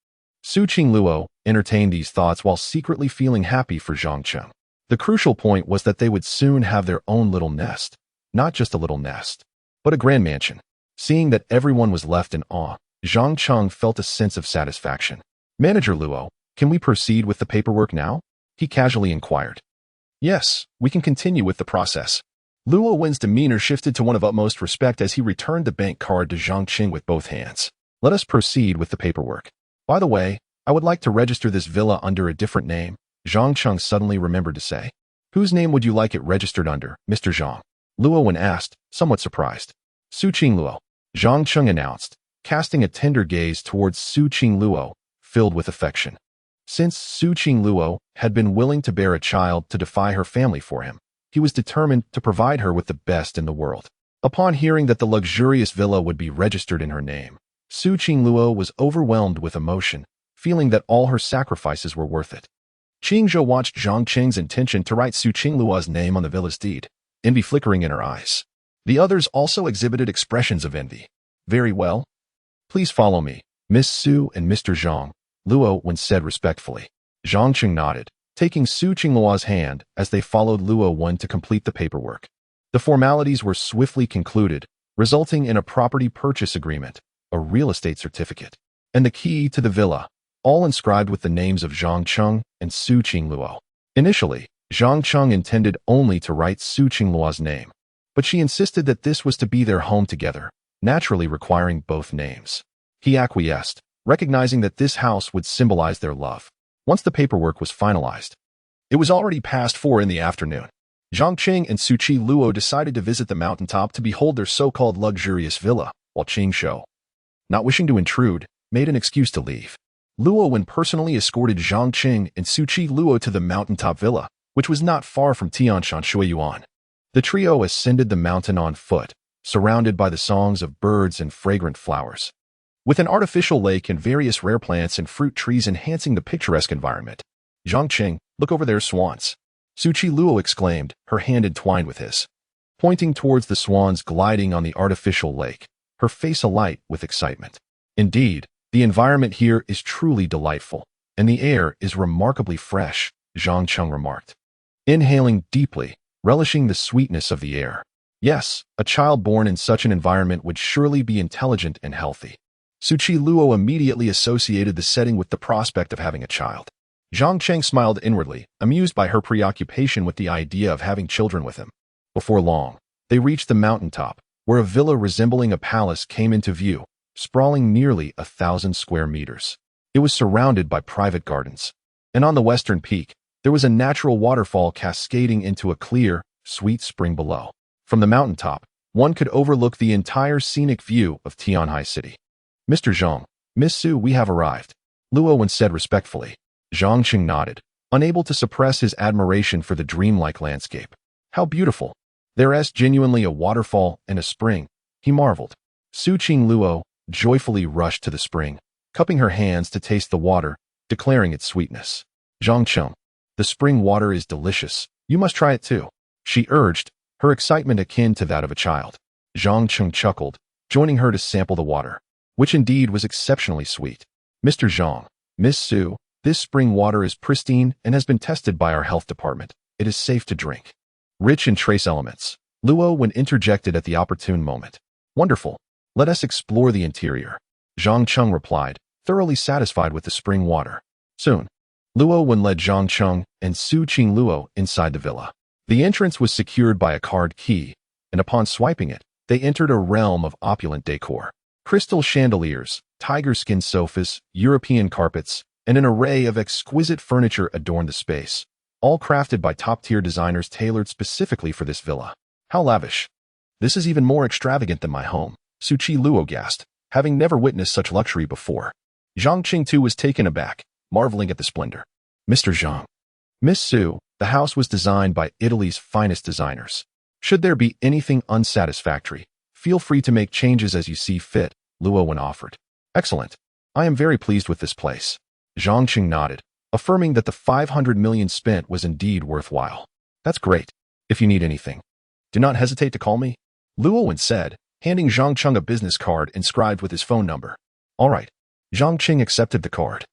Su Qingluo entertained these thoughts while secretly feeling happy for Zhang Cheng. The crucial point was that they would soon have their own little nest. Not just a little nest, but a grand mansion. Seeing that everyone was left in awe, Zhang Cheng felt a sense of satisfaction. "Manager Luo, can we proceed with the paperwork now?" he casually inquired. "Yes, we can continue with the process." Luo Wen's demeanor shifted to one of utmost respect as he returned the bank card to Zhang Qing with both hands. "Let us proceed with the paperwork. By the way, I would like to register this villa under a different name," Zhang Cheng suddenly remembered to say. "Whose name would you like it registered under, Mr. Zhang?" Luo Wen asked, somewhat surprised. "Su Qingluo," Zhang Cheng announced, casting a tender gaze towards Su Qingluo, filled with affection. Since Su Qingluo had been willing to bear a child to defy her family for him, he was determined to provide her with the best in the world. Upon hearing that the luxurious villa would be registered in her name, Su Qingluo was overwhelmed with emotion, feeling that all her sacrifices were worth it. Qingzhou watched Zhang Qing's intention to write Su Qingluo's name on the villa's deed, envy flickering in her eyes. The others also exhibited expressions of envy. "Very well. Please follow me, Miss Su and Mr. Zhang," Luo Wen said respectfully. Zhang Qing nodded, taking Su Qingluo's hand as they followed Luo Wen to complete the paperwork. The formalities were swiftly concluded, resulting in a property purchase agreement, a real estate certificate, and the key to the villa, all inscribed with the names of Zhang Cheng and Su Qingluo. Initially, Zhang Cheng intended only to write Su Qingluo's name, but she insisted that this was to be their home together, naturally requiring both names. He acquiesced, recognizing that this house would symbolize their love. Once the paperwork was finalized, it was already past 4 in the afternoon. Zhang Qing and Su Qingluo decided to visit the mountaintop to behold their so-called luxurious villa, while Qingzhou, not wishing to intrude, made an excuse to leave. Luo Wen personally escorted Zhang Qing and Su Qingluo to the mountaintop villa, which was not far from Tianshan Shuiyuan. The trio ascended the mountain on foot, surrounded by the songs of birds and fragrant flowers. With an artificial lake and various rare plants and fruit trees enhancing the picturesque environment. "Zhang Qing, look over there, swans," Su Qingluo exclaimed, her hand entwined with his. Pointing towards the swans gliding on the artificial lake, her face alight with excitement. "Indeed, the environment here is truly delightful, and the air is remarkably fresh," Zhang Qing remarked, inhaling deeply, relishing the sweetness of the air. Yes, a child born in such an environment would surely be intelligent and healthy. Su Qingluo immediately associated the setting with the prospect of having a child. Zhang Cheng smiled inwardly, amused by her preoccupation with the idea of having children with him. Before long, they reached the mountaintop, where a villa resembling a palace came into view, sprawling nearly 1,000 square meters. It was surrounded by private gardens, and on the western peak, there was a natural waterfall cascading into a clear, sweet spring below. From the mountaintop, one could overlook the entire scenic view of Tianhai City. "Mr. Zhang, Miss Su, we have arrived," Luo Wen said respectfully. Zhang Qing nodded, unable to suppress his admiration for the dreamlike landscape. "How beautiful! There is genuinely a waterfall and a spring," he marveled. Su Qingluo joyfully rushed to the spring, cupping her hands to taste the water, declaring its sweetness. "Zhang Qing, the spring water is delicious. You must try it too," she urged, her excitement akin to that of a child. Zhang Qing chuckled, joining her to sample the water, which indeed was exceptionally sweet. "Mr. Zhang, Miss Su, this spring water is pristine and has been tested by our health department. It is safe to drink. Rich in trace elements," Luo Wen interjected at the opportune moment. "Wonderful. Let us explore the interior." Zhang Cheng replied, thoroughly satisfied with the spring water. Soon, Luo Wen led Zhang Cheng and Su Qing Luo inside the villa. The entrance was secured by a card key, and upon swiping it, they entered a realm of opulent decor. Crystal chandeliers, tiger skin sofas, European carpets, and an array of exquisite furniture adorned the space, all crafted by top-tier designers tailored specifically for this villa. How lavish! This is even more extravagant than my home, Su Qi Luo gasped, having never witnessed such luxury before. Zhang Qing too was taken aback, marveling at the splendor. Mr. Zhang. Miss Su, the house was designed by Italy's finest designers. Should there be anything unsatisfactory, feel free to make changes as you see fit, Luo Wen offered. Excellent. I am very pleased with this place. Zhang Qing nodded, affirming that the 500 million spent was indeed worthwhile. That's great. If you need anything, do not hesitate to call me, Luo Wen said, handing Zhang Cheng a business card inscribed with his phone number. All right. Zhang Qing accepted the card,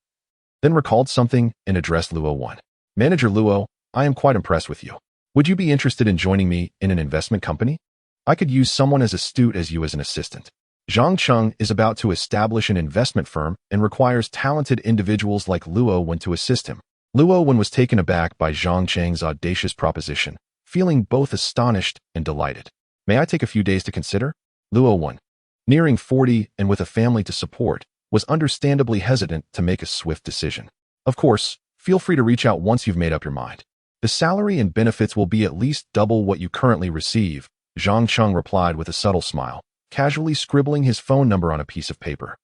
then recalled something and addressed Luo Wen. Manager Luo, I am quite impressed with you. Would you be interested in joining me in an investment company? I could use someone as astute as you as an assistant. Zhang Cheng is about to establish an investment firm and requires talented individuals like Luo Wen to assist him. Luo Wen was taken aback by Zhang Cheng's audacious proposition, feeling both astonished and delighted. May I take a few days to consider? Luo Wen, nearing 40 and with a family to support, was understandably hesitant to make a swift decision. Of course, feel free to reach out once you've made up your mind. The salary and benefits will be at least double what you currently receive, Zhang Cheng replied with a subtle smile, casually scribbling his phone number on a piece of paper.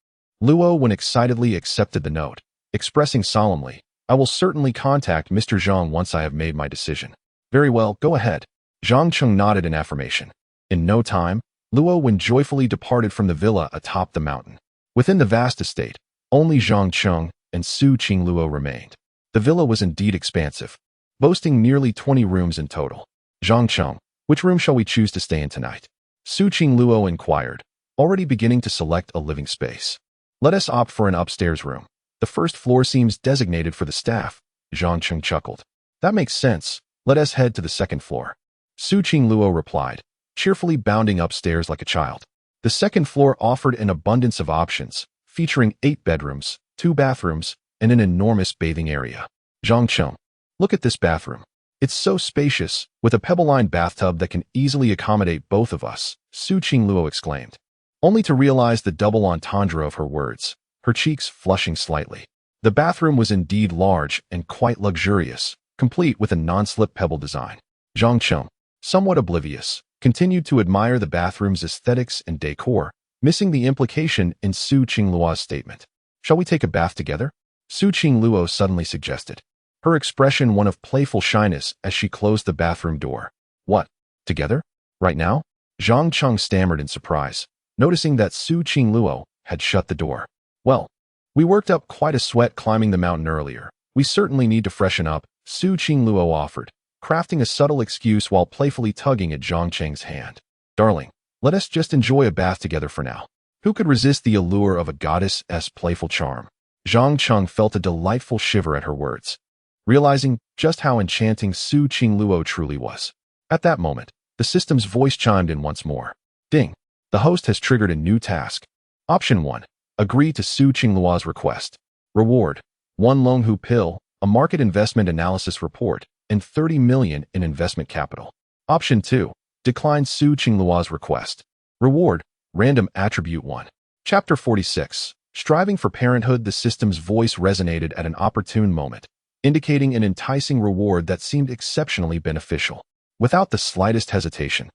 Luo Wen excitedly accepted the note, expressing solemnly, I will certainly contact Mr. Zhang once I have made my decision. Very well, go ahead. Zhang Cheng nodded in affirmation. In no time, Luo Wen joyfully departed from the villa atop the mountain. Within the vast estate, only Zhang Cheng and Su Qing Luo remained. The villa was indeed expansive, boasting nearly 20 rooms in total. Zhang Cheng, which room shall we choose to stay in tonight? Su Qing Luo inquired, already beginning to select a living space. Let us opt for an upstairs room. The first floor seems designated for the staff, Zhang Cheng chuckled. That makes sense. Let us head to the second floor. Su Qing Luo replied, cheerfully bounding upstairs like a child. The second floor offered an abundance of options, featuring 8 bedrooms, 2 bathrooms, and an enormous bathing area. Zhang Cheng, look at this bathroom. It's so spacious, with a pebble-lined bathtub that can easily accommodate both of us, Su Qing Luo exclaimed, only to realize the double entendre of her words, her cheeks flushing slightly. The bathroom was indeed large and quite luxurious, complete with a non-slip pebble design. Zhang Cheng, somewhat oblivious, continued to admire the bathroom's aesthetics and decor, missing the implication in Su Qing Luo's statement. Shall we take a bath together? Su Qing Luo suddenly suggested, her expression one of playful shyness as she closed the bathroom door. What? Together? Right now? Zhang Cheng stammered in surprise, noticing that Su Qing Luo had shut the door. Well, we worked up quite a sweat climbing the mountain earlier. We certainly need to freshen up, Su Qing Luo offered, crafting a subtle excuse while playfully tugging at Zhang Cheng's hand. Darling, let us just enjoy a bath together for now. Who could resist the allure of a goddess' playful charm? Zhang Cheng felt a delightful shiver at her words, realizing just how enchanting Su Qing Luo truly was. At that moment, the system's voice chimed in once more. Ding! The host has triggered a new task. Option 1. Agree to Su Qing Luo's request. Reward: 1 Longhu pill, a market investment analysis report, and 30 million in investment capital. Option 2. Decline Su Qing Luo's request. Reward: random attribute 1. Chapter 46. Striving for parenthood. The system's voice resonated at an opportune moment, indicating an enticing reward that seemed exceptionally beneficial. Without the slightest hesitation,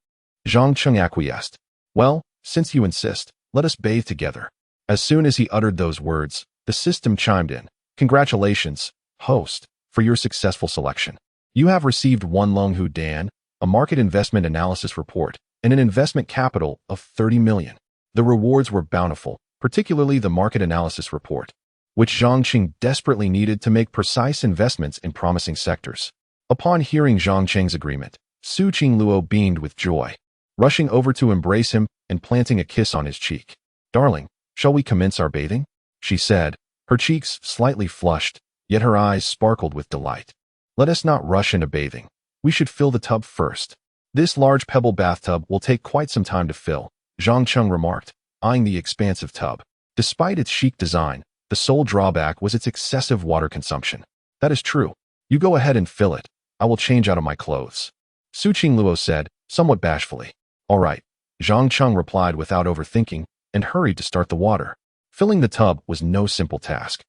Zhang Cheng acquiesced. Well, since you insist, let us bathe together. As soon as he uttered those words, the system chimed in. Congratulations, host, for your successful selection. You have received 1 Longhu Dan, a market investment analysis report, and an investment capital of 30 million. The rewards were bountiful, particularly the market analysis report, which Zhang Qing desperately needed to make precise investments in promising sectors. Upon hearing Zhang Cheng's agreement, Su Qing Luo beamed with joy, rushing over to embrace him and planting a kiss on his cheek. Darling, shall we commence our bathing? She said, her cheeks slightly flushed, yet her eyes sparkled with delight. Let us not rush into bathing. We should fill the tub first. This large pebble bathtub will take quite some time to fill, Zhang Cheng remarked, eyeing the expansive tub. Despite its chic design, the sole drawback was its excessive water consumption. That is true. You go ahead and fill it. I will change out of my clothes, Su Qingluo said, somewhat bashfully. All right, Zhang Cheng replied without overthinking and hurried to start the water. Filling the tub was no simple task.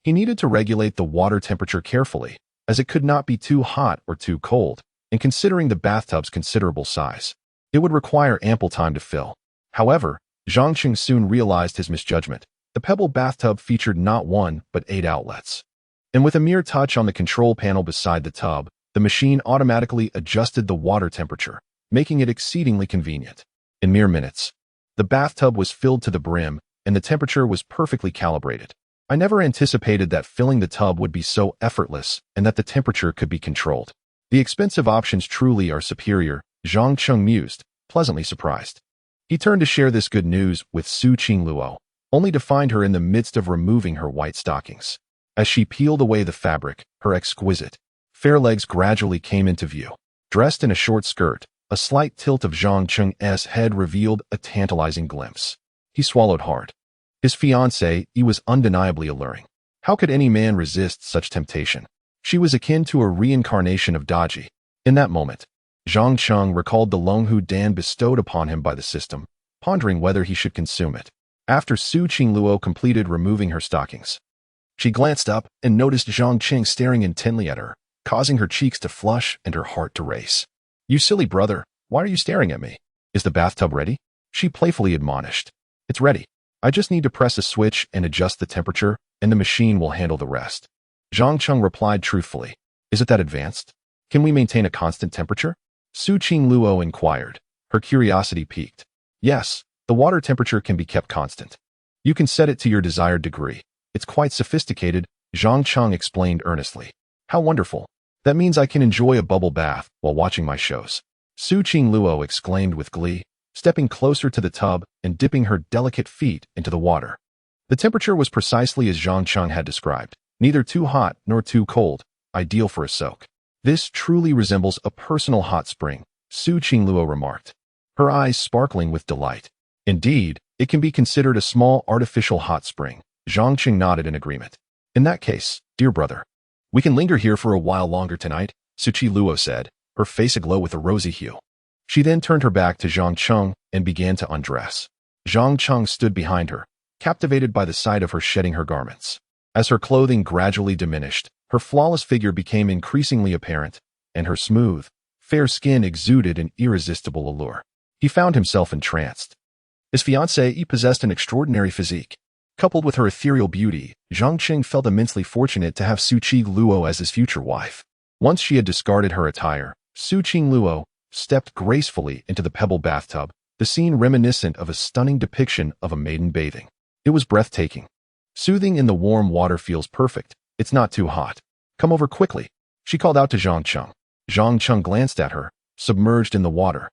He needed to regulate the water temperature carefully, as it could not be too hot or too cold, and considering the bathtub's considerable size, it would require ample time to fill. However, Zhang Cheng soon realized his misjudgment. The pebble bathtub featured not one, but 8 outlets. And with a mere touch on the control panel beside the tub, the machine automatically adjusted the water temperature, making it exceedingly convenient. In mere minutes, the bathtub was filled to the brim, and the temperature was perfectly calibrated. I never anticipated that filling the tub would be so effortless and that the temperature could be controlled. The expensive options truly are superior, Zhang Cheng mused, pleasantly surprised. He turned to share this good news with Su Qingluo, only to find her in the midst of removing her white stockings. As she peeled away the fabric, her exquisite, fair legs gradually came into view. Dressed in a short skirt, a slight tilt of Zhang Cheng's head revealed a tantalizing glimpse. He swallowed hard. His fiancée was undeniably alluring. How could any man resist such temptation? She was akin to a reincarnation of Daji. In that moment, Zhang Cheng recalled the Longhu Dan bestowed upon him by the system, pondering whether he should consume it. After Su Qingluo completed removing her stockings, she glanced up and noticed Zhang Cheng staring intently at her, causing her cheeks to flush and her heart to race. You silly brother, why are you staring at me? Is the bathtub ready? She playfully admonished. It's ready. I just need to press a switch and adjust the temperature, and the machine will handle the rest. Zhang Cheng replied truthfully. Is it that advanced? Can we maintain a constant temperature? Su Qingluo inquired. Her curiosity piqued. Yes, the water temperature can be kept constant. You can set it to your desired degree. It's quite sophisticated, Zhang Cheng explained earnestly. How wonderful. That means I can enjoy a bubble bath while watching my shows. Su Qingluo exclaimed with glee, stepping closer to the tub and dipping her delicate feet into the water. The temperature was precisely as Zhang Cheng had described, neither too hot nor too cold, ideal for a soak. This truly resembles a personal hot spring, Su Qingluo remarked, her eyes sparkling with delight. Indeed, it can be considered a small artificial hot spring. Zhang Cheng nodded in agreement. In that case, dear brother, we can linger here for a while longer tonight, Su Qingluo said, her face aglow with a rosy hue. She then turned her back to Zhang Cheng and began to undress. Zhang Cheng stood behind her, captivated by the sight of her shedding her garments. As her clothing gradually diminished, her flawless figure became increasingly apparent, and her smooth, fair skin exuded an irresistible allure. He found himself entranced. His fiancée possessed an extraordinary physique. Coupled with her ethereal beauty, Zhang Cheng felt immensely fortunate to have Su Qingluo as his future wife. Once she had discarded her attire, Su Qingluo stepped gracefully into the pebble bathtub, the scene reminiscent of a stunning depiction of a maiden bathing. It was breathtaking. Soothing in the warm water feels perfect. It's not too hot. Come over quickly, she called out to Zhang Cheng. Zhang Cheng glanced at her, submerged in the water,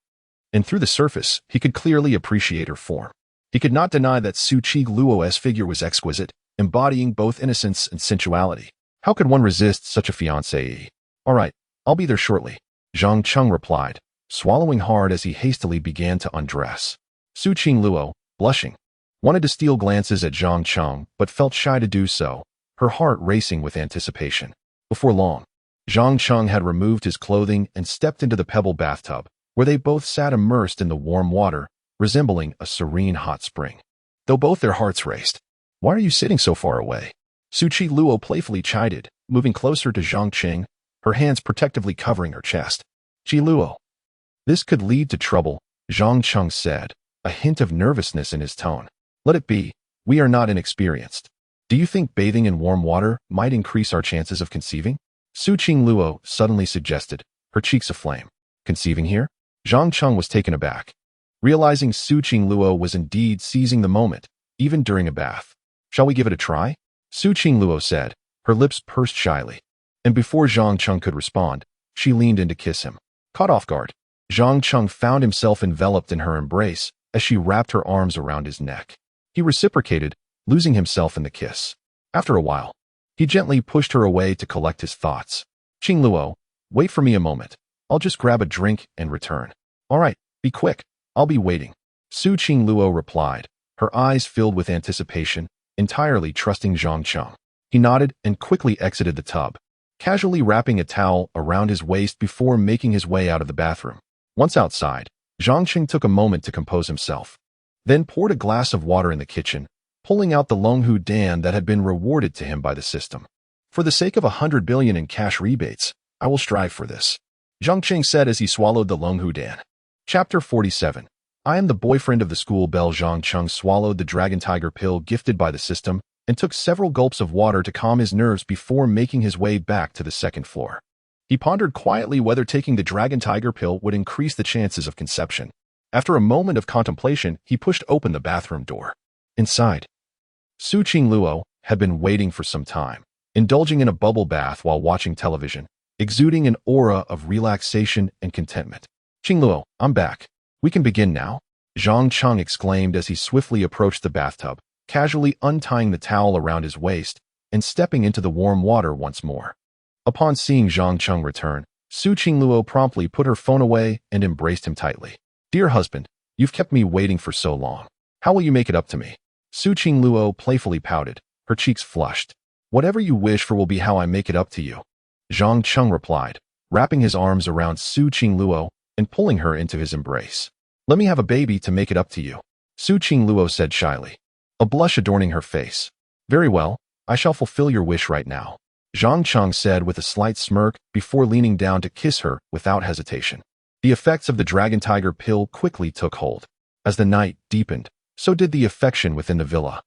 and through the surface, he could clearly appreciate her form. He could not deny that Su Qingluo's figure was exquisite, embodying both innocence and sensuality. How could one resist such a fiancée? All right, I'll be there shortly, Zhang Cheng replied, swallowing hard as he hastily began to undress. Su Qingluo, blushing, wanted to steal glances at Zhang Cheng but felt shy to do so, her heart racing with anticipation. Before long, Zhang Cheng had removed his clothing and stepped into the pebble bathtub, where they both sat immersed in the warm water, resembling a serene hot spring. Though both their hearts raced. Why are you sitting so far away? Su Qingluo playfully chided, moving closer to Zhang Cheng, her hands protectively covering her chest. Qingluo. This could lead to trouble, Zhang Cheng said, a hint of nervousness in his tone. Let it be. We are not inexperienced. Do you think bathing in warm water might increase our chances of conceiving? Su Qingluo suddenly suggested, her cheeks aflame. Conceiving here? Zhang Cheng was taken aback, realizing Su Qingluo was indeed seizing the moment, even during a bath. Shall we give it a try? Su Qingluo said, her lips pursed shyly. And before Zhang Cheng could respond, she leaned in to kiss him. Caught off guard, Zhang Cheng found himself enveloped in her embrace as she wrapped her arms around his neck. He reciprocated, losing himself in the kiss. After a while, he gently pushed her away to collect his thoughts. Qingluo, wait for me a moment. I'll just grab a drink and return. All right, be quick. I'll be waiting. Su Qingluo replied, her eyes filled with anticipation, entirely trusting Zhang Cheng. He nodded and quickly exited the tub, casually wrapping a towel around his waist before making his way out of the bathroom. Once outside, Zhang Cheng took a moment to compose himself, then poured a glass of water in the kitchen, pulling out the Longhu Dan that had been rewarded to him by the system. For the sake of 100 billion in cash rebates, I will strive for this, Zhang Cheng said as he swallowed the Longhu Dan. Chapter 47. I am the boyfriend of the school belle. Zhang Cheng swallowed the dragon tiger pill gifted by the system and took several gulps of water to calm his nerves before making his way back to the second floor. He pondered quietly whether taking the dragon tiger pill would increase the chances of conception. After a moment of contemplation, he pushed open the bathroom door. Inside, Su Qingluo had been waiting for some time, indulging in a bubble bath while watching television, exuding an aura of relaxation and contentment. Qingluo, I'm back. We can begin now, Zhang Cheng exclaimed as he swiftly approached the bathtub, casually untying the towel around his waist and stepping into the warm water once more. Upon seeing Zhang Cheng return, Su Qingluo promptly put her phone away and embraced him tightly. Dear husband, you've kept me waiting for so long. How will you make it up to me? Su Qingluo playfully pouted, her cheeks flushed. Whatever you wish for will be how I make it up to you, Zhang Cheng replied, wrapping his arms around Su Qingluo and pulling her into his embrace. Let me have a baby to make it up to you, Su Qingluo said shyly, a blush adorning her face. Very well, I shall fulfill your wish right now, Zhang Cheng said with a slight smirk before leaning down to kiss her without hesitation. The effects of the dragon tiger pill quickly took hold. As the night deepened, so did the affection within the villa.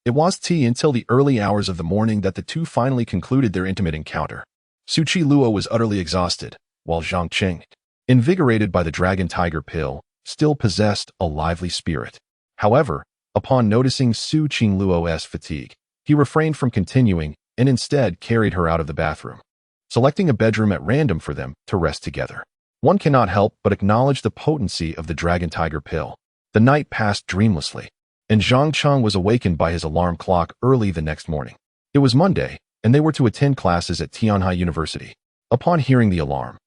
It was tea until the early hours of the morning that the two finally concluded their intimate encounter. Su Qingluo was utterly exhausted, while Zhang Cheng, invigorated by the dragon tiger pill, still possessed a lively spirit. However, upon noticing Su Qingluo's fatigue, he refrained from continuing and instead carried her out of the bathroom, selecting a bedroom at random for them to rest together. One cannot help but acknowledge the potency of the dragon tiger pill. The night passed dreamlessly, and Zhang Cheng was awakened by his alarm clock early the next morning. It was Monday, and they were to attend classes at Tianhai University. Upon hearing the alarm,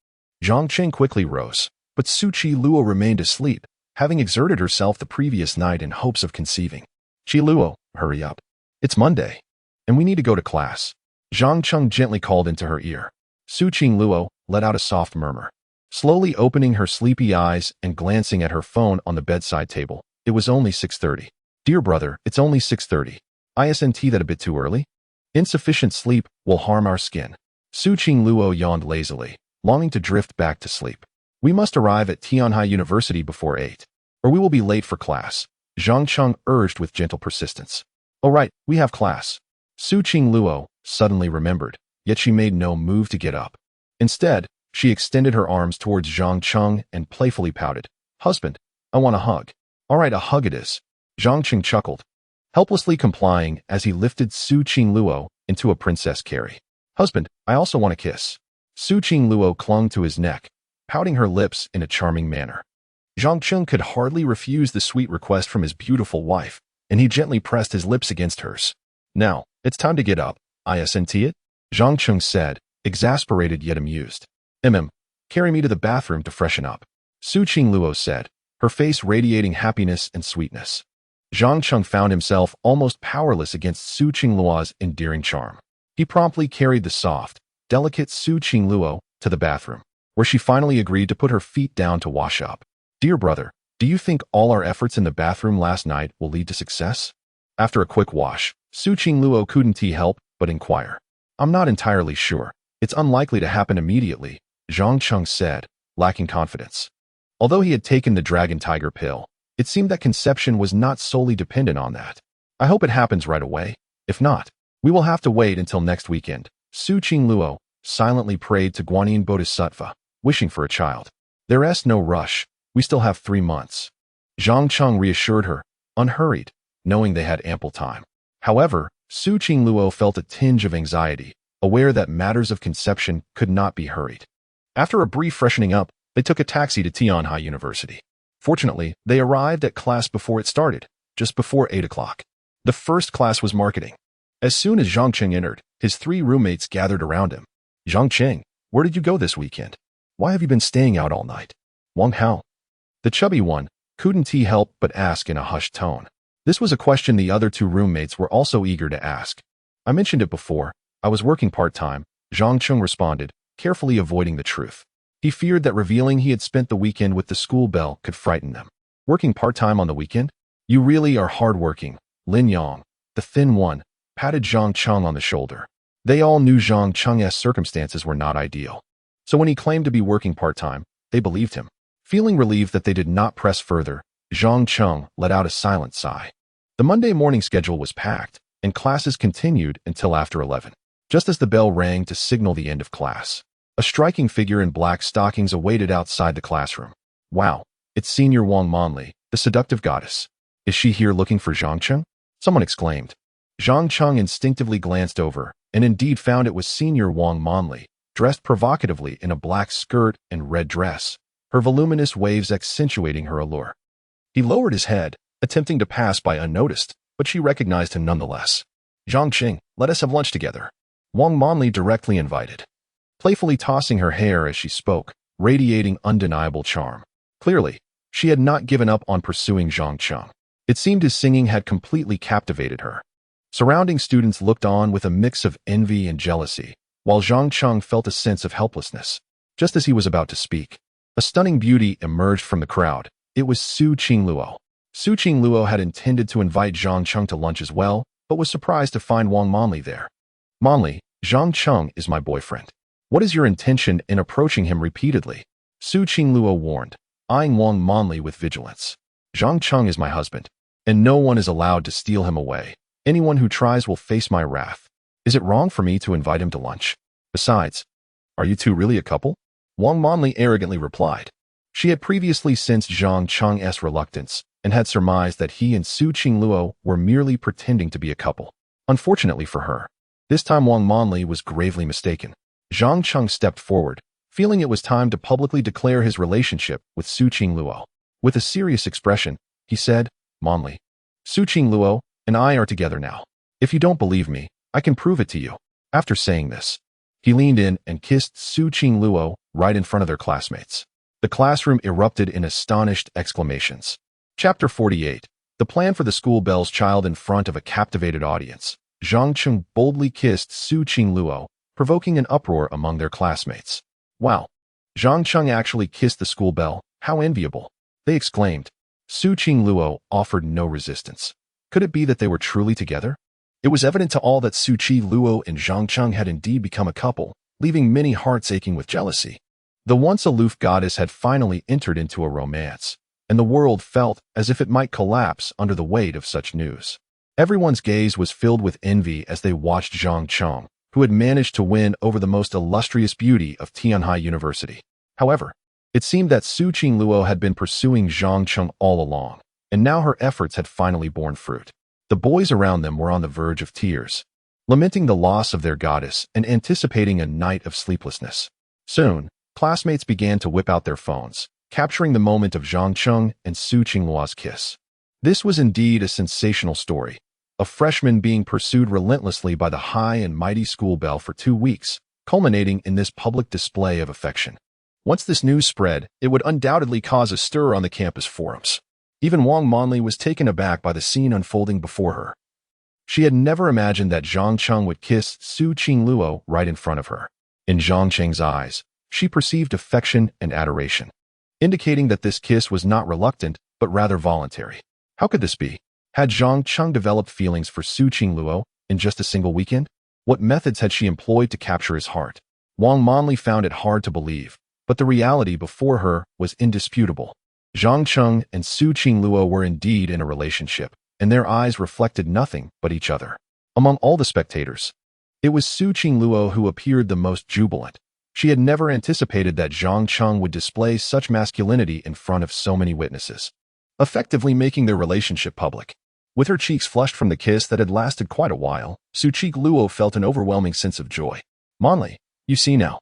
Zhang Cheng quickly rose, but Su Qingluo remained asleep, having exerted herself the previous night in hopes of conceiving. Qingluo, hurry up. It's Monday, and we need to go to class, Zhang Cheng gently called into her ear. Su Qingluo let out a soft murmur, slowly opening her sleepy eyes and glancing at her phone on the bedside table. It was only 6:30. Dear brother, it's only 6:30. Isn't that a bit too early? Insufficient sleep will harm our skin. Su Qingluo yawned lazily, longing to drift back to sleep. We must arrive at Tianhai University before 8, or we will be late for class, Zhang Cheng urged with gentle persistence. Oh right, we have class. Su Qingluo suddenly remembered, yet she made no move to get up. Instead, she extended her arms towards Zhang Cheng and playfully pouted. Husband, I want a hug. All right, a hug it is. Zhang Cheng chuckled, helplessly complying as he lifted Su Qingluo into a princess carry. Husband, I also want a kiss. Su Qingluo clung to his neck, pouting her lips in a charming manner. Zhang Cheng could hardly refuse the sweet request from his beautiful wife, and he gently pressed his lips against hers. Now, it's time to get up, isn't it? Zhang Cheng said, exasperated yet amused. Carry me to the bathroom to freshen up, Su Qingluo said, her face radiating happiness and sweetness. Zhang Cheng found himself almost powerless against Su Qingluo's endearing charm. He promptly carried the soft, delicate Su Qingluo to the bathroom, where she finally agreed to put her feet down to wash up. Dear brother, do you think all our efforts in the bathroom last night will lead to success? After a quick wash, Su Qingluo couldn't help but inquire. I'm not entirely sure. It's unlikely to happen immediately, Zhang Cheng said, lacking confidence. Although he had taken the dragon tiger pill, it seemed that conception was not solely dependent on that. I hope it happens right away. If not, we will have to wait until next weekend. Su Qingluo silently prayed to Guanyin Bodhisattva, wishing for a child. There's no rush. We still have 3 months. Zhang Cheng reassured her, unhurried, knowing they had ample time. However, Su Qingluo felt a tinge of anxiety, aware that matters of conception could not be hurried. After a brief freshening up, they took a taxi to Tianhai University. Fortunately, they arrived at class before it started, just before 8 o'clock. The first class was marketing. As soon as Zhang Cheng entered, his 3 roommates gathered around him. Zhang Cheng, where did you go this weekend? Why have you been staying out all night? Wang Hao. The chubby one couldn't help but ask in a hushed tone. This was a question the other two roommates were also eager to ask. I mentioned it before. I was working part-time, Zhang Cheng responded, carefully avoiding the truth. He feared that revealing he had spent the weekend with the school belle could frighten them. Working part-time on the weekend? You really are hard-working. Lin Yang, the thin one, patted Zhang Cheng on the shoulder. They all knew Zhang Cheng's circumstances were not ideal. So when he claimed to be working part-time, they believed him. Feeling relieved that they did not press further, Zhang Cheng let out a silent sigh. The Monday morning schedule was packed, and classes continued until after 11. Just as the bell rang to signal the end of class, a striking figure in black stockings awaited outside the classroom. Wow, it's Senior Wang Monli, the seductive goddess. Is she here looking for Zhang Cheng? Someone exclaimed. Zhang Cheng instinctively glanced over, and indeed found it was Senior Wang Monli, dressed provocatively in a black skirt and red dress, her voluminous waves accentuating her allure. He lowered his head, attempting to pass by unnoticed, but she recognized him nonetheless. Zhang Cheng, let us have lunch together. Wang Monli directly invited, playfully tossing her hair as she spoke, radiating undeniable charm. Clearly, she had not given up on pursuing Zhang Cheng. It seemed his singing had completely captivated her. Surrounding students looked on with a mix of envy and jealousy, while Zhang Cheng felt a sense of helplessness. Just as he was about to speak, a stunning beauty emerged from the crowd. It was Su Qingluo. Su Qingluo had intended to invite Zhang Cheng to lunch as well, but was surprised to find Wang Monli there. Monli, Zhang Cheng is my boyfriend. What is your intention in approaching him repeatedly? Su Qingluo warned, eyeing Wang Monli with vigilance. Zhang Cheng is my husband, and no one is allowed to steal him away. Anyone who tries will face my wrath. Is it wrong for me to invite him to lunch? Besides, are you two really a couple? Wang Monli arrogantly replied. She had previously sensed Zhang Cheng's reluctance and had surmised that he and Su Qingluo were merely pretending to be a couple. Unfortunately for her, this time Wang Monli was gravely mistaken. Zhang Cheng stepped forward, feeling it was time to publicly declare his relationship with Su Qingluo. With a serious expression, he said, Monli, Su Qingluo and I are together now. If you don't believe me, I can prove it to you. After saying this, he leaned in and kissed Su Qingluo right in front of their classmates. The classroom erupted in astonished exclamations. Chapter 48. The plan for the school belle's child in front of a captivated audience. Zhang Cheng boldly kissed Su Qingluo, provoking an uproar among their classmates. Wow! Zhang Cheng actually kissed the school belle. How enviable! They exclaimed. Su Qingluo offered no resistance. Could it be that they were truly together? It was evident to all that Su Qingluo and Zhang Cheng had indeed become a couple, leaving many hearts aching with jealousy. The once aloof goddess had finally entered into a romance, and the world felt as if it might collapse under the weight of such news. Everyone's gaze was filled with envy as they watched Zhang Cheng, who had managed to win over the most illustrious beauty of Tianhai University. However, it seemed that Su Qingluo had been pursuing Zhang Cheng all along, and now her efforts had finally borne fruit. The boys around them were on the verge of tears, lamenting the loss of their goddess and anticipating a night of sleeplessness. Soon, classmates began to whip out their phones, capturing the moment of Zhang Cheng and Su Qingluo's kiss. This was indeed a sensational story, a freshman being pursued relentlessly by the high and mighty school belle for 2 weeks, culminating in this public display of affection. Once this news spread, it would undoubtedly cause a stir on the campus forums. Even Wang Monli was taken aback by the scene unfolding before her. She had never imagined that Zhang Cheng would kiss Su Qingluo right in front of her. In Zhang Cheng's eyes, she perceived affection and adoration, indicating that this kiss was not reluctant, but rather voluntary. How could this be? Had Zhang Cheng developed feelings for Su Qingluo in just a single weekend? What methods had she employed to capture his heart? Wang Monli found it hard to believe, but the reality before her was indisputable. Zhang Cheng and Su Qingluo were indeed in a relationship, and their eyes reflected nothing but each other. Among all the spectators, it was Su Qingluo who appeared the most jubilant. She had never anticipated that Zhang Cheng would display such masculinity in front of so many witnesses, effectively making their relationship public. With her cheeks flushed from the kiss that had lasted quite a while, Su Qingluo felt an overwhelming sense of joy. Monli, you see now.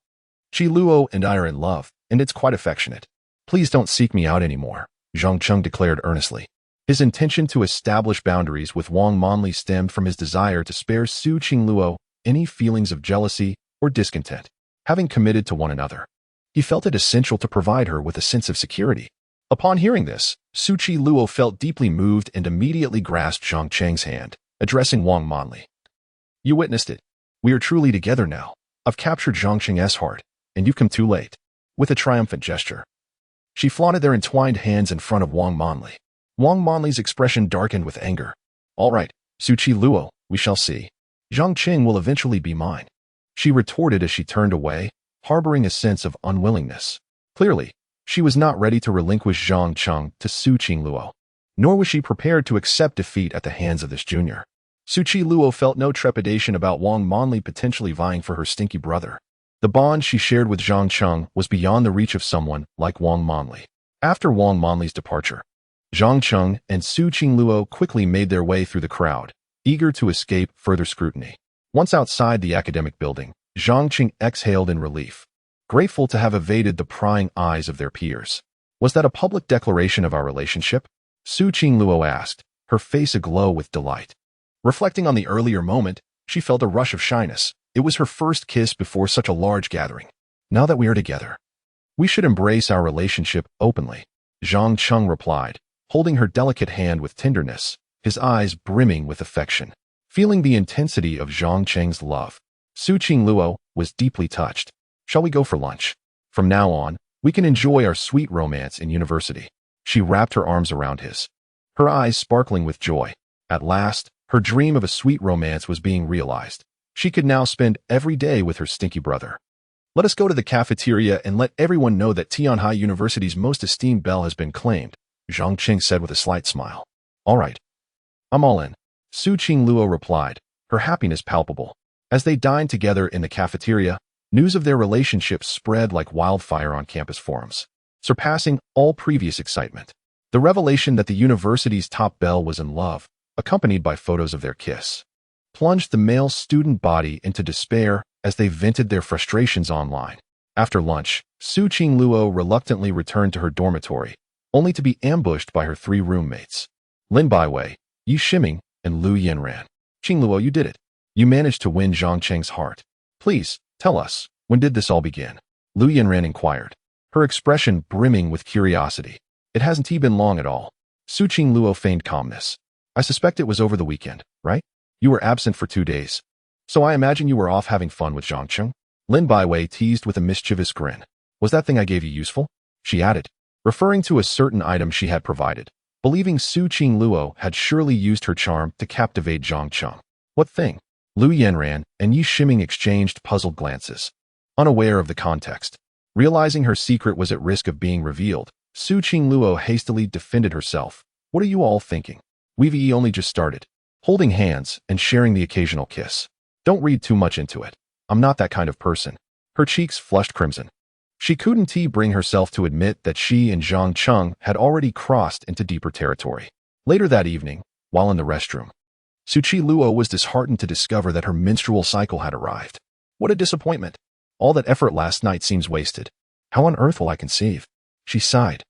Qingluo and I are in love, and it's quite affectionate. Please don't seek me out anymore, Zhang Cheng declared earnestly. His intention to establish boundaries with Wang Monli stemmed from his desire to spare Su Qingluo any feelings of jealousy or discontent. Having committed to one another, he felt it essential to provide her with a sense of security. Upon hearing this, Suchi Luo felt deeply moved and immediately grasped Zhang Cheng's hand, addressing Wang Manli. You witnessed it. We are truly together now. I've captured Zhang Cheng's heart, and you've come too late. With a triumphant gesture, she flaunted their entwined hands in front of Wang Manli. Wang Manli's expression darkened with anger. All right, Suchi Luo, we shall see. Zhang Cheng will eventually be mine, she retorted as she turned away, harboring a sense of unwillingness. Clearly, she was not ready to relinquish Zhang Cheng to Suchi Luo, nor was she prepared to accept defeat at the hands of this junior. Suchi Luo felt no trepidation about Wang Manli potentially vying for her stinky brother. The bond she shared with Zhang Cheng was beyond the reach of someone like Wang Manli. After Wang Manli's departure, Zhang Cheng and Suchi Luo quickly made their way through the crowd, eager to escape further scrutiny. Once outside the academic building, Zhang Cheng exhaled in relief, grateful to have evaded the prying eyes of their peers. Was that a public declaration of our relationship? Suchi Luo asked, her face aglow with delight. Reflecting on the earlier moment, she felt a rush of shyness. It was her first kiss before such a large gathering. Now that we are together, we should embrace our relationship openly, Zhang Cheng replied, holding her delicate hand with tenderness, his eyes brimming with affection. Feeling the intensity of Zhang Cheng's love, Suchi Luo was deeply touched. Shall we go for lunch? From now on, we can enjoy our sweet romance in university. She wrapped her arms around his, her eyes sparkling with joy. At last, her dream of a sweet romance was being realized. She could now spend every day with her stinky brother. Let us go to the cafeteria and let everyone know that Tianhai University's most esteemed belle has been claimed, Zhang Cheng said with a slight smile. All right. I'm all in, Suchi Luo replied, her happiness palpable. As they dined together in the cafeteria, news of their relationship spread like wildfire on campus forums, surpassing all previous excitement. The revelation that the university's top belle was in love, accompanied by photos of their kiss, plunged the male student body into despair as they vented their frustrations online. After lunch, Suchi Luo reluctantly returned to her dormitory, only to be ambushed by her three roommates, Lin Baiwei, Yi Shiming, and Lu Yanran. Qing Luo, you did it. You managed to win Zhang Cheng's heart. Please, tell us, when did this all begin? Lu Yanran inquired, her expression brimming with curiosity. It hasn't been long at all. Suchi Luo feigned calmness. I suspect it was over the weekend, right? You were absent for 2 days. So I imagine you were off having fun with Zhang Cheng? Lin Baiwei teased with a mischievous grin. Was that thing I gave you useful? She added, referring to a certain item she had provided, believing Suchi Luo had surely used her charm to captivate Zhang Cheng. What thing? Lu Yanran and Yi Shiming exchanged puzzled glances, unaware of the context. Realizing her secret was at risk of being revealed, Suchi Luo hastily defended herself. What are you all thinking? We've only just started. Holding hands and sharing the occasional kiss. Don't read too much into it. I'm not that kind of person. Her cheeks flushed crimson. She couldn't bring herself to admit that she and Zhang Cheng had already crossed into deeper territory. Later that evening, while in the restroom, Suchi Luo was disheartened to discover that her menstrual cycle had arrived. What a disappointment. All that effort last night seems wasted. How on earth will I conceive? She sighed,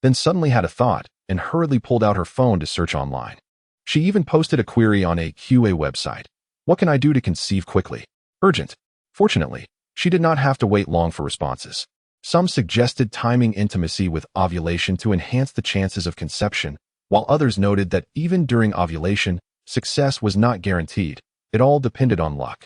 then suddenly had a thought and hurriedly pulled out her phone to search online. She even posted a query on a QA website. What can I do to conceive quickly? Urgent. Fortunately, she did not have to wait long for responses. Some suggested timing intimacy with ovulation to enhance the chances of conception, while others noted that even during ovulation, success was not guaranteed. It all depended on luck.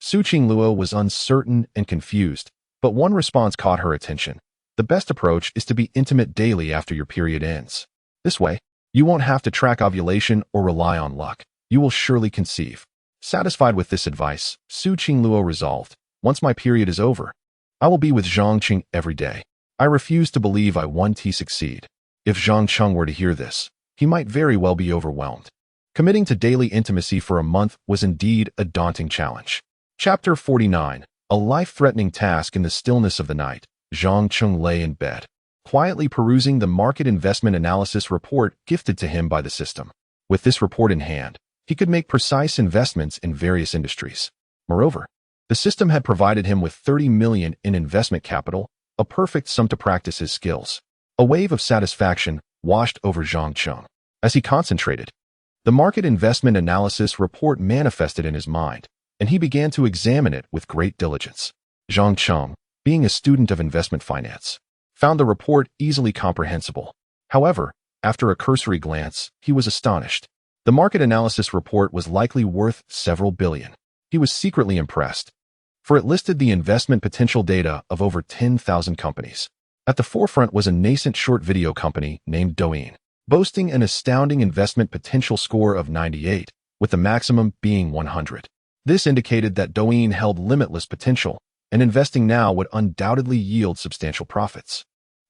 Suchi Luo was uncertain and confused, but one response caught her attention. The best approach is to be intimate daily after your period ends. This way, you won't have to track ovulation or rely on luck. You will surely conceive. Satisfied with this advice, Suchi Luo resolved, once my period is over, I will be with Zhang Cheng every day. I refuse to believe I won't succeed. If Zhang Cheng were to hear this, he might very well be overwhelmed. Committing to daily intimacy for a month was indeed a daunting challenge. Chapter 49. A life-threatening task. In the stillness of the night, Zhang Cheng lay in bed, quietly perusing the market investment analysis report gifted to him by the system. With this report in hand, he could make precise investments in various industries. Moreover, the system had provided him with 30 million in investment capital, a perfect sum to practice his skills. A wave of satisfaction washed over Zhang Cheng. As he concentrated, the market investment analysis report manifested in his mind, and he began to examine it with great diligence. Zhang Cheng, being a student of investment finance, found the report easily comprehensible. However, after a cursory glance, he was astonished. The market analysis report was likely worth several billion. He was secretly impressed, for it listed the investment potential data of over 10,000 companies. At the forefront was a nascent short video company named Douyin, boasting an astounding investment potential score of 98, with the maximum being 100. This indicated that Douyin held limitless potential, and investing now would undoubtedly yield substantial profits.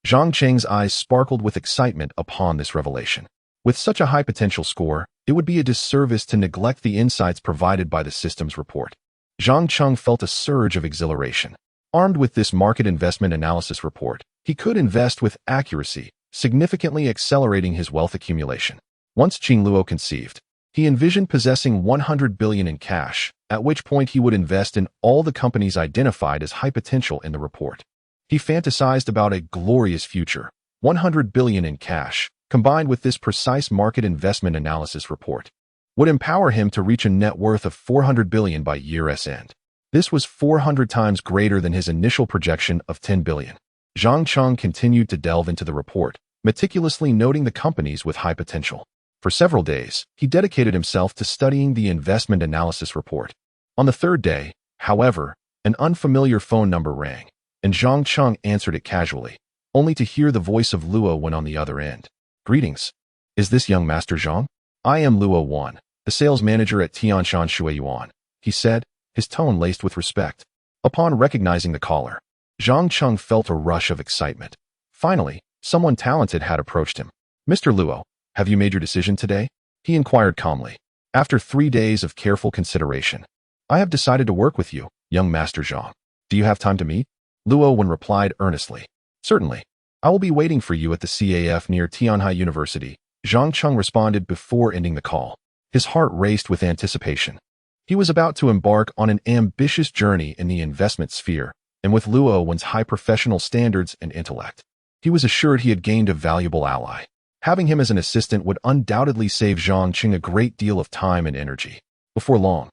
Zhang Cheng's eyes sparkled with excitement upon this revelation. With such a high potential score, it would be a disservice to neglect the insights provided by the system's report. Zhang Cheng felt a surge of exhilaration. Armed with this market investment analysis report, he could invest with accuracy, significantly accelerating his wealth accumulation. Once Qing Luo conceived, he envisioned possessing 100 billion in cash, at which point he would invest in all the companies identified as high potential in the report. He fantasized about a glorious future. 100 billion in cash, combined with this precise market investment analysis report, would empower him to reach a net worth of 400 billion by year's end. This was 400 times greater than his initial projection of 10 billion. Zhang Cheng continued to delve into the report, meticulously noting the companies with high potential. For several days, he dedicated himself to studying the investment analysis report. On the third day, however, an unfamiliar phone number rang, and Zhang Cheng answered it casually, only to hear the voice of Luo Wen on the other end. "Greetings. Is this young Master Zhang? I am Luo Wen, the sales manager at Tianshan Shuiyuan," he said, his tone laced with respect. Upon recognizing the caller, Zhang Cheng felt a rush of excitement. Finally, someone talented had approached him. "Mr. Luo, have you made your decision today?" he inquired calmly. "After 3 days of careful consideration, I have decided to work with you, young Master Zhang. Do you have time to meet?" Luo Wen replied earnestly. "Certainly. I will be waiting for you at the CAF near Tianhai University," Zhang Cheng responded before ending the call. His heart raced with anticipation. He was about to embark on an ambitious journey in the investment sphere, and with Luo Wen's high professional standards and intellect, he was assured he had gained a valuable ally. Having him as an assistant would undoubtedly save Zhang Cheng a great deal of time and energy. Before long,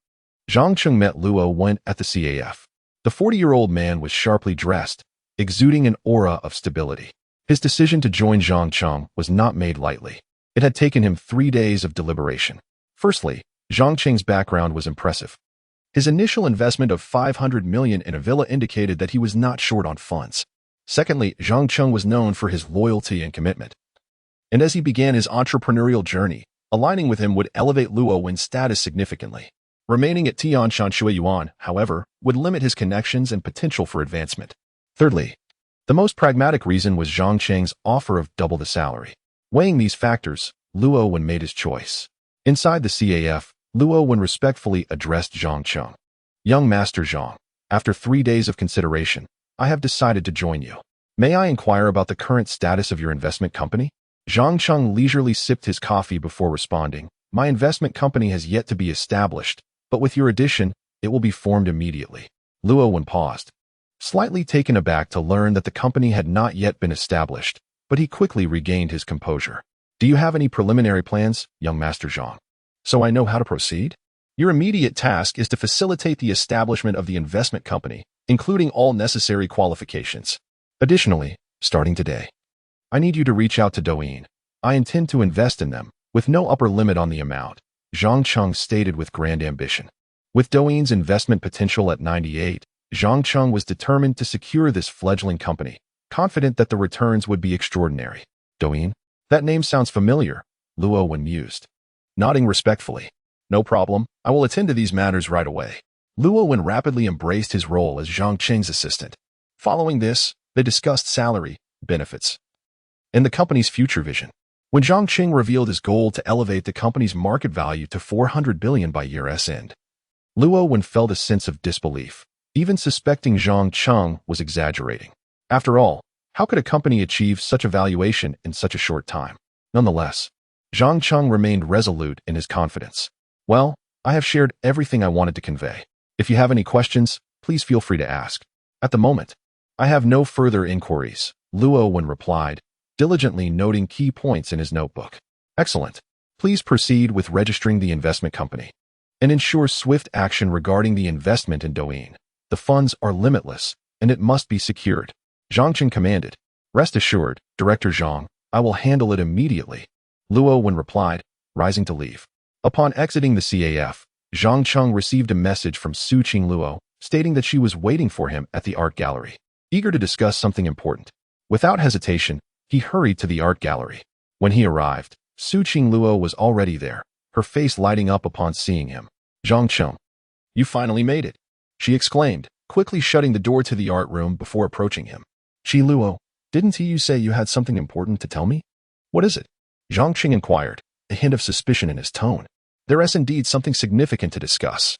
Zhang Cheng met Luo Wen at the CAF. The 40-year-old man was sharply dressed, exuding an aura of stability. His decision to join Zhang Cheng was not made lightly. It had taken him 3 days of deliberation. Firstly, Zhang Cheng's background was impressive. His initial investment of 500 million in a villa indicated that he was not short on funds. Secondly, Zhang Cheng was known for his loyalty and commitment. And as he began his entrepreneurial journey, aligning with him would elevate Luo Wen's status significantly. Remaining at Tianshan Shuiyuan, however, would limit his connections and potential for advancement. Thirdly, the most pragmatic reason was Zhang Cheng's offer of double the salary. Weighing these factors, Luo Wen made his choice. Inside the CAF, Luo Wen respectfully addressed Zhang Cheng. "Young Master Zhang, after 3 days of consideration, I have decided to join you. May I inquire about the current status of your investment company?" Zhang Cheng leisurely sipped his coffee before responding. "My investment company has yet to be established, but with your addition, it will be formed immediately." Luo Wen paused, slightly taken aback to learn that the company had not yet been established, but he quickly regained his composure. "Do you have any preliminary plans, young Master Zhang? So I know how to proceed?" "Your immediate task is to facilitate the establishment of the investment company, including all necessary qualifications. Additionally, starting today, I need you to reach out to Douyin. I intend to invest in them, with no upper limit on the amount," Zhang Cheng stated with grand ambition. With Douyin's investment potential at 98, Zhang Cheng was determined to secure this fledgling company, confident that the returns would be extraordinary. "Douyin? That name sounds familiar," Luo Wen mused, nodding respectfully. "No problem, I will attend to these matters right away." Luo Wen rapidly embraced his role as Zhang Cheng's assistant. Following this, they discussed salary, benefits, and the company's future vision. When Zhang Cheng revealed his goal to elevate the company's market value to 400 billion by year's end, Luo Wen felt a sense of disbelief, even suspecting Zhang Cheng was exaggerating. After all, how could a company achieve such a valuation in such a short time? Nonetheless, Zhang Cheng remained resolute in his confidence. "Well, I have shared everything I wanted to convey. If you have any questions, please feel free to ask. At the moment, I have no further inquiries," Luo Wen replied, diligently noting key points in his notebook. "Excellent. Please proceed with registering the investment company and ensure swift action regarding the investment in Douyin. The funds are limitless, and it must be secured," Zhang Cheng commanded. "Rest assured, Director Zhang, I will handle it immediately. Luo Wen replied, rising to leave. Upon exiting the CAF, Zhang Cheng received a message from Su Qingluo stating that she was waiting for him at the art gallery, eager to discuss something important. Without hesitation, he hurried to the art gallery. When he arrived, Su Qingluo was already there, her face lighting up upon seeing him. Zhang Cheng, you finally made it, she exclaimed, quickly shutting the door to the art room before approaching him. Luo, didn't you say you had something important to tell me? What is it? Zhang Cheng inquired, a hint of suspicion in his tone. There is indeed something significant to discuss.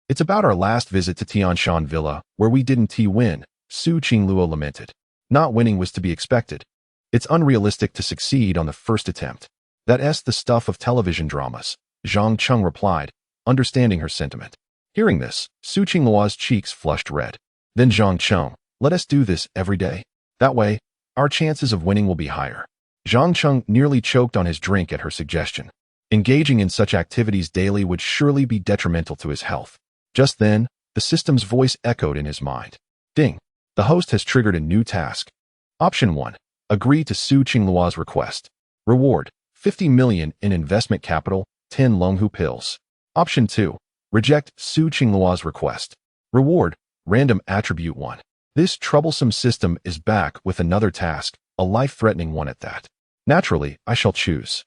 It's about our last visit to Tianshan Villa, where we didn't win, Su Qingluo lamented. Not winning was to be expected. It's unrealistic to succeed on the first attempt. That's the stuff of television dramas, Zhang Cheng replied, understanding her sentiment. Hearing this, Su Qingluo's cheeks flushed red. Then Zhang Cheng, let us do this every day. That way, our chances of winning will be higher. Zhang Cheng nearly choked on his drink at her suggestion. Engaging in such activities daily would surely be detrimental to his health. Just then, the system's voice echoed in his mind. Ding! The host has triggered a new task. Option 1. Agree to Su Qingluo's request. Reward, 50 million in investment capital, 10 Longhu pills. Option 2. Reject Su Qingluo's request. Reward, random attribute 1. This troublesome system is back with another task, a life-threatening one at that. Naturally, I shall choose.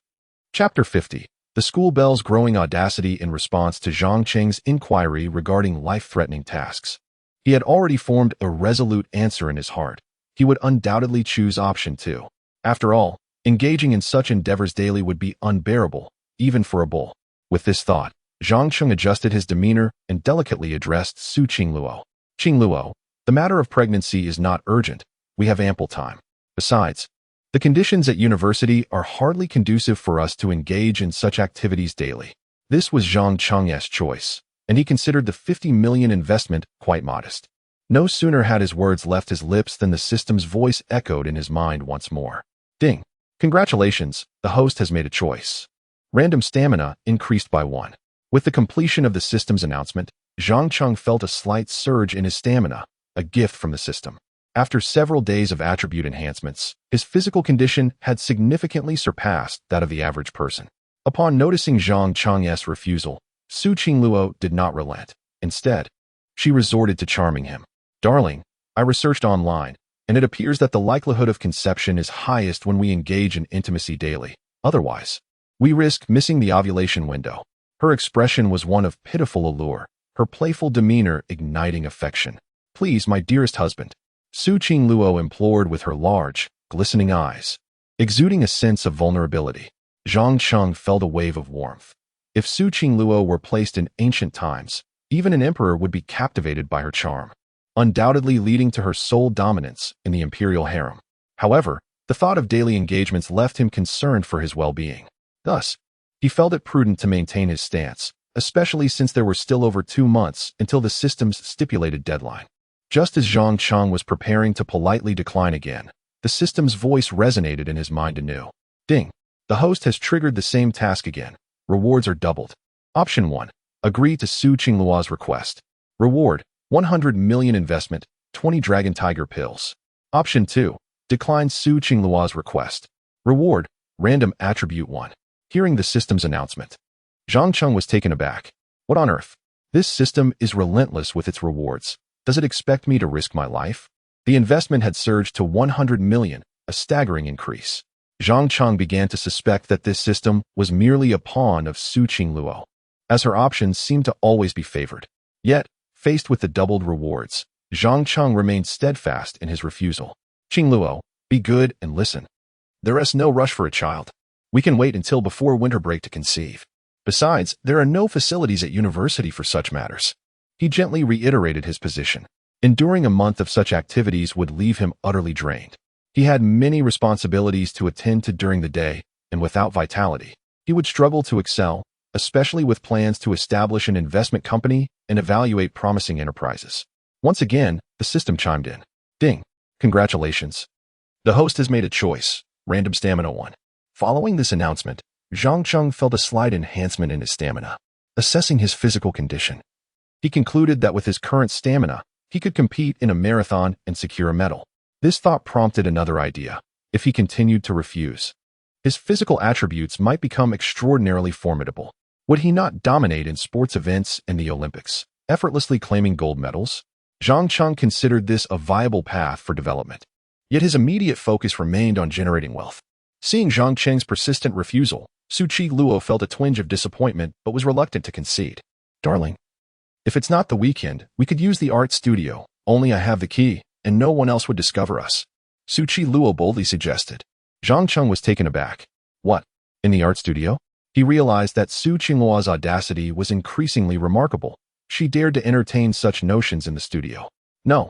Chapter 50. The school bell's growing audacity in response to Zhang Cheng's inquiry regarding life-threatening tasks. He had already formed a resolute answer in his heart. He would undoubtedly choose option 2. After all, engaging in such endeavors daily would be unbearable, even for a bull. With this thought, Zhang Cheng adjusted his demeanor and delicately addressed Su Qingluo. Qingluo, the matter of pregnancy is not urgent. We have ample time. Besides, the conditions at university are hardly conducive for us to engage in such activities daily. This was Zhang Cheng's choice, and he considered the 50 million investment quite modest. No sooner had his words left his lips than the system's voice echoed in his mind once more. Ding! Congratulations, the host has made a choice. Random stamina increased by 1. With the completion of the system's announcement, Zhang Cheng felt a slight surge in his stamina, a gift from the system. After several days of attribute enhancements, his physical condition had significantly surpassed that of the average person. Upon noticing Zhang Cheng's refusal, Su Qingluo did not relent. Instead, she resorted to charming him. Darling, I researched online, and it appears that the likelihood of conception is highest when we engage in intimacy daily. Otherwise, we risk missing the ovulation window. Her expression was one of pitiful allure, her playful demeanor igniting affection. Please, my dearest husband, Su Qingluo implored with her large, glistening eyes. Exuding a sense of vulnerability, Zhang Cheng felt a wave of warmth. If Su Qingluo were placed in ancient times, even an emperor would be captivated by her charm, undoubtedly leading to her sole dominance in the imperial harem. However, the thought of daily engagements left him concerned for his well-being. Thus, he felt it prudent to maintain his stance, especially since there were still over 2 months until the system's stipulated deadline. Just as Zhang Cheng was preparing to politely decline again, the system's voice resonated in his mind anew. Ding! The host has triggered the same task again. Rewards are doubled. Option 1. Agree to Su Qingluo's request. Reward, 100 million investment, 20 Dragon Tiger pills. Option 2. Decline Su Qingluo's request. Reward, random attribute 1. Hearing the system's announcement, Zhang Cheng was taken aback. What on earth? This system is relentless with its rewards. Does it expect me to risk my life? The investment had surged to 100 million, a staggering increase. Zhang Cheng began to suspect that this system was merely a pawn of Su Qingluo, as her options seemed to always be favored. Yet, faced with the doubled rewards, Zhang Cheng remained steadfast in his refusal. Qingluo, be good and listen. There is no rush for a child. We can wait until before winter break to conceive. Besides, there are no facilities at university for such matters. He gently reiterated his position. Enduring a month of such activities would leave him utterly drained. He had many responsibilities to attend to during the day, and without vitality, he would struggle to excel, especially with plans to establish an investment company and evaluate promising enterprises. Once again, the system chimed in. Ding! Congratulations. The host has made a choice. Random stamina 1. Following this announcement, Zhang Cheng felt a slight enhancement in his stamina. Assessing his physical condition, he concluded that with his current stamina, he could compete in a marathon and secure a medal. This thought prompted another idea. if he continued to refuse? His physical attributes might become extraordinarily formidable. Would he not dominate in sports events and the Olympics, effortlessly claiming gold medals? Zhang Cheng considered this a viable path for development. Yet his immediate focus remained on generating wealth. Seeing Zhang Cheng's persistent refusal, Su Qi-luo felt a twinge of disappointment but was reluctant to concede. Darling, if it's not the weekend, we could use the art studio, only I have the key, and no one else would discover us. Su Qi-luo boldly suggested. Zhang Cheng was taken aback. What? In the art studio? He realized that Su Qingluo's audacity was increasingly remarkable. She dared to entertain such notions in the studio. No,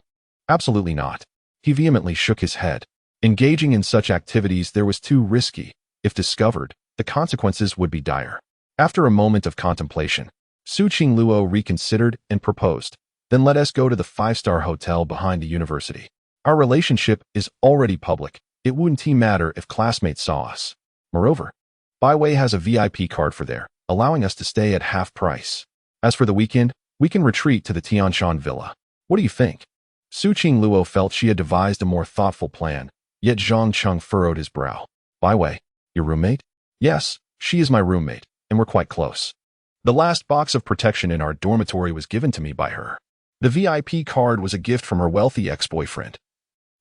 absolutely not. He vehemently shook his head. Engaging in such activities there was too risky. If discovered, the consequences would be dire. After a moment of contemplation, Su Qingluo reconsidered and proposed. Then let us go to the five-star hotel behind the university. Our relationship is already public. It wouldn't matter if classmates saw us. Moreover, Baiwei has a VIP card for there, allowing us to stay at half price. As for the weekend, we can retreat to the Tianshan Villa. What do you think? Su Qingluo felt she had devised a more thoughtful plan, yet Zhang Cheng furrowed his brow. Baiwei, your roommate? Yes, she is my roommate, and we're quite close. The last box of protection in our dormitory was given to me by her. The VIP card was a gift from her wealthy ex-boyfriend,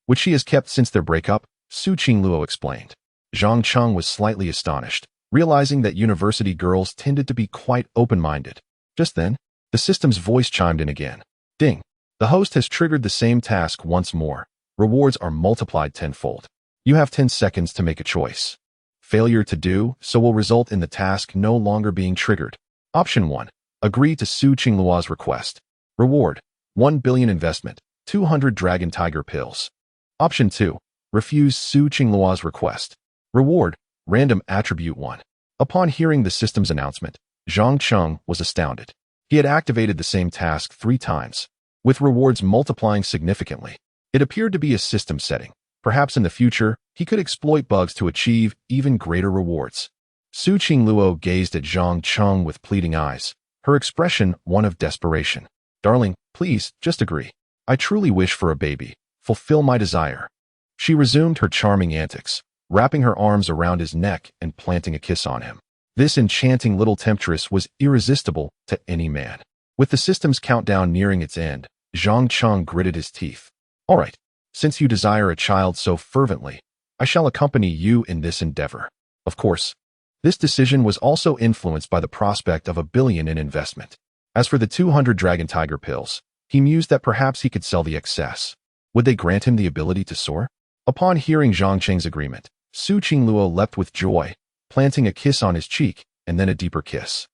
which she has kept since their breakup, Su Qingluo explained. Zhang Cheng was slightly astonished, realizing that university girls tended to be quite open-minded. Just then, the system's voice chimed in again. Ding! The host has triggered the same task once more. Rewards are multiplied tenfold. You have 10 seconds to make a choice. Failure to do so will result in the task no longer being triggered. Option 1. Agree to Su Qingluo's request. Reward: 1 billion investment, 200 Dragon Tiger pills. Option 2. Refuse Su Qingluo's request. Reward: random attribute 1. Upon hearing the system's announcement, Zhang Cheng was astounded. He had activated the same task 3 times, with rewards multiplying significantly. It appeared to be a system setting. Perhaps in the future, he could exploit bugs to achieve even greater rewards. Su Qingluo gazed at Zhang Cheng with pleading eyes, her expression one of desperation. Darling, please, just agree. I truly wish for a baby. Fulfill my desire. She resumed her charming antics, wrapping her arms around his neck and planting a kiss on him. This enchanting little temptress was irresistible to any man. With the system's countdown nearing its end, Zhang Cheng gritted his teeth. All right, since you desire a child so fervently, I shall accompany you in this endeavor. Of course, this decision was also influenced by the prospect of 1 billion in investment. As for the 200 Dragon Tiger pills, he mused that perhaps he could sell the excess. Would they grant him the ability to soar? Upon hearing Zhang Cheng's agreement, Su Qingluo leapt with joy, planting a kiss on his cheek and then a deeper kiss.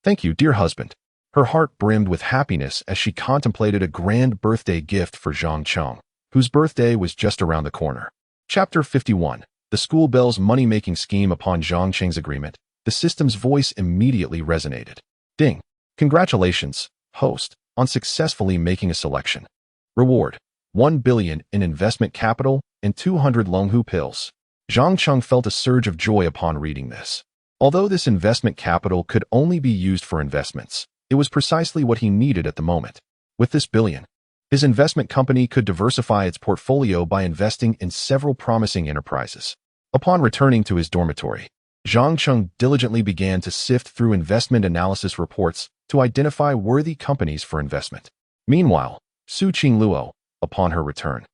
Thank you, dear husband. Her heart brimmed with happiness as she contemplated a grand birthday gift for Zhang Cheng, whose birthday was just around the corner. Chapter 51. The school bell's money-making scheme. Upon Zhang Cheng's agreement, the system's voice immediately resonated. Ding! Congratulations, host, on successfully making a selection. Reward: 1 billion in investment capital and 200 Longhu pills. Zhang Cheng felt a surge of joy upon reading this. Although this investment capital could only be used for investments, it was precisely what he needed at the moment. With this billion, his investment company could diversify its portfolio by investing in several promising enterprises. Upon returning to his dormitory, Zhang Cheng diligently began to sift through investment analysis reports to identify worthy companies for investment. Meanwhile, Su Qingluo, upon her return,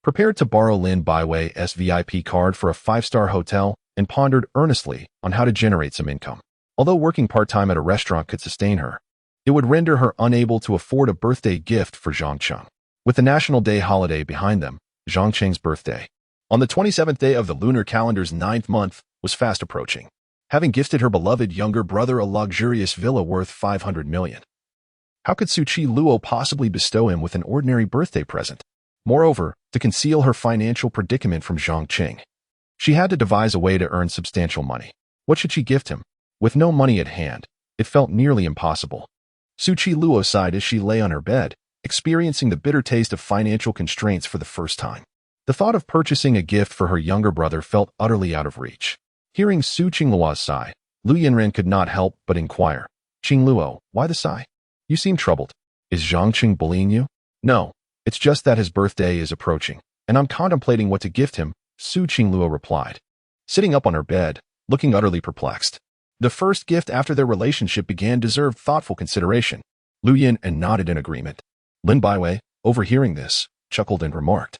prepared to borrow Lin Baiwei's VIP card for a 5-star hotel and pondered earnestly on how to generate some income. Although working part-time at a restaurant could sustain her, it would render her unable to afford a birthday gift for Zhang Cheng. With the National Day holiday behind them, Zhang Cheng's birthday, on the 27th day of the lunar calendar's 9th month, was fast approaching. Having gifted her beloved younger brother a luxurious villa worth 500 million, how could Su Qi-luo possibly bestow him with an ordinary birthday present? Moreover, to conceal her financial predicament from Zhang Cheng, she had to devise a way to earn substantial money. What should she gift him? With no money at hand, it felt nearly impossible. Su Qi-luo sighed as she lay on her bed, experiencing the bitter taste of financial constraints for the first time. The thought of purchasing a gift for her younger brother felt utterly out of reach. Hearing Su Qingluo's sigh, Lu Yanren could not help but inquire, Qingluo, why the sigh? You seem troubled. Is Zhang Cheng bullying you? No, it's just that his birthday is approaching, and I'm contemplating what to gift him. Su Qingluo replied, sitting up on her bed, looking utterly perplexed. The first gift after their relationship began deserved thoughtful consideration. Lu Yin and nodded in agreement. Lin Baiwei, overhearing this, chuckled and remarked,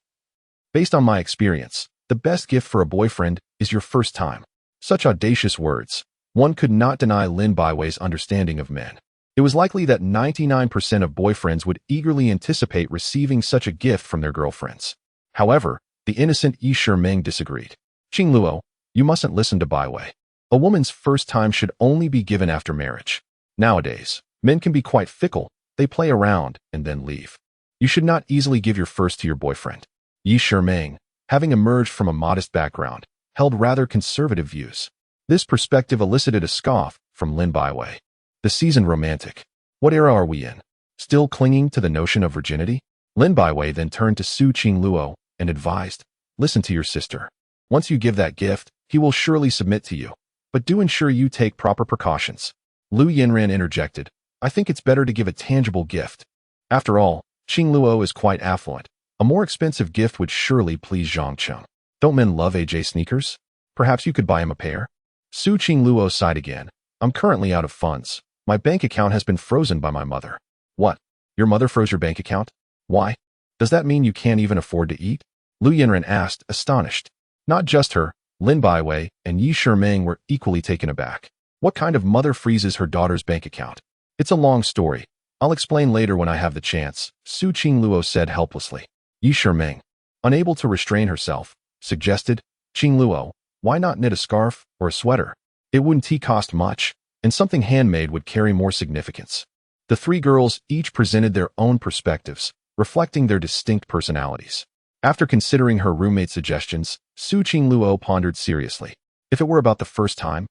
based on my experience, the best gift for a boyfriend is your first time. Such audacious words. One could not deny Lin Baiwei's understanding of men. It was likely that 99% of boyfriends would eagerly anticipate receiving such a gift from their girlfriends. However, the innocent Yi Shimeng disagreed. Qingluo, you mustn't listen to Baiwei. A woman's first time should only be given after marriage. Nowadays, men can be quite fickle. They play around and then leave. You should not easily give your first to your boyfriend. Yi Shimeng, having emerged from a modest background, held rather conservative views. This perspective elicited a scoff from Lin Baiwei. The seasoned romantic. What era are we in? Still clinging to the notion of virginity? Lin Baiwei then turned to Su Qingluo and advised, listen to your sister. Once you give that gift, he will surely submit to you. But do ensure you take proper precautions. Lu Yinran interjected, I think it's better to give a tangible gift. After all, Qingluo is quite affluent. A more expensive gift would surely please Zhang Cheng. Don't men love AJ sneakers? Perhaps you could buy him a pair? Su Qingluo sighed again. I'm currently out of funds. My bank account has been frozen by my mother. What? Your mother froze your bank account? Why? Does that mean you can't even afford to eat? Lu Yinran asked, astonished. Not just her, Lin Baiwei and Yi Shimeng were equally taken aback. What kind of mother freezes her daughter's bank account? It's a long story. I'll explain later when I have the chance, Su Qingluo said helplessly. Yi Shimeng, unable to restrain herself, suggested, Qingluo, why not knit a scarf or a sweater? It wouldn't cost much, and something handmade would carry more significance. The three girls each presented their own perspectives, reflecting their distinct personalities. After considering her roommate's suggestions, Su Qingluo pondered seriously. If it were about the first time,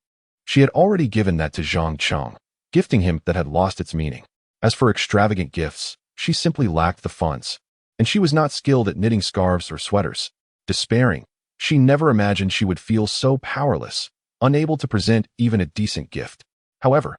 she had already given that to Zhang Cheng, gifting him that had lost its meaning. As for extravagant gifts, she simply lacked the funds, and she was not skilled at knitting scarves or sweaters. Despairing, she never imagined she would feel so powerless, unable to present even a decent gift. However,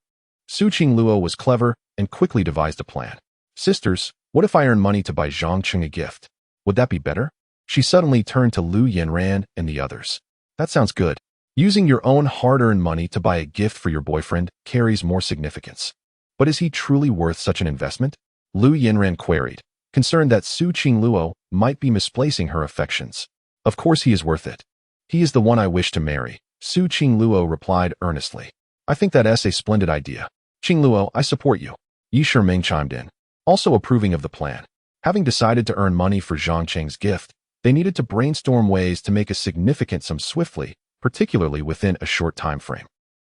Su Qingluo was clever and quickly devised a plan. Sisters, what if I earn money to buy Zhang Cheng a gift? Would that be better? She suddenly turned to Lu Yanran and the others. That sounds good. Using your own hard-earned money to buy a gift for your boyfriend carries more significance. But is he truly worth such an investment? Lu Yanran queried, concerned that Su Qingluo might be misplacing her affections. Of course he is worth it. He is the one I wish to marry, Su Qingluo replied earnestly. I think that's a splendid idea. Qingluo, I support you. Yi Shimeng chimed in, also approving of the plan. Having decided to earn money for Zhang Cheng's gift, they needed to brainstorm ways to make a significant sum swiftly, particularly within a short time frame.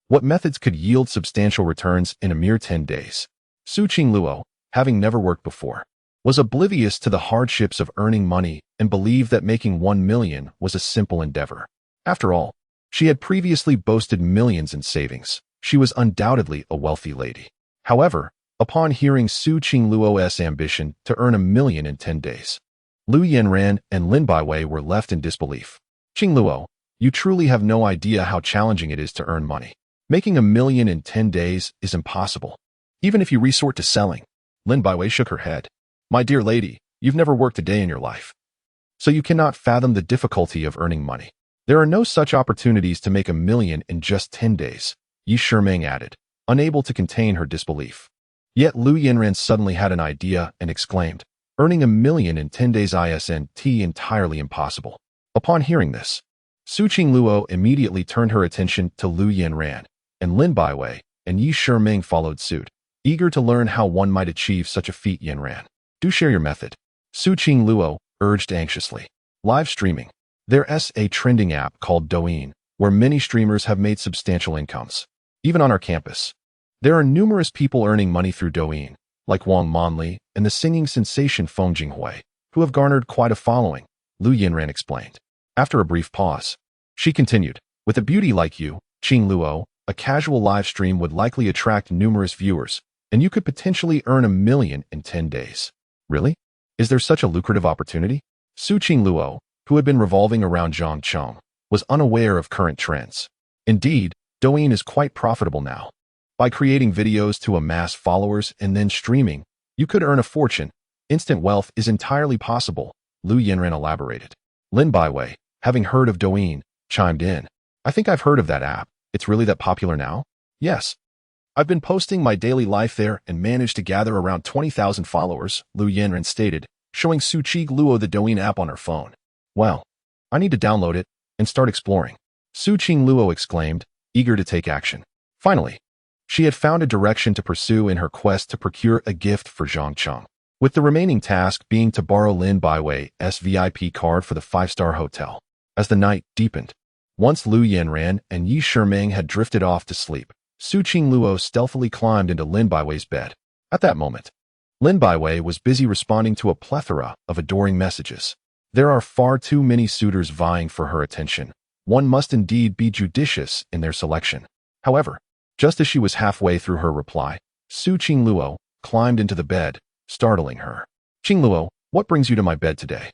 What methods could yield substantial returns in a mere 10 days? Su Qingluo, having never worked before, was oblivious to the hardships of earning money and believed that making 1 million was a simple endeavor. After all, she had previously boasted millions in savings. She was undoubtedly a wealthy lady. However, upon hearing Su Qingluo's ambition to earn 1 million in 10 days, Lu Yanran and Lin Baiwei were left in disbelief. Qingluo, you truly have no idea how challenging it is to earn money. Making 1 million in 10 days is impossible, even if you resort to selling. Lin Baiwei shook her head. My dear lady, you've never worked a day in your life, so you cannot fathom the difficulty of earning money. There are no such opportunities to make 1 million in just 10 days, Yi Shimeng added, unable to contain her disbelief. Yet Lu Yanran suddenly had an idea and exclaimed, earning 1 million in 10 days isn't entirely impossible. Upon hearing this, Su Qingluo immediately turned her attention to Lu Yanran, and Lin Baiwei and Yi Shimeng followed suit, eager to learn how one might achieve such a feat. Yanran, do share your method, Su Qingluo urged anxiously. Live streaming. There's a trending app called Douyin, where many streamers have made substantial incomes. Even on our campus, there are numerous people earning money through Douyin, like Wang Monli and the singing sensation Feng Jinghui, who have garnered quite a following, Lu Yanran explained. After a brief pause, she continued, with a beauty like you, Qingluo, a casual live stream would likely attract numerous viewers, and you could potentially earn 1 million in 10 days. Really? Is there such a lucrative opportunity? Su Qingluo, who had been revolving around Zhang Cheng, was unaware of current trends. Indeed, Douyin is quite profitable now. By creating videos to amass followers and then streaming, you could earn a fortune. Instant wealth is entirely possible, Lu Yanran elaborated. Lin Baiwei, having heard of Douyin, chimed in. I think I've heard of that app. It's really that popular now? Yes. I've been posting my daily life there and managed to gather around 20,000 followers, Lu Yanran stated, showing Su Chi Luo the Douyin app on her phone. Well, I need to download it and start exploring. Su Qing Luo exclaimed, eager to take action. Finally, she had found a direction to pursue in her quest to procure a gift for Zhang Cheng, with the remaining task being to borrow Lin Baiwei's VIP card for the five-star hotel. As the night deepened, once Lu Yanran and Yi Shiming had drifted off to sleep, Su Qing Luo stealthily climbed into Lin Baiwei's bed. At that moment, Lin Baiwei was busy responding to a plethora of adoring messages. There are far too many suitors vying for her attention. One must indeed be judicious in their selection. However, just as she was halfway through her reply, Su Qing Luo climbed into the bed, startling her. Qing Luo, what brings you to my bed today?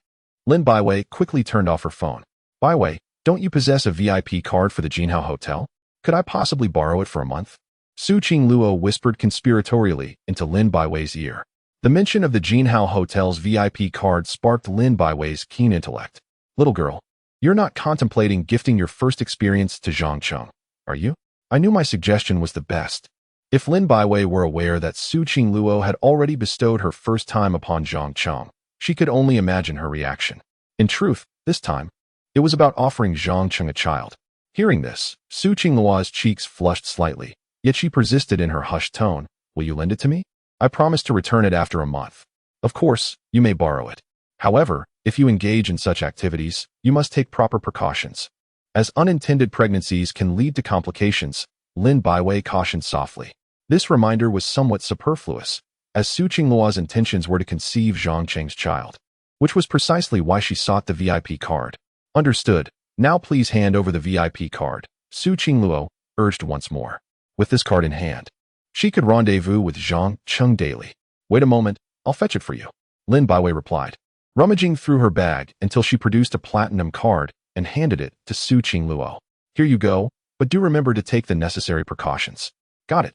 Lin Baiwei quickly turned off her phone. Baiwei, don't you possess a VIP card for the Jinhao Hotel? Could I possibly borrow it for a month? Su Qing Luo whispered conspiratorially into Lin Baiwei's ear. The mention of the Jinhao Hotel's VIP card sparked Lin Baiwei's keen intellect. Little girl, you're not contemplating gifting your first experience to Zhang Cheng, are you? I knew my suggestion was the best. If Lin Baiwei were aware that Su Qing Luo had already bestowed her first time upon Zhang Cheng, she could only imagine her reaction. In truth, this time, it was about offering Zhang Cheng a child. Hearing this, Su Qing Luo's cheeks flushed slightly, yet she persisted in her hushed tone. Will you lend it to me? I promise to return it after a month. Of course, you may borrow it. However, if you engage in such activities, you must take proper precautions. As unintended pregnancies can lead to complications, Lin Baiwei cautioned softly. This reminder was somewhat superfluous, as Su Qing Luo's intentions were to conceive Zhang Cheng's child, which was precisely why she sought the VIP card. Understood. Now please hand over the VIP card, Su Qing Luo urged once more. With this card in hand, she could rendezvous with Zhang Cheng daily. Wait a moment, I'll fetch it for you, Lin Baiwei replied, rummaging through her bag until she produced a platinum card and handed it to Su Qing Luo. Here you go, but do remember to take the necessary precautions. Got it.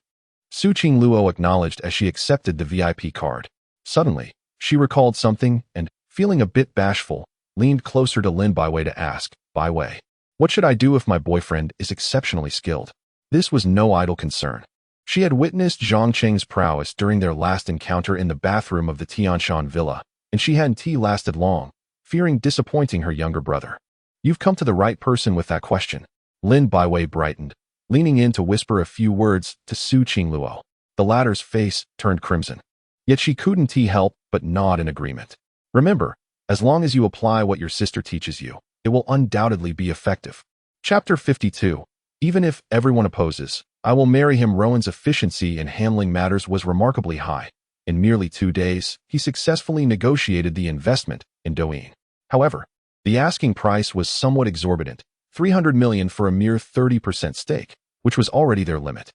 Su Qing Luo acknowledged as she accepted the VIP card. Suddenly, she recalled something and, feeling a bit bashful, leaned closer to Lin Baiwei to ask, Baiwei, what should I do if my boyfriend is exceptionally skilled? This was no idle concern. She had witnessed Zhang Cheng's prowess during their last encounter in the bathroom of the Tianshan villa, and she hadn't lasted long, fearing disappointing her younger brother. You've come to the right person with that question. Lin Baiwei brightened, leaning in to whisper a few words to Su Qing Luo. The latter's face turned crimson. Yet she couldn't help but nod in agreement. Remember, as long as you apply what your sister teaches you, it will undoubtedly be effective. Chapter 52. Even if everyone opposes, I will marry him. Rowan's efficiency in handling matters was remarkably high. In merely 2 days, he successfully negotiated the investment in Douyin. However, the asking price was somewhat exorbitant, 300 million for a mere 30% stake, which was already their limit.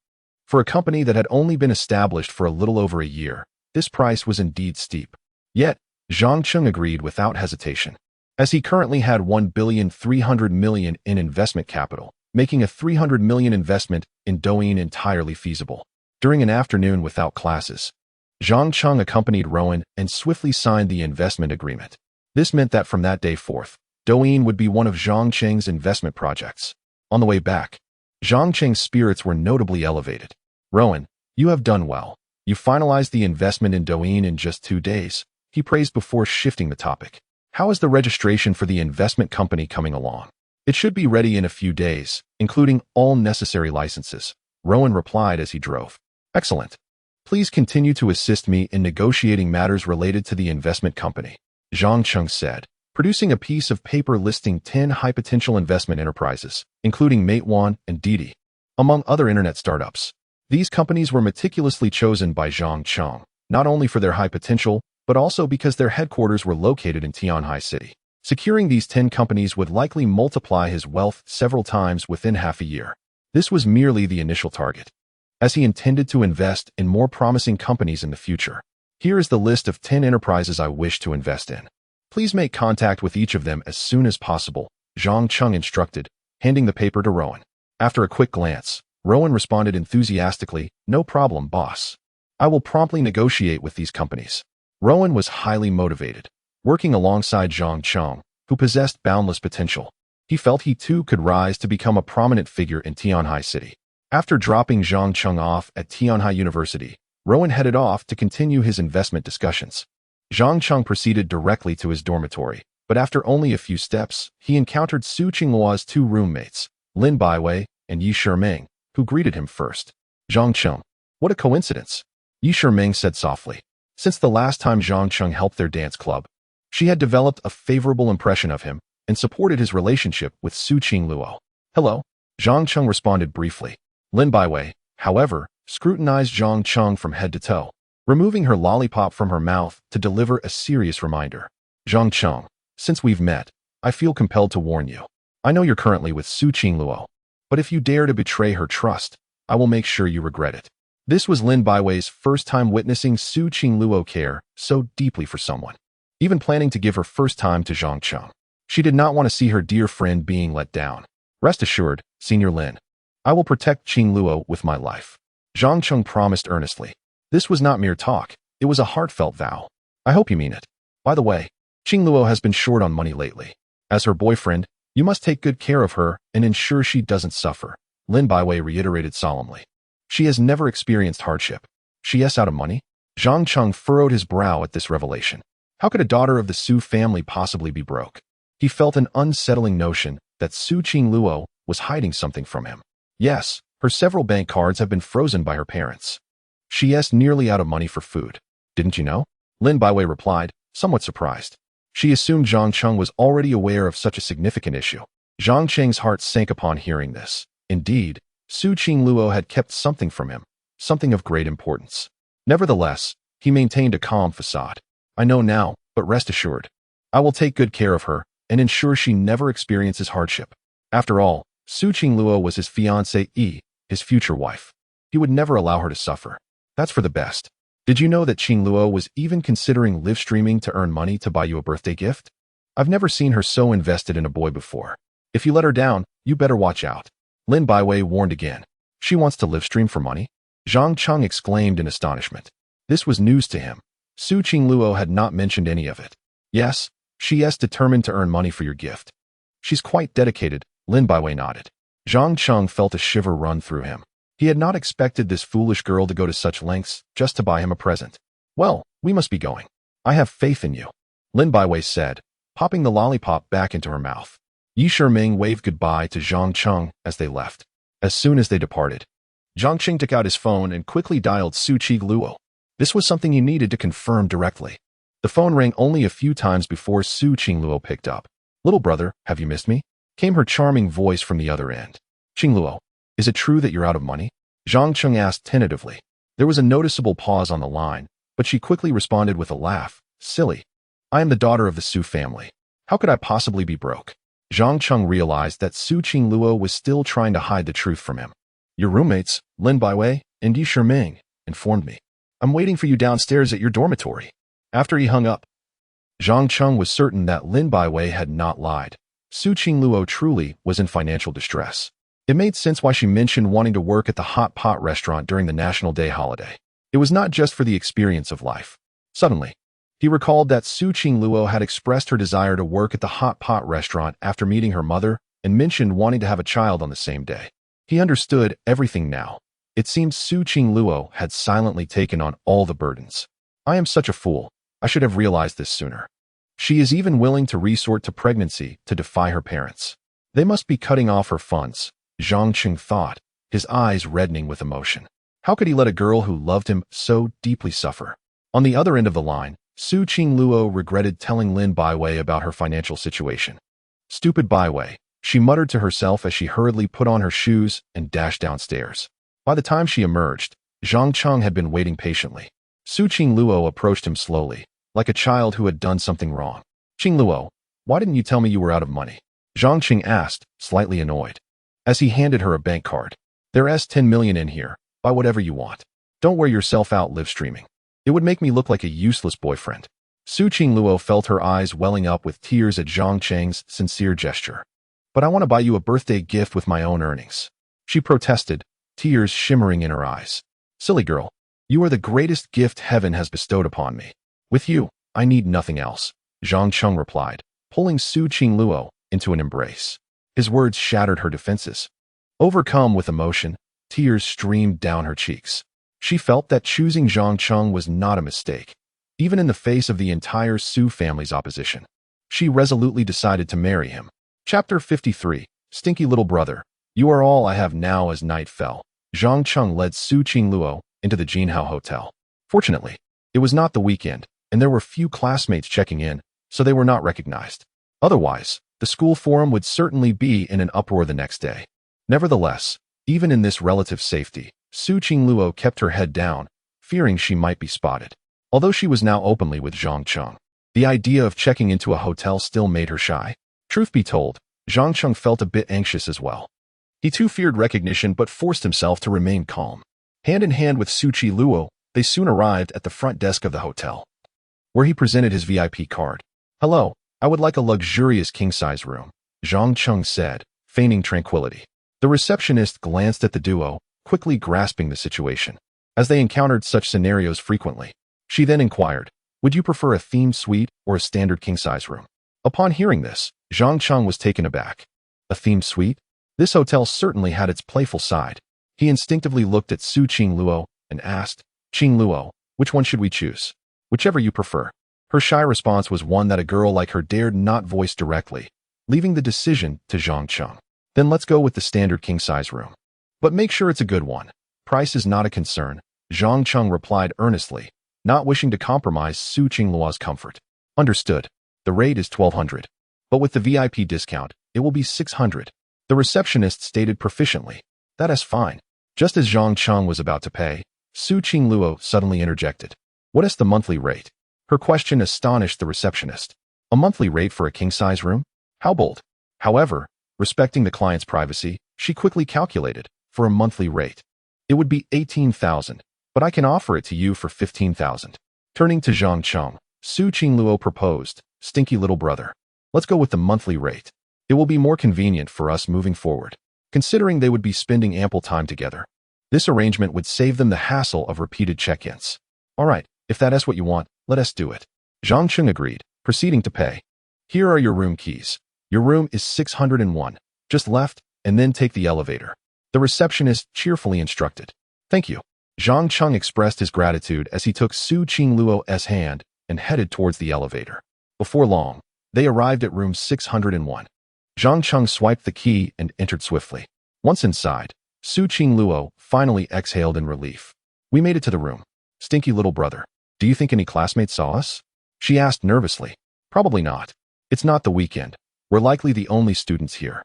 For a company that had only been established for a little over a year, this price was indeed steep. Yet, Zhang Cheng agreed without hesitation, as he currently had 1,300 million in investment capital, making a 300 million investment in Douyin entirely feasible. During an afternoon without classes, Zhang Cheng accompanied Rowan and swiftly signed the investment agreement. This meant that from that day forth, Douyin would be one of Zhang Cheng's investment projects. On the way back, Zhang Cheng's spirits were notably elevated. Rowan, you have done well. You finalized the investment in Douyin in just 2 days, he praised before shifting the topic. How is the registration for the investment company coming along? It should be ready in a few days, including all necessary licenses, Rowan replied as he drove. Excellent. Please continue to assist me in negotiating matters related to the investment company, Zhang Cheng said, producing a piece of paper listing 10 high-potential investment enterprises, including Meituan and Didi, among other internet startups. These companies were meticulously chosen by Zhang Cheng, not only for their high potential, but also because their headquarters were located in Tianhai City. Securing these 10 companies would likely multiply his wealth several times within half a year. This was merely the initial target, as he intended to invest in more promising companies in the future. Here is the list of 10 enterprises I wish to invest in. Please make contact with each of them as soon as possible, Zhang Cheng instructed, handing the paper to Rowan. After a quick glance, Rowan responded enthusiastically, no problem, boss. I will promptly negotiate with these companies. Rowan was highly motivated, working alongside Zhang Cheng, who possessed boundless potential. He felt he too could rise to become a prominent figure in Tianhai City. After dropping Zhang Cheng off at Tianhai University, Rowan headed off to continue his investment discussions. Zhang Cheng proceeded directly to his dormitory, but after only a few steps, he encountered Su Qingluo's two roommates, Lin Baiwei and Yi Shiming, who greeted him first. Zhang Cheng. What a coincidence, Yi Shiming said softly. Since the last time Zhang Cheng helped their dance club, she had developed a favorable impression of him and supported his relationship with Su Qingluo. Hello, Zhang Cheng responded briefly. Lin Baiwei, however, scrutinized Zhang Cheng from head to toe, removing her lollipop from her mouth to deliver a serious reminder. Zhang Cheng, since we've met, I feel compelled to warn you. I know you're currently with Su Qingluo, but if you dare to betray her trust, I will make sure you regret it. This was Lin Baiwei's first time witnessing Su Qingluo care so deeply for someone, even planning to give her first time to Zhang Cheng. She did not want to see her dear friend being let down. Rest assured, Senior Lin, I will protect Qingluo with my life, Zhang Cheng promised earnestly. This was not mere talk, it was a heartfelt vow. I hope you mean it. By the way, Qingluo has been short on money lately. As her boyfriend, you must take good care of her and ensure she doesn't suffer, Lin Baiwei reiterated solemnly. She has never experienced hardship. She is out of money? Zhang Cheng furrowed his brow at this revelation. How could a daughter of the Su family possibly be broke? He felt an unsettling notion that Su Qingluo was hiding something from him. Yes, her several bank cards have been frozen by her parents. She is nearly out of money for food. Didn't you know? Lin Baiwei replied, somewhat surprised. She assumed Zhang Cheng was already aware of such a significant issue. Zhang Cheng's heart sank upon hearing this. Indeed, Su Qingluo had kept something from him, something of great importance. Nevertheless, he maintained a calm facade. I know now, but rest assured, I will take good care of her and ensure she never experiences hardship. After all, Su Qingluo was his fiancée, his future wife. He would never allow her to suffer. That's for the best. Did you know that Qingluo was even considering live streaming to earn money to buy you a birthday gift? I've never seen her so invested in a boy before. If you let her down, you better watch out. Lin Baiwei warned again. She wants to live stream for money? Zhang Cheng exclaimed in astonishment. This was news to him. Su Qingluo had not mentioned any of it. Yes, she is determined to earn money for your gift. She's quite dedicated, Lin Baiwei nodded. Zhang Cheng felt a shiver run through him. He had not expected this foolish girl to go to such lengths just to buy him a present. Well, we must be going. I have faith in you, Lin Baiwei said, popping the lollipop back into her mouth. Yi Shiming waved goodbye to Zhang Cheng as they left. As soon as they departed, Zhang Cheng took out his phone and quickly dialed Su Qingluo. This was something he needed to confirm directly. The phone rang only a few times before Su Qingluo picked up. Little brother, have you missed me? Came her charming voice from the other end. Qingluo, is it true that you're out of money? Zhang Cheng asked tentatively. There was a noticeable pause on the line, but she quickly responded with a laugh. Silly. I am the daughter of the Su family. How could I possibly be broke? Zhang Cheng realized that Su Qingluo was still trying to hide the truth from him. Your roommates, Lin Baiwei and Yi Shiming, informed me. I'm waiting for you downstairs at your dormitory. After he hung up, Zhang Cheng was certain that Lin Baiwei had not lied. Su Qingluo truly was in financial distress. It made sense why she mentioned wanting to work at the hot pot restaurant during the National Day holiday. It was not just for the experience of life. Suddenly, he recalled that Su Qingluo had expressed her desire to work at the hot pot restaurant after meeting her mother and mentioned wanting to have a child on the same day. He understood everything now. It seemed Su Qingluo had silently taken on all the burdens. I am such a fool. I should have realized this sooner. She is even willing to resort to pregnancy to defy her parents. They must be cutting off her funds, Zhang Cheng thought, his eyes reddening with emotion. How could he let a girl who loved him so deeply suffer? On the other end of the line, Su Qingluo regretted telling Lin Baiwei about her financial situation. Stupid Baiwei, she muttered to herself as she hurriedly put on her shoes and dashed downstairs. By the time she emerged, Zhang Cheng had been waiting patiently. Su Qingluo approached him slowly, like a child who had done something wrong. Qingluo, why didn't you tell me you were out of money? Zhang Cheng asked, slightly annoyed. As he handed her a bank card. There's 10 million in here, buy whatever you want. Don't wear yourself out live streaming. It would make me look like a useless boyfriend. Su Qingluo felt her eyes welling up with tears at Zhang Cheng's sincere gesture. But I want to buy you a birthday gift with my own earnings. She protested, tears shimmering in her eyes. Silly girl, you are the greatest gift heaven has bestowed upon me. With you, I need nothing else, Zhang Cheng replied, pulling Su Qingluo into an embrace. His words shattered her defenses. Overcome with emotion, tears streamed down her cheeks. She felt that choosing Zhang Cheng was not a mistake, even in the face of the entire Su family's opposition. She resolutely decided to marry him. Chapter 53. Stinky Little Brother. You are all I have now. As night fell, Zhang Cheng led Su Qingluo into the Jinhao Hotel. Fortunately, it was not the weekend, and there were few classmates checking in, so they were not recognized. Otherwise, the school forum would certainly be in an uproar the next day. Nevertheless, even in this relative safety, Su Qingluo kept her head down, fearing she might be spotted. Although she was now openly with Zhang Cheng, the idea of checking into a hotel still made her shy. Truth be told, Zhang Cheng felt a bit anxious as well. He too feared recognition but forced himself to remain calm. Hand in hand with Su Qingluo, they soon arrived at the front desk of the hotel, where he presented his VIP card. "Hello, I would like a luxurious king-size room," Zhang Cheng said, feigning tranquility. The receptionist glanced at the duo, quickly grasping the situation, as they encountered such scenarios frequently. She then inquired, "Would you prefer a themed suite or a standard king-size room?" Upon hearing this, Zhang Cheng was taken aback. A themed suite? This hotel certainly had its playful side. He instinctively looked at Su Qingluo and asked, "Qingluo, which one should we choose?" "Whichever you prefer." Her shy response was one that a girl like her dared not voice directly, leaving the decision to Zhang Cheng. "Then let's go with the standard king-size room. But make sure it's a good one. Price is not a concern," Zhang Cheng replied earnestly, not wishing to compromise Su Qingluo's comfort. "Understood. The rate is 1,200. But with the VIP discount, it will be 600. The receptionist stated proficiently. "That is fine." Just as Zhang Cheng was about to pay, Su Qingluo suddenly interjected. "What is the monthly rate?" Her question astonished the receptionist. A monthly rate for a king-size room? How bold. However, respecting the client's privacy, she quickly calculated. For a monthly rate, it would be 18,000, but I can offer it to you for 15,000. Turning to Zhang Cheng, Su Qingluo proposed, "Stinky little brother. Let's go with the monthly rate. It will be more convenient for us moving forward, considering they would be spending ample time together. This arrangement would save them the hassle of repeated check-ins." "All right, if that is what you want, let us do it." Zhang Cheng agreed, proceeding to pay. "Here are your room keys. Your room is 601. Just left, and then take the elevator," the receptionist cheerfully instructed. "Thank you." Zhang Cheng expressed his gratitude as he took Su Qingluo's hand and headed towards the elevator. Before long, they arrived at room 601. Zhang Cheng swiped the key and entered swiftly. Once inside, Su Qingluo finally exhaled in relief. "We made it to the room. Stinky little brother. Do you think any classmates saw us?" she asked nervously. "Probably not. It's not the weekend. We're likely the only students here,"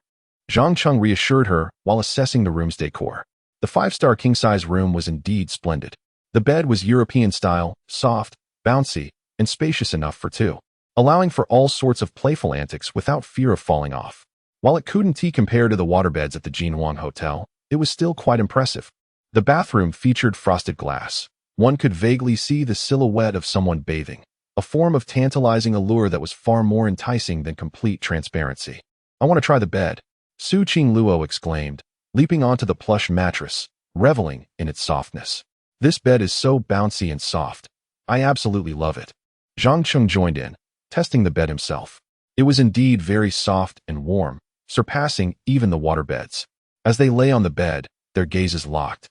Zhang Cheng reassured her while assessing the room's decor. The 5-star king-size room was indeed splendid. The bed was European-style, soft, bouncy, and spacious enough for two, allowing for all sorts of playful antics without fear of falling off. While it couldn't compare to the waterbeds at the Jinwang Hotel, it was still quite impressive. The bathroom featured frosted glass. One could vaguely see the silhouette of someone bathing, a form of tantalizing allure that was far more enticing than complete transparency. "I want to try the bed," Su Qingluo exclaimed, leaping onto the plush mattress, reveling in its softness. "This bed is so bouncy and soft. I absolutely love it." Zhang Cheng joined in, testing the bed himself. It was indeed very soft and warm, surpassing even the waterbeds. As they lay on the bed, their gazes locked.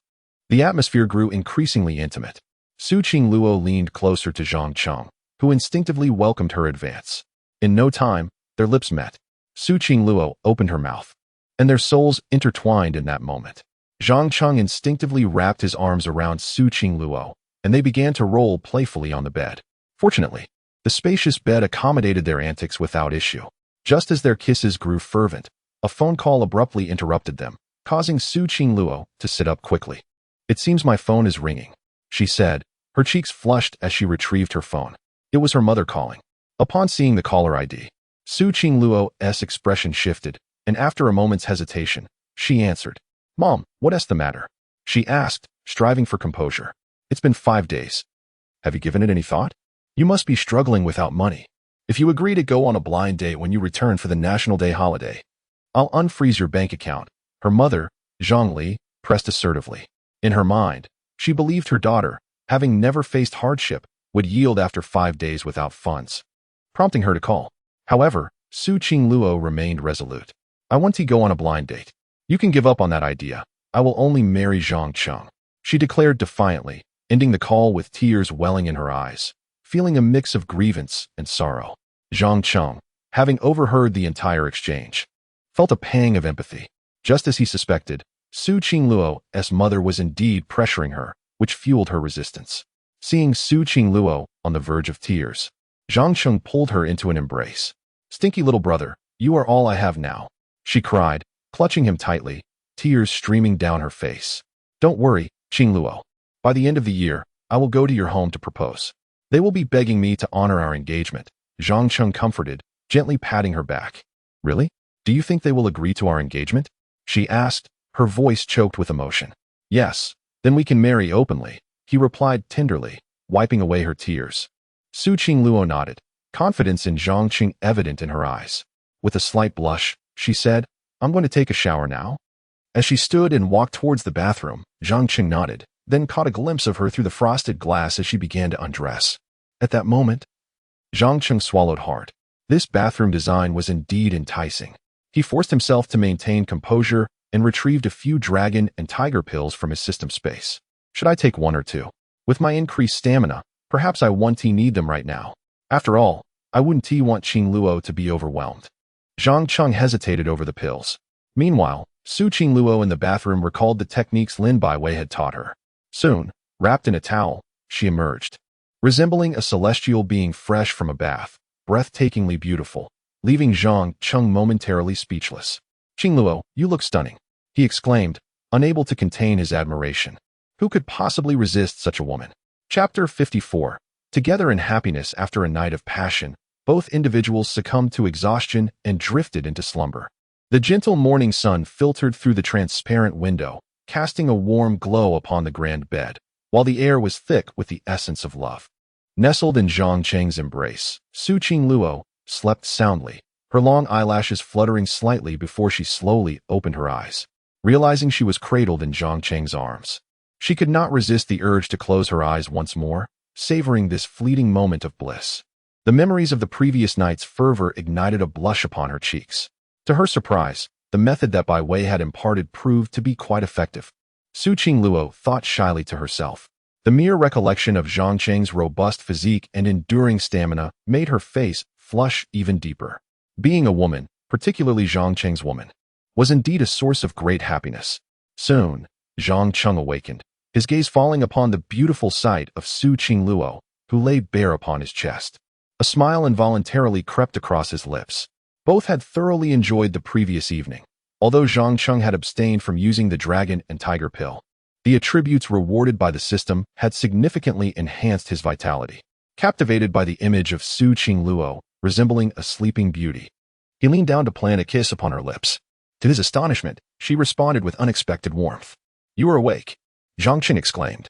The atmosphere grew increasingly intimate. Su Qingluo leaned closer to Zhang Cheng, who instinctively welcomed her advance. In no time, their lips met. Su Qingluo opened her mouth, and their souls intertwined in that moment. Zhang Cheng instinctively wrapped his arms around Su Qingluo, and they began to roll playfully on the bed. Fortunately, the spacious bed accommodated their antics without issue. Just as their kisses grew fervent, a phone call abruptly interrupted them, causing Su Qingluo to sit up quickly. "It seems my phone is ringing," she said, her cheeks flushed as she retrieved her phone. It was her mother calling. Upon seeing the caller ID, Su Qingluo's expression shifted, and after a moment's hesitation, she answered. "Mom, what is the matter?" she asked, striving for composure. "It's been 5 days. Have you given it any thought? You must be struggling without money. If you agree to go on a blind date when you return for the National Day holiday, I'll unfreeze your bank account," her mother, Zhang Li, pressed assertively. In her mind, she believed her daughter, having never faced hardship, would yield after 5 days without funds, prompting her to call. However, Su Qingluo remained resolute. I want to go on a blind date. You can give up on that idea. I will only marry Zhang Cheng, she declared defiantly, ending the call with tears welling in her eyes, feeling a mix of grievance and sorrow. Zhang Cheng, having overheard the entire exchange, felt a pang of empathy. Just as he suspected, Su Qingluo's mother was indeed pressuring her, which fueled her resistance. Seeing Su Qingluo on the verge of tears, Zhang Cheng pulled her into an embrace. "Stinky little brother, you are all I have now," she cried, clutching him tightly, tears streaming down her face. "Don't worry, Qingluo. By the end of the year, I will go to your home to propose. They will be begging me to honor our engagement," Zhang Cheng comforted, gently patting her back. "Really? Do you think they will agree to our engagement?" she asked, her voice choked with emotion. "Yes, then we can marry openly," he replied tenderly, wiping away her tears. Su Qingluo nodded, confidence in Zhang Cheng evident in her eyes. With a slight blush, she said, "I'm going to take a shower now." As she stood and walked towards the bathroom, Zhang Cheng nodded, then caught a glimpse of her through the frosted glass as she began to undress. At that moment, Zhang Cheng swallowed hard. This bathroom design was indeed enticing. He forced himself to maintain composure and retrieved a few dragon and tiger pills from his system space. "Should I take one or two? With my increased stamina, perhaps I won't need them right now. After all, I wouldn't want Qingluo to be overwhelmed." Zhang Cheng hesitated over the pills. Meanwhile, Su Qingluo in the bathroom recalled the techniques Lin Baiwei had taught her. Soon, wrapped in a towel, she emerged, resembling a celestial being fresh from a bath, breathtakingly beautiful, leaving Zhang Cheng momentarily speechless. "Qingluo, you look stunning," he exclaimed, unable to contain his admiration. Who could possibly resist such a woman? Chapter 54. Together in happiness after a night of passion, both individuals succumbed to exhaustion and drifted into slumber. The gentle morning sun filtered through the transparent window, casting a warm glow upon the grand bed, while the air was thick with the essence of love. Nestled in Zhang Cheng's embrace, Su Qingluo slept soundly, her long eyelashes fluttering slightly before she slowly opened her eyes, realizing she was cradled in Zhang Cheng's arms. She could not resist the urge to close her eyes once more, savoring this fleeting moment of bliss. The memories of the previous night's fervor ignited a blush upon her cheeks. To her surprise, the method that Bai Wei had imparted proved to be quite effective. Su Qingluo thought shyly to herself. The mere recollection of Zhang Cheng's robust physique and enduring stamina made her face flush even deeper. Being a woman, particularly Zhang Cheng's woman, was indeed a source of great happiness. Soon, Zhang Cheng awakened, his gaze falling upon the beautiful sight of Su Qingluo, who lay bare upon his chest. A smile involuntarily crept across his lips. Both had thoroughly enjoyed the previous evening, although Zhang Cheng had abstained from using the dragon and tiger pill. The attributes rewarded by the system had significantly enhanced his vitality. Captivated by the image of Su Qingluo, resembling a sleeping beauty, he leaned down to plant a kiss upon her lips. To his astonishment, she responded with unexpected warmth. "You are awake," Zhang Cheng exclaimed,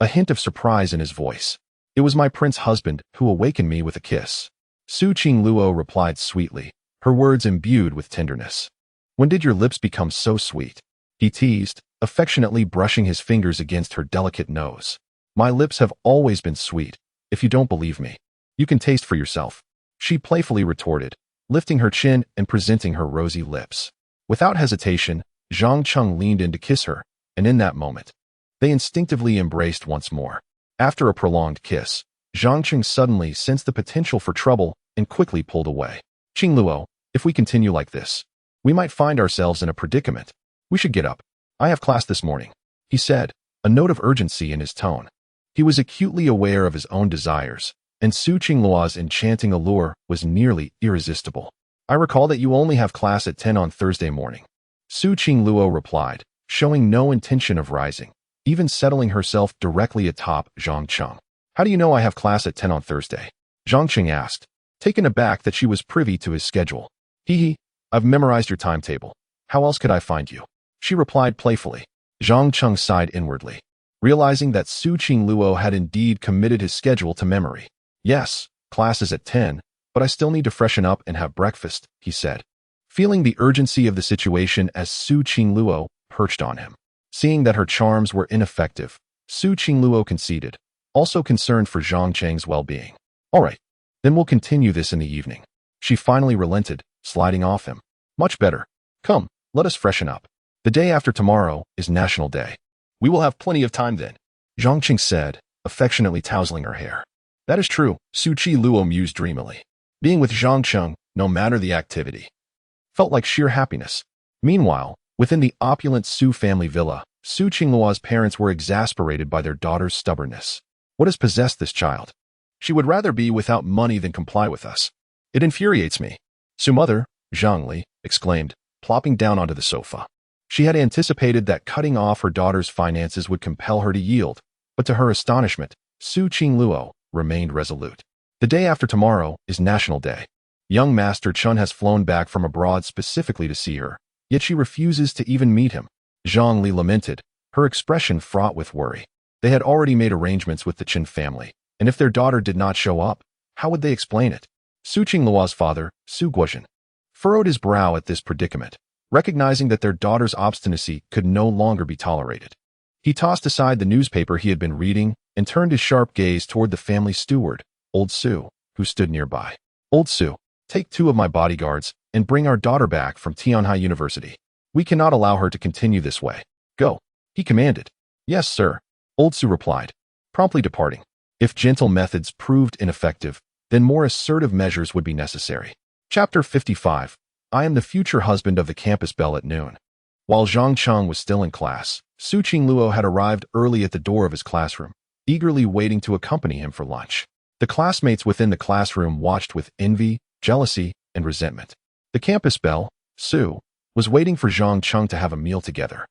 a hint of surprise in his voice. "It was my prince husband who awakened me with a kiss," Su Qingluo replied sweetly, her words imbued with tenderness. "When did your lips become so sweet?" he teased, affectionately brushing his fingers against her delicate nose. "My lips have always been sweet. If you don't believe me, you can taste for yourself," she playfully retorted, lifting her chin and presenting her rosy lips. Without hesitation, Zhang Cheng leaned in to kiss her, and in that moment, they instinctively embraced once more. After a prolonged kiss, Zhang Cheng suddenly sensed the potential for trouble and quickly pulled away. "Qingluo, if we continue like this, we might find ourselves in a predicament. We should get up. I have class this morning," he said, a note of urgency in his tone. He was acutely aware of his own desires, and Su Qingluo's enchanting allure was nearly irresistible. "I recall that you only have class at 10 on Thursday morning," Su Qingluo replied, showing no intention of rising, even settling herself directly atop Zhang Cheng. "How do you know I have class at 10 on Thursday?" Zhang Cheng asked, taken aback that she was privy to his schedule. Hee, I've memorized your timetable. How else could I find you?" she replied playfully. Zhang Cheng sighed inwardly, realizing that Su Qingluo had indeed committed his schedule to memory. "Yes, class is at 10, but I still need to freshen up and have breakfast," he said, feeling the urgency of the situation as Su Qingluo perched on him. Seeing that her charms were ineffective, Su Qingluo conceded, also concerned for Zhang Cheng's well-being. "All right, then we'll continue this in the evening." She finally relented, sliding off him. "Much better. Come, let us freshen up. The day after tomorrow is National Day. We will have plenty of time then, Zhang Qing said, affectionately tousling her hair. That is true, Su Qi Luo mused dreamily. Being with Zhang Cheng, no matter the activity, felt like sheer happiness. Meanwhile, within the opulent Su family villa, Su Qingluo's parents were exasperated by their daughter's stubbornness. What has possessed this child? She would rather be without money than comply with us. It infuriates me. Su mother, Zhang Li, exclaimed, plopping down onto the sofa. She had anticipated that cutting off her daughter's finances would compel her to yield, but to her astonishment, Su Qingluo remained resolute. The day after tomorrow is National Day. Young Master Chun has flown back from abroad specifically to see her, yet she refuses to even meet him. Zhang Li lamented, her expression fraught with worry. They had already made arrangements with the Chen family, and if their daughter did not show up, how would they explain it? Su Qingluo's father, Su Guozhen, furrowed his brow at this predicament, recognizing that their daughter's obstinacy could no longer be tolerated. He tossed aside the newspaper he had been reading and turned his sharp gaze toward the family steward, Old Su, who stood nearby. Old Su, take 2 of my bodyguards and bring our daughter back from Tianhai University. We cannot allow her to continue this way. Go, he commanded. Yes, sir, Old Su replied, promptly departing. If gentle methods proved ineffective, then more assertive measures would be necessary. Chapter 55. I am the future husband of the campus belle at noon. While Zhang Cheng was still in class, Su Qingluo had arrived early at the door of his classroom, eagerly waiting to accompany him for lunch. The classmates within the classroom watched with envy, jealousy, and resentment. The campus belle, Su, was waiting for Zhang Cheng to have a meal together.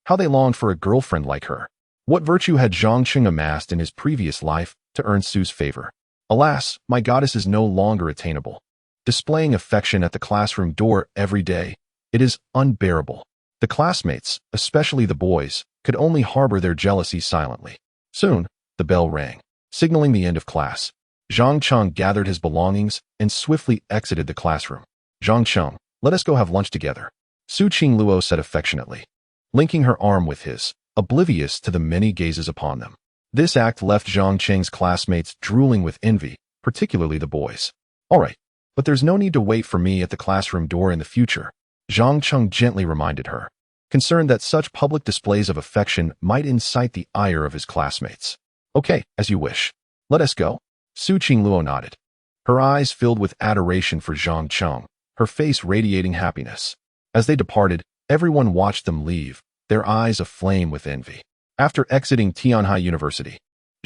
How they longed for a girlfriend like her. What virtue had Zhang Cheng amassed in his previous life to earn Su's favor? Alas, my goddess is no longer attainable. Displaying affection at the classroom door every day, it is unbearable. The classmates, especially the boys, could only harbor their jealousy silently. Soon, the bell rang, signaling the end of class. Zhang Cheng gathered his belongings and swiftly exited the classroom. Zhang Cheng, let us go have lunch together, Su Qingluo said affectionately, linking her arm with his, oblivious to the many gazes upon them. This act left Zhang Cheng's classmates drooling with envy, particularly the boys. All right, but there's no need to wait for me at the classroom door in the future, Zhang Cheng gently reminded her, concerned that such public displays of affection might incite the ire of his classmates. Okay, as you wish. Let us go. Su Qingluo nodded. Her eyes filled with adoration for Zhang Cheng, her face radiating happiness. As they departed, everyone watched them leave, their eyes aflame with envy. After exiting Tianhai University,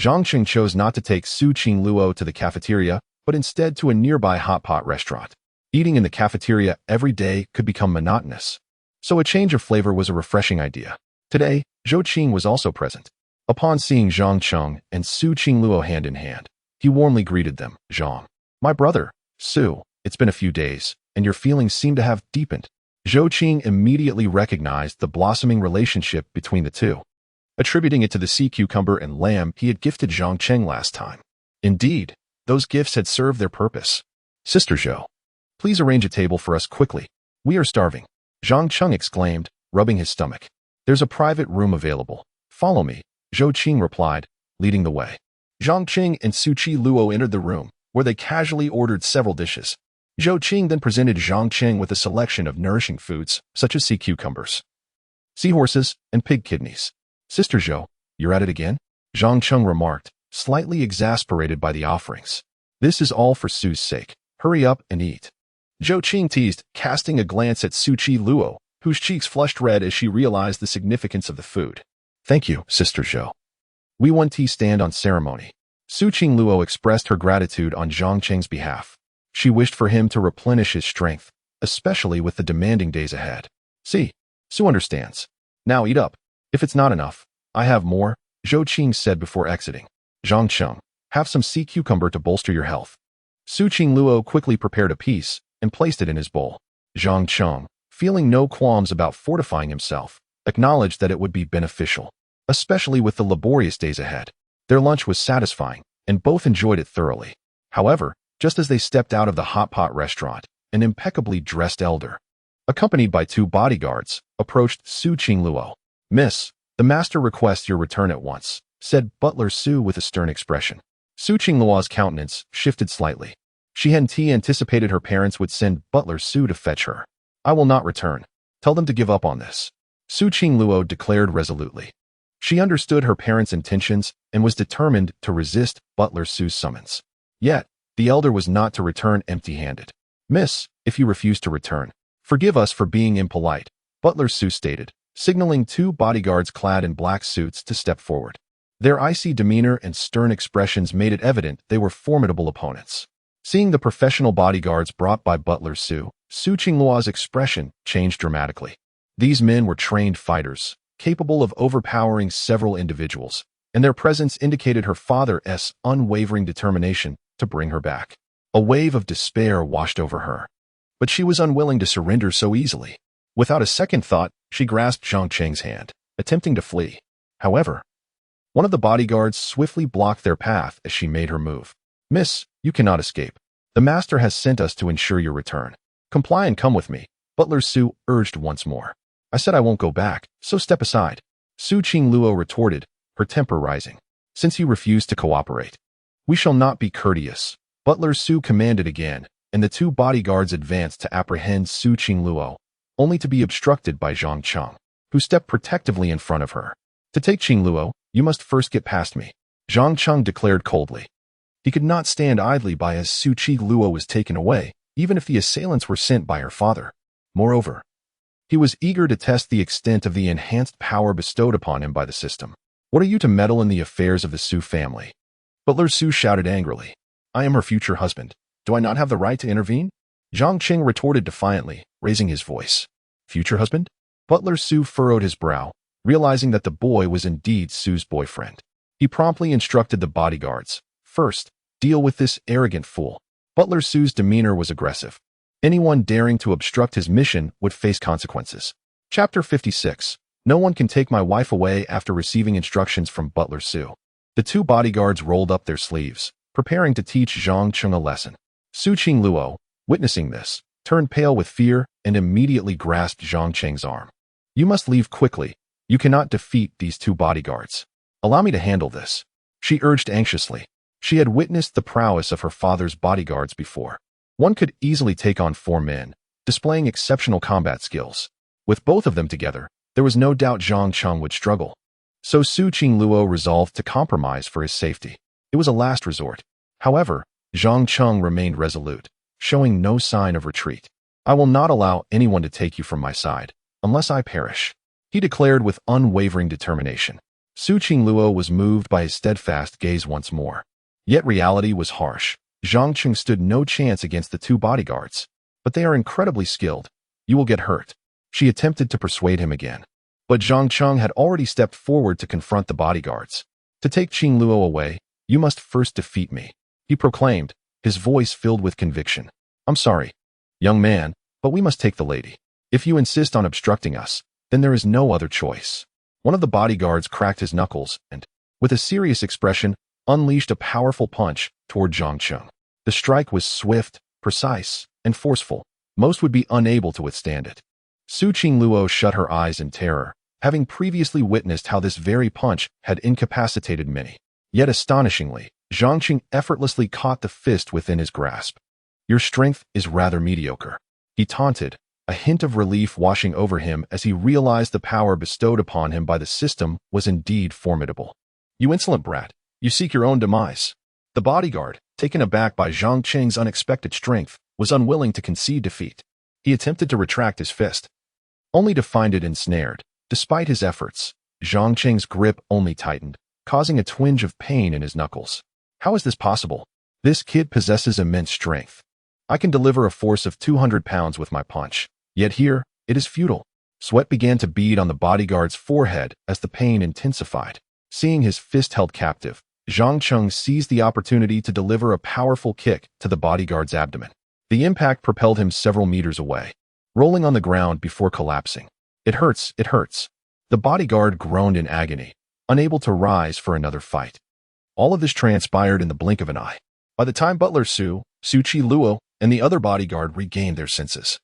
Zhang Cheng chose not to take Su Qingluo to the cafeteria, but instead to a nearby hot pot restaurant. Eating in the cafeteria every day could become monotonous, so a change of flavor was a refreshing idea. Today, Zhou Qing was also present. Upon seeing Zhang Cheng and Su Qingluo hand in hand, he warmly greeted them. Zhang, my brother, Su, it's been a few days, and your feelings seem to have deepened. Zhou Qing immediately recognized the blossoming relationship between the two, attributing it to the sea cucumber and lamb he had gifted Zhang Cheng last time. Indeed, those gifts had served their purpose. Sister Zhou, please arrange a table for us quickly. We are starving, Zhang Cheng exclaimed, rubbing his stomach. There's a private room available. Follow me, Zhou Qing replied, leading the way. Zhang Qing and Su Qingluo entered the room, where they casually ordered several dishes. Zhou Qing then presented Zhang Cheng with a selection of nourishing foods, such as sea cucumbers, seahorses, and pig kidneys. Sister Zhou, you're at it again? Zhang Cheng remarked, slightly exasperated by the offerings. This is all for Su's sake. Hurry up and eat. Zhou Qing teased, casting a glance at Su Qingluo, whose cheeks flushed red as she realized the significance of the food. Thank you, Sister Zhou. We won tea stand on ceremony. Su Qingluo expressed her gratitude on Zhang Cheng's behalf. She wished for him to replenish his strength, especially with the demanding days ahead. See, Su understands. Now eat up. If it's not enough, I have more, Zhou Qing said before exiting. Zhang Cheng, have some sea cucumber to bolster your health. Su Qingluo quickly prepared a piece and placed it in his bowl. Zhang Cheng, feeling no qualms about fortifying himself, acknowledged that it would be beneficial, especially with the laborious days ahead. Their lunch was satisfying, and both enjoyed it thoroughly. However, just as they stepped out of the hot pot restaurant, an impeccably dressed elder, accompanied by 2 bodyguards, approached Su Qingluo. Miss, the master requests your return at once, said Butler Su with a stern expression. Su Qingluo's countenance shifted slightly. She hadn't anticipated her parents would send Butler Su to fetch her. I will not return. Tell them to give up on this, Su Qingluo declared resolutely. She understood her parents' intentions and was determined to resist Butler Su's summons. Yet, the elder was not to return empty-handed. Miss, if you refuse to return, forgive us for being impolite, Butler Su stated, signaling two bodyguards clad in black suits to step forward. Their icy demeanor and stern expressions made it evident they were formidable opponents. Seeing the professional bodyguards brought by Butler Su, Su Qingluo's expression changed dramatically. These men were trained fighters, capable of overpowering several individuals, and their presence indicated her father's unwavering determination to bring her back. A wave of despair washed over her. But she was unwilling to surrender so easily. Without a second thought, she grasped Zhang Cheng's hand, attempting to flee. However, one of the bodyguards swiftly blocked their path as she made her move. Miss, you cannot escape. The master has sent us to ensure your return. Comply and come with me, Butler Su urged once more. I said I won't go back, so step aside, Su Qingluo retorted, her temper rising. Since you refuse to cooperate, we shall not be courteous, Butler Su commanded again, and the two bodyguards advanced to apprehend Su Qingluo, only to be obstructed by Zhang Cheng, who stepped protectively in front of her. To take Qingluo, you must first get past me, Zhang Cheng declared coldly. He could not stand idly by as Su Qingluo was taken away, even if the assailants were sent by her father. Moreover, he was eager to test the extent of the enhanced power bestowed upon him by the system. What are you to meddle in the affairs of the Su family? Butler Su shouted angrily. I am her future husband. Do I not have the right to intervene? Zhang Cheng retorted defiantly, raising his voice. Future husband? Butler Su furrowed his brow, realizing that the boy was indeed Su's boyfriend. He promptly instructed the bodyguards. First, deal with this arrogant fool. Butler Su's demeanor was aggressive. Anyone daring to obstruct his mission would face consequences. Chapter 56. No one can take my wife away after receiving instructions from Butler Su. The two bodyguards rolled up their sleeves, preparing to teach Zhang Cheng a lesson. Su Qingluo, witnessing this, turned pale with fear and immediately grasped Zhang Cheng's arm. You must leave quickly. You cannot defeat these two bodyguards. Allow me to handle this, she urged anxiously. She had witnessed the prowess of her father's bodyguards before. One could easily take on 4 men, displaying exceptional combat skills. With both of them together, there was no doubt Zhang Cheng would struggle. So Su Qingluo resolved to compromise for his safety. It was a last resort. However, Zhang Cheng remained resolute, showing no sign of retreat. I will not allow anyone to take you from my side, unless I perish, he declared with unwavering determination. Su Qingluo was moved by his steadfast gaze once more. Yet reality was harsh. Zhang Cheng stood no chance against the two bodyguards. But they are incredibly skilled. You will get hurt. She attempted to persuade him again. But Zhang Cheng had already stepped forward to confront the bodyguards. To take Qingluo away, you must first defeat me, he proclaimed, his voice filled with conviction. I'm sorry, young man, but we must take the lady. If you insist on obstructing us, then there is no other choice. One of the bodyguards cracked his knuckles and, with a serious expression, unleashed a powerful punch toward Zhang Cheng. The strike was swift, precise, and forceful. Most would be unable to withstand it. Su Qingluo shut her eyes in terror, having previously witnessed how this very punch had incapacitated many. Yet astonishingly, Zhang Cheng effortlessly caught the fist within his grasp. Your strength is rather mediocre, he taunted, a hint of relief washing over him as he realized the power bestowed upon him by the system was indeed formidable. You insolent brat, you seek your own demise. The bodyguard, taken aback by Zhang Cheng's unexpected strength, was unwilling to concede defeat. He attempted to retract his fist, only to find it ensnared. Despite his efforts, Zhang Cheng's grip only tightened, causing a twinge of pain in his knuckles. How is this possible? This kid possesses immense strength. I can deliver a force of 200 pounds with my punch. Yet here, it is futile. Sweat began to bead on the bodyguard's forehead as the pain intensified. Seeing his fist held captive, Zhang Cheng seized the opportunity to deliver a powerful kick to the bodyguard's abdomen. The impact propelled him several meters away, rolling on the ground before collapsing. It hurts, it hurts. The bodyguard groaned in agony, unable to rise for another fight. All of this transpired in the blink of an eye. By the time Butler Su Qingluo, and the other bodyguard regained their senses,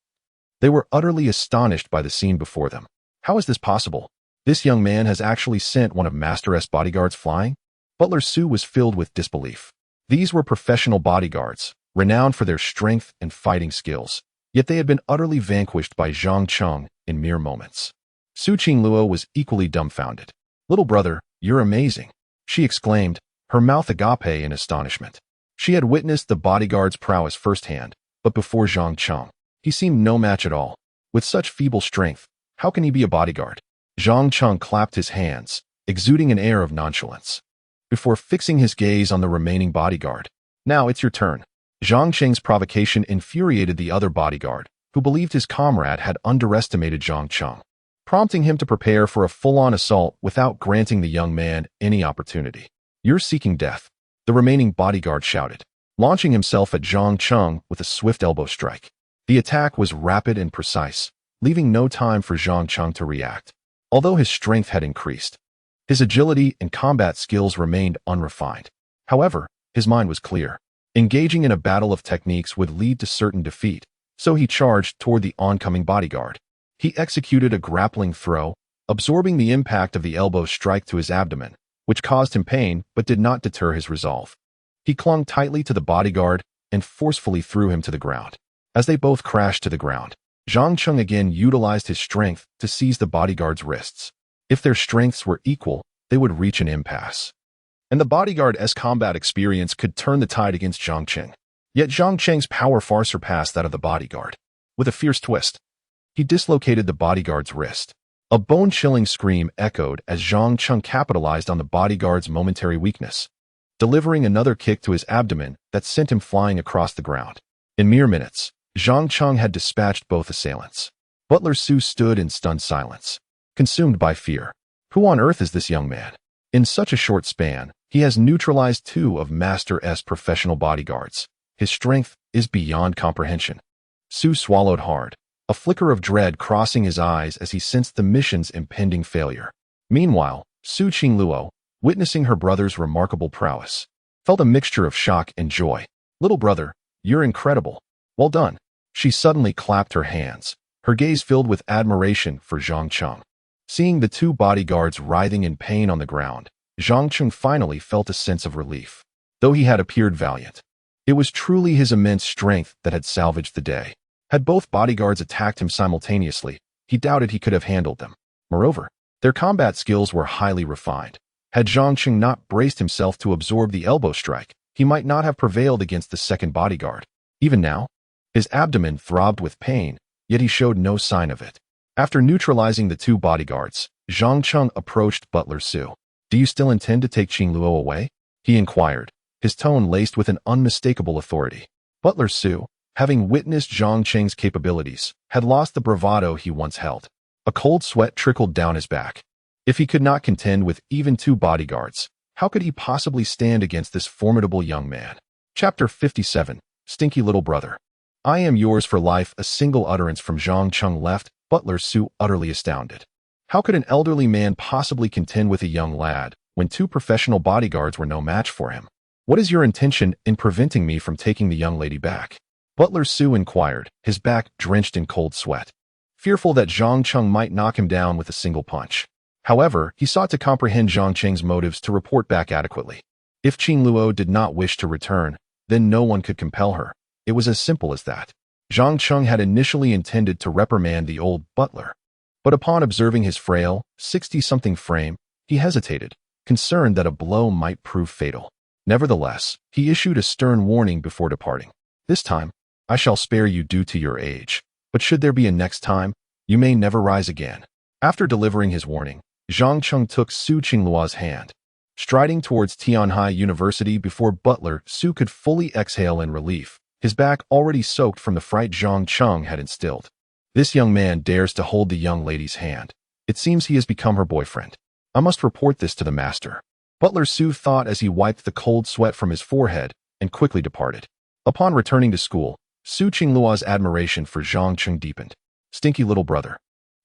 they were utterly astonished by the scene before them. How is this possible? This young man has actually sent one of Master S bodyguards flying? Butler Su was filled with disbelief. These were professional bodyguards, renowned for their strength and fighting skills. Yet they had been utterly vanquished by Zhang Cheng in mere moments. Su Qingluo was equally dumbfounded. "Little brother, you're amazing," she exclaimed, her mouth agape in astonishment. She had witnessed the bodyguard's prowess firsthand, but before Zhang Cheng, he seemed no match at all. With such feeble strength, how can he be a bodyguard? Zhang Cheng clapped his hands, exuding an air of nonchalance, before fixing his gaze on the remaining bodyguard. "Now it's your turn." Zhang Cheng's provocation infuriated the other bodyguard, who believed his comrade had underestimated Zhang Cheng, prompting him to prepare for a full-on assault without granting the young man any opportunity. "You're seeking death," the remaining bodyguard shouted, launching himself at Zhang Cheng with a swift elbow strike. The attack was rapid and precise, leaving no time for Zhang Cheng to react. Although his strength had increased, his agility and combat skills remained unrefined. However, his mind was clear. Engaging in a battle of techniques would lead to certain defeat, so he charged toward the oncoming bodyguard. He executed a grappling throw, absorbing the impact of the elbow strike to his abdomen, which caused him pain but did not deter his resolve. He clung tightly to the bodyguard and forcefully threw him to the ground. As they both crashed to the ground, Zhang Cheng again utilized his strength to seize the bodyguard's wrists. If their strengths were equal, they would reach an impasse, and the bodyguard's combat experience could turn the tide against Zhang Cheng. Yet Zhang Cheng's power far surpassed that of the bodyguard. With a fierce twist, he dislocated the bodyguard's wrist. A bone-chilling scream echoed as Zhang Cheng capitalized on the bodyguard's momentary weakness, delivering another kick to his abdomen that sent him flying across the ground. In mere minutes, Zhang Cheng had dispatched both assailants. Butler Su stood in stunned silence, consumed by fear. Who on earth is this young man? In such a short span, he has neutralized two of Master S's professional bodyguards. His strength is beyond comprehension. Su swallowed hard, a flicker of dread crossing his eyes as he sensed the mission's impending failure. Meanwhile, Su Qingluo, witnessing her brother's remarkable prowess, felt a mixture of shock and joy. "Little brother, you're incredible. Well done." She suddenly clapped her hands, her gaze filled with admiration for Zhang Cheng. Seeing the two bodyguards writhing in pain on the ground, Zhang Cheng finally felt a sense of relief. Though he had appeared valiant, it was truly his immense strength that had salvaged the day. Had both bodyguards attacked him simultaneously, he doubted he could have handled them. Moreover, their combat skills were highly refined. Had Zhang Cheng not braced himself to absorb the elbow strike, he might not have prevailed against the second bodyguard. Even now, his abdomen throbbed with pain, yet he showed no sign of it. After neutralizing the two bodyguards, Zhang Cheng approached Butler Su. "Do you still intend to take Qingluo away?" he inquired, his tone laced with an unmistakable authority. Butler Su, having witnessed Zhang Cheng's capabilities, had lost the bravado he once held. A cold sweat trickled down his back. If he could not contend with even two bodyguards, how could he possibly stand against this formidable young man? Chapter 57, Stinky Little Brother. "I am yours for life." A single utterance from Zhang Cheng left Butler Su utterly astounded. How could an elderly man possibly contend with a young lad when two professional bodyguards were no match for him? "What is your intention in preventing me from taking the young lady back?" Butler Su inquired, his back drenched in cold sweat, fearful that Zhang Cheng might knock him down with a single punch. However, he sought to comprehend Zhang Cheng's motives to report back adequately. If Qingluo did not wish to return, then no one could compel her. It was as simple as that. Zhang Cheng had initially intended to reprimand the old butler, but upon observing his frail, 60-something frame, he hesitated, concerned that a blow might prove fatal. Nevertheless, he issued a stern warning before departing. "This time, I shall spare you due to your age, but should there be a next time, you may never rise again." After delivering his warning, Zhang Cheng took Su Qingluo's hand, striding towards Tianhai University before Butler Su could fully exhale in relief, his back already soaked from the fright Zhang Cheng had instilled. "This young man dares to hold the young lady's hand. It seems he has become her boyfriend. I must report this to the master." Butler Su thought as he wiped the cold sweat from his forehead and quickly departed. Upon returning to school, Su Qingluo's admiration for Zhang Cheng deepened. "Stinky little brother,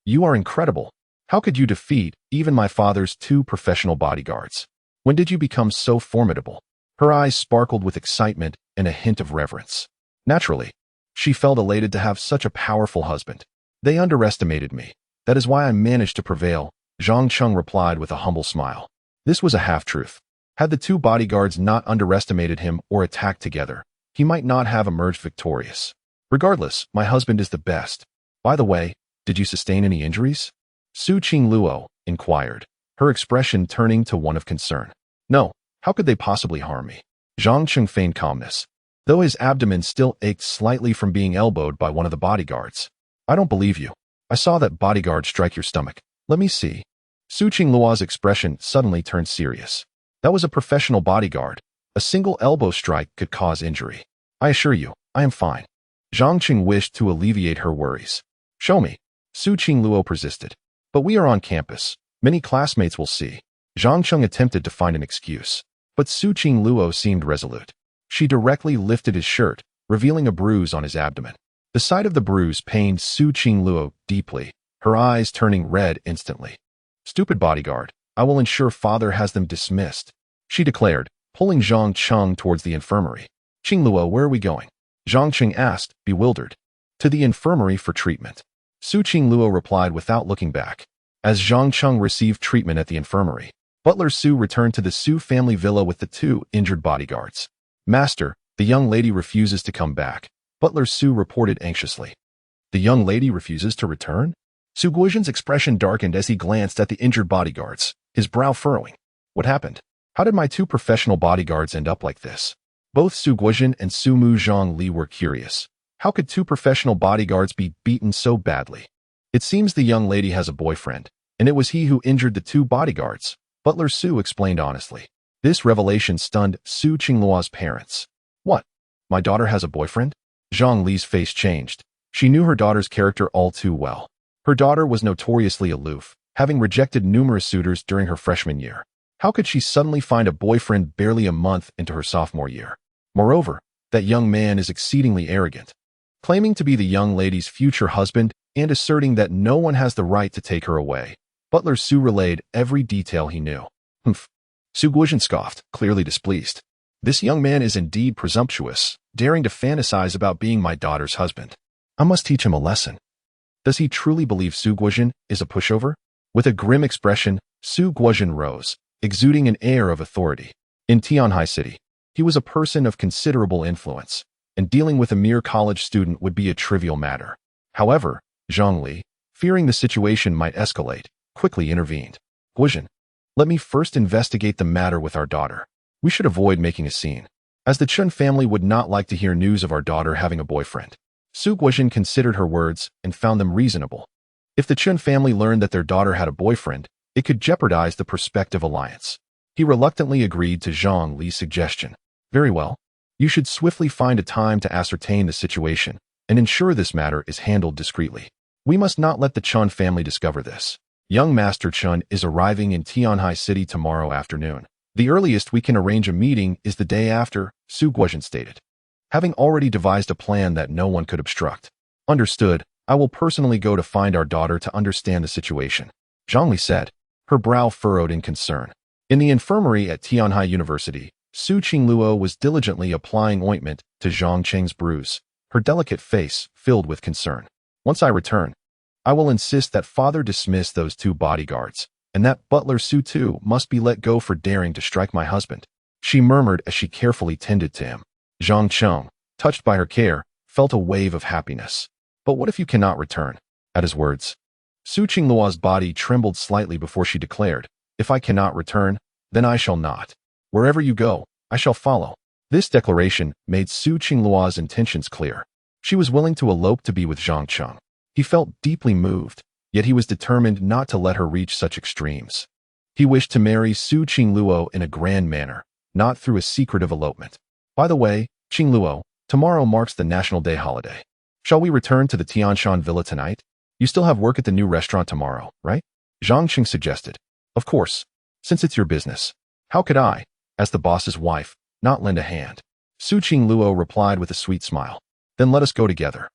you are incredible. How could you defeat even my father's two professional bodyguards? When did you become so formidable?" Her eyes sparkled with excitement and a hint of reverence. Naturally, she felt elated to have such a powerful husband. "They underestimated me. That is why I managed to prevail," Zhang Cheng replied with a humble smile. This was a half-truth. Had the two bodyguards not underestimated him or attacked together, he might not have emerged victorious. "Regardless, my husband is the best. By the way, Did you sustain any injuries? Su Qingluo inquired, her expression turning to one of concern. No, how could they possibly harm me? Zhang Cheng feigned calmness, though his abdomen still ached slightly from being elbowed by one of the bodyguards. I don't believe you. I saw that bodyguard strike your stomach. Let me see. Su Qingluo's expression suddenly turned serious. That was a professional bodyguard. A single elbow strike could cause injury. I assure you, I am fine. Zhang Cheng wished to alleviate her worries. Show me. Su Qingluo persisted. But we are on campus. Many classmates will see. Zhang Cheng attempted to find an excuse. But Su Qingluo seemed resolute. She directly lifted his shirt, revealing a bruise on his abdomen. The sight of the bruise pained Su Qingluo deeply, her eyes turning red instantly. Stupid bodyguard, I will ensure father has them dismissed, she declared, pulling Zhang Cheng towards the infirmary. Qingluo, where are we going? Zhang Cheng asked, bewildered. To the infirmary for treatment. Su Qingluo replied without looking back. As Zhang Cheng received treatment at the infirmary, Butler Su returned to the Su family villa with the two injured bodyguards. Master, the young lady refuses to come back, Butler Su reported anxiously. The young lady refuses to return? Su Guizhen's expression darkened as he glanced at the injured bodyguards, his brow furrowing. What happened? How did my two professional bodyguards end up like this? Both Su Guizhen and Su Mu Zhongli were curious. How could two professional bodyguards be beaten so badly? It seems the young lady has a boyfriend, and it was he who injured the two bodyguards, Butler Su explained honestly. This revelation stunned Su Qingluo's parents. What? My daughter has a boyfriend? Zhang Li's face changed. She knew her daughter's character all too well. Her daughter was notoriously aloof, having rejected numerous suitors during her freshman year. How could she suddenly find a boyfriend barely a month into her sophomore year? Moreover, that young man is exceedingly arrogant, claiming to be the young lady's future husband and asserting that no one has the right to take her away. Butler Su relayed every detail he knew. Humph. Su Guizhen scoffed, clearly displeased. This young man is indeed presumptuous, daring to fantasize about being my daughter's husband. I must teach him a lesson. Does he truly believe Su Guizhen is a pushover? With a grim expression, Su Guizhen rose, exuding an air of authority. In Tianhai City, he was a person of considerable influence, and dealing with a mere college student would be a trivial matter. However, Zhang Li, fearing the situation might escalate, quickly intervened. Guizhen, let me first investigate the matter with our daughter. We should avoid making a scene, as the Chun family would not like to hear news of our daughter having a boyfriend. Su Guizhen considered her words and found them reasonable. If the Chun family learned that their daughter had a boyfriend, it could jeopardize the prospective alliance. He reluctantly agreed to Zhang Li's suggestion. Very well. You should swiftly find a time to ascertain the situation and ensure this matter is handled discreetly. We must not let the Chun family discover this. Young Master Chun is arriving in Tianhai City tomorrow afternoon. The earliest we can arrange a meeting is the day after, Su Guizhen stated, having already devised a plan that no one could obstruct. Understood, I will personally go to find our daughter to understand the situation, Zhang Li said, her brow furrowed in concern. In the infirmary at Tianhai University, Su Qingluo was diligently applying ointment to Zhang Cheng's bruise, her delicate face filled with concern. Once I return, I will insist that father dismiss those two bodyguards, and that Butler Su too must be let go for daring to strike my husband, she murmured as she carefully tended to him. Zhang Cheng, touched by her care, felt a wave of happiness. But what if you cannot return? At his words, Su Qingluo's body trembled slightly before she declared, if I cannot return, then I shall not. Wherever you go, I shall follow. This declaration made Su Qingluo's intentions clear. She was willing to elope to be with Zhang Cheng. He felt deeply moved, yet he was determined not to let her reach such extremes. He wished to marry Su Qingluo in a grand manner, not through a secretive elopement. By the way, Qingluo, tomorrow marks the National Day holiday. Shall we return to the Tianshan Villa tonight? You still have work at the new restaurant tomorrow, right? Zhang Cheng suggested. Of course, since it's your business. How could I, as the boss's wife, not lend a hand? Su Qingluo replied with a sweet smile. Then let us go together.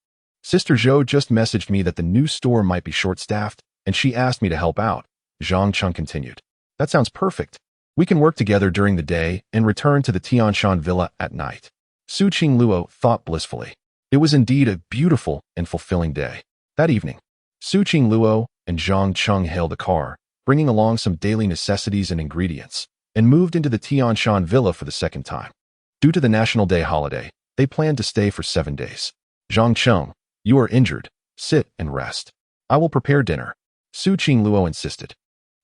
Sister Zhou just messaged me that the new store might be short-staffed, and she asked me to help out, Zhang Cheng continued. That sounds perfect. We can work together during the day and return to the Tianshan Villa at night. Su Qingluo thought blissfully. It was indeed a beautiful and fulfilling day. That evening, Su Qingluo and Zhang Cheng hailed a car, bringing along some daily necessities and ingredients, and moved into the Tianshan Villa for the second time. Due to the National Day holiday, they planned to stay for 7 days. Zhang Cheng, you are injured. Sit and rest. I will prepare dinner, Su Qingluo insisted,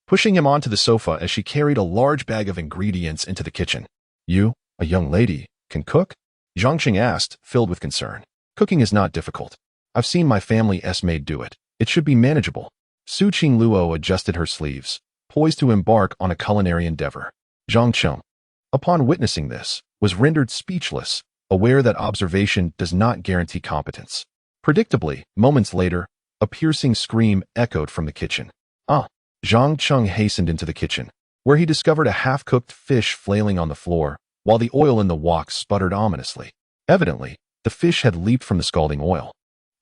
pushing him onto the sofa as she carried a large bag of ingredients into the kitchen. You, a young lady, can cook? Zhang Qing asked, filled with concern. Cooking is not difficult. I've seen my family's maid do it. It should be manageable. Su Qingluo adjusted her sleeves, poised to embark on a culinary endeavor. Zhang Qing, upon witnessing this, was rendered speechless, aware that observation does not guarantee competence. Predictably, moments later, a piercing scream echoed from the kitchen. Ah! Zhang Qing hastened into the kitchen, where he discovered a half-cooked fish flailing on the floor, while the oil in the wok sputtered ominously. Evidently, the fish had leaped from the scalding oil,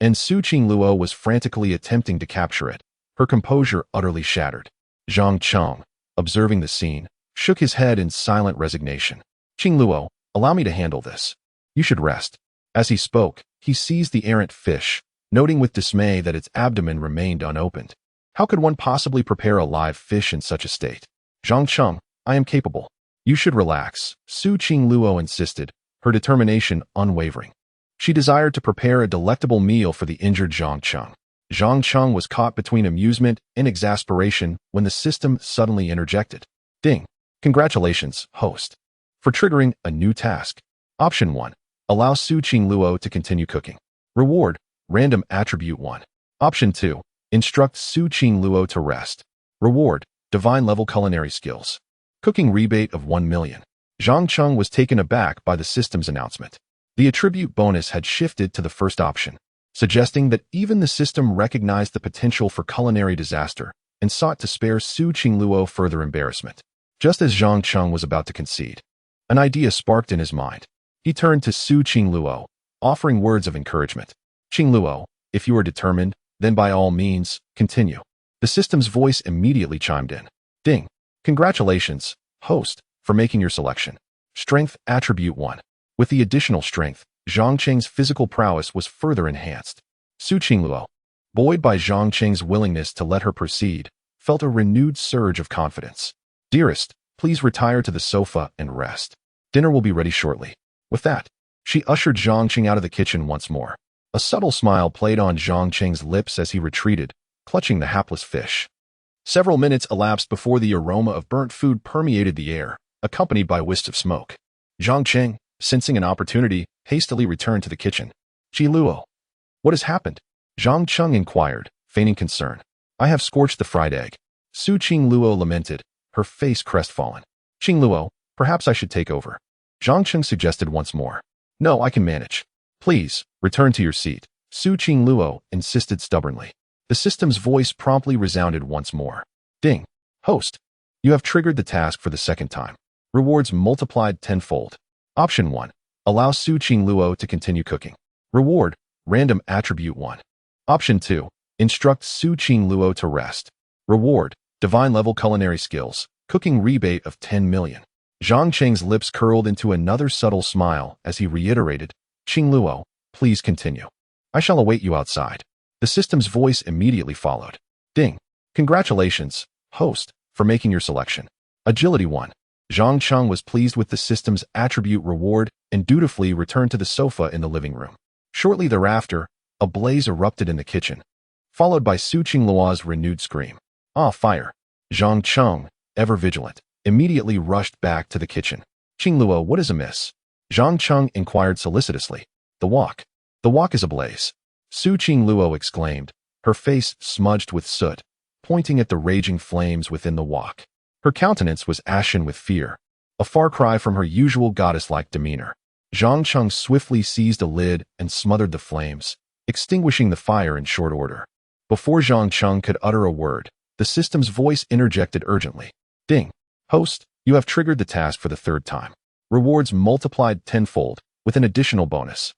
and Su Qingluo was frantically attempting to capture it, her composure utterly shattered. Zhang Qing, observing the scene, shook his head in silent resignation. Qingluo, allow me to handle this. You should rest. As he spoke, he seized the errant fish, noting with dismay that its abdomen remained unopened. How could one possibly prepare a live fish in such a state? Zhang Qing, I am capable. You should relax, Su Qingluo insisted, her determination unwavering. She desired to prepare a delectable meal for the injured Zhang Qing. Zhang Qing was caught between amusement and exasperation when the system suddenly interjected. Ding! Congratulations, host, for triggering a new task. Option 1. Allow Su Qingluo to continue cooking. Reward, random attribute 1. Option 2. Instruct Su Qingluo to rest. Reward, divine level culinary skills. Cooking rebate of 1 million. Zhang Qing was taken aback by the system's announcement. The attribute bonus had shifted to the first option, suggesting that even the system recognized the potential for culinary disaster and sought to spare Su Qingluo further embarrassment. Just as Zhang Qing was about to concede, an idea sparked in his mind. He turned to Su Qingluo, offering words of encouragement. Qingluo, if you are determined, then by all means, continue. The system's voice immediately chimed in. Ding! Congratulations, host, for making your selection. Strength attribute 1. With the additional strength, Zhang Qing's physical prowess was further enhanced. Su Qingluo, buoyed by Zhang Qing's willingness to let her proceed, felt a renewed surge of confidence. Dearest, please retire to the sofa and rest. Dinner will be ready shortly. With that, she ushered Zhang Qing out of the kitchen once more. A subtle smile played on Zhang Qing's lips as he retreated, clutching the hapless fish. Several minutes elapsed before the aroma of burnt food permeated the air, accompanied by wisps of smoke. Zhang Qing, sensing an opportunity, hastily returned to the kitchen. Qingluo, what has happened? Zhang Qing inquired, feigning concern. I have scorched the fried egg. Su Qingluo lamented, her face crestfallen. Qingluo, perhaps I should take over. Zhang Qing suggested once more. No, I can manage. Please, return to your seat, Su Qingluo insisted stubbornly. The system's voice promptly resounded once more. Ding! Host, you have triggered the task for the second time. Rewards multiplied tenfold. Option 1. Allow Su Qingluo to continue cooking. Reward, random attribute 1. Option 2. Instruct Su Qingluo to rest. Reward, divine level culinary skills. Cooking rebate of 10 million. Zhang Qing's lips curled into another subtle smile as he reiterated, Qingluo, please continue. I shall await you outside. The system's voice immediately followed. Ding! Congratulations, host, for making your selection. Agility 1. Zhang Qing was pleased with the system's attribute reward and dutifully returned to the sofa in the living room. Shortly thereafter, a blaze erupted in the kitchen, followed by Su Qingluo's renewed scream. Ah, fire! Zhang Qing, ever vigilant, immediately rushed back to the kitchen. Qingluo, what is amiss? Zhang Qing inquired solicitously. The wok is ablaze. Su Qingluo exclaimed, her face smudged with soot, pointing at the raging flames within the wok. Her countenance was ashen with fear, a far cry from her usual goddess-like demeanor. Zhang Qing swiftly seized a lid and smothered the flames, extinguishing the fire in short order. Before Zhang Qing could utter a word, the system's voice interjected urgently. Ding! Host, you have triggered the task for the third time. Rewards multiplied tenfold, with an additional bonus.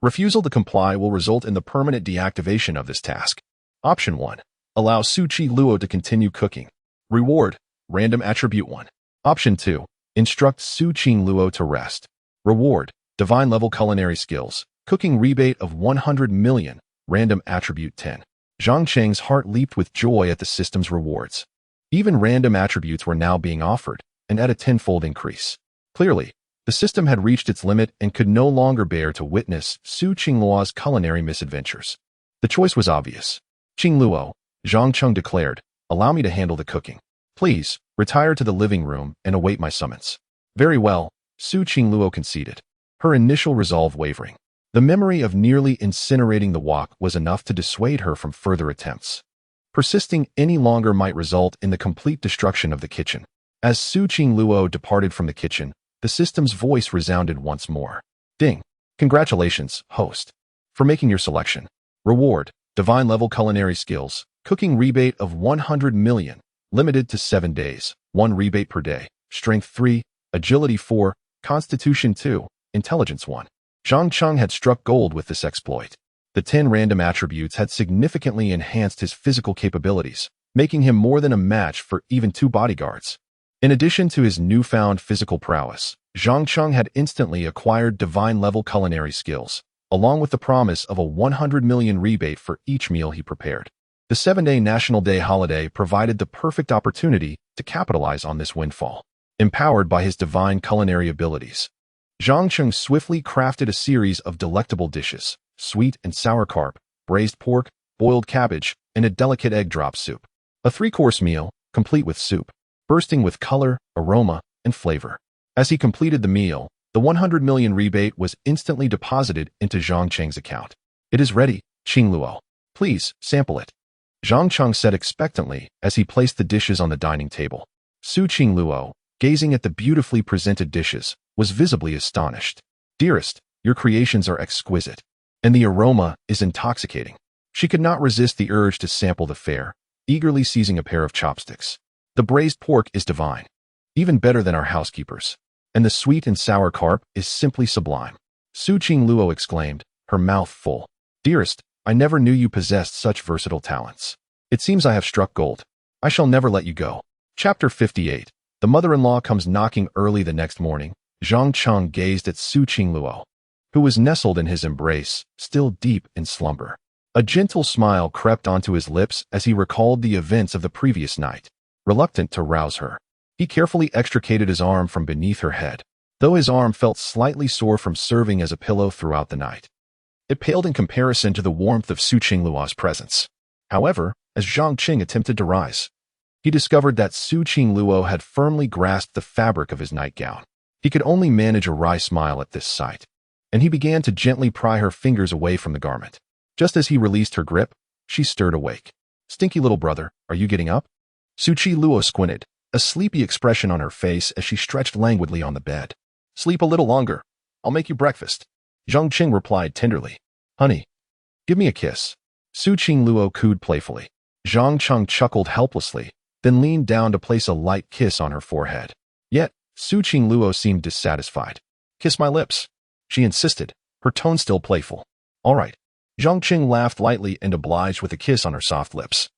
Refusal to comply will result in the permanent deactivation of this task. Option 1. Allow Su Qingluo to continue cooking. Reward, random attribute 1. Option 2. Instruct Su Qingluo to rest. Reward, divine level culinary skills. Cooking rebate of 100 million, random attribute 10. Zhang Qing's heart leaped with joy at the system's rewards. Even random attributes were now being offered, and at a tenfold increase. Clearly, the system had reached its limit and could no longer bear to witness Su Qingluo's culinary misadventures. The choice was obvious. Qing Luo, Zhang Cheng declared, allow me to handle the cooking. Please, retire to the living room and await my summons. Very well, Su Qing Luo conceded, her initial resolve wavering. The memory of nearly incinerating the wok was enough to dissuade her from further attempts. Persisting any longer might result in the complete destruction of the kitchen. As Su Qing Luo departed from the kitchen, the system's voice resounded once more. Ding! Congratulations, host, for making your selection. Reward, divine level culinary skills, cooking rebate of 100 million, limited to 7 days, 1 rebate per day, strength 3, agility 4, constitution 2, intelligence 1. Zhang Cheng had struck gold with this exploit. The 10 random attributes had significantly enhanced his physical capabilities, making him more than a match for even 2 bodyguards. In addition to his newfound physical prowess, Zhang Cheng had instantly acquired divine-level culinary skills, along with the promise of a 100 million rebate for each meal he prepared. The 7-day National Day holiday provided the perfect opportunity to capitalize on this windfall. Empowered by his divine culinary abilities, Zhang Cheng swiftly crafted a series of delectable dishes: sweet and sour carp, braised pork, boiled cabbage, and a delicate egg drop soup. A 3-course meal, complete with soup, bursting with color, aroma, and flavor. As he completed the meal, the 100 million rebate was instantly deposited into Zhang Cheng's account. It is ready, Qing Luo. Please, sample it. Zhang Cheng said expectantly as he placed the dishes on the dining table. Su Qing Luo, gazing at the beautifully presented dishes, was visibly astonished. Dearest, your creations are exquisite, and the aroma is intoxicating. She could not resist the urge to sample the fare, eagerly seizing a pair of chopsticks. The braised pork is divine, even better than our housekeeper's, and the sweet and sour carp is simply sublime. Su Qing Luo exclaimed, her mouth full. Dearest, I never knew you possessed such versatile talents. It seems I have struck gold. I shall never let you go. Chapter 58. The mother-in-law comes knocking early the next morning. Zhang Cheng gazed at Su Qing Luo, who was nestled in his embrace, still deep in slumber. A gentle smile crept onto his lips as he recalled the events of the previous night. Reluctant to rouse her, he carefully extricated his arm from beneath her head, though his arm felt slightly sore from serving as a pillow throughout the night. It paled in comparison to the warmth of Su Qing Luo's presence. However, as Zhang Cheng attempted to rise, he discovered that Su Qing Luo had firmly grasped the fabric of his nightgown. He could only manage a wry smile at this sight, and he began to gently pry her fingers away from the garment. Just as he released her grip, she stirred awake. Stinky little brother, are you getting up? Su Qing Luo squinted, a sleepy expression on her face as she stretched languidly on the bed. Sleep a little longer. I'll make you breakfast. Zhang Cheng replied tenderly. Honey, give me a kiss. Su Qing Luo cooed playfully. Zhang Cheng chuckled helplessly, then leaned down to place a light kiss on her forehead. Yet, Su Qing Luo seemed dissatisfied. Kiss my lips, she insisted, her tone still playful. All right. Zhang Cheng laughed lightly and obliged with a kiss on her soft lips,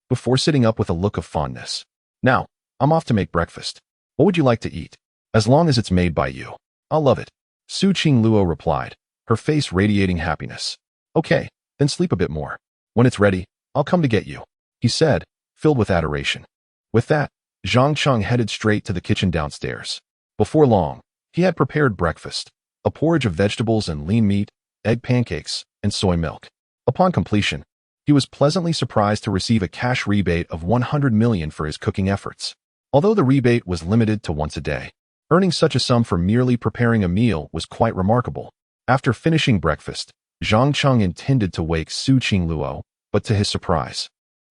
before sitting up with a look of fondness. Now, I'm off to make breakfast. What would you like to eat? As long as it's made by you, I'll love it. Su Qing Luo replied, her face radiating happiness. Okay, then sleep a bit more. When it's ready, I'll come to get you, he said, filled with adoration. With that, Zhang Cheng headed straight to the kitchen downstairs. Before long, he had prepared breakfast, a porridge of vegetables and lean meat, egg pancakes, and soy milk. Upon completion, he was pleasantly surprised to receive a cash rebate of 100 million for his cooking efforts. Although the rebate was limited to once a day, earning such a sum for merely preparing a meal was quite remarkable. After finishing breakfast, Zhang Cheng intended to wake Su Qing Luo, but to his surprise,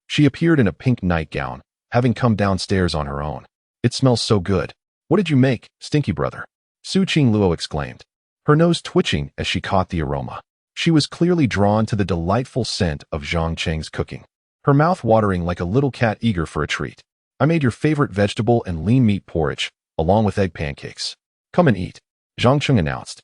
she appeared in a pink nightgown, having come downstairs on her own. It smells so good. What did you make, stinky brother? Su Qing Luo exclaimed, her nose twitching as she caught the aroma. She was clearly drawn to the delightful scent of Zhang Cheng's cooking, her mouth watering like a little cat eager for a treat. I made your favorite vegetable and lean meat porridge, along with egg pancakes. Come and eat, Zhang Cheng announced,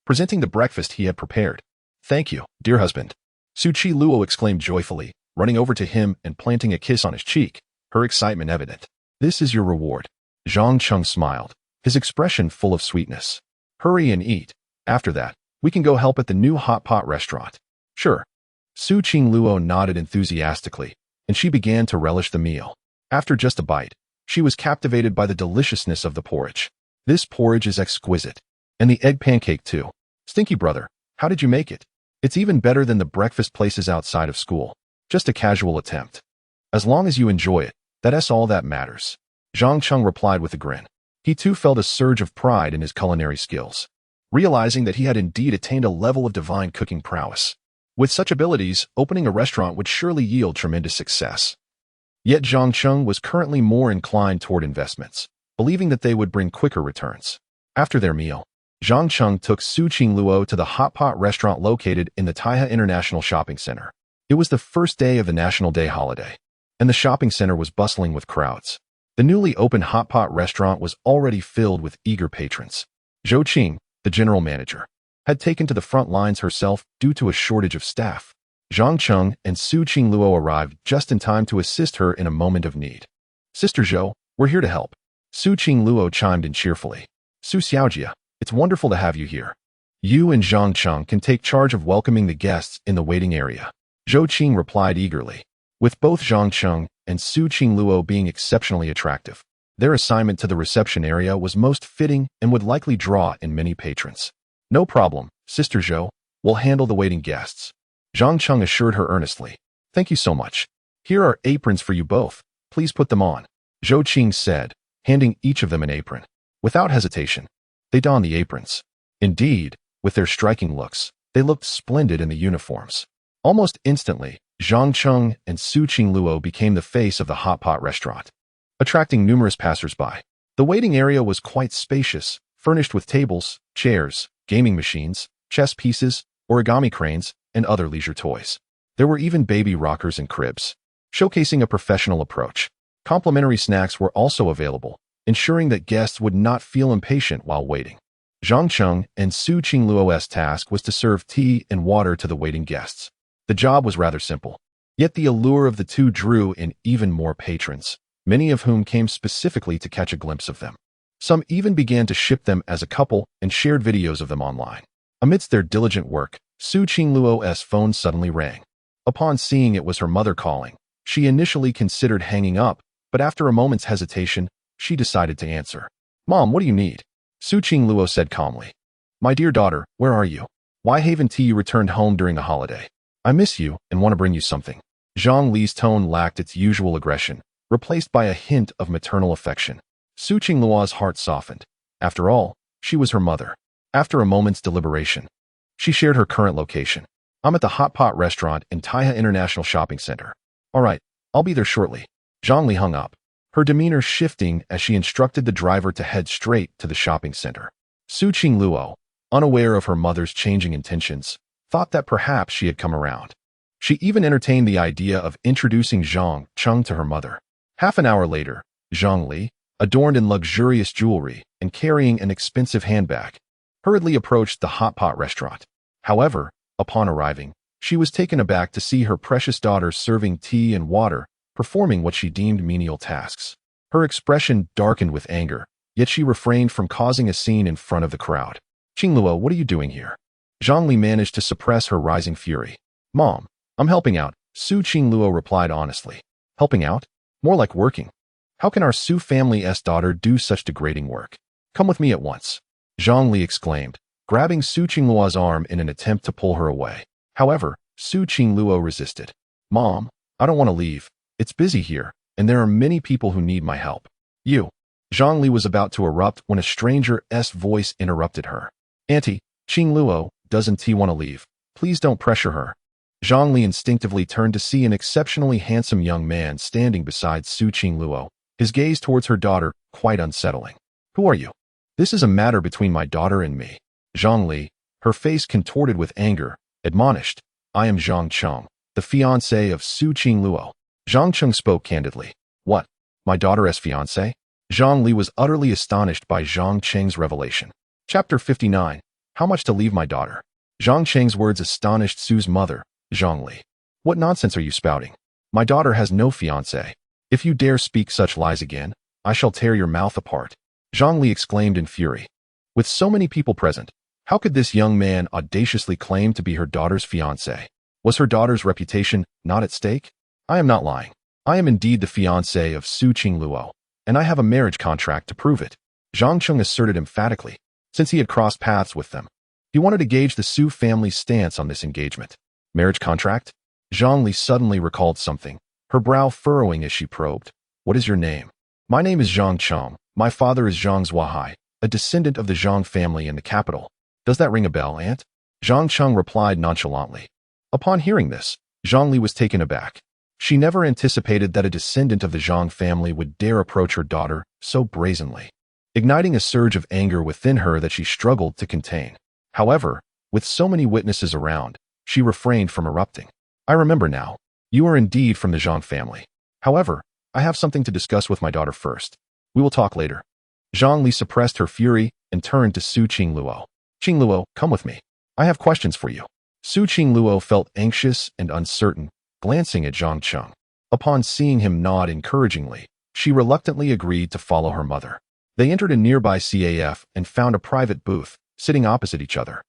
presenting the breakfast he had prepared. Thank you, dear husband. Su Qing Luo exclaimed joyfully, running over to him and planting a kiss on his cheek, her excitement evident. This is your reward. Zhang Cheng smiled, his expression full of sweetness. Hurry and eat. After that, we can go help at the new hot pot restaurant. Sure. Su Qing Luo nodded enthusiastically, and she began to relish the meal. After just a bite, she was captivated by the deliciousness of the porridge. This porridge is exquisite. And the egg pancake too. Stinky brother, how did you make it? It's even better than the breakfast places outside of school. Just a casual attempt. As long as you enjoy it, that's all that matters. Zhang Cheng replied with a grin. He too felt a surge of pride in his culinary skills, realizing that he had indeed attained a level of divine cooking prowess. With such abilities, opening a restaurant would surely yield tremendous success. Yet Zhang Cheng was currently more inclined toward investments, believing that they would bring quicker returns. After their meal, Zhang Cheng took Su Qingluo to the hot pot restaurant located in the Taihe International Shopping Center. It was the first day of the National Day holiday, and the shopping center was bustling with crowds. The newly opened hot pot restaurant was already filled with eager patrons. Zhou Qing, the general manager, had taken to the front lines herself due to a shortage of staff. Zhang Cheng and Su Qingluo arrived just in time to assist her in a moment of need. Sister Zhou, we're here to help. Su Qingluo chimed in cheerfully. Su Xiaojia, it's wonderful to have you here. You and Zhang Cheng can take charge of welcoming the guests in the waiting area. Zhou Qing replied eagerly. With both Zhang Cheng and Su Qingluo being exceptionally attractive, their assignment to the reception area was most fitting and would likely draw in many patrons. No problem, Sister Zhou, we'll handle the waiting guests. Zhang Cheng assured her earnestly. Thank you so much. Here are aprons for you both. Please put them on. Zhou Qing said, handing each of them an apron. Without hesitation, they donned the aprons. Indeed, with their striking looks, they looked splendid in the uniforms. Almost instantly, Zhang Cheng and Su Qingluo became the face of the hot pot restaurant, attracting numerous passers-by. The waiting area was quite spacious, furnished with tables, chairs, gaming machines, chess pieces, origami cranes, and other leisure toys. There were even baby rockers and cribs, showcasing a professional approach. Complimentary snacks were also available, ensuring that guests would not feel impatient while waiting. Zhang Cheng and Su Qingluo's task was to serve tea and water to the waiting guests. The job was rather simple, yet the allure of the two drew in even more patrons, many of whom came specifically to catch a glimpse of them. Some even began to ship them as a couple and shared videos of them online. Amidst their diligent work, Su Qingluo's phone suddenly rang. Upon seeing it was her mother calling, she initially considered hanging up, but after a moment's hesitation, she decided to answer. Mom, what do you need? Su Qingluo said calmly. My dear daughter, where are you? Why haven't you returned home during the holiday? I miss you and want to bring you something. Zhang Li's tone lacked its usual aggression, replaced by a hint of maternal affection. Su Qingluo's heart softened. After all, she was her mother. After a moment's deliberation, she shared her current location. I'm at the hot pot restaurant in Taihe International Shopping Center. All right, I'll be there shortly. Zhang Li hung up, her demeanor shifting as she instructed the driver to head straight to the shopping center. Su Qingluo, unaware of her mother's changing intentions, thought that perhaps she had come around. She even entertained the idea of introducing Zhang Cheng to her mother. Half an hour later, Zhang Li, adorned in luxurious jewelry and carrying an expensive handbag, hurriedly approached the hot pot restaurant. However, upon arriving, she was taken aback to see her precious daughter serving tea and water, performing what she deemed menial tasks. Her expression darkened with anger, yet she refrained from causing a scene in front of the crowd. Qingluo, what are you doing here? Zhang Li managed to suppress her rising fury. Mom, I'm helping out, Su Qingluo replied honestly. Helping out? More like working. How can our Su family's daughter do such degrading work? Come with me at once. Zhang Li exclaimed, grabbing Su Qingluo's arm in an attempt to pull her away. However, Su Qingluo resisted. Mom, I don't want to leave. It's busy here, and there are many people who need my help. You. Zhang Li was about to erupt when a stranger's voice interrupted her. Auntie, Qingluo, doesn't he want to leave? Please don't pressure her. Zhang Li instinctively turned to see an exceptionally handsome young man standing beside Su Qingluo, his gaze towards her daughter quite unsettling. Who are you? This is a matter between my daughter and me. Zhang Li, her face contorted with anger, admonished. I am Zhang Cheng, the fiancé of Su Qingluo. Zhang Cheng spoke candidly. What? My daughter's fiancé? Zhang Li was utterly astonished by Zhang Cheng's revelation. Chapter 59. How much to leave my daughter? Zhang Cheng's words astonished Su's mother, Zhang Li. What nonsense are you spouting? My daughter has no fiancé. If you dare speak such lies again, I shall tear your mouth apart. Zhang Li exclaimed in fury. With so many people present, how could this young man audaciously claim to be her daughter's fiancé? Was her daughter's reputation not at stake? I am not lying. I am indeed the fiancé of Su Qingluo, and I have a marriage contract to prove it. Zhang Cheng asserted emphatically, since he had crossed paths with them. He wanted to gauge the Su family's stance on this engagement. Marriage contract? Zhang suddenly recalled something, her brow furrowing as she probed. What is your name? My name is Zhang Cheng. My father is Zhang Zuahai, a descendant of the Zhang family in the capital. Does that ring a bell, aunt? Zhang Cheng replied nonchalantly. Upon hearing this, Zhang Li was taken aback. She never anticipated that a descendant of the Zhang family would dare approach her daughter so brazenly, igniting a surge of anger within her that she struggled to contain. However, with so many witnesses around, she refrained from erupting. I remember now. You are indeed from the Zhang family. However, I have something to discuss with my daughter first. We will talk later. Zhang Li suppressed her fury and turned to Su Qingluo. Qingluo, come with me. I have questions for you. Su Qingluo felt anxious and uncertain, glancing at Zhang Cheng. Upon seeing him nod encouragingly, she reluctantly agreed to follow her mother. They entered a nearby CAF and found a private booth, sitting opposite each other.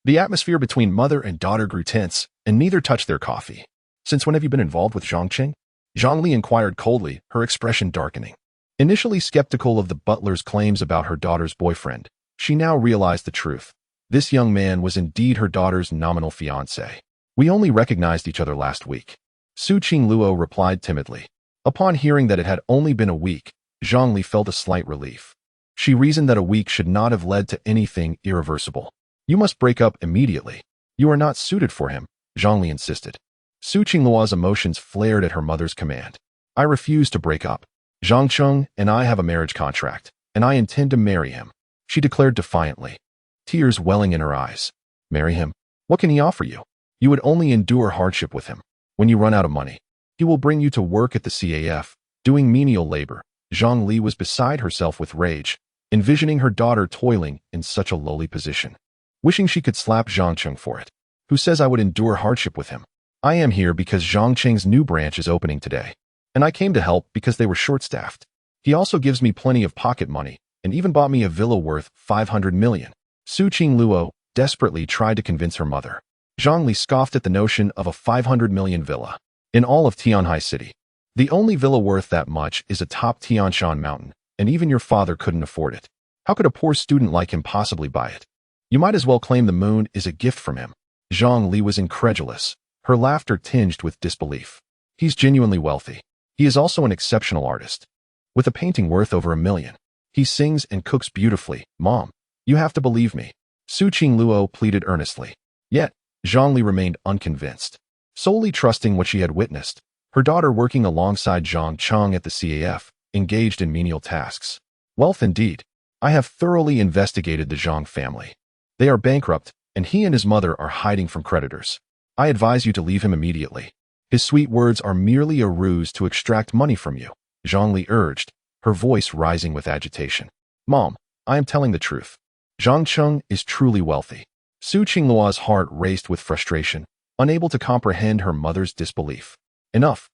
The atmosphere between mother and daughter grew tense, and neither touched their coffee. Since when have you been involved with Zhangqing? Zhang Li inquired coldly, her expression darkening. Initially skeptical of the butler's claims about her daughter's boyfriend, she now realized the truth. This young man was indeed her daughter's nominal fiancé. We only recognized each other last week. Su Qingluo replied timidly. Upon hearing that it had only been a week, Zhang Li felt a slight relief. She reasoned that a week should not have led to anything irreversible. You must break up immediately. You are not suited for him, Zhang Li insisted. Su Qingluo's emotions flared at her mother's command. I refuse to break up. Zhang Cheng and I have a marriage contract, and I intend to marry him, she declared defiantly, tears welling in her eyes. Marry him? What can he offer you? You would only endure hardship with him. When you run out of money, he will bring you to work at the CAF, doing menial labor. Zhang Li was beside herself with rage, envisioning her daughter toiling in such a lowly position, wishing she could slap Zhang Cheng for it. Who says I would endure hardship with him? I am here because Zhang Cheng's new branch is opening today, and I came to help because they were short-staffed. He also gives me plenty of pocket money, and even bought me a villa worth 500 million. Su Qingluo desperately tried to convince her mother. Zhang Li scoffed at the notion of a 500 million villa in all of Tianhai City. The only villa worth that much is atop Tianshan Mountain, and even your father couldn't afford it. How could a poor student like him possibly buy it? You might as well claim the moon is a gift from him. Zhang Li was incredulous, her laughter tinged with disbelief. He's genuinely wealthy. He is also an exceptional artist, with a painting worth over 1 million. He sings and cooks beautifully. Mom, you have to believe me. Su Qingluo pleaded earnestly. Yet, Zhang Li remained unconvinced, solely trusting what she had witnessed. Her daughter working alongside Zhang Cheng at the CAF, engaged in menial tasks. Wealth indeed. I have thoroughly investigated the Zhang family. They are bankrupt, and he and his mother are hiding from creditors. I advise you to leave him immediately. His sweet words are merely a ruse to extract money from you, Zhang Li urged, her voice rising with agitation. Mom, I am telling the truth. Zhang Cheng is truly wealthy. Su Qingluo's heart raced with frustration, unable to comprehend her mother's disbelief. Enough.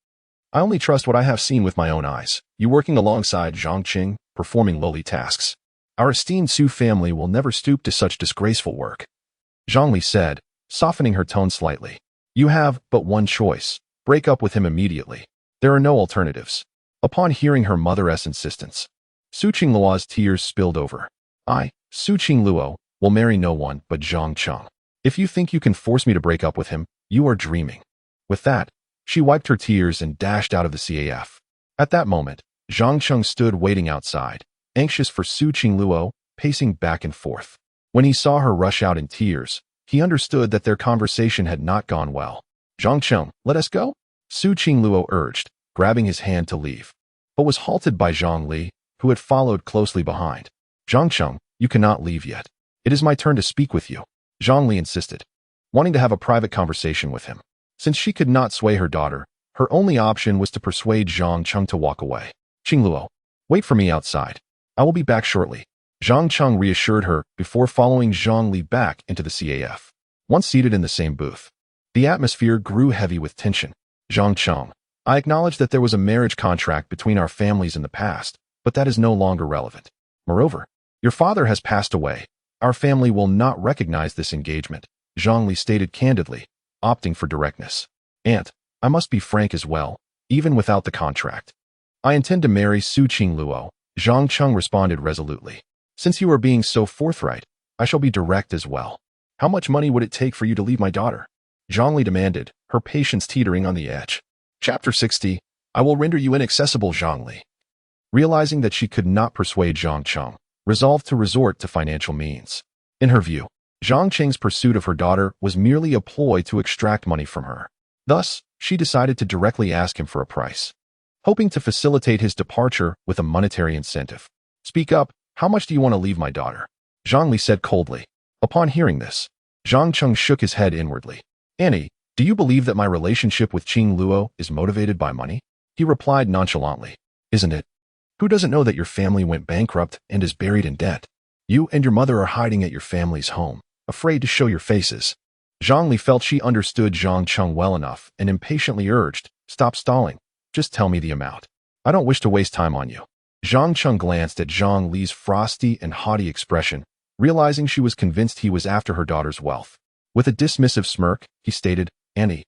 I only trust what I have seen with my own eyes. You working alongside Zhang Qing, performing lowly tasks. Our esteemed Su family will never stoop to such disgraceful work. Zhang Li said, softening her tone slightly. You have but one choice. Break up with him immediately. There are no alternatives. Upon hearing her mother's insistence, Su Qingluo's tears spilled over. I, Su Qingluo, will marry no one but Zhang Cheng. If you think you can force me to break up with him, you are dreaming. With that, she wiped her tears and dashed out of the CAF. At that moment, Zhang Cheng stood waiting outside, anxious for Su Qingluo, pacing back and forth. When he saw her rush out in tears, he understood that their conversation had not gone well. Zhang Cheng, let us go? Su Qingluo urged, grabbing his hand to leave, but was halted by Zhang Li, who had followed closely behind. Zhang Cheng, you cannot leave yet. It is my turn to speak with you, Zhang Li insisted, wanting to have a private conversation with him. Since she could not sway her daughter, her only option was to persuade Zhang Cheng to walk away. Qingluo, wait for me outside. I will be back shortly. Zhang Cheng reassured her before following Zhang Li back into the CAF. Once seated in the same booth, the atmosphere grew heavy with tension. Zhang Cheng, I acknowledge that there was a marriage contract between our families in the past, but that is no longer relevant. Moreover, your father has passed away. Our family will not recognize this engagement, Zhang Li stated candidly, opting for directness. Aunt, I must be frank as well, even without the contract. I intend to marry Su Qingluo, Zhang Cheng responded resolutely. Since you are being so forthright, I shall be direct as well. How much money would it take for you to leave my daughter? Zhang Li demanded, her patience teetering on the edge. Chapter 60. I will render you inaccessible, Zhongli. Realizing that she could not persuade Zhang Cheng, resolved to resort to financial means. In her view, Zhang Cheng's pursuit of her daughter was merely a ploy to extract money from her. Thus, she decided to directly ask him for a price, hoping to facilitate his departure with a monetary incentive. Speak up, how much do you want to leave my daughter? Zhongli said coldly. Upon hearing this, Zhang Cheng shook his head inwardly. Annie, do you believe that my relationship with Qing Luo is motivated by money? He replied nonchalantly. Isn't it? Who doesn't know that your family went bankrupt and is buried in debt? You and your mother are hiding at your family's home, afraid to show your faces. Zhongli felt she understood Zhang Cheng well enough and impatiently urged, stop stalling. Just tell me the amount. I don't wish to waste time on you. Zhang Cheng glanced at Zhang Li's frosty and haughty expression, realizing she was convinced he was after her daughter's wealth. With a dismissive smirk, he stated, Annie,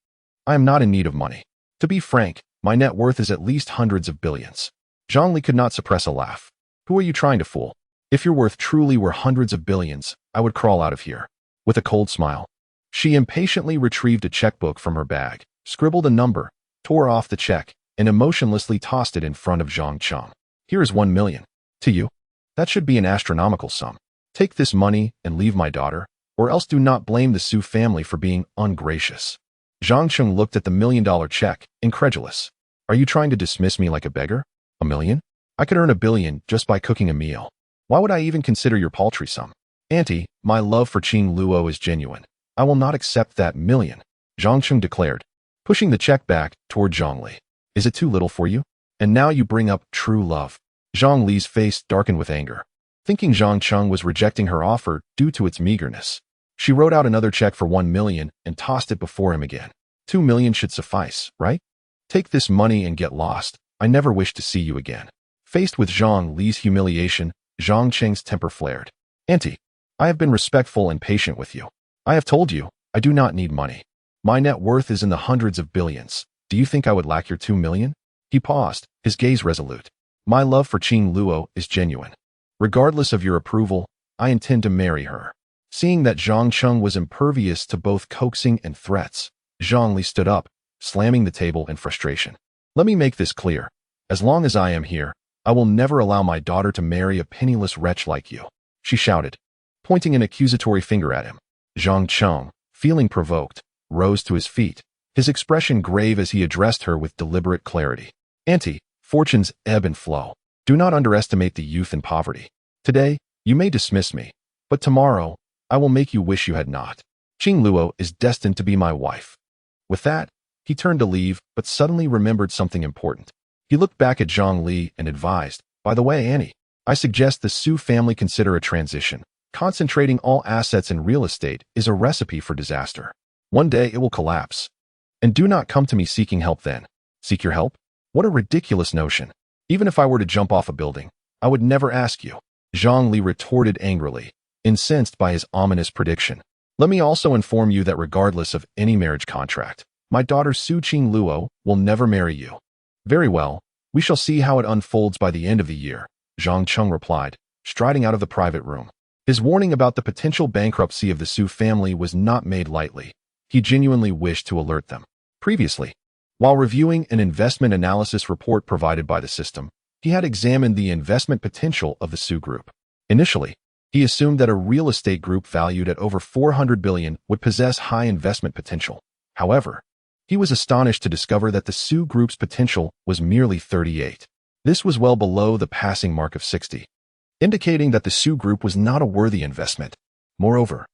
I am not in need of money. To be frank, my net worth is at least hundreds of billions. Zhang Li could not suppress a laugh. Who are you trying to fool? If your worth truly were hundreds of billions, I would crawl out of here. With a cold smile, she impatiently retrieved a checkbook from her bag, scribbled a number, tore off the check, and emotionlessly tossed it in front of Zhang Cheng. Here is 1 million. To you? That should be an astronomical sum. Take this money and leave my daughter, or else do not blame the Su family for being ungracious. Zhang Cheng looked at the $1 million check, incredulous. Are you trying to dismiss me like a beggar? $1 million? I could earn $1 billion just by cooking a meal. Why would I even consider your paltry sum? Auntie, my love for Qing Luo is genuine. I will not accept that $1 million, Zhang Cheng declared, pushing the check back toward Zhang Li. Is it too little for you? And now you bring up true love. Zhang Li's face darkened with anger, thinking Zhang Cheng was rejecting her offer due to its meagerness. She wrote out another check for 1 million and tossed it before him again. 2 million should suffice, right? Take this money and get lost. I never wish to see you again. Faced with Zhang Li's humiliation, Zhang Cheng's temper flared. Auntie, I have been respectful and patient with you. I have told you, I do not need money. My net worth is in the hundreds of billions. Do you think I would lack your 2 million? He paused, his gaze resolute. My love for Qing Luo is genuine. Regardless of your approval, I intend to marry her. Seeing that Zhang Cheng was impervious to both coaxing and threats, Zhang Li stood up, slamming the table in frustration. Let me make this clear. As long as I am here, I will never allow my daughter to marry a penniless wretch like you, she shouted, pointing an accusatory finger at him. Zhang Cheng, feeling provoked, rose to his feet, his expression grave as he addressed her with deliberate clarity. Auntie, fortunes ebb and flow. Do not underestimate the youth and poverty. Today, you may dismiss me, but tomorrow, I will make you wish you had not. Qing Luo is destined to be my wife. With that, he turned to leave, but suddenly remembered something important. He looked back at Zhang Li and advised, by the way, Annie, I suggest the Su family consider a transition. Concentrating all assets in real estate is a recipe for disaster. One day it will collapse. And do not come to me seeking help then. Seek your help? What a ridiculous notion. Even if I were to jump off a building, I would never ask you. Zhang Li retorted angrily, incensed by his ominous prediction. Let me also inform you that regardless of any marriage contract, my daughter Su Qing Luo will never marry you. Very well, we shall see how it unfolds by the end of the year, Zhang Cheng replied, striding out of the private room. His warning about the potential bankruptcy of the Su family was not made lightly. He genuinely wished to alert them. Previously, while reviewing an investment analysis report provided by the system, he had examined the investment potential of the Su Group. Initially, he assumed that a real estate group valued at over 400 billion would possess high investment potential. However, he was astonished to discover that the Su Group's potential was merely 38. This was well below the passing mark of 60, indicating that the Su Group was not a worthy investment. Moreover,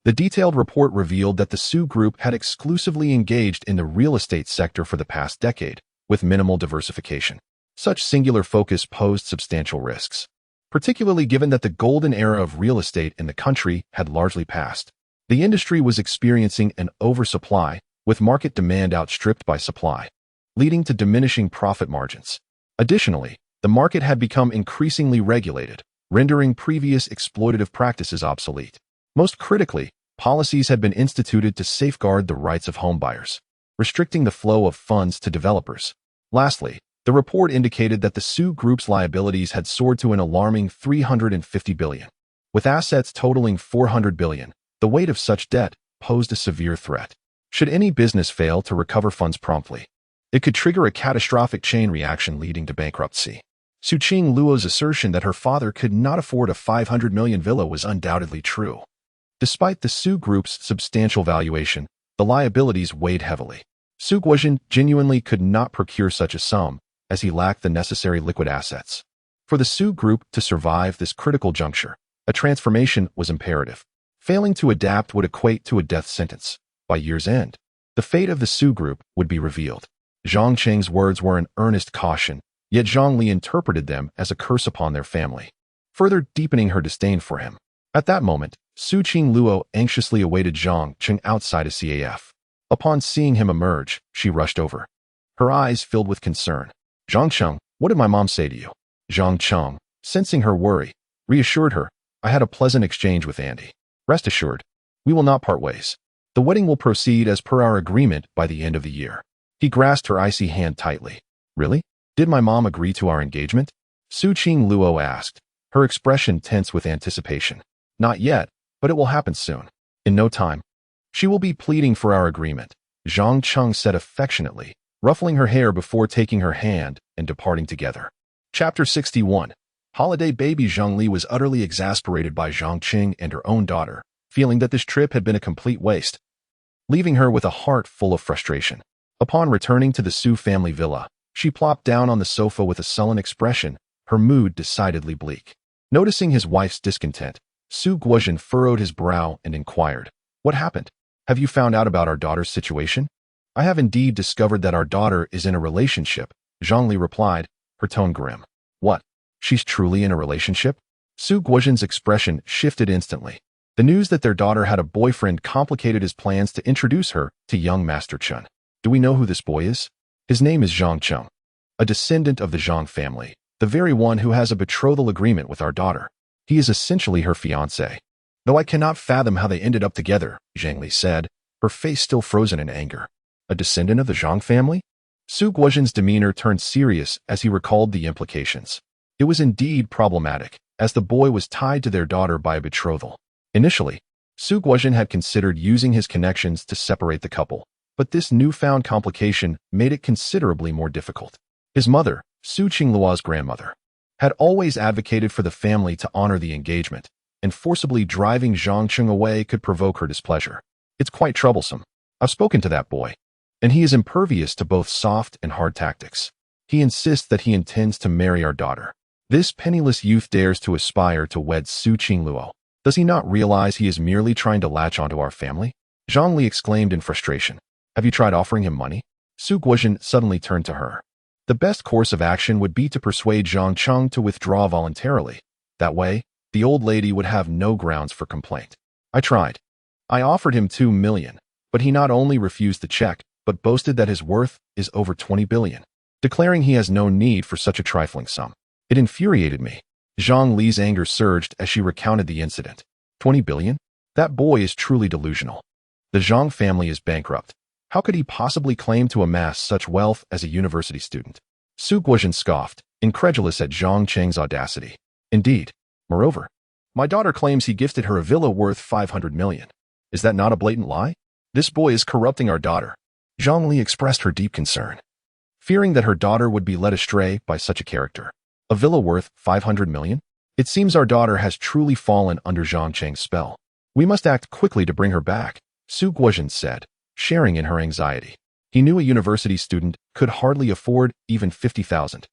the detailed report revealed that the Su Group had exclusively engaged in the real estate sector for the past decade, with minimal diversification. Such singular focus posed substantial risks, particularly given that the golden era of real estate in the country had largely passed. The industry was experiencing an oversupply, with market demand outstripped by supply, leading to diminishing profit margins. Additionally, the market had become increasingly regulated, rendering previous exploitative practices obsolete. Most critically, policies had been instituted to safeguard the rights of homebuyers, restricting the flow of funds to developers. Lastly, the report indicated that the Su Group's liabilities had soared to an alarming 350 billion. With assets totaling 400 billion, the weight of such debt posed a severe threat. Should any business fail to recover funds promptly, it could trigger a catastrophic chain reaction leading to bankruptcy. Su Qing Luo's assertion that her father could not afford a 500 million villa was undoubtedly true. Despite the Su Group's substantial valuation, the liabilities weighed heavily. Su Guozhen genuinely could not procure such a sum, as he lacked the necessary liquid assets. For the Su Group to survive this critical juncture, a transformation was imperative. Failing to adapt would equate to a death sentence. By year's end, the fate of the Su Group would be revealed. Zhang Qing's words were an earnest caution, yet Zhang Li interpreted them as a curse upon their family, further deepening her disdain for him. At that moment, Su Qing Luo anxiously awaited Zhang Qing outside a CAF. Upon seeing him emerge, she rushed over. Her eyes filled with concern. "Zhang Qing, what did my mom say to you?" Zhang Qing, sensing her worry, reassured her, "I had a pleasant exchange with Andy. Rest assured, we will not part ways. The wedding will proceed as per our agreement by the end of the year." He grasped her icy hand tightly. "Really? Did my mom agree to our engagement?" Su Qing Luo asked, her expression tense with anticipation. "Not yet, but it will happen soon. In no time. She will be pleading for our agreement," Zhang Qing said affectionately, ruffling her hair before taking her hand and departing together. Chapter 61. Holiday baby. Zhang Li was utterly exasperated by Zhang Qing and her own daughter, feeling that this trip had been a complete waste, leaving her with a heart full of frustration. Upon returning to the Su family villa, she plopped down on the sofa with a sullen expression, her mood decidedly bleak. Noticing his wife's discontent, Su Guozhen furrowed his brow and inquired, "What happened? Have you found out about our daughter's situation?" "I have indeed discovered that our daughter is in a relationship," Zhang Li replied, her tone grim. "What? She's truly in a relationship?" Su Guozhen's expression shifted instantly. The news that their daughter had a boyfriend complicated his plans to introduce her to young Master Chen. "Do we know who this boy is?" "His name is Zhang Qing, a descendant of the Zhang family, the very one who has a betrothal agreement with our daughter. He is essentially her fiancé. Though I cannot fathom how they ended up together," Zhang Li said, her face still frozen in anger. "A descendant of the Zhang family?" Su Guozhen's demeanor turned serious as he recalled the implications. It was indeed problematic, as the boy was tied to their daughter by a betrothal. Initially, Su Guozhen had considered using his connections to separate the couple, but this newfound complication made it considerably more difficult. His mother, Su Qingluo's grandmother, had always advocated for the family to honor the engagement, and forcibly driving Zhang Qing away could provoke her displeasure. "It's quite troublesome. I've spoken to that boy, and he is impervious to both soft and hard tactics. He insists that he intends to marry our daughter. This penniless youth dares to aspire to wed Su Qingluo. Does he not realize he is merely trying to latch onto our family?" Zhang Li exclaimed in frustration. "Have you tried offering him money?" Su Guozhen suddenly turned to her. The best course of action would be to persuade Zhang Qing to withdraw voluntarily. That way, the old lady would have no grounds for complaint. "I tried. I offered him 2 million, but he not only refused the check, but boasted that his worth is over 20 billion, declaring he has no need for such a trifling sum. It infuriated me." Zhang Li's anger surged as she recounted the incident. 20 billion? That boy is truly delusional. The Zhang family is bankrupt. How could he possibly claim to amass such wealth as a university student? Su Guozhen scoffed, incredulous at Zhang Qing's audacity. "Indeed. Moreover, my daughter claims he gifted her a villa worth 500 million. Is that not a blatant lie? This boy is corrupting our daughter." Zhang Li expressed her deep concern, fearing that her daughter would be led astray by such a character. "A villa worth 500 million? It seems our daughter has truly fallen under Zhang Qing's spell. We must act quickly to bring her back," Su Guozhen said, sharing in her anxiety. He knew a university student could hardly afford even 50,000,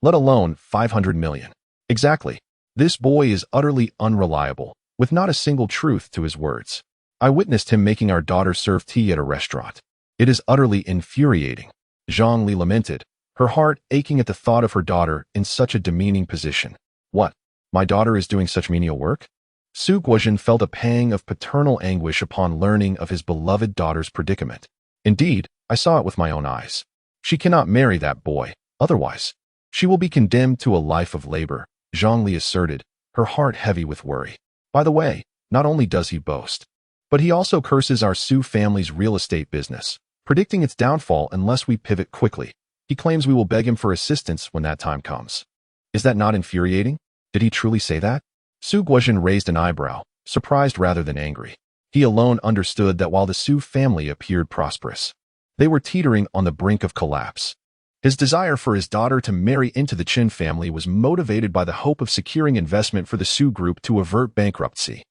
let alone 500 million. Exactly. This boy is utterly unreliable, with not a single truth to his words. I witnessed him making our daughter serve tea at a restaurant. It is utterly infuriating," Zhang Li lamented, her heart aching at the thought of her daughter in such a demeaning position. "What? My daughter is doing such menial work?" Su Guozhen felt a pang of paternal anguish upon learning of his beloved daughter's predicament. "Indeed, I saw it with my own eyes. She cannot marry that boy, otherwise she will be condemned to a life of labor," Zhang Li asserted, her heart heavy with worry. "By the way, not only does he boast, but he also curses our Su family's real estate business, predicting its downfall unless we pivot quickly. He claims we will beg him for assistance when that time comes. Is that not infuriating? Did he truly say that?" Su Guozhen raised an eyebrow, surprised rather than angry. He alone understood that while the Su family appeared prosperous, they were teetering on the brink of collapse. His desire for his daughter to marry into the Qin family was motivated by the hope of securing investment for the Su group to avert bankruptcy.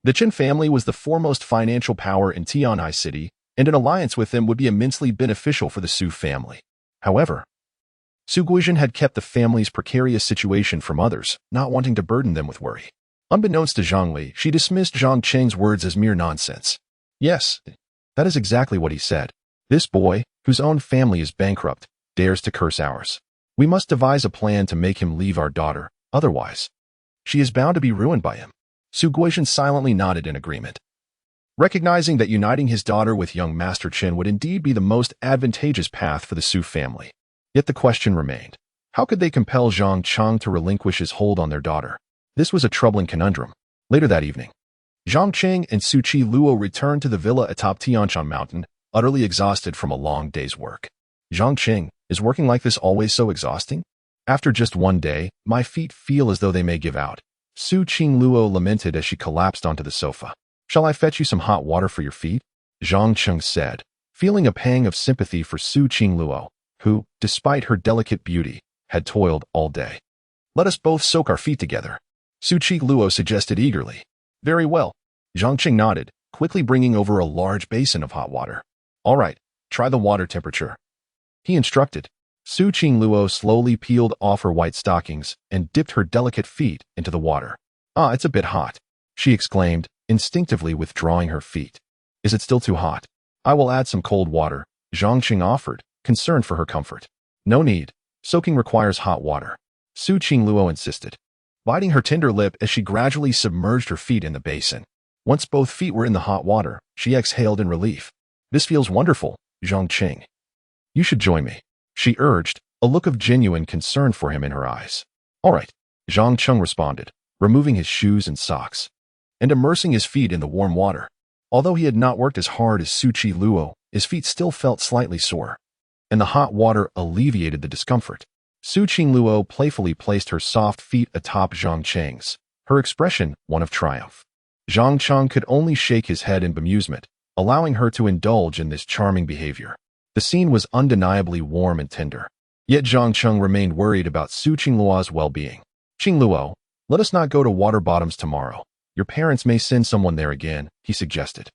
The Qin family was the foremost financial power in Tianhai City, and an alliance with them would be immensely beneficial for the Su family. However, Su Guizhen had kept the family's precarious situation from others, not wanting to burden them with worry. Unbeknownst to Zhang Li, she dismissed Zhang Cheng's words as mere nonsense. Yes, that is exactly what he said. This boy, whose own family is bankrupt, dares to curse ours. We must devise a plan to make him leave our daughter, otherwise, she is bound to be ruined by him. Su Guizhen silently nodded in agreement. Recognizing that uniting his daughter with young Master Qin would indeed be the most advantageous path for the Su family. Yet the question remained, how could they compel Zhang Cheng to relinquish his hold on their daughter? This was a troubling conundrum. Later that evening, Zhang Cheng and Su Qi Luo returned to the villa atop Tianshan Mountain, utterly exhausted from a long day's work. Zhang Cheng, is working like this always so exhausting? After just one day, my feet feel as though they may give out. Su Qing Luo lamented as she collapsed onto the sofa. Shall I fetch you some hot water for your feet? Zhang Cheng said, feeling a pang of sympathy for Su Qing Luo, who, despite her delicate beauty, had toiled all day. Let us both soak our feet together, Su Qi Luo suggested eagerly. Very well. Zhang Cheng nodded, quickly bringing over a large basin of hot water. All right, try the water temperature, he instructed. Su Qing Luo slowly peeled off her white stockings and dipped her delicate feet into the water. Ah, it's a bit hot, she exclaimed, instinctively withdrawing her feet. Is it still too hot? I will add some cold water, Zhang Cheng offered, concerned for her comfort. No need. Soaking requires hot water, Su Qing Luo insisted, biting her tender lip as she gradually submerged her feet in the basin. Once both feet were in the hot water, she exhaled in relief. This feels wonderful, Zhang Cheng. You should join me, she urged, a look of genuine concern for him in her eyes. All right, Zhang Cheng responded, removing his shoes and socks, and immersing his feet in the warm water. Although he had not worked as hard as Su Qi Luo, his feet still felt slightly sore, and the hot water alleviated the discomfort. Su Qing Luo playfully placed her soft feet atop Zhang Cheng's, her expression one of triumph. Zhang Cheng could only shake his head in bemusement, allowing her to indulge in this charming behavior. The scene was undeniably warm and tender. Yet Zhang Cheng remained worried about Su Qing Luo's well-being. Qing Luo, let us not go to Water Bottoms tomorrow. Your parents may send someone there again, he suggested,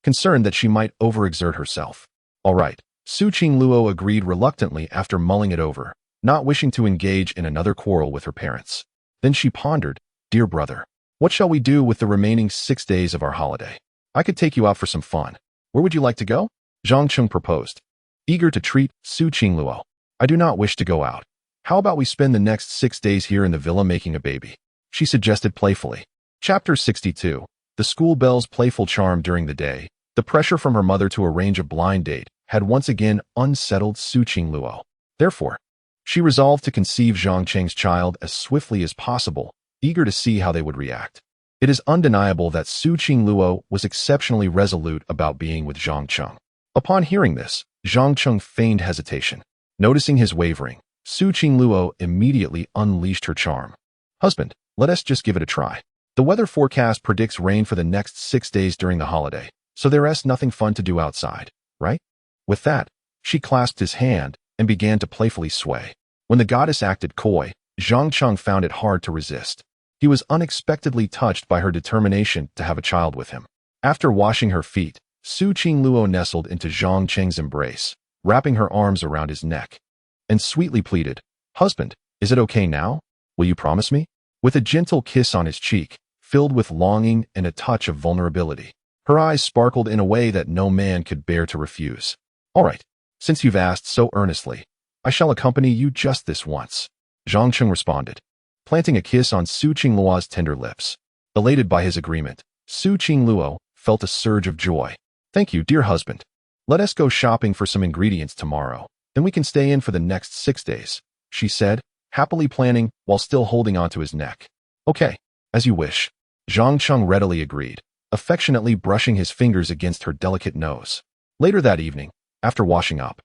concerned that she might overexert herself. All right, Su Qing Luo agreed reluctantly after mulling it over, not wishing to engage in another quarrel with her parents. Then she pondered, dear brother, what shall we do with the remaining 6 days of our holiday? I could take you out for some fun. Where would you like to go? Zhang Cheng proposed, eager to treat Su Qing Luo. I do not wish to go out. How about we spend the next 6 days here in the villa making a baby? She suggested playfully. Chapter 62. The school bell's playful charm during the day, the pressure from her mother to arrange a blind date, had once again unsettled Su Qing Luo. Therefore, she resolved to conceive Zhang Cheng's child as swiftly as possible, eager to see how they would react. It is undeniable that Su Qing Luo was exceptionally resolute about being with Zhang Cheng. Upon hearing this, Zhang Cheng feigned hesitation. Noticing his wavering, Su Qing Luo immediately unleashed her charm. Husband, let us just give it a try. The weather forecast predicts rain for the next 6 days during the holiday, so there's nothing fun to do outside, right? With that, she clasped his hand and began to playfully sway. When the goddess acted coy, Zhang Cheng found it hard to resist. He was unexpectedly touched by her determination to have a child with him. After washing her feet, Su Qing Luo nestled into Zhang Cheng's embrace, wrapping her arms around his neck, and sweetly pleaded, Husband, is it okay now? Will you promise me? With a gentle kiss on his cheek, filled with longing and a touch of vulnerability, her eyes sparkled in a way that no man could bear to refuse. All right, since you've asked so earnestly, I shall accompany you just this once, Zhang Cheng responded, planting a kiss on Su Qing Luo's tender lips. Elated by his agreement, Su Qing Luo felt a surge of joy. Thank you, dear husband. Let us go shopping for some ingredients tomorrow, then we can stay in for the next 6 days, she said, happily planning while still holding onto his neck. Okay, as you wish. Zhang Cheng readily agreed, affectionately brushing his fingers against her delicate nose. Later that evening, after washing up,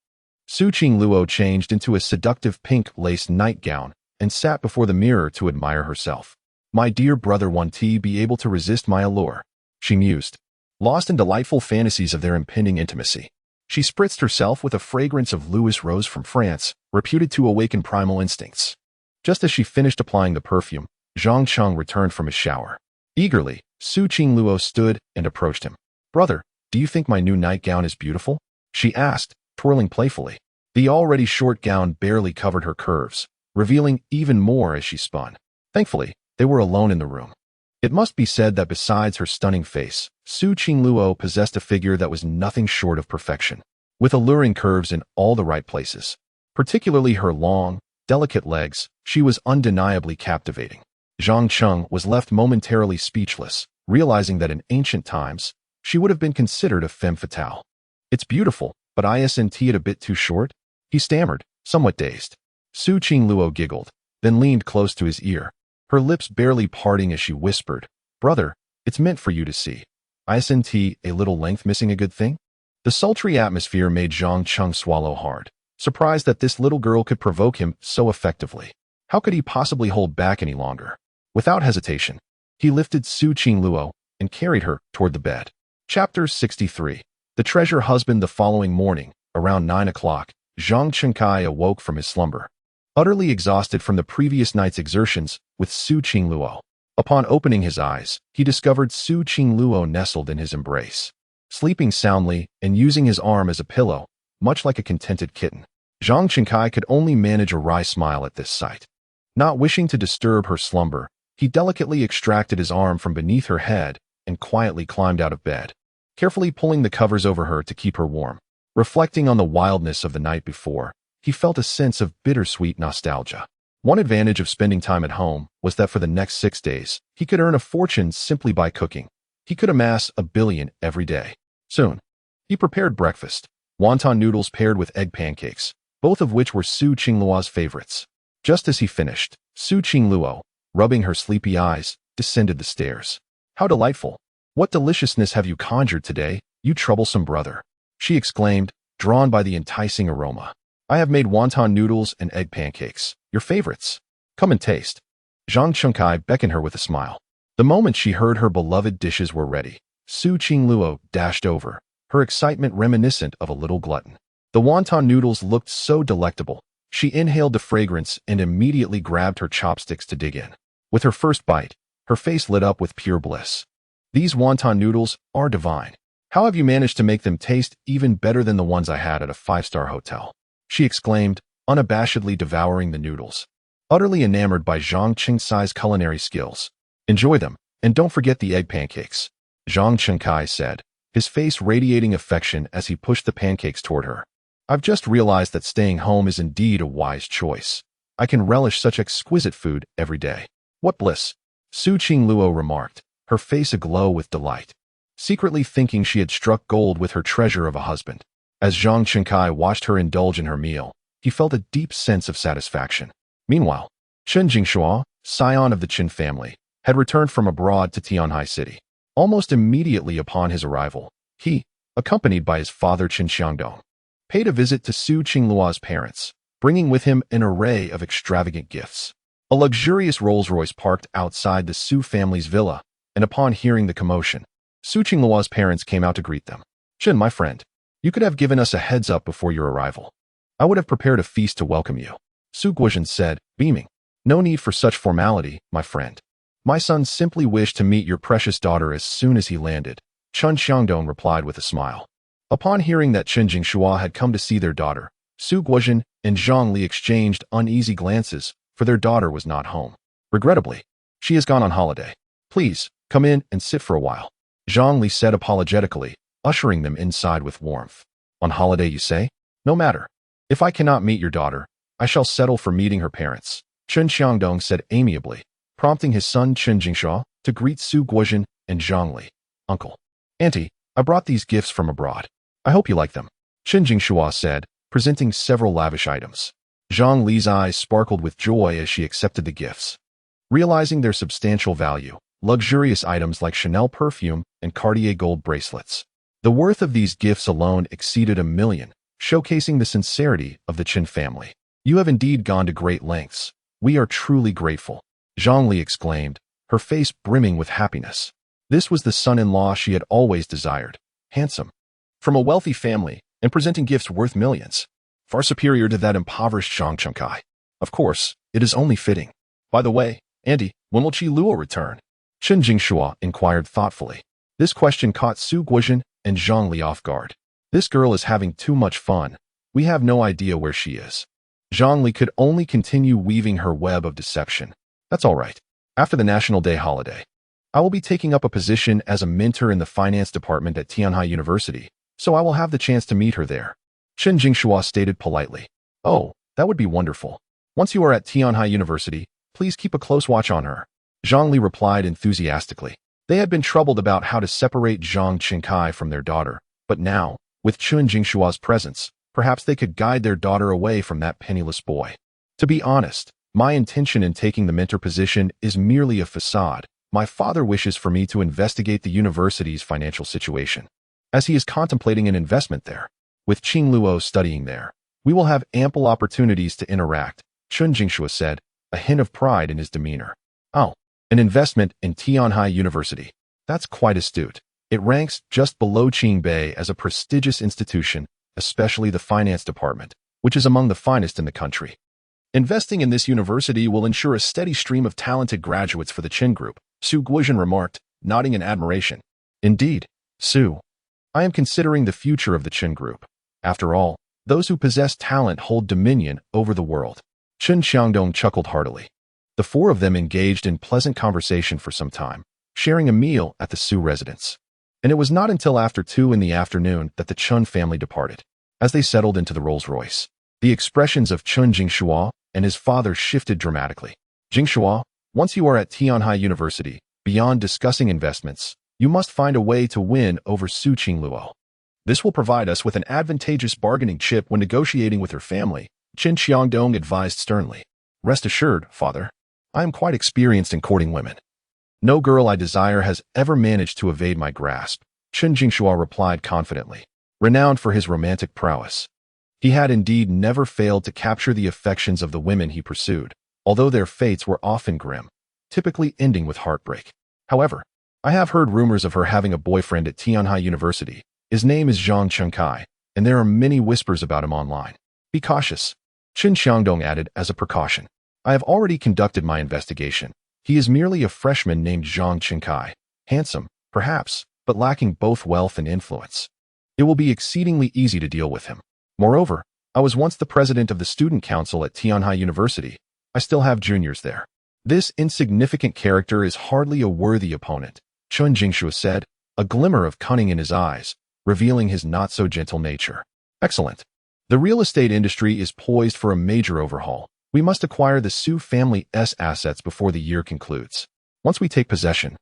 Su Qing Luo changed into a seductive pink lace nightgown and sat before the mirror to admire herself. My dear brother, won't he be able to resist my allure? She mused. lost in delightful fantasies of their impending intimacy. She spritzed herself with a fragrance of Louis Rose from France, reputed to awaken primal instincts. Just as she finished applying the perfume, Zhang Cheng returned from his shower. Eagerly, Su Qingluo stood and approached him. "Brother, do you think my new nightgown is beautiful?" she asked, twirling playfully. The already short gown barely covered her curves, revealing even more as she spun. Thankfully, they were alone in the room. It must be said that besides her stunning face, Su Qingluo possessed a figure that was nothing short of perfection, with alluring curves in all the right places. Particularly her long, delicate legs, she was undeniably captivating. Zhang Cheng was left momentarily speechless, realizing that in ancient times, she would have been considered a femme fatale. "It's beautiful, but isn't it a bit too short?" he stammered, somewhat dazed. Su Qingluo giggled, then leaned close to his ear, her lips barely parting as she whispered, "Brother, it's meant for you to see. Isn't a little length missing a good thing?" The sultry atmosphere made Zhang Cheng swallow hard, surprised that this little girl could provoke him so effectively. How could he possibly hold back any longer? Without hesitation, he lifted Su Qingluo and carried her toward the bed. Chapter 63. The treasure husband. The following morning, around 9 o'clock, Zhang Chenkai awoke from his slumber, utterly exhausted from the previous night's exertions with Su Qingluo. Upon opening his eyes, he discovered Su Qingluo nestled in his embrace, sleeping soundly and using his arm as a pillow, much like a contented kitten. Zhang Chenkai could only manage a wry smile at this sight. Not wishing to disturb her slumber, he delicately extracted his arm from beneath her head and quietly climbed out of bed, carefully pulling the covers over her to keep her warm. Reflecting on the wildness of the night before, he felt a sense of bittersweet nostalgia. One advantage of spending time at home was that for the next 6 days, he could earn a fortune simply by cooking. He could amass $1 billion every day. Soon, he prepared breakfast, wonton noodles paired with egg pancakes, both of which were Su Qingluo's favorites. Just as he finished, Su Qingluo, rubbing her sleepy eyes, descended the stairs. "How delightful! What deliciousness have you conjured today, you troublesome brother?" she exclaimed, drawn by the enticing aroma. "I have made wonton noodles and egg pancakes, your favorites. Come and taste." Zhang Chenkai beckoned her with a smile. The moment she heard her beloved dishes were ready, Su Qingluo dashed over, her excitement reminiscent of a little glutton. The wonton noodles looked so delectable. She inhaled the fragrance and immediately grabbed her chopsticks to dig in. With her first bite, her face lit up with pure bliss. "These wonton noodles are divine. How have you managed to make them taste even better than the ones I had at a 5-star hotel?" she exclaimed, unabashedly devouring the noodles. Utterly enamored by Zhang Chenksai's culinary skills. "Enjoy them, and don't forget the egg pancakes," Zhang Chenkai said, his face radiating affection as he pushed the pancakes toward her. "I've just realized that staying home is indeed a wise choice. I can relish such exquisite food every day." "What bliss," Su Qingluo remarked, her face aglow with delight, secretly thinking she had struck gold with her treasure of a husband. As Zhang Chenkai watched her indulge in her meal, he felt a deep sense of satisfaction. Meanwhile, Chen Jingshua, scion of the Qin family, had returned from abroad to Tianhai City. Almost immediately upon his arrival, he, accompanied by his father Qin Xiangdong, paid a visit to Su Qingluo's parents, bringing with him an array of extravagant gifts. A luxurious Rolls-Royce parked outside the Su family's villa, and upon hearing the commotion, Su Qingluo's parents came out to greet them. "Qin, my friend, you could have given us a heads up before your arrival. I would have prepared a feast to welcome you," Su Guozhen said, beaming. "No need for such formality, my friend. My son simply wished to meet your precious daughter as soon as he landed," Chen Xiangdong replied with a smile. Upon hearing that Chen Jingshua had come to see their daughter, Su Guozhen and Zhang Li exchanged uneasy glances, for their daughter was not home. "Regrettably, she has gone on holiday. Please, come in and sit for a while," Zhang Li said apologetically, ushering them inside with warmth. "On holiday, you say? No matter. If I cannot meet your daughter, I shall settle for meeting her parents," Chen Xiangdong said amiably, prompting his son Chen Jingshua to greet Su Guozhen and Zhang Li. "Uncle, Auntie, I brought these gifts from abroad. I hope you like them," Chen Jingshua said, presenting several lavish items. Zhang Li's eyes sparkled with joy as she accepted the gifts. Realizing their substantial value, luxurious items like Chanel perfume and Cartier gold bracelets, the worth of these gifts alone exceeded $1 million, showcasing the sincerity of the Qin family. "You have indeed gone to great lengths. We are truly grateful," Zhang Li exclaimed, her face brimming with happiness. This was the son-in-law she had always desired. Handsome, from a wealthy family, and presenting gifts worth millions. Far superior to that impoverished Zhang Chengkai. Of course, it is only fitting. By the way, Auntie, when will Qi Luo return? Chen Jingshua inquired thoughtfully. This question caught Su Guozhen and Zhang Li off guard. This girl is having too much fun. We have no idea where she is. Zhang Li could only continue weaving her web of deception. That's all right. After the National Day holiday, I will be taking up a position as a mentor in the finance department at Tianhai University, so I will have the chance to meet her there. Chen Jingshua stated politely. Oh, that would be wonderful. Once you are at Tianhai University, please keep a close watch on her. Zhang Li replied enthusiastically. They had been troubled about how to separate Zhang Chengkai from their daughter, but now, with Chen Jingshua's presence, perhaps they could guide their daughter away from that penniless boy. To be honest, my intention in taking the mentor position is merely a facade. My father wishes for me to investigate the university's financial situation, as he is contemplating an investment there. With Qing Luo studying there, we will have ample opportunities to interact, Chen Jingshua said, a hint of pride in his demeanor. Oh, an investment in Tianhai University. That's quite astute. It ranks just below Qingbei as a prestigious institution, especially the finance department, which is among the finest in the country. Investing in this university will ensure a steady stream of talented graduates for the Qin Group, Su Guozhen remarked, nodding in admiration. Indeed, Su. I am considering the future of the Qin Group. After all, those who possess talent hold dominion over the world. Chen Xiangdong chuckled heartily. The four of them engaged in pleasant conversation for some time, sharing a meal at the Su residence. And it was not until after 2 in the afternoon that the Chen family departed. As they settled into the Rolls-Royce, the expressions of Chen Jingshua and his father shifted dramatically. Jingshua, once you are at Tianhai University, beyond discussing investments, you must find a way to win over Su Qingluo. This will provide us with an advantageous bargaining chip when negotiating with her family, Chen Xiangdong advised sternly. Rest assured, father, I am quite experienced in courting women. No girl I desire has ever managed to evade my grasp, Chen Jingshua replied confidently, renowned for his romantic prowess. He had indeed never failed to capture the affections of the women he pursued, although their fates were often grim, typically ending with heartbreak. However, I have heard rumors of her having a boyfriend at Tianhai University. His name is Zhang Chengkai, and there are many whispers about him online. Be cautious, Chen Xiangdong added as a precaution. I have already conducted my investigation. He is merely a freshman named Zhang Chengkai, handsome, perhaps, but lacking both wealth and influence. It will be exceedingly easy to deal with him. Moreover, I was once the president of the student council at Tianhai University. I still have juniors there. This insignificant character is hardly a worthy opponent, Chen Jingshua said, a glimmer of cunning in his eyes, revealing his not-so-gentle nature. Excellent. The real estate industry is poised for a major overhaul. We must acquire the Su family's assets before the year concludes. Once we take possession,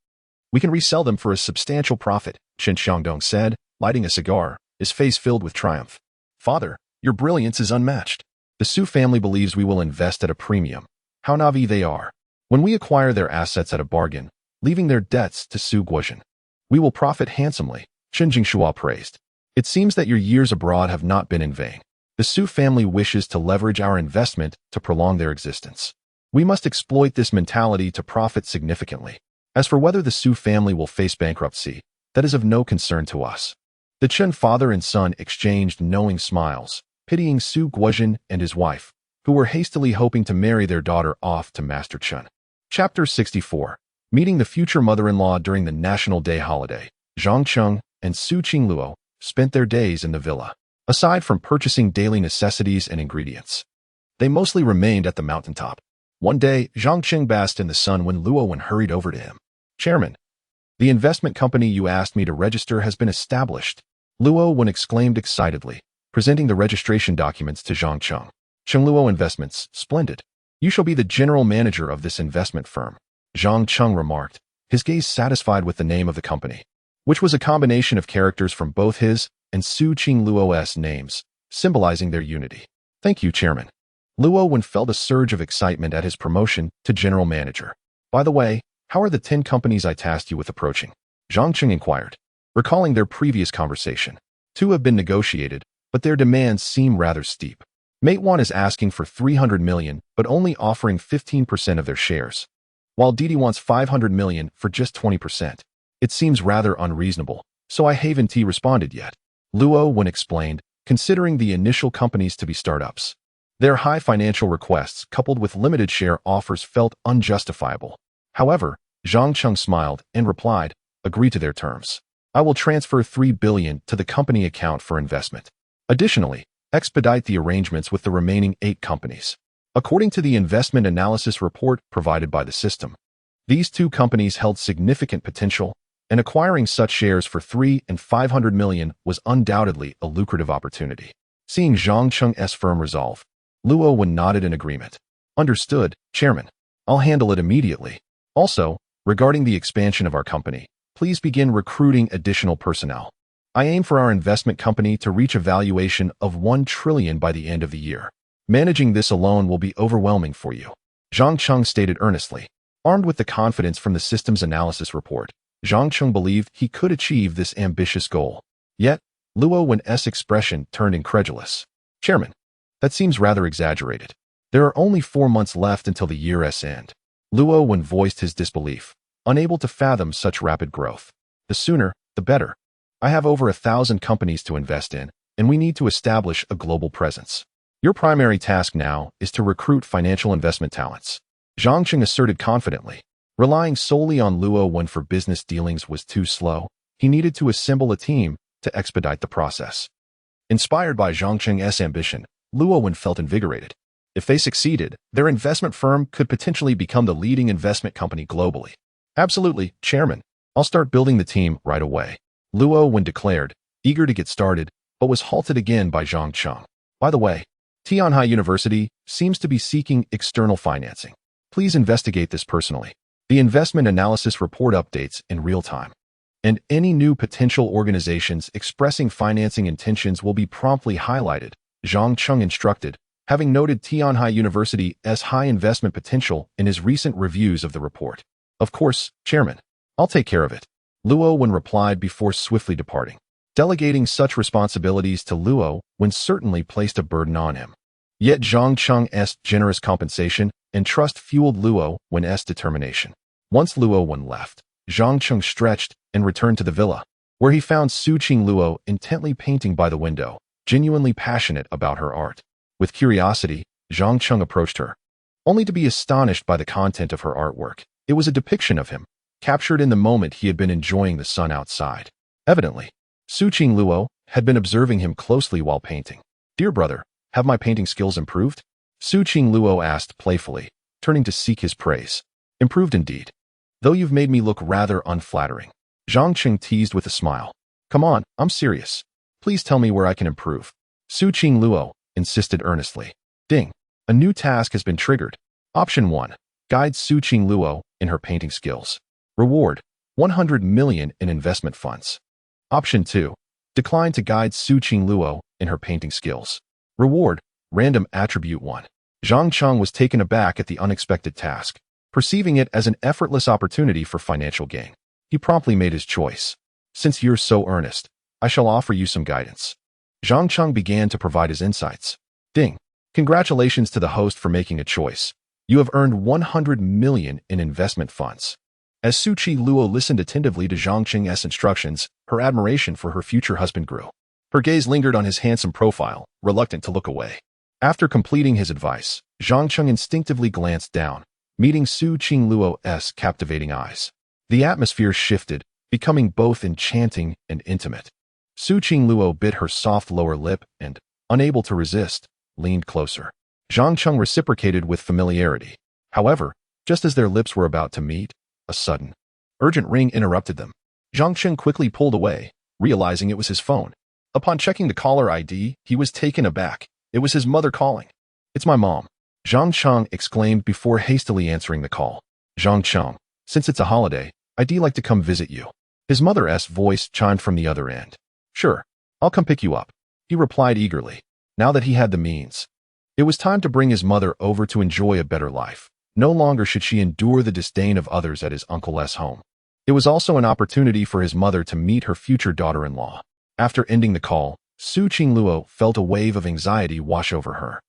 we can resell them for a substantial profit, Chen Xiangdong said, lighting a cigar, his face filled with triumph. Father, your brilliance is unmatched. The Su family believes we will invest at a premium. How naive they are. When we acquire their assets at a bargain, leaving their debts to Su Guozhen, we will profit handsomely, Chen Jingshua praised. It seems that your years abroad have not been in vain. The Su family wishes to leverage our investment to prolong their existence. We must exploit this mentality to profit significantly. As for whether the Su family will face bankruptcy, that is of no concern to us. The Chen father and son exchanged knowing smiles, pitying Su Guozhen and his wife, who were hastily hoping to marry their daughter off to Master Chen. Chapter 64. Meeting the future mother-in-law during the National Day holiday, Zhang Cheng and Su Qingluo spent their days in the villa. Aside from purchasing daily necessities and ingredients, they mostly remained at the mountaintop. One day, Zhang Cheng basked in the sun when Luo Wen hurried over to him. Chairman, the investment company you asked me to register has been established, Luo Wen exclaimed excitedly, presenting the registration documents to Zhang Cheng. Cheng Luo Investments, splendid. You shall be the general manager of this investment firm, Zhang Cheng remarked, his gaze satisfied with the name of the company, which was a combination of characters from both his and Su Qingluo's names, symbolizing their unity. Thank you, Chairman. Luo Wen felt a surge of excitement at his promotion to general manager. By the way, how are the 10 companies I tasked you with approaching? Zhang Cheng inquired, recalling their previous conversation. 2 have been negotiated, but their demands seem rather steep. Mate 1 is asking for 300 million, but only offering 15% of their shares, while DD wants 500 million for just 20%. It seems rather unreasonable, so I haven't responded yet. Luo Wen explained, considering the initial companies to be startups. Their high financial requests coupled with limited share offers felt unjustifiable. However, Zhang Cheng smiled and replied, agree to their terms. I will transfer 3 billion to the company account for investment. Additionally, expedite the arrangements with the remaining 8 companies. According to the investment analysis report provided by the system, these 2 companies held significant potential, and acquiring such shares for 3 and 500 million was undoubtedly a lucrative opportunity. Seeing Zhang Cheng's firm resolve, Luo Wen nodded in agreement. Understood, Chairman. I'll handle it immediately. Also, regarding the expansion of our company, please begin recruiting additional personnel. I aim for our investment company to reach a valuation of 1 trillion by the end of the year. Managing this alone will be overwhelming for you. Zhang Cheng stated earnestly. Armed with the confidence from the system's analysis report, Zhang Cheng believed he could achieve this ambitious goal. Yet, Luo Wen's expression turned incredulous. Chairman, that seems rather exaggerated. There are only 4 months left until the year's end. Luo Wen voiced his disbelief, unable to fathom such rapid growth. The sooner, the better. I have over 1,000 companies to invest in, and we need to establish a global presence. Your primary task now is to recruit financial investment talents. Zhang Cheng asserted confidently. Relying solely on Luo Wen for business dealings was too slow. He needed to assemble a team to expedite the process. Inspired by Zhang Cheng's ambition, Luo Wen felt invigorated. If they succeeded, their investment firm could potentially become the leading investment company globally. Absolutely, Chairman. I'll start building the team right away. Luo Wen declared, eager to get started, but was halted again by Zhang Cheng. By the way, Tianhai University seems to be seeking external financing. Please investigate this personally. The investment analysis report updates in real time, and any new potential organizations expressing financing intentions will be promptly highlighted, Zhang Cheng instructed, having noted Tianhai University's high investment potential in his recent reviews of the report. Of course, Chairman. I'll take care of it. Luo Wen replied before swiftly departing. Delegating such responsibilities to Luo Wen certainly placed a burden on him. Yet Zhang Cheng's generous compensation and trust fueled Luo Wen's determination. Once Luo Wen left, Zhang Cheng stretched and returned to the villa, where he found Su Qingluo intently painting by the window, genuinely passionate about her art. With curiosity, Zhang Cheng approached her, only to be astonished by the content of her artwork. It was a depiction of him, captured in the moment he had been enjoying the sun outside. Evidently, Su Qingluo had been observing him closely while painting. Dear brother, have my painting skills improved? Su Qingluo asked playfully, turning to seek his praise. Improved indeed. Though you've made me look rather unflattering. Zhang Cheng teased with a smile. Come on, I'm serious. Please tell me where I can improve. Su Qingluo insisted earnestly. Ding. A new task has been triggered. Option 1. Guide Su Qingluo in her painting skills. Reward. 100 million in investment funds. Option 2. Decline to guide Su Qingluo in her painting skills. Reward. Random attribute 1. Zhang Cheng was taken aback at the unexpected task, perceiving it as an effortless opportunity for financial gain. He promptly made his choice. Since you're so earnest, I shall offer you some guidance. Zhang Cheng began to provide his insights. Ding. Congratulations to the host for making a choice. You have earned 100 million in investment funds. As Su Qingluo listened attentively to Zhang Cheng's instructions, her admiration for her future husband grew. Her gaze lingered on his handsome profile, reluctant to look away. After completing his advice, Zhang Cheng instinctively glanced down, meeting Su Qingluo's captivating eyes. The atmosphere shifted, becoming both enchanting and intimate. Su Qingluo bit her soft lower lip and, unable to resist, leaned closer. Zhang Cheng reciprocated with familiarity. However, just as their lips were about to meet, a sudden, urgent ring interrupted them. Zhang Cheng quickly pulled away, realizing it was his phone. Upon checking the caller ID, he was taken aback. It was his mother calling. It's my mom. Zhang Cheng exclaimed before hastily answering the call. Zhang Cheng, since it's a holiday, I'd like to come visit you. His mother's voice chimed from the other end. Sure, I'll come pick you up, he replied eagerly. Now that he had the means, it was time to bring his mother over to enjoy a better life. No longer should she endure the disdain of others at his uncle's home. It was also an opportunity for his mother to meet her future daughter-in-law. After ending the call, Su Qingluo felt a wave of anxiety wash over her.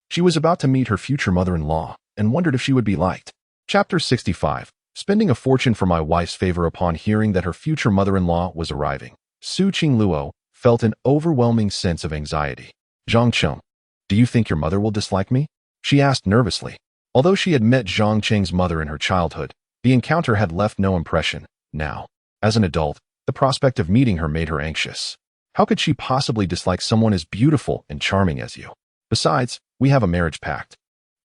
She was about to meet her future mother-in-law and wondered if she would be liked. Chapter 65. spending a fortune for my wife's favor upon hearing that her future mother-in-law was arriving. Su Qingluo felt an overwhelming sense of anxiety. Zhang Cheng, do you think your mother will dislike me? She asked nervously. Although she had met Zhang Cheng's mother in her childhood, the encounter had left no impression. Now, as an adult, the prospect of meeting her made her anxious. How could she possibly dislike someone as beautiful and charming as you? Besides, we have a marriage pact.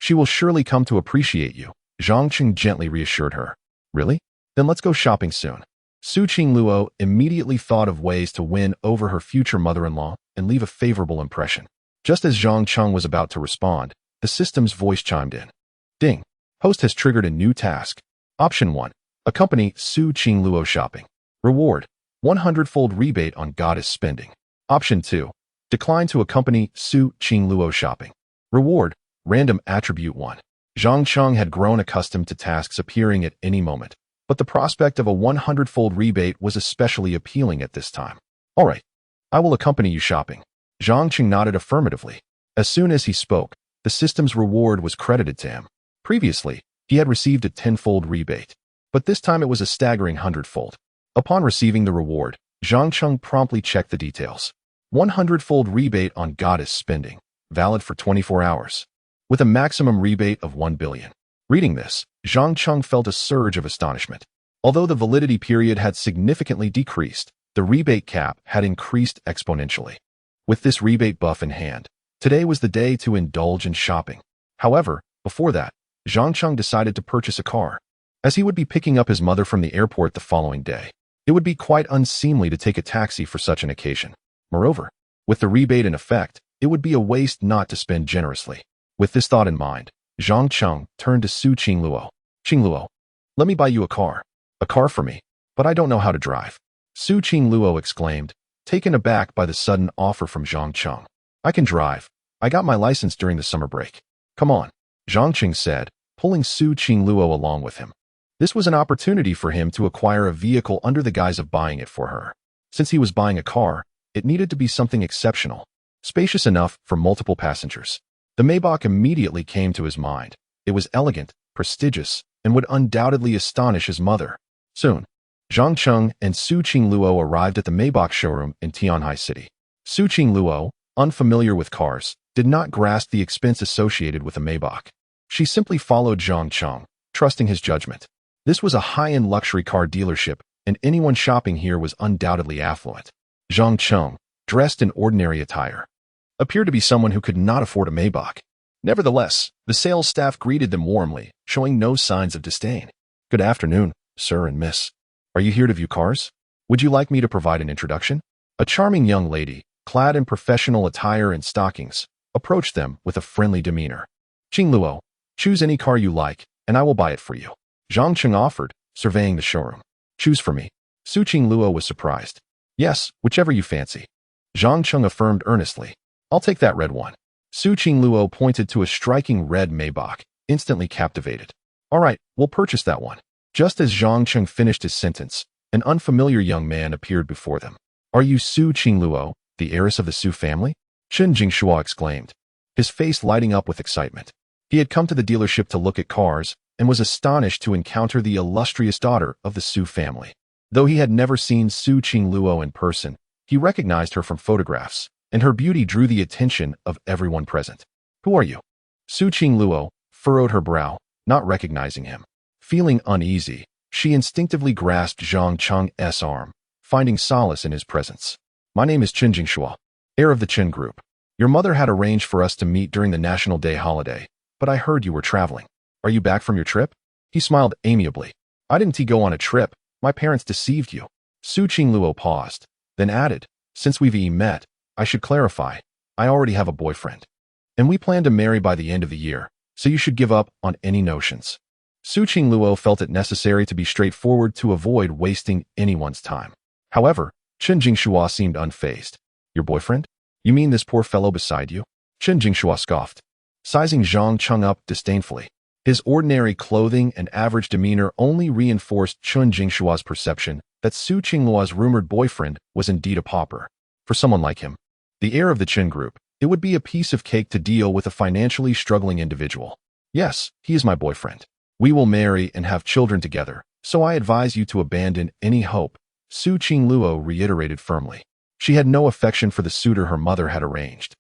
She will surely come to appreciate you, Zhang Cheng gently reassured her. Really? Then let's go shopping soon. Su Qingluo immediately thought of ways to win over her future mother-in-law and leave a favorable impression. Just as Zhang Cheng was about to respond, the system's voice chimed in. Ding! Host has triggered a new task. Option 1. Accompany Su Qingluo shopping. Reward: 100-fold rebate on goddess spending. Option 2. Decline to accompany Su Qingluo shopping. Reward: random attribute 1. Zhang Cheng had grown accustomed to tasks appearing at any moment, but the prospect of a 100-fold rebate was especially appealing at this time. All right, I will accompany you shopping. Zhang Cheng nodded affirmatively. As soon as he spoke, the system's reward was credited to him. Previously, he had received a 10-fold rebate, but this time it was a staggering 100-fold. Upon receiving the reward, Zhang Cheng promptly checked the details. 100-fold rebate on goddess spending, valid for 24 hours, with a maximum rebate of 1 billion. Reading this, Zhang Cheng felt a surge of astonishment. Although the validity period had significantly decreased, the rebate cap had increased exponentially. With this rebate buff in hand, today was the day to indulge in shopping. However, before that, Zhang Cheng decided to purchase a car. As he would be picking up his mother from the airport the following day, it would be quite unseemly to take a taxi for such an occasion. Moreover, with the rebate in effect, it would be a waste not to spend generously. With this thought in mind, Zhang Cheng turned to Su Qingluo. Qingluo, let me buy you a car. A car for me, but I don't know how to drive. Su Qingluo exclaimed, taken aback by the sudden offer from Zhang Cheng. I can drive. I got my license during the summer break. Come on, Zhang Cheng said, pulling Su Qingluo along with him. This was an opportunity for him to acquire a vehicle under the guise of buying it for her. Since he was buying a car, it needed to be something exceptional, spacious enough for multiple passengers. The Maybach immediately came to his mind. It was elegant, prestigious, and would undoubtedly astonish his mother. Soon, Zhang Cheng and Su Qingluo arrived at the Maybach showroom in Tianhai City. Su Qingluo, unfamiliar with cars, did not grasp the expense associated with a Maybach. She simply followed Zhang Cheng, trusting his judgment. This was a high-end luxury car dealership, and anyone shopping here was undoubtedly affluent. Zhang Cheng, dressed in ordinary attire, appeared to be someone who could not afford a Maybach. Nevertheless, the sales staff greeted them warmly, showing no signs of disdain. Good afternoon, sir and miss. Are you here to view cars? Would you like me to provide an introduction? A charming young lady, clad in professional attire and stockings, approached them with a friendly demeanor. Qingluo, choose any car you like, and I will buy it for you. Zhang Cheng offered, surveying the showroom. Choose for me. Su Qingluo was surprised. Yes, whichever you fancy. Zhang Cheng affirmed earnestly. I'll take that red one. Su Qingluo pointed to a striking red Maybach, instantly captivated. All right, we'll purchase that one. Just as Zhang Cheng finished his sentence, an unfamiliar young man appeared before them. Are you Su Qingluo, the heiress of the Su family? Chen Jingshua exclaimed, his face lighting up with excitement. He had come to the dealership to look at cars and was astonished to encounter the illustrious daughter of the Su family. Though he had never seen Su Qingluo in person, he recognized her from photographs, and her beauty drew the attention of everyone present. Who are you? Su Qingluo furrowed her brow, not recognizing him. Feeling uneasy, she instinctively grasped Zhang Cheng's arm, finding solace in his presence. My name is Chen Jingshua, heir of the Chen Group. Your mother had arranged for us to meet during the National Day holiday, but I heard you were traveling. Are you back from your trip? He smiled amiably. I didn't go on a trip. My parents deceived you. Su Qingluo paused, then added, since we've met, I should clarify, I already have a boyfriend. And we plan to marry by the end of the year, so you should give up on any notions. Su Qingluo felt it necessary to be straightforward to avoid wasting anyone's time. However, Chen Jingshua seemed unfazed. Your boyfriend? You mean this poor fellow beside you? Chen Jingshua scoffed, sizing Zhang Cheng up disdainfully. His ordinary clothing and average demeanor only reinforced Chen Jingshua's perception that Su Qingluo's rumored boyfriend was indeed a pauper. For someone like him, the heir of the Chen Group, it would be a piece of cake to deal with a financially struggling individual. Yes, he is my boyfriend. We will marry and have children together, so I advise you to abandon any hope, Su Qingluo reiterated firmly. She had no affection for the suitor her mother had arranged.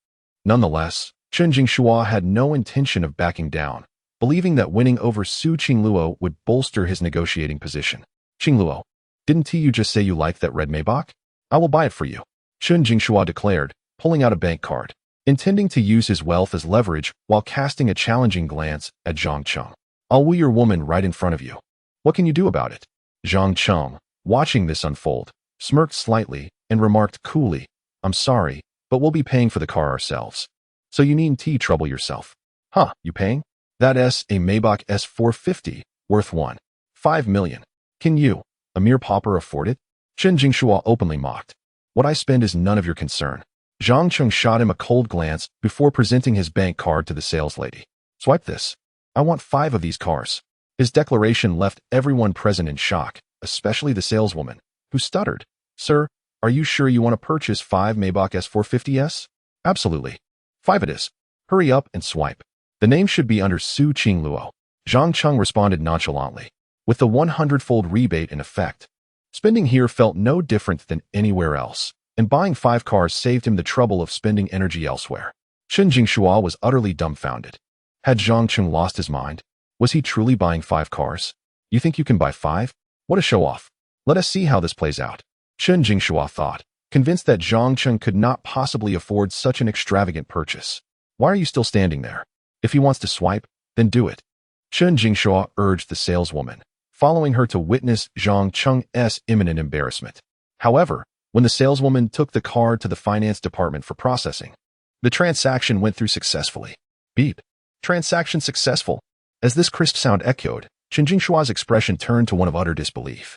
Nonetheless, Chen Jingshua had no intention of backing down, believing that winning over Su Qingluo would bolster his negotiating position. Qingluo, didn't you just say you liked that red Maybach? I will buy it for you, Chen Jingshua declared, pulling out a bank card, intending to use his wealth as leverage while casting a challenging glance at Zhang Cheng. I'll woo your woman right in front of you. What can you do about it? Zhang Cheng, watching this unfold, smirked slightly and remarked coolly, I'm sorry, but we'll be paying for the car ourselves. So you needn't trouble yourself. Huh, you paying? That's a Maybach S450, worth 1.5 million. Can you, a mere pauper, afford it? Chen Jingshua openly mocked. What I spend is none of your concern. Zhang Cheng shot him a cold glance before presenting his bank card to the saleslady. Swipe this. I want 5 of these cars. His declaration left everyone present in shock, especially the saleswoman, who stuttered. Sir, are you sure you want to purchase 5 Maybach S450s? Absolutely. 5 it is. Hurry up and swipe. The name should be under Su Qingluo. Zhang Cheng responded nonchalantly, with the 100-fold rebate in effect. Spending here felt no different than anywhere else, and buying 5 cars saved him the trouble of spending energy elsewhere. Chen Jingshua was utterly dumbfounded. Had Zhang Cheng lost his mind? Was he truly buying 5 cars? You think you can buy 5? What a show-off. Let us see how this plays out. Chen Jingshua thought, convinced that Zhang Cheng could not possibly afford such an extravagant purchase. Why are you still standing there? If he wants to swipe, then do it. Chen Jingshua urged the saleswoman, following her to witness Zhang Cheng's imminent embarrassment. However, when the saleswoman took the card to the finance department for processing, the transaction went through successfully. Beep. Transaction successful. As this crisp sound echoed, Chen Jingshua's expression turned to one of utter disbelief.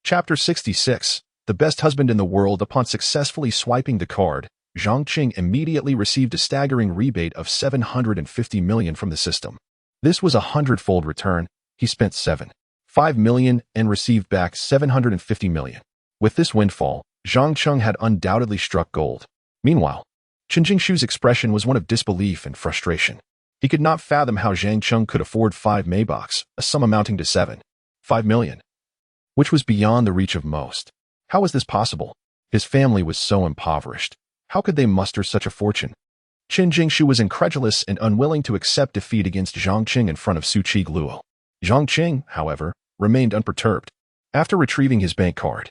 Chapter 66. The best husband in the world. Upon successfully swiping the card, Zhang Qing immediately received a staggering rebate of 750 million from the system. This was a 100-fold return. He spent 7.5 million and received back 750 million. With this windfall, Zhang Cheng had undoubtedly struck gold. Meanwhile, Chen Jingshu's expression was one of disbelief and frustration. He could not fathom how Zhang Cheng could afford 5 Maybachs, a sum amounting to 7.5 million, which was beyond the reach of most. How was this possible? His family was so impoverished. How could they muster such a fortune? Chen Jingshu was incredulous and unwilling to accept defeat against Zhang Qing in front of Su Qingluo. Zhang Qing, however, remained unperturbed. After retrieving his bank card,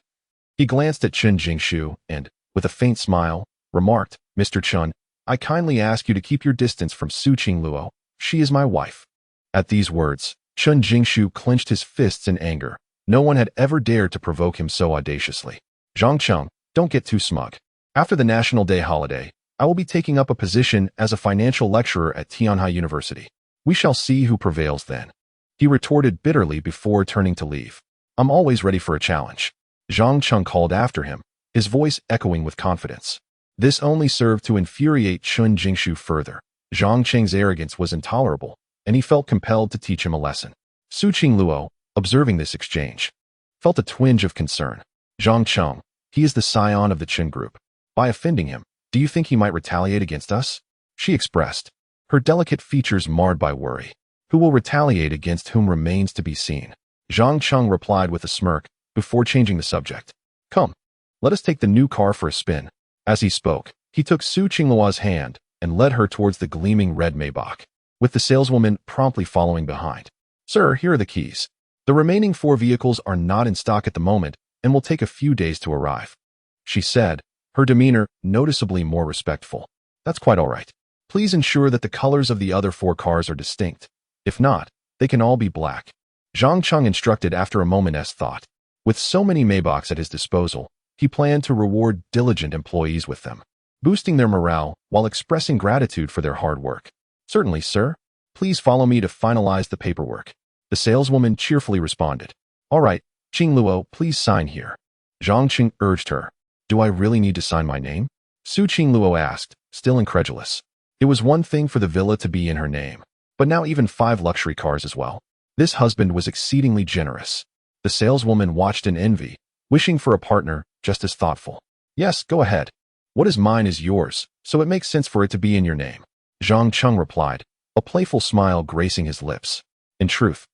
he glanced at Chen Jingshu and, with a faint smile, remarked, Mr. Chen, I kindly ask you to keep your distance from Su Qingluo. She is my wife. At these words, Chen Jingshu clenched his fists in anger. No one had ever dared to provoke him so audaciously. Zhang Cheng, don't get too smug. After the National Day holiday, I will be taking up a position as a financial lecturer at Tianhai University. We shall see who prevails then. He retorted bitterly before turning to leave. I'm always ready for a challenge. Zhang Cheng called after him, his voice echoing with confidence. This only served to infuriate Chen Jingshu further. Zhang Cheng's arrogance was intolerable, and he felt compelled to teach him a lesson. Su Qingluo, observing this exchange, felt a twinge of concern. Zhang Cheng, he is the scion of the Chen group. By offending him, do you think he might retaliate against us? She expressed, her delicate features marred by worry. Who will retaliate against whom remains to be seen. Zhang Cheng replied with a smirk, before changing the subject. Come, let us take the new car for a spin. As he spoke, he took Su Qingluo's hand and led her towards the gleaming red Maybach, with the saleswoman promptly following behind. Sir, here are the keys. The remaining 4 vehicles are not in stock at the moment and will take a few days to arrive, she said, her demeanor noticeably more respectful. That's quite all right. Please ensure that the colors of the other 4 cars are distinct. If not, they can all be black. Zhang Cheng instructed after a moment's thought. With so many Maybachs at his disposal, he planned to reward diligent employees with them, boosting their morale while expressing gratitude for their hard work. Certainly, sir. Please follow me to finalize the paperwork. The saleswoman cheerfully responded. All right, Qingluo, please sign here. Zhang Qing urged her. Do I really need to sign my name? Su Qingluo asked, still incredulous. It was one thing for the villa to be in her name, but now even 5 luxury cars as well. This husband was exceedingly generous. The saleswoman watched in envy, wishing for a partner just as thoughtful. Yes, go ahead. What is mine is yours, so it makes sense for it to be in your name. Zhang Cheng replied, a playful smile gracing his lips. In truth,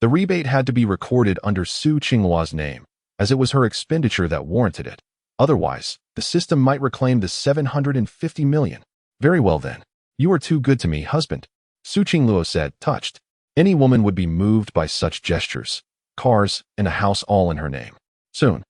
The rebate had to be recorded under Su Qingluo's name, as it was her expenditure that warranted it. Otherwise, the system might reclaim the 750 million. Very well then. You are too good to me, husband, Su Qingluo said, touched. Any woman would be moved by such gestures. Cars and a house all in her name. Soon,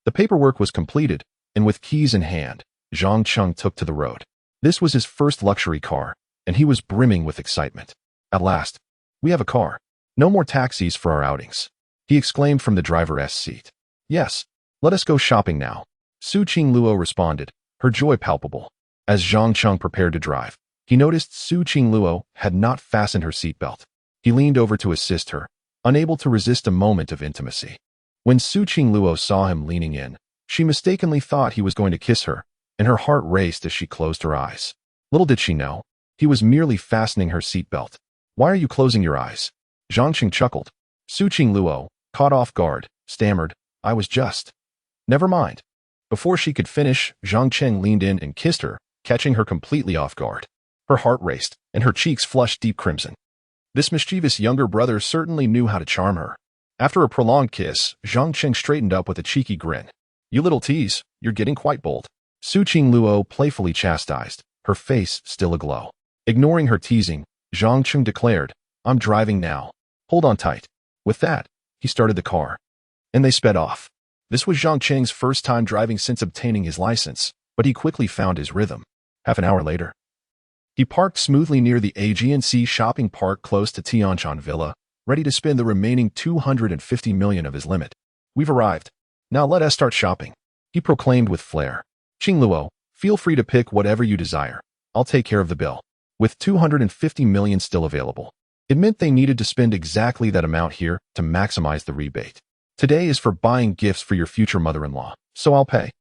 the paperwork was completed, and with keys in hand, Zhang Cheng took to the road. This was his first luxury car, and he was brimming with excitement. At last, we have a car. No more taxis for our outings, he exclaimed from the driver's seat. Yes, let us go shopping now, Su Qingluo responded, her joy palpable. As Zhang Cheng prepared to drive, he noticed Su Qingluo had not fastened her seatbelt. He leaned over to assist her, unable to resist a moment of intimacy. When Su Qingluo saw him leaning in, she mistakenly thought he was going to kiss her, and her heart raced as she closed her eyes. Little did she know, he was merely fastening her seatbelt. Why are you closing your eyes? Zhang Cheng chuckled. Su Qingluo, caught off guard, stammered, I was just. Never mind. Before she could finish, Zhang Cheng leaned in and kissed her, catching her completely off guard. Her heart raced, and her cheeks flushed deep crimson. This mischievous younger brother certainly knew how to charm her. After a prolonged kiss, Zhang Cheng straightened up with a cheeky grin. You little tease, you're getting quite bold, Su Qingluo playfully chastised, her face still aglow. Ignoring her teasing, Zhang Cheng declared, I'm driving now. Hold on tight. With that, he started the car. And they sped off. This was Zhang Cheng's first time driving since obtaining his license, but he quickly found his rhythm. Half an hour later, he parked smoothly near the Agency shopping park close to Tianshan Villa, ready to spend the remaining 250 million of his limit. We've arrived. Now let us start shopping, he proclaimed with flair. Qingluo, feel free to pick whatever you desire. I'll take care of the bill. With 250 million still available, it meant they needed to spend exactly that amount here to maximize the rebate. Today is for buying gifts for your future mother-in-law, so I'll pay.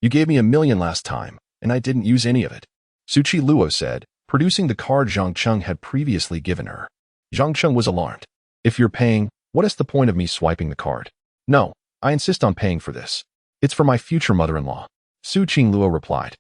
You gave me 1 million last time, and I didn't use any of it, Su Qingluo said, producing the card Zhang Cheng had previously given her. Zhang Cheng was alarmed. If you're paying, what is the point of me swiping the card? No, I insist on paying for this. It's for my future mother-in-law, Su Qingluo replied,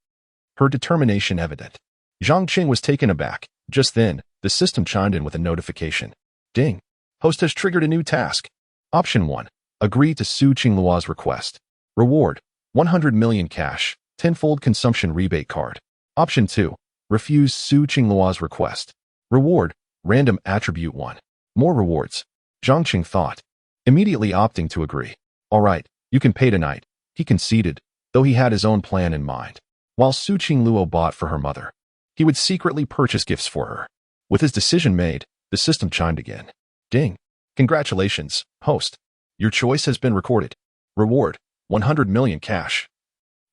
her determination evident. Zhang Cheng was taken aback. Just then, the system chimed in with a notification. Ding. Host has triggered a new task. Option 1. Agree to Su Qingluo's request. Reward. 100 million cash, tenfold consumption rebate card. Option 2. Refuse Su Qingluo's request. Reward. Random attribute 1. More rewards. Zhang Cheng thought. Immediately opting to agree. All right, you can pay tonight, he conceded, though he had his own plan in mind. While Su Qingluo bought for her mother, he would secretly purchase gifts for her. With his decision made, the system chimed again. Ding. Congratulations, host. Your choice has been recorded. Reward, 100 million cash.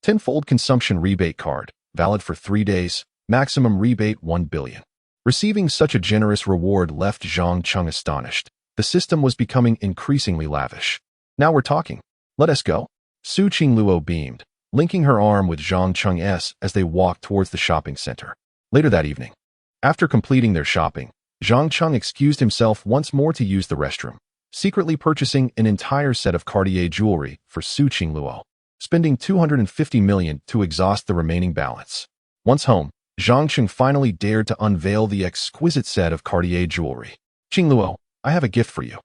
Tenfold consumption rebate card, valid for 3 days, maximum rebate 1 billion. Receiving such a generous reward left Zhang Cheng astonished. The system was becoming increasingly lavish. Now we're talking. Let us go. Su Qingluo beamed, linking her arm with Zhang Cheng's as they walked towards the shopping center. Later that evening, after completing their shopping, Zhang Cheng excused himself once more to use the restroom, secretly purchasing an entire set of Cartier jewelry for Su Qingluo, spending 250 million to exhaust the remaining balance. Once home, Zhang Cheng finally dared to unveil the exquisite set of Cartier jewelry. Qingluo, I have a gift for you.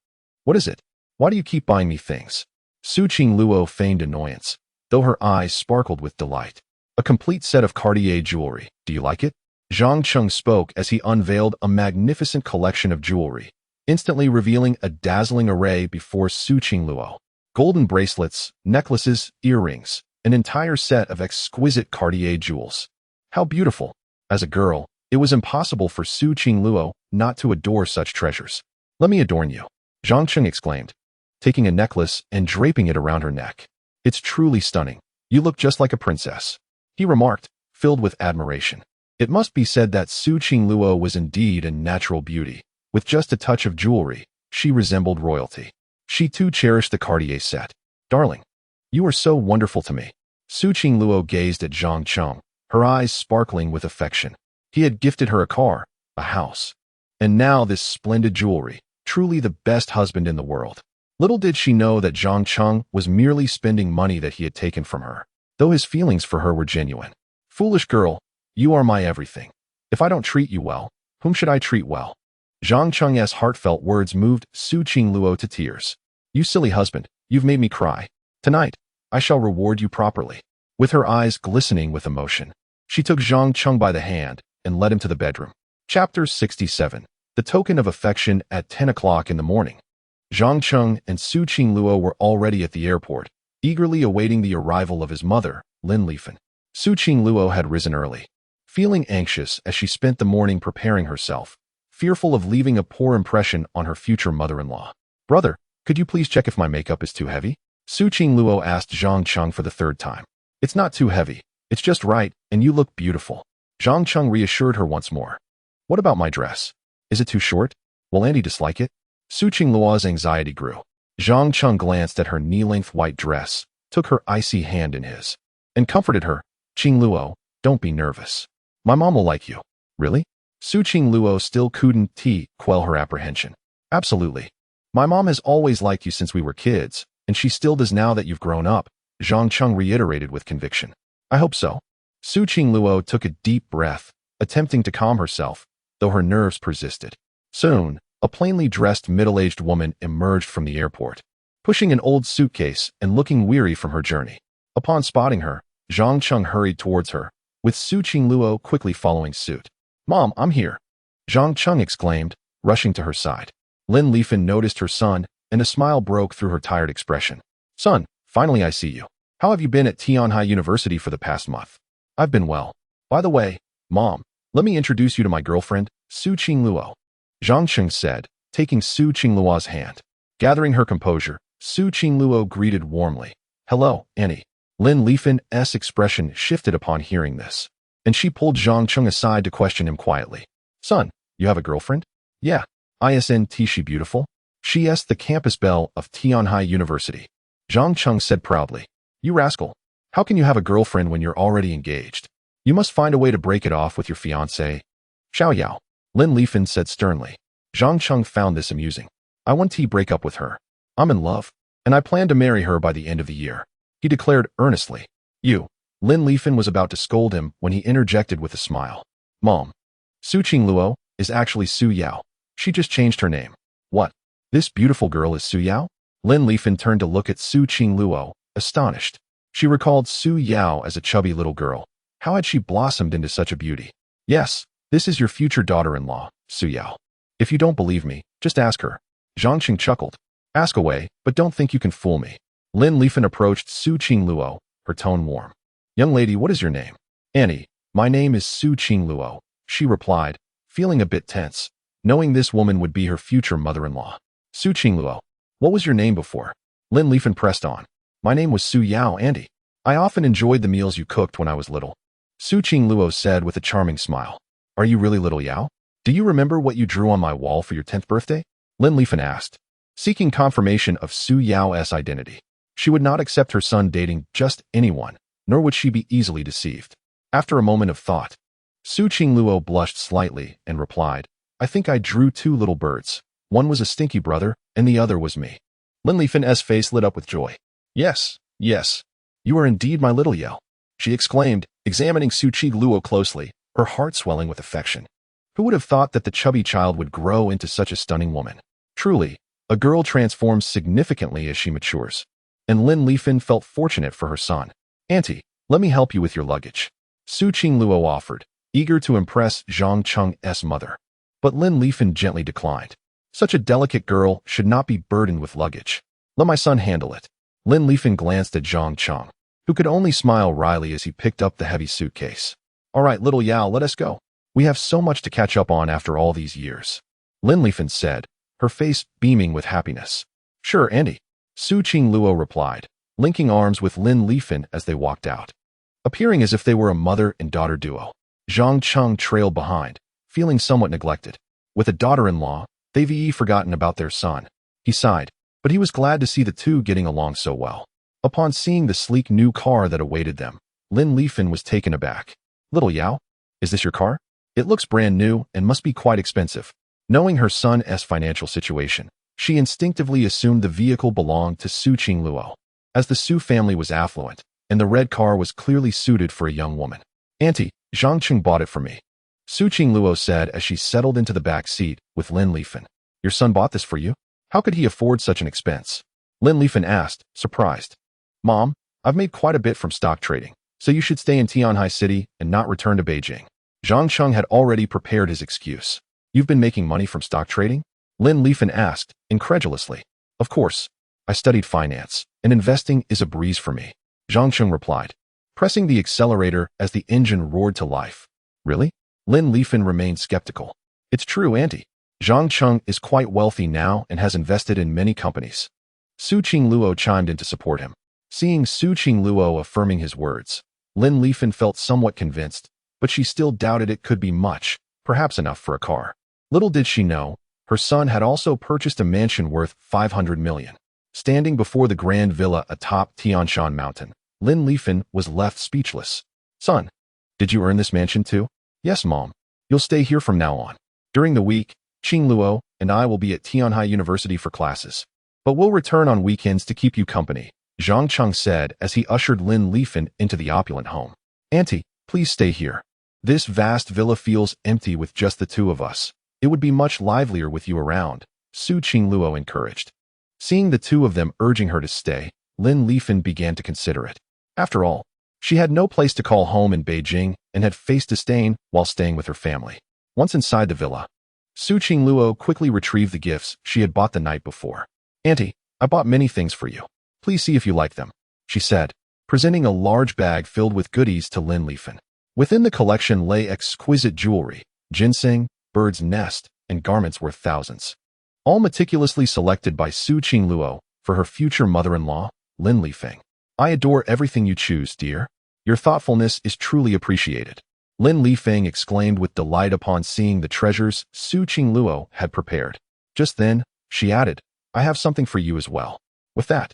What is it? Why do you keep buying me things? Su Qingluo feigned annoyance, though her eyes sparkled with delight. A complete set of Cartier jewelry. Do you like it? Zhang Cheng spoke as he unveiled a magnificent collection of jewelry, instantly revealing a dazzling array before Su Qingluo. Golden bracelets, necklaces, earrings, an entire set of exquisite Cartier jewels. How beautiful! As a girl, it was impossible for Su Qingluo not to adore such treasures. Let me adorn you, Zhang Cheng exclaimed, taking a necklace and draping it around her neck. It's truly stunning. You look just like a princess, he remarked, filled with admiration. It must be said that Su Qingluo was indeed a natural beauty. With just a touch of jewelry, she resembled royalty. She too cherished the Cartier set. Darling, you are so wonderful to me. Su Qingluo gazed at Zhang Cheng, her eyes sparkling with affection. He had gifted her a car, a house, and now this splendid jewelry, truly the best husband in the world. Little did she know that Zhang Cheng was merely spending money that he had taken from her, though his feelings for her were genuine. Foolish girl, you are my everything. If I don't treat you well, whom should I treat well? Zhang Cheng's heartfelt words moved Su Qingluo to tears. You silly husband, you've made me cry. Tonight, I shall reward you properly. With her eyes glistening with emotion, she took Zhang Cheng by the hand and led him to the bedroom. Chapter 67. The Token of Affection at 10 o'clock in the morning. Zhang Cheng and Su Qingluo were already at the airport, eagerly awaiting the arrival of his mother, Lin Lifen. Su Qingluo had risen early, feeling anxious as she spent the morning preparing herself, fearful of leaving a poor impression on her future mother-in-law. Brother, could you please check if my makeup is too heavy? Su Qingluo asked Zhang Cheng for the third time. It's not too heavy. It's just right, and you look beautiful. Zhang Cheng reassured her once more. What about my dress? Is it too short? Will Andy dislike it? Su Qingluo's anxiety grew. Zhang Cheng glanced at her knee-length white dress, took her icy hand in his, and comforted her. Qingluo, don't be nervous. My mom will like you. Really? Su Qingluo still couldn't quell her apprehension. Absolutely. My mom has always liked you since we were kids, and she still does now that you've grown up, Zhang Cheng reiterated with conviction. I hope so. Su Qingluo took a deep breath, attempting to calm herself, though her nerves persisted. Soon, a plainly dressed middle-aged woman emerged from the airport, pushing an old suitcase and looking weary from her journey. Upon spotting her, Zhang Cheng hurried towards her, with Su Qingluo quickly following suit. Mom, I'm here. Zhang Cheng exclaimed, rushing to her side. Lin Lifen noticed her son, and a smile broke through her tired expression. Son, finally I see you. How have you been at Tianhai University for the past month? I've been well. By the way, Mom, let me introduce you to my girlfriend, Su Qingluo. Zhang Cheng said, taking Su Qingluo's hand. Gathering her composure, Su Qingluo greeted warmly. Hello, Annie. Lin Lifen's expression shifted upon hearing this, and she pulled Zhang Cheng aside to question him quietly. Son, you have a girlfriend? Yeah. Isn't she beautiful? She's the campus belle of Tianhai University. Zhang Cheng said proudly. You rascal. How can you have a girlfriend when you're already engaged? You must find a way to break it off with your fiancée. Xiao Yao. Lin Lifen said sternly. Zhang Cheng found this amusing. I want to break up with her. I'm in love, and I plan to marry her by the end of the year. He declared earnestly. You. Lin Lifen was about to scold him when he interjected with a smile. Mom. Su Qingluo is actually Su Yao. She just changed her name. What? This beautiful girl is Su Yao? Lin Lifen turned to look at Su Qingluo, astonished. She recalled Su Yao as a chubby little girl. How had she blossomed into such a beauty? Yes, this is your future daughter-in-law, Su Yao. If you don't believe me, just ask her. Zhang Cheng chuckled. Ask away, but don't think you can fool me. Lin Lifen approached Su Qingluo, her tone warm. Young lady, what is your name? Annie, my name is Su Qingluo, she replied, feeling a bit tense, knowing this woman would be her future mother-in-law. Su Qingluo, what was your name before? Lin Lifen pressed on. My name was Su Yao, Andy. I often enjoyed the meals you cooked when I was little. Su Qingluo said with a charming smile. Are you really little Yao? Do you remember what you drew on my wall for your 10th birthday? Lin Lifen asked, seeking confirmation of Su Yao's identity. She would not accept her son dating just anyone, nor would she be easily deceived. After a moment of thought, Su Qingluo blushed slightly and replied, I think I drew 2 little birds. One was a stinky brother, and the other was me. Lin Lifen's face lit up with joy. Yes, yes, you are indeed my little Yao, she exclaimed, examining Su Qingluo closely, her heart swelling with affection. Who would have thought that the chubby child would grow into such a stunning woman? Truly, a girl transforms significantly as she matures. And Lin Lifen felt fortunate for her son. Auntie, let me help you with your luggage. Su Qingluo offered, eager to impress Zhang Cheng's mother. But Lin Lifen gently declined. Such a delicate girl should not be burdened with luggage. Let my son handle it. Lin Lifen glanced at Zhang Cheng, who could only smile wryly as he picked up the heavy suitcase. All right, little Yao, let us go. We have so much to catch up on after all these years. Lin Lifen said, her face beaming with happiness. Sure, Andy. Su Qingluo replied, linking arms with Lin Lifen as they walked out. Appearing as if they were a mother and daughter duo, Zhang Cheng trailed behind, feeling somewhat neglected. With a daughter-in-law, they've forgotten about their son. He sighed, but he was glad to see the two getting along so well. Upon seeing the sleek new car that awaited them, Lin Lifen was taken aback. Little Yao, is this your car? It looks brand new and must be quite expensive. Knowing her son's financial situation, she instinctively assumed the vehicle belonged to Su Qingluo, as the Su family was affluent, and the red car was clearly suited for a young woman. Auntie, Zhang Cheng bought it for me. Su Qingluo said as she settled into the back seat with Lin Lifan. Your son bought this for you? How could he afford such an expense? Lin Lifan asked, surprised. Mom, I've made quite a bit from stock trading, so you should stay in Tianhai City and not return to Beijing. Zhang Cheng had already prepared his excuse. You've been making money from stock trading? Lin Lifan asked, incredulously. Of course. I studied finance, and investing is a breeze for me. Zhang Cheng replied, pressing the accelerator as the engine roared to life. Really? Lin Lifan remained skeptical. It's true, Auntie. Zhang Cheng is quite wealthy now and has invested in many companies. Su Qingluo chimed in to support him. Seeing Su Qingluo affirming his words, Lin Lifan felt somewhat convinced, but she still doubted it could be much, perhaps enough for a car. Little did she know, her son had also purchased a mansion worth 500 million. Standing before the grand villa atop Tianshan Mountain, Lin Lifan was left speechless. Son, did you earn this mansion too? Yes, Mom. You'll stay here from now on. During the week, Qingluo and I will be at Tianhai University for classes. But we'll return on weekends to keep you company, Zhang Cheng said as he ushered Lin Lifan into the opulent home. Auntie, please stay here. This vast villa feels empty with just the two of us. It would be much livelier with you around, Su Qingluo encouraged. Seeing the two of them urging her to stay, Lin Lifan began to consider it. After all, she had no place to call home in Beijing and had faced disdain while staying with her family. Once inside the villa, Su Qingluo quickly retrieved the gifts she had bought the night before. Auntie, I bought many things for you. Please see if you like them, she said, presenting a large bag filled with goodies to Lin Lifan. Within the collection lay exquisite jewelry, ginseng, bird's nest, and garments worth thousands. All meticulously selected by Su Qingluo for her future mother-in-law, Lin Lifan. I adore everything you choose, dear. Your thoughtfulness is truly appreciated. Lin Lifan exclaimed with delight upon seeing the treasures Su Qingluo had prepared. Just then, she added, I have something for you as well. With that,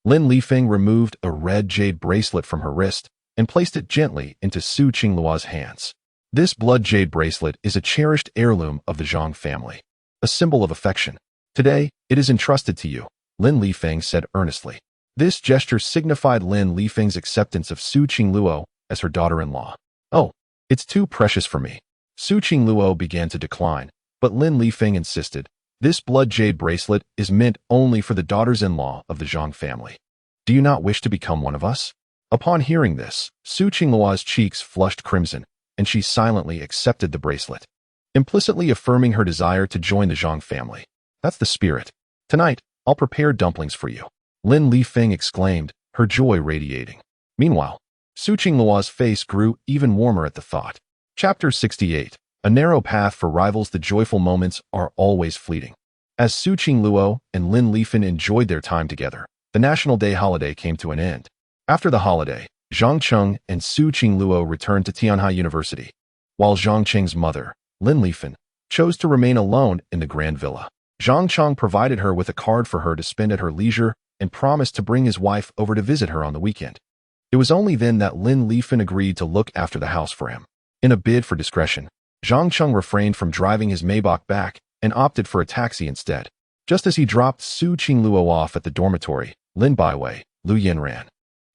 Lin Lifan removed a red jade bracelet from her wrist and placed it gently into Su Qingluo's hands. This blood jade bracelet is a cherished heirloom of the Zhang family, a symbol of affection. Today, it is entrusted to you, Lin Lifan said earnestly. This gesture signified Lin Lifan's acceptance of Su Qingluo as her daughter-in-law. Oh, it's too precious for me. Su Qingluo began to decline, but Lin Lifan insisted. This blood jade bracelet is meant only for the daughters-in-law of the Zhang family. Do you not wish to become one of us? Upon hearing this, Su Qingluo's cheeks flushed crimson, and she silently accepted the bracelet, implicitly affirming her desire to join the Zhang family. That's the spirit. Tonight, I'll prepare dumplings for you, Lin Lifan exclaimed, her joy radiating. Meanwhile, Su Qingluo's face grew even warmer at the thought. Chapter 68. A narrow path for rivals. The joyful moments are always fleeting. As Su Qingluo and Lin Lifan enjoyed their time together, the National Day holiday came to an end. After the holiday, Zhang Cheng and Su Qingluo returned to Tianhai University, while Zhang Cheng's mother, Lin Lifan, chose to remain alone in the grand villa. Zhang Cheng provided her with a card for her to spend at her leisure and promised to bring his wife over to visit her on the weekend. It was only then that Lin Lifan agreed to look after the house for him. In a bid for discretion, Zhang Cheng refrained from driving his Maybach back and opted for a taxi instead. Just as he dropped Su Qingluo off at the dormitory, Lin Baiwei, Lu Yinran,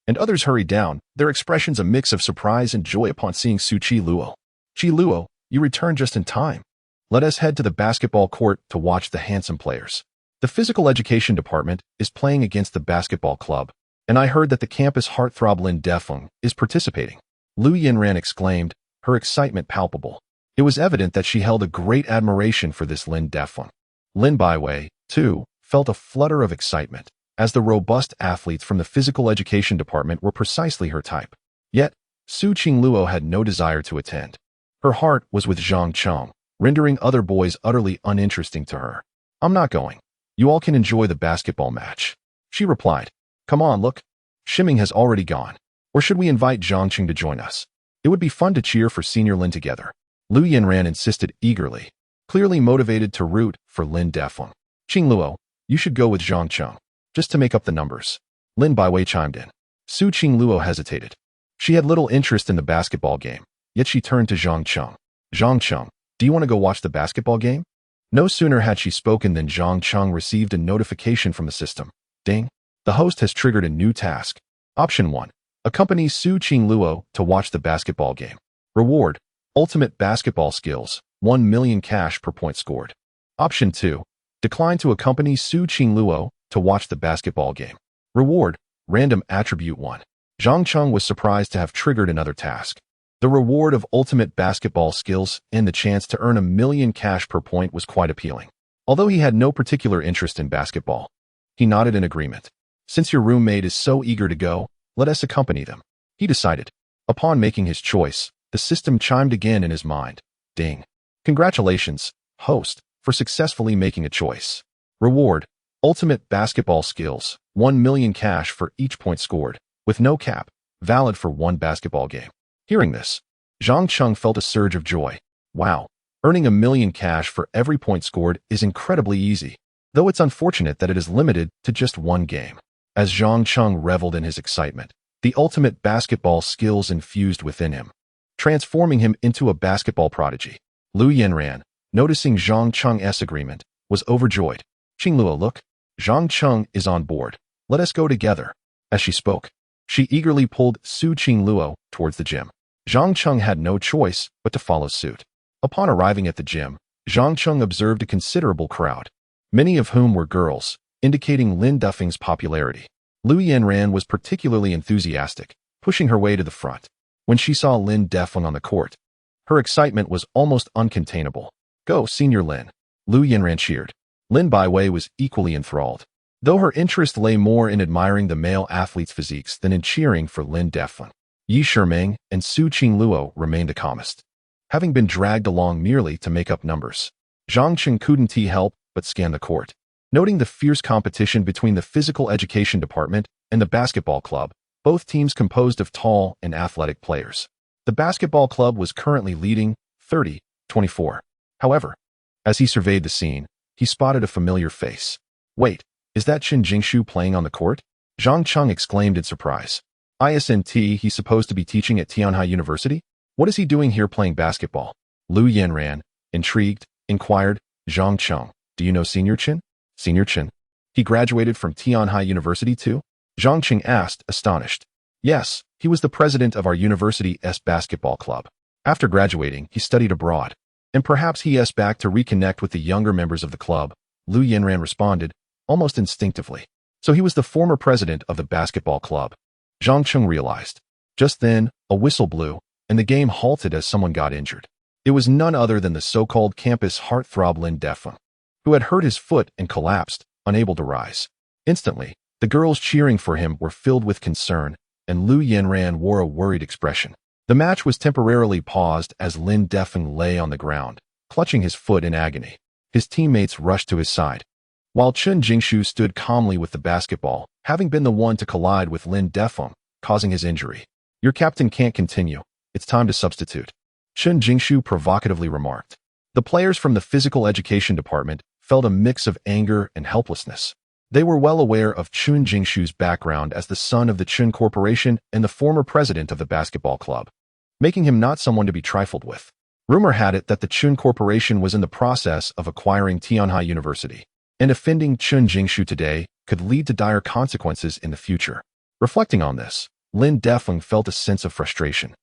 and others hurried down, their expressions a mix of surprise and joy upon seeing Su Qingluo. Qingluo, you returned just in time. Let us head to the basketball court to watch the handsome players. The physical education department is playing against the basketball club, and I heard that the campus heartthrob Lin Defeng is participating. Lu Yinran exclaimed, her excitement palpable. It was evident that she held a great admiration for this Lin Defeng. Lin Baiwei, too, felt a flutter of excitement, as the robust athletes from the physical education department were precisely her type. Yet, Su Qingluo had no desire to attend. Her heart was with Zhang Cheng, rendering other boys utterly uninteresting to her. I'm not going. You all can enjoy the basketball match, she replied. Come on, look. Shiming has already gone. Or should we invite Zhang Cheng to join us? It would be fun to cheer for Senior Lin together. Lu Yinran insisted eagerly, clearly motivated to root for Lin Defeng. Qingluo, you should go with Zhang Cheng, just to make up the numbers. Lin Baiwei chimed in. Su Qingluo hesitated. She had little interest in the basketball game, yet she turned to Zhang Cheng. Zhang Cheng, do you want to go watch the basketball game? No sooner had she spoken than Zhang Cheng received a notification from the system. Ding. The host has triggered a new task. Option 1. Accompany Su Qingluo to watch the basketball game. Reward. Ultimate basketball skills, 1 million cash per point scored. Option 2. Decline to accompany Su Qingluo to watch the basketball game. Reward, random attribute 1. Zhang Cheng was surprised to have triggered another task. The reward of ultimate basketball skills and the chance to earn 1 million cash per point was quite appealing. Although he had no particular interest in basketball, he nodded in agreement. Since your roommate is so eager to go, let us accompany them, he decided. Upon making his choice, the system chimed again in his mind. Ding. Congratulations, host, for successfully making a choice. Reward, ultimate basketball skills, 1 million cash for each point scored, with no cap, valid for 1 basketball game. Hearing this, Zhang Cheng felt a surge of joy. Wow, earning 1 million cash for every point scored is incredibly easy, though it's unfortunate that it is limited to just 1 game. As Zhang Cheng reveled in his excitement, the ultimate basketball skills infused within him, transforming him into a basketball prodigy. Lu Yanran, noticing Zhang Cheng's agreement, was overjoyed. Qingluo, look, Zhang Cheng is on board. Let us go together. As she spoke, she eagerly pulled Su Qingluo towards the gym. Zhang Cheng had no choice but to follow suit. Upon arriving at the gym, Zhang Cheng observed a considerable crowd, many of whom were girls, indicating Lin Dufeng's popularity. Lu Yanran was particularly enthusiastic, pushing her way to the front. When she saw Lin Dufeng on the court, her excitement was almost uncontainable. Go, Senior Lin, Lu Yanran cheered. Lin Baiwei was equally enthralled, though her interest lay more in admiring the male athletes' physiques than in cheering for Lin Dufeng. Yi Shimeng and Su Qingluo remained the calmest, having been dragged along merely to make up numbers. Zhang Cheng couldn't help but scan the court. Noting the fierce competition between the physical education department and the basketball club, both teams composed of tall and athletic players. The basketball club was currently leading 30-24. However, as he surveyed the scene, he spotted a familiar face. Wait, is that Chen Jingshu playing on the court? Zhang Cheng exclaimed in surprise. Isn't he supposed to be teaching at Tianhai University? What is he doing here playing basketball? Lu Yanran, intrigued, inquired. Zhang Cheng, do you know Senior Chen? Senior Chen? He graduated from Tianhai University too? Zhang Cheng asked, astonished. Yes, he was the president of our university's basketball club. After graduating, he studied abroad, and perhaps he is back to reconnect with the younger members of the club, Lu Yanran responded, almost instinctively. So he was the former president of the basketball club. Zhang Cheng realized. Just then, a whistle blew, and the game halted as someone got injured. It was none other than the so-called campus heartthrob Lin Dufeng, who had hurt his foot and collapsed, unable to rise. Instantly, the girls cheering for him were filled with concern, and Lu Yanran wore a worried expression. The match was temporarily paused as Lin Dufeng lay on the ground, clutching his foot in agony. His teammates rushed to his side, while Chen Jingshu stood calmly with the basketball, having been the one to collide with Lin Dufeng, causing his injury. Your captain can't continue. It's time to substitute, Chen Jingshu provocatively remarked. The players from the physical education department felt a mix of anger and helplessness. They were well aware of Chen Jingshu's background as the son of the Chen Corporation and the former president of the basketball club, making him not someone to be trifled with. Rumor had it that the Chen Corporation was in the process of acquiring Tianhai University, and offending Chen Jingshu today could lead to dire consequences in the future. Reflecting on this, Lin Dufeng felt a sense of frustration.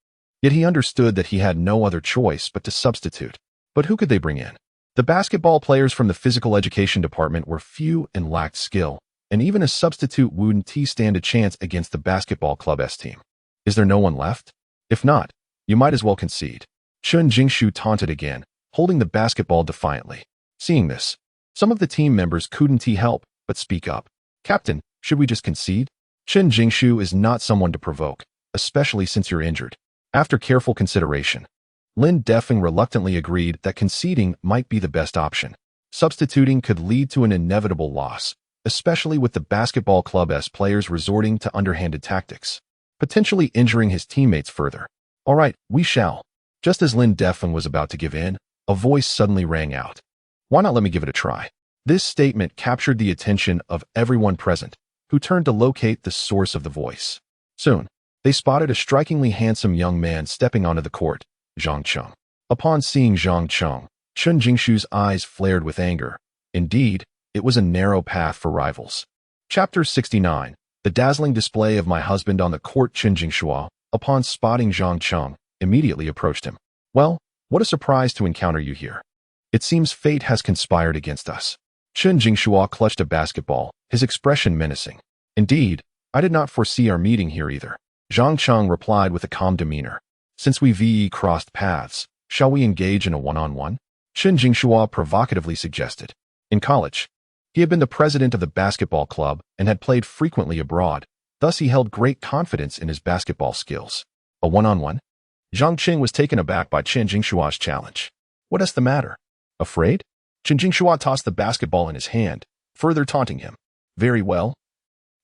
Yet he understood that he had no other choice but to substitute. But who could they bring in? The basketball players from the physical education department were few and lacked skill, and even a substitute wouldn't stand a chance against the basketball club's team. Is there no one left? If not, you might as well concede, Chen Jingshu taunted again, holding the basketball defiantly. Seeing this, some of the team members couldn't help but speak up. Captain, should we just concede? Chen Jingshu is not someone to provoke, especially since you're injured. After careful consideration, Lin Dufeng reluctantly agreed that conceding might be the best option. Substituting could lead to an inevitable loss, especially with the basketball club's players resorting to underhanded tactics, potentially injuring his teammates further. All right, we shall. Just as Lin Dufeng was about to give in, a voice suddenly rang out. Why not let me give it a try? This statement captured the attention of everyone present, who turned to locate the source of the voice. Soon, they spotted a strikingly handsome young man stepping onto the court, Zhang Cheng. Upon seeing Zhang Cheng, Chen Jingshu's eyes flared with anger. Indeed, it was a narrow path for rivals. Chapter 69. The dazzling display of my husband on the court. Chen Jingshu, upon spotting Zhang Cheng, immediately approached him. Well, what a surprise to encounter you here. It seems fate has conspired against us. Chen Jingshua clutched a basketball, his expression menacing. Indeed, I did not foresee our meeting here either. Zhang Cheng replied with a calm demeanor. Since we crossed paths, shall we engage in a one-on-one? Chen Jingshua provocatively suggested. In college, he had been the president of the basketball club and had played frequently abroad, thus he held great confidence in his basketball skills. A one-on-one? Zhang Qing was taken aback by Chen Jingshua's challenge. What is the matter? Afraid? Chen Jingshua tossed the basketball in his hand, further taunting him. Very well.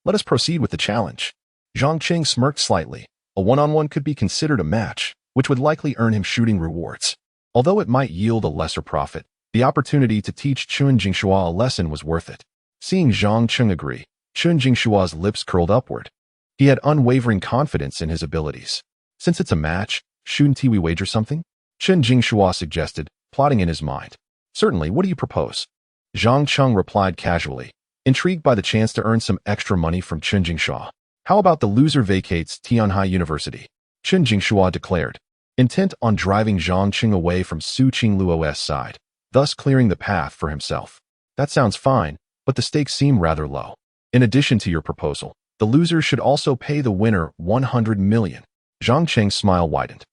Let us proceed with the challenge. Zhang Qing smirked slightly. A one-on-one could be considered a match, which would likely earn him shooting rewards. Although it might yield a lesser profit, the opportunity to teach Chen Jingshua a lesson was worth it. Seeing Zhang Qing agree, Chen Jingshua's lips curled upward. He had unwavering confidence in his abilities. Since it's a match, shouldn't we wager something? Chen Jingshua suggested, plotting in his mind. Certainly, what do you propose? Zhang Cheng replied casually, intrigued by the chance to earn some extra money from Chen Jingshua. How about the loser vacates Tianhai University? Chen Jingshua declared, intent on driving Zhang Qing away from Su Qingluo's side, thus clearing the path for himself. That sounds fine, but the stakes seem rather low. In addition to your proposal, the loser should also pay the winner 100 million. Zhang Qing's smile widened.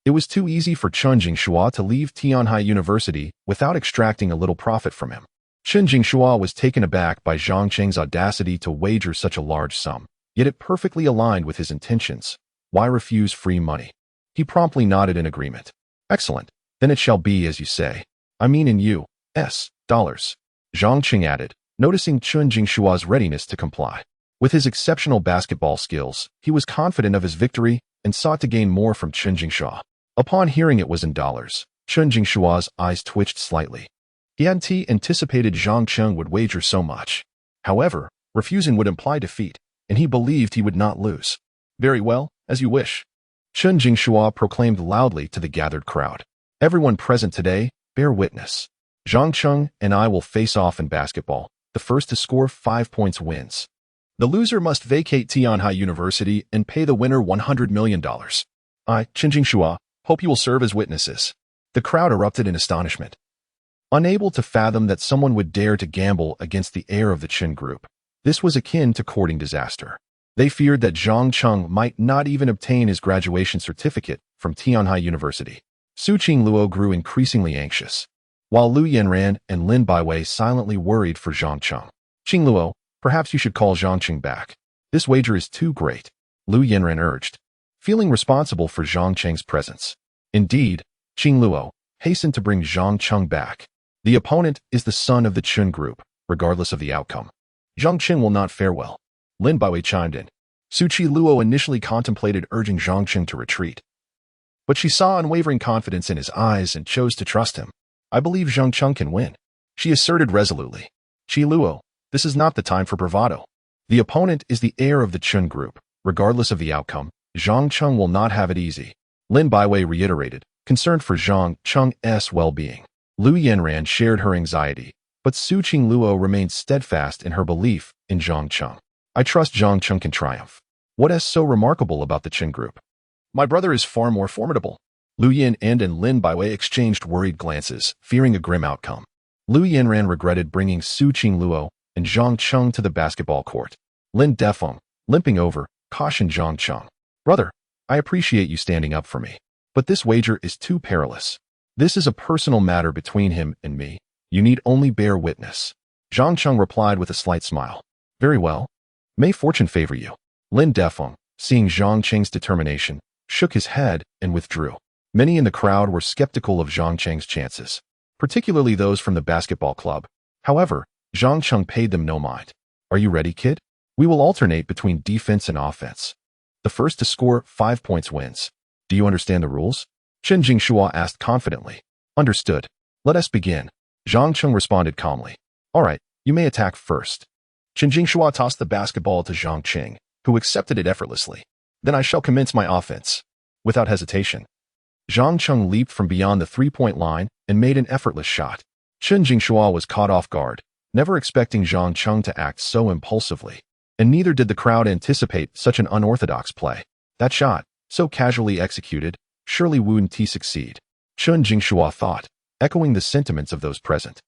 It was too easy for Chen Jingshua to leave Tianhai University without extracting a little profit from him. Chen Jingshua was taken aback by Zhang Qing's audacity to wager such a large sum, yet it perfectly aligned with his intentions. Why refuse free money? He promptly nodded in agreement. Excellent, then it shall be as you say. I mean in U.S. dollars. Zhang Qing added, noticing Chen Jingshua's readiness to comply. With his exceptional basketball skills, he was confident of his victory and sought to gain more from Chen Jingshua. Upon hearing it was in dollars, Chen Jingshua's eyes twitched slightly. He hadn't anticipated Zhang Cheng would wager so much. However, refusing would imply defeat, and he believed he would not lose. Very well, as you wish. Chen Jingshua proclaimed loudly to the gathered crowd. Everyone present today, bear witness. Zhang Cheng and I will face off in basketball. The first to score 5 points wins. The loser must vacate Tianhai University and pay the winner $100 million. I, Chen Jingshua, hope you will serve as witnesses. The crowd erupted in astonishment. Unable to fathom that someone would dare to gamble against the heir of the Chen group, this was akin to courting disaster. They feared that Zhang Cheng might not even obtain his graduation certificate from Tianhai University. Su Qingluo grew increasingly anxious, while Lu Yanran and Lin Baiwei silently worried for Zhang Cheng. Qingluo, perhaps you should call Zhang Qing back. This wager is too great, Lu Yanran urged, feeling responsible for Zhang Cheng's presence. Indeed, Qingluo hastened to bring Zhang Cheng back. The opponent is the son of the Chen group, regardless of the outcome. Zhang Qing will not fare well. Lin Baiwei chimed in. Su Qingluo initially contemplated urging Zhang Qing to retreat, but she saw unwavering confidence in his eyes and chose to trust him. I believe Zhang Cheng can win, she asserted resolutely. Qingluo, this is not the time for bravado. The opponent is the heir of the Chen group. Regardless of the outcome, Zhang Cheng will not have it easy. Lin Baiwei reiterated, concerned for Zhang Cheng's well-being. Lu Yanran shared her anxiety, but Su Qingluo remained steadfast in her belief in Zhang Cheng. I trust Zhang Cheng can triumph. What is so remarkable about the Chen group? My brother is far more formidable. Lu Yan and Lin Baiwei exchanged worried glances, fearing a grim outcome. Lu Yanran regretted bringing Su Qingluo and Zhang Cheng to the basketball court. Lin Defeng, limping over, cautioned Zhang Cheng. Brother, I appreciate you standing up for me, but this wager is too perilous. This is a personal matter between him and me. You need only bear witness. Zhang Cheng replied with a slight smile. Very well. May fortune favor you. Lin Defeng, seeing Zhang Cheng's determination, shook his head and withdrew. Many in the crowd were skeptical of Zhang Cheng's chances, particularly those from the basketball club. However, Zhang Cheng paid them no mind. Are you ready, kid? We will alternate between defense and offense. The first to score 5 points wins. Do you understand the rules? Chen Jingshua asked confidently. Understood. Let us begin. Zhang Cheng responded calmly. All right, you may attack first. Chen Jingshua tossed the basketball to Zhang Qing, who accepted it effortlessly. Then I shall commence my offense. Without hesitation. Zhang Cheng leaped from beyond the three-point line and made an effortless shot. Chen Jingshua was caught off guard, never expecting Zhang Cheng to act so impulsively. And neither did the crowd anticipate such an unorthodox play. That shot, so casually executed, surely wouldn't succeed. Chun Jingshua thought, echoing the sentiments of those present.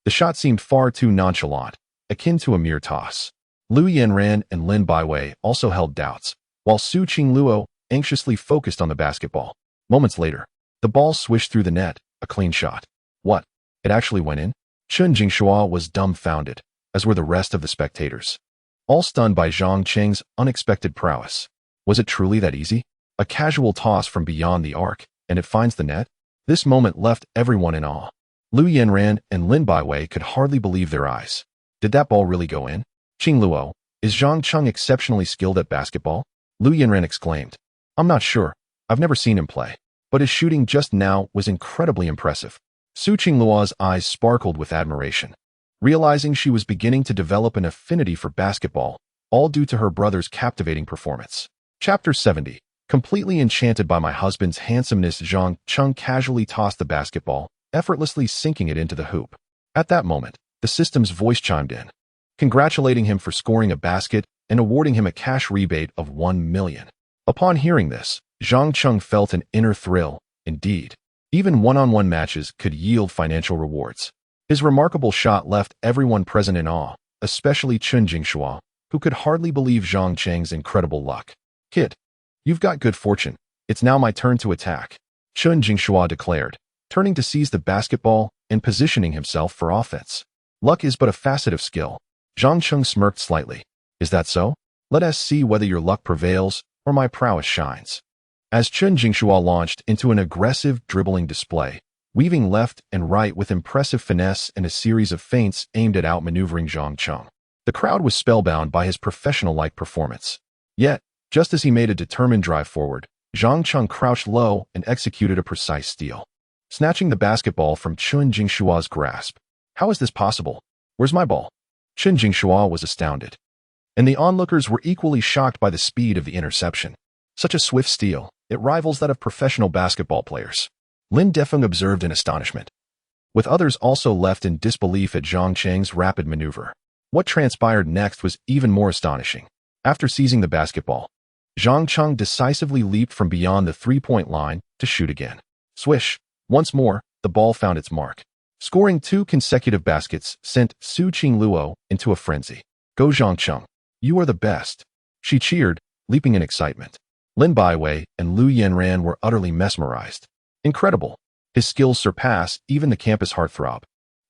The shot seemed far too nonchalant, akin to a mere toss. Liu Yanran and Lin Baiwei also held doubts, while Su Qingluo anxiously focused on the basketball. Moments later, the ball swished through the net, a clean shot. What? It actually went in? Chun Jingshua was dumbfounded, as were the rest of the spectators, all stunned by Zhang Cheng's unexpected prowess. Was it truly that easy? A casual toss from beyond the arc, and it finds the net? This moment left everyone in awe. Liu Yanran and Lin Baiwei could hardly believe their eyes. Did that ball really go in? Qingluo, is Zhang Cheng exceptionally skilled at basketball? Liu Yanran exclaimed. I'm not sure. I've never seen him play. But his shooting just now was incredibly impressive. Su Qingluo's eyes sparkled with admiration, realizing she was beginning to develop an affinity for basketball, all due to her brother's captivating performance. Chapter 70. Completely enchanted by my husband's handsomeness, Zhang Cheng casually tossed the basketball, effortlessly sinking it into the hoop. At that moment, the system's voice chimed in, congratulating him for scoring a basket and awarding him a cash rebate of 1 million. Upon hearing this, Zhang Cheng felt an inner thrill. Indeed, even one-on-one matches could yield financial rewards. His remarkable shot left everyone present in awe, especially Chun Jingshua, who could hardly believe Zhang Cheng's incredible luck. Kid, you've got good fortune. It's now my turn to attack, Chun Jingshua declared, turning to seize the basketball and positioning himself for offense. Luck is but a facet of skill. Zhang Cheng smirked slightly. Is that so? Let us see whether your luck prevails or my prowess shines. As Chun Jingshua launched into an aggressive dribbling display, weaving left and right with impressive finesse and a series of feints aimed at outmaneuvering Zhang Cheng. The crowd was spellbound by his professional-like performance. Yet, just as he made a determined drive forward, Zhang Cheng crouched low and executed a precise steal, snatching the basketball from Chun Jingshua's grasp. How is this possible? Where's my ball? Chun Jingshua was astounded, and the onlookers were equally shocked by the speed of the interception. Such a swift steal, it rivals that of professional basketball players. Lin Defeng observed in astonishment, with others also left in disbelief at Zhang Cheng's rapid maneuver. What transpired next was even more astonishing. After seizing the basketball, Zhang Cheng decisively leaped from beyond the three-point line to shoot again. Swish! Once more, the ball found its mark. Scoring 2 consecutive baskets sent Su Qingluo into a frenzy. Go Zhang Cheng! You are the best! She cheered, leaping in excitement. Lin Baiwei and Liu Yanran were utterly mesmerized. Incredible! His skills surpass even the campus heartthrob.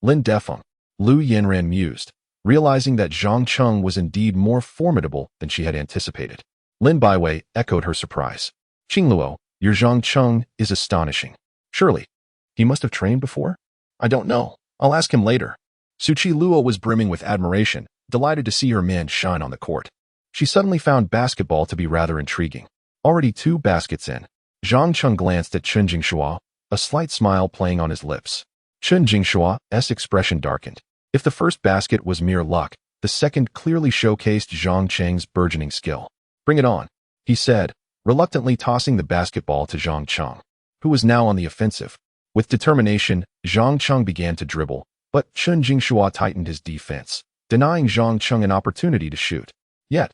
Lin Defeng, Liu Yanran mused, realizing that Zhang Cheng was indeed more formidable than she had anticipated. Lin Baiwei echoed her surprise. Qingluo, your Zhang Cheng is astonishing. Surely, he must have trained before? I don't know. I'll ask him later. Su Qingluo was brimming with admiration, delighted to see her man shine on the court. She suddenly found basketball to be rather intriguing. Already 2 baskets in, Zhang Cheng glanced at Chun Jingshua, a slight smile playing on his lips. Chun Jingshua's expression darkened. If the first basket was mere luck, the second clearly showcased Zhang Cheng's burgeoning skill. Bring it on, he said, reluctantly tossing the basketball to Zhang Cheng, who was now on the offensive. With determination, Zhang Cheng began to dribble, but Chun Jingshua tightened his defense, denying Zhang Cheng an opportunity to shoot. Yet,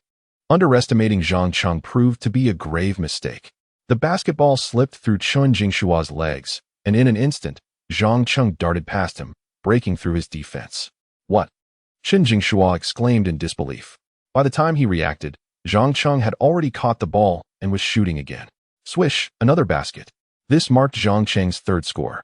underestimating Zhang Cheng proved to be a grave mistake. The basketball slipped through Chun Jingshua's legs, and in an instant, Zhang Cheng darted past him, breaking through his defense. What? Chun Jingshua exclaimed in disbelief. By the time he reacted, Zhang Cheng had already caught the ball and was shooting again. Swish, another basket. This marked Zhang Cheng's 3rd score,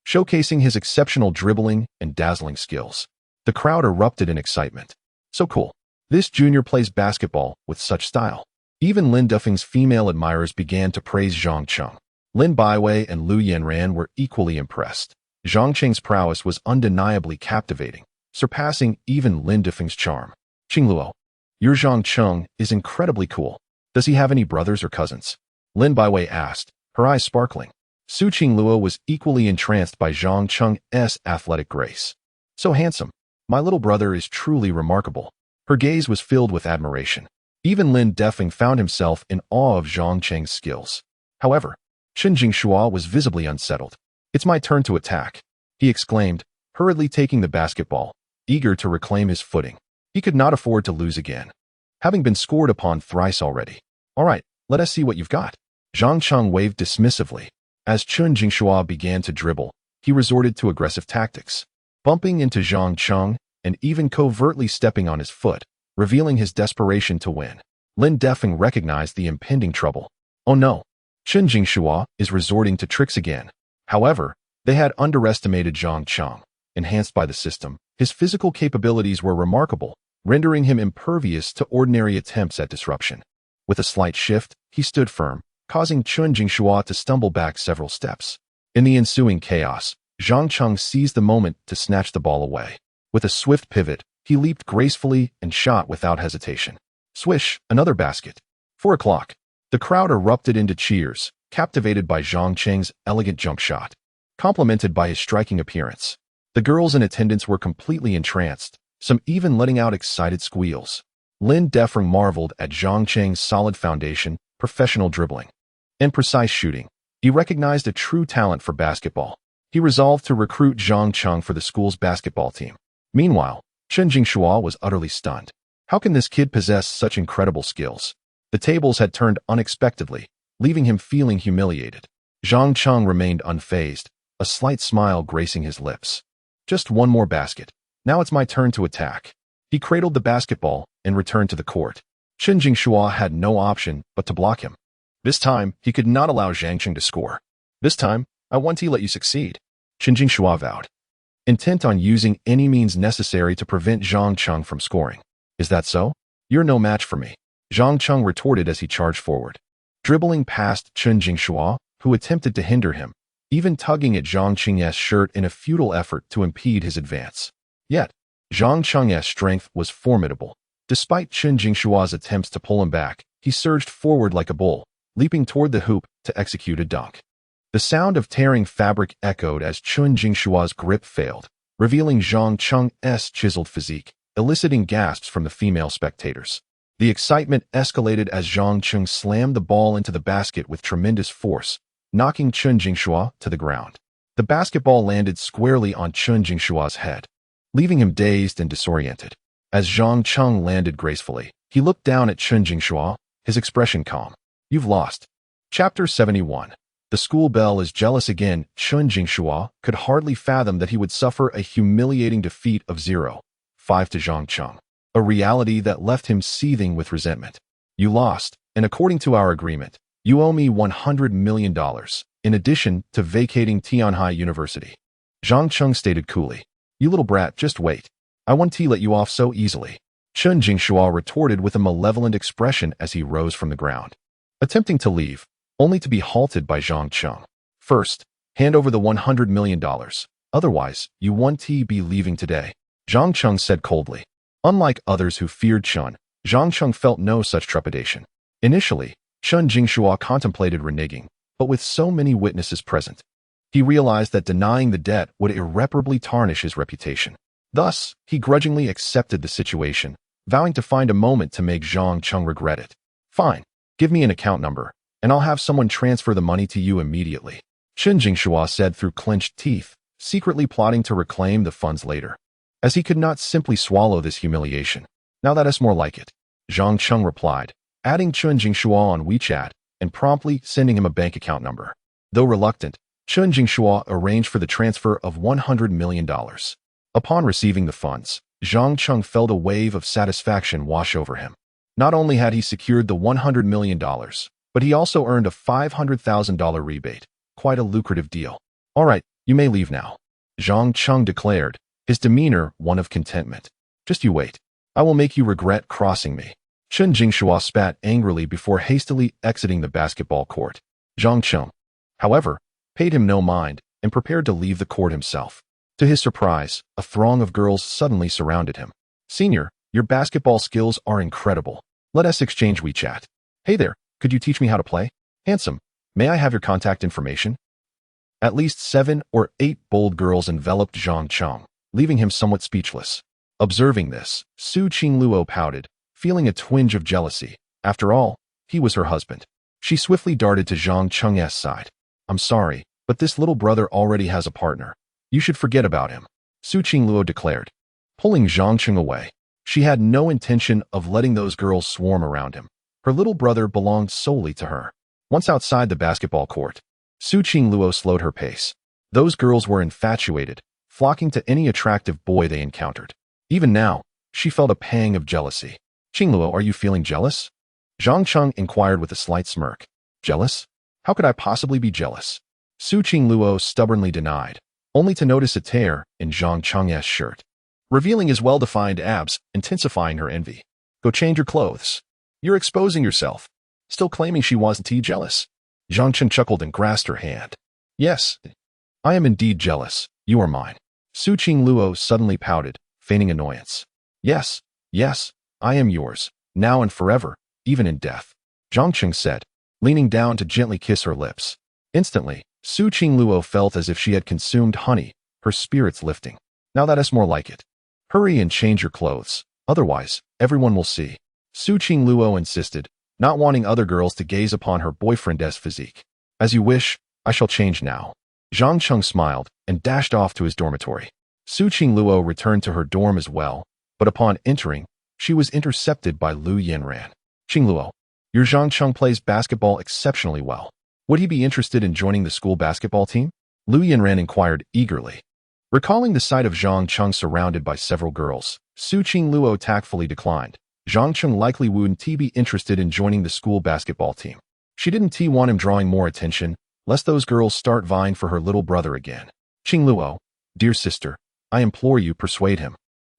showcasing his exceptional dribbling and dazzling skills. The crowd erupted in excitement. So cool. This junior plays basketball with such style. Even Lin Defeng's female admirers began to praise Zhang Cheng. Lin Baiwei and Liu Yanran were equally impressed. Zhang Cheng's prowess was undeniably captivating, surpassing even Lin Defeng's charm. Qingluo, your Zhang Cheng is incredibly cool. Does he have any brothers or cousins? Lin Baiwei asked, her eyes sparkling. Su Qingluo was equally entranced by Zhang Cheng's athletic grace. So handsome. My little brother is truly remarkable. Her gaze was filled with admiration. Even Lin Defeng found himself in awe of Zhang Cheng's skills. However, Chun Jingshua was visibly unsettled. It's my turn to attack, he exclaimed, hurriedly taking the basketball, eager to reclaim his footing. He could not afford to lose again, having been scored upon thrice already. All right, let us see what you've got. Zhang Cheng waved dismissively, As Chun Jingshua began to dribble, he resorted to aggressive tactics, bumping into Zhang Cheng and even covertly stepping on his foot, revealing his desperation to win. Lin Defeng recognized the impending trouble. Oh no, Chun Jingshua is resorting to tricks again. However, they had underestimated Zhang Cheng. Enhanced by the system, his physical capabilities were remarkable, rendering him impervious to ordinary attempts at disruption. With a slight shift, he stood firm, causing Chun Jingshua to stumble back several steps. In the ensuing chaos, Zhang Cheng seized the moment to snatch the ball away. With a swift pivot, he leaped gracefully and shot without hesitation. Swish, another basket. 4 o'clock. The crowd erupted into cheers, captivated by Zhang Cheng's elegant jump shot, complemented by his striking appearance. The girls in attendance were completely entranced, some even letting out excited squeals. Lin Defeng marveled at Zhang Cheng's solid foundation, professional dribbling, and precise shooting. He recognized a true talent for basketball. He resolved to recruit Zhang Cheng for the school's basketball team. Meanwhile, Chun Jingshua was utterly stunned. How can this kid possess such incredible skills? The tables had turned unexpectedly, leaving him feeling humiliated. Zhang Cheng remained unfazed, a slight smile gracing his lips. Just one more basket. Now it's my turn to attack. He cradled the basketball and returned to the court. Chun Jingshua had no option but to block him. This time, he could not allow Zhang Cheng to score. This time, I want to let you succeed, Chun Jingshua vowed, intent on using any means necessary to prevent Zhang Cheng from scoring. Is that so? You're no match for me, Zhang Cheng retorted as he charged forward, dribbling past Chun Jingshua, who attempted to hinder him, even tugging at Zhang Cheng's shirt in a futile effort to impede his advance. Yet, Zhang Cheng's strength was formidable. Despite Chun Jingshua's attempts to pull him back, he surged forward like a bull, leaping toward the hoop to execute a dunk. The sound of tearing fabric echoed as Chun Jingshua's grip failed, revealing Zhang Cheng's chiseled physique, eliciting gasps from the female spectators. The excitement escalated as Zhang Cheng slammed the ball into the basket with tremendous force, knocking Chun Jingshua to the ground. The basketball landed squarely on Chun Jingshua's head, leaving him dazed and disoriented. As Zhang Cheng landed gracefully, he looked down at Chun Jingshua, his expression calm. You've lost. Chapter 71. The school bell is jealous again. Chun Jingshua could hardly fathom that he would suffer a humiliating defeat of 0-5 to Zhang Cheng, a reality that left him seething with resentment. You lost, and according to our agreement, you owe me $100 million, in addition to vacating Tianhai University. Zhang Cheng stated coolly. You little brat, just wait. I won't let you off so easily. Chun Jingshua retorted with a malevolent expression as he rose from the ground, attempting to leave, only to be halted by Zhang Cheng. First, hand over the $100 million. Otherwise, you won't be leaving today, Zhang Cheng said coldly. Unlike others who feared Chun, Zhang Cheng felt no such trepidation. Initially, Chun Jingshua contemplated reneging, but with so many witnesses present, he realized that denying the debt would irreparably tarnish his reputation. Thus, he grudgingly accepted the situation, vowing to find a moment to make Zhang Cheng regret it. Fine, give me an account number, and I'll have someone transfer the money to you immediately, Chun Jingshua said through clenched teeth, secretly plotting to reclaim the funds later, as he could not simply swallow this humiliation. Now that is more like it, Zhang Cheng replied, adding Chun Jingshua on WeChat and promptly sending him a bank account number. Though reluctant, Chun Jingshua arranged for the transfer of $100 million. Upon receiving the funds, Zhang Cheng felt a wave of satisfaction wash over him. Not only had he secured the $100 million, but he also earned a $500,000 rebate. Quite a lucrative deal. All right, you may leave now, Zhang Cheng declared, his demeanor one of contentment. Just you wait. I will make you regret crossing me. Chun Jingshua spat angrily before hastily exiting the basketball court. Zhang Cheng, however, paid him no mind and prepared to leave the court himself. To his surprise, a throng of girls suddenly surrounded him. Senior, your basketball skills are incredible. Let us exchange WeChat. Hey there, could you teach me how to play? Handsome, may I have your contact information? At least 7 or 8 bold girls enveloped Zhang Cheng, leaving him somewhat speechless. Observing this, Su Qingluo pouted, feeling a twinge of jealousy. After all, he was her husband. She swiftly darted to Zhang Cheng's side. I'm sorry, but this little brother already has a partner. You should forget about him, Su Qingluo declared, pulling Zhang Cheng away. She had no intention of letting those girls swarm around him. Her little brother belonged solely to her. Once outside the basketball court, Su Qingluo slowed her pace. Those girls were infatuated, flocking to any attractive boy they encountered. Even now, she felt a pang of jealousy. Qingluo, are you feeling jealous? Zhang Cheng inquired with a slight smirk. Jealous? How could I possibly be jealous? Su Qingluo stubbornly denied, only to notice a tear in Zhang Cheng's shirt, revealing his well-defined abs, intensifying her envy. Go change your clothes. You're exposing yourself. Still claiming she wasn't jealous. Zhang Chen chuckled and grasped her hand. Yes, I am indeed jealous. You are mine. Su Qingluo suddenly pouted, feigning annoyance. Yes, I am yours, now and forever, even in death. Zhang Cheng said, leaning down to gently kiss her lips. Instantly, Su Qingluo felt as if she had consumed honey, her spirits lifting. Now that's more like it. Hurry and change your clothes, otherwise, everyone will see. Su Qingluo insisted, not wanting other girls to gaze upon her boyfriend's physique. As you wish, I shall change now. Zhang Cheng smiled and dashed off to his dormitory. Su Qingluo returned to her dorm as well, but upon entering, she was intercepted by Lu Yanran. Qingluo, your Zhang Cheng plays basketball exceptionally well. Would he be interested in joining the school basketball team? Lu Yanran inquired eagerly. Recalling the sight of Zhang Cheng surrounded by several girls, Su Qingluo tactfully declined. Zhang Cheng likely wouldn't be interested in joining the school basketball team. She didn't want him drawing more attention, lest those girls start vying for her little brother again. Qingluo, dear sister, I implore you, persuade him.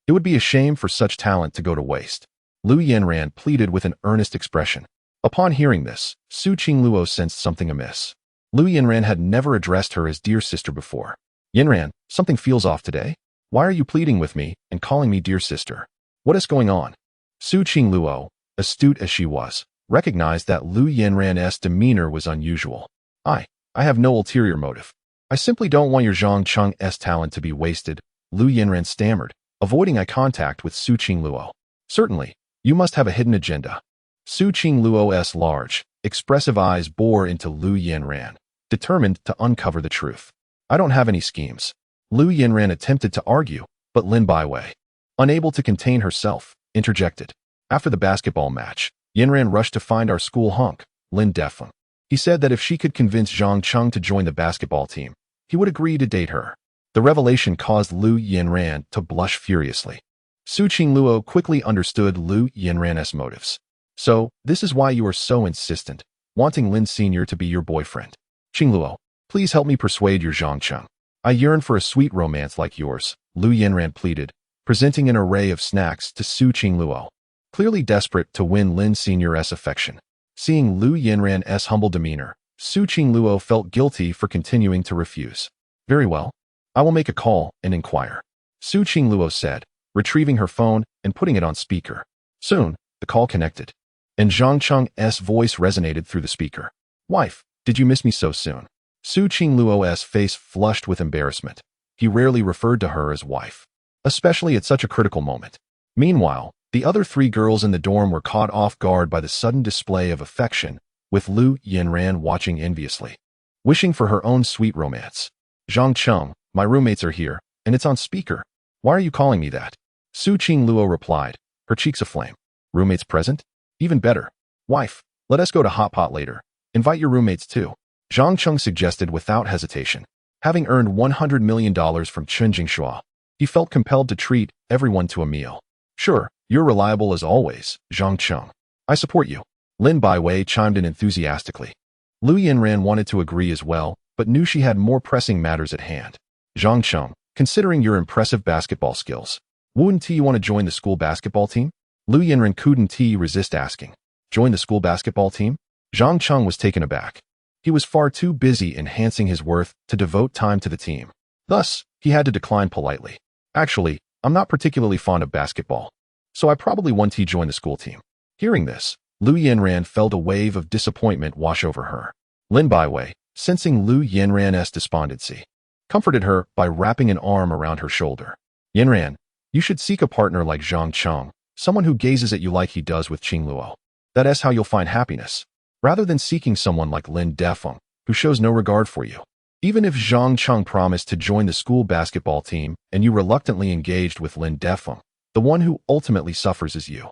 It would be a shame for such talent to go to waste. Lu Yanran pleaded with an earnest expression. Upon hearing this, Su Qingluo sensed something amiss. Lu Yanran had never addressed her as dear sister before. Yanran, something feels off today. Why are you pleading with me and calling me dear sister? What is going on? Su Qingluo, astute as she was, recognized that Lu Yanran's demeanor was unusual. I have no ulterior motive. I simply don't want your Zhang Cheng's talent to be wasted, Lu Yanran stammered, avoiding eye contact with Su Qingluo. Certainly, you must have a hidden agenda. Su Qingluo's large, expressive eyes bore into Lu Yanran, determined to uncover the truth. I don't have any schemes. Lu Yanran attempted to argue, but Lin Baiwei, unable to contain herself, interjected. After the basketball match, Yanran rushed to find our school hunk, Lin Defeng. He said that if she could convince Zhang Cheng to join the basketball team, he would agree to date her. The revelation caused Lu Yanran to blush furiously. Su Qingluo quickly understood Lu Yanran's motives. So, this is why you are so insistent, wanting Lin Sr. to be your boyfriend. Qingluo, please help me persuade your Zhang Cheng. I yearn for a sweet romance like yours, Lu Yanran pleaded, presenting an array of snacks to Su Qingluo, clearly desperate to win Lin Sr.'s affection. Seeing Lu Yanran's humble demeanor, Su Qingluo felt guilty for continuing to refuse. Very well. I will make a call and inquire, Su Qingluo said, retrieving her phone and putting it on speaker. Soon, the call connected, and Zhang Cheng's voice resonated through the speaker. Wife, did you miss me so soon? Su Qingluo's face flushed with embarrassment. He rarely referred to her as wife, especially at such a critical moment. Meanwhile, the other three girls in the dorm were caught off guard by the sudden display of affection, with Lu Yanran watching enviously, wishing for her own sweet romance. Zhang Cheng, my roommates are here, and it's on speaker. Why are you calling me that? Su Qingluo replied, her cheeks aflame. Roommates present? Even better. Wife, let us go to Hot Pot later. Invite your roommates too. Zhang Cheng suggested without hesitation. Having earned $100 million from Chen Jingshua, he felt compelled to treat everyone to a meal. Sure, you're reliable as always, Zhang Cheng. I support you. Lin Baiwei chimed in enthusiastically. Lu Yanran wanted to agree as well, but knew she had more pressing matters at hand. Zhang Cheng, considering your impressive basketball skills, wouldn't you want to join the school basketball team? Lu Yanran couldn't resist asking. Join the school basketball team? Zhang Cheng was taken aback. He was far too busy enhancing his worth to devote time to the team. Thus, he had to decline politely. Actually, I'm not particularly fond of basketball, so I probably won't join the school team. Hearing this, Lu Yanran felt a wave of disappointment wash over her. Lin Baiwei, sensing Lu Yanran's despondency, comforted her by wrapping an arm around her shoulder. Yanran, you should seek a partner like Zhang Cheng, someone who gazes at you like he does with Qingluo. That is how you'll find happiness, rather than seeking someone like Lin Defeng, who shows no regard for you. Even if Zhang Cheng promised to join the school basketball team and you reluctantly engaged with Lin Defeng, the one who ultimately suffers is you.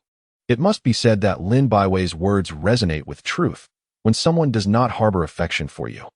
It must be said that Lin Baiwei's words resonate with truth when someone does not harbor affection for you.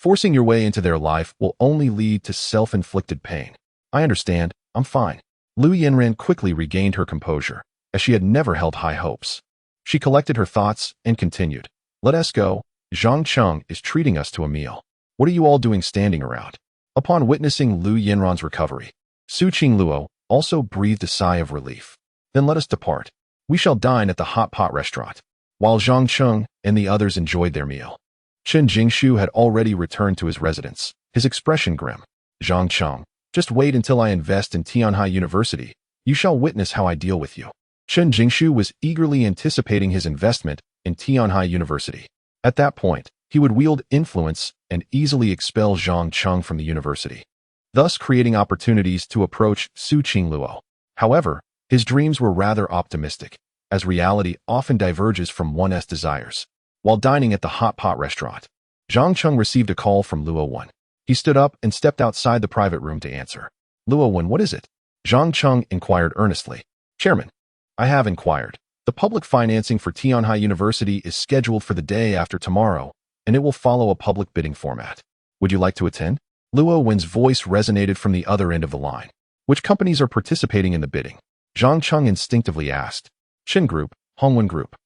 Forcing your way into their life will only lead to self-inflicted pain. I understand. I'm fine. Lu Yinran quickly regained her composure, as she had never held high hopes. She collected her thoughts and continued. Let us go. Zhang Cheng is treating us to a meal. What are you all doing standing around? Upon witnessing Lu Yinran's recovery, Su Qingluo also breathed a sigh of relief. Then let us depart. We shall dine at the hot pot restaurant. While Zhang Cheng and the others enjoyed their meal, Chen Jingshu had already returned to his residence, his expression grim. Zhang Cheng, just wait until I invest in Tianhai University. You shall witness how I deal with you. Chen Jingshu was eagerly anticipating his investment in Tianhai University. At that point, he would wield influence and easily expel Zhang Cheng from the university, thus creating opportunities to approach Su Qingluo. However, his dreams were rather optimistic, as reality often diverges from one's desires. While dining at the hot pot restaurant, Zhang Cheng received a call from Luo Wen. He stood up and stepped outside the private room to answer. Luo Wen, what is it? Zhang Cheng inquired earnestly. Chairman, I have inquired. The public financing for Tianhai University is scheduled for the day after tomorrow, and it will follow a public bidding format. Would you like to attend? Luo Wen's voice resonated from the other end of the line. Which companies are participating in the bidding? Zhang Cheng instinctively asked. Qin Group, Hongwen Group.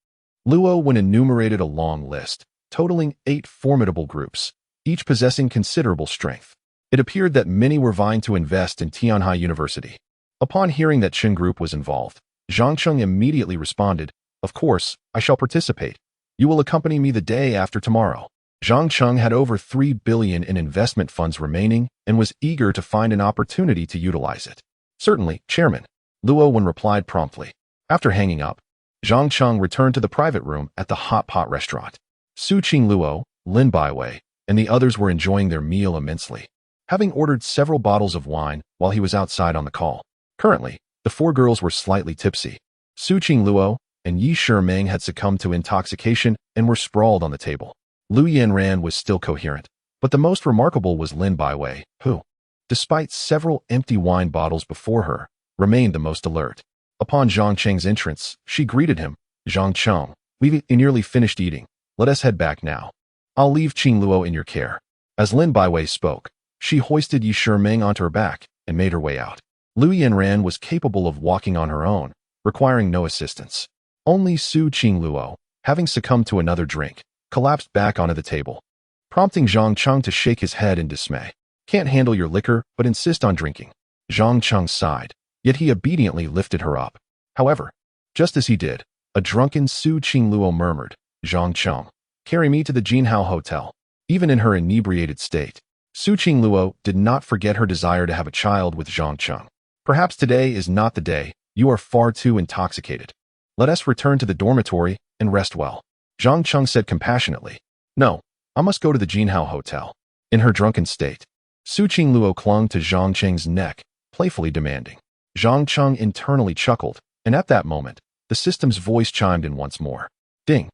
Luo Wen enumerated a long list, totaling 8 formidable groups, each possessing considerable strength. It appeared that many were vying to invest in Tianhai University. Upon hearing that Qin Group was involved, Zhang Cheng immediately responded, Of course, I shall participate. You will accompany me the day after tomorrow. Zhang Cheng had over 3 billion in investment funds remaining and was eager to find an opportunity to utilize it. Certainly, Chairman. Luo Wen replied promptly. After hanging up, Zhang Cheng returned to the private room at the hot pot restaurant. Su Qingluo, Lin Baiwei, and the others were enjoying their meal immensely, having ordered several bottles of wine while he was outside on the call. Currently, the 4 girls were slightly tipsy. Su Qingluo and Yi Shimeng had succumbed to intoxication and were sprawled on the table. Lu Yanran was still coherent, but the most remarkable was Lin Baiwei, who, despite several empty wine bottles before her, remained the most alert. Upon Zhang Cheng's entrance, she greeted him. Zhang Cheng, we've nearly finished eating. Let us head back now. I'll leave Qingluo in your care. As Lin Baiwei spoke, she hoisted Yi Shimeng onto her back and made her way out. Lu Yanran was capable of walking on her own, requiring no assistance. Only Su Qingluo, having succumbed to another drink, collapsed back onto the table, prompting Zhang Cheng to shake his head in dismay. Can't handle your liquor, but insist on drinking. Zhang Cheng sighed, yet he obediently lifted her up. However, just as he did, a drunken Su Qingluo murmured, Zhang Cheng, carry me to the Jinhao Hotel. Even in her inebriated state, Su Qingluo did not forget her desire to have a child with Zhang Cheng. Perhaps today is not the day. You are far too intoxicated. Let us return to the dormitory and rest well. Zhang Cheng said compassionately. No, I must go to the Jinhao Hotel. In her drunken state, Su Qingluo clung to Zhang Cheng's neck, playfully demanding. Zhang Cheng internally chuckled, and at that moment, the system's voice chimed in once more. Ding.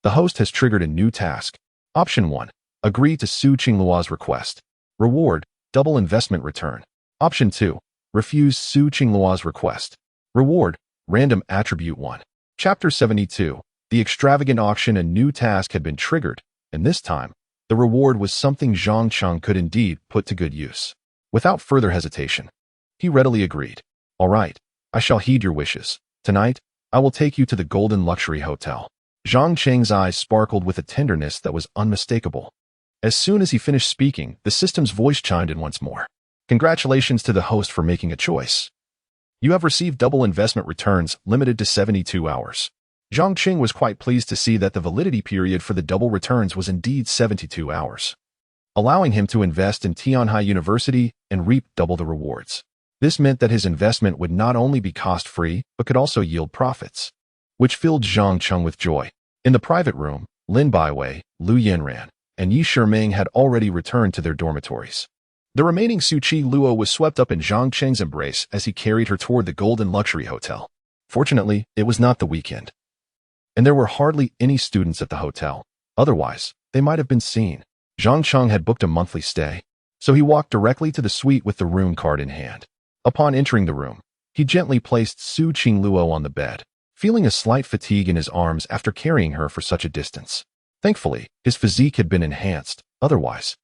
The host has triggered a new task. Option 1. Agree to Su Qingluo's request. Reward, double investment return. Option 2. Refuse Su Qingluo's request. Reward, random attribute 1. Chapter 72. The extravagant auction. A new task had been triggered, and this time, the reward was something Zhang Cheng could indeed put to good use. Without further hesitation, he readily agreed. All right, I shall heed your wishes. Tonight, I will take you to the Golden Luxury Hotel. Zhang Cheng's eyes sparkled with a tenderness that was unmistakable. As soon as he finished speaking, the system's voice chimed in once more. Congratulations to the host for making a choice. You have received double investment returns limited to 72 hours. Zhang Cheng was quite pleased to see that the validity period for the double returns was indeed 72 hours, allowing him to invest in Tianhai University and reap double the rewards. This meant that his investment would not only be cost-free, but could also yield profits, which filled Zhang Cheng with joy. In the private room, Lin Baiwei, Lu Yanran, and Yi Shimeng had already returned to their dormitories. The remaining Su Qingluo was swept up in Zhang Cheng's embrace as he carried her toward the Golden Luxury Hotel. Fortunately, it was not the weekend, and there were hardly any students at the hotel. Otherwise, they might have been seen. Zhang Cheng had booked a monthly stay, so he walked directly to the suite with the room card in hand. Upon entering the room, he gently placed Su Qingluo on the bed, feeling a slight fatigue in his arms after carrying her for such a distance. Thankfully, his physique had been enhanced. Otherwise,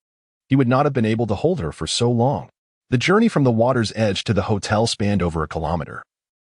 he would not have been able to hold her for so long. The journey from the water's edge to the hotel spanned over a kilometer,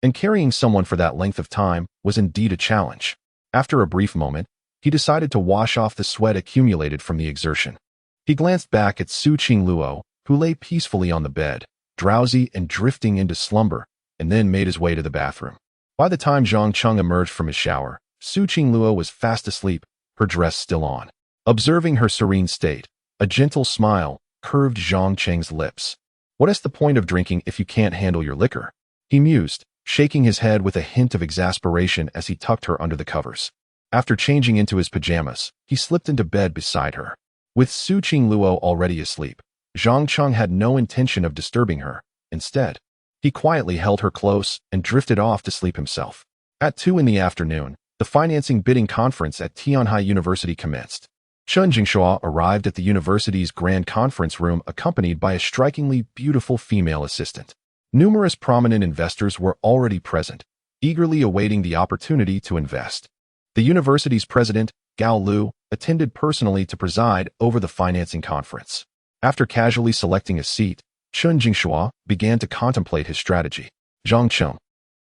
and carrying someone for that length of time was indeed a challenge. After a brief moment, he decided to wash off the sweat accumulated from the exertion. He glanced back at Su Qingluo, who lay peacefully on the bed, drowsy and drifting into slumber, and then made his way to the bathroom. By the time Zhang Cheng emerged from his shower, Su Qingluo was fast asleep, her dress still on. Observing her serene state, a gentle smile curved Zhang Cheng's lips. "What is the point of drinking if you can't handle your liquor?" he mused, shaking his head with a hint of exasperation as he tucked her under the covers. After changing into his pajamas, he slipped into bed beside her. With Su Qingluo already asleep, Zhang Cheng had no intention of disturbing her. Instead, he quietly held her close and drifted off to sleep himself. At 2 in the afternoon, the financing bidding conference at Tianhai University commenced. Chen Jingshua arrived at the university's grand conference room accompanied by a strikingly beautiful female assistant. Numerous prominent investors were already present, eagerly awaiting the opportunity to invest. The university's president, Gao Lu, attended personally to preside over the financing conference. After casually selecting a seat, Chen Jingshua began to contemplate his strategy. "Zhang Cheng,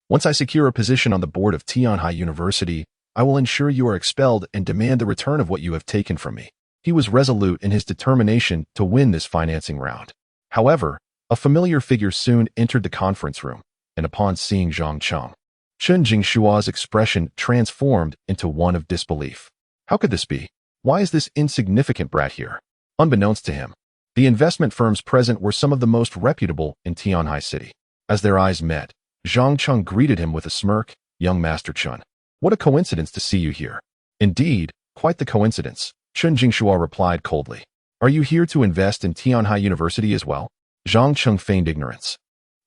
once I secure a position on the board of Tianhai University, I will ensure you are expelled and demand the return of what you have taken from me." He was resolute in his determination to win this financing round. However, a familiar figure soon entered the conference room, and upon seeing Zhang Cheng, Chen Jingshua's expression transformed into one of disbelief. How could this be? Why is this insignificant brat here? Unbeknownst to him, the investment firms present were some of the most reputable in Tianhai City. As their eyes met, Zhang Cheng greeted him with a smirk. "Young Master Chen, what a coincidence to see you here." "Indeed, quite the coincidence," Chen Jingshua replied coldly. "Are you here to invest in Tianhai University as well?" Zhang Cheng feigned ignorance,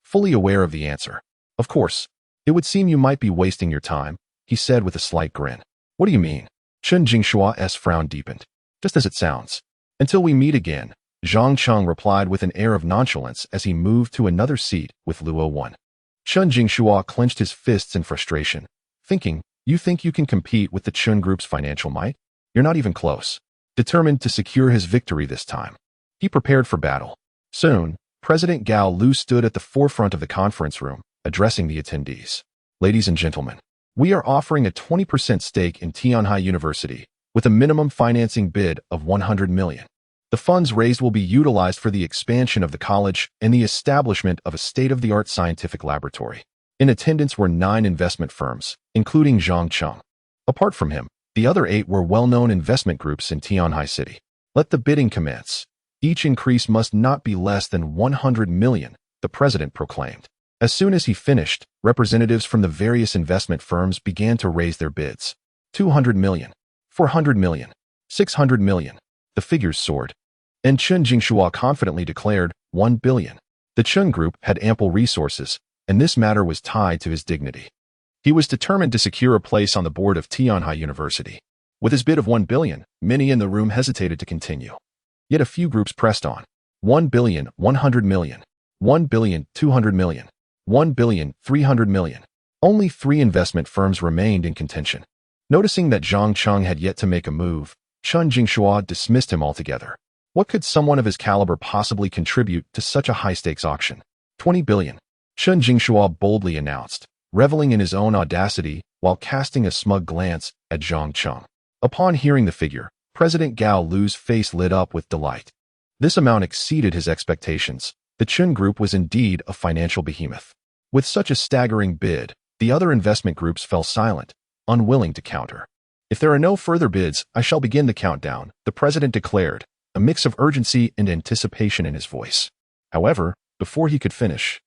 fully aware of the answer. "Of course. It would seem you might be wasting your time," he said with a slight grin. "What do you mean?" Chen Jingshua's frown deepened. "Just as it sounds. Until we meet again," Zhang Cheng replied with an air of nonchalance as he moved to another seat with Luo 1. Chen Jingshua clenched his fists in frustration, thinking, "You think you can compete with the Chen Group's financial might? You're not even close." Determined to secure his victory this time, he prepared for battle. Soon, President Gao Lu stood at the forefront of the conference room, addressing the attendees. "Ladies and gentlemen, we are offering a 20% stake in Tianhai University with a minimum financing bid of 100 million. The funds raised will be utilized for the expansion of the college and the establishment of a state-of-the-art scientific laboratory." In attendance were 9 investment firms, including Zhang Cheng. Apart from him, the other 8 were well-known investment groups in Tianhai City. "Let the bidding commence. Each increase must not be less than 100 million, the president proclaimed. As soon as he finished, representatives from the various investment firms began to raise their bids. 200 million, 400 million, 600 million. The figures soared. And Chen Jingshua confidently declared 1 billion. The Chen Group had ample resources, and this matter was tied to his dignity. He was determined to secure a place on the board of Tianhai University. With his bid of 1 billion, many in the room hesitated to continue. Yet a few groups pressed on. 1 billion, 100 million, 1 billion, 200 million, 1 billion, 300 million. Only 3 investment firms remained in contention. Noticing that Zhang Cheng had yet to make a move, Chen Jingshua dismissed him altogether. What could someone of his caliber possibly contribute to such a high-stakes auction? 20 billion. Chen Jingshua boldly announced, reveling in his own audacity while casting a smug glance at Zhang Cheng. Upon hearing the figure, President Gao Lu's face lit up with delight. This amount exceeded his expectations. The Chen Group was indeed a financial behemoth. With such a staggering bid, the other investment groups fell silent, unwilling to counter. "If there are no further bids, I shall begin the countdown," the president declared, a mix of urgency and anticipation in his voice. However, before he could finish,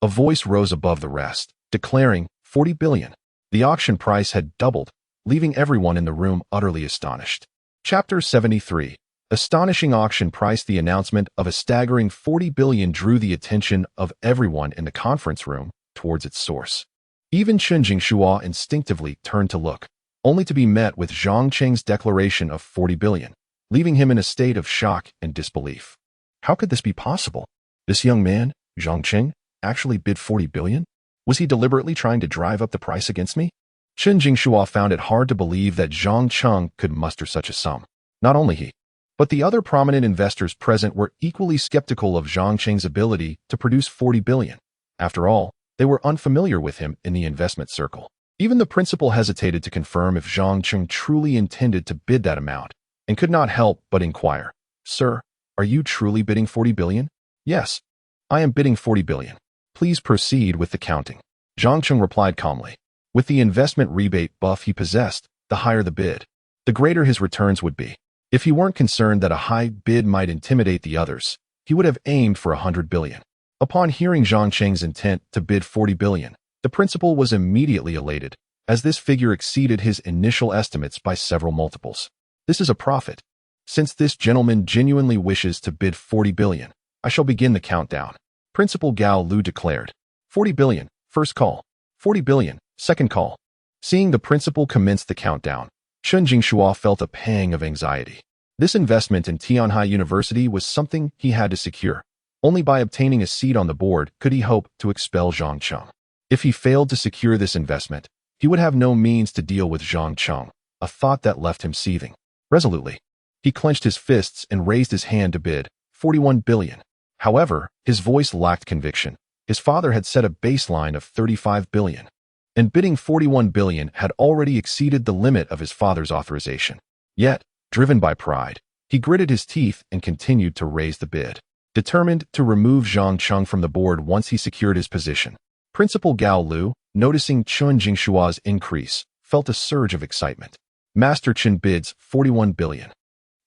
a voice rose above the rest, declaring 40 billion. The auction price had doubled, leaving everyone in the room utterly astonished. Chapter 73. Astonishing auction price. The announcement of a staggering 40 billion drew the attention of everyone in the conference room towards its source. Even Chen Jingshua instinctively turned to look, only to be met with Zhang Cheng's declaration of 40 billion, leaving him in a state of shock and disbelief. How could this be possible? This young man, Zhang Cheng, actually bid 40 billion? Was he deliberately trying to drive up the price against me? Chen Jingshua found it hard to believe that Zhang Cheng could muster such a sum. Not only he, But the other prominent investors present were equally skeptical of Zhang Qing's ability to produce 40 billion. After all, they were unfamiliar with him in the investment circle. Even the principal hesitated to confirm if Zhang Qing truly intended to bid that amount, and could not help but inquire, "Sir, are you truly bidding 40 billion? Yes, I am bidding 40 billion. Please proceed with the counting." Zhang Qing replied calmly. With the investment rebate buff he possessed, the higher the bid, the greater his returns would be. If he weren't concerned that a high bid might intimidate the others, he would have aimed for 100 billion. Upon hearing Zhang Qing's intent to bid 40 billion, the principal was immediately elated, as this figure exceeded his initial estimates by several multiples. This is a profit. Since this gentleman genuinely wishes to bid 40 billion, I shall begin the countdown. Principal Gao Lu declared. 40 billion, first call. 40 billion, second call. Seeing the principal commence the countdown, Chen Jingshua felt a pang of anxiety. This investment in Tianhai University was something he had to secure. Only by obtaining a seat on the board could he hope to expel Zhang Qing. If he failed to secure this investment, he would have no means to deal with Zhang Qing, a thought that left him seething. Resolutely, he clenched his fists and raised his hand to bid 41 billion. However, his voice lacked conviction. His father had set a baseline of 35 billion, and bidding 41 billion had already exceeded the limit of his father's authorization. Yet, driven by pride, he gritted his teeth and continued to raise the bid, determined to remove Zhang Qing from the board once he secured his position. Principal Gao Lu, noticing Chen Jingshua's increase, felt a surge of excitement. Master Chen bids 41 billion.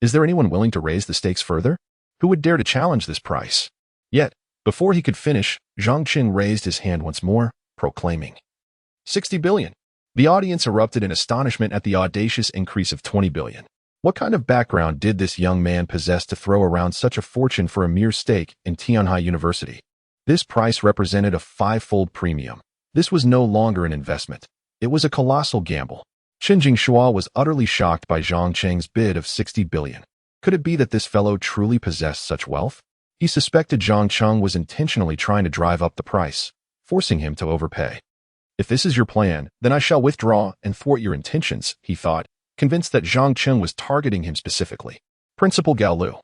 Is there anyone willing to raise the stakes further? Who would dare to challenge this price? Yet, before he could finish, Zhang Qing raised his hand once more, proclaiming 60 billion. The audience erupted in astonishment at the audacious increase of 20 billion. What kind of background did this young man possess to throw around such a fortune for a mere stake in Tianhai University? This price represented a five-fold premium. This was no longer an investment. It was a colossal gamble. Chen Jingshua was utterly shocked by Zhang Qing's bid of 60 billion. Could it be that this fellow truly possessed such wealth? He suspected Zhang Qing was intentionally trying to drive up the price, forcing him to overpay. If this is your plan, then I shall withdraw and thwart your intentions, he thought, convinced that Zhang Qing was targeting him specifically. Principal Gao Lu,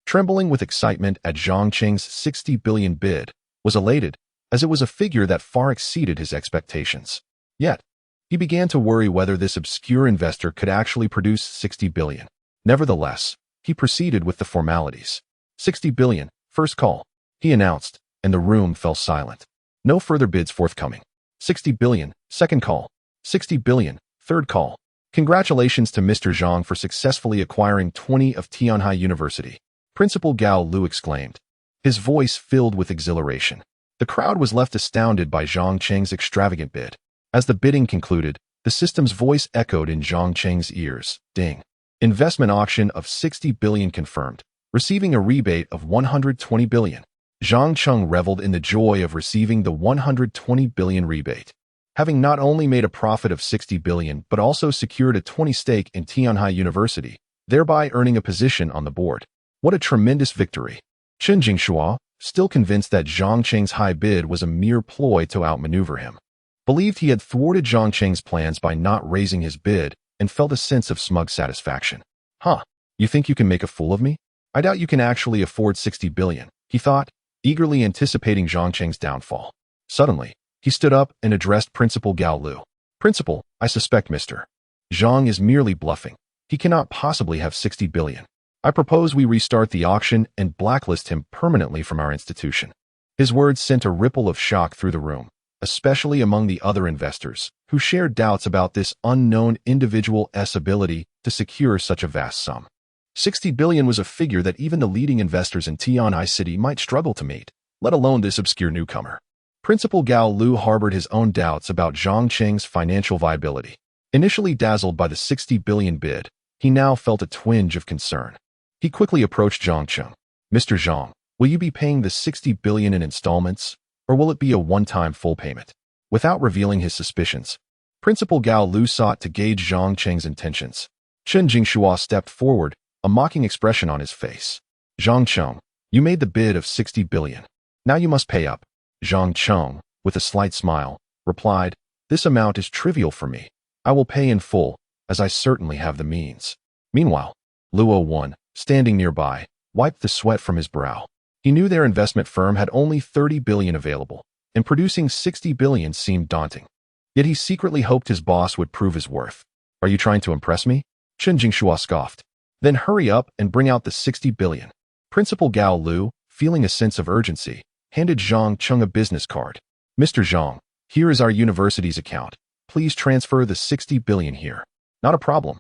trembling with excitement at Zhang Qing's 60 billion bid, was elated, as it was a figure that far exceeded his expectations. Yet, he began to worry whether this obscure investor could actually produce 60 billion. Nevertheless, he proceeded with the formalities. 60 billion, first call, he announced, and the room fell silent. No further bids forthcoming. 60 billion, second call. 60 billion, third call. Congratulations to Mr. Zhang for successfully acquiring 20 of Tianhai University. Principal Gao Lu exclaimed, his voice filled with exhilaration. The crowd was left astounded by Zhang Qing's extravagant bid. As the bidding concluded, the system's voice echoed in Zhang Qing's ears. Ding. Investment auction of 60 billion confirmed, receiving a rebate of 120 billion. Zhang Qing reveled in the joy of receiving the 120 billion rebate. Having not only made a profit of 60 billion but also secured a 20 stake in Tianhai University, thereby earning a position on the board. What a tremendous victory! Chen Jingshua, still convinced that Zhang Qing's high bid was a mere ploy to outmaneuver him, believed he had thwarted Zhang Qing's plans by not raising his bid and felt a sense of smug satisfaction. Huh, you think you can make a fool of me? I doubt you can actually afford 60 billion, he thought, eagerly anticipating Zhang Qing's downfall. Suddenly, he stood up and addressed Principal Gao Lu. Principal, I suspect Mr. Zhang is merely bluffing. He cannot possibly have 60 billion. I propose we restart the auction and blacklist him permanently from our institution. His words sent a ripple of shock through the room, especially among the other investors, who shared doubts about this unknown individual's ability to secure such a vast sum. 60 billion was a figure that even the leading investors in Tianhai City might struggle to meet, let alone this obscure newcomer. Principal Gao Lu harbored his own doubts about Zhang Qing's financial viability. Initially dazzled by the 60 billion bid, he now felt a twinge of concern. He quickly approached Zhang Qing. Mr. Zhang, will you be paying the 60 billion in installments, or will it be a one-time full payment? Without revealing his suspicions, Principal Gao Lu sought to gauge Zhang Qing's intentions. Chen Jingshua stepped forward, a mocking expression on his face. Zhang Qing, you made the bid of 60 billion. Now you must pay up. Zhang Qing, with a slight smile, replied, this amount is trivial for me. I will pay in full, as I certainly have the means. Meanwhile, Luo 1, standing nearby, wiped the sweat from his brow. He knew their investment firm had only 30 billion available, and producing 60 billion seemed daunting. Yet he secretly hoped his boss would prove his worth. Are you trying to impress me? Chen Jingshua scoffed. Then hurry up and bring out the 60 billion. Principal Gao Lu, feeling a sense of urgency, handed Zhang Cheng a business card. Mr. Zhang, here is our university's account. Please transfer the 60 billion here. Not a problem.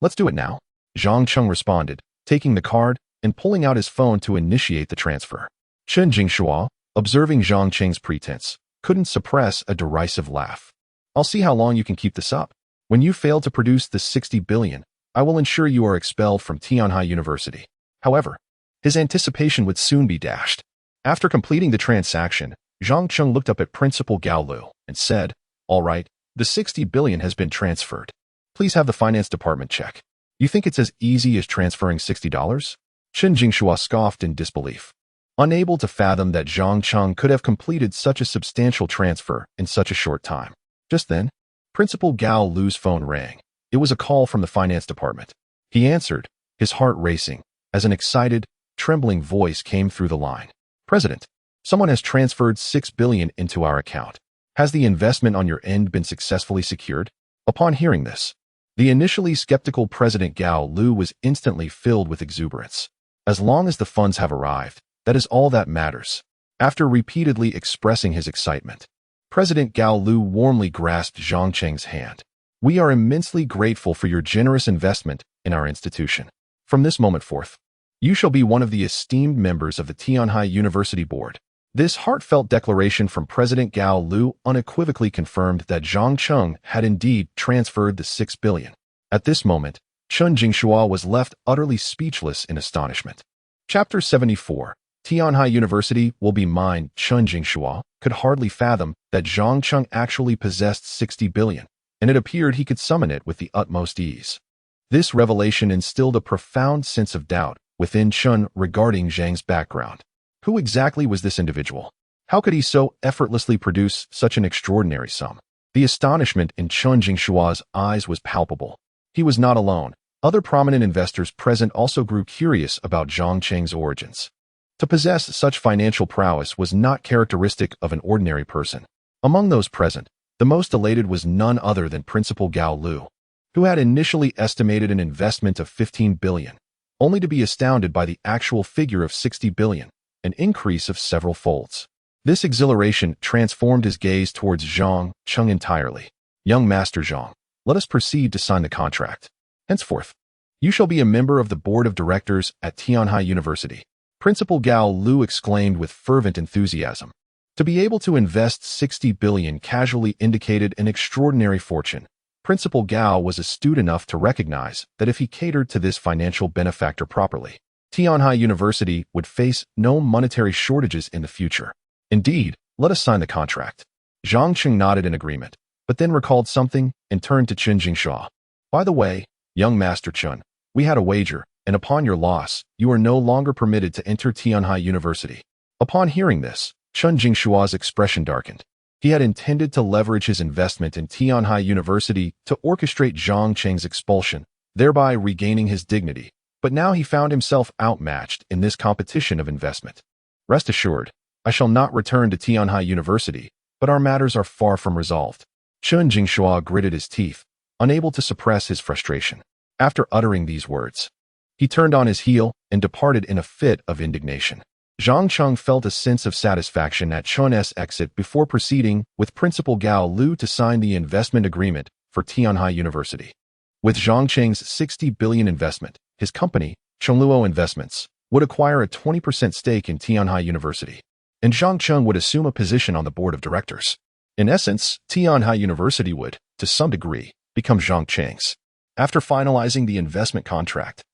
Let's do it now. Zhang Cheng responded, taking the card and pulling out his phone to initiate the transfer. Chen Jingshua, observing Zhang Cheng's pretense, couldn't suppress a derisive laugh. I'll see how long you can keep this up. When you fail to produce the 60 billion, I will ensure you are expelled from Tianhai University. However, his anticipation would soon be dashed. After completing the transaction, Zhang Cheng looked up at Principal Gao Lu and said, "All right, the 60 billion has been transferred. Please have the finance department check. You think it's as easy as transferring $60? Chen Jingshua scoffed in disbelief, unable to fathom that Zhang Cheng could have completed such a substantial transfer in such a short time. Just then, Principal Gao Lu's phone rang. It was a call from the finance department. He answered, his heart racing, as an excited, trembling voice came through the line. "President, someone has transferred 6 billion into our account. Has the investment on your end been successfully secured?" Upon hearing this, the initially skeptical President Gao Lu was instantly filled with exuberance. As long as the funds have arrived, that is all that matters. After repeatedly expressing his excitement, President Gao Lu warmly grasped Zhang Cheng's hand. "We are immensely grateful for your generous investment in our institution. From this moment forth, you shall be one of the esteemed members of the Tianhai University Board." This heartfelt declaration from President Gao Lu unequivocally confirmed that Zhang Cheng had indeed transferred the 6 billion. At this moment, Chen Jingshua was left utterly speechless in astonishment. Chapter 74. Tianhai University will be mine. Chen Jingshua could hardly fathom that Zhang Cheng actually possessed 60 billion, and it appeared he could summon it with the utmost ease. This revelation instilled a profound sense of doubt within Chen regarding Zhang's background. Who exactly was this individual? How could he so effortlessly produce such an extraordinary sum? The astonishment in Chen Jingshua's eyes was palpable. He was not alone. Other prominent investors present also grew curious about Zhang Cheng's origins. To possess such financial prowess was not characteristic of an ordinary person. Among those present, the most elated was none other than Principal Gao Lu, who had initially estimated an investment of 15 billion, only to be astounded by the actual figure of 60 billion, an increase of several folds. This exhilaration transformed his gaze towards Zhang Cheng entirely. "Young Master Zhang, let us proceed to sign the contract. Henceforth, you shall be a member of the board of directors at Tianhai University." Principal Gao Lu exclaimed with fervent enthusiasm. To be able to invest 60 billion casually indicated an extraordinary fortune. Principal Gao was astute enough to recognize that if he catered to this financial benefactor properly, Tianhai University would face no monetary shortages in the future. "Indeed, let us sign the contract." Zhang Cheng nodded in agreement, but then recalled something and turned to Chen Jingsha. "By the way, young Master Chen, we had a wager, and upon your loss, you are no longer permitted to enter Tianhai University." Upon hearing this, Chen Jingshua's expression darkened. He had intended to leverage his investment in Tianhai University to orchestrate Zhang Cheng's expulsion, thereby regaining his dignity. But now he found himself outmatched in this competition of investment. "Rest assured, I shall not return to Tianhai University, but our matters are far from resolved." Chen Jingshua gritted his teeth, unable to suppress his frustration. After uttering these words, he turned on his heel and departed in a fit of indignation. Zhang Cheng felt a sense of satisfaction at Chen's exit before proceeding with Principal Gao Lu to sign the investment agreement for Tianhai University. With Zhang Cheng's 60 billion investment, his company, Chengluo Investments, would acquire a 20% stake in Tianhai University, and Zhang Cheng would assume a position on the board of directors. In essence, Tianhai University would, to some degree, become Zhang Cheng's. After finalizing the investment contract,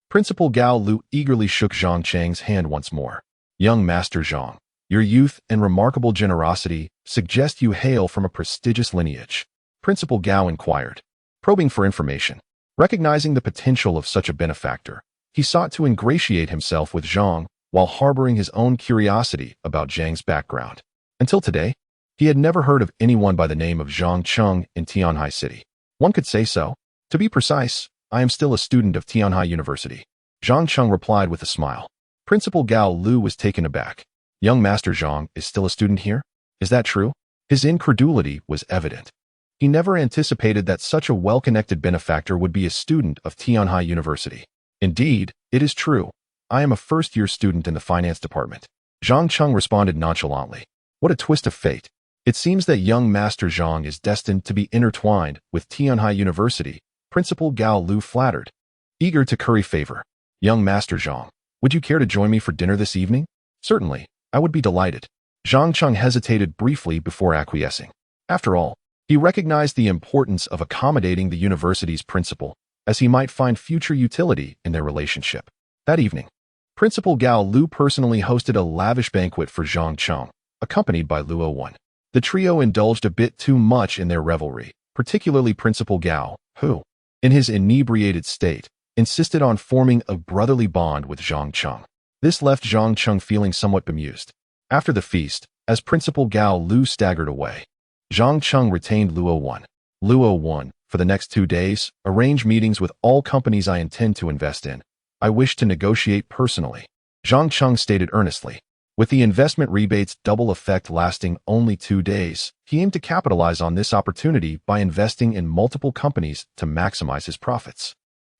Principal Gao Lu eagerly shook Zhang Cheng's hand once more. "Young Master Zhang, your youth and remarkable generosity suggest you hail from a prestigious lineage." Principal Gao inquired, probing for information. Recognizing the potential of such a benefactor, he sought to ingratiate himself with Zhang while harboring his own curiosity about Zhang's background. Until today, he had never heard of anyone by the name of Zhang Cheng in Tianhai City. One could say so. To be precise, I am still a student of Tianhai University. Zhang Cheng replied with a smile. Principal Gao Lu was taken aback. Young Master Zhang is still a student here? Is that true? His incredulity was evident. He never anticipated that such a well-connected benefactor would be a student of Tianhai University. Indeed, it is true. I am a first-year student in the finance department. Zhang Cheng responded nonchalantly. What a twist of fate. It seems that young Master Zhang is destined to be intertwined with Tianhai University, Principal Gao Lu flattered. Eager to curry favor. Young Master Zhang, would you care to join me for dinner this evening? Certainly, I would be delighted. Zhang Cheng hesitated briefly before acquiescing. After all, he recognized the importance of accommodating the university's principal, as he might find future utility in their relationship. That evening, Principal Gao Lu personally hosted a lavish banquet for Zhang Cheng, accompanied by Luo Wen. The trio indulged a bit too much in their revelry, particularly Principal Gao, who, in his inebriated state, insisted on forming a brotherly bond with Zhang Cheng. This left Zhang Cheng feeling somewhat bemused. After the feast, as Principal Gao Lu staggered away, Zhang Cheng retained Luo Wen. Luo Wen, for the next 2 days, arrange meetings with all companies I intend to invest in. I wish to negotiate personally. Zhang Cheng stated earnestly. With the investment rebate's double effect lasting only 2 days, he aimed to capitalize on this opportunity by investing in multiple companies to maximize his profits.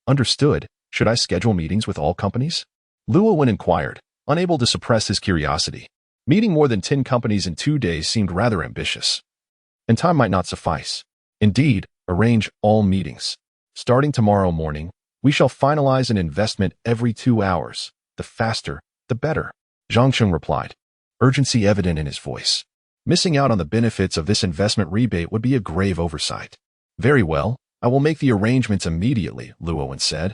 Understood. Should I schedule meetings with all companies? Luo Wen inquired, unable to suppress his curiosity. Meeting more than 10 companies in 2 days seemed rather ambitious. And time might not suffice. Indeed, arrange all meetings. Starting tomorrow morning, we shall finalize an investment every 2 hours. The faster, the better. Zhang Cheng replied, urgency evident in his voice. Missing out on the benefits of this investment rebate would be a grave oversight. Very well, I will make the arrangements immediately, Luo Wen said.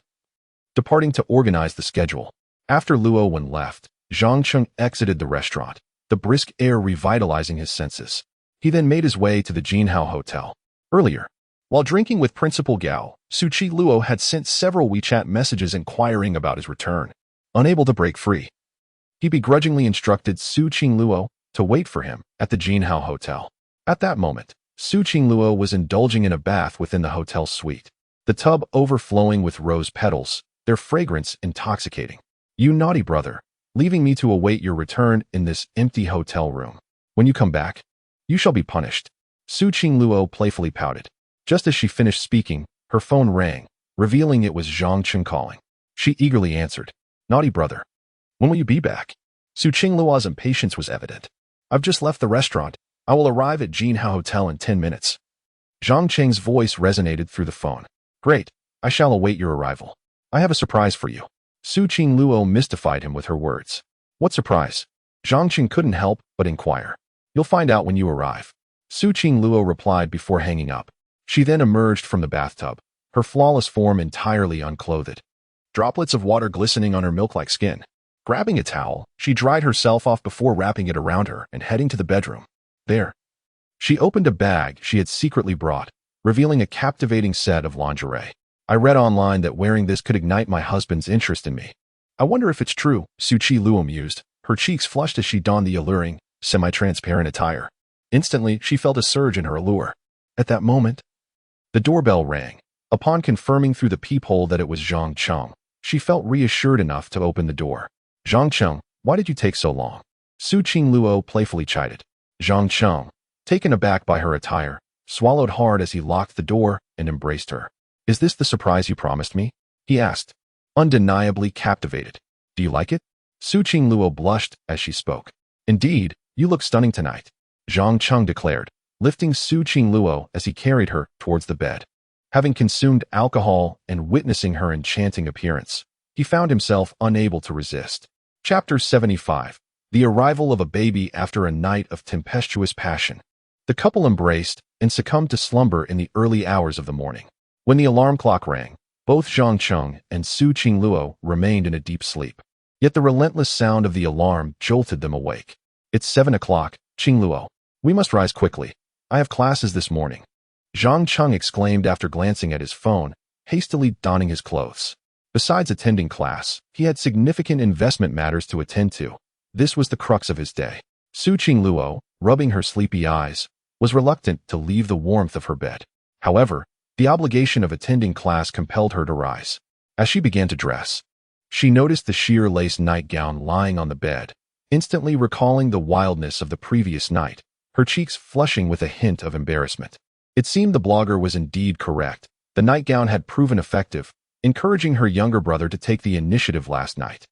Departing to organize the schedule. After Luo Wen left, Zhang Cheng exited the restaurant, the brisk air revitalizing his senses. He then made his way to the Jinhao Hotel. Earlier, while drinking with Principal Gao, Suchi Luo had sent several WeChat messages inquiring about his return. Unable to break free, he begrudgingly instructed Su Qingluo to wait for him at the Jinhao Hotel. At that moment, Su Qingluo was indulging in a bath within the hotel suite, the tub overflowing with rose petals, their fragrance intoxicating. You naughty brother, leaving me to await your return in this empty hotel room. When you come back, you shall be punished. Su Qingluo playfully pouted. Just as she finished speaking, her phone rang, revealing it was Zhang Cheng calling. She eagerly answered, naughty brother, when will you be back? Su Qingluo's impatience was evident. I've just left the restaurant. I will arrive at Jinhao Hotel in 10 minutes. Zhang Cheng's voice resonated through the phone. Great, I shall await your arrival. I have a surprise for you. Su Qingluo mystified him with her words. What surprise? Zhang Cheng couldn't help but inquire. You'll find out when you arrive. Su Qingluo replied before hanging up. She then emerged from the bathtub, her flawless form entirely unclothed. Droplets of water glistening on her milk-like skin. Grabbing a towel, she dried herself off before wrapping it around her and heading to the bedroom. There, she opened a bag she had secretly brought, revealing a captivating set of lingerie. I read online that wearing this could ignite my husband's interest in me. I wonder if it's true, Su Qingluo mused, her cheeks flushed as she donned the alluring, semi-transparent attire. Instantly, she felt a surge in her allure. At that moment, the doorbell rang. Upon confirming through the peephole that it was Zhang Cheng, she felt reassured enough to open the door. Zhang Cheng, why did you take so long? Su Qingluo playfully chided. Zhang Cheng, taken aback by her attire, swallowed hard as he locked the door and embraced her. Is this the surprise you promised me? He asked, undeniably captivated. Do you like it? Su Qingluo blushed as she spoke. Indeed, you look stunning tonight, Zhang Cheng declared, lifting Su Qingluo as he carried her towards the bed. Having consumed alcohol and witnessing her enchanting appearance, he found himself unable to resist. Chapter 75. The arrival of a baby after a night of tempestuous passion. The couple embraced and succumbed to slumber in the early hours of the morning. When the alarm clock rang, both Zhang Cheng and Su Qingluo remained in a deep sleep. Yet the relentless sound of the alarm jolted them awake. It's 7 o'clock, Qingluo. We must rise quickly. I have classes this morning. Zhang Cheng exclaimed after glancing at his phone, hastily donning his clothes. Besides attending class, he had significant investment matters to attend to. This was the crux of his day. Su Qingluo, rubbing her sleepy eyes, was reluctant to leave the warmth of her bed. However, the obligation of attending class compelled her to rise. As she began to dress, She noticed the sheer lace nightgown lying on the bed, instantly recalling the wildness of the previous night, her cheeks flushing with a hint of embarrassment. It seemed the blogger was indeed correct. The nightgown had proven effective, encouraging her younger brother to take the initiative last night.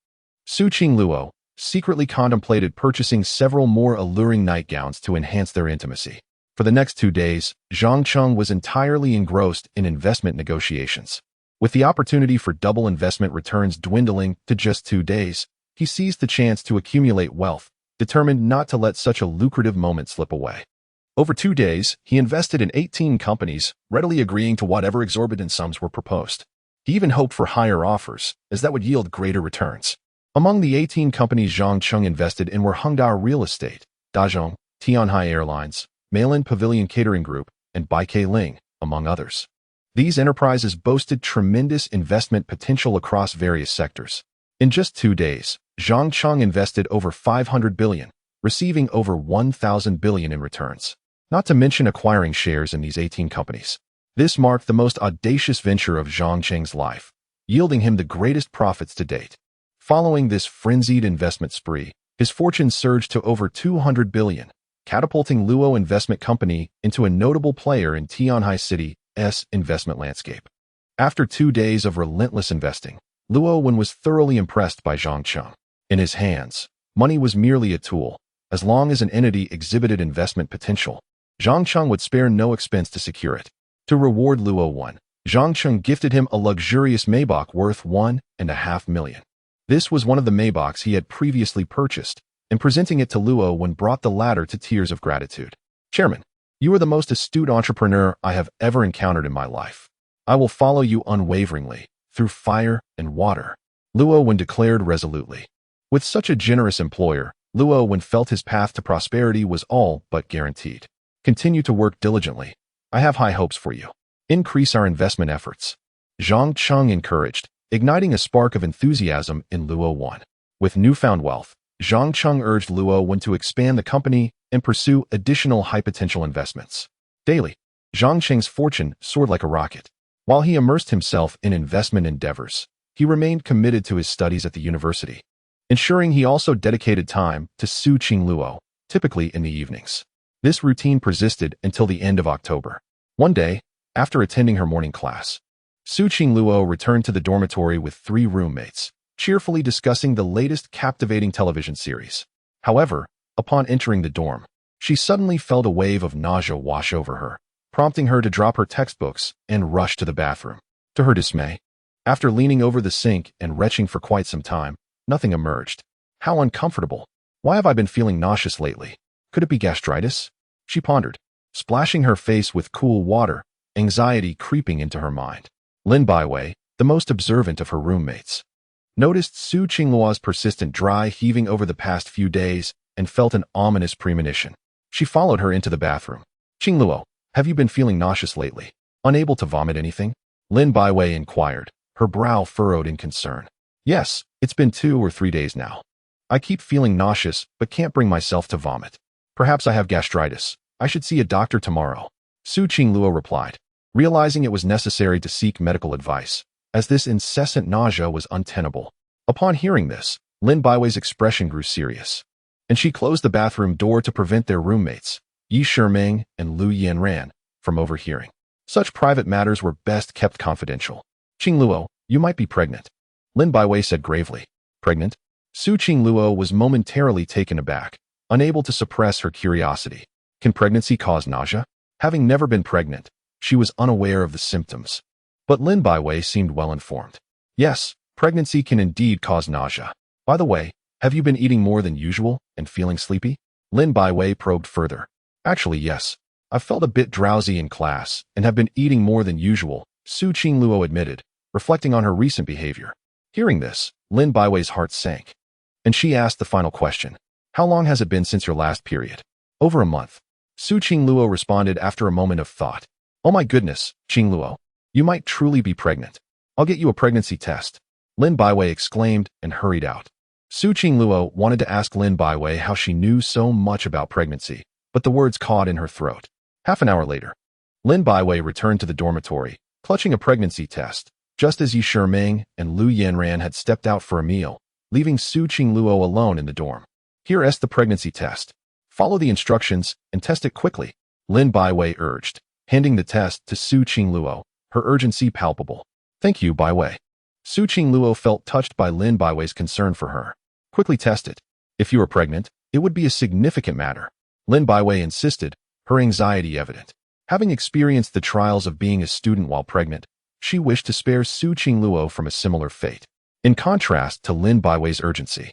Su Qingluo secretly contemplated purchasing several more alluring nightgowns to enhance their intimacy. For the next 2 days, Zhang Cheng was entirely engrossed in investment negotiations. With the opportunity for double investment returns dwindling to just 2 days, he seized the chance to accumulate wealth, determined not to let such a lucrative moment slip away. Over 2 days, he invested in 18 companies, readily agreeing to whatever exorbitant sums were proposed. He even hoped for higher offers, as that would yield greater returns. Among the 18 companies Zhang Cheng invested in were Hengdao Real Estate, Dazhong, Tianhai Airlines, Malin Pavilion Catering Group, and Baike Ling, among others. These enterprises boasted tremendous investment potential across various sectors. In just 2 days, Zhang Cheng invested over 500 billion, receiving over 1,000 billion in returns. Not to mention acquiring shares in these 18 companies. This marked the most audacious venture of Zhang Cheng's life, yielding him the greatest profits to date. Following this frenzied investment spree, his fortune surged to over 200 billion, catapulting Luo Investment Company into a notable player in Tianhai City's investment landscape. After 2 days of relentless investing, Luo Wen was thoroughly impressed by Zhang Cheng. In his hands, money was merely a tool. As long as an entity exhibited investment potential, Zhang Cheng would spare no expense to secure it. To reward Luo Wen, Zhang Cheng gifted him a luxurious Maybach worth 1.5 million. This was one of the Maybachs he had previously purchased, and presenting it to Luo Wen brought the latter to tears of gratitude. Chairman, you are the most astute entrepreneur I have ever encountered in my life. I will follow you unwaveringly, through fire and water, Luo Wen declared resolutely. With such a generous employer, Luo Wen felt his path to prosperity was all but guaranteed. Continue to work diligently. I have high hopes for you. Increase our investment efforts. Zhang Cheng encouraged, igniting a spark of enthusiasm in Luo Wen. With newfound wealth, Zhang Cheng urged Luo Wen to expand the company and pursue additional high-potential investments. Daily, Zhang Cheng's fortune soared like a rocket. While he immersed himself in investment endeavors, he remained committed to his studies at the university, ensuring he also dedicated time to Su Qingluo, typically in the evenings. This routine persisted until the end of October. One day, after attending her morning class, Su Qingluo returned to the dormitory with 3 roommates, cheerfully discussing the latest captivating television series. However, upon entering the dorm, she suddenly felt a wave of nausea wash over her, prompting her to drop her textbooks and rush to the bathroom. To her dismay, after leaning over the sink and retching for quite some time, nothing emerged. How uncomfortable. Why have I been feeling nauseous lately? Could it be gastritis? She pondered, splashing her face with cool water, anxiety creeping into her mind. Lin Baiwei, the most observant of her roommates, noticed Su Qingluo's persistent dry heaving over the past few days and felt an ominous premonition. She followed her into the bathroom. Qingluo, have you been feeling nauseous lately? Unable to vomit anything? Lin Baiwei inquired, her brow furrowed in concern. Yes, it's been 2 or 3 days now. I keep feeling nauseous but can't bring myself to vomit. Perhaps I have gastritis. I should see a doctor tomorrow. Su Qingluo replied, realizing it was necessary to seek medical advice, as this incessant nausea was untenable. Upon hearing this, Lin Baiwei's expression grew serious, and she closed the bathroom door to prevent their roommates, Yi Shiming and Lu Yanran, from overhearing. Such private matters were best kept confidential. Qingluo, you might be pregnant, Lin Baiwei said gravely. Pregnant? Su Qingluo was momentarily taken aback, unable to suppress her curiosity. Can pregnancy cause nausea? Having never been pregnant, she was unaware of the symptoms. But Lin Baiwei seemed well informed. Yes, pregnancy can indeed cause nausea. By the way, have you been eating more than usual and feeling sleepy? Lin Baiwei probed further. Actually, yes. I've felt a bit drowsy in class and have been eating more than usual, Su Qingluo admitted, reflecting on her recent behavior. Hearing this, Lin Baiwei's heart sank, and she asked the final question. How long has it been since your last period? Over a month. Su Qingluo responded after a moment of thought. Oh my goodness, Qingluo. You might truly be pregnant. I'll get you a pregnancy test, Lin Baiwei exclaimed and hurried out. Su Qingluo wanted to ask Lin Baiwei how she knew so much about pregnancy, but the words caught in her throat. Half an hour later, Lin Baiwei returned to the dormitory, clutching a pregnancy test. just as Yi Shiming and Lu Yanran had stepped out for a meal, leaving Su Qingluo alone in the dorm. Here is the pregnancy test. Follow the instructions and test it quickly, Lin Baiwei urged, handing the test to Su Qingluo, her urgency palpable. Thank you, Baiwei. Su Qingluo felt touched by Lin Baiwei's concern for her. Quickly test it. If you are pregnant, it would be a significant matter, Lin Baiwei insisted, her anxiety evident. Having experienced the trials of being a student while pregnant, she wished to spare Su Qingluo from a similar fate. In contrast to Lin Baiwei's urgency,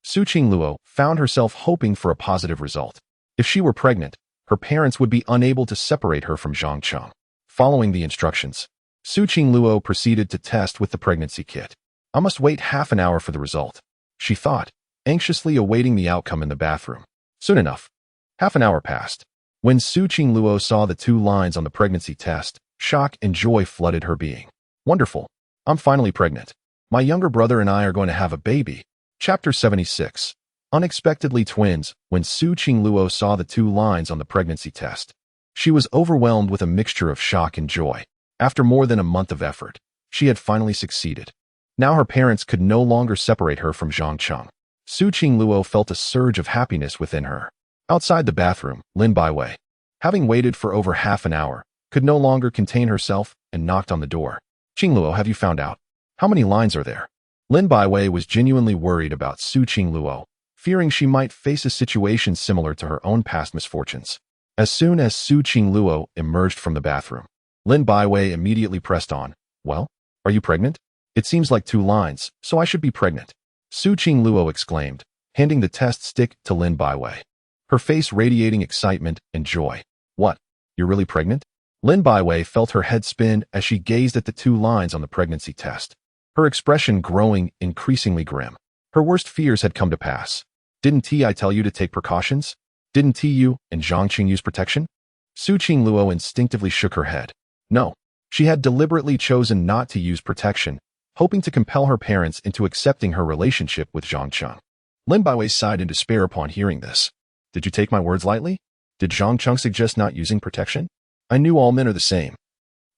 Su Qingluo found herself hoping for a positive result. If she were pregnant, her parents would be unable to separate her from Zhang Cheng. Following the instructions, Su Qingluo proceeded to test with the pregnancy kit. I must wait half an hour for the result, she thought, anxiously awaiting the outcome in the bathroom. Soon enough. Half an hour passed. When Su Qingluo saw the 2 lines on the pregnancy test, shock and joy flooded her being. Wonderful. I'm finally pregnant. My younger brother and I are going to have a baby. Chapter 76. Unexpectedly twins. When Su Qingluo saw the 2 lines on the pregnancy test, she was overwhelmed with a mixture of shock and joy. After more than a month of effort, she had finally succeeded. Now her parents could no longer separate her from Zhang Cheng. Su Qingluo felt a surge of happiness within her. Outside the bathroom, Lin Baiwei, having waited for over half an hour, could no longer contain herself and knocked on the door. Qingluo, have you found out? How many lines are there? Lin Baiwei was genuinely worried about Su Qingluo, fearing she might face a situation similar to her own past misfortunes. As soon as Su Qingluo emerged from the bathroom, Lin Baiwei immediately pressed on. Well, are you pregnant? It seems like 2 lines, so I should be pregnant, Su Qingluo exclaimed, handing the test stick to Lin Baiwei, her face radiating excitement and joy. What? You're really pregnant? Lin Baiwei felt her head spin as she gazed at the 2 lines on the pregnancy test, her expression growing increasingly grim. Her worst fears had come to pass. Didn't I tell you to take precautions? Didn't you and Zhang Qing use protection? Su Qingluo instinctively shook her head. No, she had deliberately chosen not to use protection, hoping to compel her parents into accepting her relationship with Zhang Cheng. Lin Baiwei sighed in despair upon hearing this. Did you take my words lightly? Did Zhang Cheng suggest not using protection? I knew all men are the same.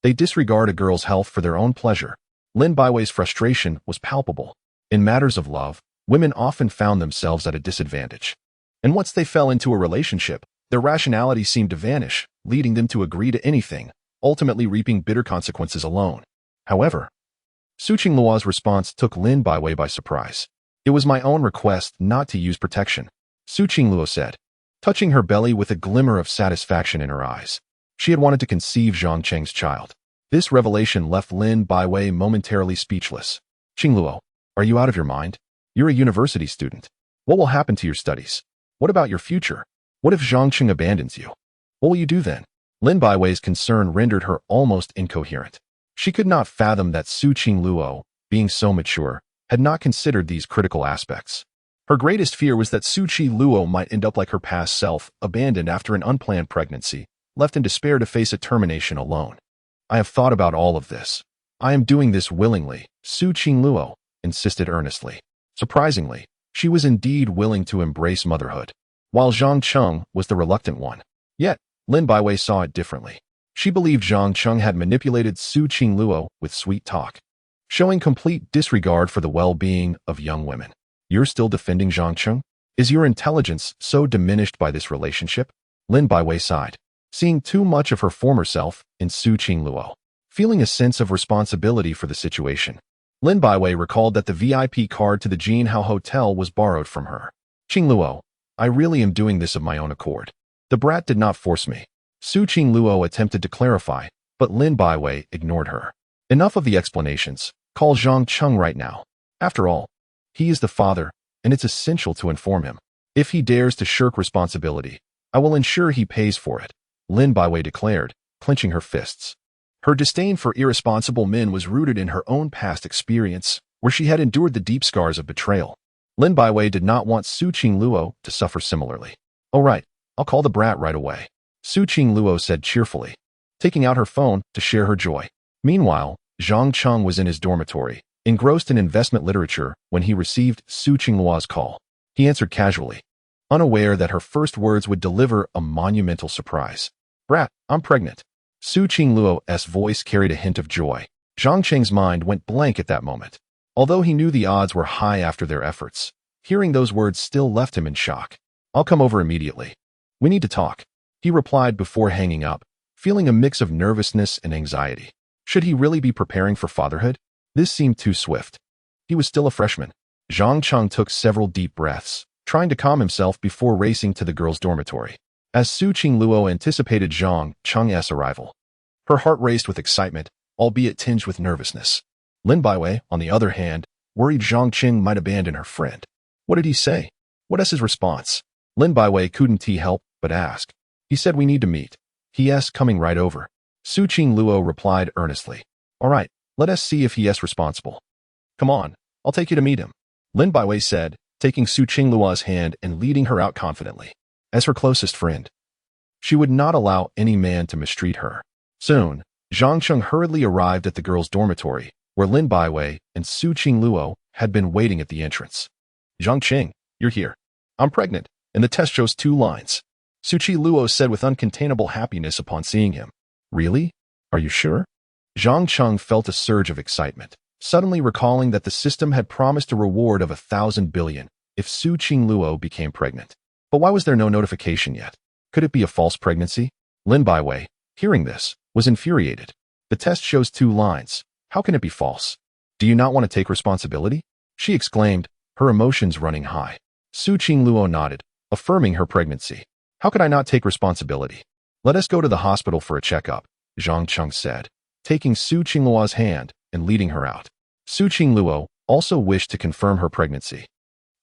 They disregard a girl's health for their own pleasure. Lin Baiwei's frustration was palpable. In matters of love, women often found themselves at a disadvantage. And once they fell into a relationship, their rationality seemed to vanish, leading them to agree to anything, ultimately reaping bitter consequences alone. However, Su Qingluo's response took Lin Baiwei by surprise. It was my own request not to use protection, Su Qingluo said, touching her belly with a glimmer of satisfaction in her eyes. She had wanted to conceive Zhang Cheng's child. This revelation left Lin Baiwei momentarily speechless. Qingluo, are you out of your mind? You're a university student. What will happen to your studies? What about your future? What if Zhang Cheng abandons you? What will you do then? Lin Baiwei's concern rendered her almost incoherent. She could not fathom that Su Qingluo, being so mature, had not considered these critical aspects. Her greatest fear was that Su Qingluo might end up like her past self, abandoned after an unplanned pregnancy, left in despair to face a termination alone. I have thought about all of this. I am doing this willingly, Su Qingluo insisted earnestly. Surprisingly, she was indeed willing to embrace motherhood, while Zhang Cheng was the reluctant one. Yet, Lin Baiwei saw it differently. She believed Zhang Cheng had manipulated Su Qingluo with sweet talk, showing complete disregard for the well-being of young women. You're still defending Zhang Cheng? Is your intelligence so diminished by this relationship? Lin Baiwei sighed, seeing too much of her former self in Su Qingluo. Feeling a sense of responsibility for the situation, Lin Baiwei recalled that the VIP card to the Jinhao Hotel was borrowed from her. Qingluo, I really am doing this of my own accord. The brat did not force me. Su Qingluo attempted to clarify, but Lin Baiwei ignored her. Enough of the explanations. Call Zhang Cheng right now. After all, he is the father, and it's essential to inform him. If he dares to shirk responsibility, I will ensure he pays for it, Lin Baiwei declared, clenching her fists. Her disdain for irresponsible men was rooted in her own past experience, where she had endured the deep scars of betrayal. Lin Baiwei did not want Su Qingluo to suffer similarly. All right, I'll call the brat right away, Su Qingluo said cheerfully, taking out her phone to share her joy. Meanwhile, Zhang Cheng was in his dormitory, engrossed in investment literature when he received Su Qingluo's call. He answered casually, unaware that her first words would deliver a monumental surprise. Brat, I'm pregnant. Su Qingluo's voice carried a hint of joy. Zhang Qing's mind went blank at that moment. Although he knew the odds were high after their efforts, hearing those words still left him in shock. I'll come over immediately. We need to talk, he replied before hanging up, feeling a mix of nervousness and anxiety. Should he really be preparing for fatherhood? This seemed too swift. He was still a freshman. Zhang Cheng took several deep breaths, trying to calm himself before racing to the girls' dormitory. As Su Qingluo anticipated Zhang Cheng's arrival, her heart raced with excitement, albeit tinged with nervousness. Lin Baiwei, on the other hand, worried Zhang Qing might abandon her friend. What did he say? What is his response? Lin Baiwei couldn't help but ask. He said we need to meet. He.s. coming right over. Su Qingluo replied earnestly. All right, let us see if he.s. responsible. Come on, I'll take you to meet him. Lin Baiwei said, taking Su Qingluo's hand and leading her out confidently. As her closest friend, she would not allow any man to mistreat her. Soon, Zhang Cheng hurriedly arrived at the girls' dormitory, where Lin Baiwei and Su Qingluo had been waiting at the entrance. Zhang Qing, you're here. I'm pregnant, and the test shows 2 lines. Su Qingluo said with uncontainable happiness upon seeing him. Really? Are you sure? Zhang Cheng felt a surge of excitement, suddenly recalling that the system had promised a reward of 1,000 billion if Su Qingluo became pregnant. But why was there no notification yet? Could it be a false pregnancy? Lin Baiwei, hearing this, was infuriated. The test shows 2 lines. How can it be false? Do you not want to take responsibility? She exclaimed, her emotions running high. Su Qingluo nodded, affirming her pregnancy. How could I not take responsibility? Let us go to the hospital for a checkup, Zhang Cheng said, taking Su Qingluo's hand and leading her out. Su Qingluo also wished to confirm her pregnancy,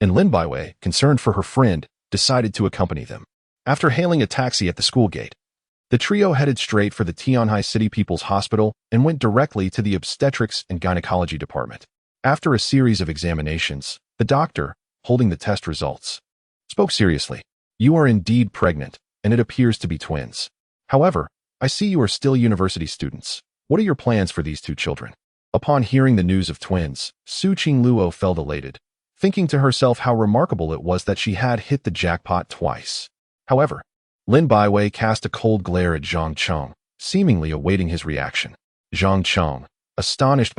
and Lin Baiwei, concerned for her friend, decided to accompany them. After hailing a taxi at the school gate, the trio headed straight for the Tianhai City People's Hospital and went directly to the obstetrics and gynecology department. After a series of examinations, the doctor, holding the test results, spoke seriously. You are indeed pregnant, and it appears to be twins. However, I see you are still university students. What are your plans for these 2 children? Upon hearing the news of twins, Su Qingluo felt elated, thinking to herself how remarkable it was that she had hit the jackpot twice. However, Lin Baiwei cast a cold glare at Zhang Cheng, seemingly awaiting his reaction. Zhang Cheng, astonished by